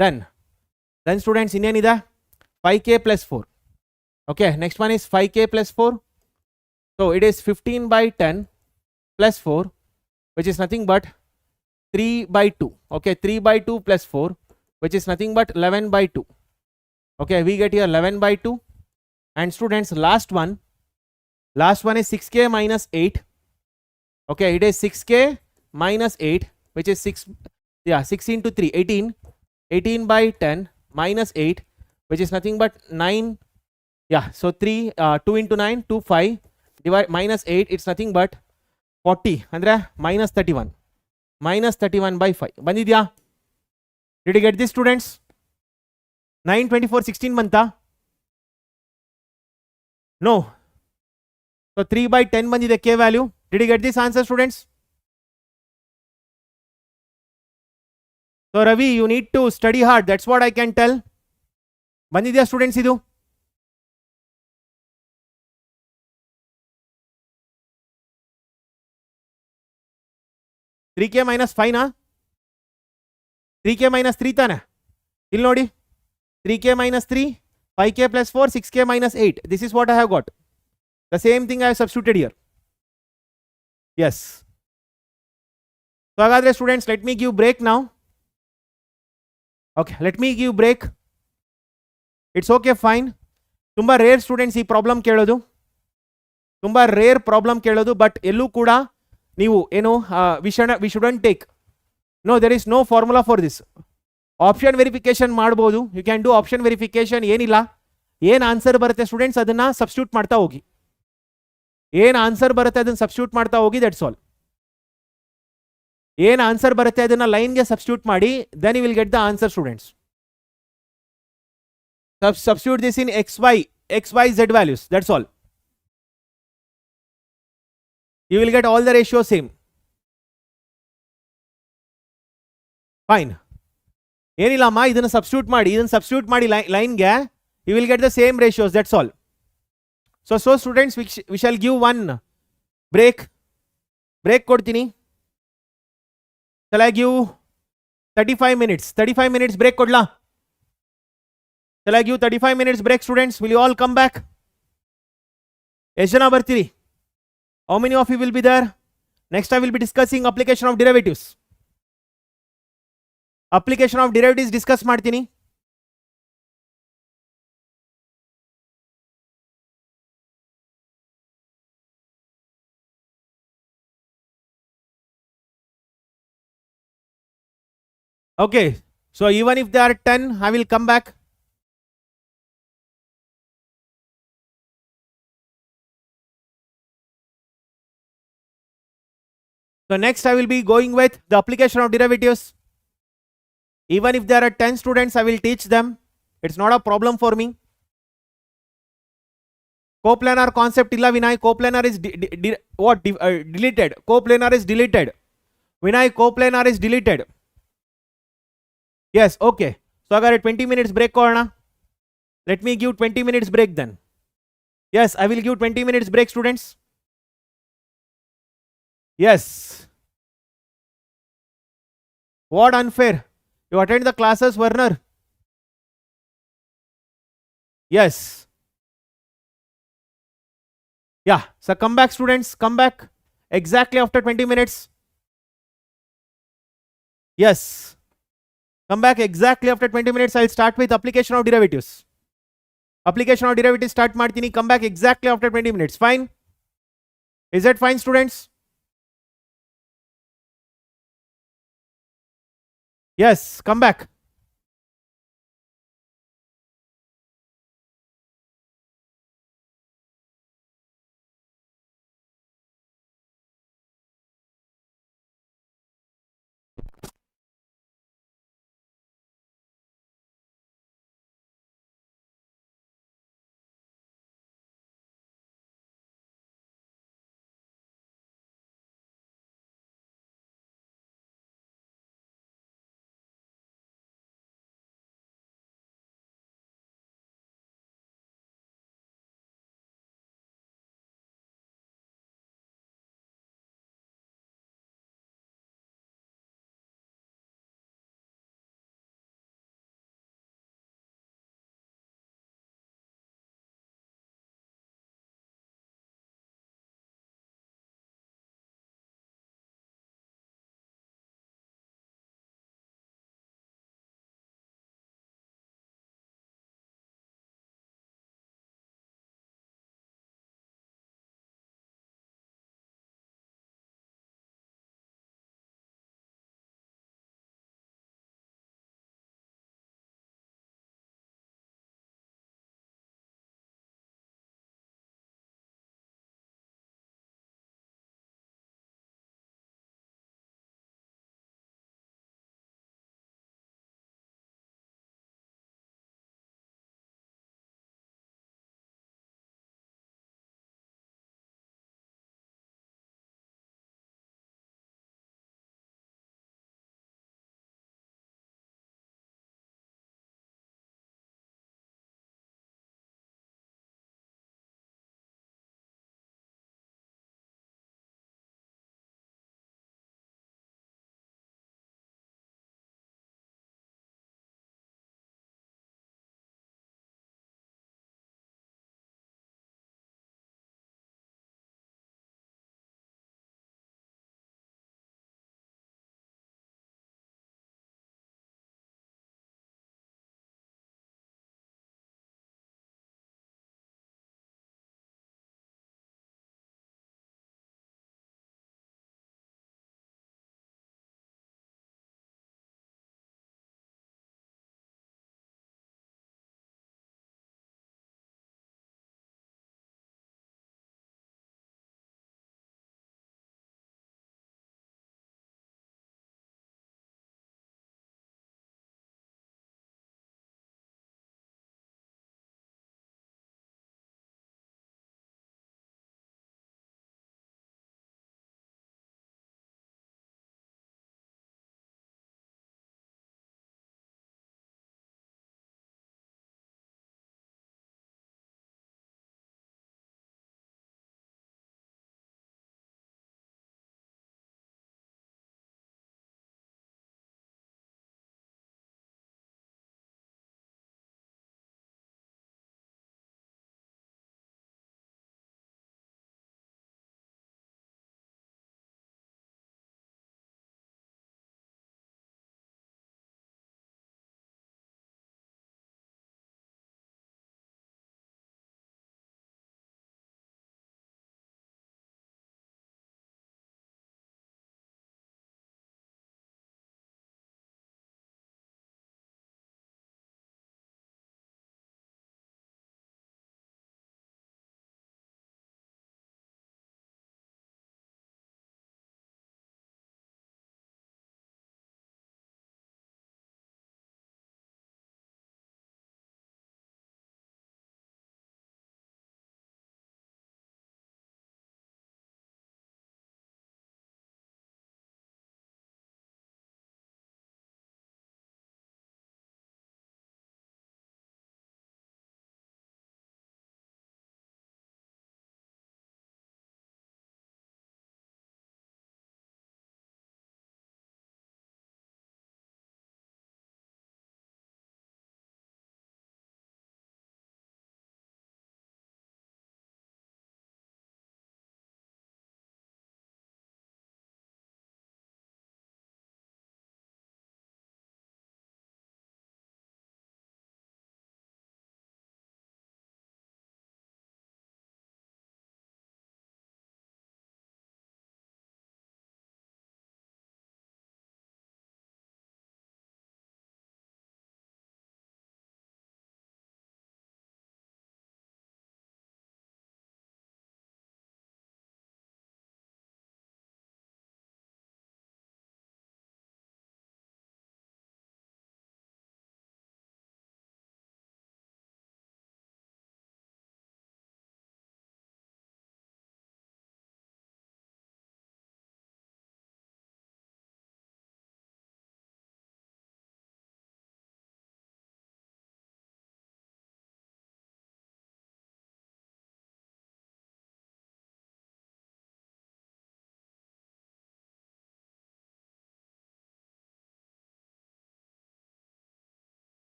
B: Then students ಇನ್ನೇನಿದೆ? 5k plus 4. Okay, next one is 5k plus 4. So it is 15 by 10 plus 4, which is nothing but 3 by 2. Okay, 3 by 2 plus 4, which is nothing but 11 by 2. Okay, we get here 11 by 2. And students, last one is 6k minus 8. Okay, it is 6k minus 8, which is 6 into 3, 18 by 10 minus 8, which is nothing but 9. Yeah, so 2 into 9, 2, 5 divide minus 8, it's nothing but 40 andre minus 31 by 5 ಬಂದಿದ್ಯಾ? Did you get this students? 9 24 16 ಬಂತಾ? No. So 3 by 10 ಬಂದಿದೆ k value. Did you get this answer students? So Ravi, you need to study hard, that's what I can tell. ಬಂದಿದ್ಯಾ students ಇದು? K minus 5 ನಾ? 3k minus 3 ತಾನೆ ಇಲ್ಲಿ ನೋಡಿ 3k minus 3 5k plus 4 6k minus 8 this is what I have got the same thing I have substituted here yes so hagadre students let me give break now okay let me give break it's okay fine ತುಂಬಾ rare students ಈ problem ಕೇಳೋದು ತುಂಬಾ rare problem ಕೇಳೋದು but ಎಲ್ಲೂ ಕೂಡ ನೀವು ಏನು we shouldn't take no there is no formula for this option verification ಮಾಡ್ಬೋದು you can do option verification ಏನಿಲ್ಲ ಏನು ಆನ್ಸರ್ ಬರುತ್ತೆ ಸ್ಟೂಡೆಂಟ್ಸ್ ಅದನ್ನ ಸಬ್ಸ್ಟಿಟ್ಯೂಟ್ ಮಾಡ್ತಾ ಹೋಗಿ ಏನು ಆನ್ಸರ್ ಬರುತ್ತೆ ಅದನ್ನ ಸಬ್ಸ್ಟಿಟ್ಯೂಟ್ ಮಾಡ್ತಾ ಹೋಗಿ ದಟ್ಸ್ ಆಲ್ ಏನು ಆನ್ಸರ್ ಬರುತ್ತೆ ಅದನ್ನ ಲೈನ್ಗೆ ಸಬ್ಸ್ಟಿಟ್ಯೂಟ್ ಮಾಡಿ then you will get the answer students substitute this in xy z values that's all you will get all the ratios same fine ಏನಿಲ್ಲಮ್ಮ ಇದನ್ನ ಸಬ್ಸ್ಟಿಟ್ಯೂಟ್ ಮಾಡಿ ಲೈನ್ಗೆ you will get the same ratios that's all so students we shall give one break ಕೊಡ್ತೀನಿ shall I give 35 minutes break ಕೊಡ್ಲಾ shall I give 35 minutes break students will you all come back ಎಷ್ಟು ಜನ ಬರ್ತೀರಿ how many of you will be there next I will be discussing application of derivatives discuss ಮಾಡ್ತೀನಿ okay so even if there are 10 I will come back so next I will be going with the application of derivatives even if there are 10 students I will teach them it's not a problem for me coplanar concept illa Vinay coplanar is deleted coplanar is deleted Vinay coplanar is deleted yes okay so I got a 20 minutes break korna let me give 20 minutes break then yes I will give 20 minutes break students yes what unfair you attend the classes Werner yes yeah so come back students come back exactly after 20 minutes yes come back exactly after 20 minutes I'll start with application of derivatives start ಮಾಡ್ತೀನಿ come back exactly after 20 minutes fine is that fine students yes come back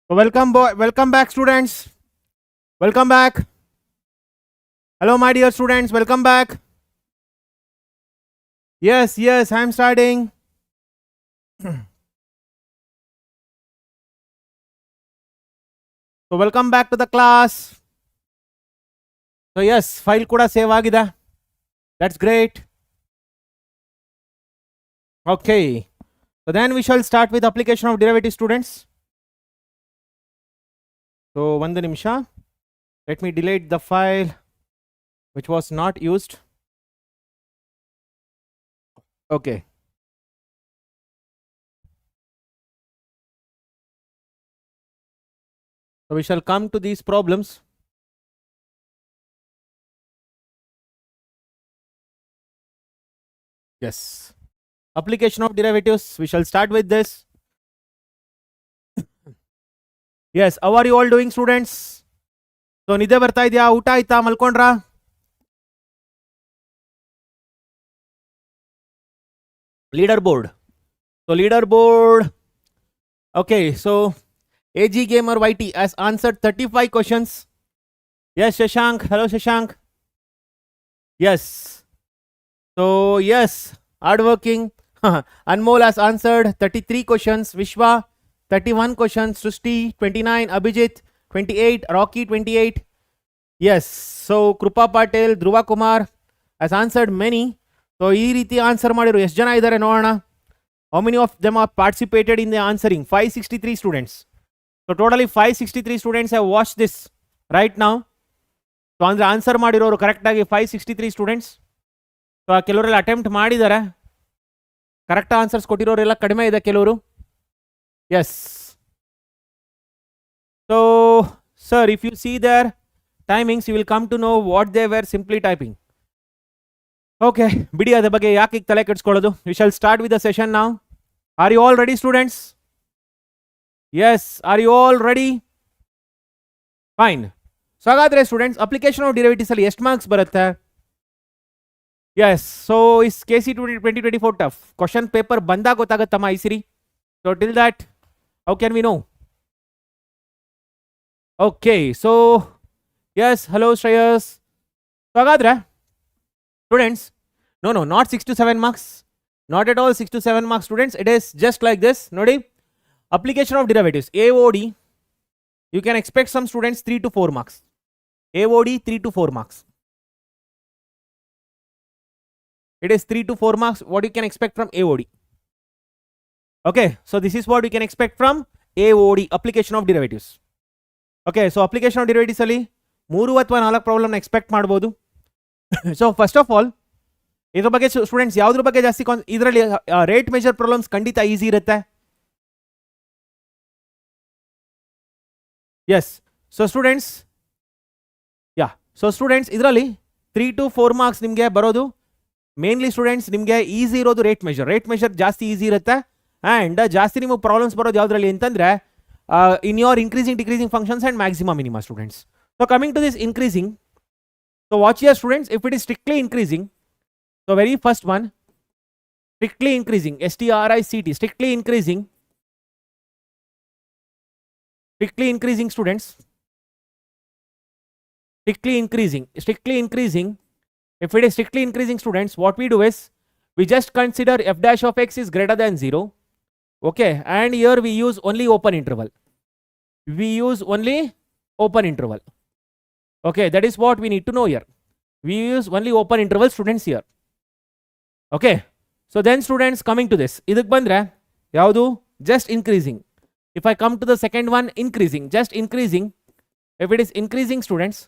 A: So welcome back, students. Welcome back. Hello, my dear students. Welcome back. Yes, I'm starting. So welcome back to the class. So yes, file kuda save agida. That's great. Okay. So then we shall start with application of derivative, students. So one nimisha. Let me delete the file which was not used. Okay. So we shall come to these problems. Yes. Application of derivatives. We shall start with this. Yes. How are you all doing, students? So nide barta idya, uta aita, malkondra? Leaderboard. So leaderboard. Okay. So AG Gamer YT has answered 35 questions. Yes, Shashank. Hello, Shashank. Yes. So yes, hardworking. Anmol has answered 33 questions. Vishwa 31 questions. Srushti 29. Abhijit 28. Rocky 28. Yes. So Krupa Patel, Dhruva Kumar has answered many. So ee riti answer madiru ಎಷ್ಟು ಜನ ಇದ್ದಾರೆ ನೋಡೋಣ. How many of them are participated in the answering? 563 students. So totally 563 students have watched this right now. So ಅಂದ್ರೆ answer ಮಾಡಿರೋರು correct ಆಗಿ 563 students. So ಕೆಲವರೆಲ್ಲ attempt ಮಾಡಿದ್ದಾರೆ, correct answers ಕೊಟ್ಟಿರೋರೆಲ್ಲ ಕಡಿಮೆ ಇದೆ ಕೆಲವರು. Yes. So sir, if you see their timings you will come to know what they were simply typing. Okay, ಬಿಡಿ ಅದ್ರ ಬಗ್ಗೆ ಯಾಕೆ ಈಗ ತಲೆ ಕೆಡಿಸ್ಕೊಳ್ಳೋದು. We shall start with the session ನಾವ್. Are you all ready students? Yes, are you all ready? Fine. So ಹಾಗಾದ್ರೆ students, application of derivatives ಅಲ್ಲಿ ಎಷ್ಟು ಮಾರ್ಕ್ಸ್ ಬರುತ್ತೆ? Yes. So is KCET 2024 tough question paper ಬಂದಾಗ ಗೊತ್ತಾಗುತ್ತಮ್ಮ ಈ ಸಿರಿ. So till that how can we know? Okay. So yes, hello Shreyas. So ಹಾಗಾದ್ರೆ students, no not 6 to 7 marks, not at all 6 to 7 marks students. It is just like this. ನೋಡಿ, application of derivatives AOD, you can expect some students 3 to 4 marks. AOD 3 to 4 marks. It is 3 to 4 marks what you can expect from AOD. Okay, so this is what you can expect from AOD, application of derivatives. Okay, so application of derivatives ಅಲ್ಲಿ 3 ಅಥವಾ 4 problem ನ expect ಮಾಡಬಹುದು. So first of all ಇದ್ರ ಬಗ್ಗೆ students ಯಾವ್ದ್ರ ಬಗ್ಗೆ ಜಾಸ್ತಿ ಇದರಲ್ಲಿ ರೇಟ್ ಮೆಜರ್ ಪ್ರಾಬ್ಲಮ್ಸ್ ಖಂಡಿತ ಈಸಿ ಇರುತ್ತೆ. ಎಸ್. ಸೊ ಸ್ಟೂಡೆಂಟ್ಸ್, ಇದರಲ್ಲಿ 3 to 4 marks ನಿಮಗೆ ಬರೋದು ಮೇನ್ಲಿ ಸ್ಟೂಡೆಂಟ್ಸ್ ನಿಮಗೆ ಈಸಿ ಇರೋದು ರೇಟ್ ಮೆಜರ್ ಜಾಸ್ತಿ ಈಸಿ ಇರುತ್ತೆ. ಆ್ಯಂಡ್ ಜಾಸ್ತಿ ನಿಮಗೆ ಪ್ರಾಬ್ಲಮ್ಸ್ ಬರೋದು ಯಾವುದ್ರಲ್ಲಿ ಅಂತಂದರೆ in your increasing decreasing functions and maximum minima students. So coming to this increasing, so watch here students, if it is strictly increasing, so very first one, strictly increasing, STRICT, strictly increasing students, strictly increasing. If it is strictly increasing students, what we do is we just consider f dash of x is greater than 0. Okay, and here we use only open interval. Okay, that is what we need to know here. We use only open interval students here. Okay, so then students, coming to this, idak bandre yaudu just increasing. If I come to the second one, increasing, just increasing. If it is increasing students,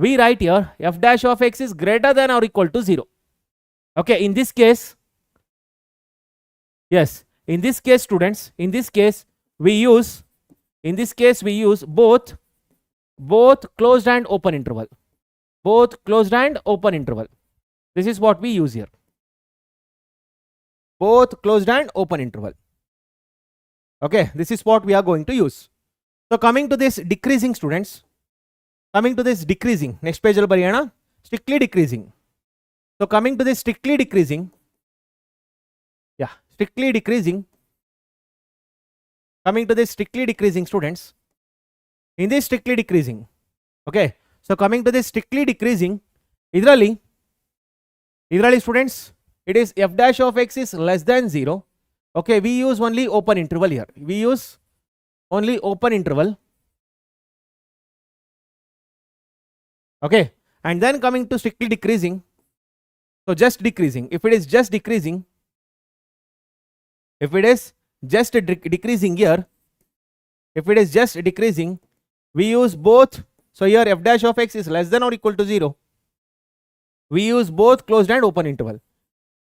A: we write here f dash of x is greater than or equal to 0. Okay, in this case, yes, in this case students, we use both closed and open interval. This is what we use here, both closed and open interval. Okay, this is what we are going to use. So coming to this decreasing students, next page al bariyana, strictly decreasing. So coming to this strictly decreasing,
B: Coming to this strictly decreasing, students. In this strictly decreasing, okay. So coming to this strictly decreasing, idrali students, it is f dash of x is less than 0. Okay, we use only open interval here. We use only open interval. Okay, and then coming to strictly decreasing, so just decreasing. If it is just decreasing, if it is just decreasing here, if it is just decreasing, we use both. So here f dash of x is less than or equal to 0. We use both closed and open interval.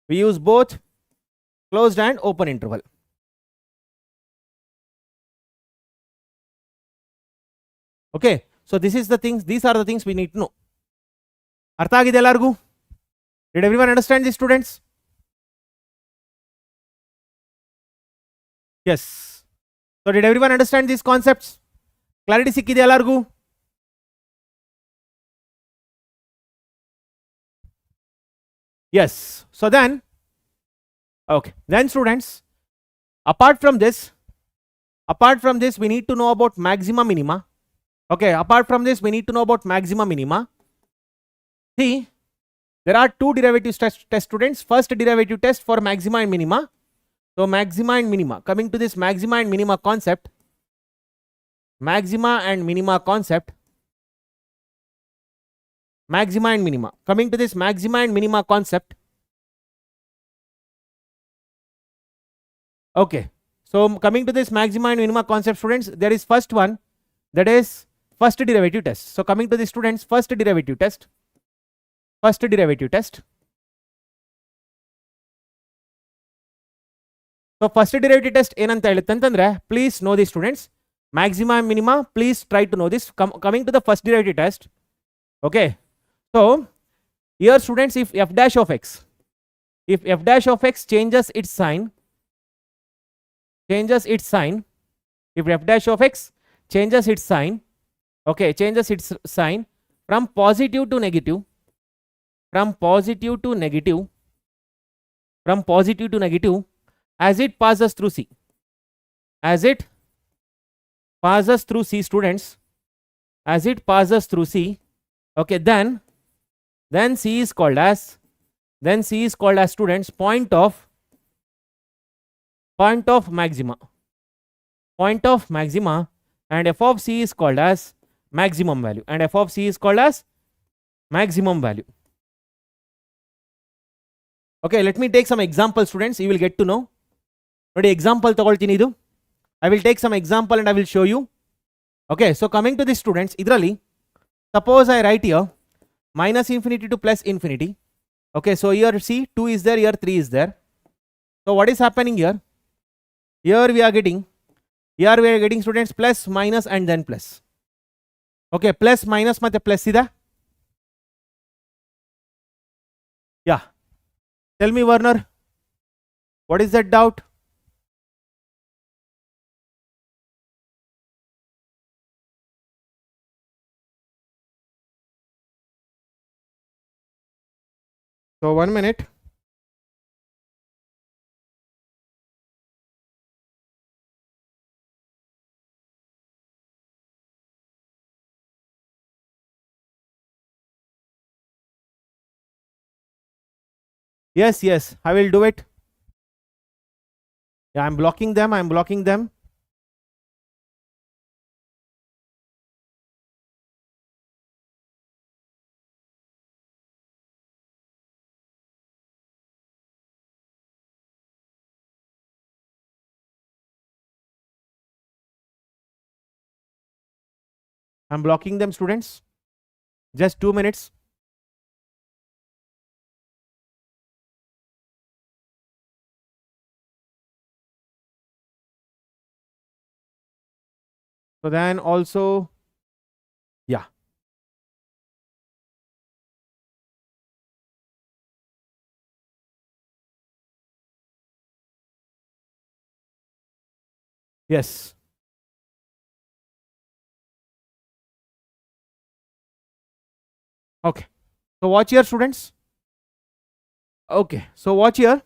B: We use both closed and open interval. Okay, so this is the things, these are the things we need to know. Artha agide ellargu? Did everyone understand this, students? Yes. So did everyone understand these concepts? Clarity sikkide ellargu? Yes. So then, okay, then students, apart from this, we need to know about maxima minima. Okay, apart from this, we need to know about maxima minima. See, there are two derivative test students. First derivative test for maxima and minima. So maxima and minima. Coming to this maxima and minima concept. Maxima and minima concept. Maxima and minima. Coming to this maxima and minima concept. Okay. So coming to this maxima and minima concept, students, there is first one, that is first derivative test. So coming to the students, first derivative test. First derivative test. So first derivative test ಏನಂತ ಹೇಳುತ್ತಂತಂದ್ರೆ, please know this, students. Maxima and minima, please try to know this. Coming to the first derivative test. Okay. So here, students, if f dash of x changes its sign, if f dash of x changes its sign, okay, changes its sign from positive to negative, from positive to negative, as it passes through C, as it passes through C, students, as it passes through C, okay, then C is called as, students, point of maxima, and f of C is called as maximum value, Okay, let me take some examples, students. You will get to know. Ready? Example ತಗೊಳ್ತೀನಿ ಇದು. I will take some example and I will show you. Okay, so coming to this, students, idrali, suppose I write here minus infinity to plus infinity. Okay, so here see 2 is there, here 3 is there. So what is happening here? Here we are getting students plus, minus and then plus. Okay, plus minus ಮತ್ತೆ plus ida. Yeah. Tell me, Werner, what is that doubt? So 1 minute. Yes, I will do it. Yeah, I'm blocking them. I'm blocking them, students. Just 2 minutes. So then also, yeah. Yes. Okay. So watch here, students. Okay. So watch here.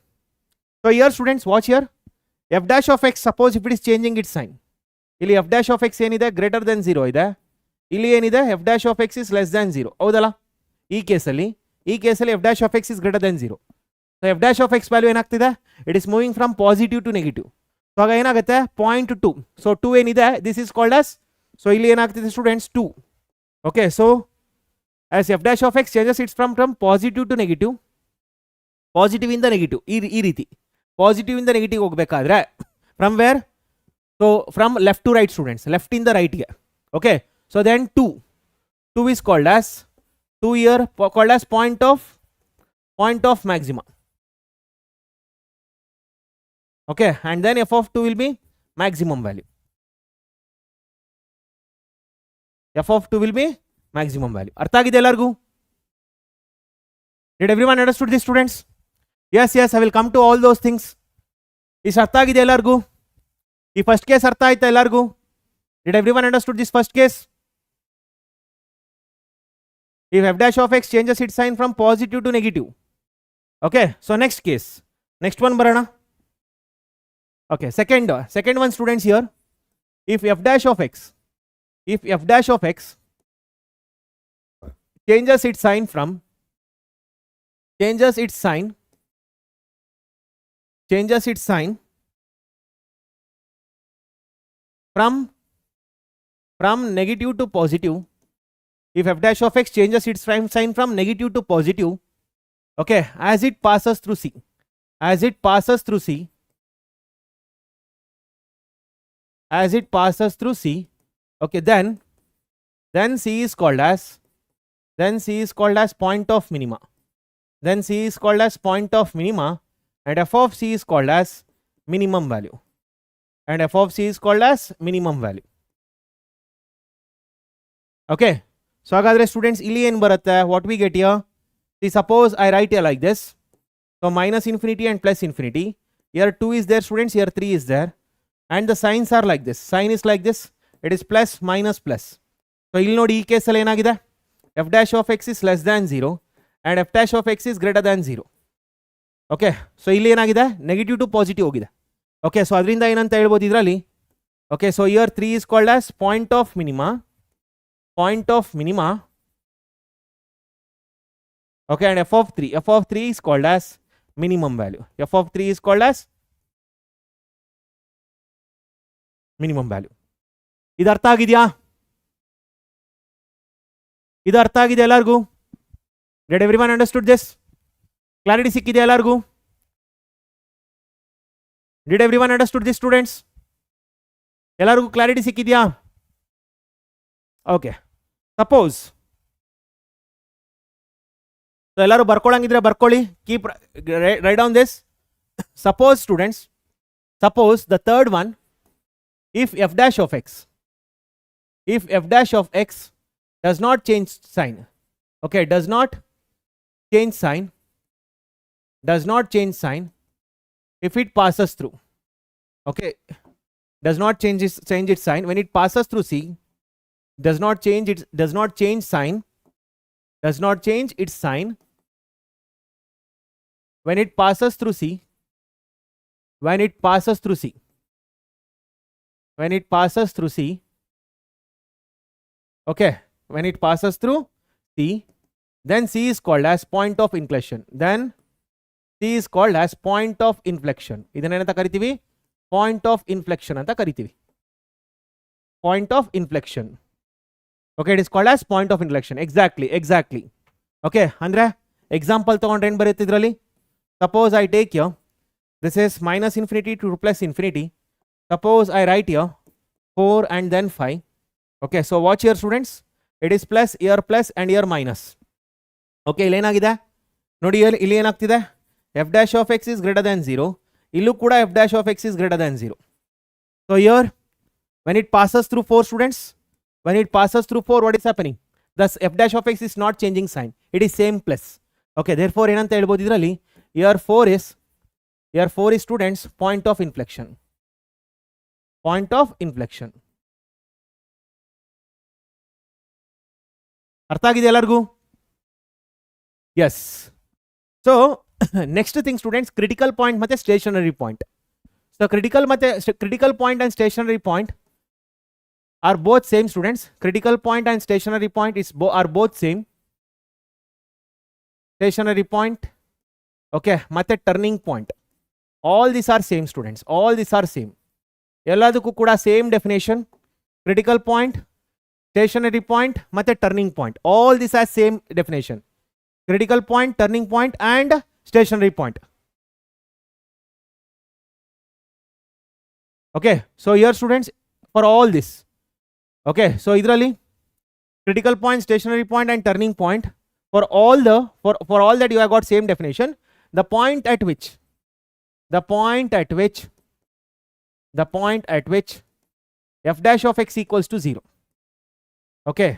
B: So here, students, watch here. F dash of x, suppose if it is changing its sign. ಇಲ್ಲಿ F dash of X ಏನಿದೆ greater then 0 ಇದೆ, ಇಲ್ಲಿ ಏನಿದೆ F dash of X is less than 0, ಹೌದಲ್ಲ? ಈ ಕೇಸಲ್ಲಿ F dash of X is greater then 0. So F dash of X value ಏನಾಗ್ತಿದೆ, it is moving from positive to negative. So ಆಗ ಏನಾಗುತ್ತೆ 0.2. ಸೊ 2 ಏನಿದೆ this is called as, so ಇಲ್ಲಿ ಏನಾಗ್ತಿದೆ students 2. Okay, so as F dash of X changes its from positive to negative, positive ಇಂದ negative, ಈ ರೀತಿ positive ಇಂದ negative ಹೋಗಬೇಕಾದ್ರೆ from where, so from left to right students, left ಇಂದ ರೈಟ್ಗೆ. Okay, so then 2 is called as 2 here called as point of maxima. Okay, and then f of 2 will be maximum value. F of 2 will be maximum value. ಅರ್ಥ ಆಗಿದೆ ಎಲ್ಲರಿಗೂ? Did everyone understood this students? Yes, I will come to all those things. Is ಅರ್ಥ ಆಗಿದೆ ಎಲ್ಲರಿಗೂ? ಈ first case ಅರ್ಥ ಆಯ್ತಾ ಎಲ್ಲರಿಗೂ? Did everyone understood this first case? If f dash of x changes its sign from positive to negative. Okay, so next case, next one barana. Okay, second one students here. If f dash of x changes its sign from negative to positive, if f dash of x changes its sign from negative to positive, okay, as it passes through C, okay, then C is called as point of minima. And f of C is called as minimum value. Okay, so hagadre students illi ಏನು ಬರುತ್ತೆ, what we get here, see suppose I write here like this, so minus infinity and plus infinity, here 2 is there students, here 3 is there, and the signs are like this, sign is like this, it is plus minus plus. So ಇಲ್ಲಿ ನೋಡಿ ಈ ಕೇಸಲ್ಲಿ ಏನಾಗಿದೆ, f dash of x is less than 0 and f dash of x is greater than 0. Okay, so ಇಲ್ಲಿ ಏನಾಗಿದೆ negative to positive ಹೋಗಿದೆ. Okay, so ಅದರಿಂದ ಏನಂತ ಹೇಳ್ಬೋದು ಇದರಲ್ಲಿ. Okay, so here 3 is called as point of minima. Okay, and f of 3 is called as minimum value. ಇದು ಅರ್ಥ ಆಗಿದೆಯಾ? ಇದು ಅರ್ಥ ಆಗಿದೆ ಎಲ್ಲರಿಗೂ? Did everyone understood this? Clarity ಸಿಕ್ಕಿದೆ ಎಲ್ಲರಿಗೂ? Did everyone understood this students? ಎಲ್ಲರಿಗೂ ಕ್ಲಾರಿಟಿ ಸಿಕ್ಕಿದೆಯಾ? ಓಕೆ, ಸಪೋಸ್ ಎಲ್ಲರೂ ಬರ್ಕೊಳ್ಳಂಗಿದ್ರೆ ಬರ್ಕೊಳ್ಳಿ, keep write down this. Suppose students, suppose the third one, if f dash of x does not change sign, okay, does not change sign if it passes through, okay, does not change its sign when it passes through C, does not change its sign when it passes through C, okay, when it passes through C, then C is called as point of inflection. ಇದನ್ನೇನಂತ ಕರಿತೀವಿ? Point of inflection ಅಂತ ಕರಿತೀವಿ. Okay, it is called as point of inflection. Exactly. Okay, ಅಂದ್ರೆ example ತಗೊಂಡ್ರೆ ಏನು ಬರುತ್ತೆ ಇದರಲ್ಲಿ? Suppose I take here, this is minus infinity to plus infinity. Suppose I write here 4 and then 5. Okay, so watch here students, it is plus and here minus. Okay, ಇಲ್ಲಿ ಏನಾಗಿದೆ ನೋಡಿ, ಇಲ್ಲಿ ಏನಾಗ್ತಿದೆ, f dash of x is greater than 0, ಇಲ್ಲೂ ಕೂಡ f dash of x is greater than 0. So here when it passes through 4 students, what is happening? Thus f dash of x is not changing sign, it is same plus. Okay, therefore ಏನಂತ ಹೇಳ್ಬೋದು ಇದರಲ್ಲಿ, here 4 is students point of inflection. ಅರ್ಥ ಆಗಿದೆ ಎಲ್ಲರಿಗೂ? Yes. So next thing students, critical point ಮತ್ತೆ stationary point. So critical point and stationary point, are both same students. Critical point and stationary point are both same. Stationary point, okay, ಮತ್ತೆ turning point. All these are same students. All these are same. ಎಲ್ಲದಕ್ಕೂ ಕೂಡ same definition. Critical point, stationary point, ಮತ್ತೆ turning point. All these are same definition. Critical point, turning point and stationary point. Okay, so here students, for all this, okay, so idralli critical point, stationary point and turning point, for all that you have got same definition. The point at which f dash of x equals to 0, okay,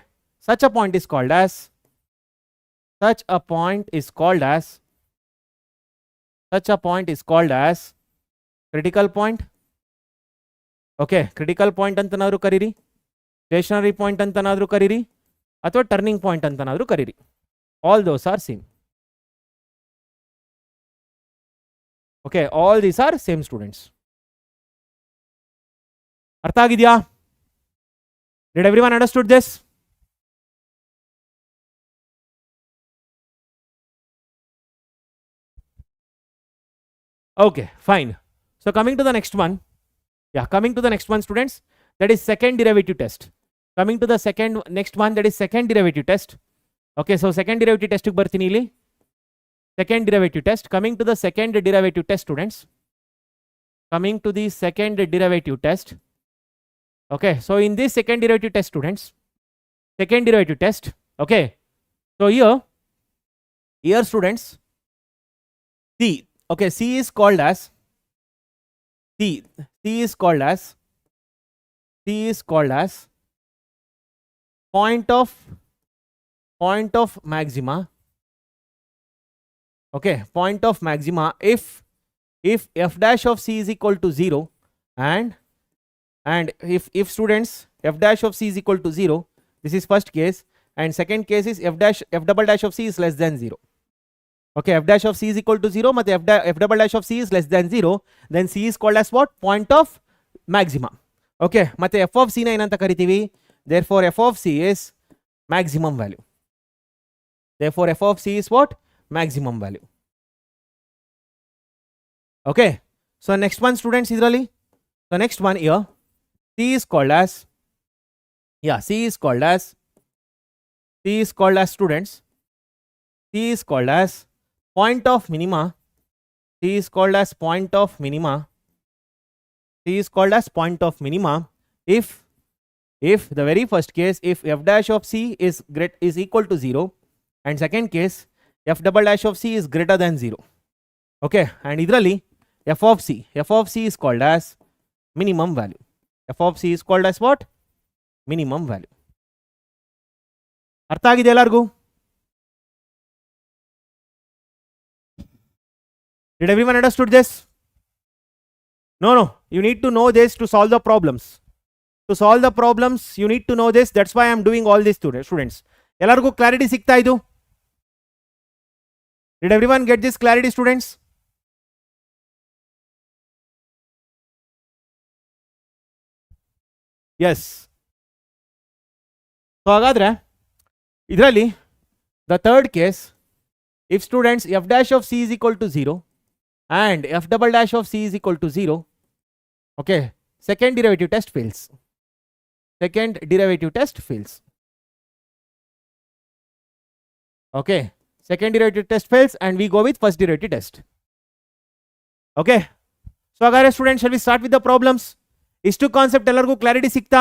B: such a point is called as critical point. Okay, critical point ಅಂತನಾದರೂ ಕರೀರಿ, stationary point ಅಂತನಾದರೂ ಕರೀರಿ, ಅಥವಾ turning point ಅಂತನಾದರೂ ಕರೀರಿ. All those are same. Okay, all these are same students. ಅರ್ಥ ಆಗಿದೆಯಾ? Did everyone understood this? Okay, fine. So coming to the next one. Yeah, coming to the next one students, that is second derivative test. Coming to the next one, that is second derivative test. Okay, so second derivative test ಗೆ ಬರ್ತೀನಿ ಇಲ್ಲಿ. Second derivative test. Coming to the second derivative test students. Coming to the second derivative test. Okay, so in this second derivative test students, okay, so here students, C, okay, C is called as point of maxima. Okay, point of maxima if f dash of c is equal to 0 and if students f dash of c is equal to 0, this is first case, and second case is f double dash of c is less than 0. Okay, f dash of c is equal to 0 but f double dash of c is less than 0, then c is called as what? Point of maxima. Okay, ಮತ್ತೆ f of c ನ ಏನಂತ ಕರಿತೀವಿ? Therefore f of c is maximum value. Therefore f of c is what? Maximum value. Okay, so next one students idralli, so next one here, c is called as students, c is called as point of minima. C is called as point of minima if the very first case, if f dash of c is equal to 0, and second case f double dash of c is greater than 0. Okay, and idralli f of c is called as minimum value. F of c is called as what? Minimum value. ಅರ್ಥ ಆಗಿದೆ ಎಲ್ಲರಿಗೂ? Did everyone understood this? No, you need to know this to solve the problems. To solve the problems you need to know this. That's why I am doing all this students. ಎಲ್ಲರಿಗೂ clarity ಸಿಗ್ತಾ ಇದು? Did everyone get this clarity students? Yes. So ಹಾಗಾದ್ರೆ ಇದರಲ್ಲಿ the third case, if students f dash of c is equal to 0 and f double dash of c is equal to 0, okay, second derivative test fails. Okay, second derivative test fails and we go with first derivative test. Okay, so again students, shall we start with the problems? Istu concept ellargu clarity sikta?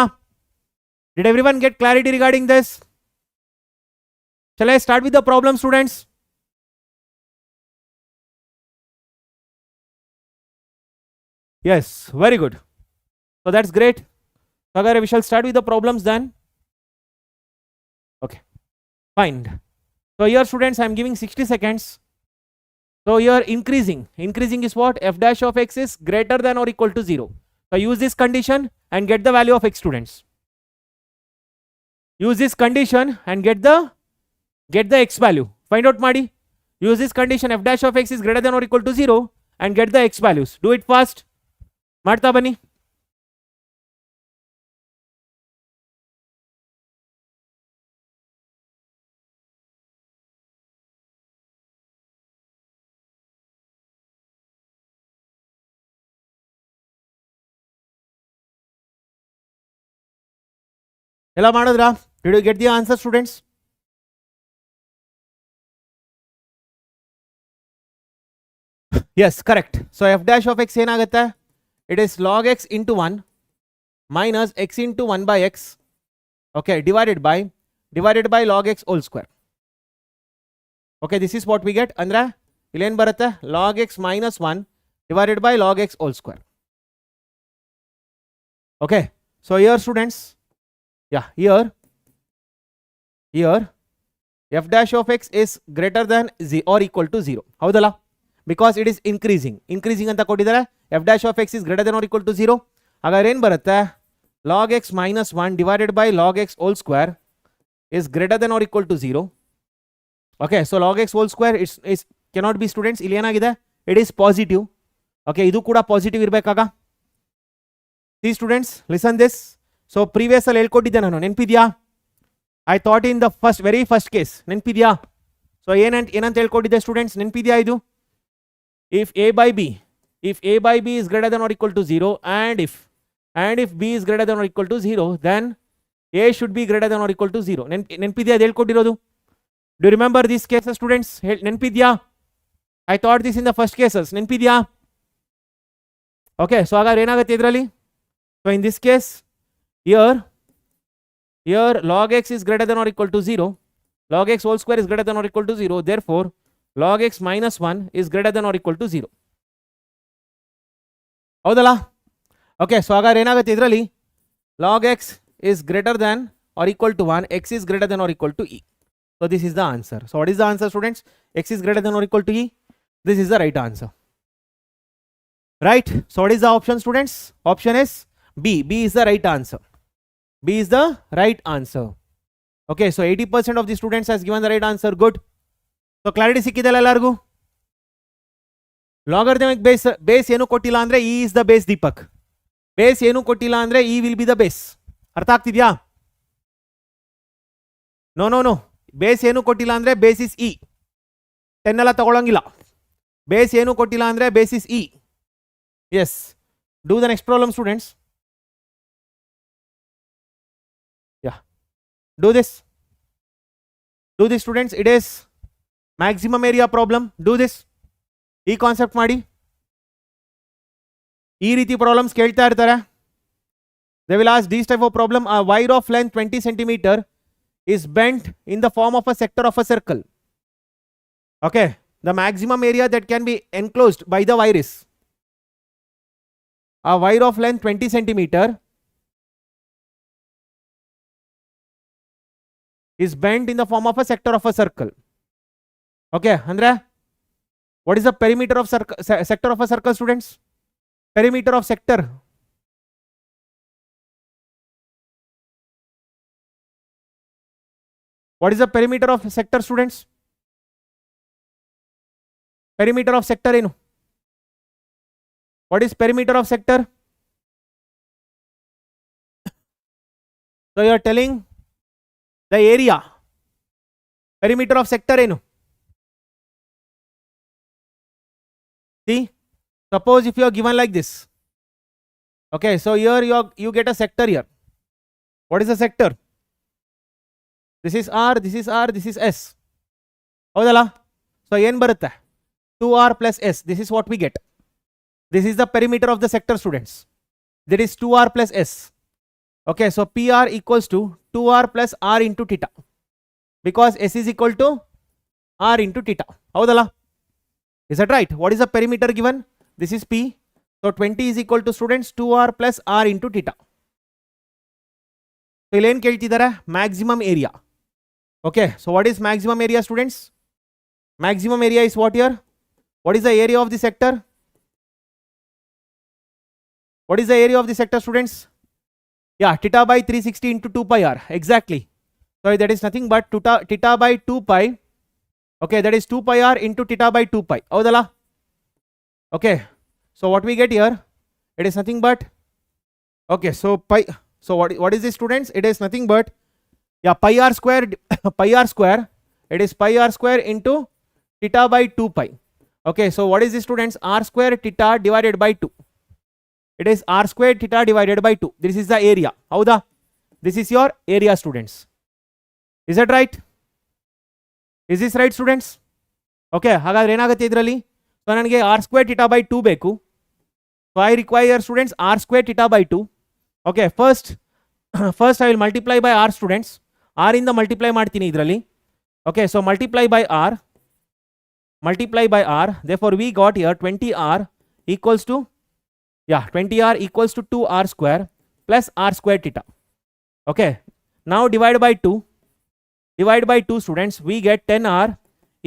B: Did everyone get clarity regarding this? Shall I start with the problem students? Yes, very good. So that's great. So again we shall start with the problems then. Okay, fine. So here students I am giving 60 seconds. So here increasing is what? F dash of x is greater than or equal to 0. So use this condition and get the value of x students. Use this condition and get the x value. Find out Madi. Use this condition f dash of x is greater than or equal to 0 and get the x values. Do it fast. Marta bani. ಎಲ್ಲ ಮಾಡಿದ್ರಾ? Did you get the answer, students? Yes, correct. So f dash of x ಏನಾಗುತ್ತೆ? It is log x into 1 minus x into 1 by x, okay, divided by log x whole square. Okay, this is what we get. Andre illen barutte log x minus 1 divided by log x whole square. Okay, so here students, yeah, here f dash of x is greater than or equal to 0. Haudala? Because it is increasing anta ಕೊಟ್ಟಿದ್ದಾರೆ. f dash of x is greater than or equal to 0. ಹಾಗಾದ್ರೆ ಏನು ಬರುತ್ತೆ? log x minus 1 divided by log x whole square is greater than or equal to 0. Okay, so log x whole square is cannot be, students, ಇಲ್ಲಿ ಏನಾಗಿದೆ? It is positive. Okay, ಇದು ಕೂಡ positive ಇರಬೇಕಾಗ. See students, listen this. So previous ಅಲ್ಲಿ ಹೇಳ್ಕೊಟ್ಟಿದ್ದೆ ನಾನು, ನೆನಪಿದ್ಯಾ? I thought in the very first case, ನೆನಪಿದ್ಯಾ? So ಏನಂತ ಹೇಳ್ಕೊಟ್ಟಿದ್ದೆ students, ನೆನಪಿದ್ಯಾ ಇದು? If a by b is greater than or equal to 0 and if b is greater than or equal to 0, then a should be greater than or equal to 0. ನೆನಪಿದ್ಯಾ ಅದು ಹೇಳ್ಕೊಟ್ಟಿರೋದು? Do you remember these cases, students? ನೆನಪಿದ್ಯಾ? I thought this in the first cases. ನೆನಪಿದ್ಯಾ? Okay, so ಹಾಗಾದ್ರೆ ಏನಾಗುತ್ತೆ ಇದರಲ್ಲಿ? So in this case, here log x is greater than or equal to 0. Log x whole square is greater than or equal to 0. Therefore, log x minus 1 is greater than or equal to 0. ಹೌದಲ್ಲ? Okay, so ಹಾಗಾದ್ರೆ ಏನಾಗುತ್ತೆ ಇದರಲ್ಲಿ? Log x is greater than or equal to 1, x is greater than or equal to e. So this is the answer. So what is the answer, students? X is greater than or equal to e. This is the right answer. Right? So what is the option, students? Option is B. B is the right answer. B is the right answer. Okay, so 80% of the students has given the right answer. Good. So clarity ಸಿಕ್ಕಿದಲ್ಲ ಎಲ್ಲರಿಗೂ? Logarithmic base ಏನು ಕೊಟ್ಟಿಲ್ಲ ಅಂದ್ರೆ e is the base, Deepak. Base ಏನು ಕೊಟ್ಟಿಲ್ಲ ಅಂದ್ರೆ e will be the base. ಅರ್ಥ ಆಗ್ತಿದ್ಯಾ? No base ಏನು ಕೊಟ್ಟಿಲ್ಲ ಅಂದ್ರೆ ಬೇಸಿಸ್ ಇ. 10 ಎಲ್ಲ ತಗೊಳಂಗಿಲ್ಲ. ಬೇಸ್ ಏನು ಕೊಟ್ಟಿಲ್ಲ ಅಂದ್ರೆ basis E. Yes. Do the next problem, students. Yeah. Do this, students. It is maximum area problem. Do this. ಈ ಕಾನ್ಸೆಪ್ಟ್ ಮಾಡಿ. ಈ ರೀತಿ ಪ್ರಾಬ್ಲಮ್ಸ್ ಕೇಳ್ತಾ ಇರ್ತಾರೆ. They will ask these type of problem. A wire of length 20 centimeter is bent in the form of a sector of a circle. Okay, the maximum area that can be enclosed by the wire is a wire of length 20 centimeter is bent in the form of a sector of a circle. Okay, Andre, what is the perimeter of sector of a circle, students? Perimeter of sector. What is the perimeter of sector, students? Perimeter of sector ಏನು? What is perimeter of sector? So you are telling the area. Perimeter of sector ಏನು? See, suppose if you are given like this. Okay, so here you get a sector here. What is the sector? This is R, this is R, this is S. ಹೌದಲ್ಲ? So ಏನು ಬರುತ್ತೆ? 2R plus S. This is what we get. This is the perimeter of the sector, students. That is 2R plus S. Okay, so PR equals to 2R plus R into theta. Because S is equal to R into theta. ಹೌದಲ್ಲ? Is that right? What is the perimeter given? This is P. So 20 is equal to, students, 2R plus R into theta. So ಇಲ್ಲಿ ಏನು ಕೇಳ್ತಿದ್ದಾರೆ? Maximum area. Okay, so what is maximum area, students? Maximum area is what here? What is the area of the sector? What is the area of the sector, students? Yeah, theta by 360 into 2 pi r. Exactly. So that is nothing but theta by 2 pi. Okay, that is 2 pi r into theta by 2 pi. Avadala? Okay, so what we get here? It is nothing but, okay, so pi. So what is this, students? It is nothing but, yeah, pi r square. Pi r square. It is pi r square into theta by 2 pi. Okay, so what is this, students? R square theta divided by 2. It is R square theta divided by 2. This is the area. Howda? This is your area, students. Is that right? Is this right, students? Okay, ಹಾಗಾದ್ರೆ ಏನಾಗುತ್ತೆ ಇದರಲ್ಲಿ? So ನನಗೆ r square theta by 2 ಬೇಕು. So I require, students, r square theta by 2. Okay, first I will multiply by r, students. r ಇಂದ multiply ಮಾಡ್ತೀನಿ ಇದರಲ್ಲಿ. Okay, so multiply by r. Therefore we got here 20r equals to 20r equals to 2r square plus r square theta. Okay, now divide by 2, students. We get 10r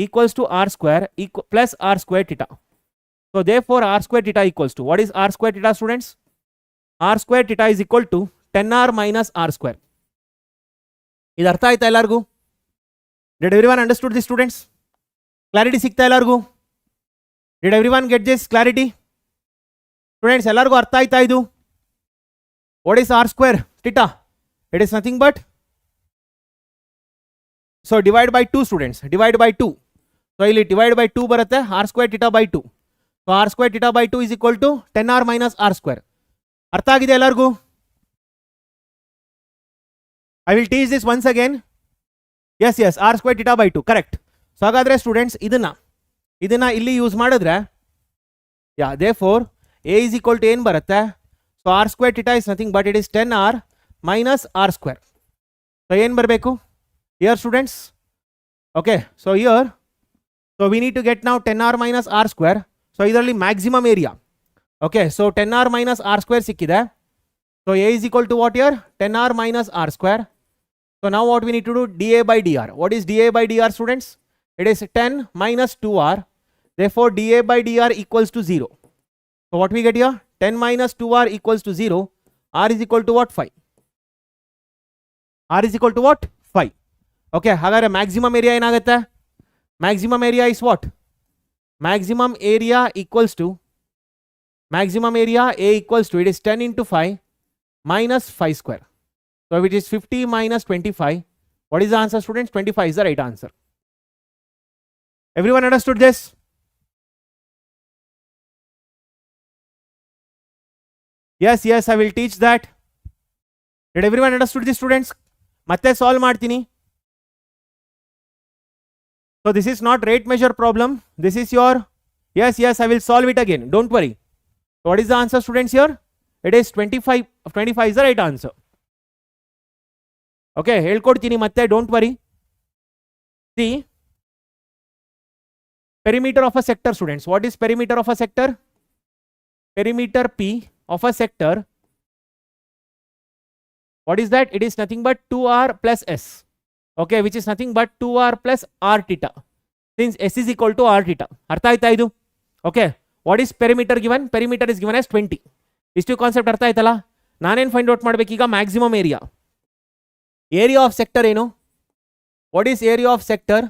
B: equals to r square plus r square theta. So therefore r square theta equals to, what is r square theta, students? r square theta is equal to 10r minus r square. ಇದು ಅರ್ಥ ಆಯ್ತಾ ಎಲ್ಲರಿಗೂ? Did everyone understood this, students? Clarity ಸಿಗ್ತಾ ಎಲ್ಲರಿಗೂ? Did everyone get this clarity? Students, ಎಲ್ಲರಿಗೂ ಅರ್ಥ ಆಯ್ತಾ ಇದು? What is r square theta? It is nothing but, so divide by 2, students. Divide by 2. So ಇಲ್ಲಿ divide by 2 ಬರುತ್ತೆ, r square theta by 2. So r square theta by 2 is equal to 10r minus r square. ಅರ್ಥ ಆಗಿದೆ ಎಲ್ಲರಿಗೂ? I will teach this once again. Yes, r square theta by 2, correct. So ಹಾಗಾದ್ರೆ students ಇದನ್ನ ಇಲ್ಲಿ use ಮಾಡಿದ್ರೆ, therefore a is equal to ಏನು ಬರುತ್ತೆ? So r square theta is nothing but it is 10r minus r square. So ಏನು ಬರಬೇಕು here, students? Okay, so here, so we need to get now 10r minus r square. So ಇದರಲ್ಲಿ maximum area. Okay, so 10r minus r square ಸಿಕ್ಕಿದೆ. So a is equal to what here? 10r minus r square. So now what we need to do? dA by dr. What is dA by dr, students? It is 10 minus 2r. Therefore dA by dr equals to 0. So what we get here? 10 minus 2r equals to 0. r is equal to what? 5. r is equal to what? 5. Okay, ಹಾಗಾದ್ರೆ maximum area ಏನಾಗುತ್ತೆ? Maximum area is what? Maximum area equals to, maximum area a equals to, it is 10 into 5 minus 5 square. So it is 50 minus 25. What is the answer, students? 25 is the right answer. Everyone understood this? Yes, I will teach that. Did everyone understood this, students? ಮತ್ತೆ solve ಮಾಡ್ತೀನಿ. So this is not rate measure problem. This is your, yes, I will solve it again. Don't worry. So what is the answer, students, here? It is 25. 25 is the right answer. Okay, ಹೇಳ್ಕೊಡ್ತೀನಿ ಮತ್ತೆ, don't worry. See, perimeter of a sector, students. What is perimeter of a sector? Perimeter P of a sector. What is that? It is nothing but 2r plus s. Okay, which is nothing but 2r plus r theta. Since s is equal to r theta. ಅರ್ಥ ಆಯ್ತಾ ಇದು? Okay, what is perimeter given? Perimeter is given as 20. ಇಷ್ಟು concept ಅರ್ಥ ಆಯ್ತಲ್ಲ? ನಾನೇನು find out ಮಾಡಬೇಕು ಈಗ? Maximum area. Area of sector ಏನು? What is area of sector?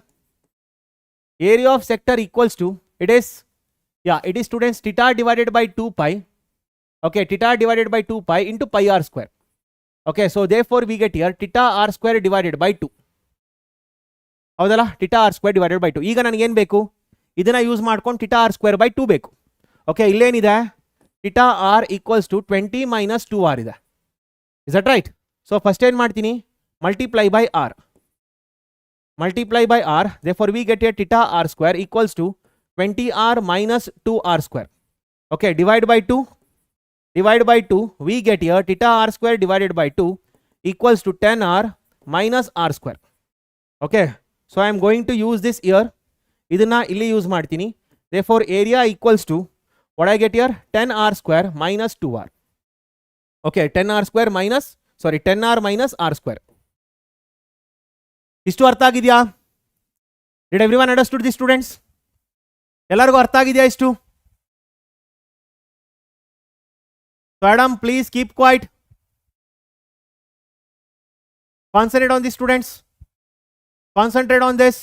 B: Area of sector equals to, it is students theta divided by 2 pi. Okay, theta divided by 2 pi into pi r square. Okay, so therefore we get here theta r square divided by 2. ಹೌದಲ್ಲ? theta r square divided by 2. ಈಗ ನನಗೆ ಏನು ಬೇಕು? ಇದನ್ನ use ಮಾಡ್ಕೊಂಡು theta r square by 2 ಬೇಕು. Okay, ಇಲ್ಲೇನಿದೆ? theta r equals to 20 minus 2r ಇದೆ. Is that right? So first ಏನು ಮಾಡ್ತೀನಿ? Multiply by r. Therefore we get here theta r square equals to 20r minus 2r square. Okay, divide by 2. We get here theta r square divided by 2 equals to 10r minus r square. Okay, so I am going to use this here. ಇದನ್ನ ಇಲ್ಲಿ use ಮಾಡ್ತೀನಿ. Therefore area equals to, what I get here? 10r square minus 2r. Okay, 10r minus r square. ಇಷ್ಟು ಅರ್ಥ ಆಗಿದೆಯಾ? Did everyone understood this, students? ಎಲ್ಲರಿಗೂ ಅರ್ಥ ಆಗಿದೆಯಾ ಇಷ್ಟು? So Adam, please keep quiet. Concentrate on this, students. Concentrate on this.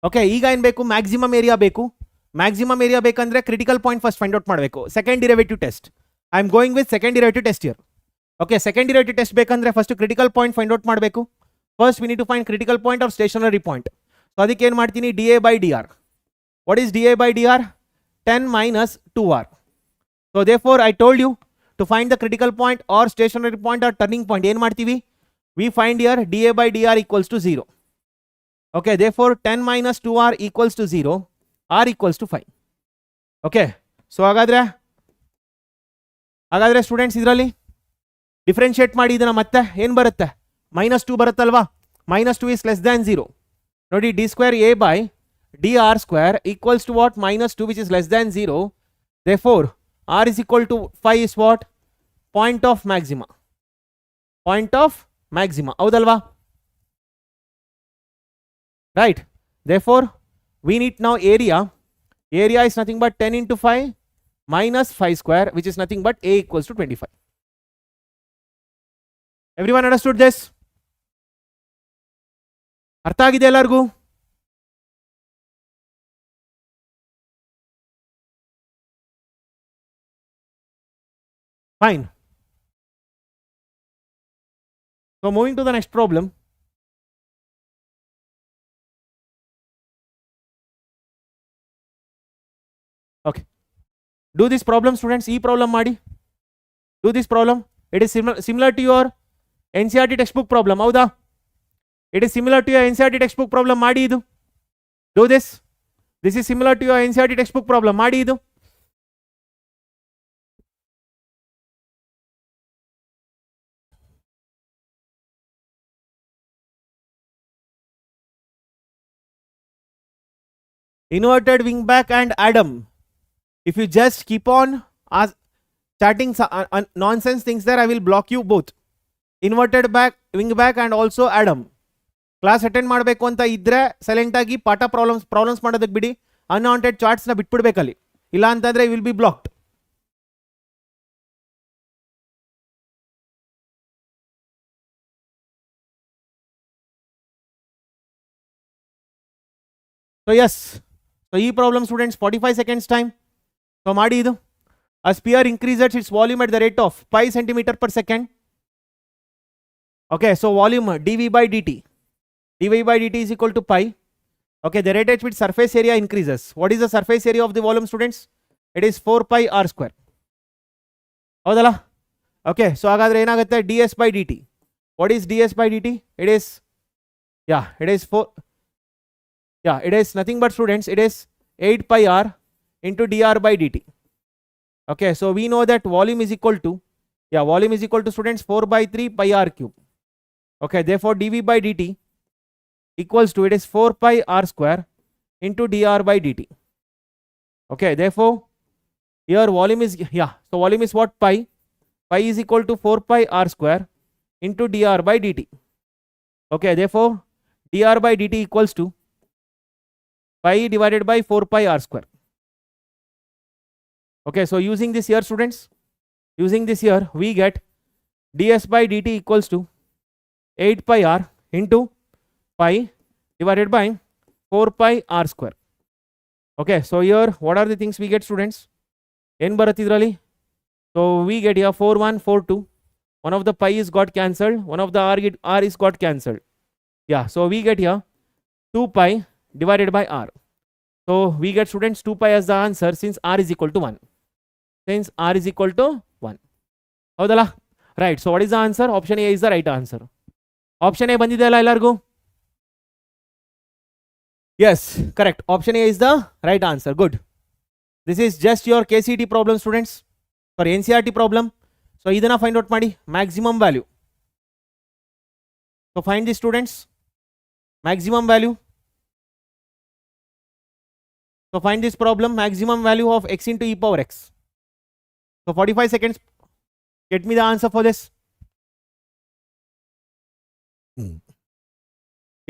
B: Okay, ಈಗ ಏನು ಬೇಕು? ಮ್ಯಾಕ್ಸಿಮಮ್ ಏರಿಯಾ ಬೇಕು. ಮ್ಯಾಕ್ಸಿಮಮ್ ಏರಿಯಾ ಬೇಕಂದ್ರೆ critical point first find out ಮಾಡಬೇಕು. Second derivative test. I am going with second derivative test here. Okay, second derivative test ಬೇಕಂದ್ರೆ first critical point find out ಮಾಡಬೇಕು. First we need to find critical point or stationary point. So ಅದಕ್ಕೆ ಏನು ಮಾಡ್ತೀನಿ? D A by D R. What is D A by D R? 10 minus 2r. So therefore I told you to find the critical point or stationary point or turning point, ಏನು ಮಾಡ್ತೀವಿ? we find here dA by dr equals to 0. Okay, therefore 10 minus 2r equals to 0, r equals to 5. Okay, so ಹಾಗಾದ್ರೆ students ಇದರಲ್ಲಿ differentiate ಮಾಡಿ ಇದನ್ನ ಮತ್ತೆ ಏನು ಬರುತ್ತೆ, -2 ಬರುತ್ತಲ್ವಾ, -2 is less than 0. ನೋಡಿ d square a by dr square equals to what, -2 which is less than 0. Therefore r is equal to 5 is what, point of maxima. ಹೌದಲ್ವಾ, right? Therefore we need now area is nothing but 10 into 5 minus 5 square, which is nothing but a equals to 25. Everyone understood this? ಅರ್ಥ ಆಗಿದೆ ಎಲ್ಲರಿಗೂ? Fine. So moving to the next problem. Okay, do this problem students. E problem ಮಾಡಿ, do this problem. It is similar to your NCERT textbook problem. ಹೌದಾ? It is similar to your NCERT textbook problem. ಮಾಡಿ ಇದು. Do this. This is similar to your NCERT textbook problem. ಮಾಡಿ ಇದು. Inverted wing back and Adam. If you just keep on chatting nonsense things there, I will block you both. Inverted back, wing back and also Adam. Class attend ಮಾಡಬೇಕು ಅಂತ ಇದ್ರೆ silent ಆಗಿ ಪಾಠ problems ಮಾಡೋದಕ್ಕೆ ಬಿಡಿ. Unwanted ಚಾರ್ಟ್ಸ್ನ ಬಿಟ್ಬಿಡ್ಬೇಕಲ್ಲಿ, ಇಲ್ಲ ಅಂತಂದ್ರೆ will be blocked. So yes, so ಈ problem students 45 seconds time. So ಮಾಡಿ ಇದು. A sphere increases its volume at the rate of 5 centimeter per second. Okay, so volume dv by dt is equal to pi. Okay, the rate at which surface area increases. What is the surface area of the volume students? It is 4 pi r square. ಹೌದಲ್ಲ? Okay, so ಹಾಗಾದ್ರೆ ಏನಾಗುತ್ತೆ, ds by dt. What is ds by dt? It is it is nothing but students, it is 8 pi r into dr by dt. Okay, so we know that volume is equal to students 4 by 3 pi r cube. Okay, therefore dv by dt equals to, it is 4 pi r square into dr by dt. Okay, therefore here volume is so volume is what, pi is equal to 4 pi r square into dr by dt. Okay, therefore dr by dt equals to pi divided by 4 pi r square. Okay, so using this here students, we get ds by dt equals to 8 pi r into pi divided by 4 pi r square. Okay, so here what are the things we get students? N ಬರುತ್ತಿದ್ರಲ್ಲಿ, so we get here 4 1 4 2. One of the pi is got cancelled, one of the r is got cancelled. So we get here 2 pi divided by r. So we get students 2 pi as the answer since r is equal to 1. ಹೌದಲ್ಲ? Right, so what is the answer? Option A is the right answer. Option A ಬಂದಿದೆ ಅಲ್ಲ ಎಲ್ಲರಿಗೂ? Yes, correct. Option A is the right answer. Good. This is just your KCET problem students, for NCERT problem. So ಇದನ್ನ find out ಮಾಡಿ, maximum value. So find the students maximum value. So find this problem, maximum value of x into e power x. So 45 seconds, get me the answer for this.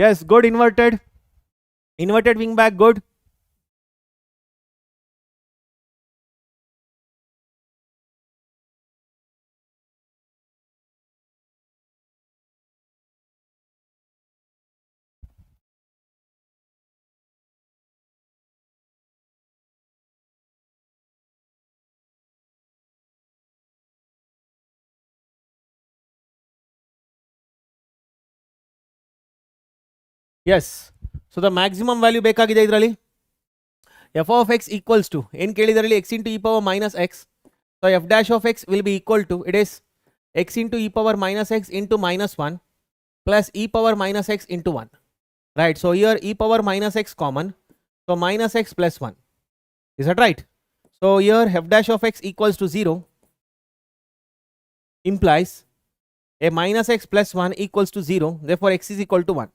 B: Yes, good. Inverted wing back, good. Yes, so the maximum value ಬೇಕಾಗಿದೆ ಇದರಲ್ಲಿ. f of x equals to, ಏನು ಕೇಳಿದರಲ್ಲಿ, x into e power minus x. So f dash of x will be equal to, it is x into e power minus x into -1 plus e power minus x into 1. Right, so here e power minus x common, so minus x plus 1. Is that right? So here f dash of x equals to 0 implies a minus x plus 1 equals to 0, therefore x is equal to 1.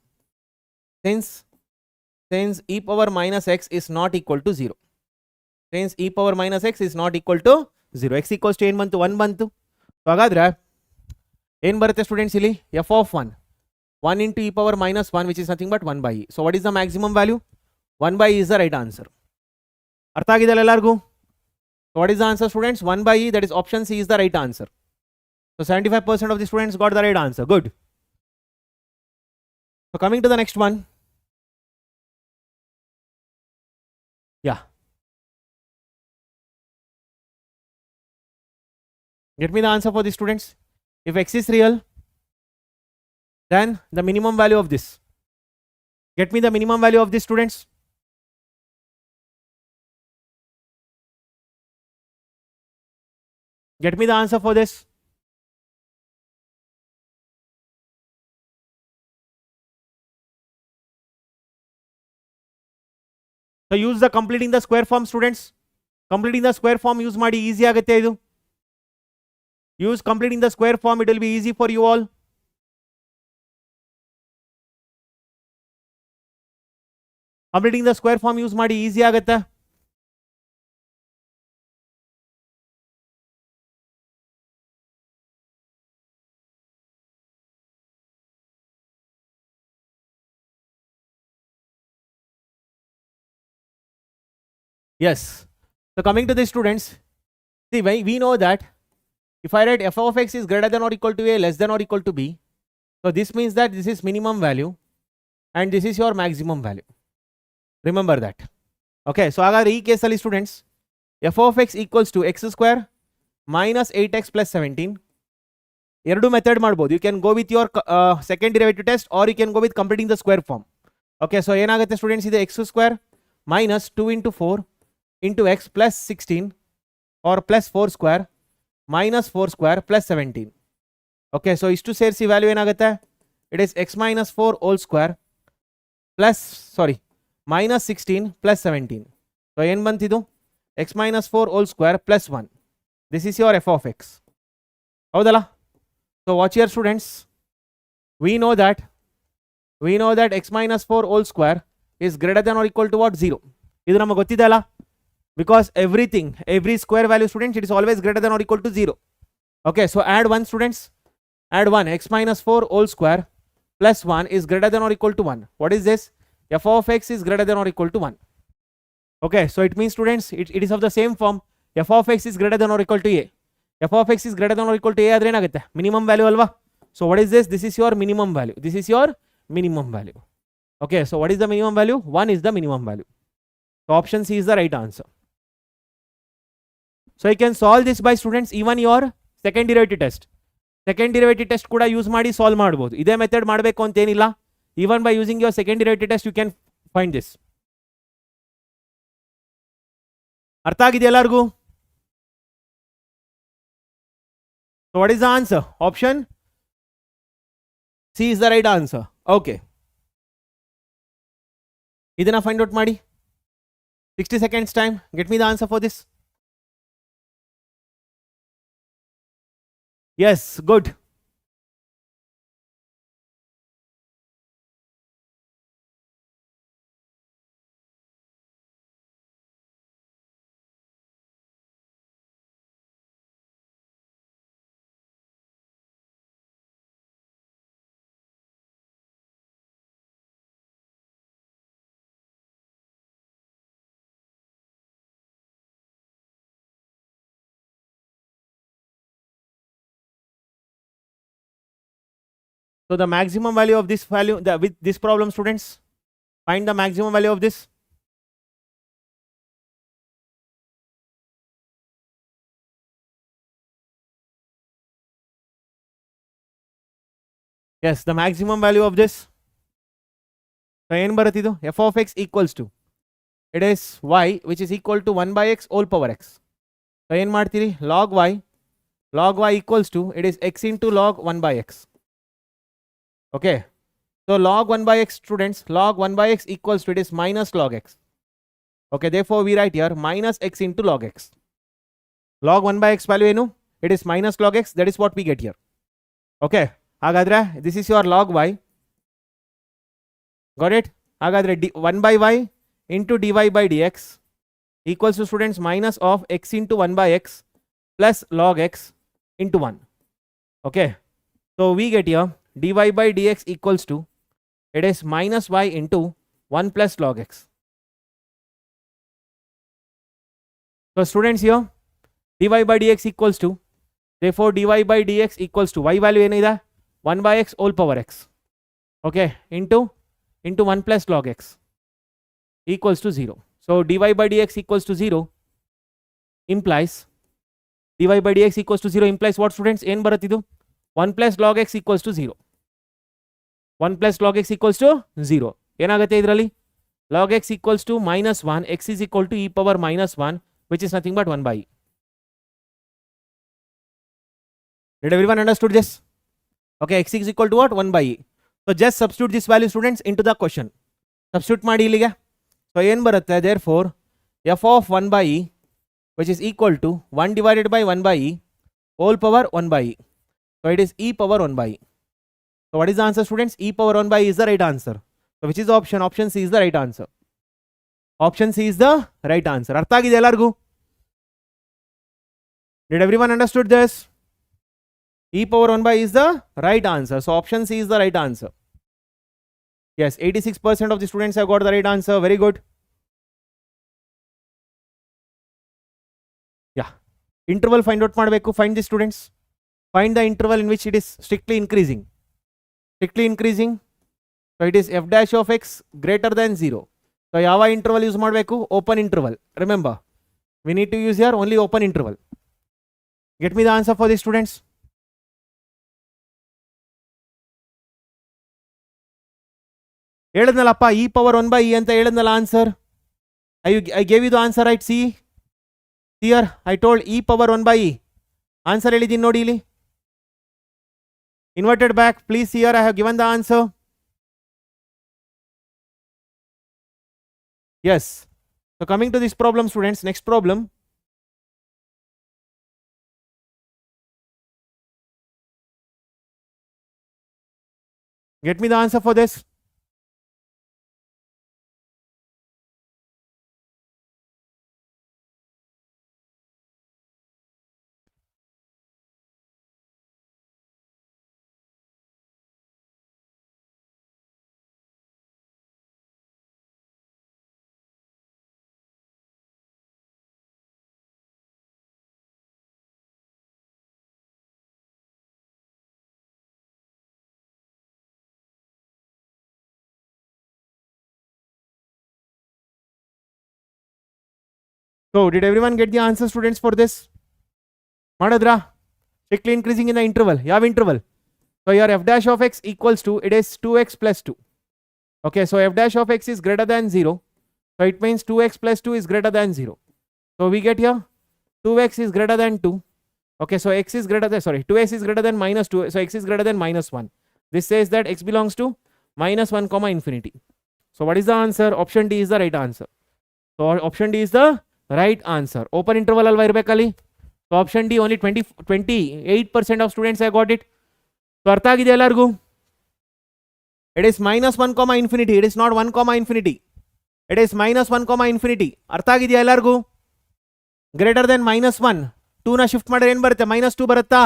B: Since e power minus x is not equal to 0. Since e power minus x is not equal to 0, x equals to 1 ಬಂತು. So ಹಾಗಾದ್ರೆ ಏನು ಬರುತ್ತೆ students ಇಲ್ಲಿ f of 1 into e power minus 1 which is nothing but 1 by e. So what is the maximum value? 1 by e is the right answer. ಅರ್ಥ ಆಗಿದೆಲ್ಲ ಎಲ್ಲರಿಗೂ? So what is the answer students? 1 by e, that is option C is the right answer. So 75% of the students got the right answer. Good. So coming to the next one. Yeah. Get me the answer for the students. If x is real, then the minimum value of this. Get me the minimum value of this students. Get me the answer for this. So use the completing the square form students. Completing the square form use ಮಾಡಿ easy ಆಗುತ್ತೆ ಇದು. Use completing the square form, it will be easy for you all. Completing the square form use ಮಾಡಿ easy ಆಗುತ್ತೆ. Yes. So coming to the students, see we know that if I write f of x is greater than or equal to a, less than or equal to b, so this means that this is minimum value and this is your maximum value. Remember that. Okay, so ಹಾಗಾದ್ರೆ ಈ ಕೇಸಲ್ಲಿ students f of x equals to x square minus 8x plus 17. ಎರಡು method ಮಾಡ್ಬೋದು. You can go with your second derivative test or you can go with completing the square form. Okay, so ಏನಾಗುತ್ತೆ students ಇದು x square minus 2 into 4 into x plus 16 or plus 4 square minus 4 square plus 17. Okay, so ಇಷ್ಟು ಸೇರಿಸಿ value ಏನಾಗುತ್ತೆ? It is x minus 4 whole square plus minus 16 plus 17. So ಏನು ಬಂತಿದು? x minus 4 whole square plus 1. This is your f of x. ಹೌದಲ್ಲ? So watch here students. We know that x minus 4 whole square is greater than or equal to what? 0. ಇದು ನಮಗೆ ಗೊತ್ತಿದೆ ಅಲ್ಲ? Because every square value students, it is always greater than or equal to 0. Okay, so add 1 students. Add 1. X minus 4 whole square plus 1 is greater than or equal to 1. What is this? F of x is greater than or equal to 1. Okay, so it means students, it is of the same form. F of x is greater than or equal to a. F of x is greater than or equal to a ಆದ್ರೆ ಏನಾಗುತ್ತೆ? Minimum value ಅಲ್ವಾ? So what is this? This is your minimum value. This is your minimum value. Okay, so what is the minimum value? 1 is the minimum value. So option C is the right answer. So you can solve this by students even your second derivative test. Second derivative test ಕೂಡ use ಮಾಡಿ solve ಮಾಡಬಹುದು. ಇದೇ method ಮಾಡಬೇಕು ಅಂತ ಏನಿಲ್ಲ. Even by using your second derivative test you can find this. ಅರ್ಥ ಆಗಿದೆ ಎಲ್ಲರಿಗೂ? So what is the answer? Option C is the right answer. Okay. ಇದನ್ನ ಫೈಂಡ್ ಔಟ್ ಮಾಡಿ. 60 seconds time. Get me the answer for this. Yes, good. So the maximum value of this value, with this problem students, find the maximum value of this. Yes, the maximum value of this. So ಏನು ಬರುತ್ತಿದು? f of x equals to, it is y which is equal to 1 by x whole power x. So ಏನು ಮಾಡ್ತೀರಿ? log y equals to, it is x into log 1 by x. Okay. So log 1 by x, students, log 1 by x equals to, it is minus log x. Okay, therefore we write here minus x into log x. Log 1 by x value enu? It is minus log x. That is what we get here. Okay. Hagadre, this is your log y. Got it? Hagadre 1 by y into dy by dx equals to, students, minus of x into 1 by x plus log x into 1. Okay. So we get here dy by dx equals to, it is minus y into 1 plus log x. So students, here dy by dx equals to, therefore dy by dx equals to y value enida 1 by x whole power x. Okay, into 1 plus log x equals to 0. So dy by dx equals to 0 implies, dy by dx equals to 0 implies what, students? N baratidu 1 plus log x equals to 0. 1 plus log x equals to 0. Yenagate idrali? Log x equals to minus 1, x is equal to e power minus 1, which is nothing but 1 by e. Did everyone understood this? Okay, x is equal to what? 1 by e. So just substitute this value, students, into the question. Substitute ಮಾಡಿ ಇಲ್ಲಿಗೆ. So ಏನು ಬರುತ್ತೆ? Therefore f of 1 by e, which is equal to 1 divided by 1 by e whole power 1 by e. So it is e power 1 by e. So what is the answer, students? E power 1 by e is the right answer. So which is the option? Option C is the right answer. Option C is the right answer. ಅರ್ಥ ಆಗಿದೆ ಎಲ್ಲರಿಗೂ? Did everyone understood this? E power 1 by e is the right answer. So option C is the right answer. Yes, 86% of the students have got the right answer. Very good. Yeah. Interval find out ಮಾಡಬೇಕು. Find the students. Find the interval in which it is strictly increasing. Strictly increasing. So it is f dash of x greater than 0. So ಯಾವ interval use ಮಾಡಬೇಕು? Open interval. Remember, we need to use here only open interval. Get me the answer for the students. ಹೇಳಿದ್ನಲ್ಲಪ್ಪ e power 1 by e ಅಂತ ಹೇಳಿದ್ನಲ್ಲ answer. I gave you the answer, right? See here, I told e power 1 by e. Answer ಹೇಳಿದ್ದೀನಿ ನೋಡಿ ಇಲ್ಲಿ. Inverted back, please. Here I have given the answer. Yes. So coming to this problem, students, next problem. Get me the answer for this. So did everyone get the answer, students, for this? Madadra, strictly increasing in the interval. Yav interval? So your f dash of x equals to, it is 2x plus 2. Okay, so f dash of x is greater than 0. So it means 2x plus 2 is greater than 0. So we get here 2x is greater than 2. Okay, so x is greater than, sorry, 2x is greater than minus 2. So x is greater than minus 1. This says that x belongs to minus 1 comma infinity. So what is the answer? Option D is the right answer. So option D is the right answer. Open interval alva irbekali. So option D, only 28% of students have got it. So ಅರ್ಥ ಆಗಿದೆ ಎಲ್ಲರಿಗೂ? It is minus 1 comma infinity. It is not 1 comma infinity. It is minus 1 comma infinity. ಅರ್ಥ ಆಗಿದೆಯಾ ಎಲ್ಲರಿಗೂ? Greater than minus 1. 2 ನ shift ಮಾಡಿದ್ರೆ ಏನು ಬರುತ್ತೆ? minus 2 ಬರುತ್ತಾ?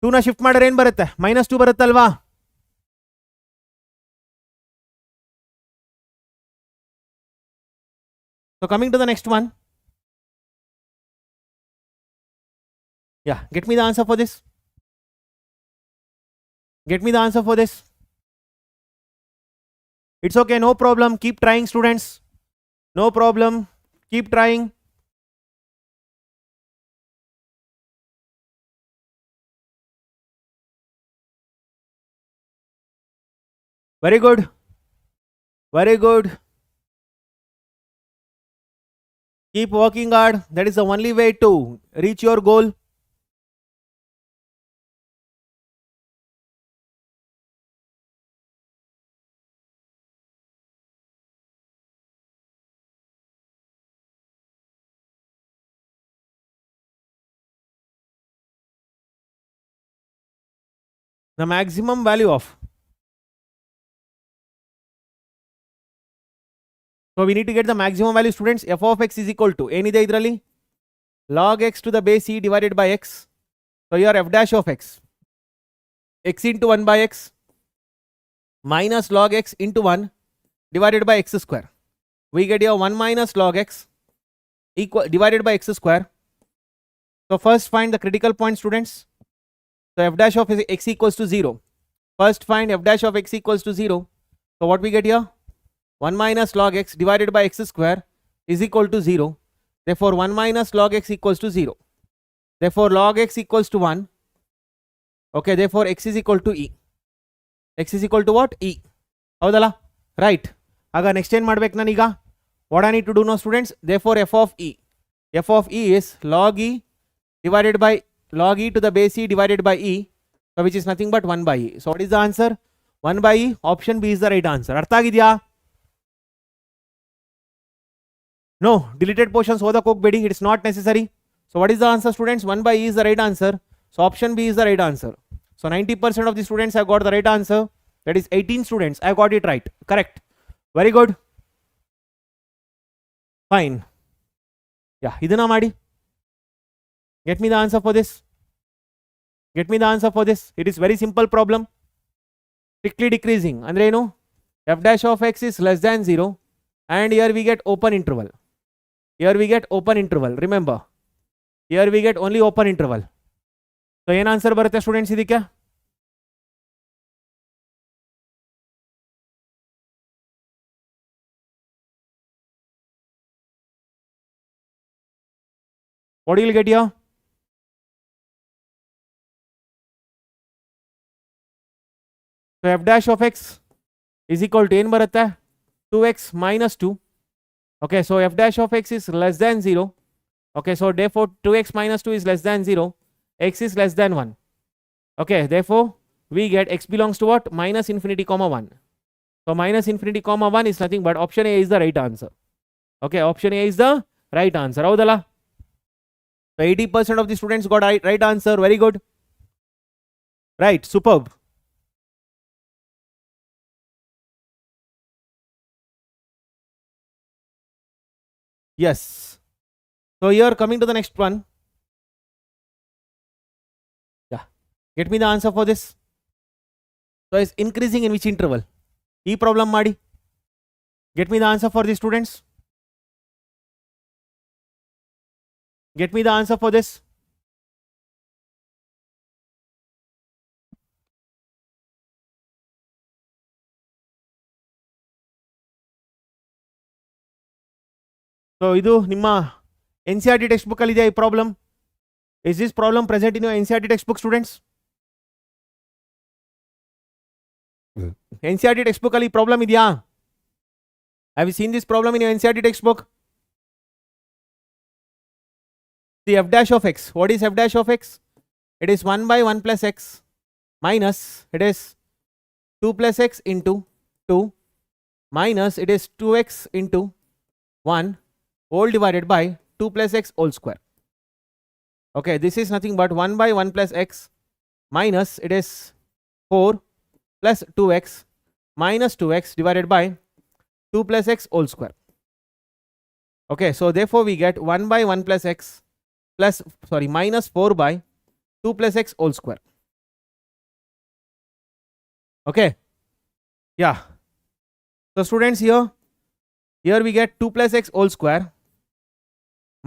B: 2 ನ ಶಿಫ್ಟ್ ಮಾಡಿದ್ರೆ ಏನು ಬರುತ್ತೆ? minus 2 ಬರುತ್ತಲ್ವಾ? So coming to the next one. Yeah, get me the answer for this. Get me the answer for this. It's okay, no problem. Keep trying, students. No problem. Keep trying. Very good. Very good. Keep working hard. That is the only way to reach your goal.
A: the maximum value of, so we need to get the maximum value, students. F of x is equal to ಏನಿದೆ ಇದರಲ್ಲಿ log x to the base e divided by x. So here f dash of x into 1 by x minus log x into 1 divided by x square. We get here 1 minus log x equal divided by x square. So first find the critical point, students. So f dash of x equals to 0. First find f dash of x equals to 0. So what we get here? 1 minus log x divided by x square is equal to 0. Therefore 1 minus log x equals to 0. Therefore log x equals to 1. Okay, therefore x is equal to e. X is equal to what? E. ಹೌದಲ್ಲ? Right. ಆಗ next ಏನು ಮಾಡ್ಬೇಕು ನಾನೀಗ? What I need to do now, students? Therefore f of e. F of e is log e divided by log e to the base e divided by e, so which is nothing but 1 by e. So what is the answer? 1 by e. Option B is the right answer. ಅರ್ಥ ಆಗಿದೆಯಾ? No, deleted portions ಓದಕ್ಕೆ ಹೋಗಬೇಡಿ. It is not necessary. So what is the answer, students? 1 by e is the right answer. So option B is the right answer. So 90% of the students have got the right answer. That is 18 students have got it right. Correct. Very good. Fine. Yeah, ಇದನ್ನ ಮಾಡಿ. Get me the answer for this. Get me the answer for this. It is very simple problem. Strictly decreasing. ಅಂದ್ರೆ ಏನು? F dash of x is less than 0 and here we get open interval. Here we get open interval. Remember, here we get only open interval. So ಏನು answer ಬರುತ್ತೆ students ಇದಕ್ಕೆ? What do you get here? So f dash of x is equal to ಏನು ಬರುತ್ತೆ? 2x minus 2. Okay, so f dash of x is less than 0. Okay, so therefore 2x minus 2 is less than 0. X is less than 1. Okay, therefore we get x belongs to what? Minus infinity comma 1. So minus infinity comma 1 is nothing but option A is the right answer. Okay, option A is the right answer. ಹೌದಲ್ಲ? So 80% of the students got right answer. Very good. Right, superb. Yes. So here coming to the next one. Yeah. Get me the answer for this. So it's increasing in which interval? E problem ಮಾಡಿ. Get me the answer for these students. Get me the answer for this. So ಇದು ನಿಮ್ಮ NCERT textbook ಅಲ್ಲಿ ಇದೆಯಾ ಈ problem? Is this problem present in your NCERT textbook, students? NCERT textbook ಅಲ್ಲಿ problem ಇದೆಯಾ? Have you seen this problem in your NCERT textbook? The f dash of x. What is f dash of x? It is 1 by 1 plus x minus it is 2 plus x into 2 minus it is 2x into 1 whole divided by 2 plus x whole square. Okay, this is nothing but 1 by 1 plus x minus it is 4 plus 2x minus 2x divided by 2 plus x whole square. Okay, so therefore we get 1 by 1 plus x plus minus 4 by 2 plus x whole square. Okay, yeah. So students, here we get 2 plus x whole square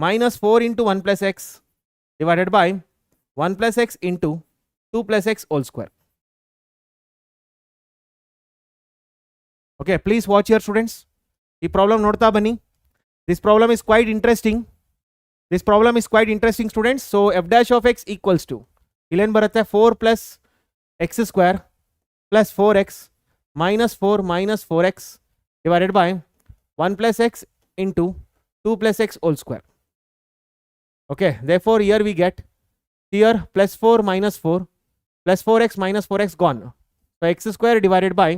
A: minus 4 into 1 plus x divided by 1 plus x into 2 plus x whole square. Okay, please watch here, students. This problem ನೋಡ್ತಾ ಬನ್ನಿ. This problem is quite interesting. This problem is quite interesting, students. So f dash of x equals to ಇಲ್ಲೇನು ಬರುತ್ತೆ? 4 plus x square plus 4x minus 4 minus 4x divided by 1 plus x into 2 plus x whole square. Okay, therefore here we get here plus 4 minus 4 plus 4x minus 4x gone. So x square divided by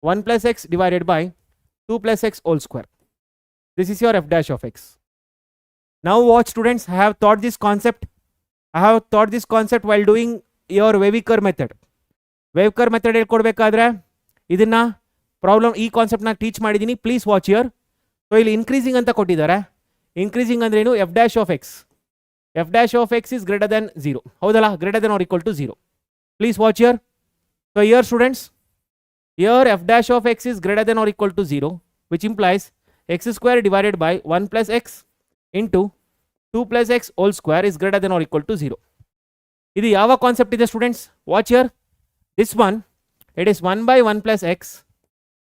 A: 1 plus x divided by 2 plus x whole square. This is your f dash of x. Now watch, students. I have taught this concept while doing your 𝐊𝐀𝐍𝐍𝐀 method.
B: Wavy curve method ಹೇಳ್ಕೊಡ್ಬೇಕಾದ್ರೆ ಇದನ್ನ problem ಈ ಕಾನ್ಸೆಪ್ಟ್ನ teach ಮಾಡಿದ್ದೀನಿ. Please watch here. So ಇಲ್ಲಿ increasing ಅಂತ ಕೊಟ್ಟಿದ್ದಾರೆ. Increasing ಅಂದ್ರೆ ಏನು? F dash of x. F dash of X is greater then 0. ಹೌದಲ್ಲ? Greater than or equal to 0. Please watch here. So here students, here f dash of X is greater than or equal to 0, which implies x square divided by 1 plus X into 2 plus x whole square is greater than or equal to 0. ಇದು ಯಾವ concept ಇದೆ students? Watch here. This one, it is 1 by 1 plus x,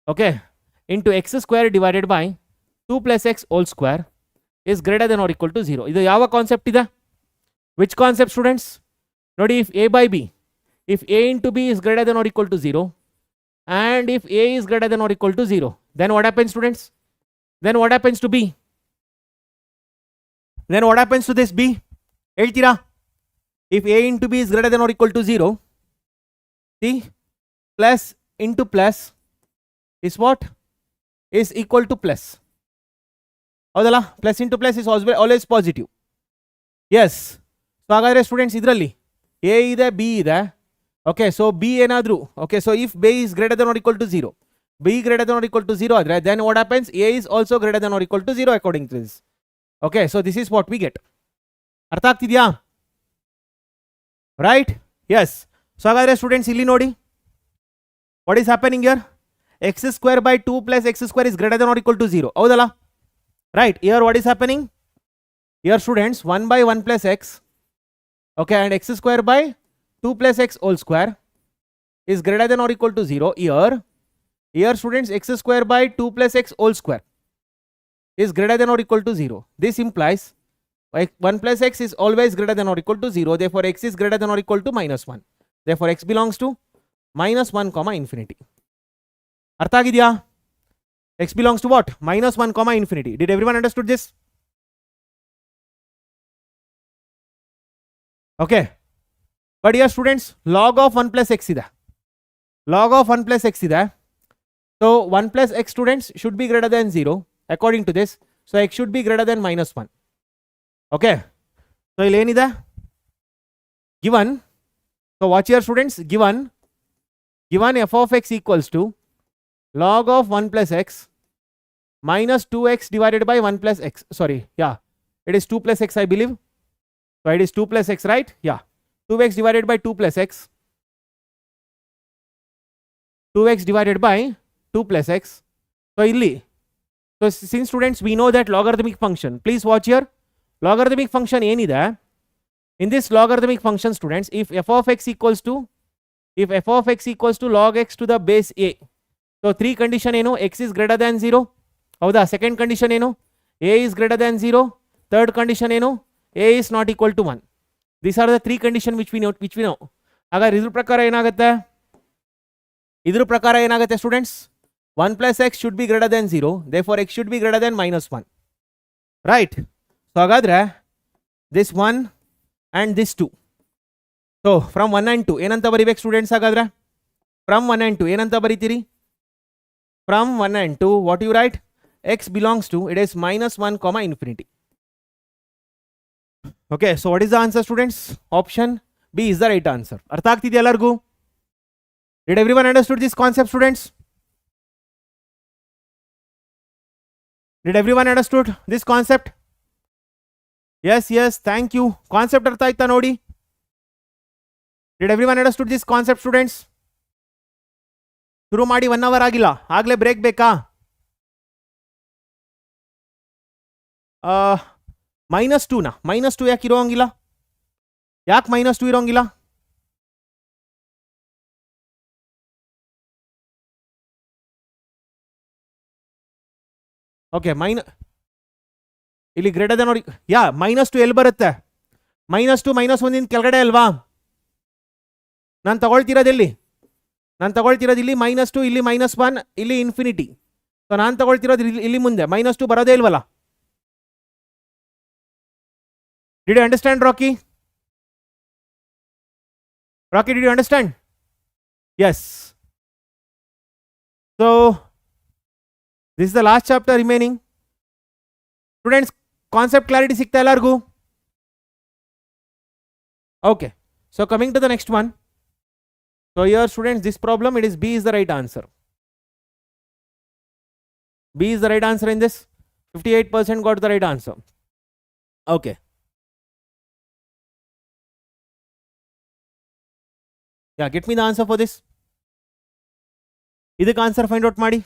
B: okay, into x square divided by 2 plus x whole square is greater than or equal to 0. ಇದು ಯಾವ concept ಇದೆ? Which concept students? ನೋಡಿ, if a by b, if a into b is greater than or equal to 0, and if a is greater than or equal to 0, then what happens students? Then what happens to b? Then what happens to this b? ಹೇಳ್ತೀರಾ? If a into b is greater than or equal to 0, see, plus into plus is what? Is equal to plus. ಹೌದಲ್ಲ? Plus into plus is always positive. Yes. So ಹಾಗಾದರೆ students ಇದರಲ್ಲಿ A ಇದೆ, B ಇದೆ. Okay, so B ಏನಾದರೂ, okay, so if B is greater than or equal to 0, B greater than or equal to 0 ಆದರೆ then what happens? A is also greater than or equal to 0 according to this. Okay, so this is what we get. ಅರ್ಥ ಆಗ್ತಿದೆಯಾ? Right? Yes. So ಹಾಗಾದರೆ students ಇಲ್ಲಿ ನೋಡಿ, what is happening here? X square by 2 plus x square is greater than or equal to 0. ಹೌದಲ್ಲ? Right. Here what is happening? Here students, 1 by 1 plus x, okay, and x square by 2 plus x whole square is greater than or equal to 0. Here students, x square by 2 plus x whole square is greater than or equal to 0. This implies 1 plus x is always greater than or equal to 0. Therefore x is greater than or equal to minus 1. Therefore x belongs to minus 1 comma infinity. ಅರ್ಥ ಆಗಿದೆಯಾ? x belongs to what? Minus 1 comma infinity. Did everyone understood this? Okay. But here students, log of 1 plus x ಇದೆ. Log of 1 plus x ಇದೆ. So 1 plus x students should be greater than 0 according to this. So x should be greater than minus 1. Okay. So ಇಲ್ಲಿ ಏನಿದೆ? Given. So watch here students. Given f of x equals to log of 1 plus x minus 2x divided by 1 plus x. Sorry, yeah, it is 2 plus x, I believe. So it is 2 plus x, right? Yeah, 2x divided by 2 plus x. 2x divided by 2 plus x. So illi, so since students we know that logarithmic function, please watch here. Logarithmic function ಏನಿದೆ? In this logarithmic function students, if f of x equals to log x to the base a, so 3 condition ಏನು? x is greater than 0. ಹೌದಾ? Second condition ಏನು? a is greater than 0. Third condition ಏನು? a is not equal to 1. These are the 3 condition which we know. ಹಾಗಾದ್ರೆ ಇದ್ರ ಪ್ರಕಾರ ಏನಾಗುತ್ತೆ students? 1 plus x should be greater than 0. Therefore x should be greater than minus 1. Right? So ಹಾಗಾದ್ರೆ this 1 and this 2. So from 1 and 2 ಏನಂತ ಬರಿಬೇಕು students? ಹಾಗಾದ್ರೆ from 1 and 2 ಏನಂತ ಬರಿತೀರಿ? From 1 and 2 what you write? X belongs to, it is minus 1 comma infinity. Okay, so what is the answer students? Option B is the right answer. ಅರ್ಥ ಆಗ್ತಿದೆಯಾ ಎಲ್ಲರಿಗೂ? Did everyone understood this concept students? Did everyone understood this concept? Yes, thank you. Concept ಅರ್ಥ ಆಯ್ತಾ ನೋಡಿ? Did everyone understood this concept students? ಶುರು ಮಾಡಿ 1 hour ಆಗಿಲ್ಲ, ಆಗಲೇ ಬ್ರೇಕ್ ಬೇಕಾ? -2 -2 ಯಾಕೆ ಇರೋಂಗಿಲ್ಲ? ಯಾಕೆ -2 ಇರೋಂಗಿಲ್ಲ? ಓಕೆ, ಇಲ್ಲಿ ಗ್ರೇಟರ್ ದೆನ್ ನೋಡಿ, ಯಾ -2 ಎಲ್ಲಿ ಬರುತ್ತೆ? -2 -1 ಕೆಳಗಡೆ ಅಲ್ವಾ? ನಾನು ತಗೊಳ್ತಿರೋದು ಇಲ್ಲಿ -2, ಇಲ್ಲಿ -1, ಇಲ್ಲಿ ಇನ್ಫಿನಿಟಿ. ಸೊ ನಾನು ತಗೊಳ್ತಿರೋದು ಇಲ್ಲಿ ಮುಂದೆ -2 ಬರೋದೇ ಇಲ್ವಲ್ಲ? Did you understand Rocky? Did you understand? Yes. So this is the last chapter remaining. Students concept clarity ಸಿಗ್ತಾ ಎಲ್ಲರಿಗೂ? Okay, so coming to the next one. So here students, this problem, it is B is the right answer. B is the right answer in this. 58% got the right answer. Okay. Yeah, get me the answer for this. Idhukku answer find out ಮಾಡಿ.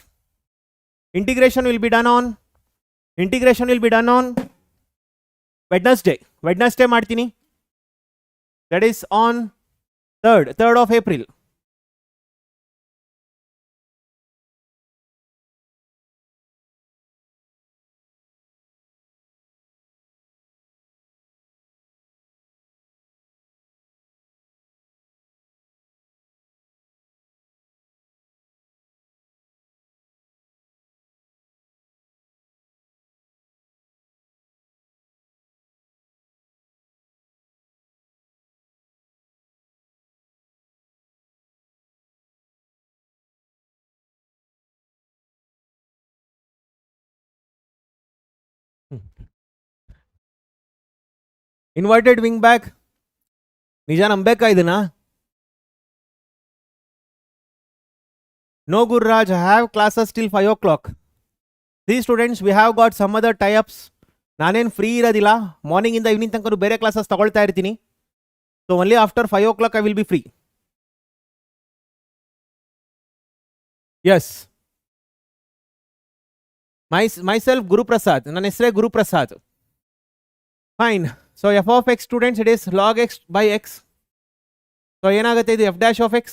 B: Integration will be done on Wednesday. Wednesday ಮಾಡ್ತೀನಿ. That is on 3rd of April. Inverted wing back. ನಿಜ ನಂಬೇಕಾ ಇದನ್ನ? No Gurraj, I have classes till 5 o'clock. See students, we have got some other tie-ups. ನಾನೇನು free ಇರೋದಿಲ್ಲ. Morning ಇಂದ evening ತನಕ ಬೇರೆ classes ತಗೊಳ್ತಾ ಇರ್ತೀನಿ. So only after 5 o'clock I will be free. Yes. Myself Guru Prasad. ನನ್ನ ಹೆಸರೇ Guru Prasad. Fine. So f of x students, it is log x by x. So ಏನಾಗುತ್ತೆ ಇದು f dash of x?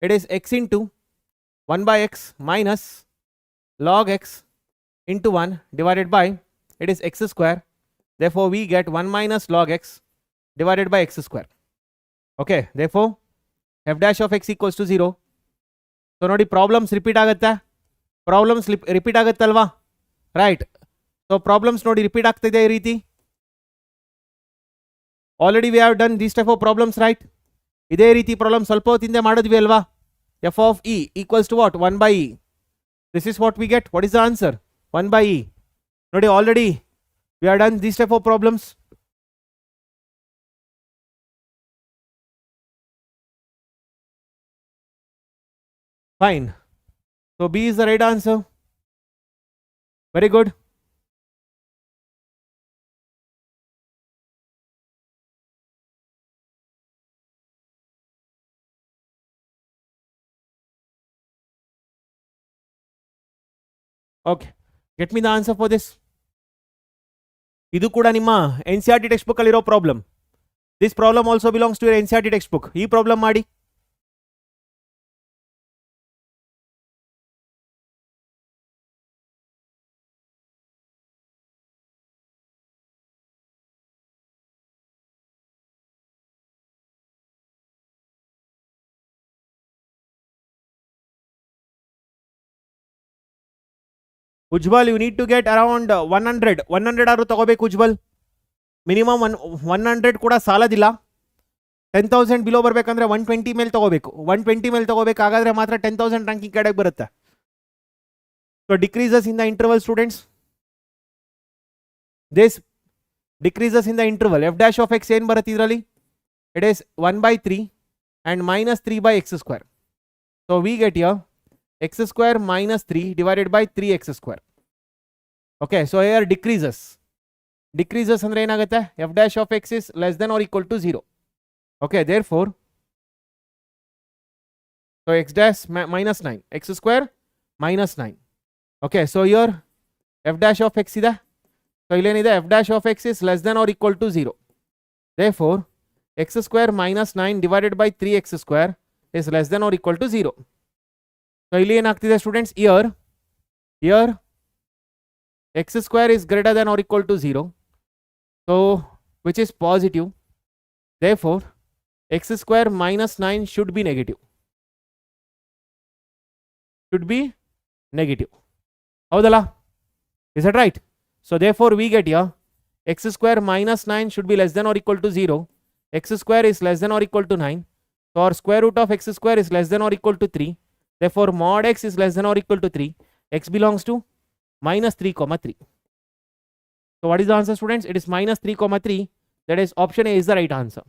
B: It is x into 1 by x minus log x into 1 divided by, it is x square. Therefore we get 1 minus log x divided by x square. Okay, therefore f dash of x equals to 0. So ನೋಡಿ problems repeat ಆಗುತ್ತಾ? Problems repeat ಆಗುತ್ತಲ್ವಾ? Right. So problems ನೋಡಿ repeat ಆಗ್ತಿದೆ ಈ ರೀತಿ. Already we have done these type of problems, right? ಇದೇ ರೀತಿ problem ಸ್ವಲ್ಪ ಹೊತ್ತಿಂದ ಮಾಡಿದ್ವಿ ಅಲ್ವಾ? f of e equals to what? 1 by e. This is what we get. What is the answer? 1 by e. ನೋಡಿ already we have done these type of problems. Fine. So B is the right answer. Very good. Okay, get me the answer for this. ಇದು ಕೂಡ ನಿಮ್ಮ NCERT text book ಅಲ್ಲಿರೋ problem. This problem also belongs to your NCERT text book. ಈ problem ಮಾಡಿ. Ujjwal, you need to get around 100 ಆದ್ರೂ ತಗೋಬೇಕು Ujwal. Minimum 100 ಕೂಡ ಸಾಲದಿಲ್ಲ. 10,000 below ಬರಬೇಕಂದ್ರೆ 120 ಮೇಲೆ ತಗೋಬೇಕು. 120 ಮೇಲೆ ತಗೋಬೇಕಾಗಾದ್ರೆ ಮಾತ್ರ 10,000 ರ್ಯಾಂಕಿಂಗ್ ಕಡೆಗೆ ಬರುತ್ತೆ. So decreases in the interval students. This decreases in the interval. F dash of x ಏನು ಬರುತ್ತೆ ಇದರಲ್ಲಿ? It is 1/3 and minus 3 by x square. So we get here x square minus 3 divided by 3x square. Okay, so here decreases. Decreases andre enagutte? F dash of x is less than or equal to 0. Okay, therefore, so x dash minus 9, x square minus 9. Okay, so here f dash of x ide. So illenide f dash of x is less than or equal to 0. Therefore, x square minus 9 divided by 3x square is less than or equal to 0. So ಇಲ್ಲಿ ಏನಾಗ್ತಿದೆ students? here x square is greater than or equal to 0, so which is positive. Therefore x square minus 9 should be negative. ಹೌದಲ್ಲ? Is that right? So therefore we get here x square minus 9 should be less than or equal to 0. X square is less than or equal to 9. So our square root of x square is less than or equal to 3. Therefore mod x is less than or equal to 3. X belongs to minus 3 comma 3. So what is the answer students? It is minus 3 comma 3. That is option A is the right answer.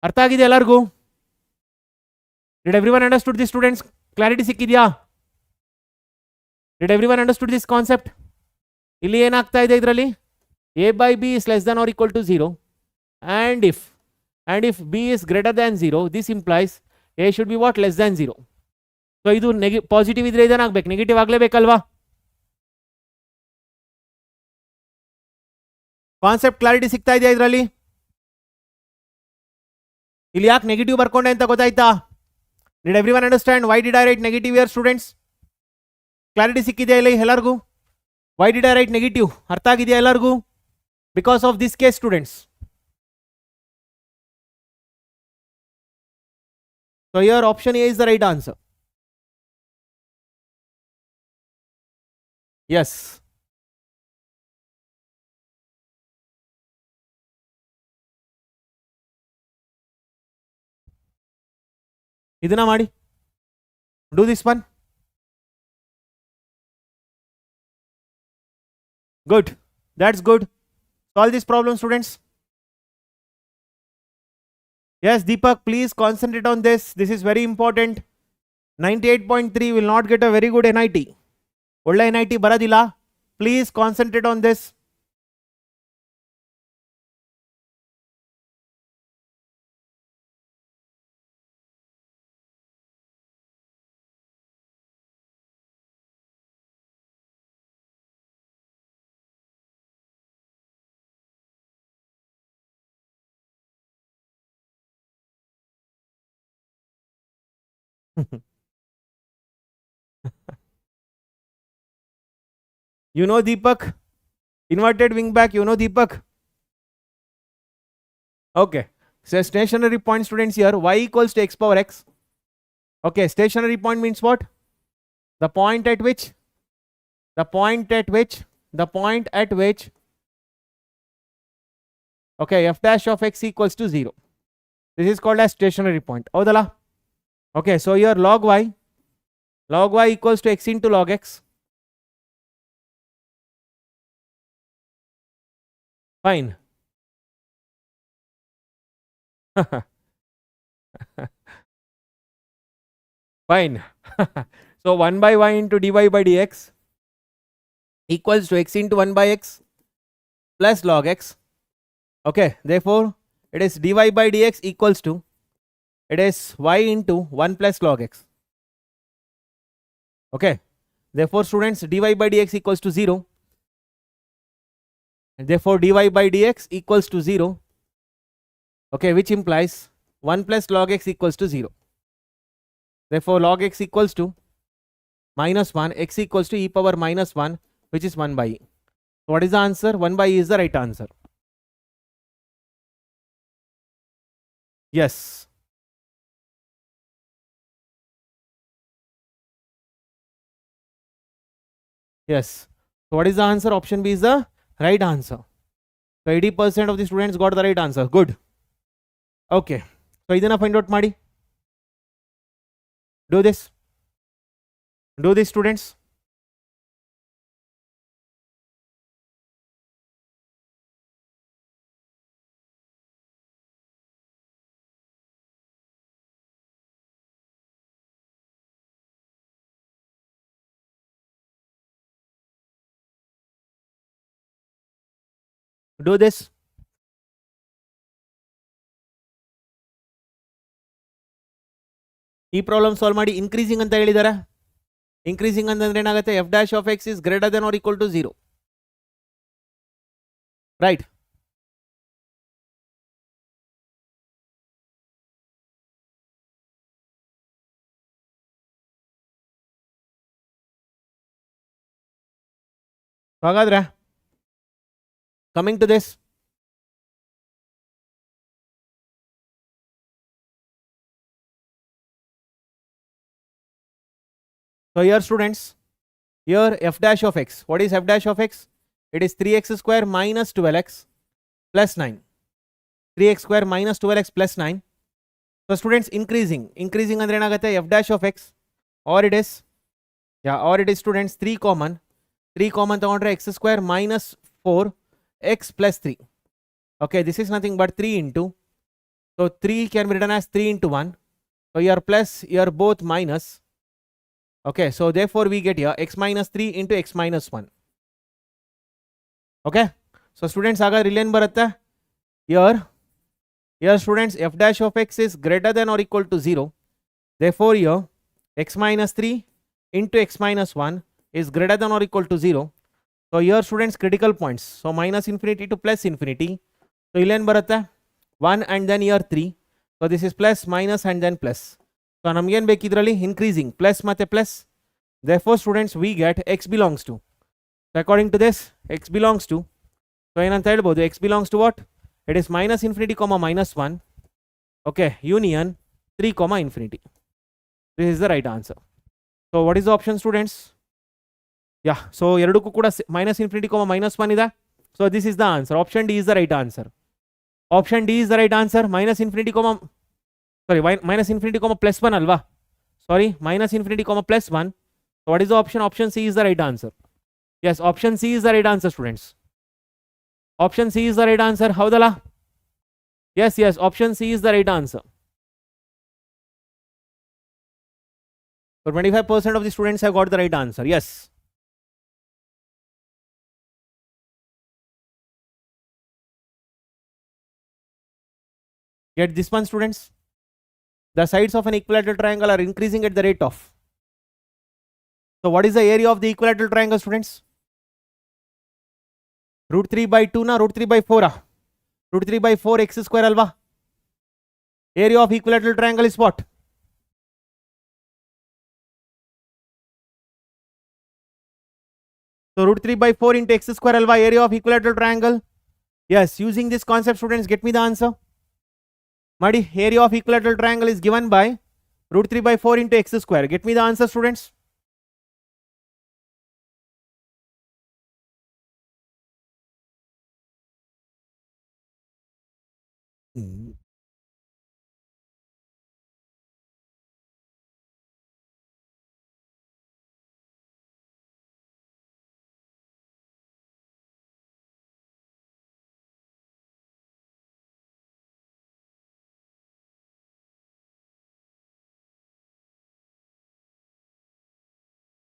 B: ಅರ್ಥ ಆಗಿದೆ ಎಲ್ಲರಿಗೂ? Did everyone understood this, students? Clarity ಸಿಕ್ಕಿದ್ಯಾ? Did everyone understood this concept? ಇಲ್ಲಿ ಏನಾಗ್ತಾ ಇದೆ ಇದರಲ್ಲಿ? a by b is less than or equal to 0, and if b is greater than 0, this implies a should be what? Less than 0. So ಇದು positive ಇದ್ರೆ ಇದೇನಾಗಬೇಕು? Negative ಆಗಲೇಬೇಕಲ್ವಾ? Concept clarity ಸಿಗ್ತಾ ಇದೆಯಾ ಇದರಲ್ಲಿ? ಇಲ್ಲಿ ಯಾಕೆ ನೆಗೆಟಿವ್ ಬರ್ಕೊಂಡೆ ಅಂತ ಗೊತ್ತಾಯ್ತಾ? Did everyone understand why did I write negative here students? Clarity ಸಿಕ್ಕಿದೆಯಾ ಇಲ್ಲಿ ಎಲ್ಲರಿಗೂ? Why did I write negative ಅರ್ಥ ಆಗಿದೆಯಾ ಎಲ್ಲರಿಗೂ? Because of this case students. So here option A is the right answer. Yes, ಇದನ್ನ ಮಾಡಿ. Do this one. Good, that's good. Solve this problem, students. Yes, Deepak, please concentrate on this. This is very important. 98.3 will not get a very good NIT. ಒಳ್ಳೆ NIT ಬರೋದಿಲ್ಲ. Please concentrate on this. You know Deepak, inverted wing back, you know Deepak. Okay, so stationary point, students, here y equals to x power x. Okay, stationary point means what? The point at which okay, f dash of x equals to 0. This is called as stationary point. Odala. Okay, so here log y equals to x into log x. Fine. Fine. So 1 by y into dy by dx equals to x into 1 by x plus log x. Okay, therefore it is dy by dx equals to, it is y into 1 plus log x. Okay, therefore students, dy by dx equals to 0, and therefore dy by dx equals to 0. Okay, which implies 1 plus log x equals to 0. Therefore log x equals to minus 1, x equals to e power minus 1, which is 1 by e. So what is the answer? 1 by e is the right answer. Yes. Yes. So what is the answer? Option B is the right answer. So 80% of the students got the right answer. Good. Okay. So idana find out madi. Do this. Do this, students. Do this. ಈ problem solve ಮಾಡಿ. Increasing ಅಂತ ಹೇಳಿದಾರೆ. Increasing ಅಂತಂದ್ರೆ ಏನಾಗುತ್ತೆ? F dash of X is greater than or equal to 0. Right. ಹಾಗಾದ್ರೆ coming to this, so here students, here f dash of x, what is f dash of x? It is 3x square minus 12x plus 9. 3x square minus 12x plus 9. So students, increasing andre enagate? F dash of x, or it is, yeah, or it is students 3 common tagondre x square minus 4 x plus 3. Okay, this is nothing but 3 into, so 3 can be written as 3 into 1, So here plus, here both minus. Okay, so therefore we get here x minus 3 into x minus 1. Okay, so students, agar ರಿಲೇನ್ ಬರುತ್ತೆ here students, f dash of x is greater than or equal to 0. Therefore here x minus 3 into x minus 1 is greater than or equal to 0. So here students, critical points. So minus infinity to plus infinity. So ರಿಲೇನ್ ಬರುತ್ತೆ 1 and then here 3. So this is plus minus and then plus. So ನಮಗೇನು ಬೇಕು ಇದರಲ್ಲಿ increasing plus ಮತ್ತೆ plus. Therefore students, we get x belongs to. So according to this, x belongs to. So ಏನಂತ ಹೇಳ್ಬೋದು, x belongs to what? It is minus infinity comma minus 1. Okay, union 3 comma infinity. This is the right answer. So what is the option students? Yeah, so ಎರಡಕ್ಕೂ ಕೂಡ minus infinity comma minus 1 ಇದೆ. So this is the answer. Option D is the right answer. Option D is the right answer. Minus infinity comma plus 1 alva. Sorry, minus infinity comma plus 1. So what is the option? Option C is the right answer. Yes, option C is the right answer students. Option C is the right answer. Haudala? Yes, option C is the right answer. So 25% of the students have got the right answer. Yes. Get this one students. The sides of an equilateral triangle are increasing at the rate of. So what is the area of the equilateral triangle students? Root 3 by 2 na root 3 by 4 ah? Root 3 by 4 x square alva. Area of equilateral triangle is what? So root 3 by 4 into x square alva, area of equilateral triangle. Yes, using this concept students, get me the answer. Madi, area of equilateral triangle is given by root 3 by 4 into x square. Get me the answer students.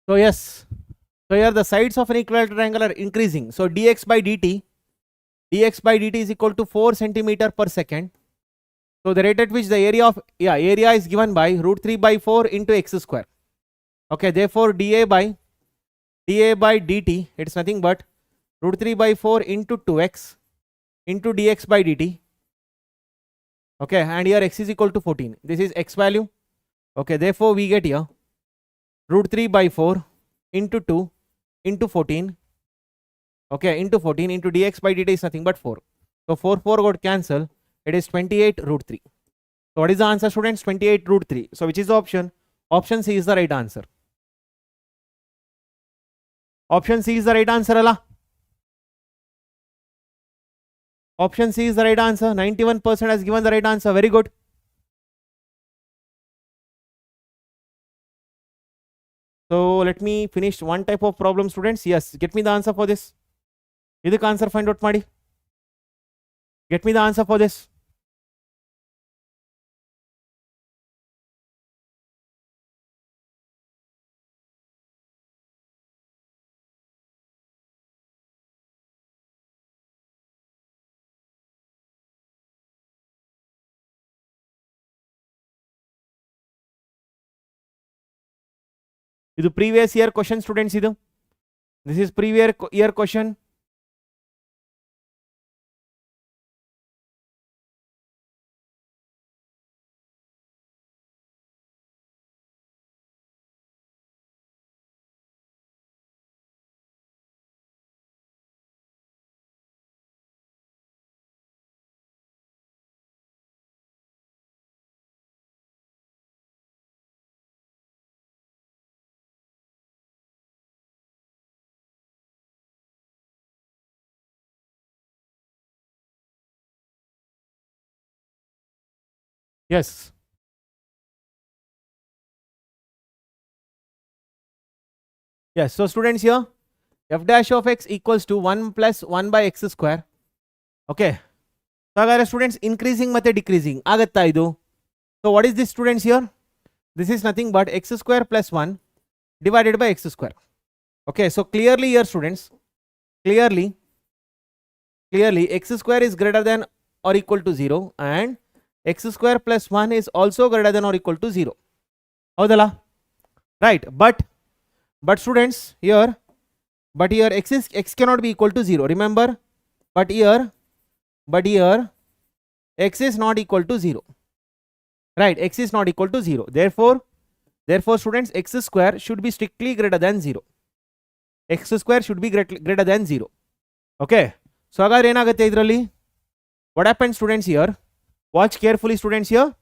B: So yes, so here the sides of an equilateral triangle are increasing. So dx by dt is equal to 4 centimeter per second. So the rate at which the area is given by root 3 by 4 into x square. Okay, therefore dA by dt, it's nothing but root 3 by 4 into 2x into dx by dt. Okay, and here x is equal to 14. This is x value. Okay, therefore we get here root 3 by 4 into 2 into 14. Okay, into 14 into dx by dt is nothing but 4. So 4 got cancel. It is 28 root 3. So what is the answer students? 28 root 3. So which is the option? Option C is the right answer. Option C is the right answer Allah. Option C is the right answer. 91% has given the right answer. Very good. So let me finish one type of problem students. Yes, get me the answer for this. Idhukku answer find out ಮಾಡಿ. Get me the answer for this. ಇದು previous year question students ಇದು. This is previous year question. Yes. Yes, so students here f dash of x equals to 1 plus 1 by x square. Okay. So ಹಾಗಾದ್ರೆ students increasing ಮತ್ತೆ decreasing ಆಗುತ್ತಾ ಇದು? So what is this, students, here? This is nothing but x square plus 1 divided by x square. Okay, so clearly here, students, clearly x square is greater than or equal to 0 and x square plus 1 is also greater than or equal to 0. Haudala? Right, but students, here x cannot be equal to 0. Remember, but here x is not equal to 0. Right, x is not equal to 0. Therefore, students, x square should be strictly greater than 0. X square should be greater than 0. Okay. So agar enagutte idralli, what happens, students, here? Watch carefully, students, here.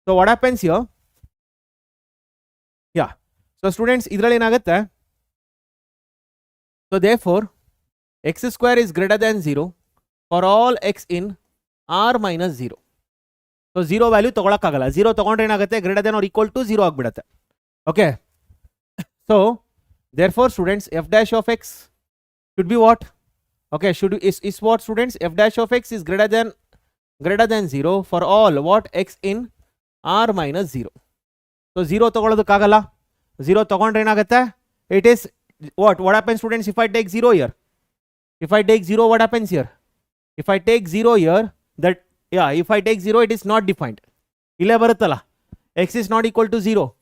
B: So what happens here? Yeah. So students, idralli enagutte. So therefore, x square is greater than 0 for all x in r minus 0. So 0 value ತಗೊಳಕ್ಕಾಗಲ್ಲ. 0 ತಗೊಂಡ್ರೆ ಏನಾಗುತ್ತೆ, greater than or equal to 0 ಆಗ್ಬಿಡುತ್ತೆ. Okay. So therefore, students, f dash of x should be what? Okay, is what, students? F dash of x is greater than 0 for all what x in r minus 0. So 0 ತಗೊಳ್ಳೋದಕ್ಕಾಗಲ್ಲ. 0 ತಗೊಂಡ್ರೆ ಏನಾಗುತ್ತೆ? It is what happens, students, if I take 0 here? If I take 0, what happens here? If I take 0 here, that, yeah, if I take 0, it is not defined. Ille baruttala, x is not equal to 0.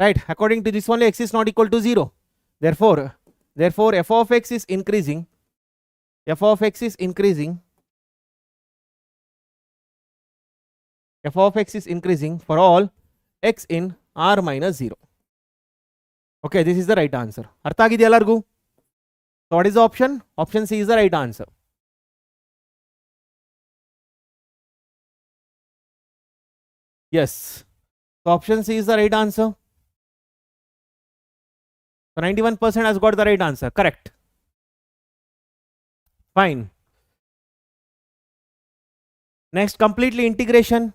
B: Right, according to this only, x is not equal to 0. Therefore f of x is increasing. F of x is increasing. F of x is increasing for all x in r minus 0. Okay, this is the right answer. Artha agidya ellargu? So what is the option? Option C is the right answer. Yes. So option C is the right answer. So 91% has got the right answer. Correct. Fine. Next, completely integration.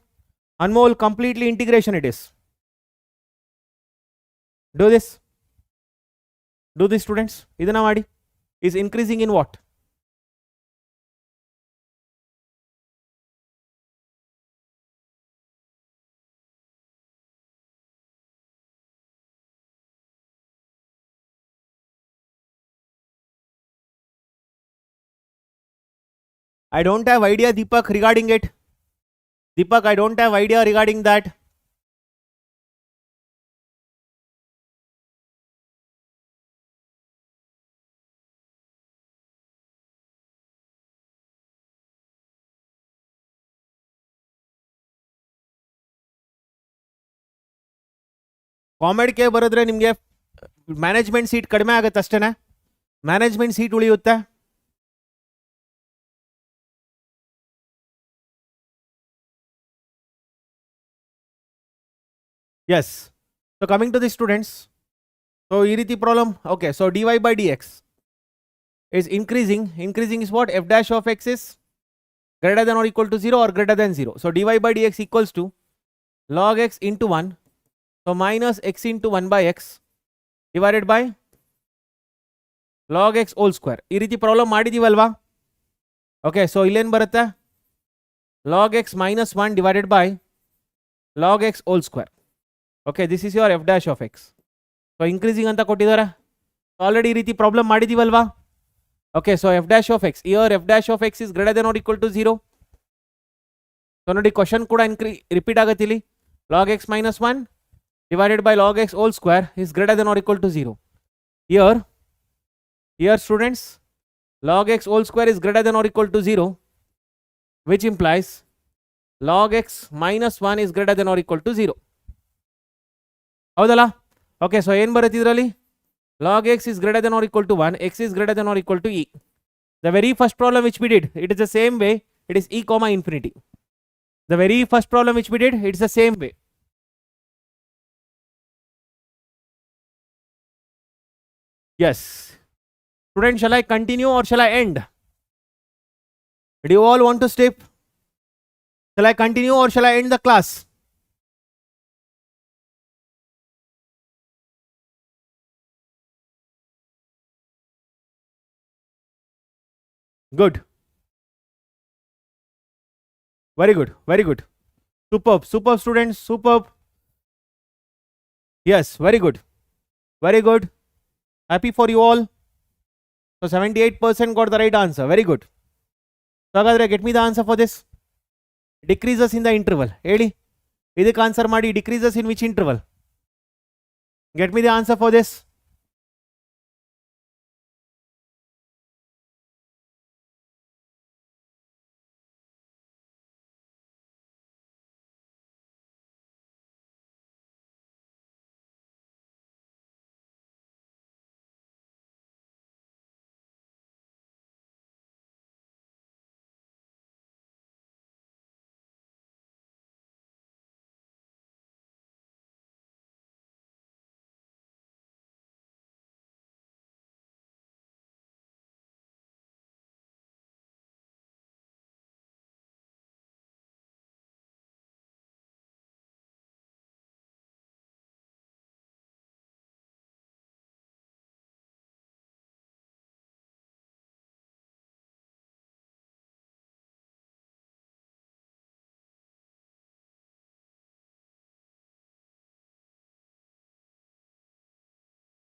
B: Anmol, completely integration it is. Do this. Do this, students. Idana madi. Is increasing in what? I don't have idea, Deepak, regarding it. Deepak, I don't have idea regarding that. COMEDK ಬರೆದ್ರೆ ನಿಮಗೆ management seat ಕಡಿಮೆ ಆಗುತ್ತೆ ಅಷ್ಟೇನಾ? Management seat ಉಳಿಯುತ್ತೆ. Yes. So coming to the students, so ee riti problem. Okay, so dy by dx is increasing. Increasing is what? F dash of x is greater than or equal to 0 or greater than 0. So dy by dx equals to log x into 1. So minus x into 1 by x divided by log x whole square. Ee riti problem ಮಾಡಿದೀವಲ್ವಾ? Okay, so illen ಬರುತ್ತೆ log x minus 1 divided by log x whole square. Okay, this is your f dash of x. So increasing anta ಕೊಟ್ಟಿದ್ದಾರೆ. Already ಈ ರೀತಿ problem ಮಾಡಿದೀವಲ್ವಾ? Okay, so f dash of x. Here f dash of x is greater than or equal to 0. So ನೋಡಿ question ಕೂಡ repeat ಆಗುತ್ತೆ ಇಲ್ಲಿ. Log x minus 1 divided by log x whole square is greater than or equal to 0. Here students, log x whole square is greater than or equal to 0, which implies log x minus 1 is greater than or equal to 0. ಹೌದಲ್ಲ? Okay, so ಏನು ಬರುತ್ತೆ ಇದರಲ್ಲಿ? Log x is greater than or equal to 1, x is greater than or equal to e. The very first problem which we did, it is the same way, it is e comma infinity. The very first problem which we did, it's the same way. Yes. Students, shall I continue or shall I end? Do you all want to stay? Shall I continue or shall I end the class? Good. Very good. Very good.
A: Superb, superb students, superb. Yes, very good. Very good. Happy for you all. So 78% got the right answer. Very good. So hagadre get me the answer for this. Decreases in the interval. Heli. Idಕ್ಕೆ answer ಮಾಡಿ decreases in which interval? Get me the answer for this.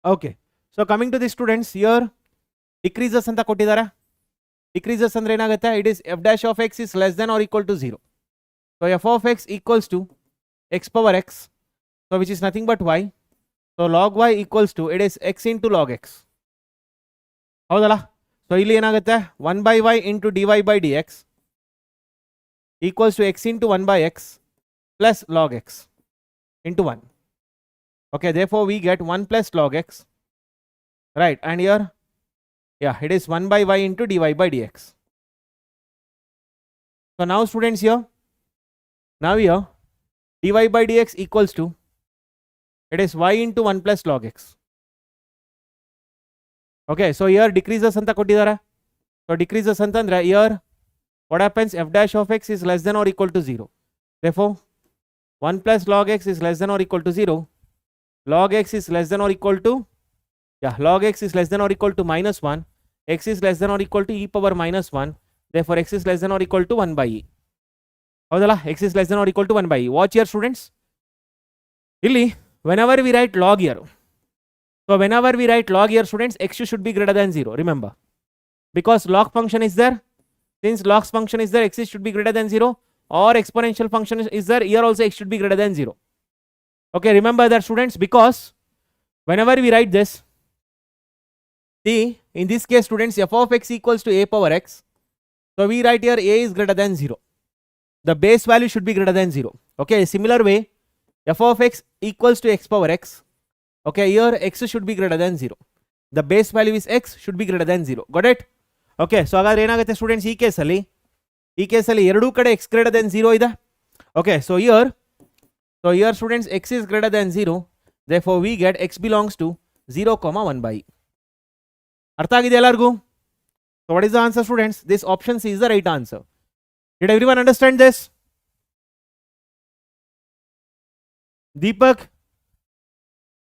A: Okay. So coming to the students here, decreases ಅಂತ ಕೊಟ್ಟಿದ್ದಾರೆ. Decreases ಅಂದ್ರೆ ಏನಾಗುತ್ತೆ? It is f dash of x is less than or equal to 0. So f of x equals to x power x. So which is nothing but y. So log y equals to, it is x into log x. ಹೌದಲ್ಲ? So ಇಲ್ಲಿ ಏನಾಗುತ್ತೆ? 1 by y into dy by dx equals to x into 1 by x plus log x into 1. Okay, therefore we get 1 plus log x, right? And here, yeah, it is 1 by y into dy by dx. So now students here, dy by dx equals to, it is y into 1 plus log x. Okay, so here decreases anta kottidare. So decreases antandre here what happens? F dash of x is less than or equal to 0. Therefore 1 plus log x is less than or equal to 0. Log x is less than or equal to, yeah, log x is less than or equal to minus 1. X is less than or equal to e power minus 1. Therefore x is less than or equal to 1 by e. ಹೌದಲ್ಲ? X is less than or equal to 1 by e. Watch here students. ಇಲ್ಲಿ whenever we write log here, so whenever we write log here students, x should be greater than 0. Remember, because log function is there. Since log function is there, x should be greater than 0, or exponential function is there, here also x should be greater than 0. Okay, remember that students, because whenever we write this, see, in this case students, f of x equals to a power x. So we write here a is greater than 0. The base value should be greater than 0. Okay, similar way, f of x equals to x power x. Okay, here x should be greater than 0. The base value is x should be greater than 0. Got it? Okay, so ಹಾಗಾದ್ರೆ ಏನಾಗುತ್ತೆ students, ಈ ಕೇಸಲ್ಲಿ ಎರಡೂ ಕಡೆ x greater than 0 ಇದೆ. Okay, so here students, x is greater than 0. Therefore we get x belongs to 0, 1 by e. ಅರ್ಥ ಆಗಿದೆ ಎಲ್ಲರಿಗೂ? So what is the answer students? This option C is the right answer. Did everyone understand this? Deepak,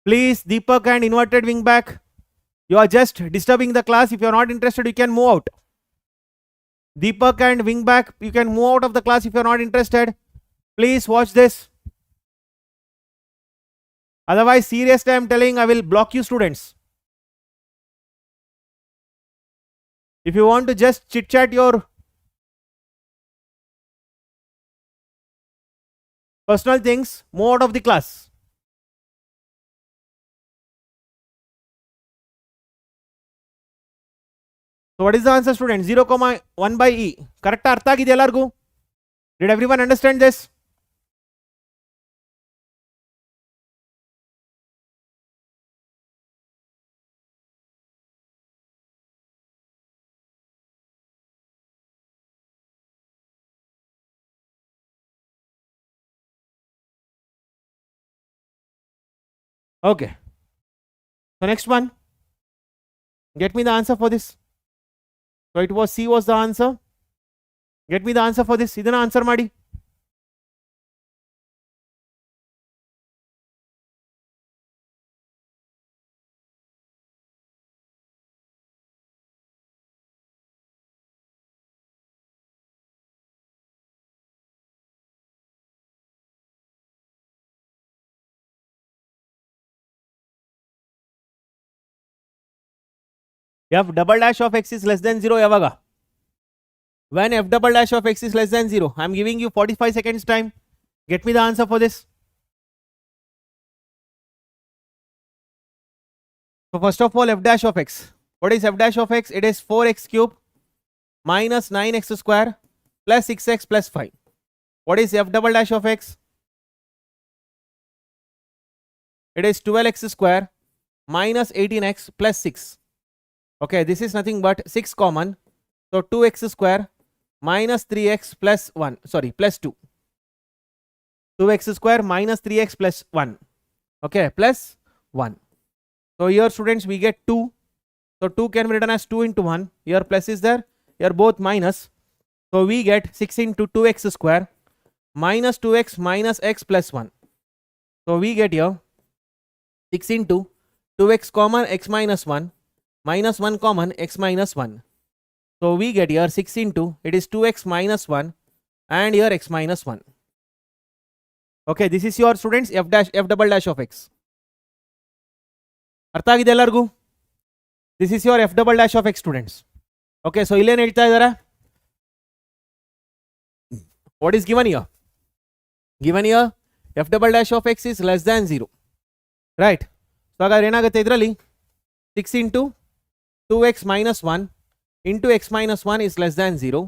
A: please, Deepak and inverted wing back, you are just disturbing the class. If you are not interested, you can move out. Deepak and wing back, you can move out of the class if you are not interested. Please watch this. Otherwise, seriously I am telling, I will block you students. If you want to just chit chat your personal things, move out of the class. So what is the answer students? 0, 1 by e. Correct ಅರ್ಥ ಆಗಿದೆ ಎಲ್ಲರಿಗೂ? Did everyone understand this? Okay. So next one. Get me the answer for this. So it was C was the answer. Get me the answer for this. ಇದನ್ನ answer ಮಾಡಿ.
B: f double dash of x is less than 0 yavaga? When f double dash of x is less than 0, I am giving you 45 seconds time. Get me the answer for this. So first of all, f dash of x. What is f dash of x? It is 4x cube minus 9x square plus 6x plus 5. What is f double dash of x? It is 12x square minus 18x plus 6. Okay, this is nothing but 6 common. So 2x square minus 3x plus 1. Sorry, plus 2. 2x square minus 3x plus 1. Okay, plus 1. So here students we get 2. So 2 can be written as 2 into 1. Here plus is there. Here both minus. So we get 6 into 2x square minus 2x minus x plus 1. So we get here 6 into 2x common x minus 1 minus 1 common x minus 1. So we get here 6 into, it is 2x minus 1 and here x minus 1. Okay, this is your students f double dash of x. ಅರ್ಥ ಆಗಿದೆ ಎಲ್ಲರಿಗೂ? This is your f double dash of x students. Okay, so ಇಲ್ಲೇನು ಹೇಳ್ತಾ ಇದ್ದಾರೆ? What is given here? Given here f double dash of x is less than 0. Right? So ಹಾಗಾದ್ರೆ ಏನಾಗುತ್ತೆ ಇದರಲ್ಲಿ 6 into 2x minus 1 into x minus 1 is less than 0.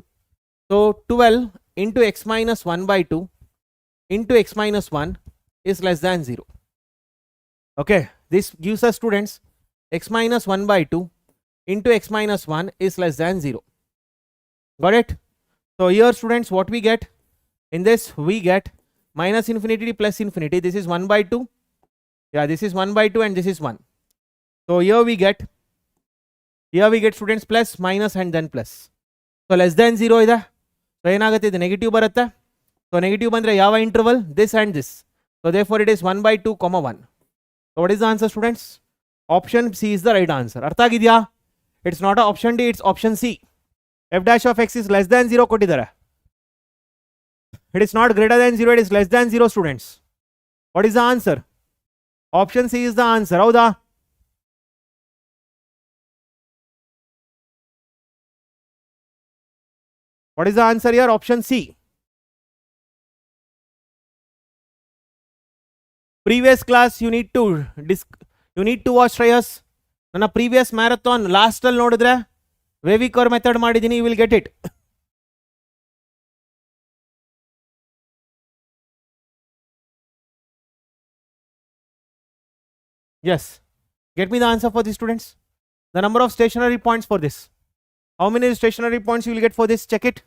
B: So 12 into x minus 1 by 2 into x minus 1 is less than 0. Okay, this gives us students x minus 1 by 2 into x minus 1 is less than 0. Got it? So here students what we get? In this we get minus infinity plus infinity. This is 1 by 2. Yeah, this is 1 by 2 and this is 1. So here we get students plus minus and then plus. So less than 0 ida. So ಏನಾಗುತ್ತೆ ಇದು negative ಬರುತ್ತೆ. So negative ಬಂದ್ರೆ ಯಾವ interval? This and this. So therefore it is 1 by 2 comma 1. So what is the answer students? Option C is the right answer. ಅರ್ಥ ಆಗಿದೆಯಾ? It's not a option D, it's option C. f dash of x is less than 0 ಕೊಟ್ಟಿದ್ದಾರೆ. It is not greater than 0, it is less than 0 students. What is the answer? Option C is the answer. ಹೌದಾ? What is the answer here? Option C. Previous class you need to watch Shreyas. ನನ್ನ previous marathon last ಅಲ್ಲಿ ನೋಡಿದ್ರೆ ವೇವಿ curve method ಮಾಡಿದ್ದೀನಿ, you will get it. Yes, get me the answer for this students. The number of stationary points for this. How many stationary points you will get for this? Check it.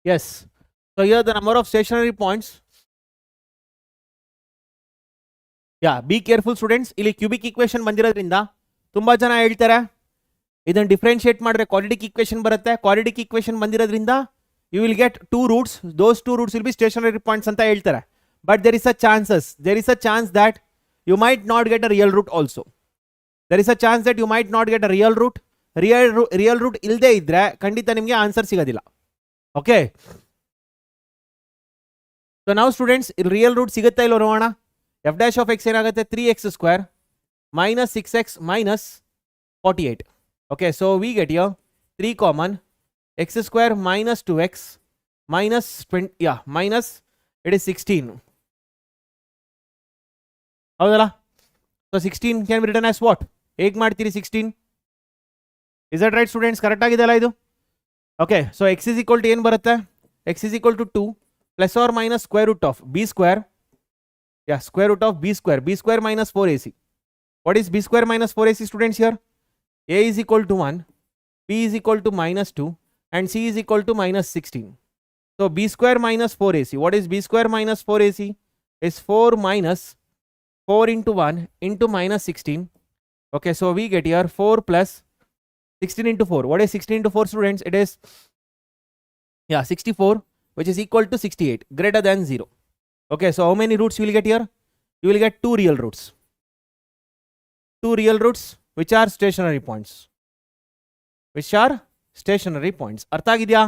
B: Yes. So here the number of stationary points. Yeah, be careful students. ಇಲ್ಲಿ cubic equation ಬಂದಿರೋದ್ರಿಂದ ತುಂಬಾ ಜನ ಹೇಳ್ತಾರೆ ಇದನ್ನು differentiate ಮಾಡಿದ್ರೆ quadratic equation ಬರುತ್ತೆ. Quadratic equation ಬಂದಿರೋದ್ರಿಂದ you will get 2 roots. Those 2 roots will be stationary points ಅಂತ ಹೇಳ್ತಾರೆ. But there is a chance that you might not get a real root also. There is a chance that you might not get a real root. Real root ಇಲ್ಲದೆ ಇದ್ರೆ ಖಂಡಿತ ನಿಮಗೆ answer ಸಿಗೋದಿಲ್ಲ. Okay, so now students real root ಸಿಗುತ್ತಾ ಇಲ್ಲೋ ನೋಡೋಣ. f dash of x ಏನಾಗುತ್ತೆ? 3x square minus 6x minus 48. Okay, so we get here 3 common x square minus 2x minus 20, yeah, minus it is 16. ಹೌದಲ್ಲ? So 16 can be written as what? ಹೇಗೆ ಮಾಡ್ತೀರಿ 16? Is that right students? Correct ಆಗಿದೆಯಲ್ಲ ಇದು? Okay, so x is equal to ಏನು ಬರುತ್ತೆ? x is equal to 2 plus or minus square root of b square. Yeah, square root of b square minus 4ac. What is b square minus 4ac students here? A is equal to 1, b is equal to minus 2 and c is equal to minus 16. So b square minus 4ac. What is b square minus 4ac? is 4 minus 4 into 1 into minus 16. Okay, so we get here 4 plus 16 into 4. What is 16 into 4, students? It is 64, which is equal to 68, greater than 0. Okay, so how many roots you will get here? You will get 2 real roots. 2 real roots which are stationary points. Which are stationary points. Artha agidya?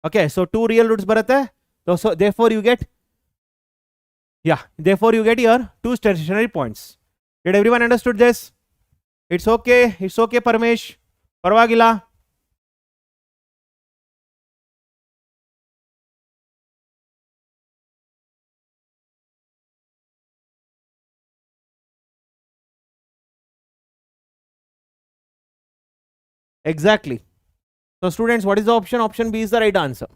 B: Okay, so 2 real roots baratte. So therefore you get, therefore you get here 2 stationary points. Did everyone understood this? It's okay, Parmesh. Parvagila. Exactly. So students, what is the option? Option B is the right answer.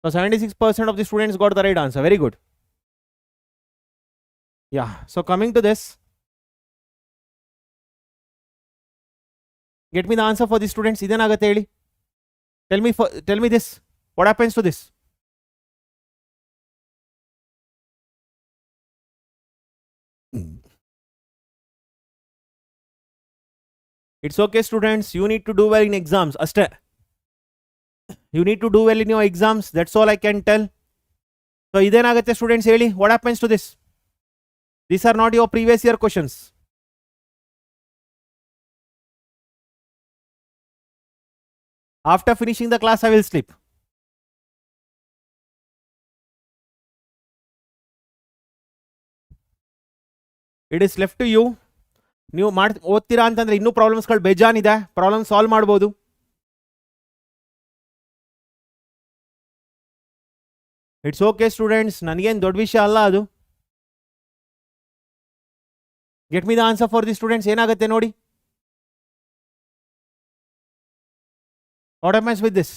B: So 76% of the students got the right answer. Very good. Yeah, so coming to this, get me the answer for the students. Idenagate heli. Tell me this. What happens to this? It's okay, students. You need to do well in exams. Aste. You need to do well in your exams. That's all I can tell. So idenagate, students heli. What happens to this? These are not your previous year questions. After finishing the class, I will sleep. It is left to you. ನೀವು ಓದ್ತೀರಾ ಅಂತಂದ್ರೆ ಇನ್ನೂ ಪ್ರಾಬ್ಲಮ್ಸ್ಗಳು ಬೇಜಾನಿದೆ. Problem solve ಮಾಡ್ಬೋದು. It's okay students, ನನಗೇನು ದೊಡ್ಡ ವಿಷಯ ಅಲ್ಲ ಅದು. Get me the answer for the students. ಏನಾಗುತ್ತೆ ನೋಡಿ. What happens with this?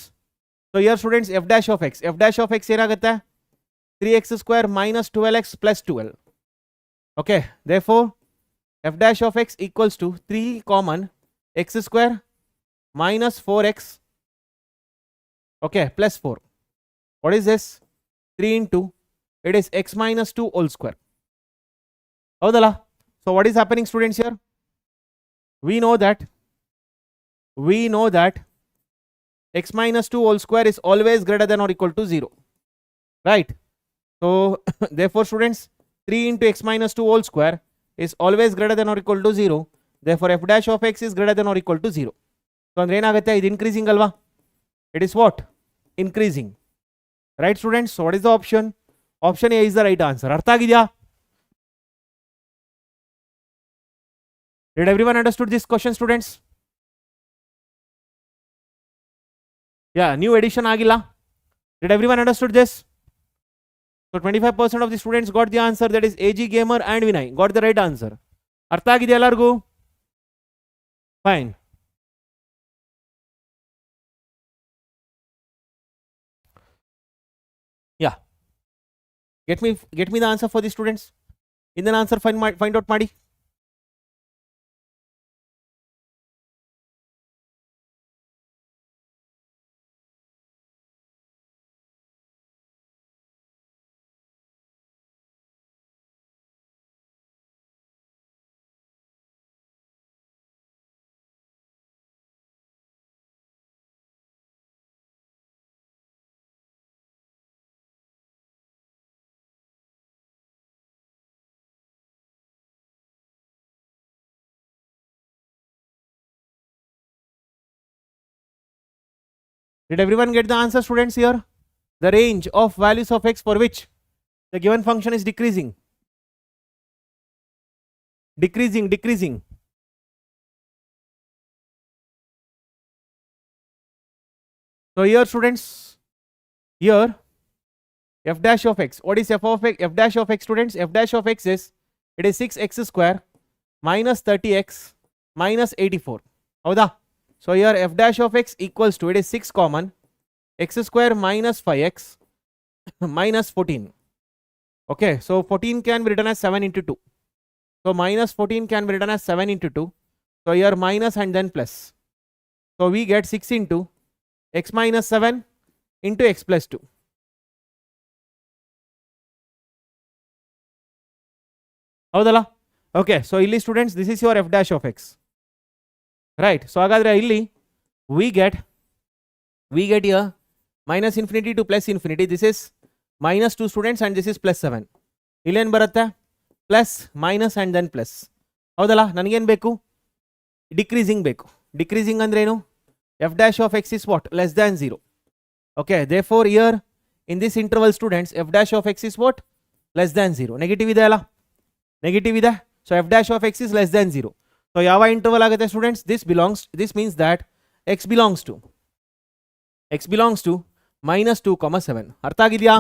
B: So here students f dash of x. F dash of x ಏನಾಗುತ್ತೆ? 3x square minus 12x plus 12. Okay, therefore f dash of x equals to 3 common x square minus 4x, okay, plus 4. What is this? 3 into, it is x minus 2 whole square. Houdala? So what is happening, students, here? We know that x minus 2 whole square is always greater than or equal to 0, right? So therefore students, 3 into x minus 2 whole square is always greater than or equal to 0. Therefore f dash of x is greater than or equal to 0. So andre enagutte, idu increasing alva? It is what? Increasing, right students? So what is the option? Option A is the right answer. Artha agidya? Did everyone understood this question, students? Yeah, new addition agilla. Did everyone understood this? So 25% of the students got the answer, that is AG Gamer and Vinay got the right answer. Artha agidya ellargu? Fine. Yeah. Get me the answer for the students. In the answer find out ಮಾಡಿ. Did everyone get the answer, students, here? The range of values of x for which the given function is decreasing. Decreasing. So here students, here f dash of x. What is f of x? F dash of x, students? F dash of x is, it is 6x square minus 30x minus 84. Howda? So here f dash of x equals to, it is 6 common x square minus 5x minus 14. Okay, so 14 can be written as 7 into 2. So minus 14 can be written as 7 into 2. So here minus and then plus. So we get 6 into x minus 7 into x plus 2. ಹೌದಲ್ಲ? Okay, so ಇಲ್ಲಿ students this is your F dash of X, right. So ಹಾಗಾದ್ರೆ ಇಲ್ಲಿ V get year minus infinity to plus infinity. This is minus 2 students and this is plus 7. ಇಲ್ಲೇನು ಬರುತ್ತೆ? Plus minus and then plus. ಹೌದಲ್ಲ? ನನಗೇನು ಬೇಕು? Decreasing ಬೇಕು. Decreasing ಅಂದ್ರೆ ಏನು? F dash of X is what? Less than 0. Okay, therefore here in this interval students f dash of X is what? Less than 0. Negative ಇದೆ ಅಲ್ಲ? Negative ಇದೆ. So F dash of X is less than 0. So ಯಾವ interval ಆಗುತ್ತೆ students? This means that x belongs to minus 2, 7. ಅರ್ಥ ಆಗಿದೆಯಾ?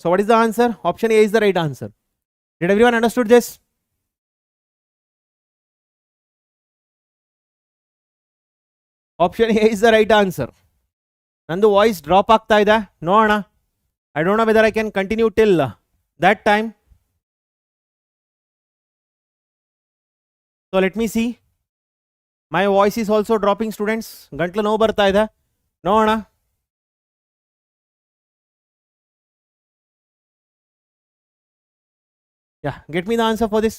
B: So what is the answer? Option A is the right answer. Did everyone understood this? Option A is the right answer. ನಂದು voice drop ಆಗ್ತಾ ಇದೆ, ನೋಡೋಣ. I don't know whether I can continue till that time. So let me see. My voice is also dropping students. ಗಂಟ್ಲು ನೋವು ಬರ್ತಾ ಇದೆ, ನೋಡೋಣ. Yeah, get me the answer for this.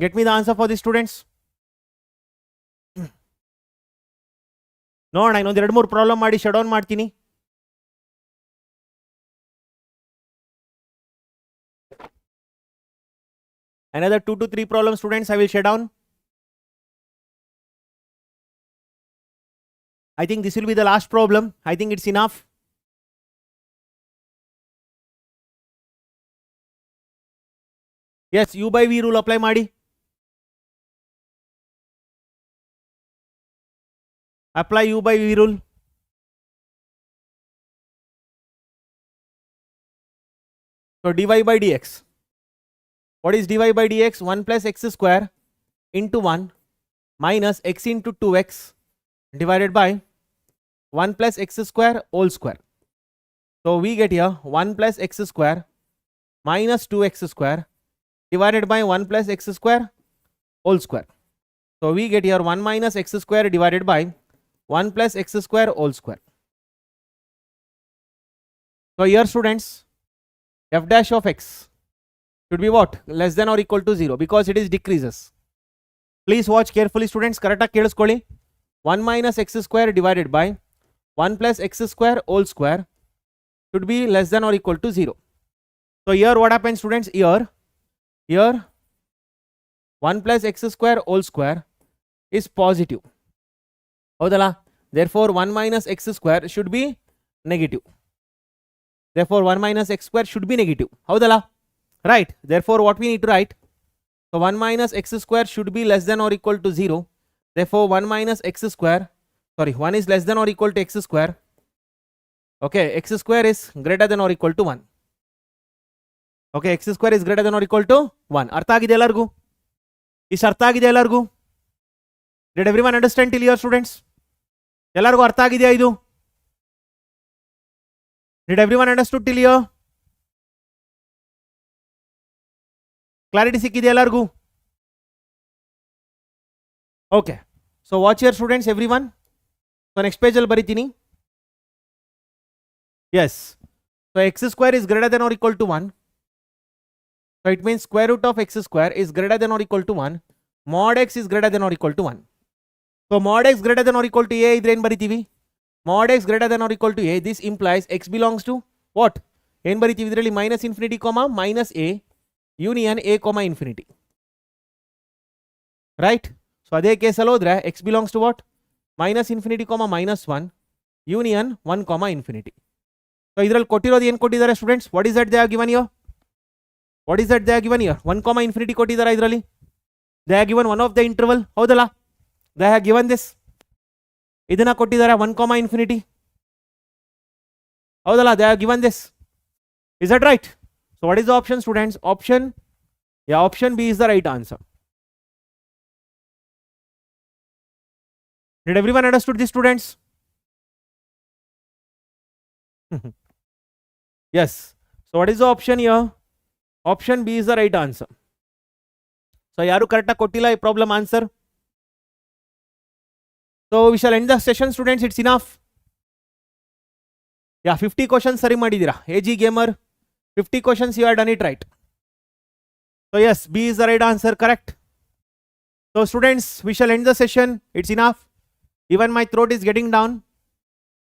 B: Get me the answer for this, students. ನೋಡೋಣ, ಇನ್ನೊಂದು 2-3 problem ಮಾಡಿ shut down ಮಾಡ್ತೀನಿ. Another 2 to 3 problems, students, I will shut down. I think this will be the last problem. I think it's enough. Yes, U by V rule apply ಮಾಡಿ. Apply U by V rule. So dy by dx. What is dy by dx? 1 plus x square into 1 minus x into 2x divided by 1 plus x square whole square. So we get here 1 plus x square minus 2x square divided by 1 plus x square whole square. So we get here 1 minus x square divided by 1 plus x square whole square. So here students, f dash of x should be what? Less than or equal to 0 because it is decreases. Please watch carefully students, correct ಆಗಿ ಕೇಳಿಸ್ಕೊಳ್ಳಿ. 1 minus x square divided by 1 plus x square whole square should be less than or equal to 0. So here what happens students? Here 1 plus x square whole square is positive. ಹೌದಲ್ಲ? Therefore 1 minus x square should be negative. Therefore 1 minus x square should be negative. ಹೌದಲ್ಲ? Right. Therefore what we need to write? So 1 minus x square should be less than or equal to 0. Therefore 1 minus x square, 1 is less than or equal to x square. Okay, x square is greater than or equal to 1. Okay, x square is greater than or equal to 1. ಅರ್ಥ ಆಗಿದೆ ಎಲ್ಲರಿಗೂ? ಇಷ್ಟು ಅರ್ಥ ಆಗಿದೆ ಎಲ್ಲರಿಗೂ? Did everyone understand till here students? ಎಲ್ಲರಿಗೂ ಅರ್ಥ ಆಗಿದೆಯಾ ಇದು? Did everyone understood till here? Clarity ಸಿಕ್ಕಿದೆಯಾ ಎಲ್ಲರಿಗೂ? Okay, so watch here students, everyone. So next page ಅಲ್ಲಿ ಬರಿತೀನಿ. Yes, so x square is greater than or equal to 1. So it means square root of x square is greater than or equal to 1. Mod x is greater than or equal to 1. So mod x greater than or equal to a ಇದ್ರೆ ಏನು ಬರಿತೀವಿ? Mod x greater than or equal to a. This implies x belongs to what? ಏನು ಬರಿತೀವಿ ಇದರಲ್ಲಿ? minus infinity comma minus a union a comma infinity. Right? So ಅದೇ ಕೇಸಲ್ಲಿ ಹೋದ್ರೆ x belongs to what? minus infinity comma minus 1 union 1 comma infinity. So ಇದರಲ್ಲಿ ಕೊಟ್ಟಿರೋದು ಏನು ಕೊಟ್ಟಿದ್ದಾರೆ students? What is that they are given here? What is that they are given here? 1 comma infinity ಕೊಟ್ಟಿದ್ದಾರೆ ಇದರಲ್ಲಿ. They are given one of the interval. ಹೌದಲ್ಲ? They have given this. ಇದನ್ನ ಕೊಟ್ಟಿದ್ದಾರೆ 1 comma infinity. ಹೌದಲ್ಲ? They have given this. Is that right? So what is the option students? Option B is the right answer. Did everyone understood this students? Yes. So what is the option here? Option B is the right answer. So ಯಾರು ಕರೆಕ್ಟಾಗಿ ಕೊಟ್ಟಿಲ್ಲ ಈ problem answer. So we shall end the session students, it's enough. Yeah 50 questions ಸರಿ ಮಾಡಿದ್ದೀರಾ AG gamer 50 questions you have done it right. So yes, B is the right answer, correct. So students, we shall end the session. It's enough. Even my throat is getting down.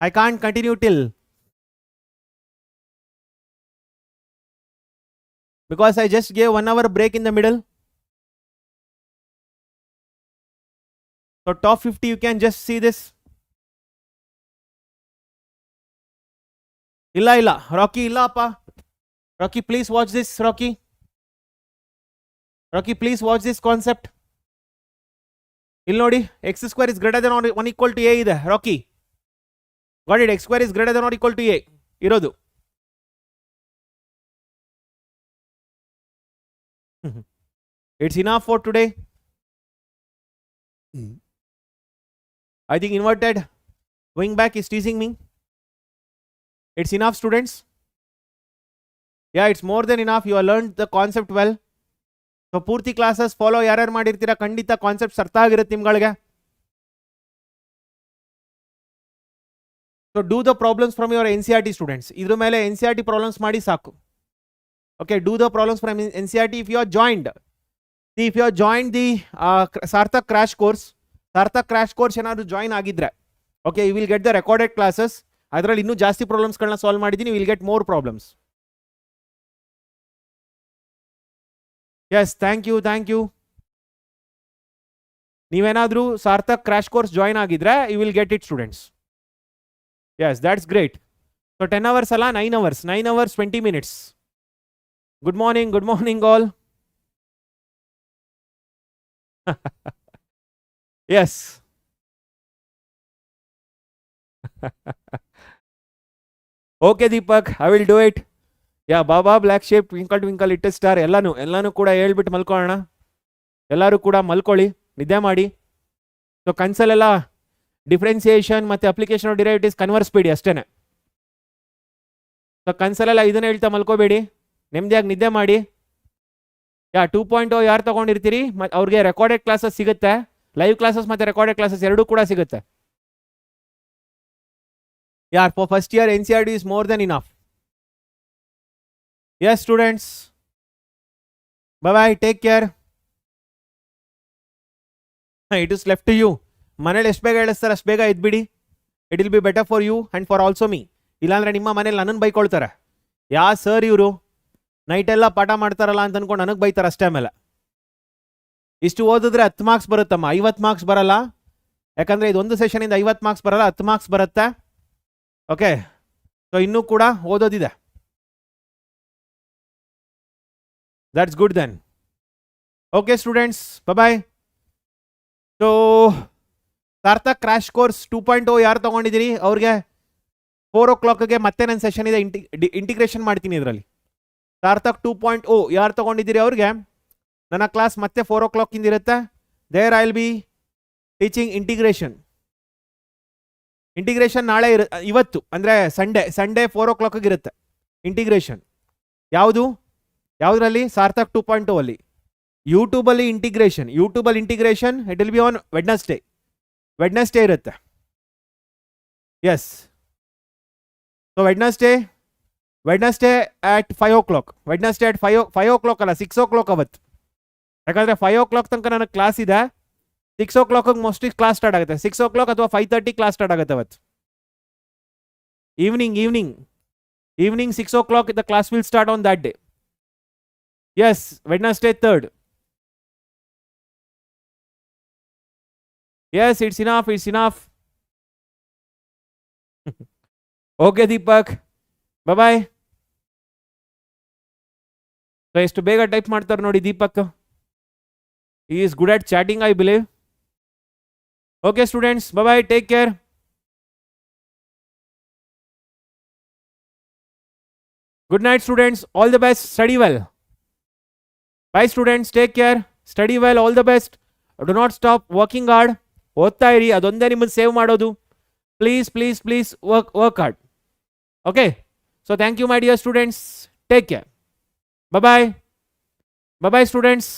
B: I can't continue till, because I just gave 1 hour break in the middle. So top 50, you can just see this. Illa, Rocky, illa appa. Rocky, please watch this, Rocky. Rocky, please watch this concept. Ill nodi, x square is greater than or 1 equal to a ide. Rocky, got it? X square is greater than or equal to a irodu. It's enough for today. I think inverted going back is teasing me. It's enough, students. Yeah, it's more than enough. You have learned the concept well. So ಪೂರ್ತಿ classes follow ಯಾರ್ಯಾರು ಮಾಡಿರ್ತೀರಾ ಖಂಡಿತ concepts ಅರ್ಥ ಆಗಿರುತ್ತೆ ನಿಮ್ಗಳಿಗೆ. So do the problems from your NCERT students. ಇದ್ರ ಮೇಲೆ NCERT problems ಮಾಡಿ ಸಾಕು. Okay, do the problems from NCERT. If you are joined the Sarthak crash course ಏನಾದ್ರು ಜಾಯಿನ್ ಆಗಿದ್ರೆ, okay, you will get the recorded classes. ಅದರಲ್ಲಿ ಇನ್ನೂ ಜಾಸ್ತಿ ಪ್ರಾಬ್ಲಮ್ಸ್ಗಳನ್ನ ಸಾಲ್ವ್ ಮಾಡಿದ್ದೀನಿ. Will get more problems. Yes, thank you. ನೀವೇನಾದರೂ ಸಾರ್ಥಕ್ ಕ್ರಾಶ್ ಕೋರ್ಸ್ ಜಾಯಿನ್ ಆಗಿದ್ರೆ you will get it students. Yes, that's great. So 10 hours ಅಲ್ಲ, 9 hours, 9 hours 20 minutes. Good morning all. Yes. Okay Deepak, I will do it. Yeah, baa baa, black sheep, twinkle little star ಎಲ್ಲಾನು ಕೂಡ ಹೇಳ್ಬಿಟ್ಟು ಮಲ್ಕೊಳ್ಳೋಣ. ಎಲ್ಲರೂ ಕೂಡ ಮಲ್ಕೊಳ್ಳಿ, ನಿದ್ದೆ ಮಾಡಿ. ಸೊ ಕನ್ಸಲ್ಲೆಲ್ಲ ಡಿಫ್ರೆನ್ಸಿಯೇಷನ್ ಮತ್ತು ಅಪ್ಲಿಕೇಶನ್ ಆಫ್ ಡಿರೈವೇಟಿವ್ಸ್ ಕನ್ವರ್ಸ್ಬೇಡಿ ಅಷ್ಟೇ. ಸೊ ಕನ್ಸಲ್ಲೆಲ್ಲ ಇದನ್ನ ಹೇಳ್ತಾ ಮಲ್ಕೋಬೇಡಿ, ನೆಮ್ಮದಿಯಾಗಿ ನಿದ್ದೆ ಮಾಡಿ. ಯಾ 2.0 ಯಾರು ತೊಗೊಂಡಿರ್ತೀರಿ ಅವ್ರಿಗೆ ರೆಕಾರ್ಡೆಡ್ ಕ್ಲಾಸಸ್ ಸಿಗುತ್ತೆ. ಲೈವ್ ಕ್ಲಾಸಸ್ ಮತ್ತು ರೆಕಾರ್ಡೆಡ್ ಕ್ಲಾಸಸ್ ಎರಡೂ ಕೂಡ ಸಿಗುತ್ತೆ. ಯಾರ್ for first year NCERT is more than enough. Yes students, bye bye, take care. It is left to you. ಮನೇಲಿ ಎಷ್ಟು ಬೇಗ ಹೇಳಿಸ್ತಾರೆ ಅಷ್ಟು ಬೇಗ ಇದ್ಬಿಡಿ. It will be better for you and for also me. ಇಲ್ಲಾಂದ್ರೆ ನಿಮ್ಮ ಮನೇಲಿ ನನ್ನನ್ನು ಬೈಕೊಳ್ತಾರೆ, ಯಾ ಸರ್ ಇವರು ನೈಟೆಲ್ಲ ಪಾಠ ಮಾಡ್ತಾರಲ್ಲ ಅಂತ ಅನ್ಕೊಂಡು ನನಗೆ ಬೈತಾರೆ ಅಷ್ಟೇ. ಆಮೇಲೆ ಇಷ್ಟು ಓದಿದ್ರೆ 10 ಮಾರ್ಕ್ಸ್ ಬರುತ್ತಮ್ಮ, 50 ಮಾರ್ಕ್ಸ್ ಬರಲ್ಲ. ಯಾಕಂದರೆ ಇದೊಂದು ಸೆಷನಿಂದ 50 ಮಾರ್ಕ್ಸ್ ಬರಲ್ಲ, 10 ಮಾರ್ಕ್ಸ್ ಬರುತ್ತೆ. ಓಕೆ, ಸೊ ಇನ್ನೂ ಕೂಡ ಓದೋದಿದೆ. That's good then. Okay students, bye bye. So Sarthak crash course 2.0 ಯಾರು ತೊಗೊಂಡಿದ್ದೀರಿ ಅವ್ರಿಗೆ 4 o'clock ಮತ್ತೆ ನನ್ನ ಸೆಷನ್ ಇದೆ, ಇಂಟಿಗ್ರೇಷನ್ ಮಾಡ್ತೀನಿ ಇದರಲ್ಲಿ. ಸಾರ್ಥಕ್ 2.0 ಯಾರು ತೊಗೊಂಡಿದ್ದೀರಿ ಅವ್ರಿಗೆ ನನ್ನ ಕ್ಲಾಸ್ ಮತ್ತೆ 4 o'clock ಇರುತ್ತೆ. There I will be teaching integration ನಾಳೆ ಇವತ್ತು ಅಂದರೆ ಸಂಡೇ 4 o'clock ಇರುತ್ತೆ ಇಂಟಿಗ್ರೇಷನ್. ಯಾವುದರಲ್ಲಿ? ಸಾರ್ಥಕ್ 2.0 ಅಲ್ಲಿ. ಯೂಟ್ಯೂಬಲ್ಲಿ integration it will be on Wednesday ಇರುತ್ತೆ. Yes, so Wednesday at 5 o'clock. Wednesday at 5 o'clock ಅಲ್ಲ, 6 o'clock ಅವತ್ತು. ಯಾಕಂದರೆ 5 o'clock ತನಕ ನನಗೆ ಕ್ಲಾಸ್ ಇದೆ. 6 o'clock ಮೋಸ್ಟ್ಲಿ ಕ್ಲಾಸ್ ಸ್ಟಾರ್ಟ್ ಆಗುತ್ತೆ. 6 o'clock ಅಥವಾ 5:30 ಕ್ಲಾಸ್ ಸ್ಟಾರ್ಟ್ ಆಗುತ್ತೆ ಅವತ್ತು. Evening 6 o'clock the class will start on that day. Yes, Wednesday 3rd. Yes, it's enough. Okay Deepak, bye bye. So ಎಷ್ಟು ಬೇಗ ಟೈಪ್ ಮಾಡ್ತಾರೆ ನೋಡಿ Deepak. He is good at chatting, I believe. Okay students, bye bye, take care. Good night students, all the best, study well. Bye students, take care, study well, all the best. Do not stop working hard. ಓದ್ತಾ ಇರಿ, ಅದೊಂದೇ ನಿಮ್ಮನ್ನು save ಮಾಡೋದು. Please work hard. Okay, so thank you my dear students, take care, bye students.